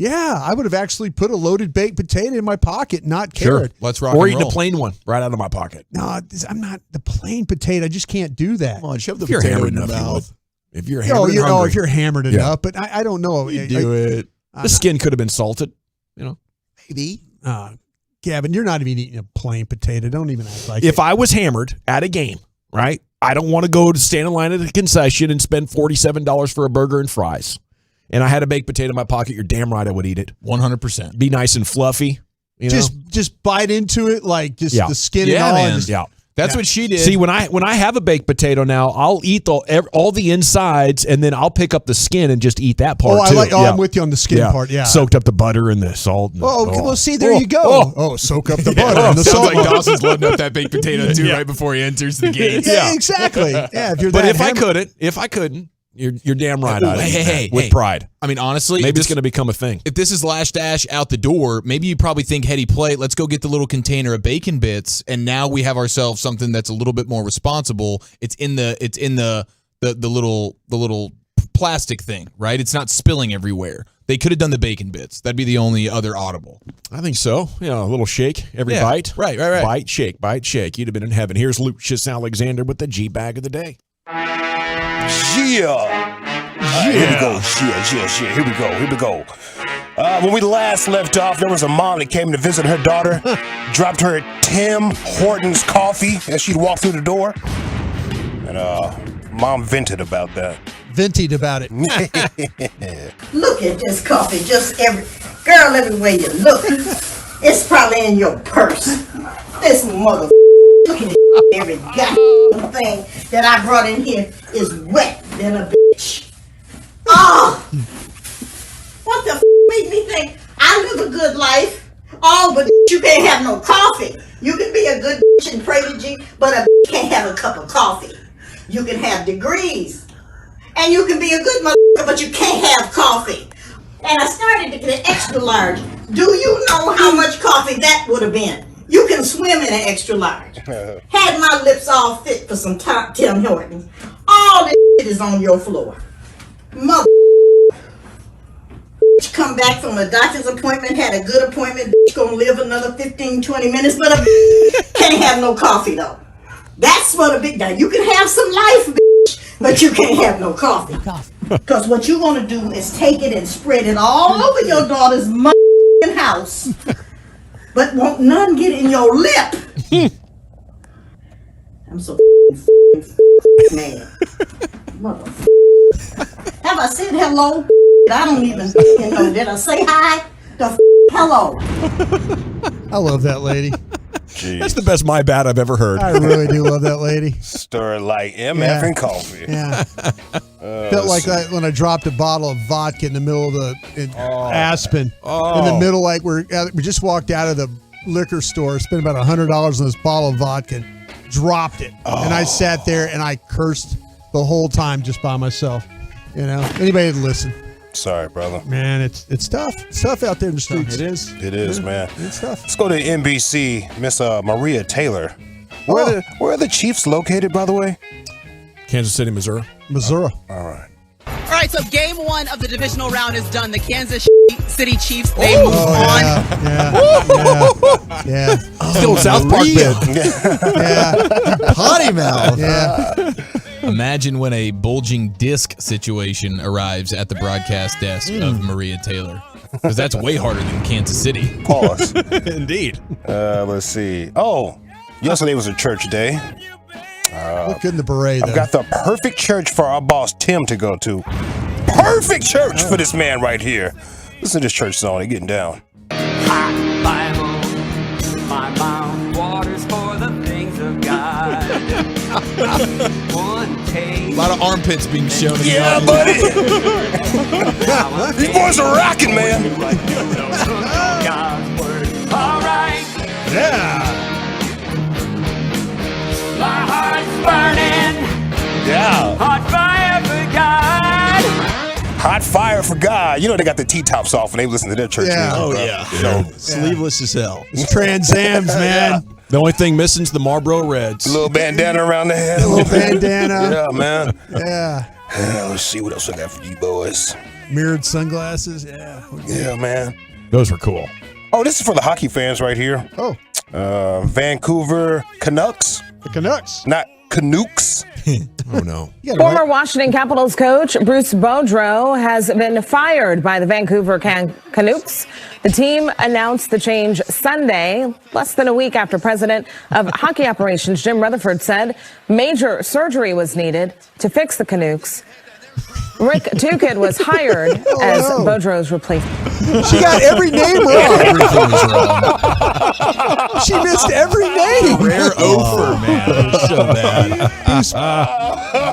Yeah, I would have actually put a loaded baked potato in my pocket, not carrot. Let's rock Or and eating roll. a plain one right out of my pocket. No, I'm not the plain potato. I just can't do that. Come on, shove the If you're potato hammered in your enough, you would. mouth. If you're hammered and if hungry. you're hammered Yeah. enough, but I don't know. You do it. The skin could have been salted. Maybe. Gavin, you're not even eating a plain potato. Don't even act like it. If I was hammered at a game, right, I don't want to go to stand in line at a concession and spend $47 for a burger and fries. And I had a baked potato in my pocket, you're damn right I would eat it. 100%. Be nice and fluffy. Just bite into it like just Yeah. the skin Yeah, and all. man. And just, Yeah. That's what she did. See, when I have a baked potato now, I'll eat all the insides, and then I'll pick up the skin and just eat that part too. I'm with you on the skin part. Yeah. Soaked up the butter and the salt. And well, see, there you go. Soak up the butter and the Sounds salt. like Dawson's loading up that baked potato too right before he enters the gate. Yeah, exactly. Yeah, if you're But that if I couldn't, you're damn right. I'd eat that hey, with pride. I mean, honestly, Maybe it's going to become a thing. If this is last dash out the door, maybe you probably think heady plate. Let's go get the little container of bacon bits, and now we have ourselves something that's a little bit more responsible. It's in the little plastic thing, right? It's not spilling everywhere. They could have done the bacon bits. That'd be the only other audible. I think so. A little shake every Yeah, bite. right. Bite, shake. You'd have been in heaven. Here's Lucius Alexander with the G bag of the day. Here we go. Here we go. When we last left off, there was a mom that came to visit her daughter, dropped her Tim Hortons coffee as she'd walk through the door, and mom vented about that. Vented about it. Look at this coffee, everywhere you look. It's probably in your purse. This mother look at every goddamn thing that I brought in here is wet than a bitch. Oh, what the made me think I live a good life? Oh, but you can't have no coffee. You can be a good bitch and pray to G, but a bitch can't have a cup of coffee. You can have degrees. And you can be a good motherfucker, but you can't have coffee. And I started to get an extra large. Do you know how much coffee that would have been? You can swim in an extra large. Had my lips all fit for some Tim Hortons. All this shit is on your floor. Mother come back from a doctor's appointment, had a good appointment, gonna live another 15, 20 minutes, but a can't have no coffee though. That's what a big guy. You can have some life, but you can't have no coffee. Because what you're going to do is take it and spread it all over your daughter's house. But won't none get in your lip. I'm so mad. Have I said hello? I don't even know. Did I say hi? Hello. I love that lady. Jeez. That's the best my bad I've ever heard. I really do love that lady. Stir like MF and coffee. Yeah. Felt like that when I dropped a bottle of vodka in the middle of Aspen. In the middle, like we just walked out of the liquor store, spent about $100 on this bottle of vodka, and dropped it. And I sat there and I cursed the whole time just by myself. Anybody would listen. Sorry, brother. Man, it's tough. It's tough out there in the streets. It is. It is, man. It's tough. Let's go to NBC. Miss Maria Taylor. Where are the Chiefs located, by the way? Kansas City, Missouri. Missouri. All right. All right, so game 1 of the divisional round is done. The Kansas City Chiefs, they move on. Yeah. Still South Park bit. Potty mouth. Yeah. Imagine when a bulging disc situation arrives at the broadcast desk of Maria Taylor. Because that's way harder than Kansas City. Pause. Indeed. Let's see. Oh, yesterday was a church day. Look good in the beret, though. I've got the perfect church for our boss, Tim, to go to. Perfect church for this man right here. Listen to this church song. They're getting down. Bible, my mouth waters for the things of God. One taste. A lot of armpits being shown in the Yeah, buddy. These boys are rocking, man. God's word. All right. Yeah. My heart's burning. Yeah. Hot fire for God. Hot fire for God. You know they got the T-tops off when they listen to their church music. Oh, bro. yeah. Sleeveless as hell. It's Trans Ams, man. The only thing missing is the Marlboro Reds. A little bandana around the head. A little bandana. Yeah, man. Yeah. Let's see what else I got for you boys. Mirrored sunglasses. Yeah. Yeah, man. Those were cool. Oh, this is for the hockey fans right here. Oh. Vancouver Canucks. The Canucks. Not Canucks. Oh, no. Former Washington Capitals coach Bruce Boudreau has been fired by the Vancouver Canucks. The team announced the change Sunday, less than a week after President of Hockey Operations Jim Rutherford said major surgery was needed to fix the Canucks. Rick Tukid was hired as Boudreau's replacement. She got every name wrong. Everything was wrong. She missed every name. Rare offer, man. It was so bad.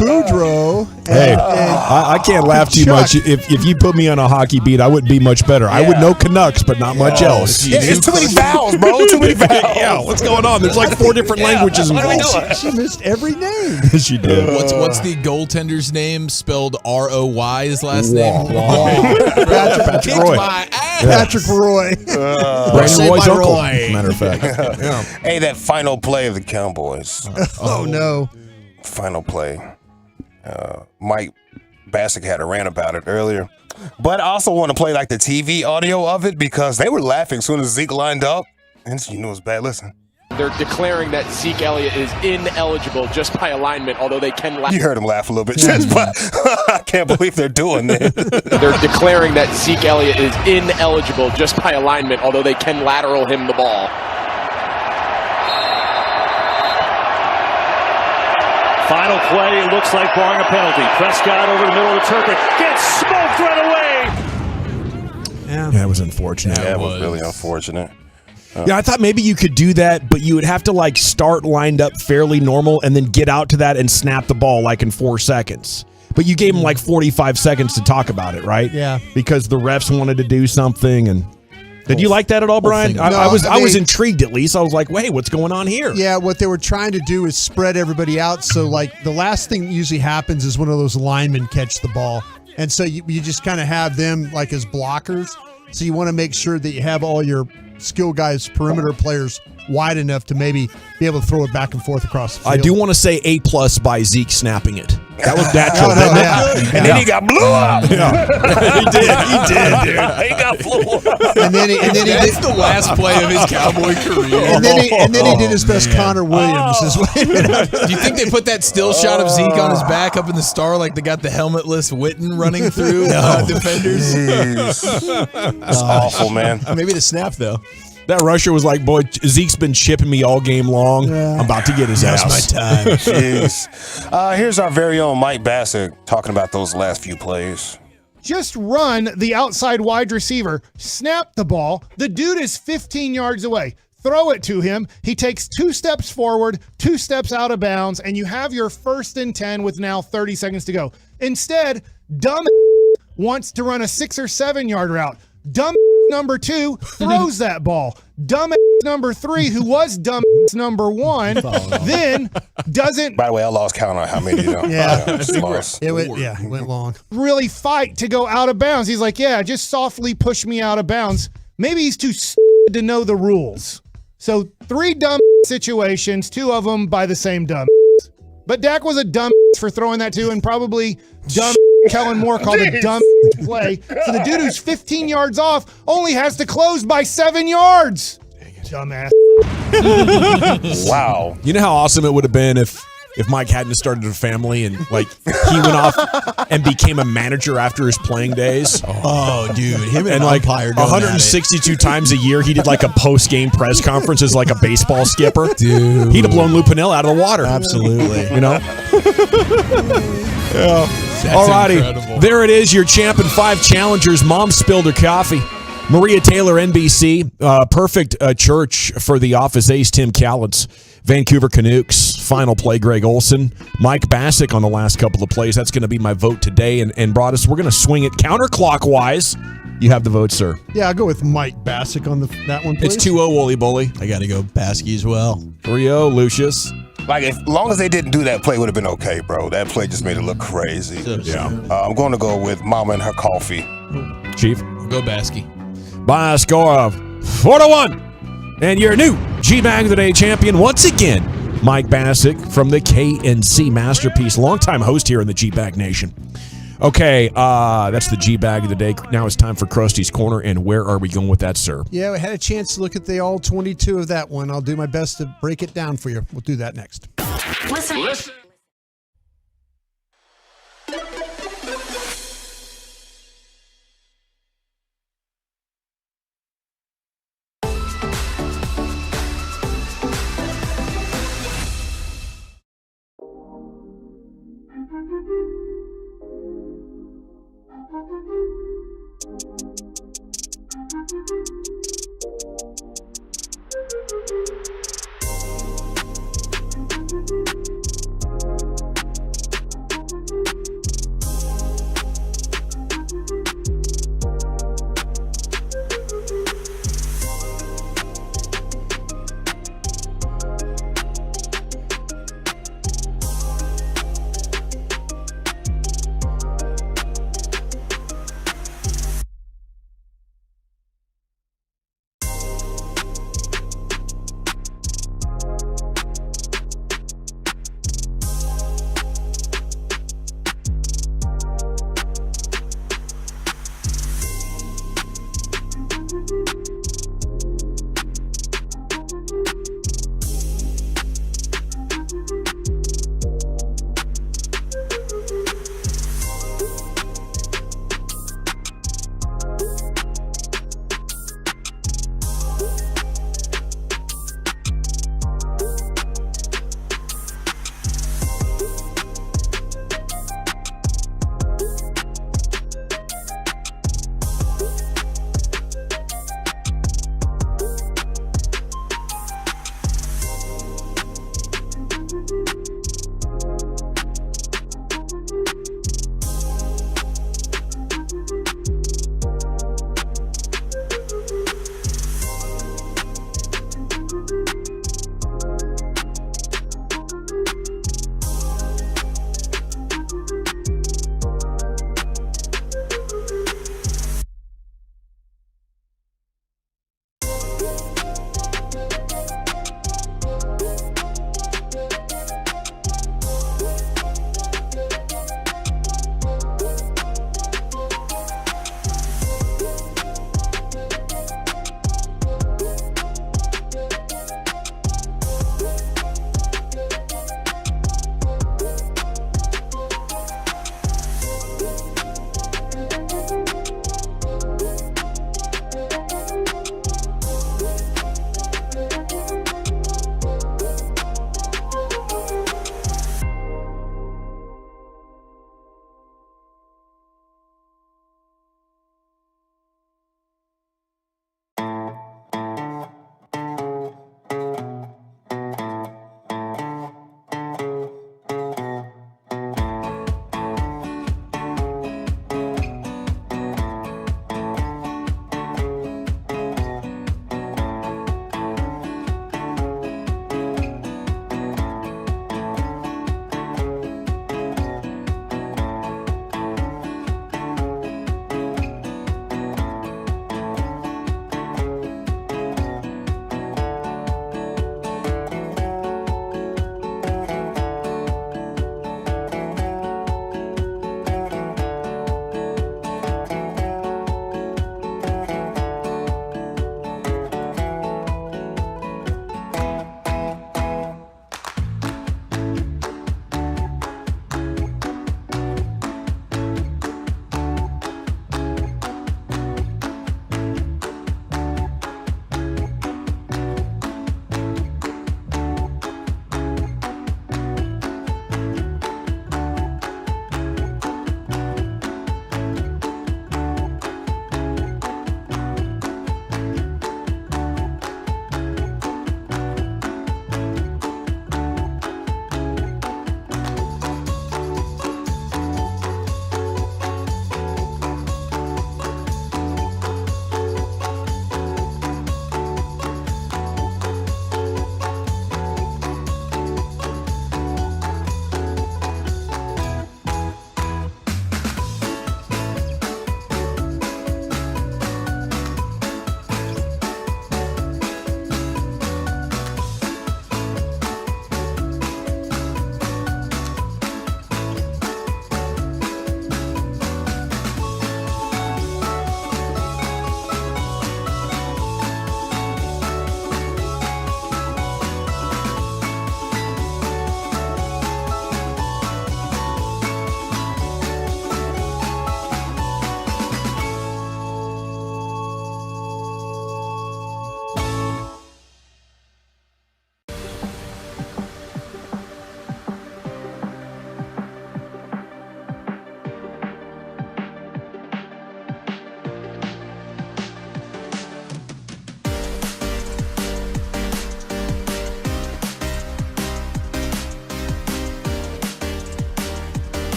Boudreau. Hey, I can't laugh too Chuck. much. If you put me on a hockey beat, I would be much better. I would know Canucks, but not much else. Yeah, it's too many vowels, bro. Too many vowels. Yeah, what's going on? There's like 4 different languages involved. She missed every name. She did. What's the goaltender's name spelled R-O-Y, his last name? Patrick Roy. Patrick Roy. Brandon Roy's uncle, matter of fact. Yeah. Hey, that final play of the Cowboys. Oh, no. Final play. Mike Bassick had a rant about it earlier. But I also want to play like the TV audio of it because they were laughing as soon as Zeke lined up. And you know it's bad. Listen. They're declaring that Zeke Elliott is ineligible just by alignment, although they can laugh. You heard him laugh a little bit, but I can't believe they're doing that. They're declaring that Zeke Elliott is ineligible just by alignment, although they can lateral him the ball. Final play looks like barring a penalty. Prescott over the middle of the turf gets smoked right away. Yeah, it was unfortunate. Yeah, it was really unfortunate. Yeah, I thought maybe you could do that, but you would have to like start lined up fairly normal and then get out to that and snap the ball like in 4 seconds. But you gave him like 45 seconds to talk about it, right? Yeah. Because the refs wanted to do something. And did you like that at all, Brian? No, I was intrigued at least. I was like, wait, what's going on here? Yeah, what they were trying to do is spread everybody out. So, like, the last thing that usually happens is one of those linemen catch the ball. And so you just kind of have them like as blockers. So you want to make sure that you have all your skill guys, perimeter players, wide enough to maybe be able to throw it back and forth across the field. I do want to say A+ by Zeke snapping it. That was natural. And then he got blew up. Yeah. He did, dude. He got blew up. And then he That's the last play of his Cowboy career. And then he did his best Connor Williams. Do you think they put that still shot of Zeke on his back up in the star like they got the helmetless Witten running through defenders? That's awful, man. Maybe the snap, though. That rusher was like, boy, Zeke's been chipping me all game long. Yeah. I'm about to get his ass. That's my time. Jeez. Here's our very own Mike Bassick talking about those last few plays. Just run the outside wide receiver, snap the ball. The dude is 15 yards away. Throw it to him. He takes 2 steps forward, 2 steps out of bounds, and you have your 1st and 10 with now 30 seconds to go. Instead, dumb wants to run a 6 or 7 yard route. Dumb number 2 throws that ball. Dumbass number 3, who was dumbass number 1, then doesn't. By the way, I lost count on how many. It went long. Really fight to go out of bounds. He's like, yeah, just softly push me out of bounds. Maybe he's too stupid to know the rules. So 3 dumb situations, 2 of them by the same dumb. But Dak was a dumb for throwing that too, and probably dumb Kellen Moore called a dumb play. So the dude who's 15 yards off only has to close by 7 yards. Dumbass. Wow. You know how awesome it would have been if Mike hadn't started a family and like he went off and became a manager after his playing days. Oh, dude, him and like umpire 162 times a year, he did like a post-game press conference as like a baseball skipper. Dude, he'd have blown Lou Piniella out of the water. Absolutely, you know. Alrighty, there it is. Your champ and 5 challengers. Mom spilled her coffee. Maria Taylor, NBC. Perfect church for the Office Ace, Tim Cowlitz. Vancouver Canucks, final play, Greg Olson. Mike Bassick on the last couple of plays. That's going to be my vote today. And Broadus, we're going to swing it counterclockwise. You have the vote, sir. Yeah, I'll go with Mike Bassick on that one, please. It's 2-0, Wooly Bully. I got to go Baskey as well. 3-0, Lucius. Like, as long as they didn't do that play, would have been okay, bro. That play just made it look crazy. Yeah. I'm going to go with Mama and her coffee. Chief? I'll go Baskey. By a score of 4-1. And your new G-Bag of the Day champion, once again, Mike Bassick from the KNC Masterpiece, longtime host here in the G-Bag Nation. Okay, that's the G-Bag of the Day. Now it's time for Krusty's Corner, and where are we going with that, sir? Yeah, we had a chance to look at the all 22 of that one. I'll do my best to break it down for you. We'll do that next. Listen.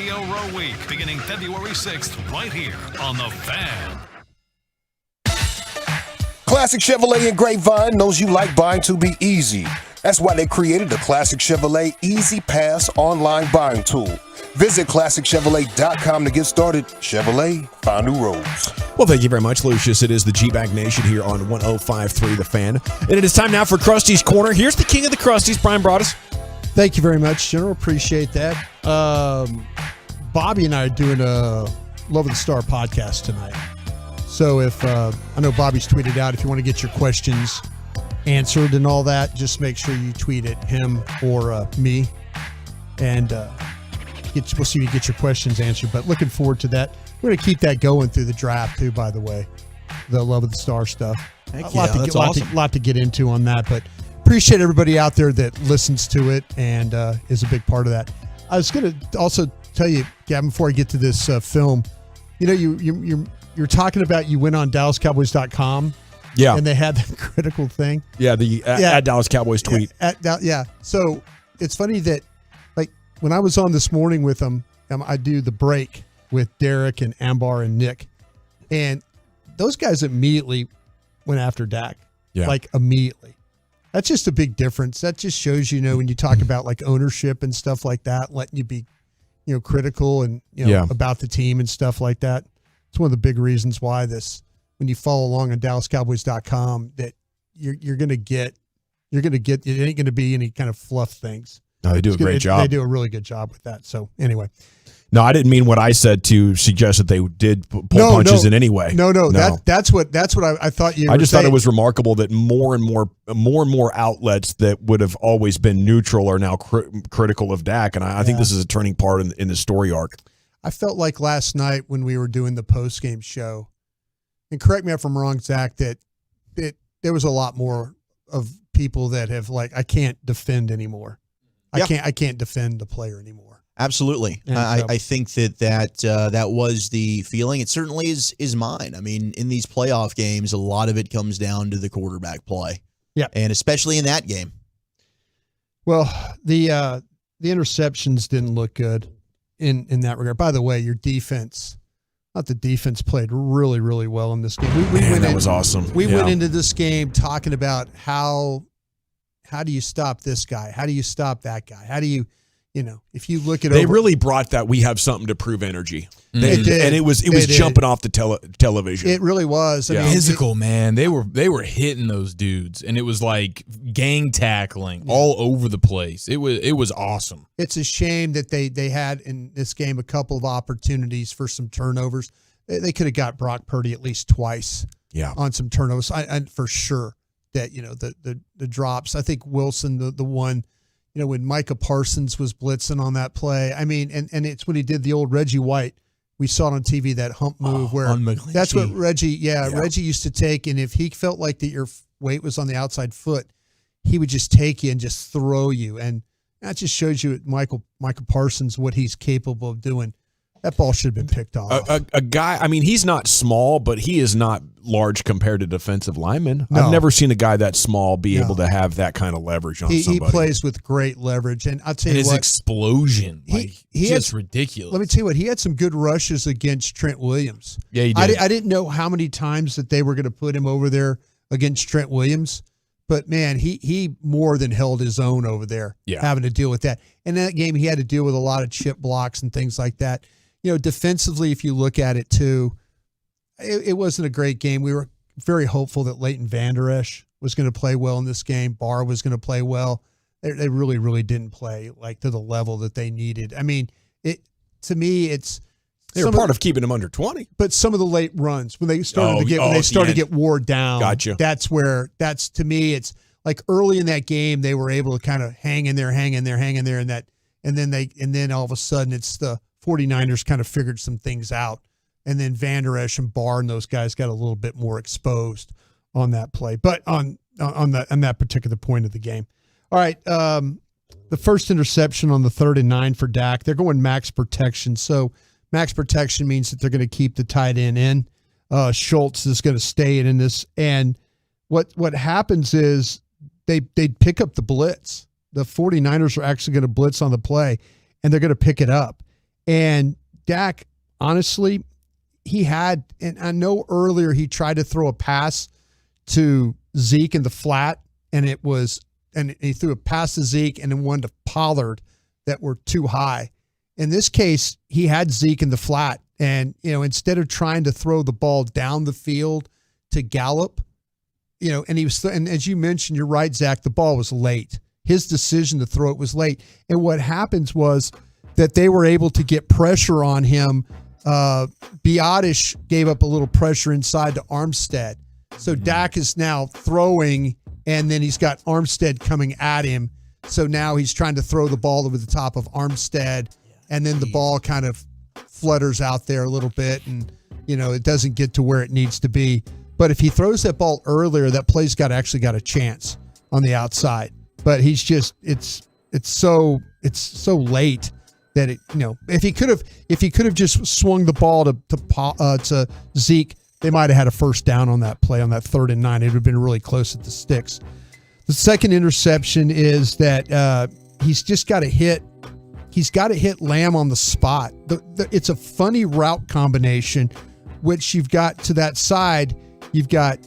Radio Row Week, beginning February 6th, right here on The Fan. Classic Chevrolet and Grapevine knows you like buying to be easy. That's why they created the Classic Chevrolet Easy Pass online buying tool. Visit ClassicChevrolet.com to get started. Chevrolet, find new roads. Well, thank you very much, Lucius. It is the G-Bag Nation here on 105.3 The Fan. And it is time now for Krusty's Corner. Here's the king of the Krusties, Brian Broaddus. Thank you very much, General. Appreciate that. Bobby and I are doing a Love of the Star podcast tonight. So if I know Bobby's tweeted out, if you want to get your questions answered and all that, just make sure you tweet at him or me, and we'll see if you get your questions answered. But looking forward to that. We're going to keep that going through the draft too, by the way, the Love of the Star stuff. Heck yeah, that's awesome. Lot to get into on that, but appreciate everybody out there that listens to it and is a big part of that. I was going to also tell you, Gavin, before I get to this film, you know, you're talking about you went on DallasCowboys.com. Yeah. And they had that critical thing. Yeah, at Dallas Cowboys tweet. Yeah. So it's funny that, like, when I was on this morning with them, I do the break with Derek and Ambar and Nick. And those guys immediately went after Dak. Yeah. Like, immediately. That's just a big difference. That just shows, you know, when you talk about, like, ownership and stuff like that, letting you be, you know, critical and, you know, about the team and stuff like that. It's one of the big reasons why when you follow along on DallasCowboys.com, that you're going to get, it ain't going to be any kind of fluff things. No, they do a great job. They do a really good job with that. So anyway. No, I didn't mean what I said to suggest that they did pull punches in any way. No. That's what I thought you were I just saying. thought it was remarkable that more and more outlets that would have always been neutral are now critical of Dak, and I think this is a turning part in the story arc. I felt like last night when we were doing the post-game show, and correct me if I'm wrong, Zach, that there was a lot more of people that have, like, I can't defend anymore. Yeah. I can't defend the player anymore. Absolutely. I think that was the feeling. It certainly is mine. I mean, in these playoff games, a lot of it comes down to the quarterback play. Yeah. And especially in that game. Well, the interceptions didn't look good in that regard. By the way, your defense, not the defense, played really, really well in this game. That was awesome. We went into this game talking about how do you stop this guy? How do you stop that guy? How do you, if you look at they really brought that we have something to prove energy. They did. And it was jumping off the television. It really was. I mean, physical, man. They were hitting those dudes, and it was like gang tackling all over the place. It was awesome. It's a shame that they had in this game a couple of opportunities for some turnovers. They could have got Brock Purdy at least twice. Yeah. On some turnovers. I for sure that the drops. I think Wilson the one. When Micah Parsons was blitzing on that play, I mean, and it's when he did the old Reggie White. We saw it on TV, that hump move where that's what Reggie used to take. And if he felt like that your weight was on the outside foot, he would just take you and just throw you. And that just shows you Micah Parsons, what he's capable of doing. That ball should have been picked off. A guy, I mean, he's not small, but he is not large compared to defensive linemen. No. I've never seen a guy that small be able to have that kind of leverage on somebody. He plays with great leverage. And I'll tell you his what. explosion, just ridiculous. Let me tell you what, he had some good rushes against Trent Williams. Yeah, he did. I didn't know how many times that they were going to put him over there against Trent Williams. But, man, he more than held his own over there, having to deal with that. And in that game, he had to deal with a lot of chip blocks and things like that. Defensively, if you look at it too, it wasn't a great game. We were very hopeful that Leighton Vander Esch was going to play well in this game. Barr was going to play well. They really, really didn't play like to the level that they needed. I mean, to me, they were part of keeping them under 20. But some of the late runs when they started to get wore down, gotcha. That's to me, it's like early in that game they were able to kind of hang in there, and then all of a sudden it's the 49ers kind of figured some things out, and then Vander Esch and Barr and those guys got a little bit more exposed on that play, but on that particular point of the game. All right, the first interception on the 3rd and 9 for Dak. They're going max protection, so max protection means that they're going to keep the tight end in. Schultz is going to stay in this, and what happens is they pick up the blitz. The 49ers are actually going to blitz on the play, and they're going to pick it up. And Dak, honestly, he had, and I know earlier he tried to throw a pass to Zeke in the flat, and he threw a pass to Zeke and then one to Pollard that were too high. In this case, he had Zeke in the flat, and instead of trying to throw the ball down the field to Gallup, and and as you mentioned, you're right, Zach, the ball was late. His decision to throw it was late, and what happens was that they were able to get pressure on him. Biotish gave up a little pressure inside to Armstead. So Dak is now throwing, and then he's got Armstead coming at him. So now he's trying to throw the ball over the top of Armstead, and then the ball kind of flutters out there a little bit, and it doesn't get to where it needs to be. But if he throws that ball earlier, that play's actually got a chance on the outside. But he's just it's so late that if he could have just swung the ball to Zeke, they might have had a first down on that play on that 3rd and 9. It would have been really close at the sticks. The second interception is that he's just got to hit. He's got to hit Lamb on the spot. It's a funny route combination, which you've got to that side. You got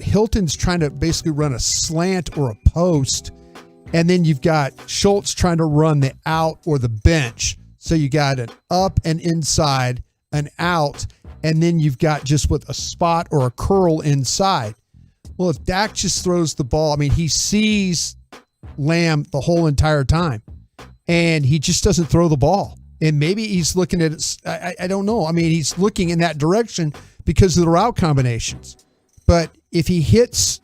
Hilton's trying to basically run a slant or a post, and then you've got Schultz trying to run the out or the bench. So you got an up and inside, an out, and then you've got just with a spot or a curl inside. Well, if Dak just throws the ball, he sees Lamb the whole entire time, and he just doesn't throw the ball. And maybe he's looking at it. I don't know. He's looking in that direction because of the route combinations. But if he hits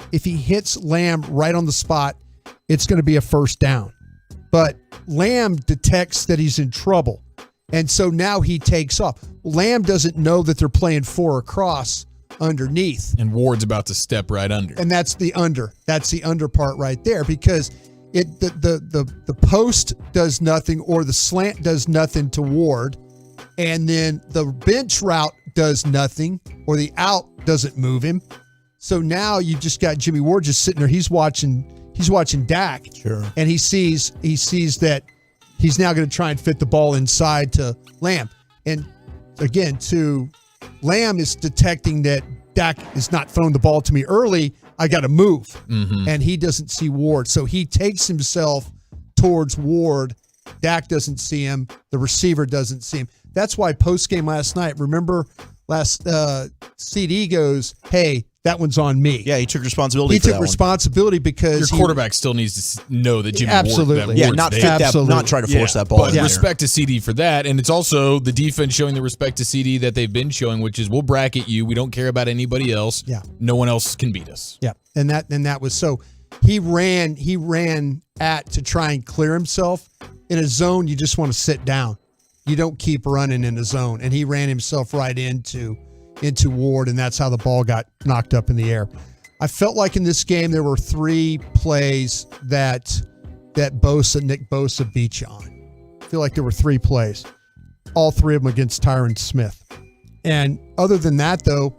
Lamb right on the spot, it's going to be a first down. But Lamb detects that he's in trouble, and so now he takes off. Lamb doesn't know that they're playing 4 across underneath. And Ward's about to step right under. And that's the under. That's the under part right there, because the post does nothing, or the slant does nothing to Ward, and then the bench route does nothing, or the out doesn't move him. So now you've just got Jimmy Ward just sitting there. He's watching Dak. Sure. And he sees that he's now going to try and fit the ball inside to Lamb. And again, Lamb is detecting that Dak is not throwing the ball to me early. I got to move. Mm-hmm. And he doesn't see Ward. So he takes himself towards Ward. Dak doesn't see him. The receiver doesn't see him. That's why post-game last night, remember CD goes, hey, that one's on me. Yeah, he took responsibility. He took responsibility because your quarterback still needs to know that Jimmy absolutely. Ward, not try to force that ball. But respect to CD for that, and it's also the defense showing the respect to CD that they've been showing, which is we'll bracket you. We don't care about anybody else. Yeah, no one else can beat us. Yeah, and that was so. He ran to try and clear himself. In a zone, you just want to sit down. You don't keep running in a zone, and he ran himself right into Ward, and that's how the ball got knocked up in the air. I felt like in this game there were 3 plays that Nick Bosa beat you on. I feel like there were 3 plays, all 3 of them against Tyron Smith. And other than that, though,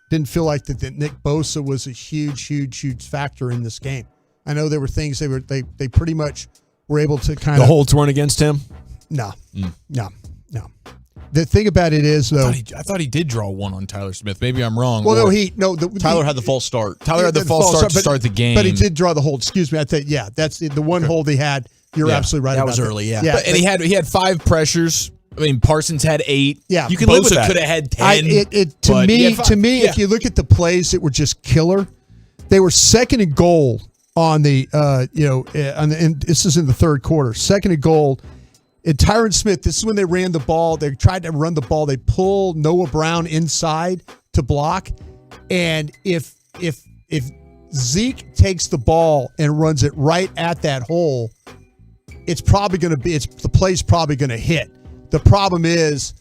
didn't feel like that Nick Bosa was a huge factor in this game. I know there were things they pretty much were able to kind of. The holds weren't against him? No. The thing about it is, though, I thought he did draw one on Tyler Smith. Maybe I'm wrong. Well, Tyler had the false start. Tyler had the false start to start the game, but he did draw the hold. Excuse me, I think that's the one hold he had. You're absolutely right. That about was early, yeah. And he had 5 pressures. I mean, Parsons had 8. Yeah, you can live with that. Could have had 10. To me, if you look at the plays that were just killer, they were 2nd and goal on the and this is in the 3rd quarter. 2nd and goal. And Tyron Smith, this is when they ran the ball. They tried to run the ball. They pull Noah Brown inside to block. And if Zeke takes the ball and runs it right at that hole, it's probably going to be the play's probably going to hit. The problem is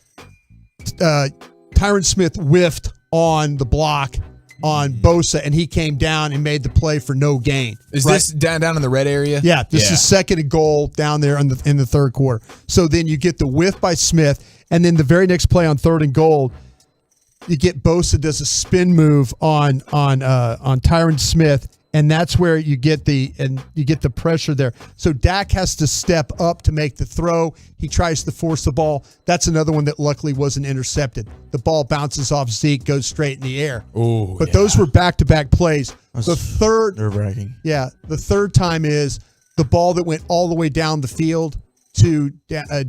Tyron Smith whiffed on the block on Bosa, and he came down and made the play for no gain. Is this down in the red area? Yeah, this is 2nd and goal down there in the 3rd quarter. So then you get the whiff by Smith, and then the very next play on 3rd and goal, you get Bosa does a spin move on Tyron Smith, And that's where you get the pressure there. So Dak has to step up to make the throw. He tries to force the ball. That's another one that luckily wasn't intercepted. The ball bounces off Zeke, goes straight in the air. But those were back-to-back plays. The third nerve-wracking. Yeah, the third time is the ball that went all the way down the field to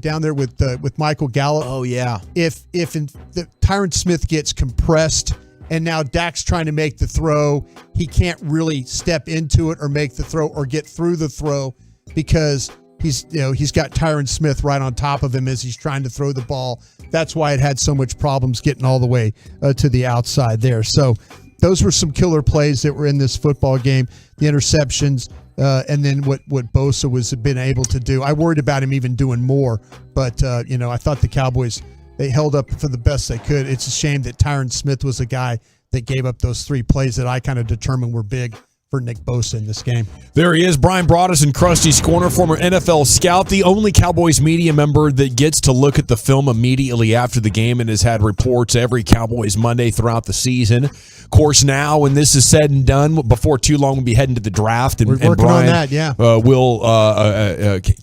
down there with Michael Gallup. Oh yeah. If Tyron Smith gets compressed and now Dak's trying to make the throw, he can't really step into it or make the throw or get through the throw because he's got Tyron Smith right on top of him as he's trying to throw the ball. That's why it had so much problems getting all the way to the outside there. So those were some killer plays that were in this football game. The interceptions, and then what Bosa was been able to do. I worried about him even doing more, but I thought the Cowboys, they held up for the best they could. It's a shame that Tyron Smith was a guy that gave up those 3 plays that I kind of determined were big for Nick Bosa in this game. There he is, Brian Broaddus in Krusty's Corner, former NFL scout, the only Cowboys media member that gets to look at the film immediately after the game and has had reports every Cowboys Monday throughout the season. Of course, now when this is said and done, before too long we'll be heading to the draft, and working Brian on that, yeah. Will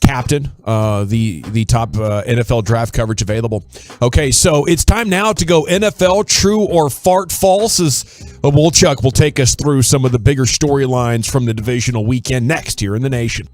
captain the top NFL draft coverage available. Okay, so it's time now to go NFL true or fart false. As Chuck will take us through some of the bigger storylines from the divisional weekend next here in the nation.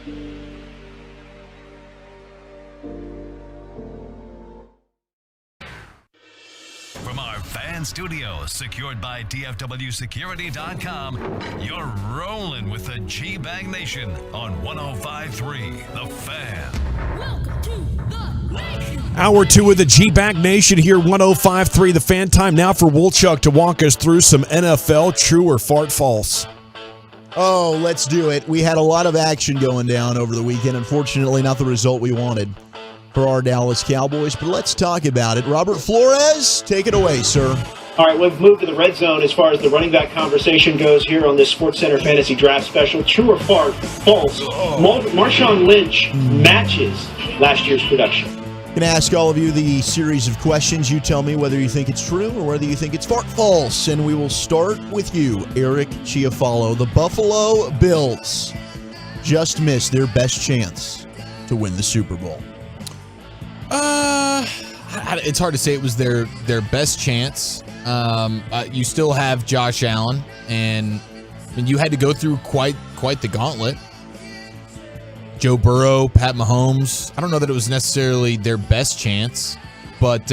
From our fan studio, secured by DFWsecurity.com, you're rolling with the G-Bag Nation on 105.3 The Fan. Welcome to the Nation. Hour 2 of the G-Bag Nation here, 105.3 The Fan. Time now for Wolchuk to walk us through some NFL true or fart false. Oh, let's do it. We had a lot of action going down over the weekend. Unfortunately, not the result we wanted for our Dallas Cowboys, but let's talk about it. Robert Flores, take it away, sir. All right, we've moved to the red zone as far as the running back conversation goes here on this SportsCenter Fantasy Draft Special. True or false? Marshawn Lynch matches last year's production. I'm going to ask all of you the series of questions. You tell me whether you think it's true or whether you think it's false. And we will start with you, Eric Chiafalo. The Buffalo Bills just missed their best chance to win the Super Bowl. It's hard to say it was their best chance. You still have Josh Allen, and you had to go through quite the gauntlet. Joe Burrow, Pat Mahomes. I don't know that it was necessarily their best chance, but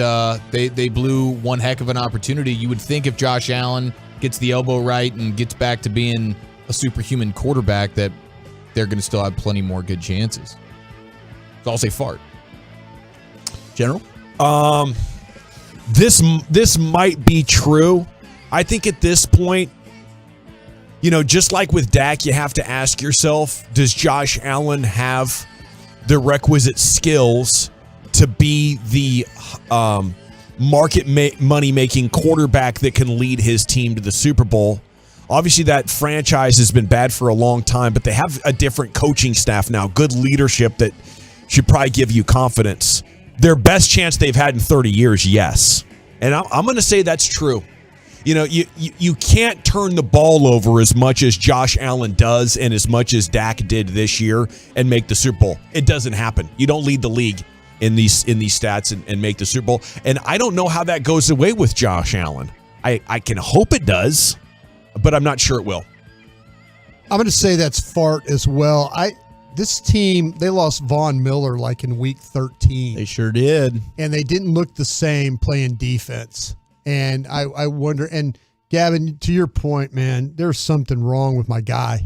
they blew one heck of an opportunity. You would think if Josh Allen gets the elbow right and gets back to being a superhuman quarterback, that they're going to still have plenty more good chances. So I'll say fart. General? This might be true. I think at this point, just like with Dak, you have to ask yourself, does Josh Allen have the requisite skills to be the money-making quarterback that can lead his team to the Super Bowl? Obviously, that franchise has been bad for a long time, but they have a different coaching staff now, good leadership that should probably give you confidence. Their best chance they've had in 30 years, yes. And I'm going to say that's true. You can't turn the ball over as much as Josh Allen does and as much as Dak did this year and make the Super Bowl. It doesn't happen. You don't lead the league in these stats and make the Super Bowl. And I don't know how that goes away with Josh Allen. I can hope it does, but I'm not sure it will. I'm going to say that's fart as well. This team, they lost Von Miller like in week 13. They sure did. And they didn't look the same playing defense. And I wonder, and Gavin, to your point, man, there's something wrong with my guy,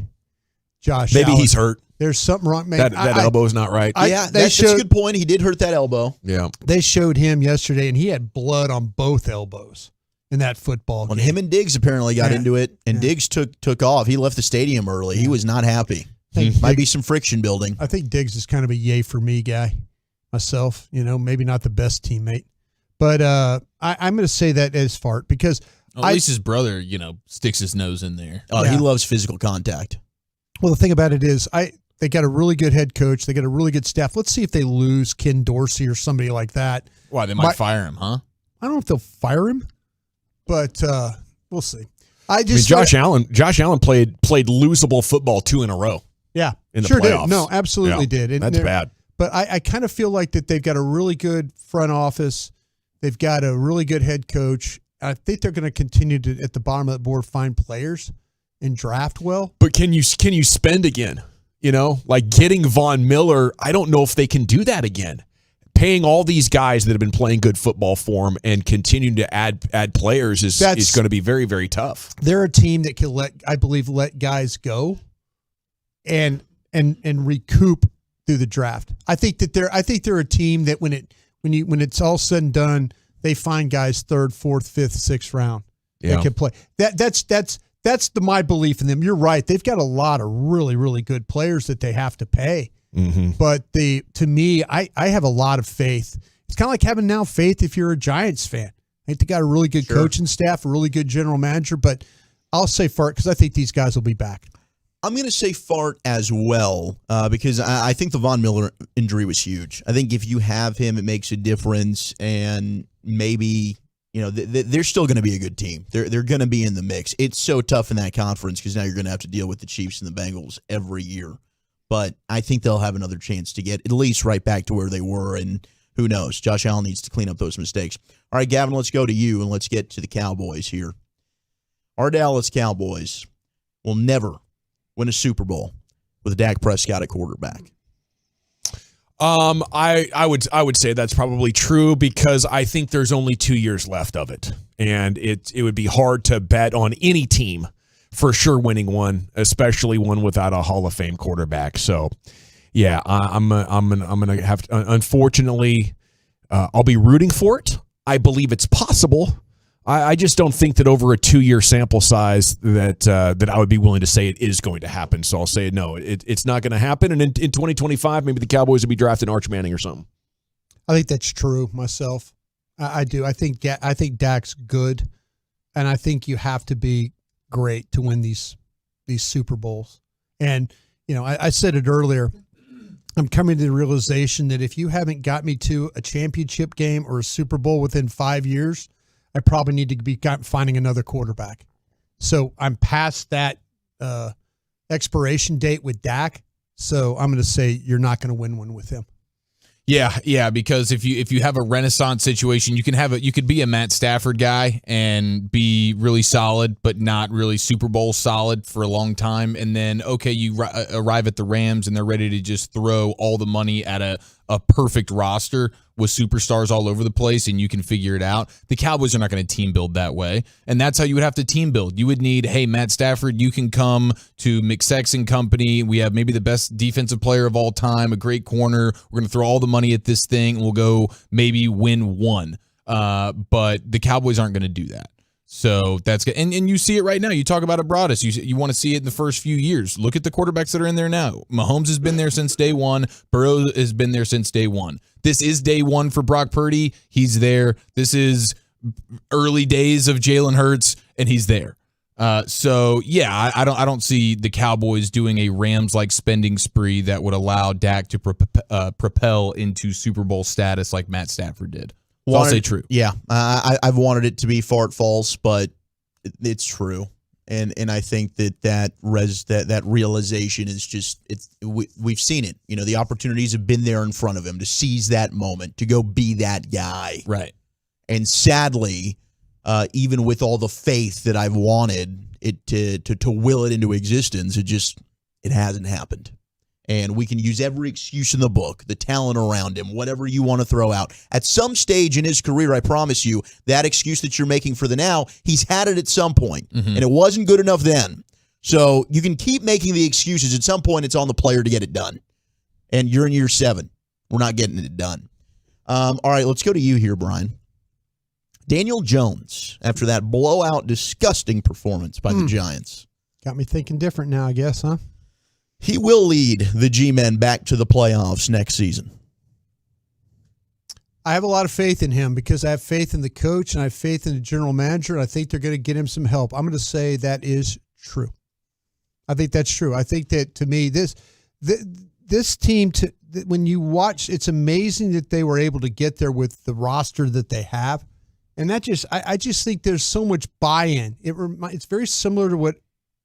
Josh Maybe Allen. He's hurt. There's something wrong. Man, that elbow's not right. That's a good point. He did hurt that elbow. Yeah. They showed him yesterday, and he had blood on both elbows in that football game. Him and Diggs apparently got into it, and Diggs took off. He left the stadium early. He was not happy. Might be some friction building. I think Diggs is kind of a yay for me guy myself. Maybe not the best teammate. But I'm going to say that as fart because at least his brother, sticks his nose in there. Oh, yeah. He loves physical contact. Well, the thing about it is they got a really good head coach. They got a really good staff. Let's see if they lose Ken Dorsey or somebody like that. Why, they might fire him, huh? I don't know if they'll fire him, but we'll see. Josh Allen played losable football 2 in a row. Yeah, in the sure playoffs. Did. No, absolutely did. And that's bad. But I kind of feel like that they've got a really good front office. They've got a really good head coach. I think they're going to continue to, at the bottom of the board, find players and draft well. But can you spend again? Like getting Von Miller, I don't know if they can do that again. Paying all these guys that have been playing good football for them and continuing to add players is going to be very, very tough. They're a team that can let guys go and recoup through the draft. I think they're a team that when it's all said and done, they find guys 3rd, 4th, 5th, 6th round that can play. That's my belief in them. You're right. They've got a lot of really, really good players that they have to pay. Mm-hmm. But to me, I have a lot of faith. It's kind of like having now faith if you're a Giants fan. I think they got a really good coaching staff, a really good general manager, but I'll say fart because I think these guys will be back. I'm going to say fart as well because I think the Von Miller injury was huge. I think if you have him, it makes a difference, and maybe they're still going to be a good team. They're going to be in the mix. It's so tough in that conference because now you're going to have to deal with the Chiefs and the Bengals every year. But I think they'll have another chance to get at least right back to where they were, and who knows? Josh Allen needs to clean up those mistakes. All right, Gavin, let's go to you, and let's get to the Cowboys here. Our Dallas Cowboys will never win a Super Bowl with Dak Prescott at quarterback? I would say that's probably true because I think there's only 2 years left of it, and it would be hard to bet on any team for sure winning one, especially one without a Hall of Fame quarterback. So, yeah, I'm gonna have to, unfortunately, I'll be rooting for it. I believe it's possible. I just don't think that over a 2-year sample size that I would be willing to say it is going to happen. So I'll say no, it's not going to happen. And in 2025, maybe the Cowboys will be drafting Arch Manning or something. I think that's true myself. I do. I think Dak's good, and I think you have to be great to win these Super Bowls. And I said it earlier. I'm coming to the realization that if you haven't got me to a championship game or a Super Bowl within 5 years, I probably need to be finding another quarterback. So I'm past that expiration date with Dak. So I'm going to say you're not going to win one with him. Yeah, because if you have a renaissance situation, you could be a Matt Stafford guy and be really solid, but not really Super Bowl solid for a long time, and then you arrive at the Rams and they're ready to just throw all the money at a perfect roster with superstars all over the place, and you can figure it out. The Cowboys are not going to team build that way, and that's how you would have to team build. You would need, hey, Matt Stafford, you can come to McSex and company. We have maybe the best defensive player of all time, a great corner. We're going to throw all the money at this thing, and we'll go maybe win one. But the Cowboys aren't going to do that. So that's good. And you see it right now. You talk about Abradis. You want to see it in the first few years. Look at the quarterbacks that are in there now. Mahomes has been there since day one. Burrow has been there since day one. This is day one for Brock Purdy. He's there. This is early days of Jalen Hurts, and he's there. So yeah, I don't see the Cowboys doing a Rams-like spending spree that would allow Dak to propel into Super Bowl status like Matt Stafford did. So I'll say true. Yeah, I've wanted it to be fart false, but it's true, and I think that realization is just we've seen it. The opportunities have been there in front of him to seize that moment, to go be that guy. Right. And sadly, even with all the faith that I've wanted it to will it into existence, it hasn't happened. And we can use every excuse in the book, the talent around him, whatever you want to throw out. At some stage in his career, I promise you, that excuse that you're making for the now, he's had it at some point, and it wasn't good enough then. So you can keep making the excuses. At some point, it's on the player to get it done. And you're in year 7. We're not getting it done. All right, let's go to you here, Brian. Daniel Jones, after that blowout, disgusting performance by the Giants. Got me thinking different now, I guess, huh? He will lead the G-Men back to the playoffs next season. I have a lot of faith in him because I have faith in the coach and I have faith in the general manager, and I think they're going to get him some help. I'm going to say that is true. I think that's true. I think that, to me, this team, when you watch, it's amazing that they were able to get there with the roster that they have. And that I just think there's so much buy-in. It's very similar to what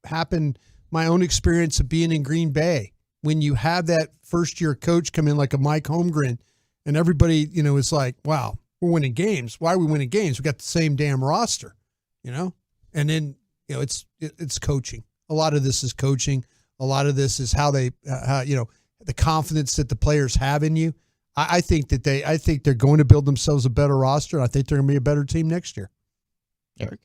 happened, my own experience of being in Green Bay, when you have that first-year coach come in like a Mike Holmgren, and everybody, is like, wow, we're winning games. Why are we winning games? We got the same damn roster, And then, it's coaching. A lot of this is coaching. A lot of this is how they, the confidence that the players have in you. I think they're going to build themselves a better roster. And I think they're going to be a better team next year. Eric?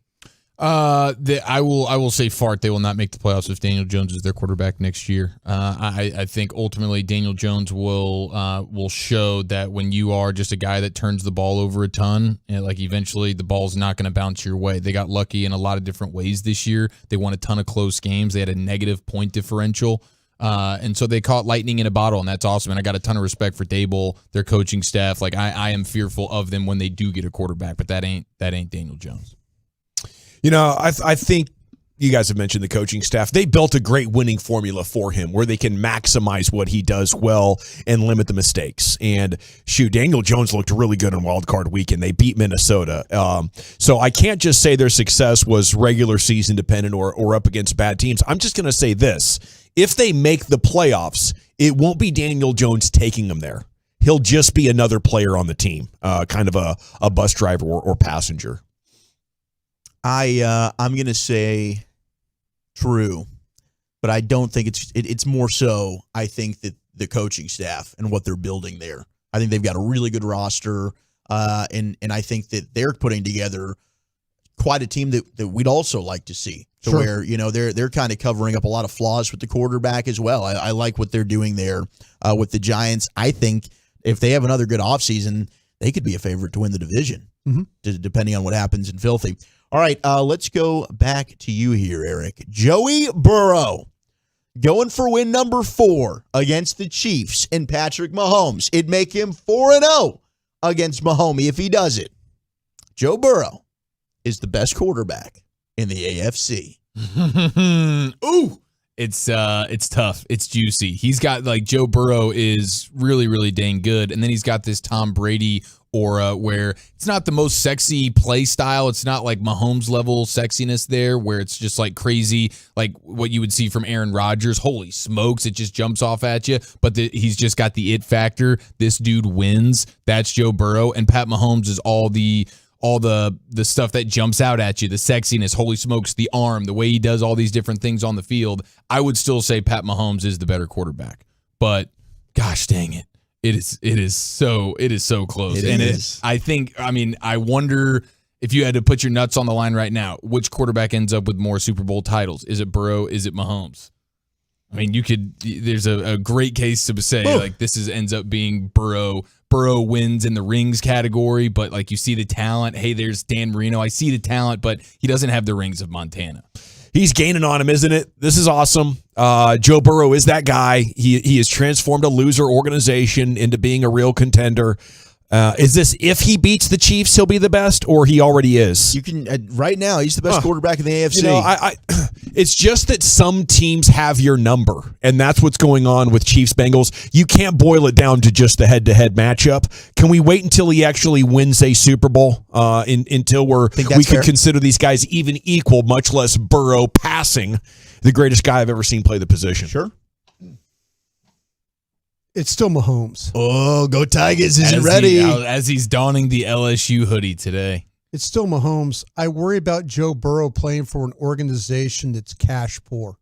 I will say fart. They will not make the playoffs if Daniel Jones is their quarterback next year. I think ultimately Daniel Jones will show that when you are just a guy that turns the ball over a ton, eventually the ball's not going to bounce your way. They got lucky in a lot of different ways this year. They won a ton of close games. They had a negative point differential. And so they caught lightning in a bottle, and that's awesome. And I got a ton of respect for Dable, their coaching staff. I am fearful of them when they do get a quarterback, but that ain't Daniel Jones. I think you guys have mentioned the coaching staff. They built a great winning formula for him where they can maximize what he does well and limit the mistakes. And Daniel Jones looked really good on Wild Card Weekend. They beat Minnesota. So I can't just say their success was regular season dependent or up against bad teams. I'm just going to say this. If they make the playoffs, it won't be Daniel Jones taking them there. He'll just be another player on the team, kind of a bus driver or passenger. I'm going to say true. but I don't think it's more so, I think, that the coaching staff and what they're building there. I think they've got a really good roster, and I think that they're putting together quite a team that we'd also like to see. To Sure. where, they're kind of covering up a lot of flaws with the quarterback as well. I like what they're doing there with the Giants. I think if they have another good offseason, they could be a favorite to win the division, depending on what happens in Filthy. All right, let's go back to you here, Eric. Joey Burrow going for win number 4 against the Chiefs and Patrick Mahomes. It'd make him 4-0 against Mahomes if he does it. Joe Burrow is the best quarterback in the AFC. Ooh, it's tough. It's juicy. He's got, like, Joe Burrow is really, really dang good, and then he's got this Tom Brady aura where it's not the most sexy play style. It's not like Mahomes level sexiness there, where it's just like crazy, like what you would see from Aaron Rodgers. Holy smokes, it just jumps off at you. But he's just got the it factor. This dude wins. That's Joe Burrow, and Pat Mahomes is all the stuff that jumps out at you, the sexiness, holy smokes, the arm, the way he does all these different things on the field. I would still say Pat Mahomes is the better quarterback, but gosh dang it. It is so close. I wonder if you had to put your nuts on the line right now, which quarterback ends up with more Super Bowl titles? Is it Burrow? Is it Mahomes? I mean, there's a great case to say, like, this ends up being Burrow. Burrow wins in the rings category, but, like, you see the talent. Hey, there's Dan Marino. I see the talent, but he doesn't have the rings of Montana. He's gaining on him, isn't it? This is awesome. Joe Burrow is that guy. He has transformed a loser organization into being a real contender. Is this, if he beats the Chiefs, he'll be the best, or he already is? You can right now, he's the best quarterback in the AFC. You know, it's just that some teams have your number, and that's what's going on with Chiefs-Bengals. You can't boil it down to just the head-to-head matchup. Can we wait until he actually wins a Super Bowl until we could consider these guys even equal, much less Burrow passing the greatest guy I've ever seen play the position? Sure. It's still Mahomes. Oh, go Tigers isn't ready. As he's donning the LSU hoodie today. It's still Mahomes. I worry about Joe Burrow playing for an organization that's cash poor.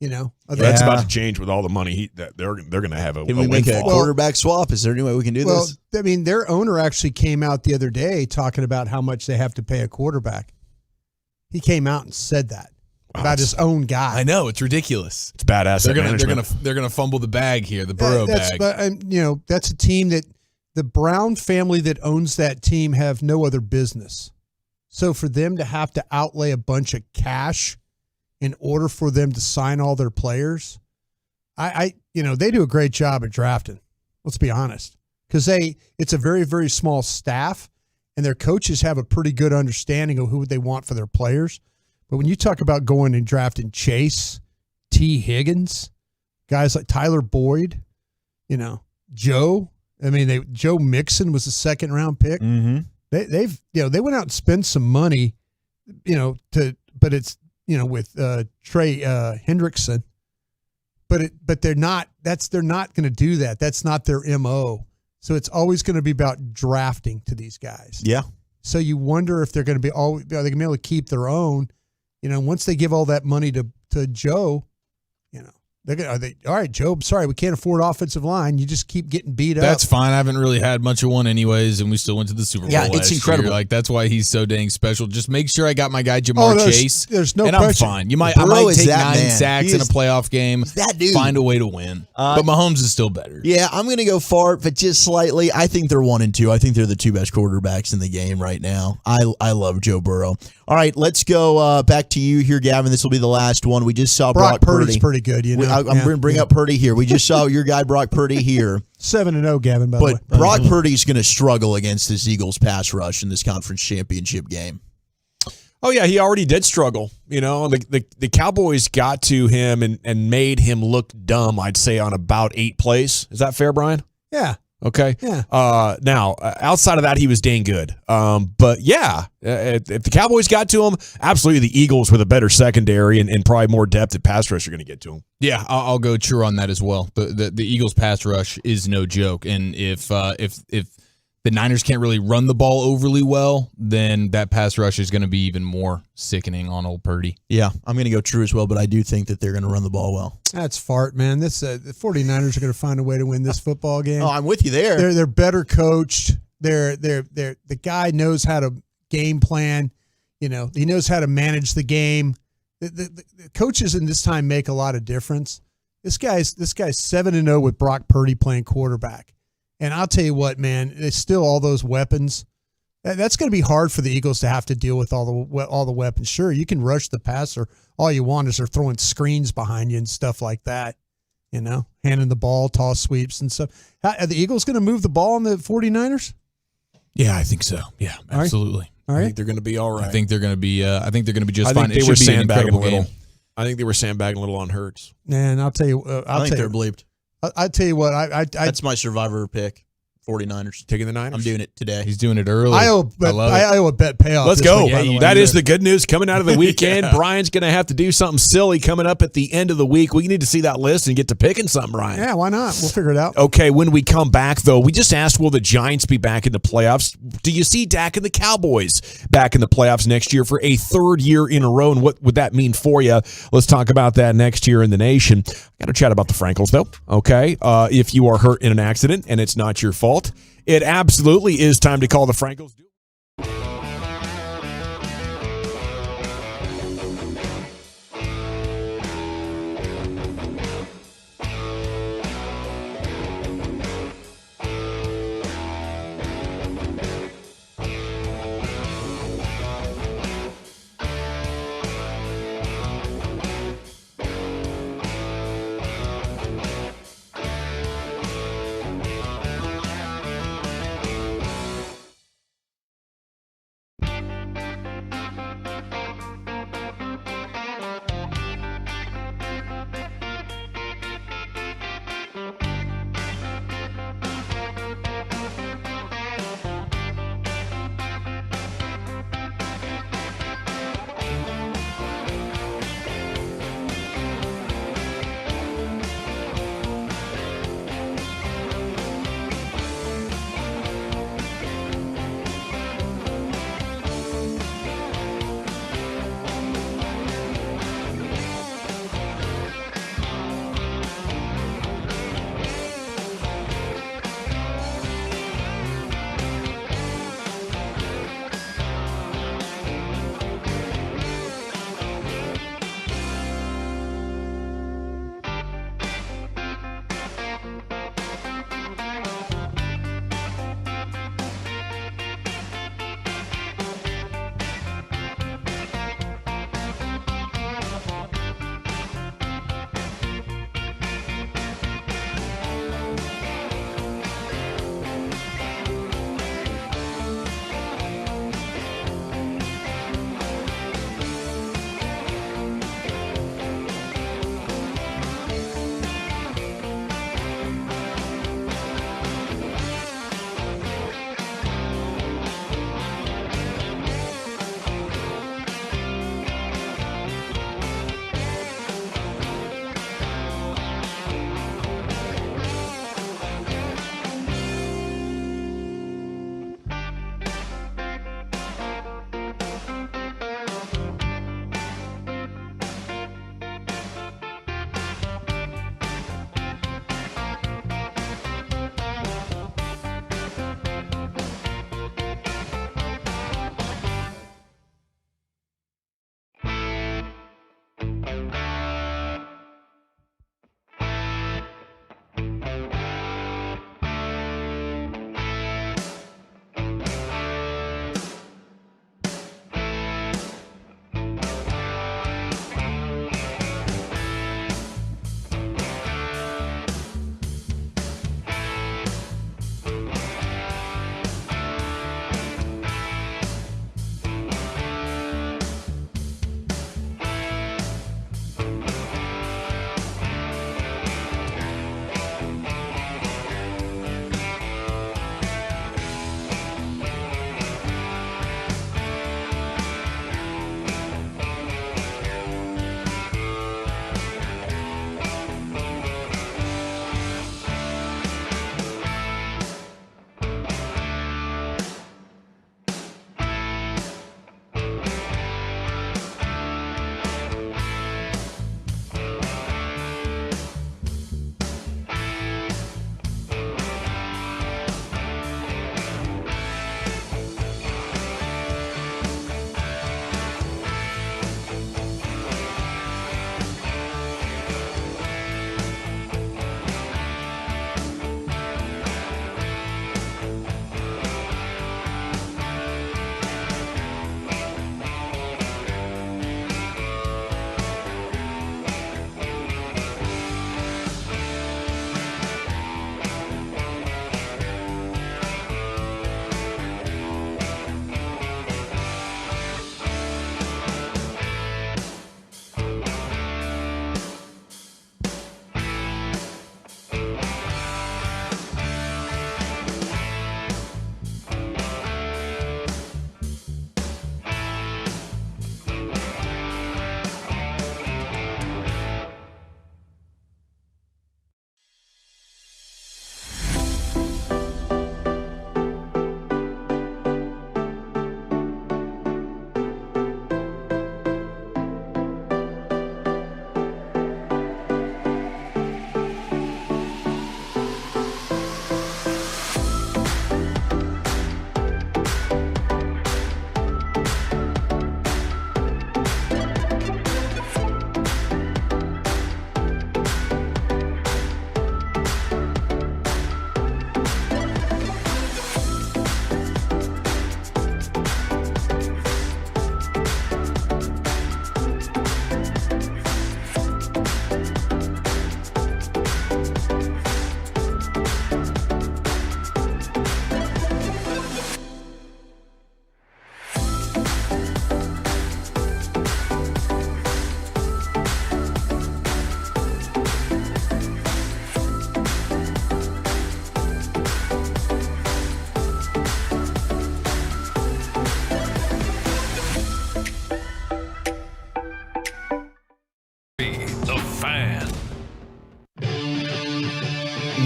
You know? That's about to change with all the money that they're going to have a Can we make a quarterback swap? Is there any way we can do this? I mean, their owner actually came out the other day talking about how much they have to pay a quarterback. He came out and said that. About his own guy. I know, it's ridiculous. It's badass. They're gonna fumble the bag here, the Burrow bag. But that's a team that the Brown family that owns that team have no other business. So for them to have to outlay a bunch of cash in order for them to sign all their players, they do a great job at drafting. Let's be honest, because it's a very, very small staff, and their coaches have a pretty good understanding of who they want for their players. But when you talk about going and drafting Chase, T. Higgins, guys like Tyler Boyd, Joe. I mean, Joe Mixon was a second-round pick. Mm-hmm. They went out and spent some money, but it's with Trey Hendrickson. But they're not going to do that. That's not their MO. So it's always going to be about drafting to these guys. Yeah. So you wonder if they're going to be are they going to be able to keep their own? Once they give all that money to Joe, all right, Joe, I'm sorry, we can't afford offensive line. You just keep getting beat up. That's fine. I haven't really had much of one anyways, and we still went to the Super Bowl last it's incredible. year. Like, that's why he's so dang special. Just make sure I got my guy Jamar Chase. There's no and pressure. I'm fine. I might take 9 sacks in a playoff game. That dude. Find a way to win. But Mahomes is still better. Yeah, I'm going to go far, but just slightly. I think they're 1 and 2. I think they're the 2 best quarterbacks in the game right now. I love Joe Burrow. All right, let's go back to you here, Gavin. This will be the last one. We just saw Brock Purdy's Purdy. pretty good. I'm going to bring up Purdy here. We just saw your guy Brock Purdy here. 7-0, Gavin, by the way. But Brock Purdy's going to struggle against this Eagles pass rush in this conference championship game. Oh, yeah, he already did struggle. The Cowboys got to him and made him look dumb, I'd say, on about 8 plays. Is that fair, Brian? Yeah. Okay. Yeah. Now, outside of that, he was dang good. But yeah, if the Cowboys got to him, absolutely the Eagles with a better secondary and probably more depth at pass rush are going to get to him. Yeah, I'll go true on that as well. The Eagles pass rush is no joke, and if the Niners can't really run the ball overly well, then that pass rush is going to be even more sickening on old Purdy. Yeah, I'm going to go true as well, but I do think that they're going to run the ball well. That's fart, man. The 49ers are going to find a way to win this football game. Oh, I'm with you there. They're better coached. The guy knows how to game plan. You know, he knows how to manage the game. The coaches in this time make a lot of difference. This guy's 7-0 with Brock Purdy playing quarterback. And I'll tell you what, man, it's still all those weapons. That's going to be hard for the Eagles to have to deal with all the weapons. Sure, you can rush the passer. All you want is they're throwing screens behind you and stuff like that. You know, handing the ball, toss sweeps and stuff. Are the Eagles going to move the ball on the 49ers? Yeah, I think so. Yeah, absolutely. All right. I think they're going to be all right. I think they're going to be. Just fine. They It were should be an sandbagging a incredible little. game. I think they were sandbagging a little on Hurts. Man, I'll tell you. I think they're bleeped. I'll tell you what. That's my survivor pick. 49ers. Taking the Niners? I'm doing it today. He's doing it early. I owe a bet payoff. Let's this go. week, by the way. That is the good news coming out of the weekend. Yeah. Brian's going to have to do something silly coming up at the end of the week. We need to see that list and get to picking something, Brian. Yeah, why not? We'll figure it out. Okay, when we come back, though, we just asked, will the Giants be back in the playoffs? Do you see Dak and the Cowboys back in the playoffs next year for a third year in a row? And what would that mean for you? Let's talk about that next year in the nation. Got to chat about the Frankels, though. Okay, if you are hurt in an accident and it's not your fault, it absolutely is time to call the Frankels.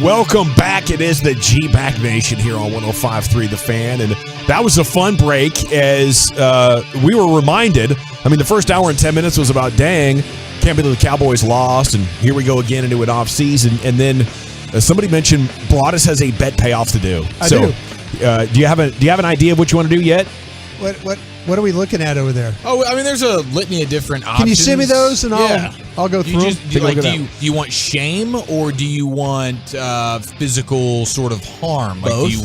Welcome back. It is the G-Bag Nation here on 105.3 The Fan. And that was a fun break as we were reminded. I mean, the first hour and 10 minutes was about, dang, can't believe the Cowboys lost. And here we go again into an offseason. And then somebody mentioned Broadus has a bet payoff to do. I do. Do you have an idea of what you want to do yet? What are we looking at over there? Oh, I mean, there's a litany of different options. Can you send me those and I'll go through them? Do you want shame or do you want physical sort of harm? Like, Both. do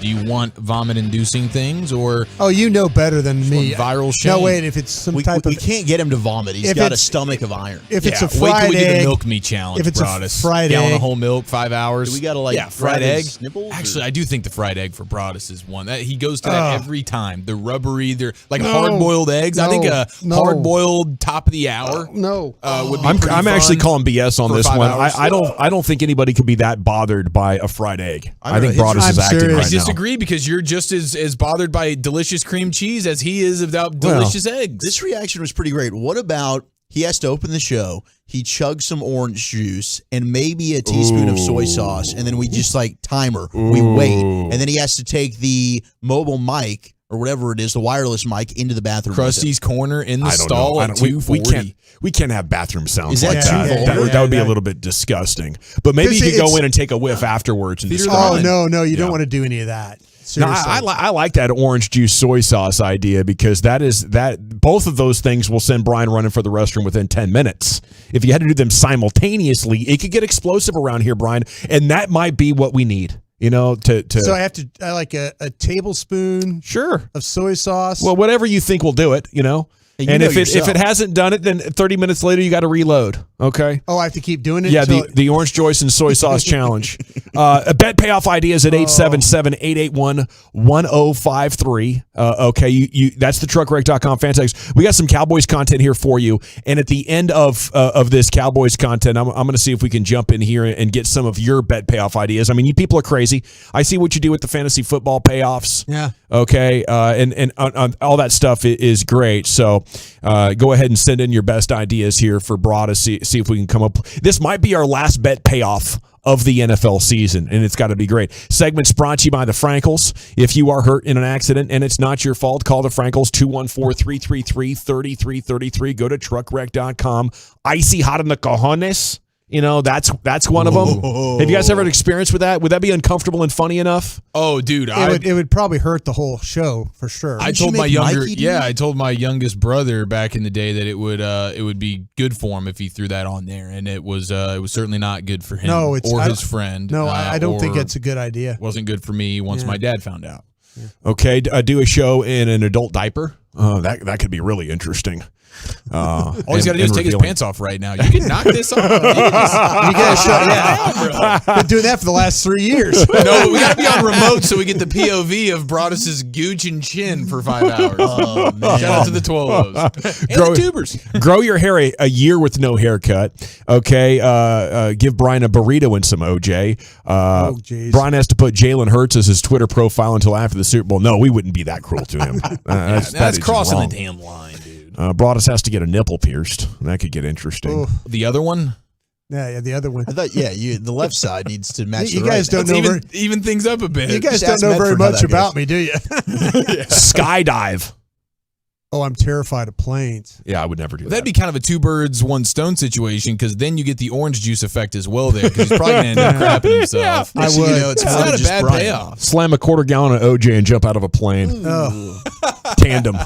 you want vomit-inducing things or? Oh, you know better than me. Viral shame. No, wait. If it's some type of, we can't get him to vomit. He's got a stomach of iron. If it's a wait till fried we do egg, the milk me challenge. if it's Broadus. a fried gallon egg, of whole milk, 5 hours. Do we gotta fried egg. Snipples, Actually, I do think the fried egg for Broadus is one that he goes to that every time. The rubbery, they're like hard-boiled eggs. I think a hard-boiled top of the hour. Would be I'm actually calling BS on for this 5 one. hours. I don't think anybody could be that bothered by a fried egg. I think Broadus is acting right I disagree because you're just as bothered by delicious cream cheese as he is about delicious eggs. This reaction was pretty great. What about he has to open the show, he chugs some orange juice and maybe a teaspoon of soy sauce, and then we just timer. We wait. And then he has to take the mobile mic or whatever it is, the wireless mic, into the bathroom. Krusty's Corner in the stall at 240. We can't have bathroom sounds Is that like too that. vulgar? That would be a little bit disgusting. But maybe you could go in and take a whiff afterwards and describe. Oh, no, you don't want to do any of that. No, Seriously. I like that orange juice soy sauce idea because both of those things will send Brian running for the restroom within 10 minutes. If you had to do them simultaneously, it could get explosive around here, Brian, and that might be what we need. So I like a tablespoon of soy sauce. Well, whatever you think will do it, And if it hasn't done it, then 30 minutes later you got to reload. Okay. Oh, I have to keep doing it. Yeah, the Orange Joyce and Soy Sauce Challenge. A bet payoff ideas at 877-881-1053. Okay, that's the truckwreck.com fan text. We got some Cowboys content here for you, and at the end of this Cowboys content, I'm going to see if we can jump in here and get some of your bet payoff ideas. I mean, you people are crazy. I see what you do with the fantasy football payoffs. Yeah. Okay, and all that stuff is great. So go ahead and send in your best ideas here for Broadus. See if we can come up. This might be our last bet payoff of the NFL season, and it's got to be great. Segments brought to you by the Frankels. If you are hurt in an accident and it's not your fault, call the Frankels, 214-333-3333. Go to truckwreck.com. Icy hot in the cojones. That's one of them. Have you guys ever had experience with that? Would that be uncomfortable and funny enough? Oh, dude, it would probably hurt the whole show for sure. I told my youngest brother back in the day that it would be good for him if he threw that on there, and it was certainly not good for him or his friend. No, I don't think it's a good idea. It wasn't good for me once my dad found out. Yeah. Okay, do a show in an adult diaper. That could be really interesting. All he's got to do is take his pants off right now. You can knock this off. You guys, been doing that for the last 3 years. No, we got to be on remote so we get the POV of Broadus's gooch and chin for 5 hours. Oh, man. Shout out to the Twolos and the tubers. Grow your hair a year with no haircut. Okay, give Brian a burrito and some OJ. Brian has to put Jalen Hurts as his Twitter profile until after the Super Bowl. No, we wouldn't be that cruel to him. That's crossing the damn line, dude. Broadus has to get a nipple pierced. That could get interesting. Oof. The other one? Yeah, the other one. I thought, the left side needs to match. You guys don't know. Even things up a bit. You guys don't know very much about me, do you? Skydive. Oh, I'm terrified of planes. Yeah, I would never do that. That'd be kind of a two birds, one stone situation because then you get the orange juice effect as well there because he's probably going to end up crapping himself. I would. It's not a bad payoff. Slam a quarter gallon of OJ and jump out of a plane. Tandem.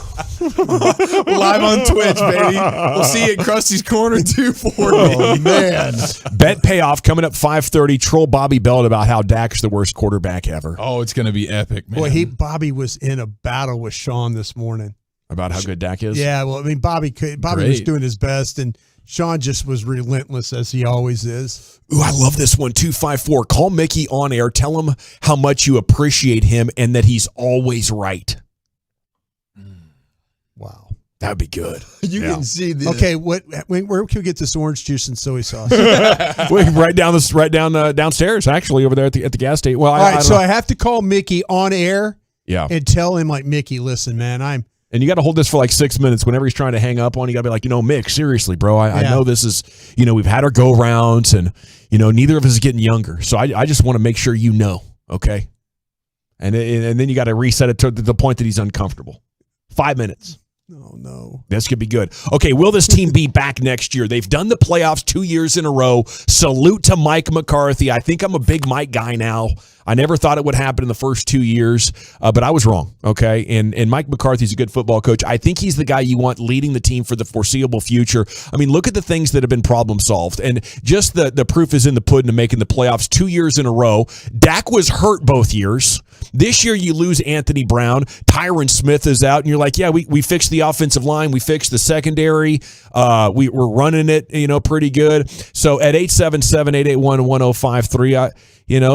Live on Twitch, baby. We'll see you at Krusty's Corner 240. Oh, man. Bet payoff coming up 5:30. Troll Bobby Belt about how Dak's the worst quarterback ever. Oh, it's going to be epic, man. Boy, Bobby was in a battle with Sean this morning. About how good Dak is? Yeah, well, I mean, Bobby was doing his best, and Sean just was relentless, as he always is. Ooh, I love this one, 254. Call Mickey on air. Tell him how much you appreciate him and that he's always right. Wow. That would be good. You can see the... Okay, where can we get this orange juice and soy sauce? right downstairs, actually, over there at the gas station. Well, all right, so I have to call Mickey on air. Yeah. And tell him, like, Mickey, listen, man, And you got to hold this for like 6 minutes. Whenever he's trying to hang up on you, got to be like, Mick, seriously, bro. I know this is, we've had our go rounds, and neither of us is getting younger. So I just want to make sure okay. And then you got to reset it to the point that he's uncomfortable. 5 minutes. Oh, no. This could be good. Okay, will this team be back next year? They've done the playoffs 2 years in a row. Salute to Mike McCarthy. I think I'm a big Mike guy now. I never thought it would happen in the first 2 years, but I was wrong, okay? And Mike McCarthy's a good football coach. I think he's the guy you want leading the team for the foreseeable future. I mean, look at the things that have been problem solved. And just the proof is in the pudding of making the playoffs 2 years in a row. Dak was hurt both years. This year you lose Anthony Brown. Tyron Smith is out, and you're like, we fixed the offensive line. We fixed the secondary. We're running it, pretty good. So at 877-881-1053,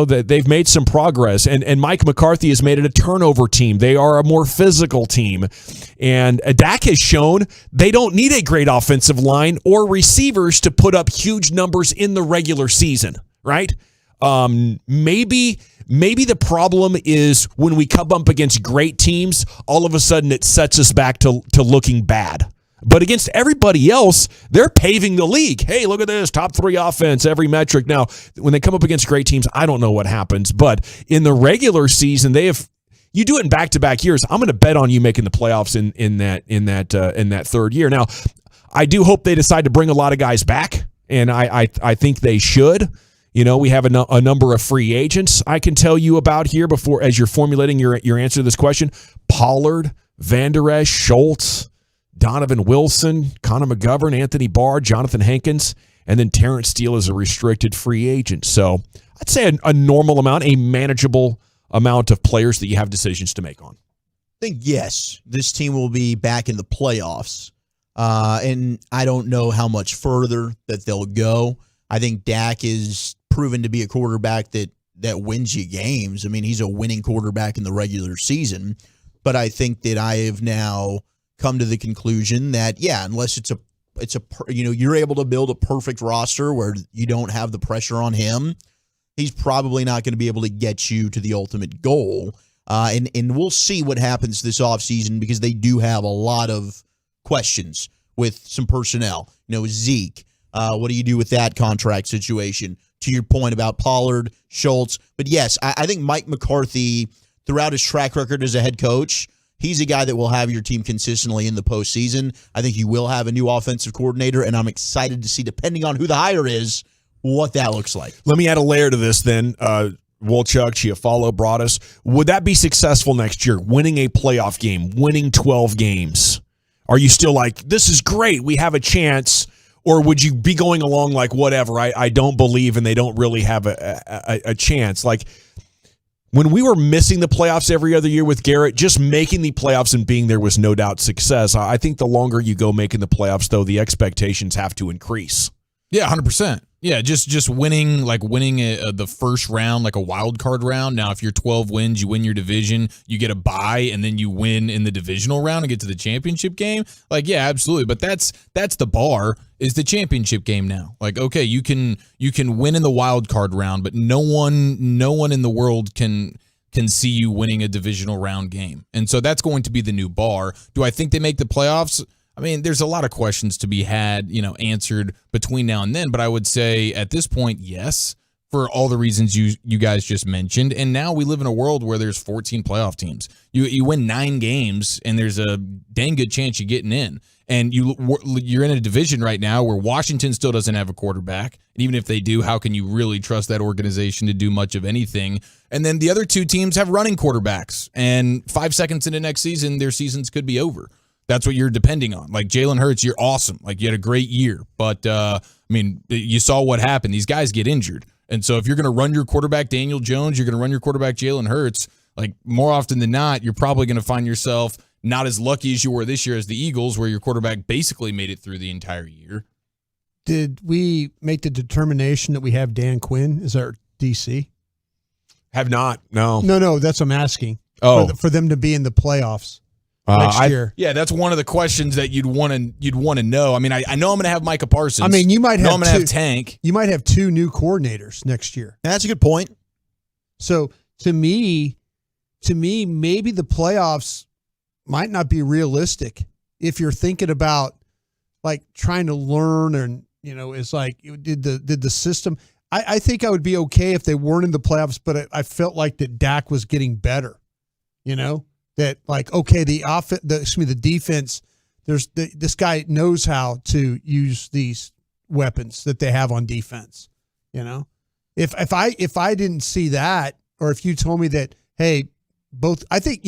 that they've made some progress. And Mike McCarthy has made it a turnover team. They are a more physical team. And Dak has shown they don't need a great offensive line or receivers to put up huge numbers in the regular season, right? Maybe the problem is when we come up against great teams, all of a sudden it sets us back to looking bad. But against everybody else, they're paving the league. Hey, look at this, top 3 offense, every metric. Now, when they come up against great teams, I don't know what happens. But in the regular season, you do it in back-to-back years. I'm going to bet on you making the playoffs in that third year. Now, I do hope they decide to bring a lot of guys back, and I think they should. We have a number of free agents I can tell you about here before as you're formulating your answer to this question. Pollard, Van Der Esch, Schultz, Donovan Wilson, Connor McGovern, Anthony Barr, Jonathan Hankins, and then Terrence Steele is a restricted free agent. So I'd say a normal amount, a manageable amount of players that you have decisions to make on. I think, yes, this team will be back in the playoffs. And I don't know how much further that they'll go. I think Dak is proven to be a quarterback that wins you games. I mean, he's a winning quarterback in the regular season. But I think that I have now come to the conclusion that, unless you're able to build a perfect roster where you don't have the pressure on him, he's probably not going to be able to get you to the ultimate goal. And we'll see what happens this offseason because they do have a lot of questions with some personnel. Zeke, what do you do with that contract situation? To your point about Pollard, Schultz. But yes, I think Mike McCarthy, throughout his track record as a head coach, he's a guy that will have your team consistently in the postseason. I think you will have a new offensive coordinator, and I'm excited to see, depending on who the hire is, what that looks like. Let me add a layer to this then. Wolchuk, Chiafalo, Broadus. Would that be successful next year, winning a playoff game, winning 12 games? Are you still like, this is great, we have a chance? Or would you be going along like, whatever, I don't believe and they don't really have a chance? Like, when we were missing the playoffs every other year with Garrett, just making the playoffs and being there was no doubt success. I think the longer you go making the playoffs, though, the expectations have to increase. Yeah, 100%. Yeah, just winning the first round, like a wild card round. Now, if you're 12 wins, you win your division, you get a bye, and then you win in the divisional round and get to the championship game. Like, yeah, absolutely. But that's the bar, is the championship game now. Like, okay, you can win in the wild card round, but no one in the world can see you winning a divisional round game. And so that's going to be the new bar. Do I think they make the playoffs? I mean, there's a lot of questions to be had, answered between now and then. But I would say at this point, yes, for all the reasons you guys just mentioned. And now we live in a world where there's 14 playoff teams. You win 9 games, and there's a dang good chance you're getting in. And you're in a division right now where Washington still doesn't have a quarterback. And even if they do, how can you really trust that organization to do much of anything? And then the other 2 teams have running quarterbacks. And 5 seconds into next season, their seasons could be over. That's what you're depending on. Like Jalen Hurts, you're awesome. Like you had a great year. But, you saw what happened. These guys get injured. And so if you're going to run your quarterback Daniel Jones, you're going to run your quarterback Jalen Hurts, like more often than not, you're probably going to find yourself not as lucky as you were this year as the Eagles, where your quarterback basically made it through the entire year. Did we make the determination that we have Dan Quinn as our DC? Have not, no. No, that's what I'm asking. Oh. For them to be in the playoffs. Next year. Yeah, that's one of the questions that you'd want to know. I mean, I know I'm going to have Micah Parsons. I mean, you might have I'm going to have Tank. You might have 2 new coordinators next year. That's a good point. So to me, maybe the playoffs might not be realistic if you're thinking about like trying to learn and, it's like did the system. I think I would be okay if they weren't in the playoffs, but I felt like that Dak was getting better. That like, okay, the defense, this guy knows how to use these weapons that they have on defense. If I didn't see that, or if you told me that, hey, both, I think,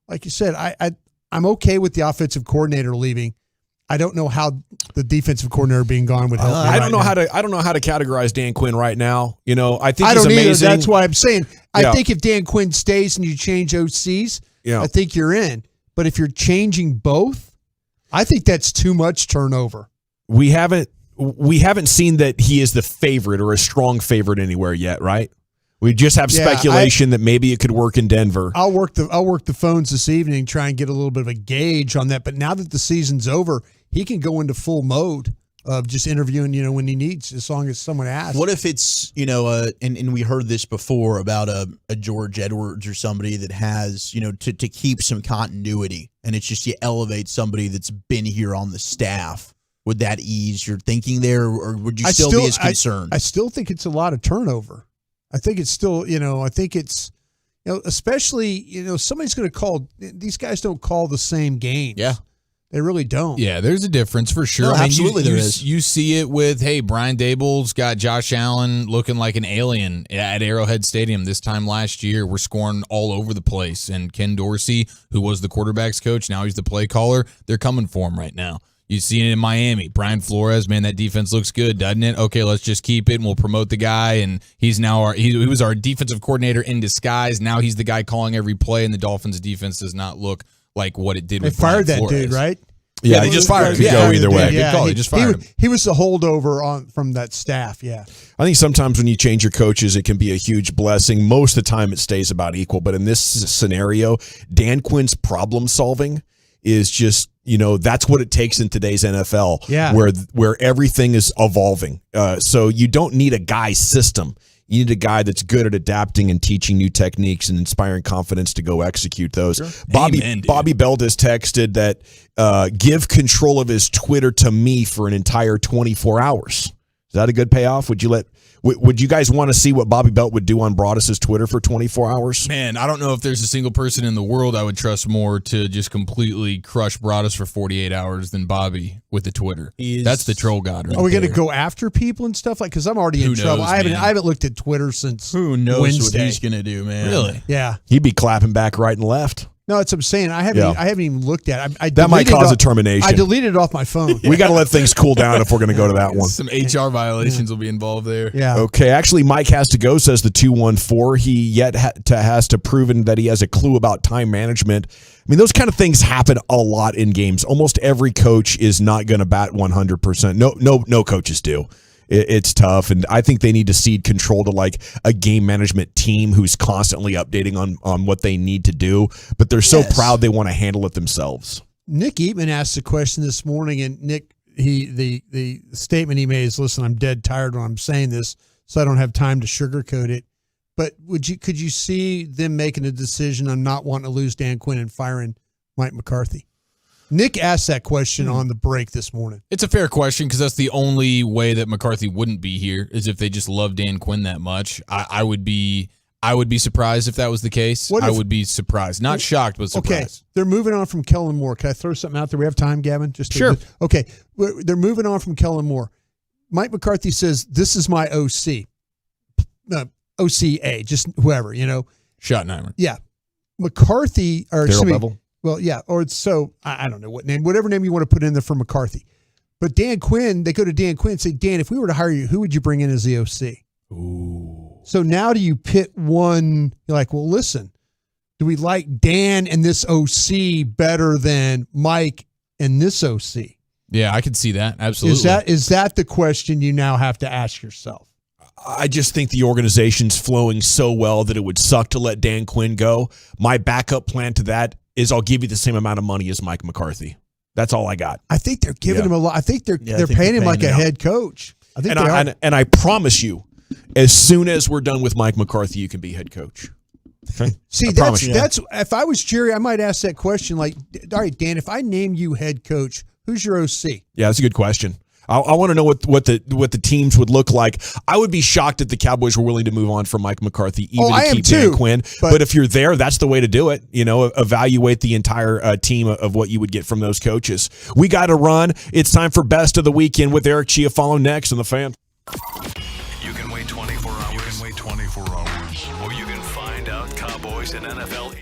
like you said, I'm okay with the offensive coordinator leaving. I don't know how the defensive coordinator being gone would help. I don't know how to categorize Dan Quinn right now. I think he's don't amazing. Either. That's why I'm saying. I think if Dan Quinn stays and you change OCs, I think you're in. But if you're changing both, I think that's too much turnover. We haven't seen that he is the favorite or a strong favorite anywhere yet, right? We just have speculation that maybe it could work in Denver. I'll work the phones this evening, try and get a little bit of a gauge on that. But now that the season's over, he can go into full mode of just interviewing, when he needs, as long as someone asks. What if it's, and we heard this before about a George Edwards or somebody that has, to keep some continuity, and it's just you elevate somebody that's been here on the staff. Would that ease your thinking there, or would you still be as concerned? I still think it's a lot of turnover. I think it's still, especially, somebody's going to call. These guys don't call the same games. Yeah. They really don't. Yeah, there's a difference for sure. No, absolutely there is. You see it with, Brian Daboll's got Josh Allen looking like an alien at Arrowhead Stadium this time last year. We're scoring all over the place. And Ken Dorsey, who was the quarterback's coach, now he's the play caller. They're coming for him right now. You see it in Miami. Brian Flores, man, that defense looks good, doesn't it? Okay, let's just keep it, and we'll promote the guy. And he's now he was our defensive coordinator in disguise. Now he's the guy calling every play, and the Dolphins' defense does not look like what it did with Brian Flores. They fired that dude, right? Yeah, they just fired him. Could go either way. Good call. They just fired him. He was the holdover from that staff, yeah. I think sometimes when you change your coaches, it can be a huge blessing. Most of the time, it stays about equal. But in this scenario, Dan Quinn's problem solving is just, that's what it takes in today's NFL, where everything is evolving. So you don't need a guy system. You need a guy that's good at adapting and teaching new techniques and inspiring confidence to go execute those. Sure. Bobby Belt has texted that give control of his Twitter to me for an entire 24 hours. Is that a good payoff? Would you guys want to see what Bobby Belt would do on Broadus's Twitter for 24 hours? Man, I don't know if there's a single person in the world I would trust more to just completely crush Broadus for 48 hours than Bobby with the Twitter. That's the troll god right Are we going to there. go after people and stuff? Because I'm already in trouble. I haven't looked at Twitter since Who knows Wednesday. what he's going to do, man? Really? Yeah. He'd be clapping back right and left. No, that's what I'm saying. I haven't even looked at it. That might cause a termination. I deleted it off my phone. We got to let things cool down if we're going to go to that one. Some HR violations will be involved there. Yeah. Okay. Actually, Mike has to go, says the 214. He yet has to proven that he has a clue about time management. I mean, those kind of things happen a lot in games. Almost every coach is not going to bat 100%. No coaches do. It's tough, and I think they need to cede control to like a game management team who's constantly updating on what they need to do, but they're so proud they want to handle it themselves. Nick Eatman asked a question this morning, and Nick, the statement he made is, listen, I'm dead tired when I'm saying this, so I don't have time to sugarcoat it. But could you see them making a decision on not wanting to lose Dan Quinn and firing Mike McCarthy? Nick asked that question on the break this morning. It's a fair question because that's the only way that McCarthy wouldn't be here is if they just love Dan Quinn that much. I would be surprised if that was the case. I would be surprised. Not shocked, but surprised. Okay, they're moving on from Kellen Moore. Can I throw something out there? We have time, Gavin? Sure. Okay, they're moving on from Kellen Moore. Mike McCarthy says, this is my OC. OCA, just whoever, Schottenheimer. Yeah. McCarthy, or Darryl Bevell. Well, yeah, or so I don't know what name, whatever name you want to put in there for McCarthy. But Dan Quinn, they go to Dan Quinn and say, Dan, if we were to hire you, who would you bring in as the OC? Ooh. So now do you pit one? You're like, well, listen, do we like Dan and this OC better than Mike and this OC? Yeah, I could see that. Absolutely. Is that the question you now have to ask yourself? I just think the organization's flowing so well that it would suck to let Dan Quinn go. My backup plan to that is I'll give you the same amount of money as Mike McCarthy. That's all I got. I think they're giving him a lot. I think they're paying him like a head coach. I think and I promise you, as soon as we're done with Mike McCarthy, you can be head coach. See, I promise you. that's if I was Jerry, I might ask that question. Like, all right, Dan, if I name you head coach, who's your OC? Yeah, that's a good question. I want to know what the teams would look like. I would be shocked if the Cowboys were willing to move on from Mike McCarthy, even to keep Dan Quinn. But if you're there, that's the way to do it. Evaluate the entire team of what you would get from those coaches. We got to run. It's time for Best of the Weekend with Eric Chiafalo next on The Fan. You can wait 24 hours. Or you can find out Cowboys and NFL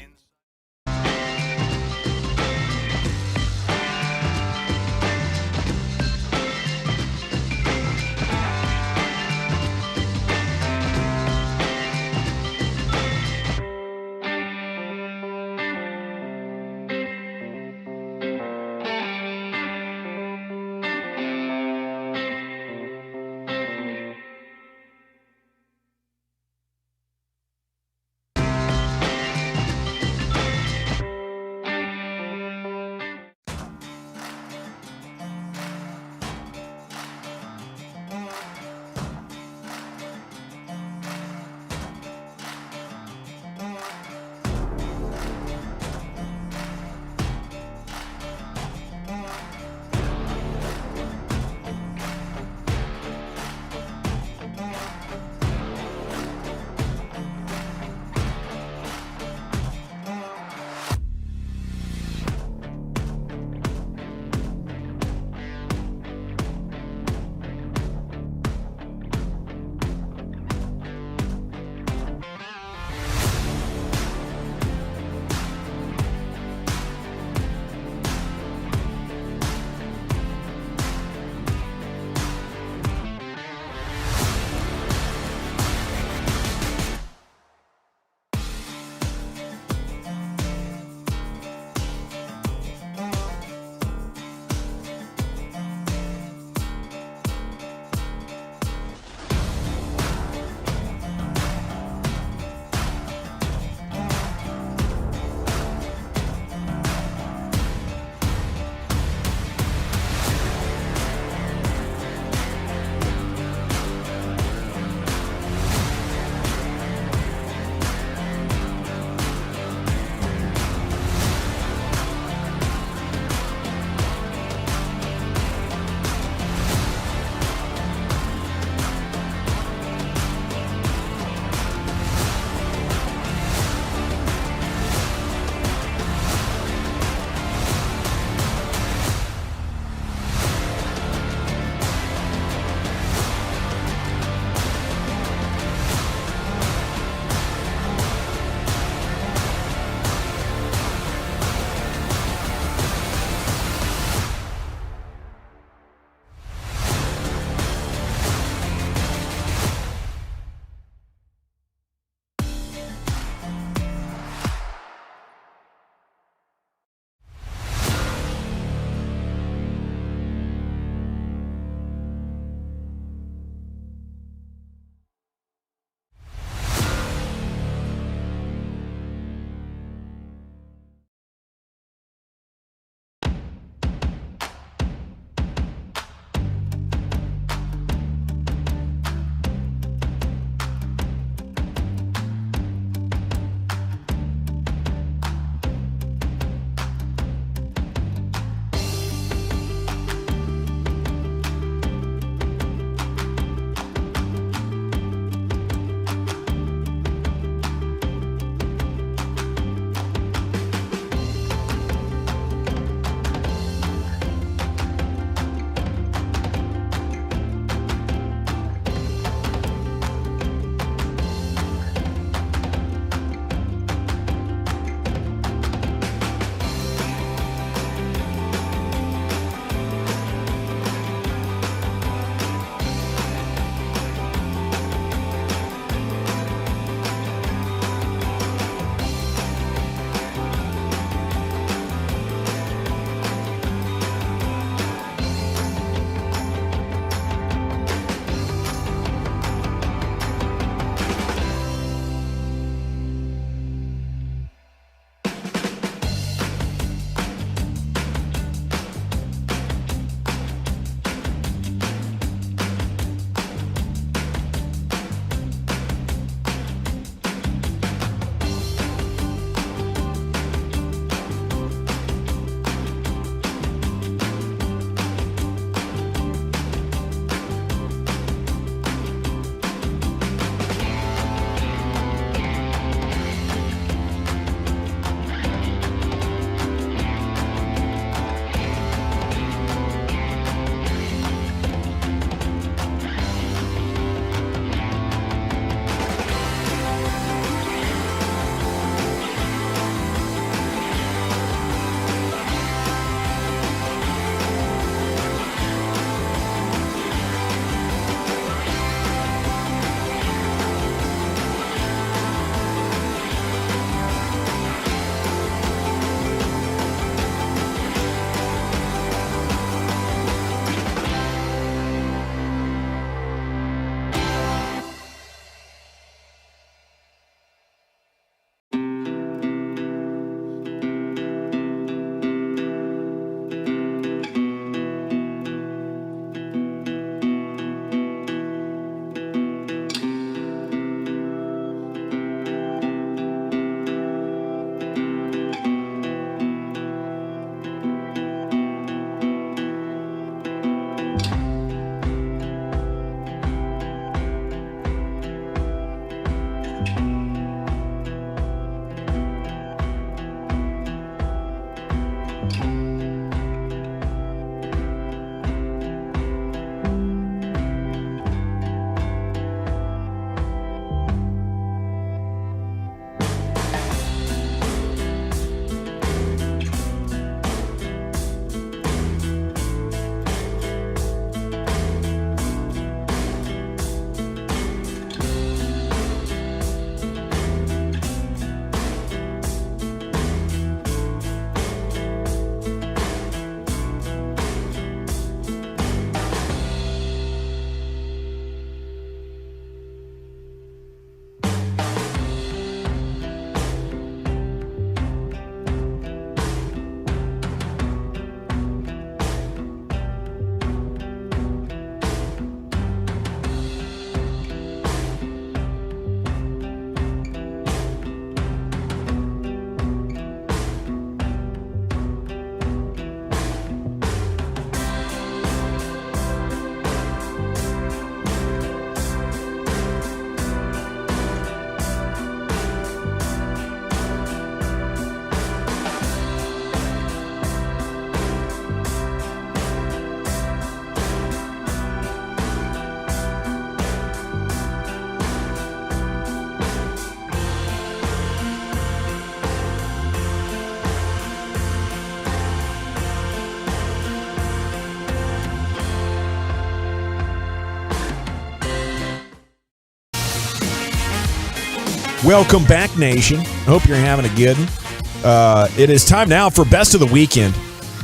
Welcome back, Nation. I hope you're having a good one. It is time now for Best of the Weekend.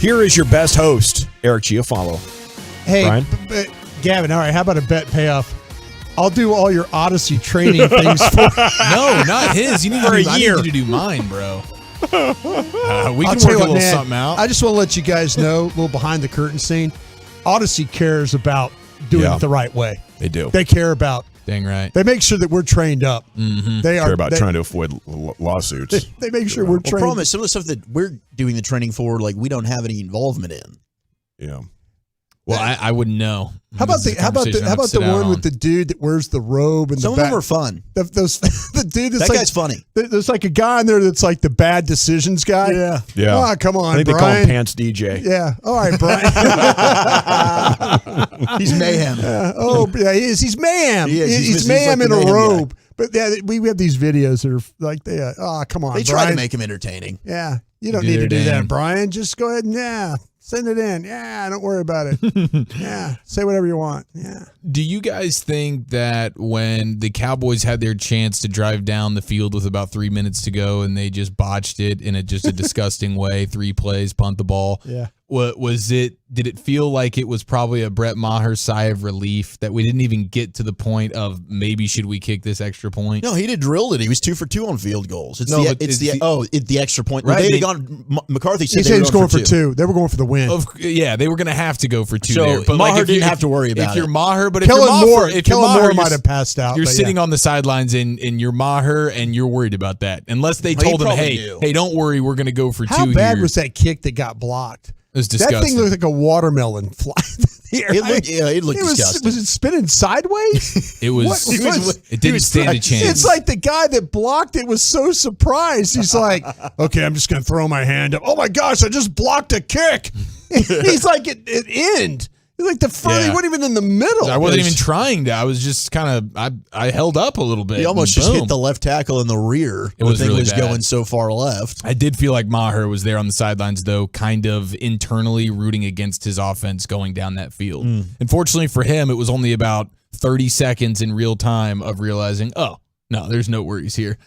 Here is your best host, Eric Giafalo. Hey, Brian? Gavin, all right, how about a bet payoff? I'll do all your Odyssey training things for No, not his. You need for to a do, I year. need you to do mine, bro. We I'll can tell work you a what, little man, something out. I just want to let you guys know, a little behind the curtain scene. Odyssey cares about doing it the right way. They do. They care about. Dang right. They make sure that we're trained up. Mm-hmm. They care about trying to avoid lawsuits. They make sure we're Well, trained. problem is some of the stuff that we're doing the training for, like we don't have any involvement in. Yeah. Well, I wouldn't know. How about the one with the dude that wears the robe and Some the of them are fun. The dude that's That like, guy's funny. There's like a guy in there that's like the bad decisions guy. Yeah. Yeah. Oh, come on, I think Brian. they call him Pants DJ. Yeah. All right, Brian. He's mayhem. Oh, yeah, he is. He's mayhem. He is. He's He's mayhem like in the a mayhem robe. But yeah, we have these videos that are like, come on, They try Brian. to make him entertaining. Yeah. You don't Do need their to do that, damn. Brian. Just go ahead and, send it in. Yeah, don't worry about it. Yeah, say whatever you want. Yeah. Do you guys think that when the Cowboys had their chance to drive down the field with about 3 minutes to go and they just botched it in just a disgusting way, 3 plays, punt the ball? Yeah. Did it feel like it was probably a Brett Maher sigh of relief that we didn't even get to the point of maybe should we kick this extra point? No, he'd have drilled it. He was 2 for 2 on field goals. It's No, the but it's it's the extra point. Right, They'd they- have gone. McCarthy said He they said he were was going for 2. They were going for the win. Yeah, they were going to have to go for 2 So, there. But Maher if you- didn't have to worry about if you're it. Maher, but Kellen Moore if you're Maher, might have passed out. You're but sitting yeah. on the sidelines and you're Maher and you're worried about that. Unless they Well, he told him, probably knew. hey, don't worry, we're going to go for 2 How bad here. was that kick that got blocked? It was That disgusting. thing looked like a watermelon fly. It looked disgusting. Was it spinning sideways? It was. It didn't stand a chance. It's like the guy that blocked it was so surprised. He's like, "Okay, I'm just going to throw my hand up. Oh my gosh, I just blocked a kick." He's like, "It end." He's like the front. He Yeah. wasn't even in the middle. I wasn't even trying to. I was just kind of. I held up a little bit. He almost and just hit boom. the left tackle in the rear. It was the thing really was bad. going so far left. I did feel like Maher was there on the sidelines, though, kind of internally rooting against his offense going down that field. Unfortunately for him, it was only about 30 seconds in real time of realizing, oh, no, there's no worries here.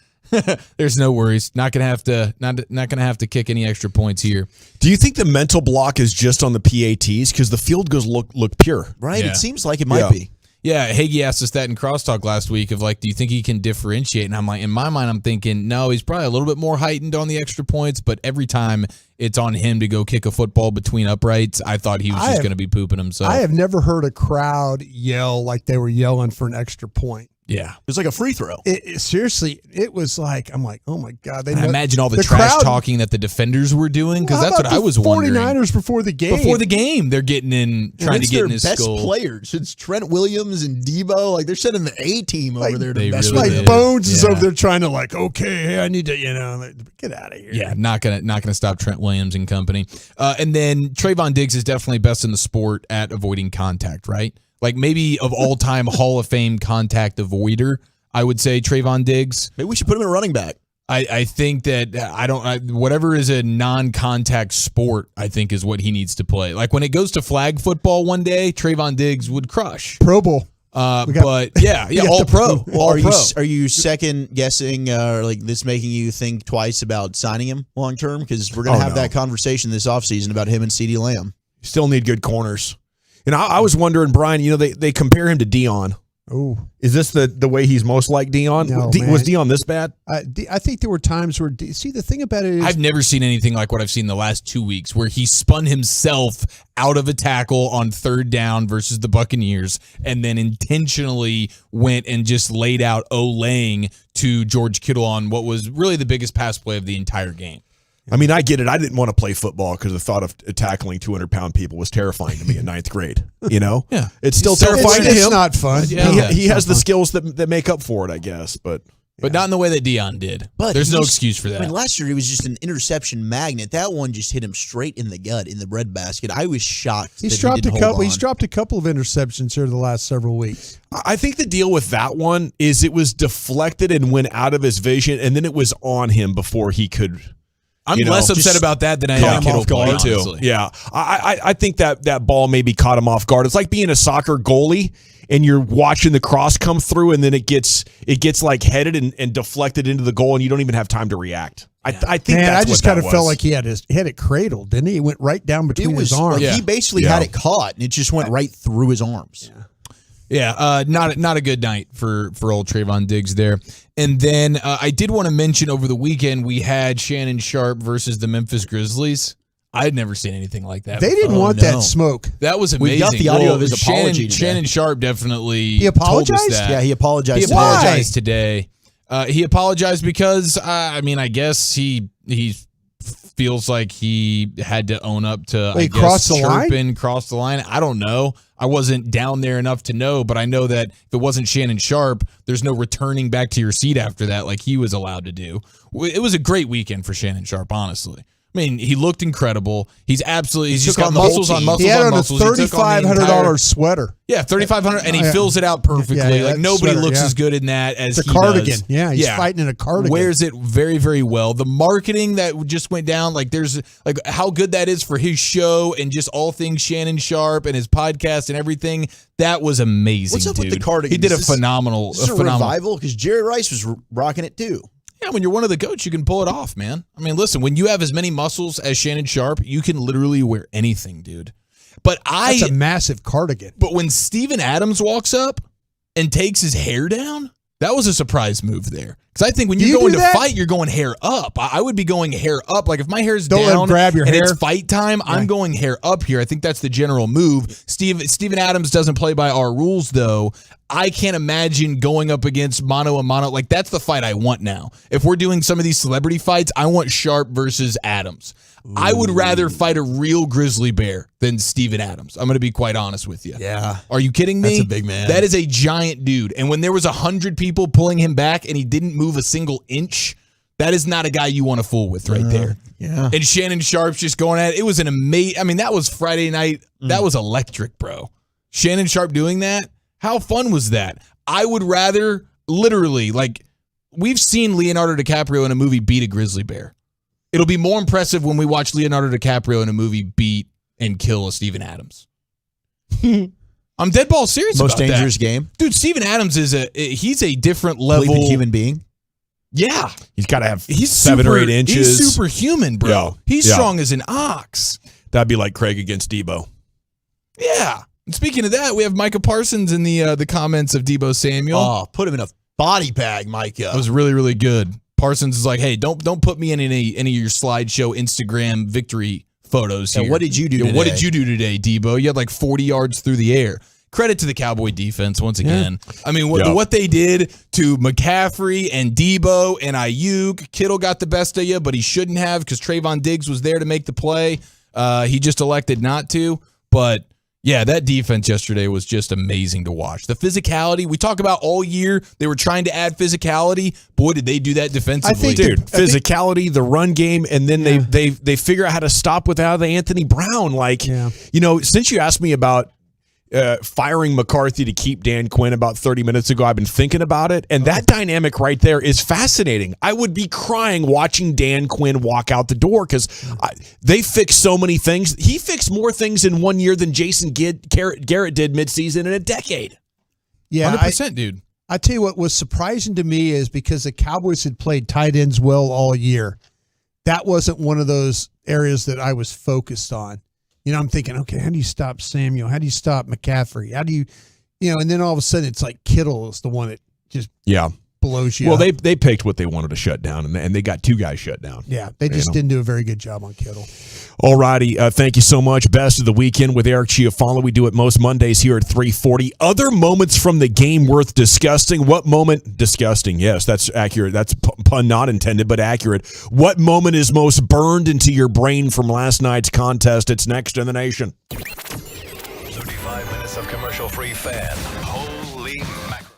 There's no worries. Not gonna have to kick any extra points here. Do you think the mental block is just on the PATs because the field goals look pure? Right? Yeah. It seems like it might Yeah. be. Yeah, Hagee asked us that in crosstalk last week of like, do you think he can differentiate? And I'm like, in my mind, I'm thinking, no, he's probably a little bit more heightened on the extra points, but every time it's on him to go kick a football between uprights, I thought he was just going to be pooping himself. I have never heard a crowd yell like they were yelling for an extra point. Yeah. It was like a free throw. Seriously, it was like, I'm like, oh my God. I imagine all the trash crowd- talking that the defenders were doing, because How that's what about I the was wondering. 49ers before the game. Before the game, they're getting in, trying to It's get their in his best skull. players. It's Trent Williams and Debo. Like they're sending the A team over there to they mess really with did. him. Bones is Yeah. over there trying to like, okay, hey, I need to, get out of here. Yeah, not gonna stop Trent Williams and company. And then Trayvon Diggs is definitely best in the sport at avoiding contact, right? Like maybe of all time Hall of Fame contact avoider, I would say Trayvon Diggs. Maybe we should put him in running back. I think that whatever is a non-contact sport, I think is what he needs to play. Like when it goes to flag football one day, Trayvon Diggs would crush. Pro Bowl. But yeah, all pro. Well, All pro. are you second guessing like this making you think twice about signing him long term? Because we're gonna have that conversation this offseason about him and CeeDee Lamb. Still need good corners. And I was wondering, Brian, they compare him to Dion. Oh, is this the way he's most like Dion? No, Was Dion this bad? I think there were times where, see, the thing about it is, I've never seen anything like what I've seen the last 2 weeks, where he spun himself out of a tackle on third down versus the Buccaneers, and then intentionally went and just laid out Olaying to George Kittle on what was really the biggest pass play of the entire game. I mean, I get it. I didn't want to play football because the thought of tackling 200-pound people was terrifying to me in ninth grade. Yeah. It's still terrifying to him. It's not fun. He has the skills that make up for it, I guess. But not in the way that Dion did. But there's no excuse for that. I mean, last year he was just an interception magnet. That one just hit him straight in the gut, in the breadbasket. I was shocked. He's that dropped he didn't a couple. hold He's on. dropped a couple of interceptions here the last several weeks. I think the deal with that one is it was deflected and went out of his vision, and then it was on him before he could. I'm less upset about that than I am Kittle off guard too. honestly. Yeah, I think that ball maybe caught him off guard. It's like being a soccer goalie and you're watching the cross come through, and then it gets like headed and deflected into the goal, and you don't even have time to react. I think that's I just kind of felt like he had it cradled, didn't he? It went right down between his arms. Like he basically had it caught, and it just went right through his arms. Yeah, not a good night for old Trayvon Diggs there. And then I did want to mention over the weekend we had Shannon Sharp versus the Memphis Grizzlies. I had never seen anything like that. They didn't want that smoke. That was amazing. We got the audio of his apology today. Shannon Sharp definitely He apologized? told us that. Yeah, he apologized. He apologized today. He apologized because I guess he feels like he had to own up to cross the line. I don't know. I wasn't down there enough to know, but I know that if it wasn't Shannon Sharp, there's no returning back to your seat after that like he was allowed to do. It was a great weekend for Shannon Sharp, honestly. I mean, he looked incredible. He's just got muscles on muscles. He had on on muscles. a $3,500 sweater. Yeah, $3,500, and he fills it out perfectly. Yeah, like nobody sweater, looks as good in that as it's a he cardigan. does. Yeah, he's fighting in a cardigan. Wears it very, very well. The marketing that just went down, there's how good that is for his show and just all things Shannon Sharp and his podcast and everything. That was amazing. What's up dude. with the cardigan? He did a phenomenal. This is a revival because Jerry Rice was rocking it too. Yeah, when you're one of the goats, you can pull it off, man. I mean, listen, when you have as many muscles as Shannon Sharp, you can literally wear anything, dude. That's a massive cardigan. But when Steven Adams walks up and takes his hair down, that was a surprise move there. Because I think when you're going to fight, you're going hair up. I would be going hair up. Like if my hair's Don't let down him grab your and hair. it's fight time, I'm going hair up here. I think that's the general move. Steven Adams doesn't play by our rules, though. I can't imagine going up against mano a mano. Like that's the fight I want now. If we're doing some of these celebrity fights, I want Sharp versus Adams. Ooh. I would rather fight a real grizzly bear than Steven Adams. I'm going to be quite honest with you. Yeah. Are you kidding me? That's a big man. That is a giant dude. And when there was 100 people pulling him back and he didn't move a single inch, that is not a guy you want to fool with right there. Yeah. And Shannon Sharp's just going at it. It was an amazing. I mean, that was Friday night. That was electric, bro. Shannon Sharp doing that. How fun was that? I would rather literally, we've seen Leonardo DiCaprio in a movie beat a grizzly bear. It'll be more impressive when we watch Leonardo DiCaprio in a movie beat and kill a Steven Adams. I'm dead ball serious Most about that. Most dangerous game? Dude, Steven Adams he's a different level. Believe in human being? Yeah. He's got to have 7 or 8 inches. He's superhuman, bro. Yeah. He's strong as an ox. That'd be like Craig against Debo. Yeah. And speaking of that, we have Micah Parsons in the comments of Debo Samuel. Oh, put him in a body bag, Micah. That was really, really good. Parsons is like, hey, don't put me in any of your slideshow Instagram victory photos here. What did you do today? What did you do today, Debo? You had 40 yards through the air. Credit to the Cowboy defense once again. Yeah. I mean, what they did to McCaffrey and Debo and Ayuk. Kittle got the best of you, but he shouldn't have because Trayvon Diggs was there to make the play. He just elected not to. But yeah, that defense yesterday was just amazing to watch. The physicality, we talk about all year, they were trying to add physicality. Boy, did they do that defensively. Physicality, the run game, and then they figure out how to stop without the Anthony Brown. Since you asked me about firing McCarthy to keep Dan Quinn about 30 minutes ago, I've been thinking about it, and that dynamic right there is fascinating. I would be crying watching Dan Quinn walk out the door because they fixed so many things. He fixed more things in 1 year than Jason Garrett did midseason in a decade. Yeah, 100%, dude. I tell you what was surprising to me is because the Cowboys had played tight ends well all year. That wasn't one of those areas that I was focused on. I'm thinking, okay, how do you stop Samuel? How do you stop McCaffrey? How do you, and then all of a sudden it's like Kittle is the one that just blows you up. They picked what they wanted to shut down, and they got 2 guys shut down. Yeah, they just didn't do a very good job on Kittle. All righty. Thank you so much. Best of the weekend with Eric Chiafalo. We do it most Mondays here at 3:40. Other moments from the game worth discussing. What moment? Disgusting. Yes, that's accurate. That's pun not intended, but accurate. What moment is most burned into your brain from last night's contest? It's next in the nation. 35 minutes of commercial-free fan. Holy mackerel.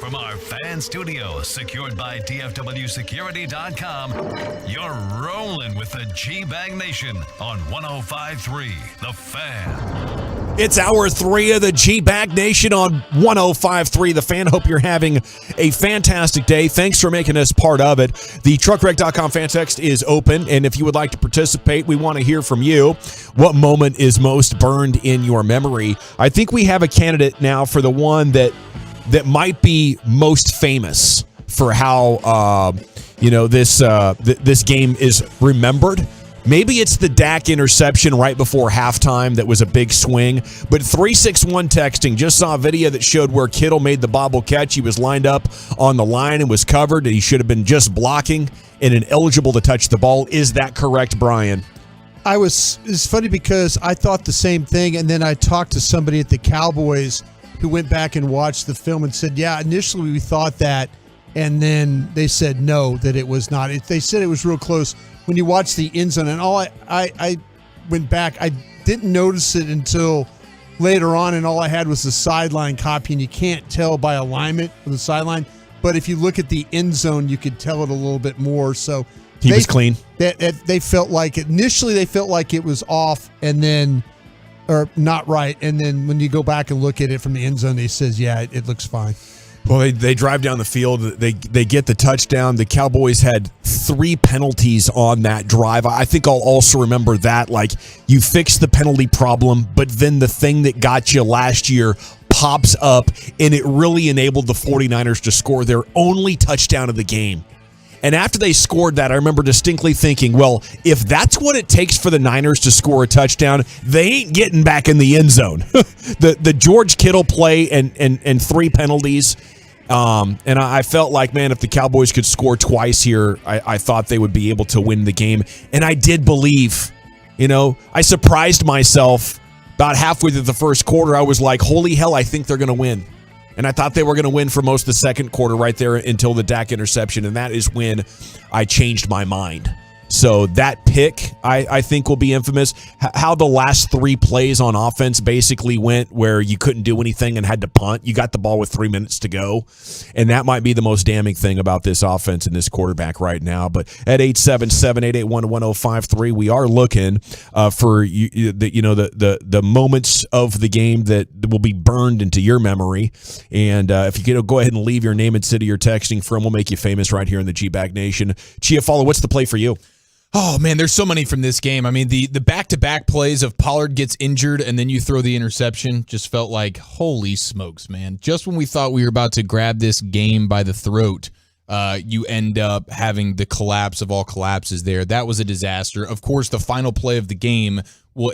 From our fan studio, secured by DFWsecurity.com, you're rolling with the G-Bag Nation on 105.3 The Fan. It's hour 3 of the G-Bag Nation on 105.3 The Fan. Hope you're having a fantastic day. Thanks for making us part of it. The truckwreck.com fan text is open, and if you would like to participate, we want to hear from you. What moment is most burned in your memory? I think we have a candidate now for the one that might be most famous for how this game is remembered. Maybe it's the Dak interception right before halftime that was a big swing. But 361 texting just saw a video that showed where Kittle made the bobble catch. He was lined up on the line and was covered, and he should have been just blocking and ineligible to touch the ball. Is that correct, Brian? It's funny because I thought the same thing, and then I talked to somebody at the Cowboys who went back and watched the film and said, yeah, initially we thought that, and then they said no, that it was not. They said it was real close. When you watch the end zone, and all I went back, I didn't notice it until later on, and all I had was the sideline copy, and you can't tell by alignment of the sideline. But if you look at the end zone, you could tell it a little bit more. So he was clean. They felt like initially they felt like it was off, and then or not right, and then when you go back and look at it from the end zone, they says, yeah, it looks fine. Well, they drive down the field. They get the touchdown. The Cowboys had 3 penalties on that drive. I think I'll also remember that. Like, you fix the penalty problem, but then the thing that got you last year pops up, and it really enabled the 49ers to score their only touchdown of the game. And after they scored that, I remember distinctly thinking, well, if that's what it takes for the Niners to score a touchdown, they ain't getting back in the end zone. the George Kittle play and 3 penalties. And I felt like, man, if the Cowboys could score twice here, I thought they would be able to win the game. And I did believe, I surprised myself about halfway through the first quarter. I was like, holy hell, I think they're going to win. And I thought they were going to win for most of the second quarter right there until the Dak interception. And that is when I changed my mind. So that pick, I think, will be infamous. How the last 3 plays on offense basically went where you couldn't do anything and had to punt. You got the ball with 3 minutes to go. And that might be the most damning thing about this offense and this quarterback right now. But at 877-881-1053, we are looking for the moments of the game that will be burned into your memory. And if you could go ahead and leave your name and city you're texting from, we'll make you famous right here in the G-Bag Nation. Chiafalo, what's the play for you? Oh, man, there's so many from this game. I mean, the back-to-back plays of Pollard gets injured and then you throw the interception just felt like, holy smokes, man. Just when we thought we were about to grab this game by the throat, you end up having the collapse of all collapses there. That was a disaster. Of course, the final play of the game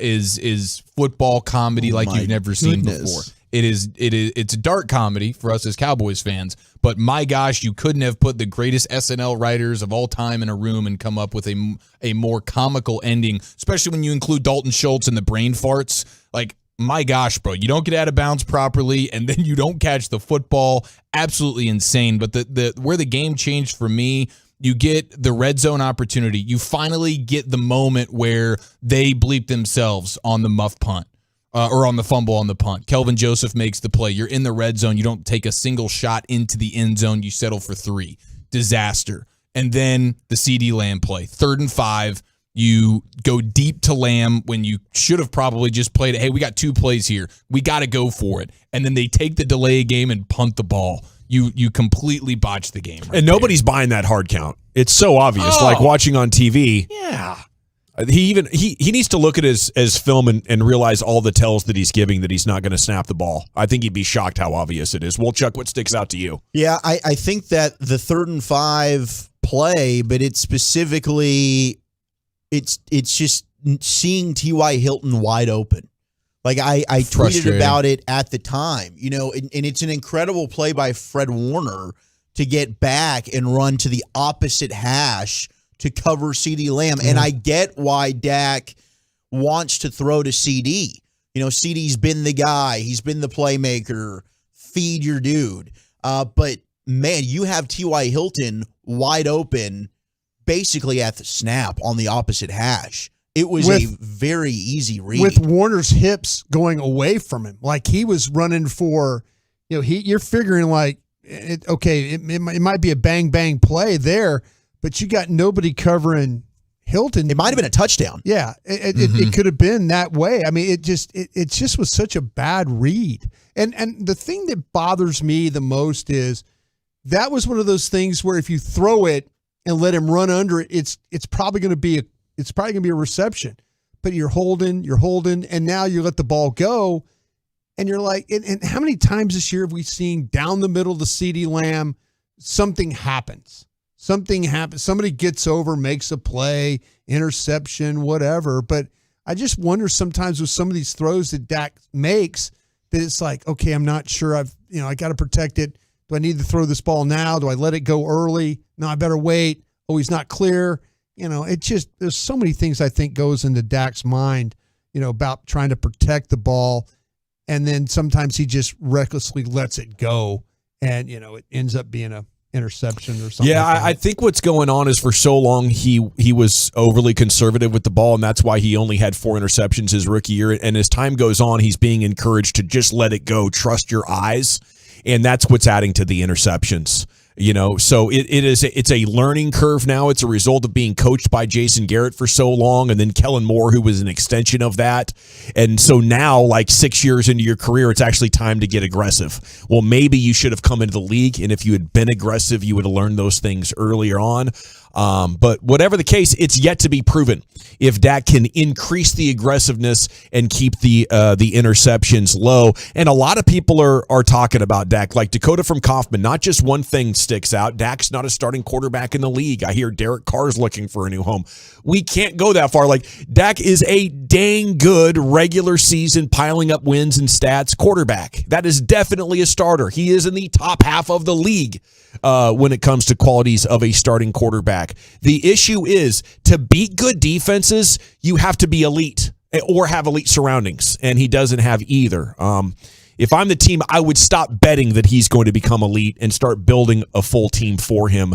is football comedy like you've never seen before. It's a dark comedy for us as Cowboys fans, but my gosh, you couldn't have put the greatest SNL writers of all time in a room and come up with a more comical ending, especially when you include Dalton Schultz and the brain farts. Like, my gosh, bro, you don't get out of bounds properly, and then you don't catch the football. Absolutely insane. But where the game changed for me, you get the red zone opportunity. You finally get the moment where they bleep themselves on the muff punt. Or on the fumble on the punt. Kelvin Joseph makes the play. You're in the red zone. You don't take a single shot into the end zone. You settle for 3. Disaster. And then the CD Lamb play. 3rd and 5. You go deep to Lamb when you should have probably just played it. Hey, we got 2 plays here. We got to go for it. And then they take the delay game and punt the ball. You completely botch the game. And nobody's buying that hard count. It's so obvious. Like watching on TV. Yeah. He needs to look at his film and realize all the tells that he's giving that he's not going to snap the ball. I think he'd be shocked how obvious it is. Well, Chuck, what sticks out to you? Yeah, I think that the 3rd and 5 play, but it's specifically it's just seeing T.Y. Hilton wide open. Like I tweeted about it at the time, and it's an incredible play by Fred Warner to get back and run to the opposite hash to cover CeeDee Lamb. And I get why Dak wants to throw to CD. CeeDee's been the guy. He's been the playmaker. Feed your dude. But, man, you have T.Y. Hilton wide open basically at the snap on the opposite hash. It was a very easy read. With Warner's hips going away from him. Like he was running for, you're figuring like, it might be a bang play there, but you got nobody covering Hilton. It might have been a touchdown. Yeah, it could have been that way. I mean, it just was such a bad read. And the thing that bothers me the most is that was one of those things where if you throw it and let him run under it, it's probably going to be a reception. But you're holding, and now you let the ball go, and you're like, and how many times this year have we seen down the middle of the CeeDee Lamb, something happens. Somebody gets over, makes a play, interception, whatever. But I just wonder sometimes with some of these throws that Dak makes that it's like, okay, I'm not sure. I got to protect it. Do I need to throw this ball now? Do I let it go early? No, I better wait. Oh, he's not clear. There's so many things I think goes into Dak's mind, about trying to protect the ball. And then sometimes he just recklessly lets it go. And, it ends up being a interception or something. Yeah, I think what's going on is for so long he was overly conservative with the ball, and that's why he only had 4 interceptions his rookie year. And as time goes on, he's being encouraged to just let it go, trust your eyes, and that's what's adding to the interceptions. So it's a learning curve now. It's a result of being coached by Jason Garrett for so long, and then Kellen Moore, who was an extension of that. And so now, like 6 years into your career, it's actually time to get aggressive. Well, maybe you should have come into the league, and if you had been aggressive, you would have learned those things earlier on. But whatever the case, it's yet to be proven if Dak can increase the aggressiveness and keep the interceptions low. And a lot of people are talking about Dak, like Dakota from Kaufman. Not just one thing sticks out. Dak's not a starting quarterback in the league. I hear Derek Carr's looking for a new home. We can't go that far. Like, Dak is a dang good regular season piling up wins and stats quarterback. That is definitely a starter. He is in the top half of the league when it comes to qualities of a starting quarterback. The issue is, to beat good defenses, you have to be elite or have elite surroundings, and he doesn't have either. If I'm the team, I would stop betting that he's going to become elite and start building a full team for him.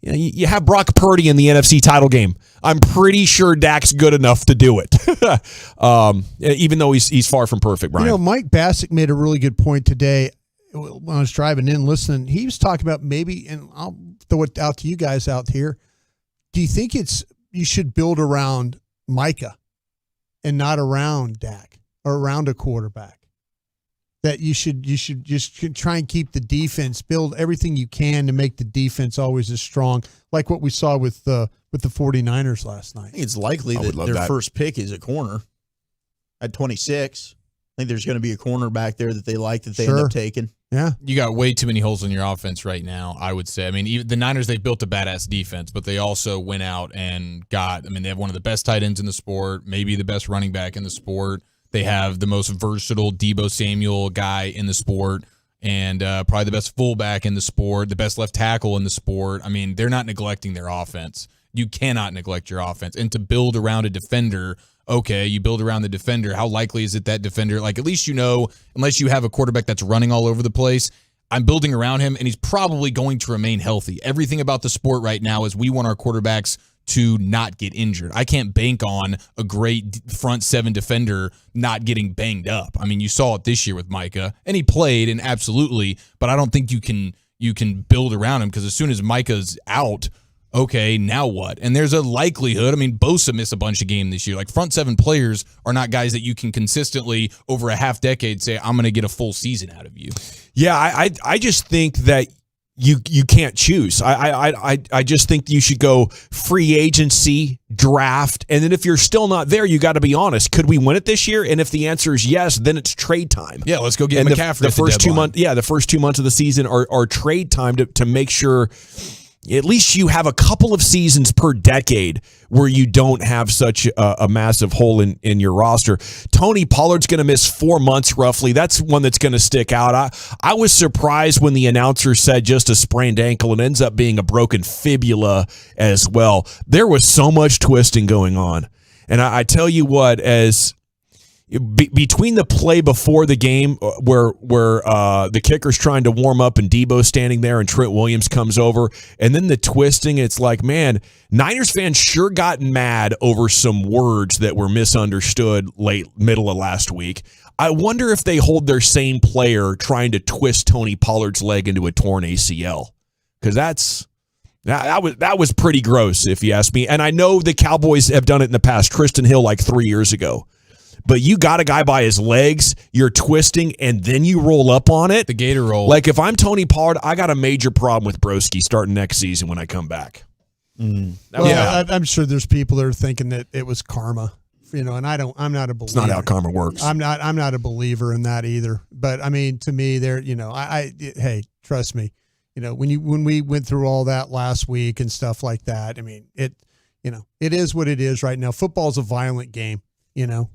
You have Brock Purdy in the NFC title game. I'm pretty sure Dak's good enough to do it, even though he's far from perfect, Brian. Mike Bassick made a really good point today when I was driving in listening. He was talking about maybe, and I'll throw it out to you guys out here, do you think you should build around Micah and not around Dak or around a quarterback? That you should just try and keep the defense, build everything you can to make the defense always as strong, like what we saw with the 49ers last night. I think it's likely that their first pick is a corner at 26. I think there's going to be a corner back there that they like that they end up taking. Yeah. You got way too many holes in your offense right now, I would say. I mean, even the Niners, they've built a badass defense, but they also went out and they have one of the best tight ends in the sport, maybe the best running back in the sport. They have the most versatile Deebo Samuel guy in the sport, and probably the best fullback in the sport, the best left tackle in the sport. I mean, they're not neglecting their offense. You cannot neglect your offense. And to build around a defender, okay, you build around the defender. How likely is it that defender, like, at least unless you have a quarterback that's running all over the place, I'm building around him, and he's probably going to remain healthy. Everything about the sport right now is we want our quarterbacks to not get injured. I can't bank on a great front seven defender not getting banged up. I mean, you saw it this year with Micah, and he played, and absolutely, but I don't think you can build around him, because as soon as Micah's out, okay, now what? And there's a likelihood, I mean, Bosa missed a bunch of games this year. Like, front seven players are not guys that you can consistently over a half decade say, I'm going to get a full season out of you. Yeah, I just think that you can't choose. I just think you should go free agency, draft, and then if you're still not there, you got to be honest. Could we win it this year? And if the answer is yes, then it's trade time. Yeah, let's go get McCaffrey. The first 2 months, the first 2 months of the season are trade time to make sure at least you have a couple of seasons per decade where you don't have such a massive hole in your roster. Tony Pollard's going to miss 4 months roughly. That's one that's going to stick out. I was surprised when the announcer said just a sprained ankle, and ends up being a broken fibula as well. There was so much twisting going on. And I tell you what, as between the play before the game where the kicker's trying to warm up and Debo's standing there and Trent Williams comes over, and then the twisting, it's like, man, Niners fans sure got mad over some words that were misunderstood middle of last week. I wonder if they hold their same player trying to twist Tony Pollard's leg into a torn ACL, because that was pretty gross, if you ask me. And I know the Cowboys have done it in the past. Tristan Hill like 3 years ago. But you got a guy by his legs, you're twisting, and then you roll up on it. The gator roll. Like, if I'm Tony Pollard, I got a major problem with Broski starting next season when I come back. I'm sure there's people that are thinking that it was karma, and I'm not a believer. It's not how karma works. I'm not a believer in that either. But I mean, to me, hey, trust me, when we went through all that last week and stuff like that, I mean, it is what it is right now. Football's a violent game.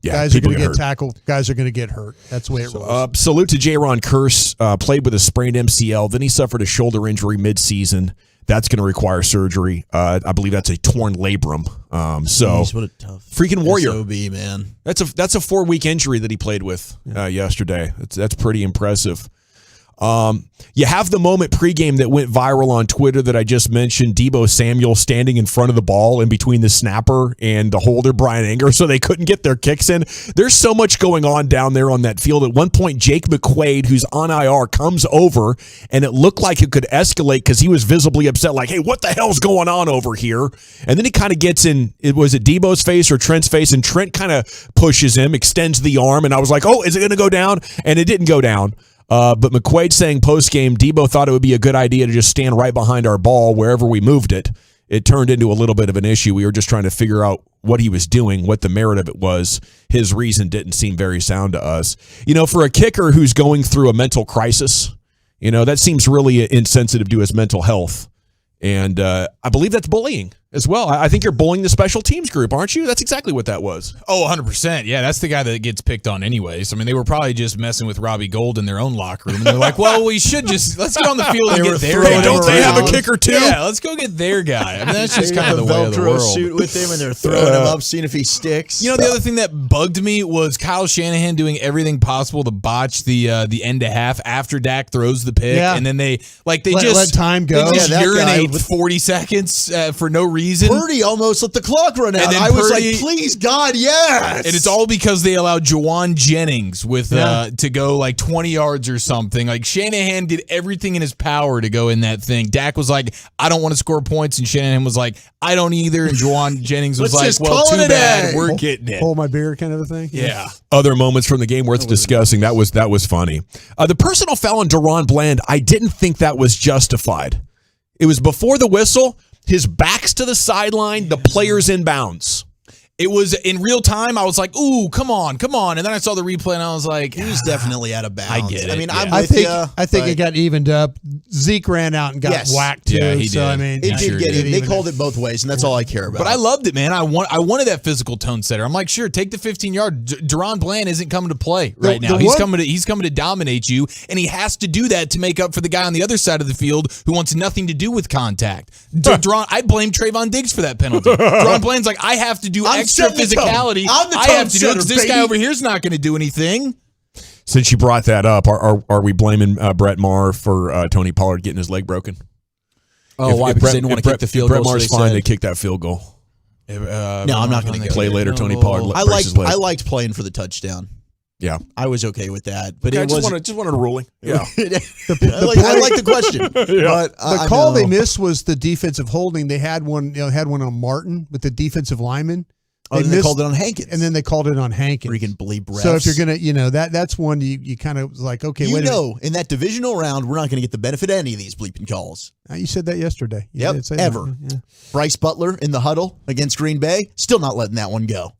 Guys are going to get tackled. Guys are going to get hurt. That's the way it rolls. Salute to Jaron Kearse. Played with a sprained MCL. Then he suffered a shoulder injury midseason. That's going to require surgery. I believe that's a torn labrum. Jeez, what a tough freaking warrior. SOB, man. That's a 4-week injury that he played with yesterday. That's pretty impressive. You have the moment pregame that went viral on Twitter that I just mentioned. Deebo Samuel standing in front of the ball in between the snapper and the holder, Brian Anger, so they couldn't get their kicks in. There's so much going on down there on that field. At one point, Jake McQuaid, who's on IR, comes over, and it looked like it could escalate because he was visibly upset, like, hey, what the hell's going on over here? And then he kind of gets in, was it Deebo's face or Trent's face? And Trent kind of pushes him, extends the arm, and I was like, oh, is it going to go down? And it didn't go down. But McQuaid saying post-game, Debo thought it would be a good idea to just stand right behind our ball wherever we moved it. It turned into a little bit of an issue. We were just trying to figure out what he was doing, what the merit of it was. His reason didn't seem very sound to us. For a kicker who's going through a mental crisis, that seems really insensitive to his mental health. And I believe that's bullying as well. I think you're bullying the special teams group, aren't you? That's exactly what that was. Oh, 100%. Yeah, that's the guy that gets picked on anyways. I mean, they were probably just messing with Robbie Gould in their own locker room. And they're like, well, let's get on the field and get their guy. Hey, don't they have a kicker too? Yeah, let's go get their guy. I mean, that's just kind of the way of the world. Suit with him, and they're throwing him up, seeing if he sticks. The other thing that bugged me was Kyle Shanahan doing everything possible to botch the end of half after Dak throws the pick. Yeah. And then they let time go. They just urinate 40 seconds for no reason. Purdy almost let the clock run out. And then I was like, please, God, yes. And it's all because they allowed Juwan Jennings with to go like 20 yards or something. Like, Shanahan did everything in his power to go in that thing. Dak was like, I don't want to score points. And Shanahan was like, I don't either. And Juwan Jennings was like, well, too bad. We're getting it. Hold my beer kind of a thing. Yeah. Other moments from the game worth discussing. That was funny. The personal foul on Deron Bland, I didn't think that was justified. It was before the whistle. His back's to the sideline. The player's in bounds. It was in real time. I was like, ooh, come on. And then I saw the replay, and I was like, he was definitely out of bounds. I get it. I mean, yeah. I think it got evened up. Zeke ran out and got whacked too. Yeah, he did. I mean, it did get it. They called it both ways, and that's all I care about. But I loved it, man. I wanted that physical tone setter. I'm like, sure, take the 15-yard. Deron Bland isn't coming to play right now. He's coming to dominate you, and he has to do that to make up for the guy on the other side of the field who wants nothing to do with contact. Deron, I blame Trayvon Diggs for that penalty. Deron Bland's like, I have to do extra physicality. I have to do it because this guy over here is not going to do anything. Since you brought that up, are we blaming Brett Maher for Tony Pollard getting his leg broken? Oh, why? Because they didn't want to kick the field goal. Brett Maher's fine to kick that field goal. No, I'm not going to play later. Tony Pollard. I liked playing for the touchdown. Yeah, I was okay with that, but I it just wanted a ruling. Yeah, I like the question. Yeah. But the call they missed was the defensive holding. They had one on Martin with the defensive lineman. They called it on Hankins. And then they called it on Hankins. Freaking bleep refs. So if you're going to, that's one you kind of like, okay, wait a minute. In that divisional round, we're not going to get the benefit of any of these bleeping calls. You said that yesterday. You did say ever. That. Yeah. Bryce Butler in the huddle against Green Bay, still not letting that one go.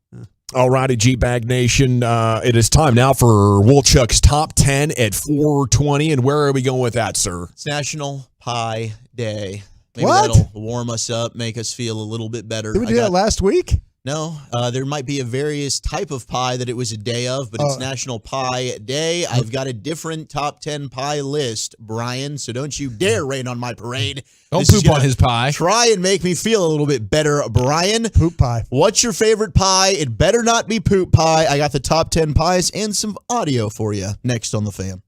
All righty, G-Bag Nation. It is time now for Woolchuck's Top 10 at 4:20. And where are we going with that, sir? It's National Pie Day. Maybe what? That'll warm us up, make us feel a little bit better. Did we do that last week? No, there might be a various type of pie that it was a day of, but it's National Pie Day. I've got a different top 10 pie list, Brian, so don't you dare rain on my parade. Don't poop on his pie. Try and make me feel a little bit better, Brian. Poop pie. What's your favorite pie? It better not be poop pie. I got the top 10 pies and some audio for you next on The Fan.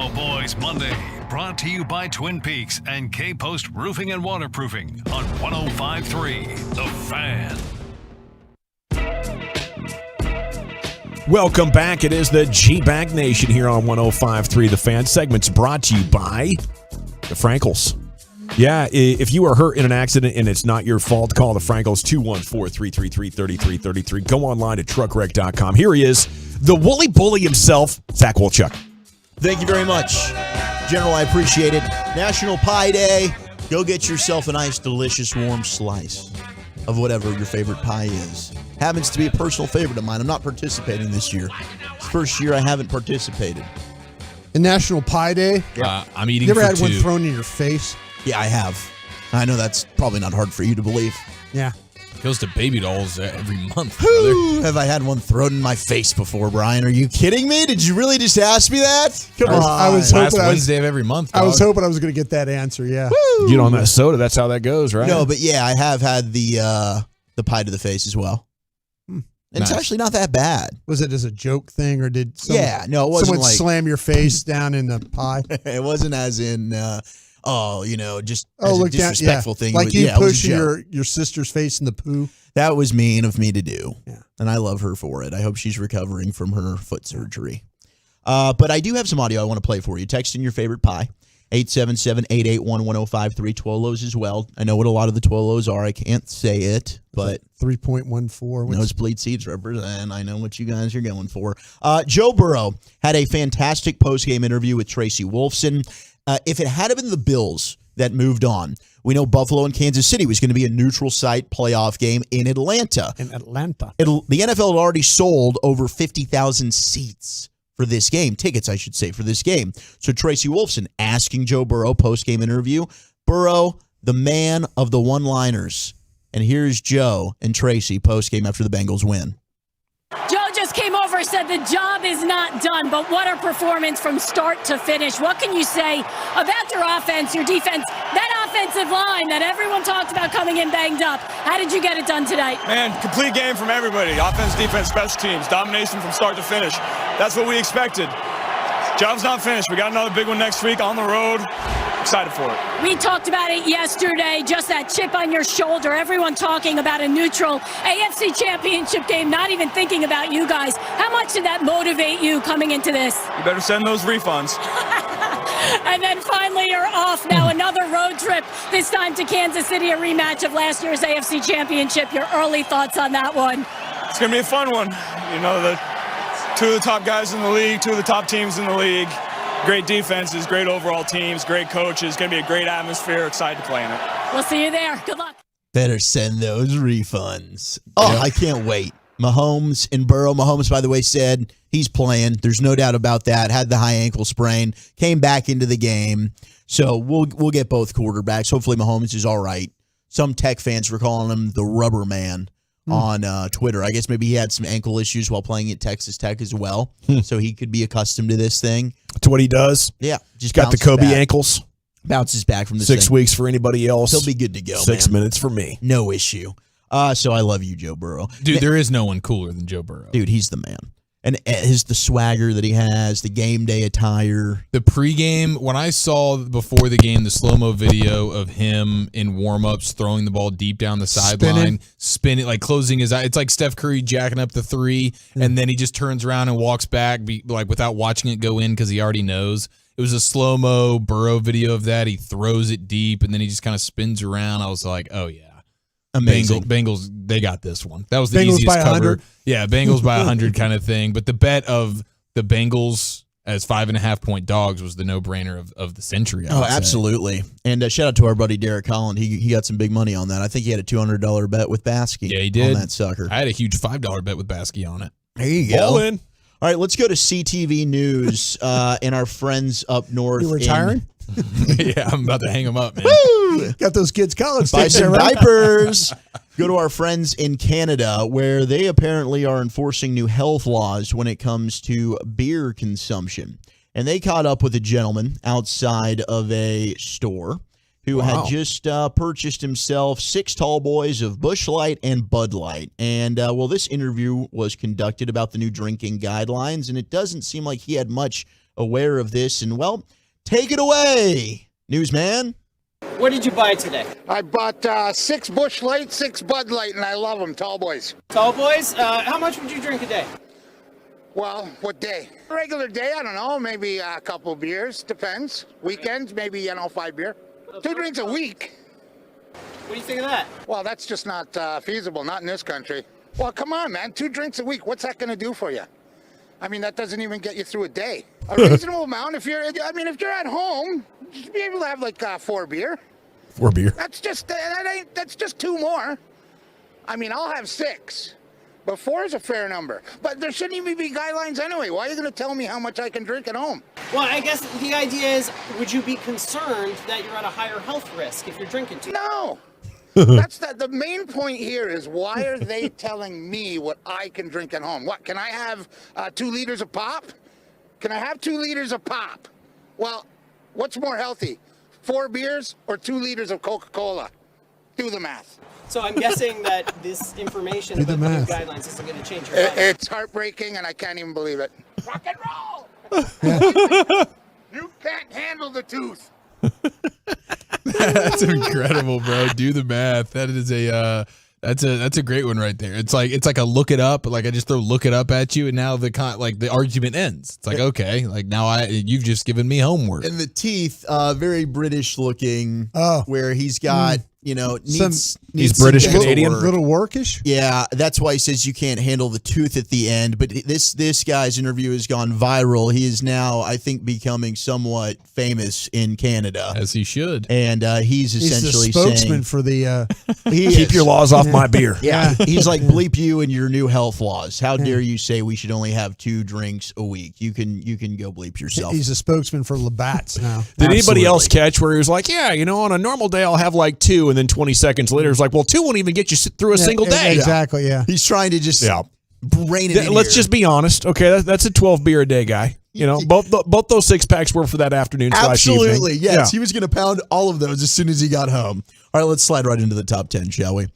Cowboys Monday, brought to you by Twin Peaks and K-Post Roofing and Waterproofing on 105.3 The Fan. Welcome back. It is the G-Bag Nation here on 105.3 The Fan. Segment's brought to you by the Frankels. Yeah, if you are hurt in an accident and it's not your fault, call the Frankels, 214-333-3333. Go online to truckwreck.com. Here he is, the woolly bully himself, Zach Wolchuk. Thank you very much, General. I appreciate it. National Pie Day. Go get yourself a nice, delicious, warm slice of whatever your favorite pie is. Happens to be a personal favorite of mine. I'm not participating this year. It's the first year I haven't participated. In National Pie Day? I'm eating You ever for had one two. thrown in your face? Yeah, I have. I know that's probably not hard for you to believe. Yeah. Goes to baby dolls every month, Whew, brother. have I had one thrown in my face before, Brian? Are you kidding me? Did you really just ask me that? Come on. I was Last hoping Wednesday of every month, I was dog. hoping I was going to get that answer, yeah. Get on that soda. That's how that goes, right? No, but yeah, I have had the pie to the face as well. And it's Nice. actually not that bad. Was it as a joke thing, or did someone, Yeah, no, it wasn't someone like- slam your face down in the pie? It wasn't as in, just Oh, as look a down, disrespectful thing. Like It was- you it was a pushing joke. your sister's face in the poo. That was mean of me to do. Yeah. And I love her for it. I hope she's recovering from her foot surgery. But I do have some audio I want to play for you. Text in your favorite pie. 877-881-1053. Twolos as well. I know what a lot of the Twolos are. I can't say it, but 3.14. Nosebleed Seeds represent. I know what you guys are going for. Joe Burrow had a fantastic post-game interview with Tracy Wolfson. If it had been the Bills that moved on, we know Buffalo and Kansas City was going to be a neutral site playoff game in Atlanta. In Atlanta. The NFL had already sold over 50,000 seats for this game, tickets, I should say, for this game. So Tracy Wolfson asking Joe Burrow post-game interview, Burrow, the man of the one-liners. And here's Joe and Tracy post-game after the Bengals win. Joe just came over and said the job is not done, but what a performance from start to finish. What can you say about your offense, your defense, that offensive line that everyone talked about coming in banged up? How did you get it done tonight? Man, complete game from everybody. Offense, defense, special teams. Domination from start to finish. That's what we expected. Job's not finished. We got another big one next week on the road. Excited for it. We talked about it yesterday, just that chip on your shoulder. Everyone talking about a neutral AFC championship game, not even thinking about you guys. How much did that motivate you coming into this? You better send those refunds. And then finally, you're off now. Another road trip, this time to Kansas City, a rematch of last year's AFC championship. Your early thoughts on that one? It's going to be a fun one. You know, the two of the top guys in the league, two of the top teams in the league. Great defenses, great overall teams, great coaches. Going to be a great atmosphere. Excited to play in it. We'll see you there. Good luck. Better send those refunds. Oh, I can't wait. Mahomes and Burrow. Mahomes, by the way, said he's playing. There's no doubt about that. Had the high ankle sprain, came back into the game. So we'll get both quarterbacks. Hopefully Mahomes is all right. Some Tech fans were calling him the rubber man on Twitter. I guess maybe he had some ankle issues while playing at Texas Tech as well. So he could be accustomed to this thing. That's what he does. Yeah. Just got the Kobe ankles. Bounces back from the 6 weeks for anybody else. He'll be good to go. 6 man. minutes for me. No issue. So I love you, Joe Burrow. Dude, there is no one cooler than Joe Burrow. Dude, he's the man. And the swagger that he has, the game day attire. The pregame, when I saw before the game the slow-mo video of him in warmups throwing the ball deep down the sideline, spinning, like closing his eye. It's like Steph Curry jacking up the three, and then he just turns around and walks back like without watching it go in because he already knows. It was a slow-mo Burrow video of that. He throws it deep, and then he just kind of spins around. I was like, oh, yeah. Amazing. Bengals, they got this one. That was the Bengals easiest by cover. 100? Yeah, Bengals by 100 kind of thing. But the bet of the Bengals as 5.5-point dogs was the no-brainer of the century. I would say. Absolutely. And shout out to our buddy Derek Holland. He got some big money on that. I think he had a $200 bet with Baskey. Yeah, he did. On that sucker. I had a huge $5 bet with Baskey on it. There you go. All in. All right, let's go to CTV News and our friends up north. You retiring? Yeah, I'm about to hang them up, man. Woo! Got those kids' college Buy tickets some there, right? diapers. Go to our friends in Canada, where they apparently are enforcing new health laws when it comes to beer consumption. And they caught up with a gentleman outside of a store who had just purchased himself 6 tall boys of Busch Light and Bud Light. And, this interview was conducted about the new drinking guidelines, and it doesn't seem like he had much aware of this. And, well, take it away, newsman. What did you buy today? I bought 6 Busch Light, 6 Bud Light, and I love them, tall boys. Tall boys? How much would you drink a day? Well, what day? Regular day, I don't know, maybe a couple beers, depends. Weekends, maybe, 5 beer. 2 drinks a week. What do you think of that? Well, that's just not feasible, not in this country. Well, come on, man, 2 drinks a week, what's that going to do for you? I mean, that doesn't even get you through a day. A reasonable amount, if you're at home, you should be able to have like 4 beer. 4 beer. That's just 2 more. I mean, I'll have 6. But 4 is a fair number. But there shouldn't even be guidelines anyway. Why are you going to tell me how much I can drink at home? Well, I guess the idea is, would you be concerned that you're at a higher health risk if you're drinking too much? No. That's the main point here is why are they telling me what I can drink at home? What, can I have 2 liters of pop? Can I have 2 liters of pop? Well, what's more healthy, 4 beers or 2 liters of Coca-Cola? Do the math. So I'm guessing that this information about the new guidelines isn't going to change your life. It's heartbreaking, and I can't even believe it. Rock and roll! You can't handle the tooth. That's incredible, bro. Do the math. That is that's a great one right there. It's like a look it up. Like I just throw look it up at you, and now the argument ends. It's like, okay, like now you've just given me homework. And the teeth, very British looking. Where he's got he's British Canadian, little workish. Yeah, that's why he says you can't handle the tooth at the end. But this guy's interview has gone viral. He is now, I think, becoming somewhat famous in Canada, as he should. And he's essentially the spokesman saying, for the. Keep your laws off my beer. Yeah, he's like, bleep you and your new health laws. How dare you say we should only have 2 drinks a week? You can go bleep yourself. He's a spokesman for Labatt's now. Did anybody else catch where he was like, yeah, on a normal day I'll have like 2, and then 20 seconds later it's like, well, 2 won't even get you through a single day. Exactly. Yeah. He's trying to just brain it in Let's here. just be honest. Okay, that's a 12 beer a day guy. Both those 6-packs were for that afternoon / evening. Absolutely, yes. He was going to pound all of those as soon as he got home. All right, let's slide right into the top 10, shall we?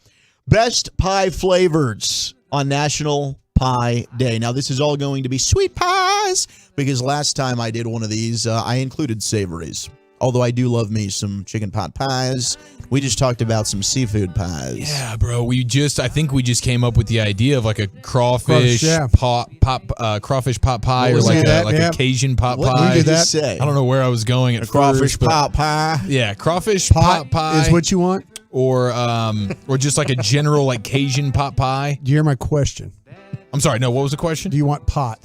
Best pie flavors on National Pie Day. Now, this is all going to be sweet pies because last time I did one of these, I included savories. Although I do love me some chicken pot pies. We just talked about some seafood pies. Yeah, bro. I think we just came up with the idea of like a crawfish crawfish pot pie, or like a Cajun pot pie. What did you say? I don't know where I was going at crawfish first, pot pie. Yeah, crawfish pot pie is what you want, or just like a general like Cajun pot pie. Do you hear my question? I'm sorry. No, what was the question? Do you want pot?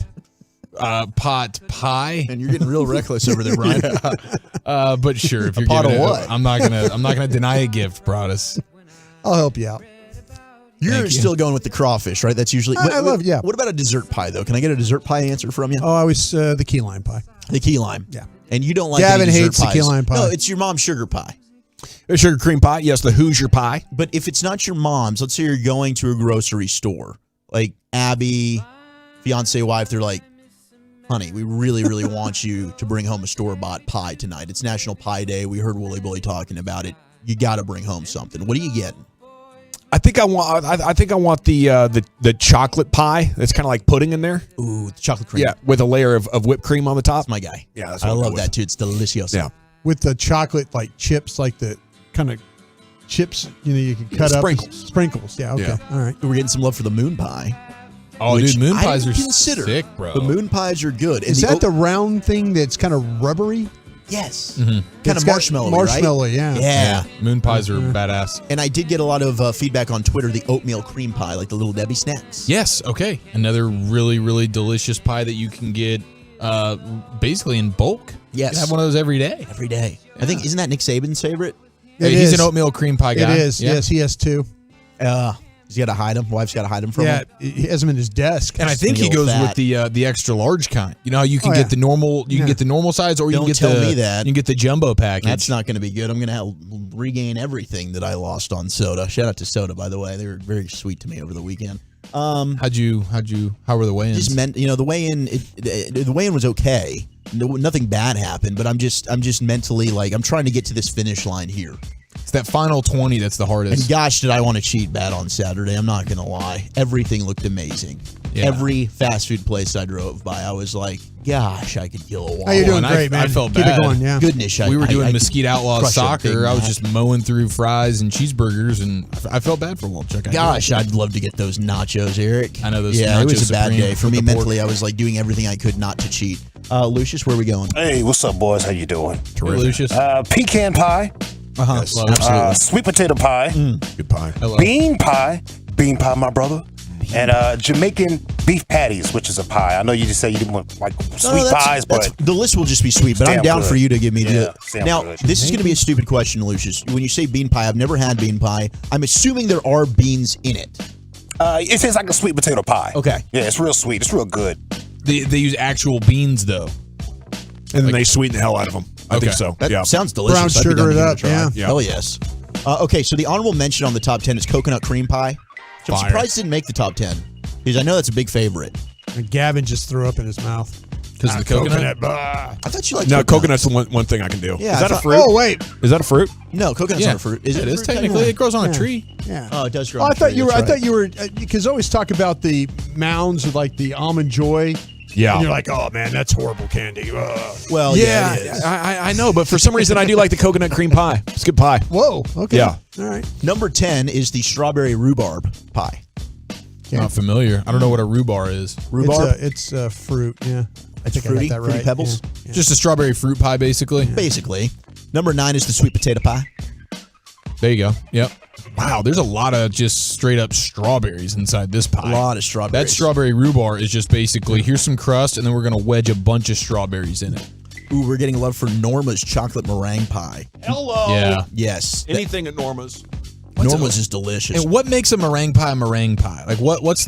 Pot pie, and you're getting real reckless over there, Brian. But sure, if you're pot giving of what? I'm not gonna deny a gift, Broadus. I'll help you out. You're still going with the crawfish, right? That's usually. I love. Yeah. What about a dessert pie though? Can I get a dessert pie answer from you? Oh, I was the key lime pie. The key lime. Yeah. And you don't like Gavin any hates dessert the key pies. lime pie. No, it's your mom's sugar pie. A sugar cream pie, yes, the Hoosier pie. But if it's not your mom's, let's say you're going to a grocery store, like Abby, fiance, wife, they're like, honey, we really, really want you to bring home a store-bought pie tonight. It's National Pie Day. We heard Wooly Bully talking about it. You got to bring home something. What are you getting? I think I want the chocolate pie. That's kind of like pudding in there. Ooh, the chocolate cream. Yeah, with a layer of whipped cream on the top. That's my guy. Yeah, that's I what love that too. It's delicious. Yeah, with the chocolate like chips, like the kind of chips you can cut up. Sprinkles. Yeah. Okay. All right. We're getting some love for the moon pie. Oh, dude, moon pies are consider. sick, bro. The moon pies are good. Is that the round thing that's kind of rubbery? Yes. Mm-hmm. Kind of marshmallow, marshmallow, right? yeah. Yeah. Moon pies are badass. And I did get a lot of feedback on Twitter, the oatmeal cream pie, like the Little Debbie snacks. Yes, okay. Another really, really delicious pie that you can get basically in bulk. Yes. You can have one of those every day. Every day. Yeah. I think, isn't that Nick Saban's favorite? He's an oatmeal cream pie guy. It is. Yeah. Yes, he has 2. He's got to hide them. Wife's got to hide them from him. Yeah, he has them in his desk. And I think he goes with the extra large kind. You know how you can get the normal, you can get the normal size, or you can get you can get the jumbo package. That's not going to be good. I'm going to regain everything that I lost on Soda. Shout out to Soda, by the way. They were very sweet to me over the weekend. How were the weigh-ins? Just meant, the weigh-in. The weigh-in was okay. Nothing bad happened, but I'm just mentally I'm trying to get to this finish line here. It's that final 20 that's the hardest. And gosh, did I want to cheat bad on Saturday. I'm not going to lie. Everything looked amazing. Every fast food place I drove by, I was like, gosh, I could kill a wall. How you doing? Great, man. I felt Keep bad. it going, yeah. Goodness, We were doing I Mesquite Outlaws crush a Big soccer. I was Mac. just mowing through fries and cheeseburgers, and I felt bad for Walchuk. Gosh, I'd love to get those nachos, Eric. I know those. Yeah, it nachos was a bad supreme day for with me the pork. mentally. I was like doing everything I could not to cheat. Lucius, where are we going? Hey, what's up, boys? How you doing? Hey, Lucius. Pecan pie. Yes, absolutely. Sweet potato pie. Good pie. Hello. Bean pie, my brother. And Jamaican beef patties, which is a pie. I know you just say you didn't want like sweet pies, but the list will just be sweet. But I'm damn down good. for you to give me the. damn Now, good. this is going to be a stupid question, Lucius. When you say bean pie, I've never had bean pie. I'm assuming there are beans in it. It tastes like a sweet potato pie. Okay. Yeah, it's real sweet. It's real good. They use actual beans though, And then they sweeten the hell out of them. I think so. That yeah. sounds delicious. Brown I'd be sugar down to it give up, a try. yeah. Hell yes. Okay, so the honorable mention on the top 10 is coconut cream pie. So I'm Fire. surprised it didn't make the top 10 because I know that's a big favorite. And Gavin just threw up in his mouth. because of the coconut. Bah. I thought you liked No, coconut. coconut's the one thing I can do. Yeah, is that I a thought- fruit? Oh, wait. Is that a fruit? No, coconut's Yeah. not a fruit. Is it? It a is fruit technically. technically? It grows on Yeah. a tree. Yeah. Oh, it does grow. Oh, on I a thought tree, you were. that's I thought right. you were because always talk about the mounds of like the almond joy. Yeah. And you're like, oh man, that's horrible candy. Ugh. Well, Yeah, it is. I know, but for some reason I do like the coconut cream pie. It's good pie. Whoa. Okay. Yeah. All right. Number 10 is the strawberry rhubarb pie. Not familiar. I don't know what a rhubarb is. Rhubarb? It's a fruit. Yeah. I think fruity, I got that fruity right. pebbles. Yeah. Just a strawberry fruit pie, basically. Basically. Number 9 is the sweet potato pie. There you go. Yep. Wow, there's a lot of just straight up strawberries inside this pie. A lot of strawberries. That strawberry rhubarb is just basically here's some crust, and then we're gonna wedge a bunch of strawberries in it. Ooh, we're getting love for Norma's chocolate meringue pie. Hello. Yeah. Yes. Anything at Norma's. Norma's is delicious. And what makes a meringue pie a meringue pie? Like what's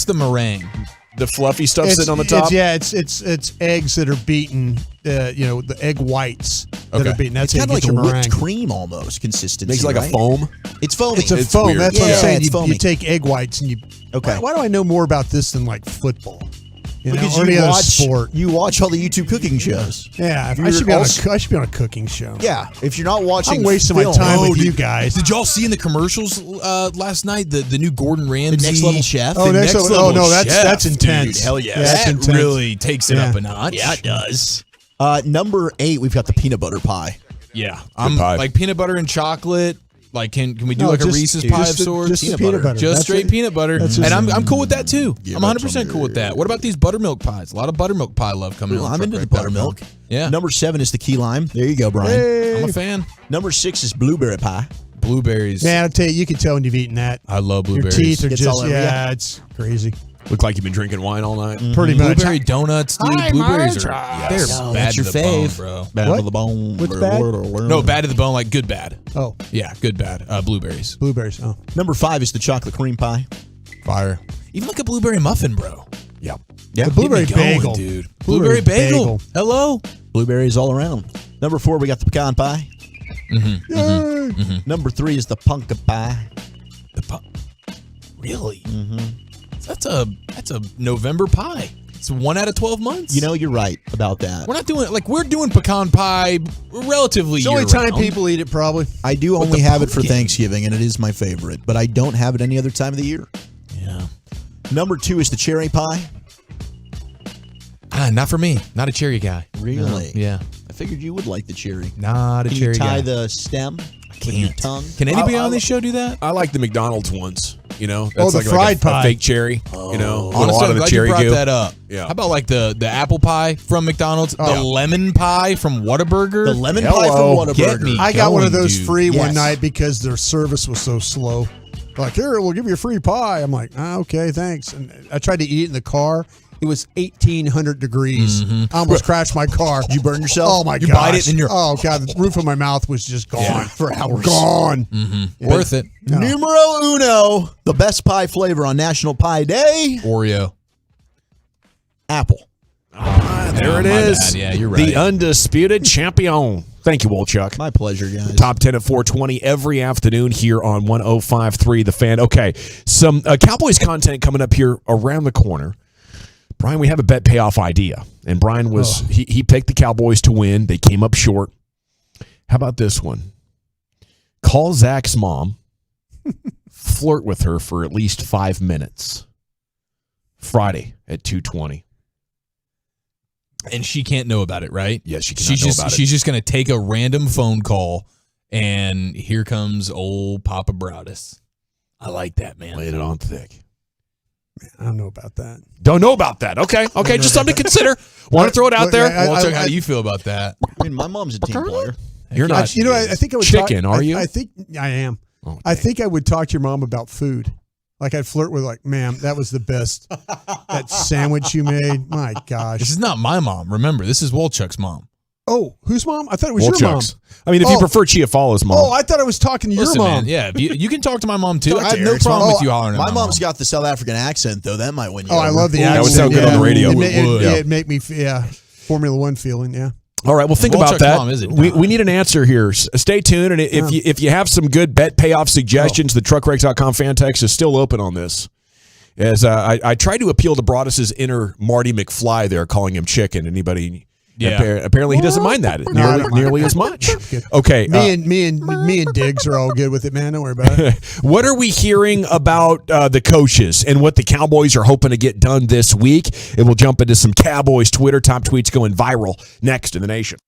the meringue? The fluffy stuff It's- sitting on the top. It's eggs that are beaten. The egg whites that Okay. are beaten. That's It's how kind you of get like a your whipped meringue. cream almost consistency. Makes it like right? a foam. It's foamy. It's a It's foam. weird. That's what Yeah, I'm saying. it's You foamy. take egg whites and you. Okay. Why do I know more about this than like football? Because or any you other watch, sport. you watch all the YouTube cooking shows. Yeah, You're I should be also- on a cooking show. Yeah, if you're not watching, I'm wasting my film- time with dude. you guys. Did y'all see in the commercials last night the new Gordon Ramsay The Next Level Chef? Oh, The next level- Level no, that's Chef, intense. dude. Hell yeah. Yeah, that's That intense. really takes it Yeah. up a notch. Yeah, it does. Number 8, we've got the peanut butter pie. Yeah, I'm pie. like peanut butter and chocolate. Like, can we do No, like a just- Reese's just pie of the- sorts? just the peanut butter. Just That's straight it. peanut butter, That's and just- I'm cool with that too. Yeah, I'm 100% cool with that. What about these buttermilk pies? A lot of buttermilk pie love coming Ooh, out. I'm into the buttermilk. Yeah, Number 7 is the key lime. There you go, Brian. I'm a fan. Number 6 is blueberry pie. Blueberries. Man, I tell you can tell when you've eaten that. I love Your blueberries. teeth are Gets just all over yeah, it's crazy. Look like you've been drinking wine all night. Pretty much. Blueberry donuts, dude. Hi, Blueberries are Marge. they're No, bad that's to your the bone, fave. bro. Bad What? to the bone. What's bad? No, bad to the bone, like good bad. Oh, Yeah, good bad. Blueberries. blueberries. Oh, Number 5 is the chocolate cream pie. Fire. Even like a blueberry muffin, bro. Yeah. Yeah, the blueberry Get me going, bagel, dude. Blueberry Blueberry bagel. bagel. Hello. blueberries all around. Number 4, we got the pecan pie. Number 3 is the pumpkin pie. Really? That's a November pie. It's 1 out of 12 months. You know, you're right about that. we're not doing we're doing pecan pie relatively. it's the only time year-round. people eat it. Probably. I do With only the have it for pumpkin. Thanksgiving, and it is my favorite, but I don't have it any other time of the year. Yeah. Number 2 is the cherry pie. Not for me. Not a cherry guy. Really? No. Yeah. I figured you would like the cherry. Not a Can cherry you tie guy. the stem with your tongue? Can anybody on this show do that? I like the McDonald's ones. You know, Oh, the like fried a pie. fake cherry. You know, with a Honestly, lot I'm of the glad cherry you brought goo. that up. Yeah. How about like the apple pie from McDonald's, the lemon pie from Whataburger? The lemon Hello. pie from Get Whataburger. me I got one of going, those dude. free one Yes. night because their service was so slow. Like, here, we'll give you a free pie. I'm like, okay, thanks. And I tried to eat it in the car. It was 1,800 degrees. I almost crashed my car. Did you burn yourself? Oh my god! You bite it and you're- oh god, the roof of my mouth was just gone Yeah. for hours. Gone. Worth it. No. Numero uno, the best pie flavor on National Pie Day. Oreo. Apple. There it my is. bad. Yeah, you're right. The undisputed champion. Thank you, Wolchuk. My pleasure, guys. Top 10 at 420 every afternoon here on 105.3 The Fan. Okay, some Cowboys content coming up here around the corner. Brian, we have a bet payoff idea. And Brian was he picked the Cowboys to win. They came up short. How about this one? Call Zach's mom, flirt with her for at least 5 minutes. Friday at 2:20. And she can't know about it, right? Yes, she cannot know about it. She's just going to take a random phone call, and here comes old Papa Broudus. I like that, man. Laying it on thick. Man, I don't know about that. Don't know about that. Okay, just something to consider. Want to throw it out there? Walter, how do you feel about that? I mean, my mom's a team player. You're not. I think I would chicken. Talk, are you? I think I am. Oh, I think I would talk to your mom about food. Like I'd flirt with, like, ma'am, that was the best. That sandwich you made, my gosh. This is not my mom. Remember, this is Wolchuk's mom. Oh, whose mom? I thought it was your mom. I mean, if you prefer Chiafalo's mom. Oh, I thought I was talking to your mom. Man, yeah, you can talk to my mom too. I have no Eric's problem mom. with you hollering at My my mom's got the South African accent, though. That might win you. Oh, I over. love the accent. That would sound good on the radio. It'd make me, Formula One feeling, yeah. All right, well, think Wolchuk's about that. mom isn't We need an answer here. Stay tuned, and if you have some good bet payoff suggestions, the truckrex.com fan text is still open on this. As I tried to appeal to Broadus's inner Marty McFly there, calling him chicken. Anybody? Yeah. Apparently he doesn't mind that nearly as much. Okay. Me and Diggs are all good with it, man. Don't worry about it. What are we hearing about the coaches and what the Cowboys are hoping to get done this week? And we'll jump into some Cowboys Twitter top tweets going viral next in the nation.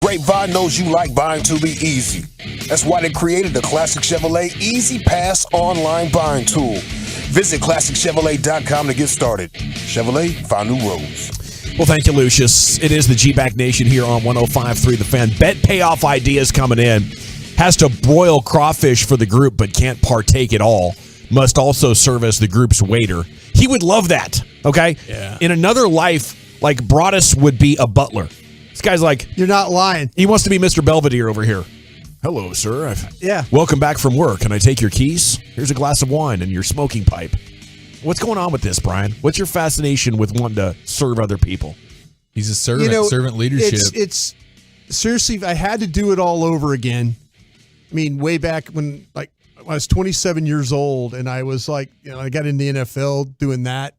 grapevine knows you like buying to be easy. That's why they created the Classic Chevrolet Easy Pass online buying tool. Visit ClassicChevrolet.com to get started. Chevrolet, find new roads. Well, thank you, Lucius. It is the G-Back Nation here on 105.3 The Fan. Bet payoff ideas coming in. Has to broil crawfish for the group, but can't partake at all. Must also serve as the group's waiter. He would love that, okay? Yeah. In another life, like Broadus would be a butler. This guy's like... You're not lying. He wants to be Mr. Belvedere over here. Hello, sir. Yeah. Welcome back from work. Can I take your keys? Here's a glass of wine and your smoking pipe. What's going on with this, Brian? What's your fascination with wanting to serve other people? He's a servant, servant leadership. It's seriously, if I had to do it all over again, I mean, way back when I was 27 years old and I was like, I got into the NFL doing that.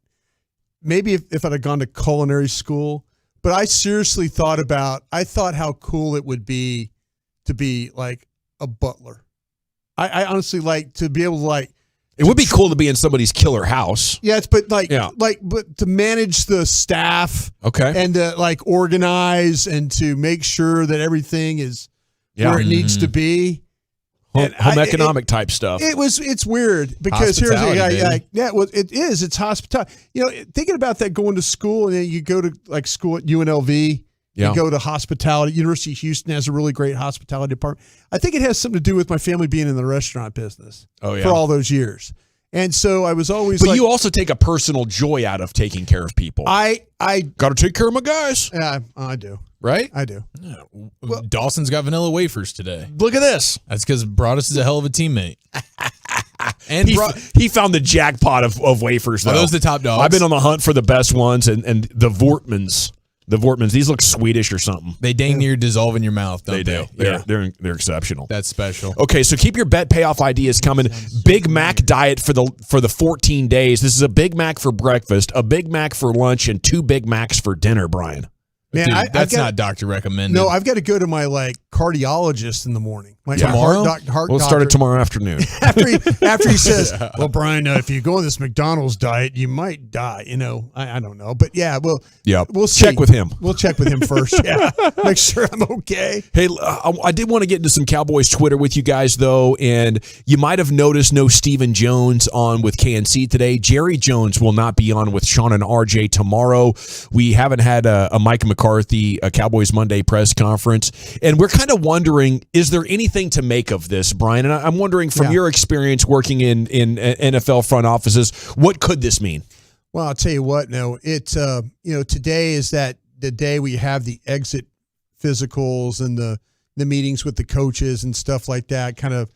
Maybe if I'd have gone to culinary school, but I seriously thought how cool it would be to be like a butler. I honestly like to be able to like. It would be cool to be in somebody's killer house. Yes, but but to manage the staff, okay, and to like organize and to make sure that everything is where it needs to be. Home economic type stuff. It's weird because here's it is. It's hospitality. Thinking about that, going to school and then you go to like school at UNLV. You go to hospitality. University of Houston has a really great hospitality department. I think it has something to do with my family being in the restaurant business for all those years. And so I was always But you also take a personal joy out of taking care of people. I got to take care of my guys. Yeah, I do. Right? I do. Yeah. Well, Dawson's got vanilla wafers today. Look at this. That's because Broadus is a hell of a teammate. And he found the jackpot of wafers, though. Are those the top dogs? I've been on the hunt for the best ones, and the Vortmans. The Vortmans, these look Swedish or something. They dang near dissolve in your mouth, don't they? They're exceptional. That's special. Okay, so keep your bet payoff ideas coming. Big Mac diet for the 14 days. This is a Big Mac for breakfast, a Big Mac for lunch, and 2 Big Macs for dinner, Brian. Man, dude, that's not doctor recommended. No, I've got to go to my cardiologist in the morning. Tomorrow? We'll start it tomorrow afternoon. after he says, well, Brian, if you go on this McDonald's diet, you might die. I don't know. But we'll see. Check with him. We'll check with him first. Yeah. Make sure I'm okay. Hey, I did want to get into some Cowboys Twitter with you guys, though, and you might have noticed no Stephen Jones on with KNC today. Jerry Jones will not be on with Sean and RJ tomorrow. We haven't had a Mike McCarthy, a Cowboys Monday press conference, and we're kind of wondering, is there anything to make of this, Brian? And I'm wondering, from your experience working in NFL front offices, what could this mean? Well, I'll tell you what. Today is the day we have the exit physicals and the meetings with the coaches and stuff like that. Kind of,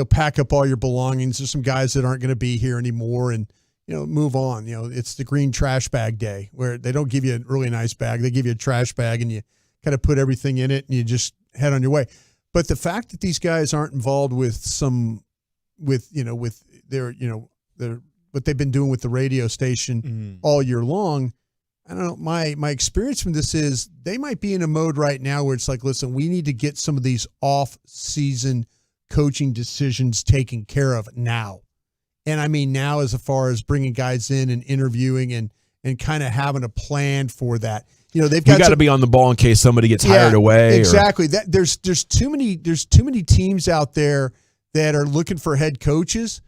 pack up all your belongings. There's some guys that aren't going to be here anymore, and move on. It's the green trash bag day where they don't give you a really nice bag. They give you a trash bag, and you kind of put everything in it, and you just head on your way. But the fact that these guys aren't involved with their what they've been doing with the radio station all year long, I don't know. My experience from this is they might be in a mode right now where it's like, listen, we need to get some of these off-season coaching decisions taken care of now. And I mean now as far as bringing guys in and interviewing and kind of having a plan for that. They've got to be on the ball in case somebody gets hired away. Exactly. There's too many teams out there that are looking for head coaches,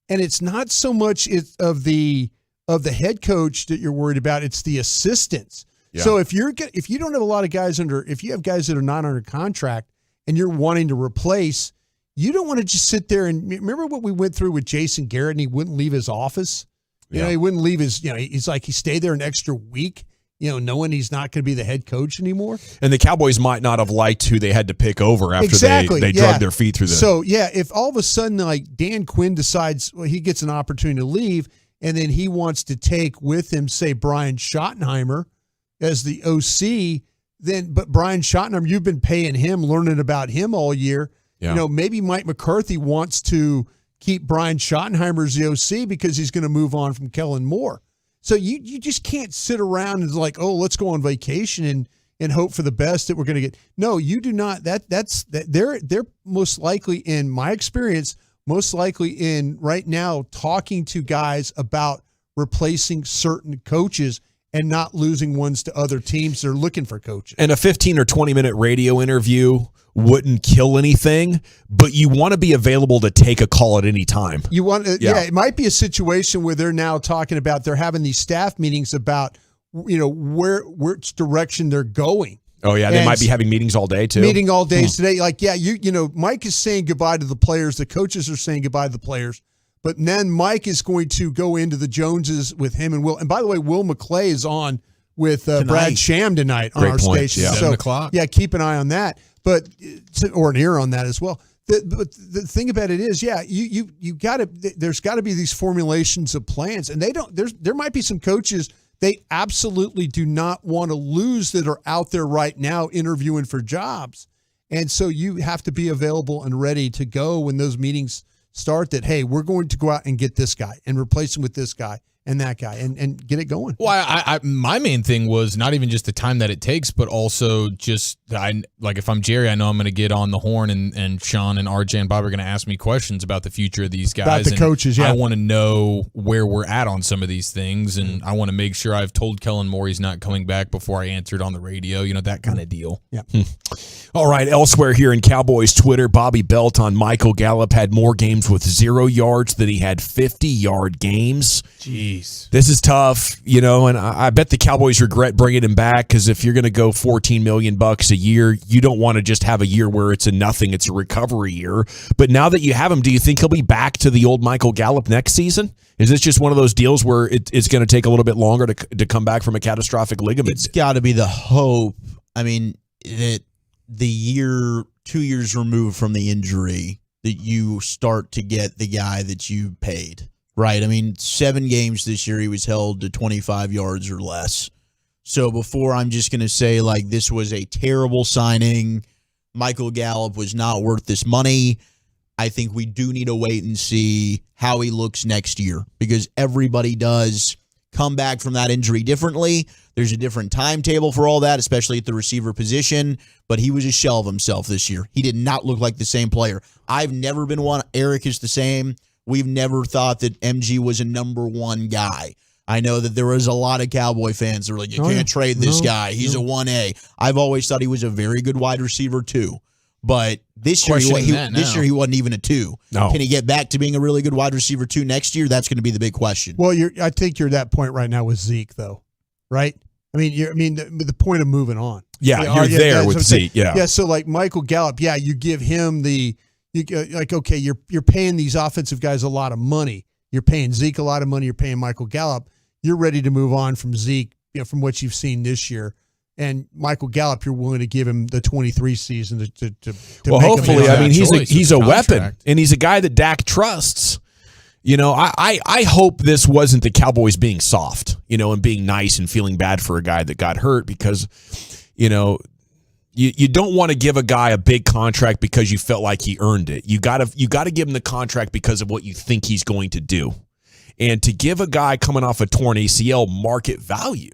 and it's not so much of the head coach that you're worried about. It's the assistants. Yeah. So if you don't have a lot of guys if you have guys that are not under contract and you're wanting to replace, you don't want to just sit there and remember what we went through with Jason Garrett, and he wouldn't leave his office. He wouldn't leave his. He's like he stayed there an extra week. Knowing he's not going to be the head coach anymore. And the Cowboys might not have liked who they had to pick over after they drug their feet through the... So, if all of a sudden, Dan Quinn decides, he gets an opportunity to leave, and then he wants to take with him, say, Brian Schottenheimer as the OC, but Brian Schottenheimer, you've been paying him, learning about him all year. Yeah. Maybe Mike McCarthy wants to keep Brian Schottenheimer as the OC because he's going to move on from Kellen Moore. So you just can't sit around and let's go on vacation and hope for the best that we're going to get. No, you do not. They're most likely, in my experience, right now talking to guys about replacing certain coaches and not losing ones to other teams that are looking for coaches. And a 15 or 20-minute radio interview wouldn't kill anything, but you want to be available to take a call at any time. You want it might be a situation where they're now talking about, they're having these staff meetings about, which direction they're going. Oh, yeah, they might be having meetings all day, too. Meeting all days today. Like, Mike is saying goodbye to the players. The coaches are saying goodbye to the players. But then Mike is going to go into the Joneses with him and Will. And by the way, Will McClay is on with Brad Sham tonight on our station. Yeah. So, 7 o'clock. Yeah, keep an eye on that. Or an ear on that as well. But the thing about it is, you got to. There's got to be these formulations of plans, and they don't. There might be some coaches they absolutely do not want to lose that are out there right now interviewing for jobs, and so you have to be available and ready to go when those meetings start. That hey, we're going to go out and get this guy and replace him with this guy and that guy and get it going. Well, my main thing was not even just the time that it takes, but also just if I'm Jerry, I know I'm going to get on the horn and Sean and RJ and Bob are going to ask me questions about the future of these guys. About the coaches, yeah. I want to know where we're at on some of these things, and I want to make sure I've told Kellen Moore he's not coming back before I answered on the radio, that kind of deal. Yeah. All right, elsewhere here in Cowboys Twitter, Bobby Belt on Michael Gallup had more games with 0 yards than he had 50-yard games. Jeez. This is tough, and I bet the Cowboys regret bringing him back because if you're going to go $14 million a year, you don't want to just have a year where it's a nothing, it's a recovery year. But now that you have him, do you think he'll be back to the old Michael Gallup next season? Is this just one of those deals where it's going to take a little bit longer to come back from a catastrophic ligament? It's got to be the hope. I mean, that the year, 2 years removed from the injury, that you start to get the guy that you paid. Right. I mean, 7 games this year, he was held to 25 yards or less. So before I'm just going to say, this was a terrible signing, Michael Gallup was not worth this money, I think we do need to wait and see how he looks next year because everybody does come back from that injury differently. There's a different timetable for all that, especially at the receiver position, but he was a shell of himself this year. He did not look like the same player. I've never been one. Eric is the same. We've never thought that MG was a number one guy. I know that there was a lot of Cowboy fans that were like, you can't trade this guy. He's a 1A. I've always thought he was a very good wide receiver too. But this year, he wasn't even a 2. No. Can he get back to being a really good wide receiver 2 next year? That's going to be the big question. Well, I think you're at that point right now with Zeke, though, right? I mean, the point of moving on. Yeah, you're there with Zeke. Yeah. Yeah. So Michael Gallup, you give him you're paying these offensive guys a lot of money. You're paying Zeke a lot of money. You're paying Michael Gallup. You're ready to move on from Zeke, from what you've seen this year. And Michael Gallup, you're willing to give him the 23 season to well, make hopefully, him he's a weapon, and he's a guy that Dak trusts. I hope this wasn't the Cowboys being soft, and being nice and feeling bad for a guy that got hurt because, you don't want to give a guy a big contract because you felt like he earned it. You got to give him the contract because of what you think he's going to do. And to give a guy coming off a torn ACL market value,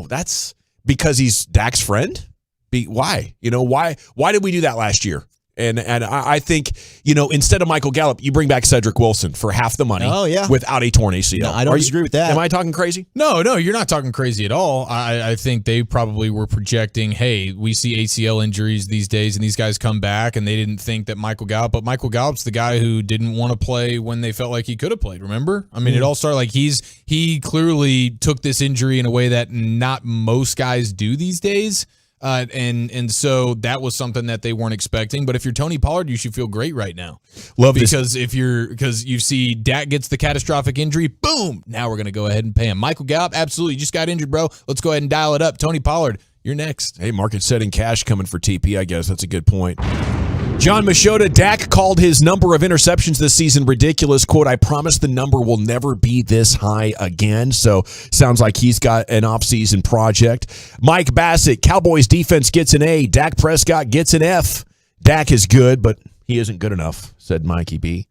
that's because he's Dak's friend. Why? Why did we do that last year? And I think, instead of Michael Gallup, you bring back Cedric Wilson for half the money without a torn ACL. No, I don't disagree with that. Am I talking crazy? No, you're not talking crazy at all. I think they probably were projecting, hey, we see ACL injuries these days and these guys come back, and they didn't think that Michael Gallup's the guy who didn't want to play when they felt like he could have played, remember? I mean, it all started he clearly took this injury in a way that not most guys do these days. And so that was something that they weren't expecting. But if you're Tony Pollard, you should feel great right now. Because you see Dak gets the catastrophic injury, boom, now we're going to go ahead and pay him. Michael Gallup, absolutely, just got injured, bro. Let's go ahead and dial it up. Tony Pollard, you're next. Hey, market setting cash coming for TP, I guess. That's a good point. John Machota, Dak called his number of interceptions this season ridiculous. Quote, I promise the number will never be this high again. So sounds like he's got an offseason project. Mike Bassett, Cowboys defense gets an A. Dak Prescott gets an F. Dak is good, but he isn't good enough, said Mikey B.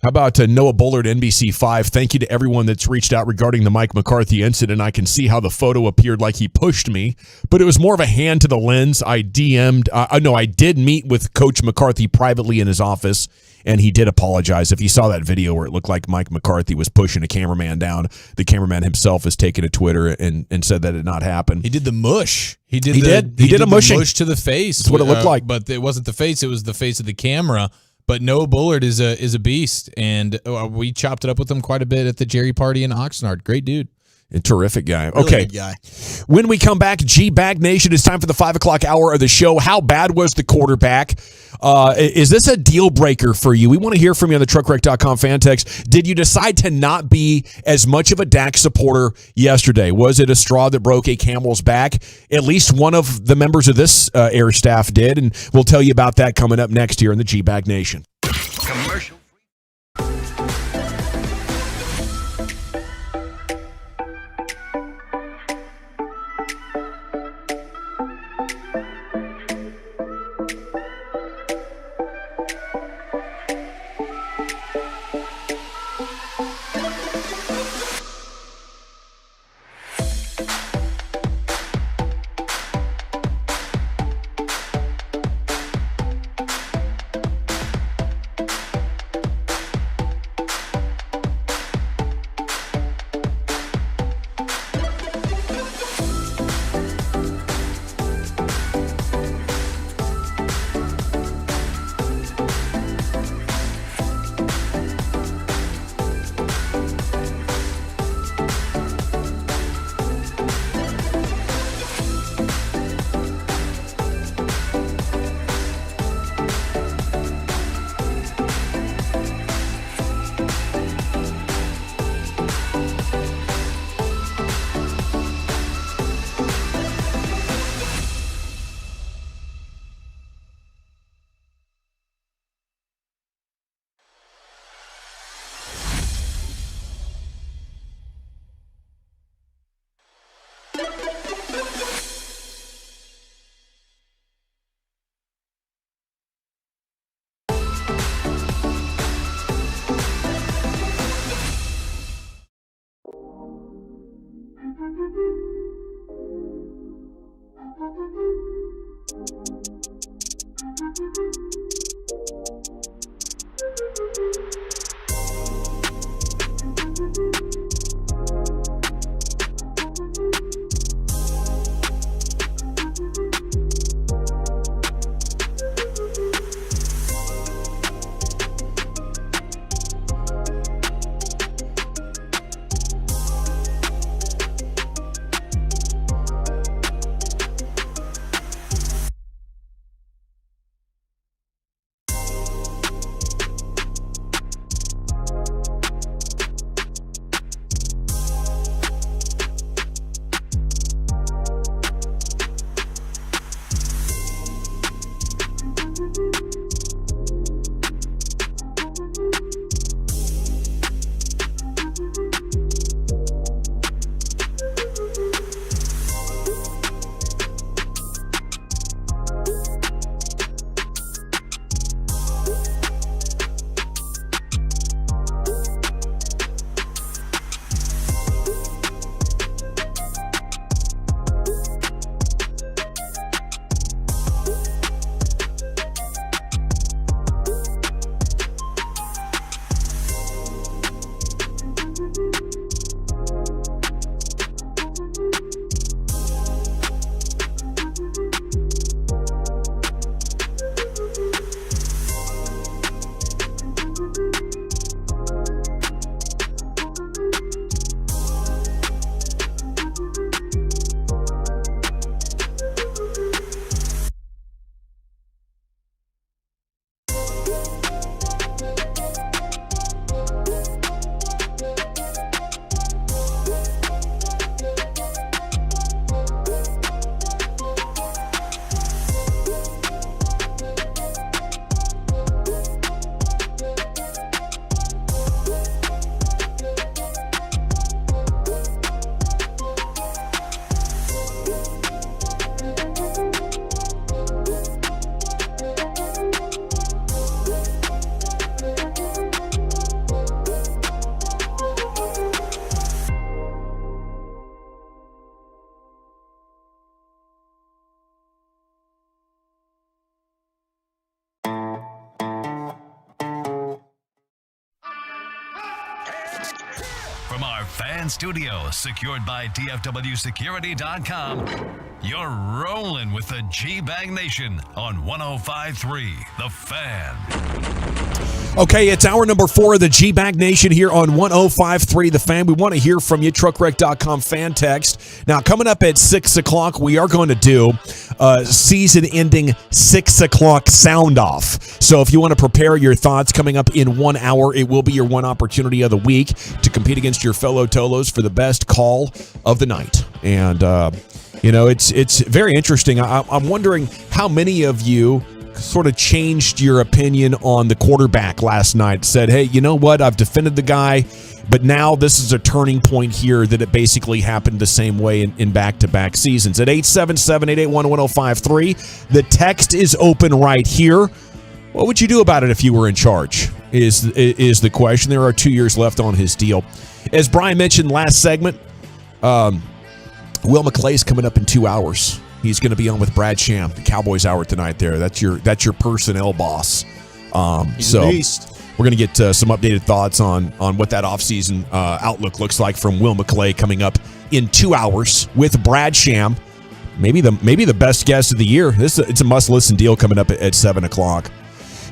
How about Noah Bullard, NBC5? Thank you to everyone that's reached out regarding the Mike McCarthy incident. I can see how the photo appeared like he pushed me, but it was more of a hand to the lens. I did meet with Coach McCarthy privately in his office, and he did apologize. If you saw that video where it looked like Mike McCarthy was pushing a cameraman down, the cameraman himself has taken to Twitter and said that did not happen. He did the mush. He did a mushing. Mush to the face. That's what it looked like. But it wasn't the face. It was the face of the camera. But Noah Bullard is a beast, and we chopped it up with him quite a bit at the Jerry party in Oxnard. Great dude. A terrific guy. Really Okay. good guy. When we come back, G-Bag Nation, it's time for the 5 o'clock hour of the show. How bad was the quarterback? Is this a deal breaker for you? We want to hear from you on the truckwreck.com fan text. Did you decide to not be as much of a Dak supporter yesterday? Was it a straw that broke a camel's back? At least one of the members of this air staff did, and we'll tell you about that coming up next here in the G-Bag Nation. Commercial. From our fan studio, secured by DFWsecurity.com, you're rolling with the G-Bag Nation on 105.3 The Fan. Okay, it's hour number 4 of the G-Bag Nation here on 105.3 The Fan. We want to hear from you, truckwreck.com fan text. Now, coming up at 6 o'clock, we are going to do season-ending 6 o'clock sound-off. So if you want to prepare your thoughts coming up in 1 hour, it will be your one opportunity of the week to compete against your fellow Tolos for the best call of the night. And, it's very interesting. I'm wondering how many of you sort of changed your opinion on the quarterback last night. Said, hey, you know what? I've defended the guy, but now this is a turning point here that it basically happened the same way in back-to-back seasons. At 877-881-1053, the text is open right here. What would you do about it if you were in charge is the question. There are 2 years left on his deal. As Brian mentioned last segment, Will McClay's coming up in 2 hours. He's going to be on with Brad Sham, the Cowboys Hour tonight there. That's your personnel boss. So we're going to get some updated thoughts on what that offseason outlook looks like from Will McClay coming up in 2 hours with Brad Sham. Maybe the best guest of the year. It's a must-listen deal coming up at 7 o'clock.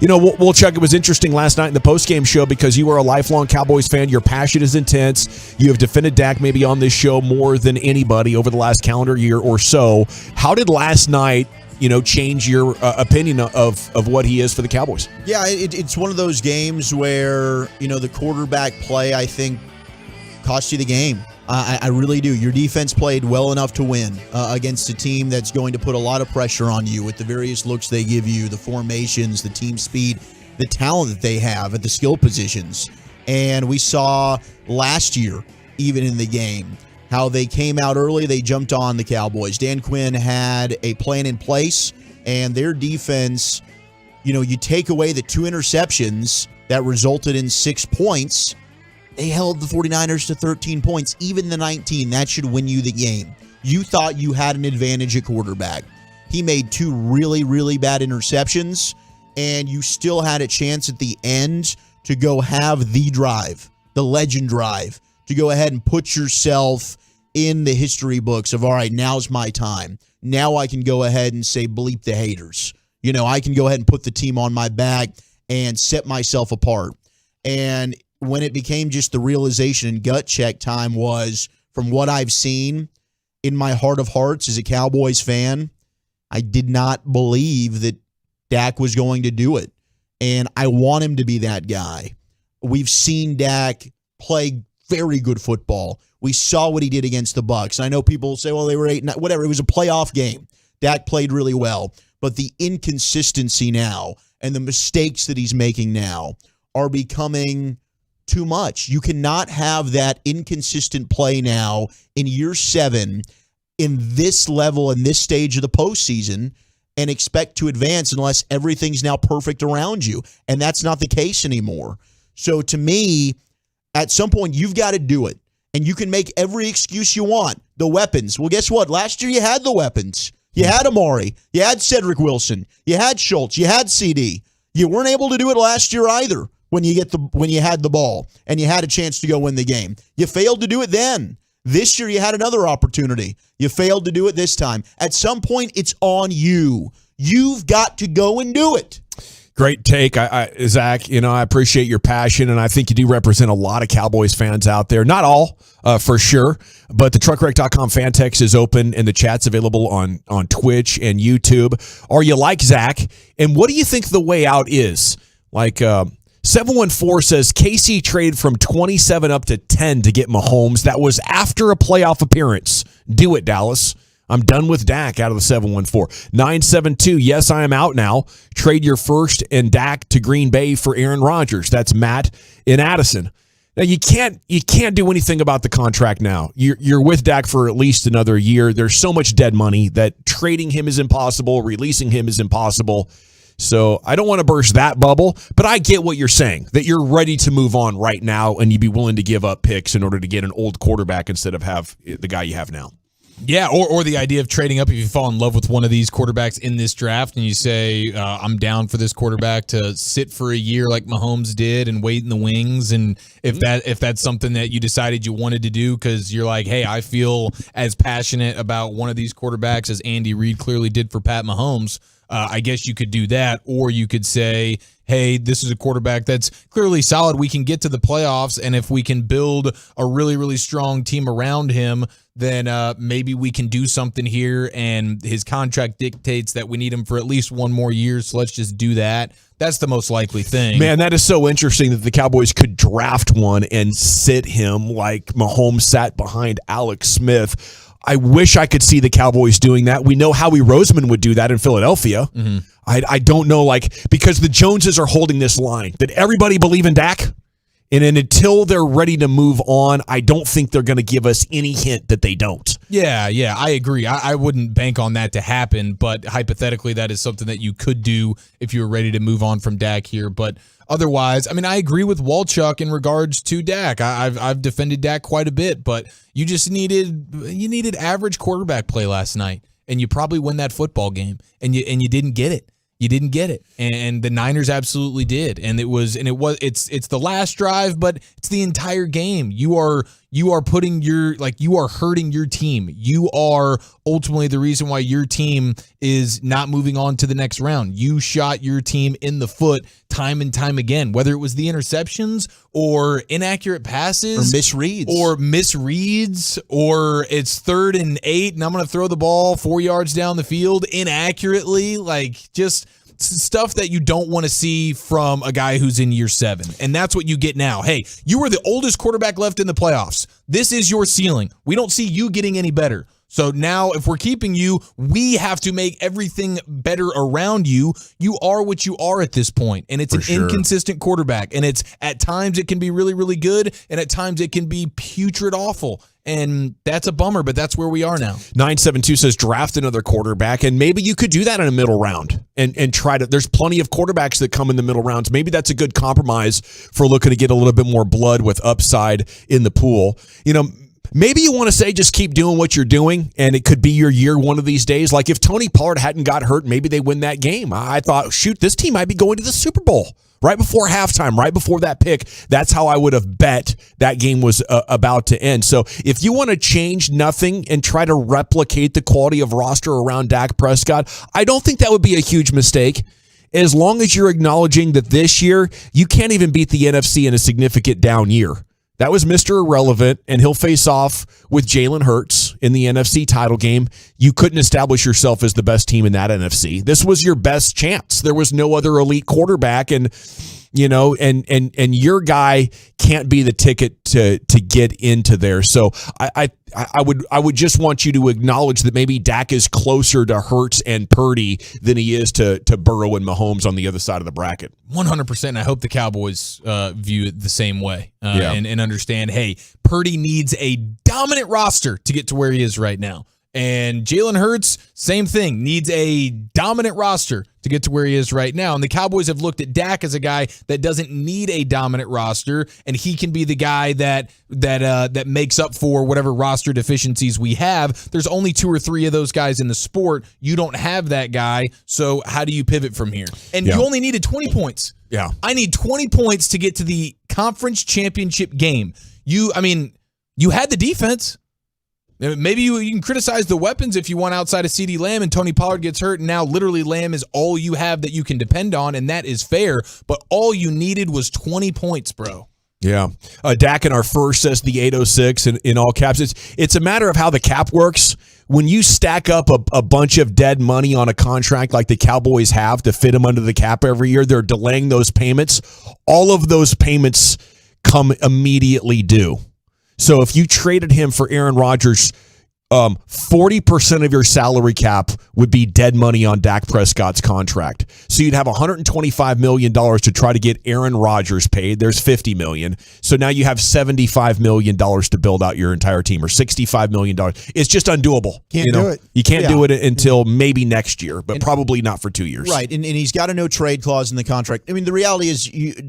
We'll check. It was interesting last night in the postgame show because you are a lifelong Cowboys fan. Your passion is intense. You have defended Dak maybe on this show more than anybody over the last calendar year or so. How did last night, change your opinion of what he is for the Cowboys? Yeah, it's one of those games where, the quarterback play, I think, cost you the game. I really do. Your defense played well enough to win against a team that's going to put a lot of pressure on you with the various looks they give you, the formations, the team speed, the talent that they have at the skill positions. And we saw last year, even in the game, how they came out early, they jumped on the Cowboys. Dan Quinn had a plan in place, and their defense, you take away the 2 interceptions that resulted in 6 points. They held the 49ers to 13 points, even the 19. That should win you the game. You thought you had an advantage at quarterback. He made 2 really, really bad interceptions, and you still had a chance at the end to go have the drive, the legend drive, to go ahead and put yourself in the history books of, all right, now's my time. Now I can go ahead and say bleep the haters. I can go ahead and put the team on my back and set myself apart. And when it became just the realization and gut check time was, from what I've seen in my heart of hearts as a Cowboys fan, I did not believe that Dak was going to do it. And I want him to be that guy. We've seen Dak play very good football. We saw what he did against the Bucs. I know people say, well, they were 8-9, whatever. It was a playoff game. Dak played really well. But the inconsistency now and the mistakes that he's making now are becoming too much. You cannot have that inconsistent play now in year 7 in this level, in this stage of the postseason, and expect to advance unless everything's now perfect around you. And that's not the case anymore. So to me, at some point, you've got to do it. And you can make every excuse you want. The weapons. Well, guess what? Last year you had the weapons. You had Amari. You had Cedric Wilson. You had Schultz. You had CD. You weren't able to do it last year either when you had the ball and you had a chance to go win the game. You failed to do it then. This year you had another opportunity. You failed to do it this time. At some point, it's on you. You've got to go and do it. Great take, Zach. I appreciate your passion, and I think you do represent a lot of Cowboys fans out there. Not all, for sure, but the truckwreck.com fan text is open, and the chat's available on Twitch and YouTube. Are you like Zach? And what do you think the way out is? 714 says KC traded from 27 up to 10 to get Mahomes. That was after a playoff appearance. Do it, Dallas. I'm done with Dak out of the 714. 972, yes, I am out now. Trade your first and Dak to Green Bay for Aaron Rodgers. That's Matt in Addison. Now, you can't do anything about the contract now. You're with Dak for at least another year. There's so much dead money that trading him is impossible, releasing him is impossible. So I don't want to burst that bubble, but I get what you're saying, that you're ready to move on right now and you'd be willing to give up picks in order to get an old quarterback instead of have the guy you have now. Yeah, or the idea of trading up if you fall in love with one of these quarterbacks in this draft and you say, I'm down for this quarterback to sit for a year like Mahomes did and wait in the wings. And if that's something that you decided you wanted to do because you're like, hey, I feel as passionate about one of these quarterbacks as Andy Reid clearly did for Pat Mahomes, I guess you could do that. Or you could say, hey, this is a quarterback that's clearly solid. We can get to the playoffs, and if we can build a really, really strong team around him, then maybe we can do something here, and his contract dictates that we need him for at least one more year, so let's just do that. That's the most likely thing. Man, that is so interesting that the Cowboys could draft one and sit him like Mahomes sat behind Alex Smith. I wish I could see the Cowboys doing that. We know Howie Roseman would do that in Philadelphia. Mm-hmm. I don't know, because the Joneses are holding this line. Did everybody believe in Dak? And then until they're ready to move on, I don't think they're going to give us any hint that they don't. Yeah, I agree. I wouldn't bank on that to happen, but hypothetically, that is something that you could do if you were ready to move on from Dak here. But otherwise, I mean, I agree with Walchuk in regards to Dak. I've defended Dak quite a bit, but you just needed average quarterback play last night, and you probably win that football game, and you didn't get it. You didn't get it, and the Niners absolutely did. And it's the last drive, but it's the entire game. You are putting you are hurting your team. You are ultimately the reason why your team is not moving on to the next round. You shot your team in the foot time and time again, whether it was the interceptions or inaccurate passes or misreads or it's 3rd and 8 and I'm going to throw the ball 4 yards down the field inaccurately, just stuff that you don't want to see from a guy who's in year 7. And that's what you get now. Hey, you were the oldest quarterback left in the playoffs. This is your ceiling. We don't see you getting any better. So now if we're keeping you, we have to make everything better around you. You are what you are at this point. And it's inconsistent quarterback. And at times it can be really, really good. And at times it can be putrid awful. And that's a bummer, but that's where we are now. 972 says draft another quarterback, and maybe you could do that in a middle round and try to. There's plenty of quarterbacks that come in the middle rounds. Maybe that's a good compromise for looking to get a little bit more blood with upside in the pool. Maybe you want to say just keep doing what you're doing, and it could be your year one of these days. Like if Tony Pollard hadn't got hurt, maybe they win that game. I thought, shoot, this team might be going to the Super Bowl. Right before halftime, right before that pick, that's how I would have bet that game was about to end. So if you want to change nothing and try to replicate the quality of roster around Dak Prescott, I don't think that would be a huge mistake. As long as you're acknowledging that this year, you can't even beat the NFC in a significant down year. That was Mr. Irrelevant, and he'll face off with Jalen Hurts in the NFC title game. You couldn't establish yourself as the best team in that NFC. This was your best chance. There was no other elite quarterback, and your guy can't be the ticket to get into there. So I would just want you to acknowledge that maybe Dak is closer to Hurts and Purdy than he is to Burrow and Mahomes on the other side of the bracket. 100%. I hope the Cowboys view it the same way and understand, hey, Purdy needs a dominant roster to get to where he is right now. And Jalen Hurts, same thing, needs a dominant roster to get to where he is right now. And the Cowboys have looked at Dak as a guy that doesn't need a dominant roster, and he can be the guy that makes up for whatever roster deficiencies we have. There's only 2 or 3 of those guys in the sport. You don't have that guy, so how do you pivot from here? And you only needed 20 points. Yeah. I need 20 points to get to the conference championship game. You had the defense. Maybe you can criticize the weapons if you want outside of CeeDee Lamb and Tony Pollard gets hurt, and now literally Lamb is all you have that you can depend on, and that is fair. But all you needed was 20 points, bro. Yeah. Dak in our first says the 806 in all caps. It's a matter of how the cap works. When you stack up a bunch of dead money on a contract like the Cowboys have to fit them under the cap every year, they're delaying those payments. All of those payments come immediately due. So if you traded him for Aaron Rodgers, 40% of your salary cap would be dead money on Dak Prescott's contract. So you'd have $125 million to try to get Aaron Rodgers paid. There's $50 million. So now you have $75 million to build out your entire team, or $65 million. It's just undoable. Can't do it. You can't do it until maybe next year, but probably not for 2 years. Right, and he's got a no-trade clause in the contract. I mean, the reality is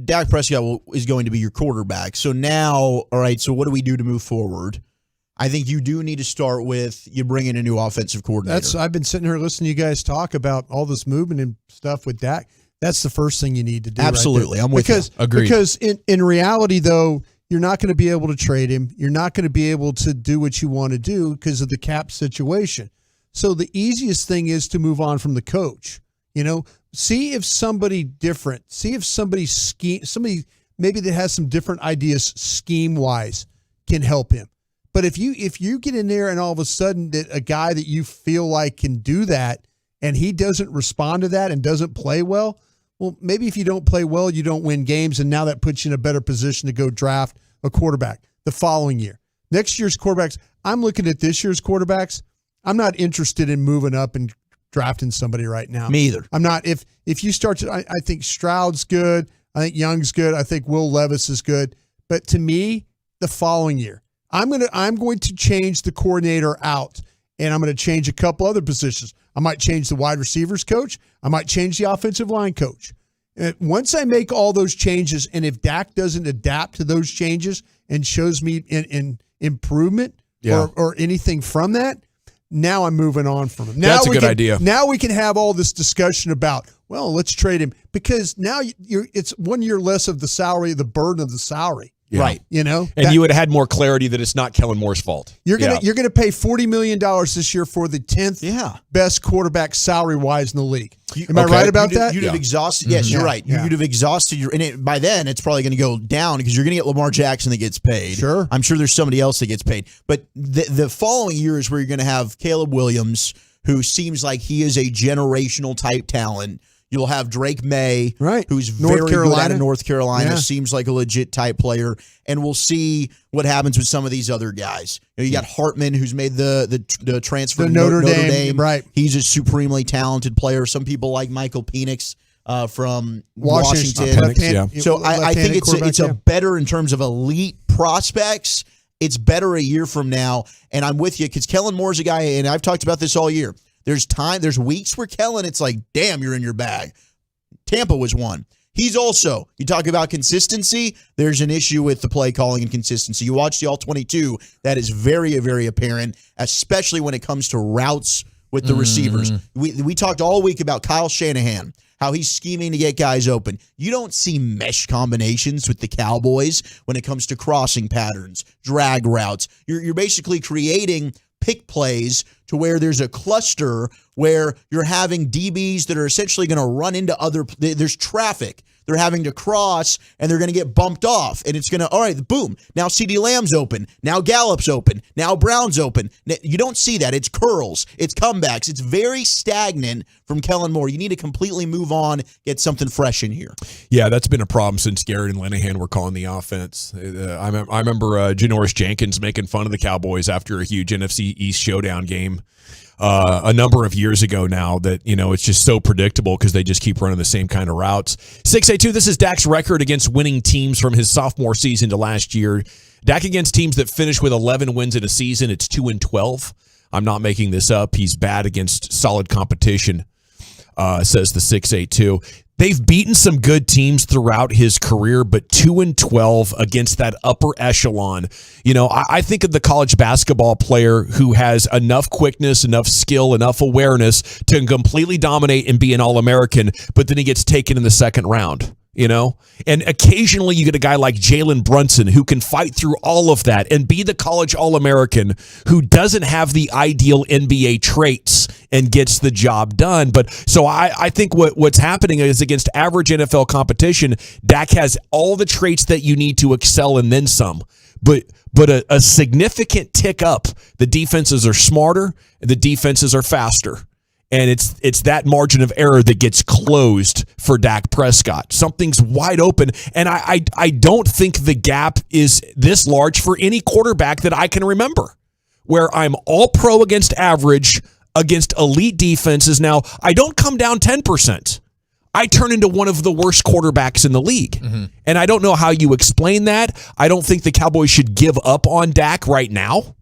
Dak Prescott is going to be your quarterback. So now, all right, so what do we do to move forward? I think you do need to start with you bring in a new offensive coordinator. I've been sitting here listening to you guys talk about all this movement and stuff with Dak. That's the first thing you need to do. Absolutely. Right, I'm with you. Agreed. Because in reality, though, you're not going to be able to trade him. You're not going to be able to do what you want to do because of the cap situation. So the easiest thing is to move on from the coach. See if somebody different, see if somebody maybe that has some different ideas scheme-wise can help him. But if you get in there and all of a sudden that a guy that you feel like can do that and he doesn't respond to that and doesn't play well, maybe if you don't play well, you don't win games, and now that puts you in a better position to go draft a quarterback the following year. Next year's quarterbacks, I'm looking at this year's quarterbacks. I'm not interested in moving up and drafting somebody right now. Me either. I'm not. If you start to, I think Stroud's good. I think Young's good. I think Will Levis is good. But to me, the following year, I'm going to change the coordinator out, and I'm going to change a couple other positions. I might change the wide receivers coach. I might change the offensive line coach. And once I make all those changes, and if Dak doesn't adapt to those changes and shows me in improvement or anything from that, now I'm moving on from him. Now That's a good idea. Now we can have all this discussion about, let's trade him, because now it's 1 year less of the salary, the burden of the salary. Yeah. Right. And you would have had more clarity that it's not Kellen Moore's fault. You're gonna pay $40 million this year for the 10th best quarterback salary wise in the league. Am I right about that? You'd have exhausted. Yes, you're right. Yeah. You'd have exhausted by then it's probably going to go down because you're going to get Lamar Jackson that gets paid. Sure. I'm sure there's somebody else that gets paid. But the following year is where you're going to have Caleb Williams, who seems like he is a generational type talent. You'll have Drake May, who's very good out of North Carolina, seems like a legit type player, and we'll see what happens with some of these other guys. You got Hartman, who's made the transfer to Notre Dame. Right. He's a supremely talented player. Some people like Michael Penix from Washington. So I think it's a better in terms of elite prospects. It's better a year from now, and I'm with you because Kellen Moore's a guy, and I've talked about this all year. There's weeks where Kellen, it's like, damn, you're in your bag. Tampa was one. He's also, you talk about consistency, there's an issue with the play calling and consistency. You watch the All-22, that is very, very apparent, especially when it comes to routes with the receivers. We talked all week about Kyle Shanahan, how he's scheming to get guys open. You don't see mesh combinations with the Cowboys when it comes to crossing patterns, drag routes. You're basically creating pick plays to where there's a cluster where you're having DBs that are essentially going to run into there's traffic. They're having to cross, and they're going to get bumped off. And it's going to, all right, boom. Now CeeDee Lamb's open. Now Gallup's open. Now Brown's open. You don't see that. It's curls. It's comebacks. It's very stagnant from Kellen Moore. You need to completely move on, get something fresh in here. Yeah, that's been a problem since Garrett and Linehan were calling the offense. I remember Janoris Jenkins making fun of the Cowboys after a huge NFC East showdown game a number of years ago now that, it's just so predictable because they just keep running the same kind of routes. 682, this is Dak's record against winning teams from his sophomore season to last year. Dak against teams that finish with 11 wins in a season, it's 2-12. I'm not making this up. He's bad against solid competition, says the 682. They've beaten some good teams throughout his career, but 2-12 against that upper echelon. I think of the college basketball player who has enough quickness, enough skill, enough awareness to completely dominate and be an All-American, but then he gets taken in the second round. And occasionally you get a guy like Jalen Brunson who can fight through all of that and be the college All-American who doesn't have the ideal NBA traits and gets the job done. But so I think what's happening is against average NFL competition, Dak has all the traits that you need to excel and then some. But a significant tick up. The defenses are smarter and the defenses are faster. And it's that margin of error that gets closed for Dak Prescott. Something's wide open, and I don't think the gap is this large for any quarterback that I can remember, where I'm all pro against average, against elite defenses. Now, I don't come down 10%. I turn into one of the worst quarterbacks in the league. Mm-hmm. And I don't know how you explain that. I don't think the Cowboys should give up on Dak right now.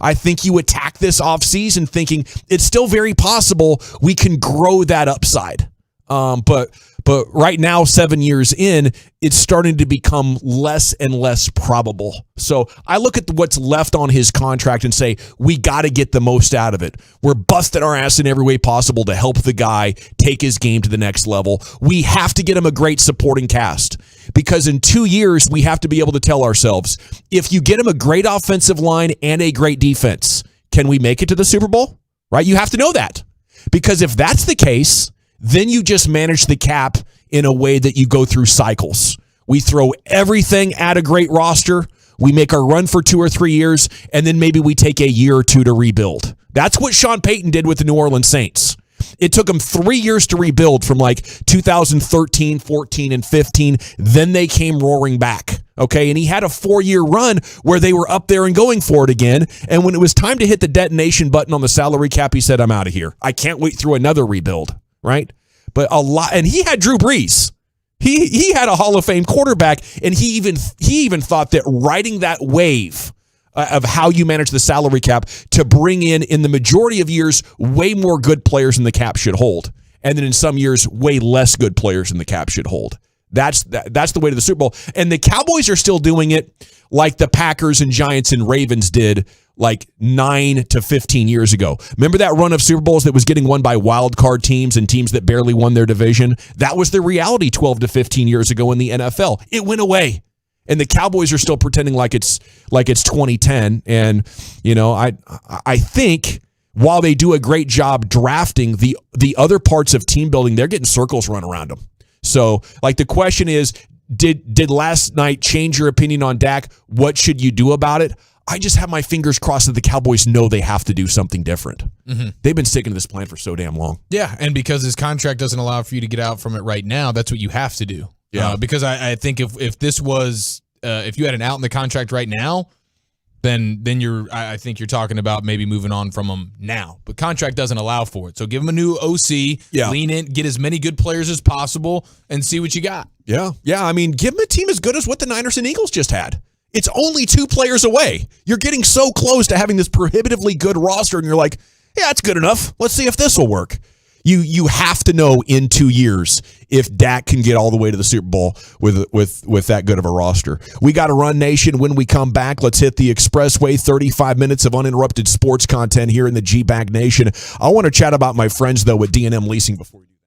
I think you attack this offseason thinking it's still very possible we can grow that upside. But right now, 7 years in, it's starting to become less and less probable. So I look at what's left on his contract and say, we got to get the most out of it. We're busting our ass in every way possible to help the guy take his game to the next level. We have to get him a great supporting cast, because in 2 years, we have to be able to tell ourselves, if you get him a great offensive line and a great defense, can we make it to the Super Bowl? Right? You have to know that. Because if that's the case, then you just manage the cap in a way that you go through cycles. We throw everything at a great roster. We make our run for 2 or 3 years, and then maybe we take a year or two to rebuild. That's what Sean Payton did with the New Orleans Saints. It took them 3 years to rebuild from like 2013, 14, and 15. Then they came roaring back. Okay, and he had a 4-year run where they were up there and going for it again. And when it was time to hit the detonation button on the salary cap, he said, I'm out of here. I can't wait through another rebuild. Right? But a lot, and he had Drew Brees. He had a Hall of Fame quarterback, and he even thought that riding that wave of how you manage the salary cap to bring in the majority of years, way more good players than the cap should hold. And then in some years, way less good players than the cap should hold. That's the way to the Super Bowl. And the Cowboys are still doing it like the Packers and Giants and Ravens did like 9 to 15 years ago. Remember that run of Super Bowls that was getting won by wild card teams and teams that barely won their division? That was the reality 12 to 15 years ago in the NFL. It went away. And the Cowboys are still pretending like it's 2010. And, you know, I think while they do a great job drafting the other parts of team building, they're getting circles run around them. So, like, the question is, did last night change your opinion on Dak? What should you do about it? I just have my fingers crossed that the Cowboys know they have to do something different. Mm-hmm. They've been sticking to this plan for so damn long. Yeah, and because his contract doesn't allow for you to get out from it right now, that's what you have to do. Yeah, because I think if this was if you had an out in the contract right now, then I think you're talking about maybe moving on from him now. But contract doesn't allow for it. So give him a new OC, lean in, get as many good players as possible, and see what you got. Yeah. I mean, give him a team as good as what the Niners and Eagles just had. It's only 2 players away. You're getting so close to having this prohibitively good roster, and you're like, yeah, it's good enough. Let's see if this will work. You have to know in 2 years if Dak can get all the way to the Super Bowl with that good of a roster. We got to run, nation. When we come back, let's hit the expressway. 35 minutes of uninterrupted sports content here in the G-Bag Nation. I want to chat about my friends, though, at D&M Leasing before we do that.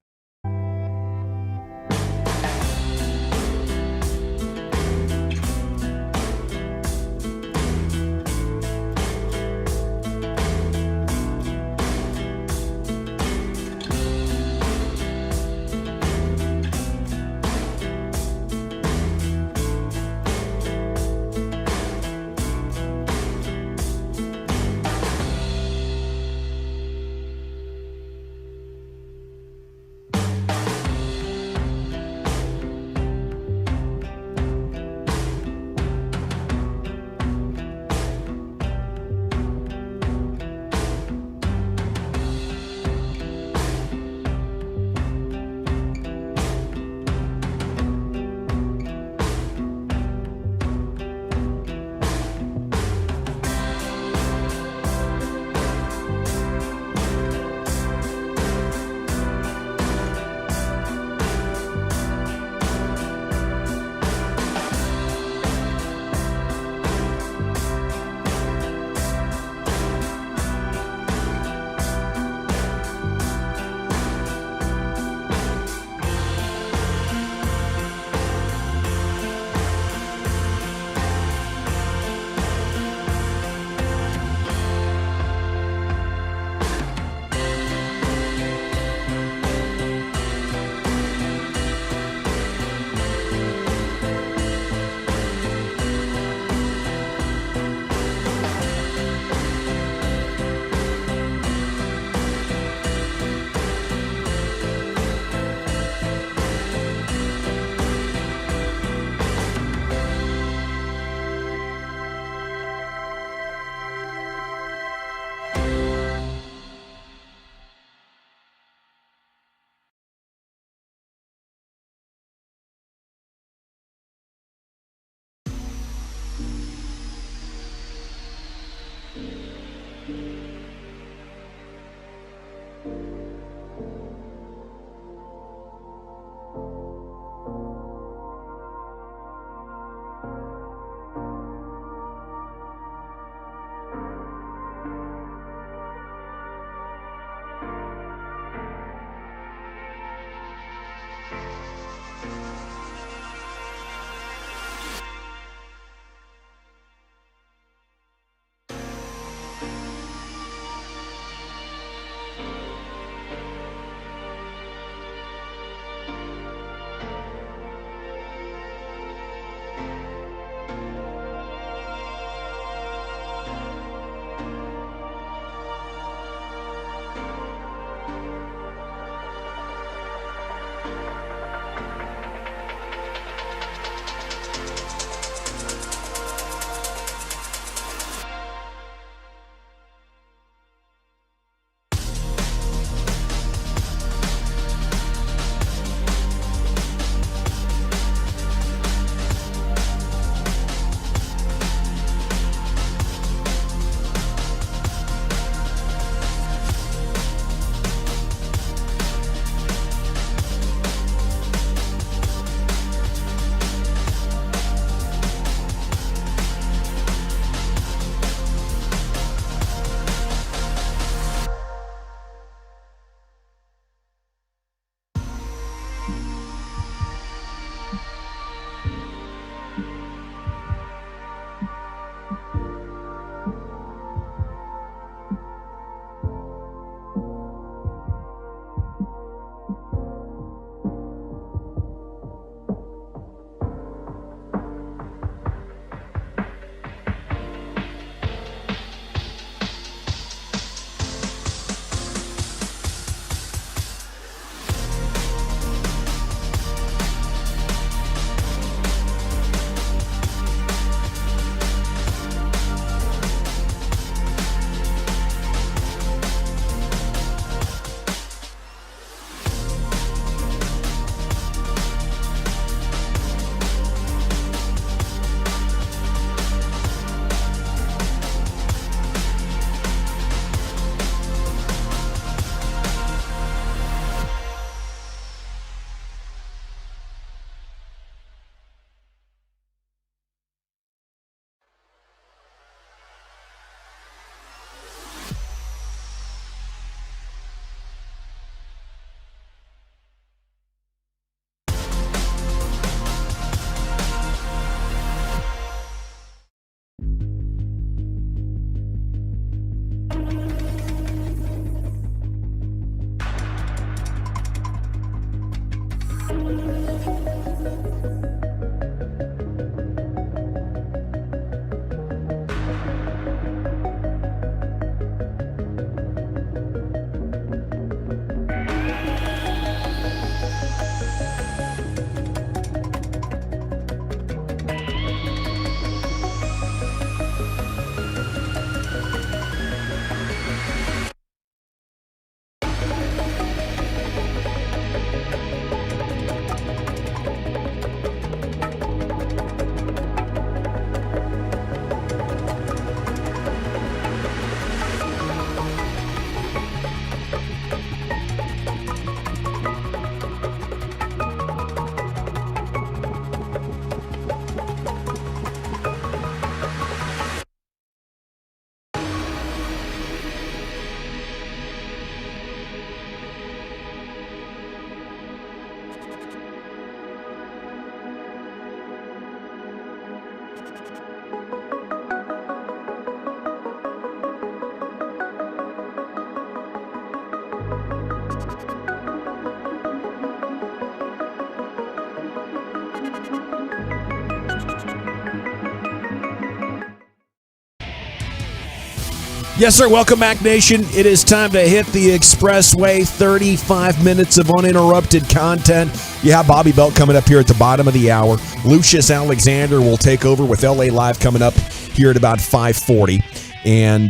Yes, sir. Welcome back, Nation. It is time to hit the expressway. 35 minutes of uninterrupted content. You have Bobby Belt coming up here at the bottom of the hour. Lucius Alexander will take over with LA Live coming up here at about 5:40. And,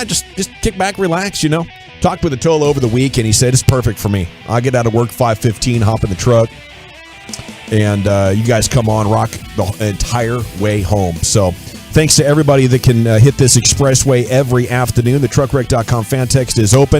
just kick back, relax, Talked with Atola over the week, and he said it's perfect for me. I get out of work 5:15, hop in the truck, and you guys come on, rock the entire way home. So thanks to everybody that can hit this expressway every afternoon. The truckwreck.com fan text is open.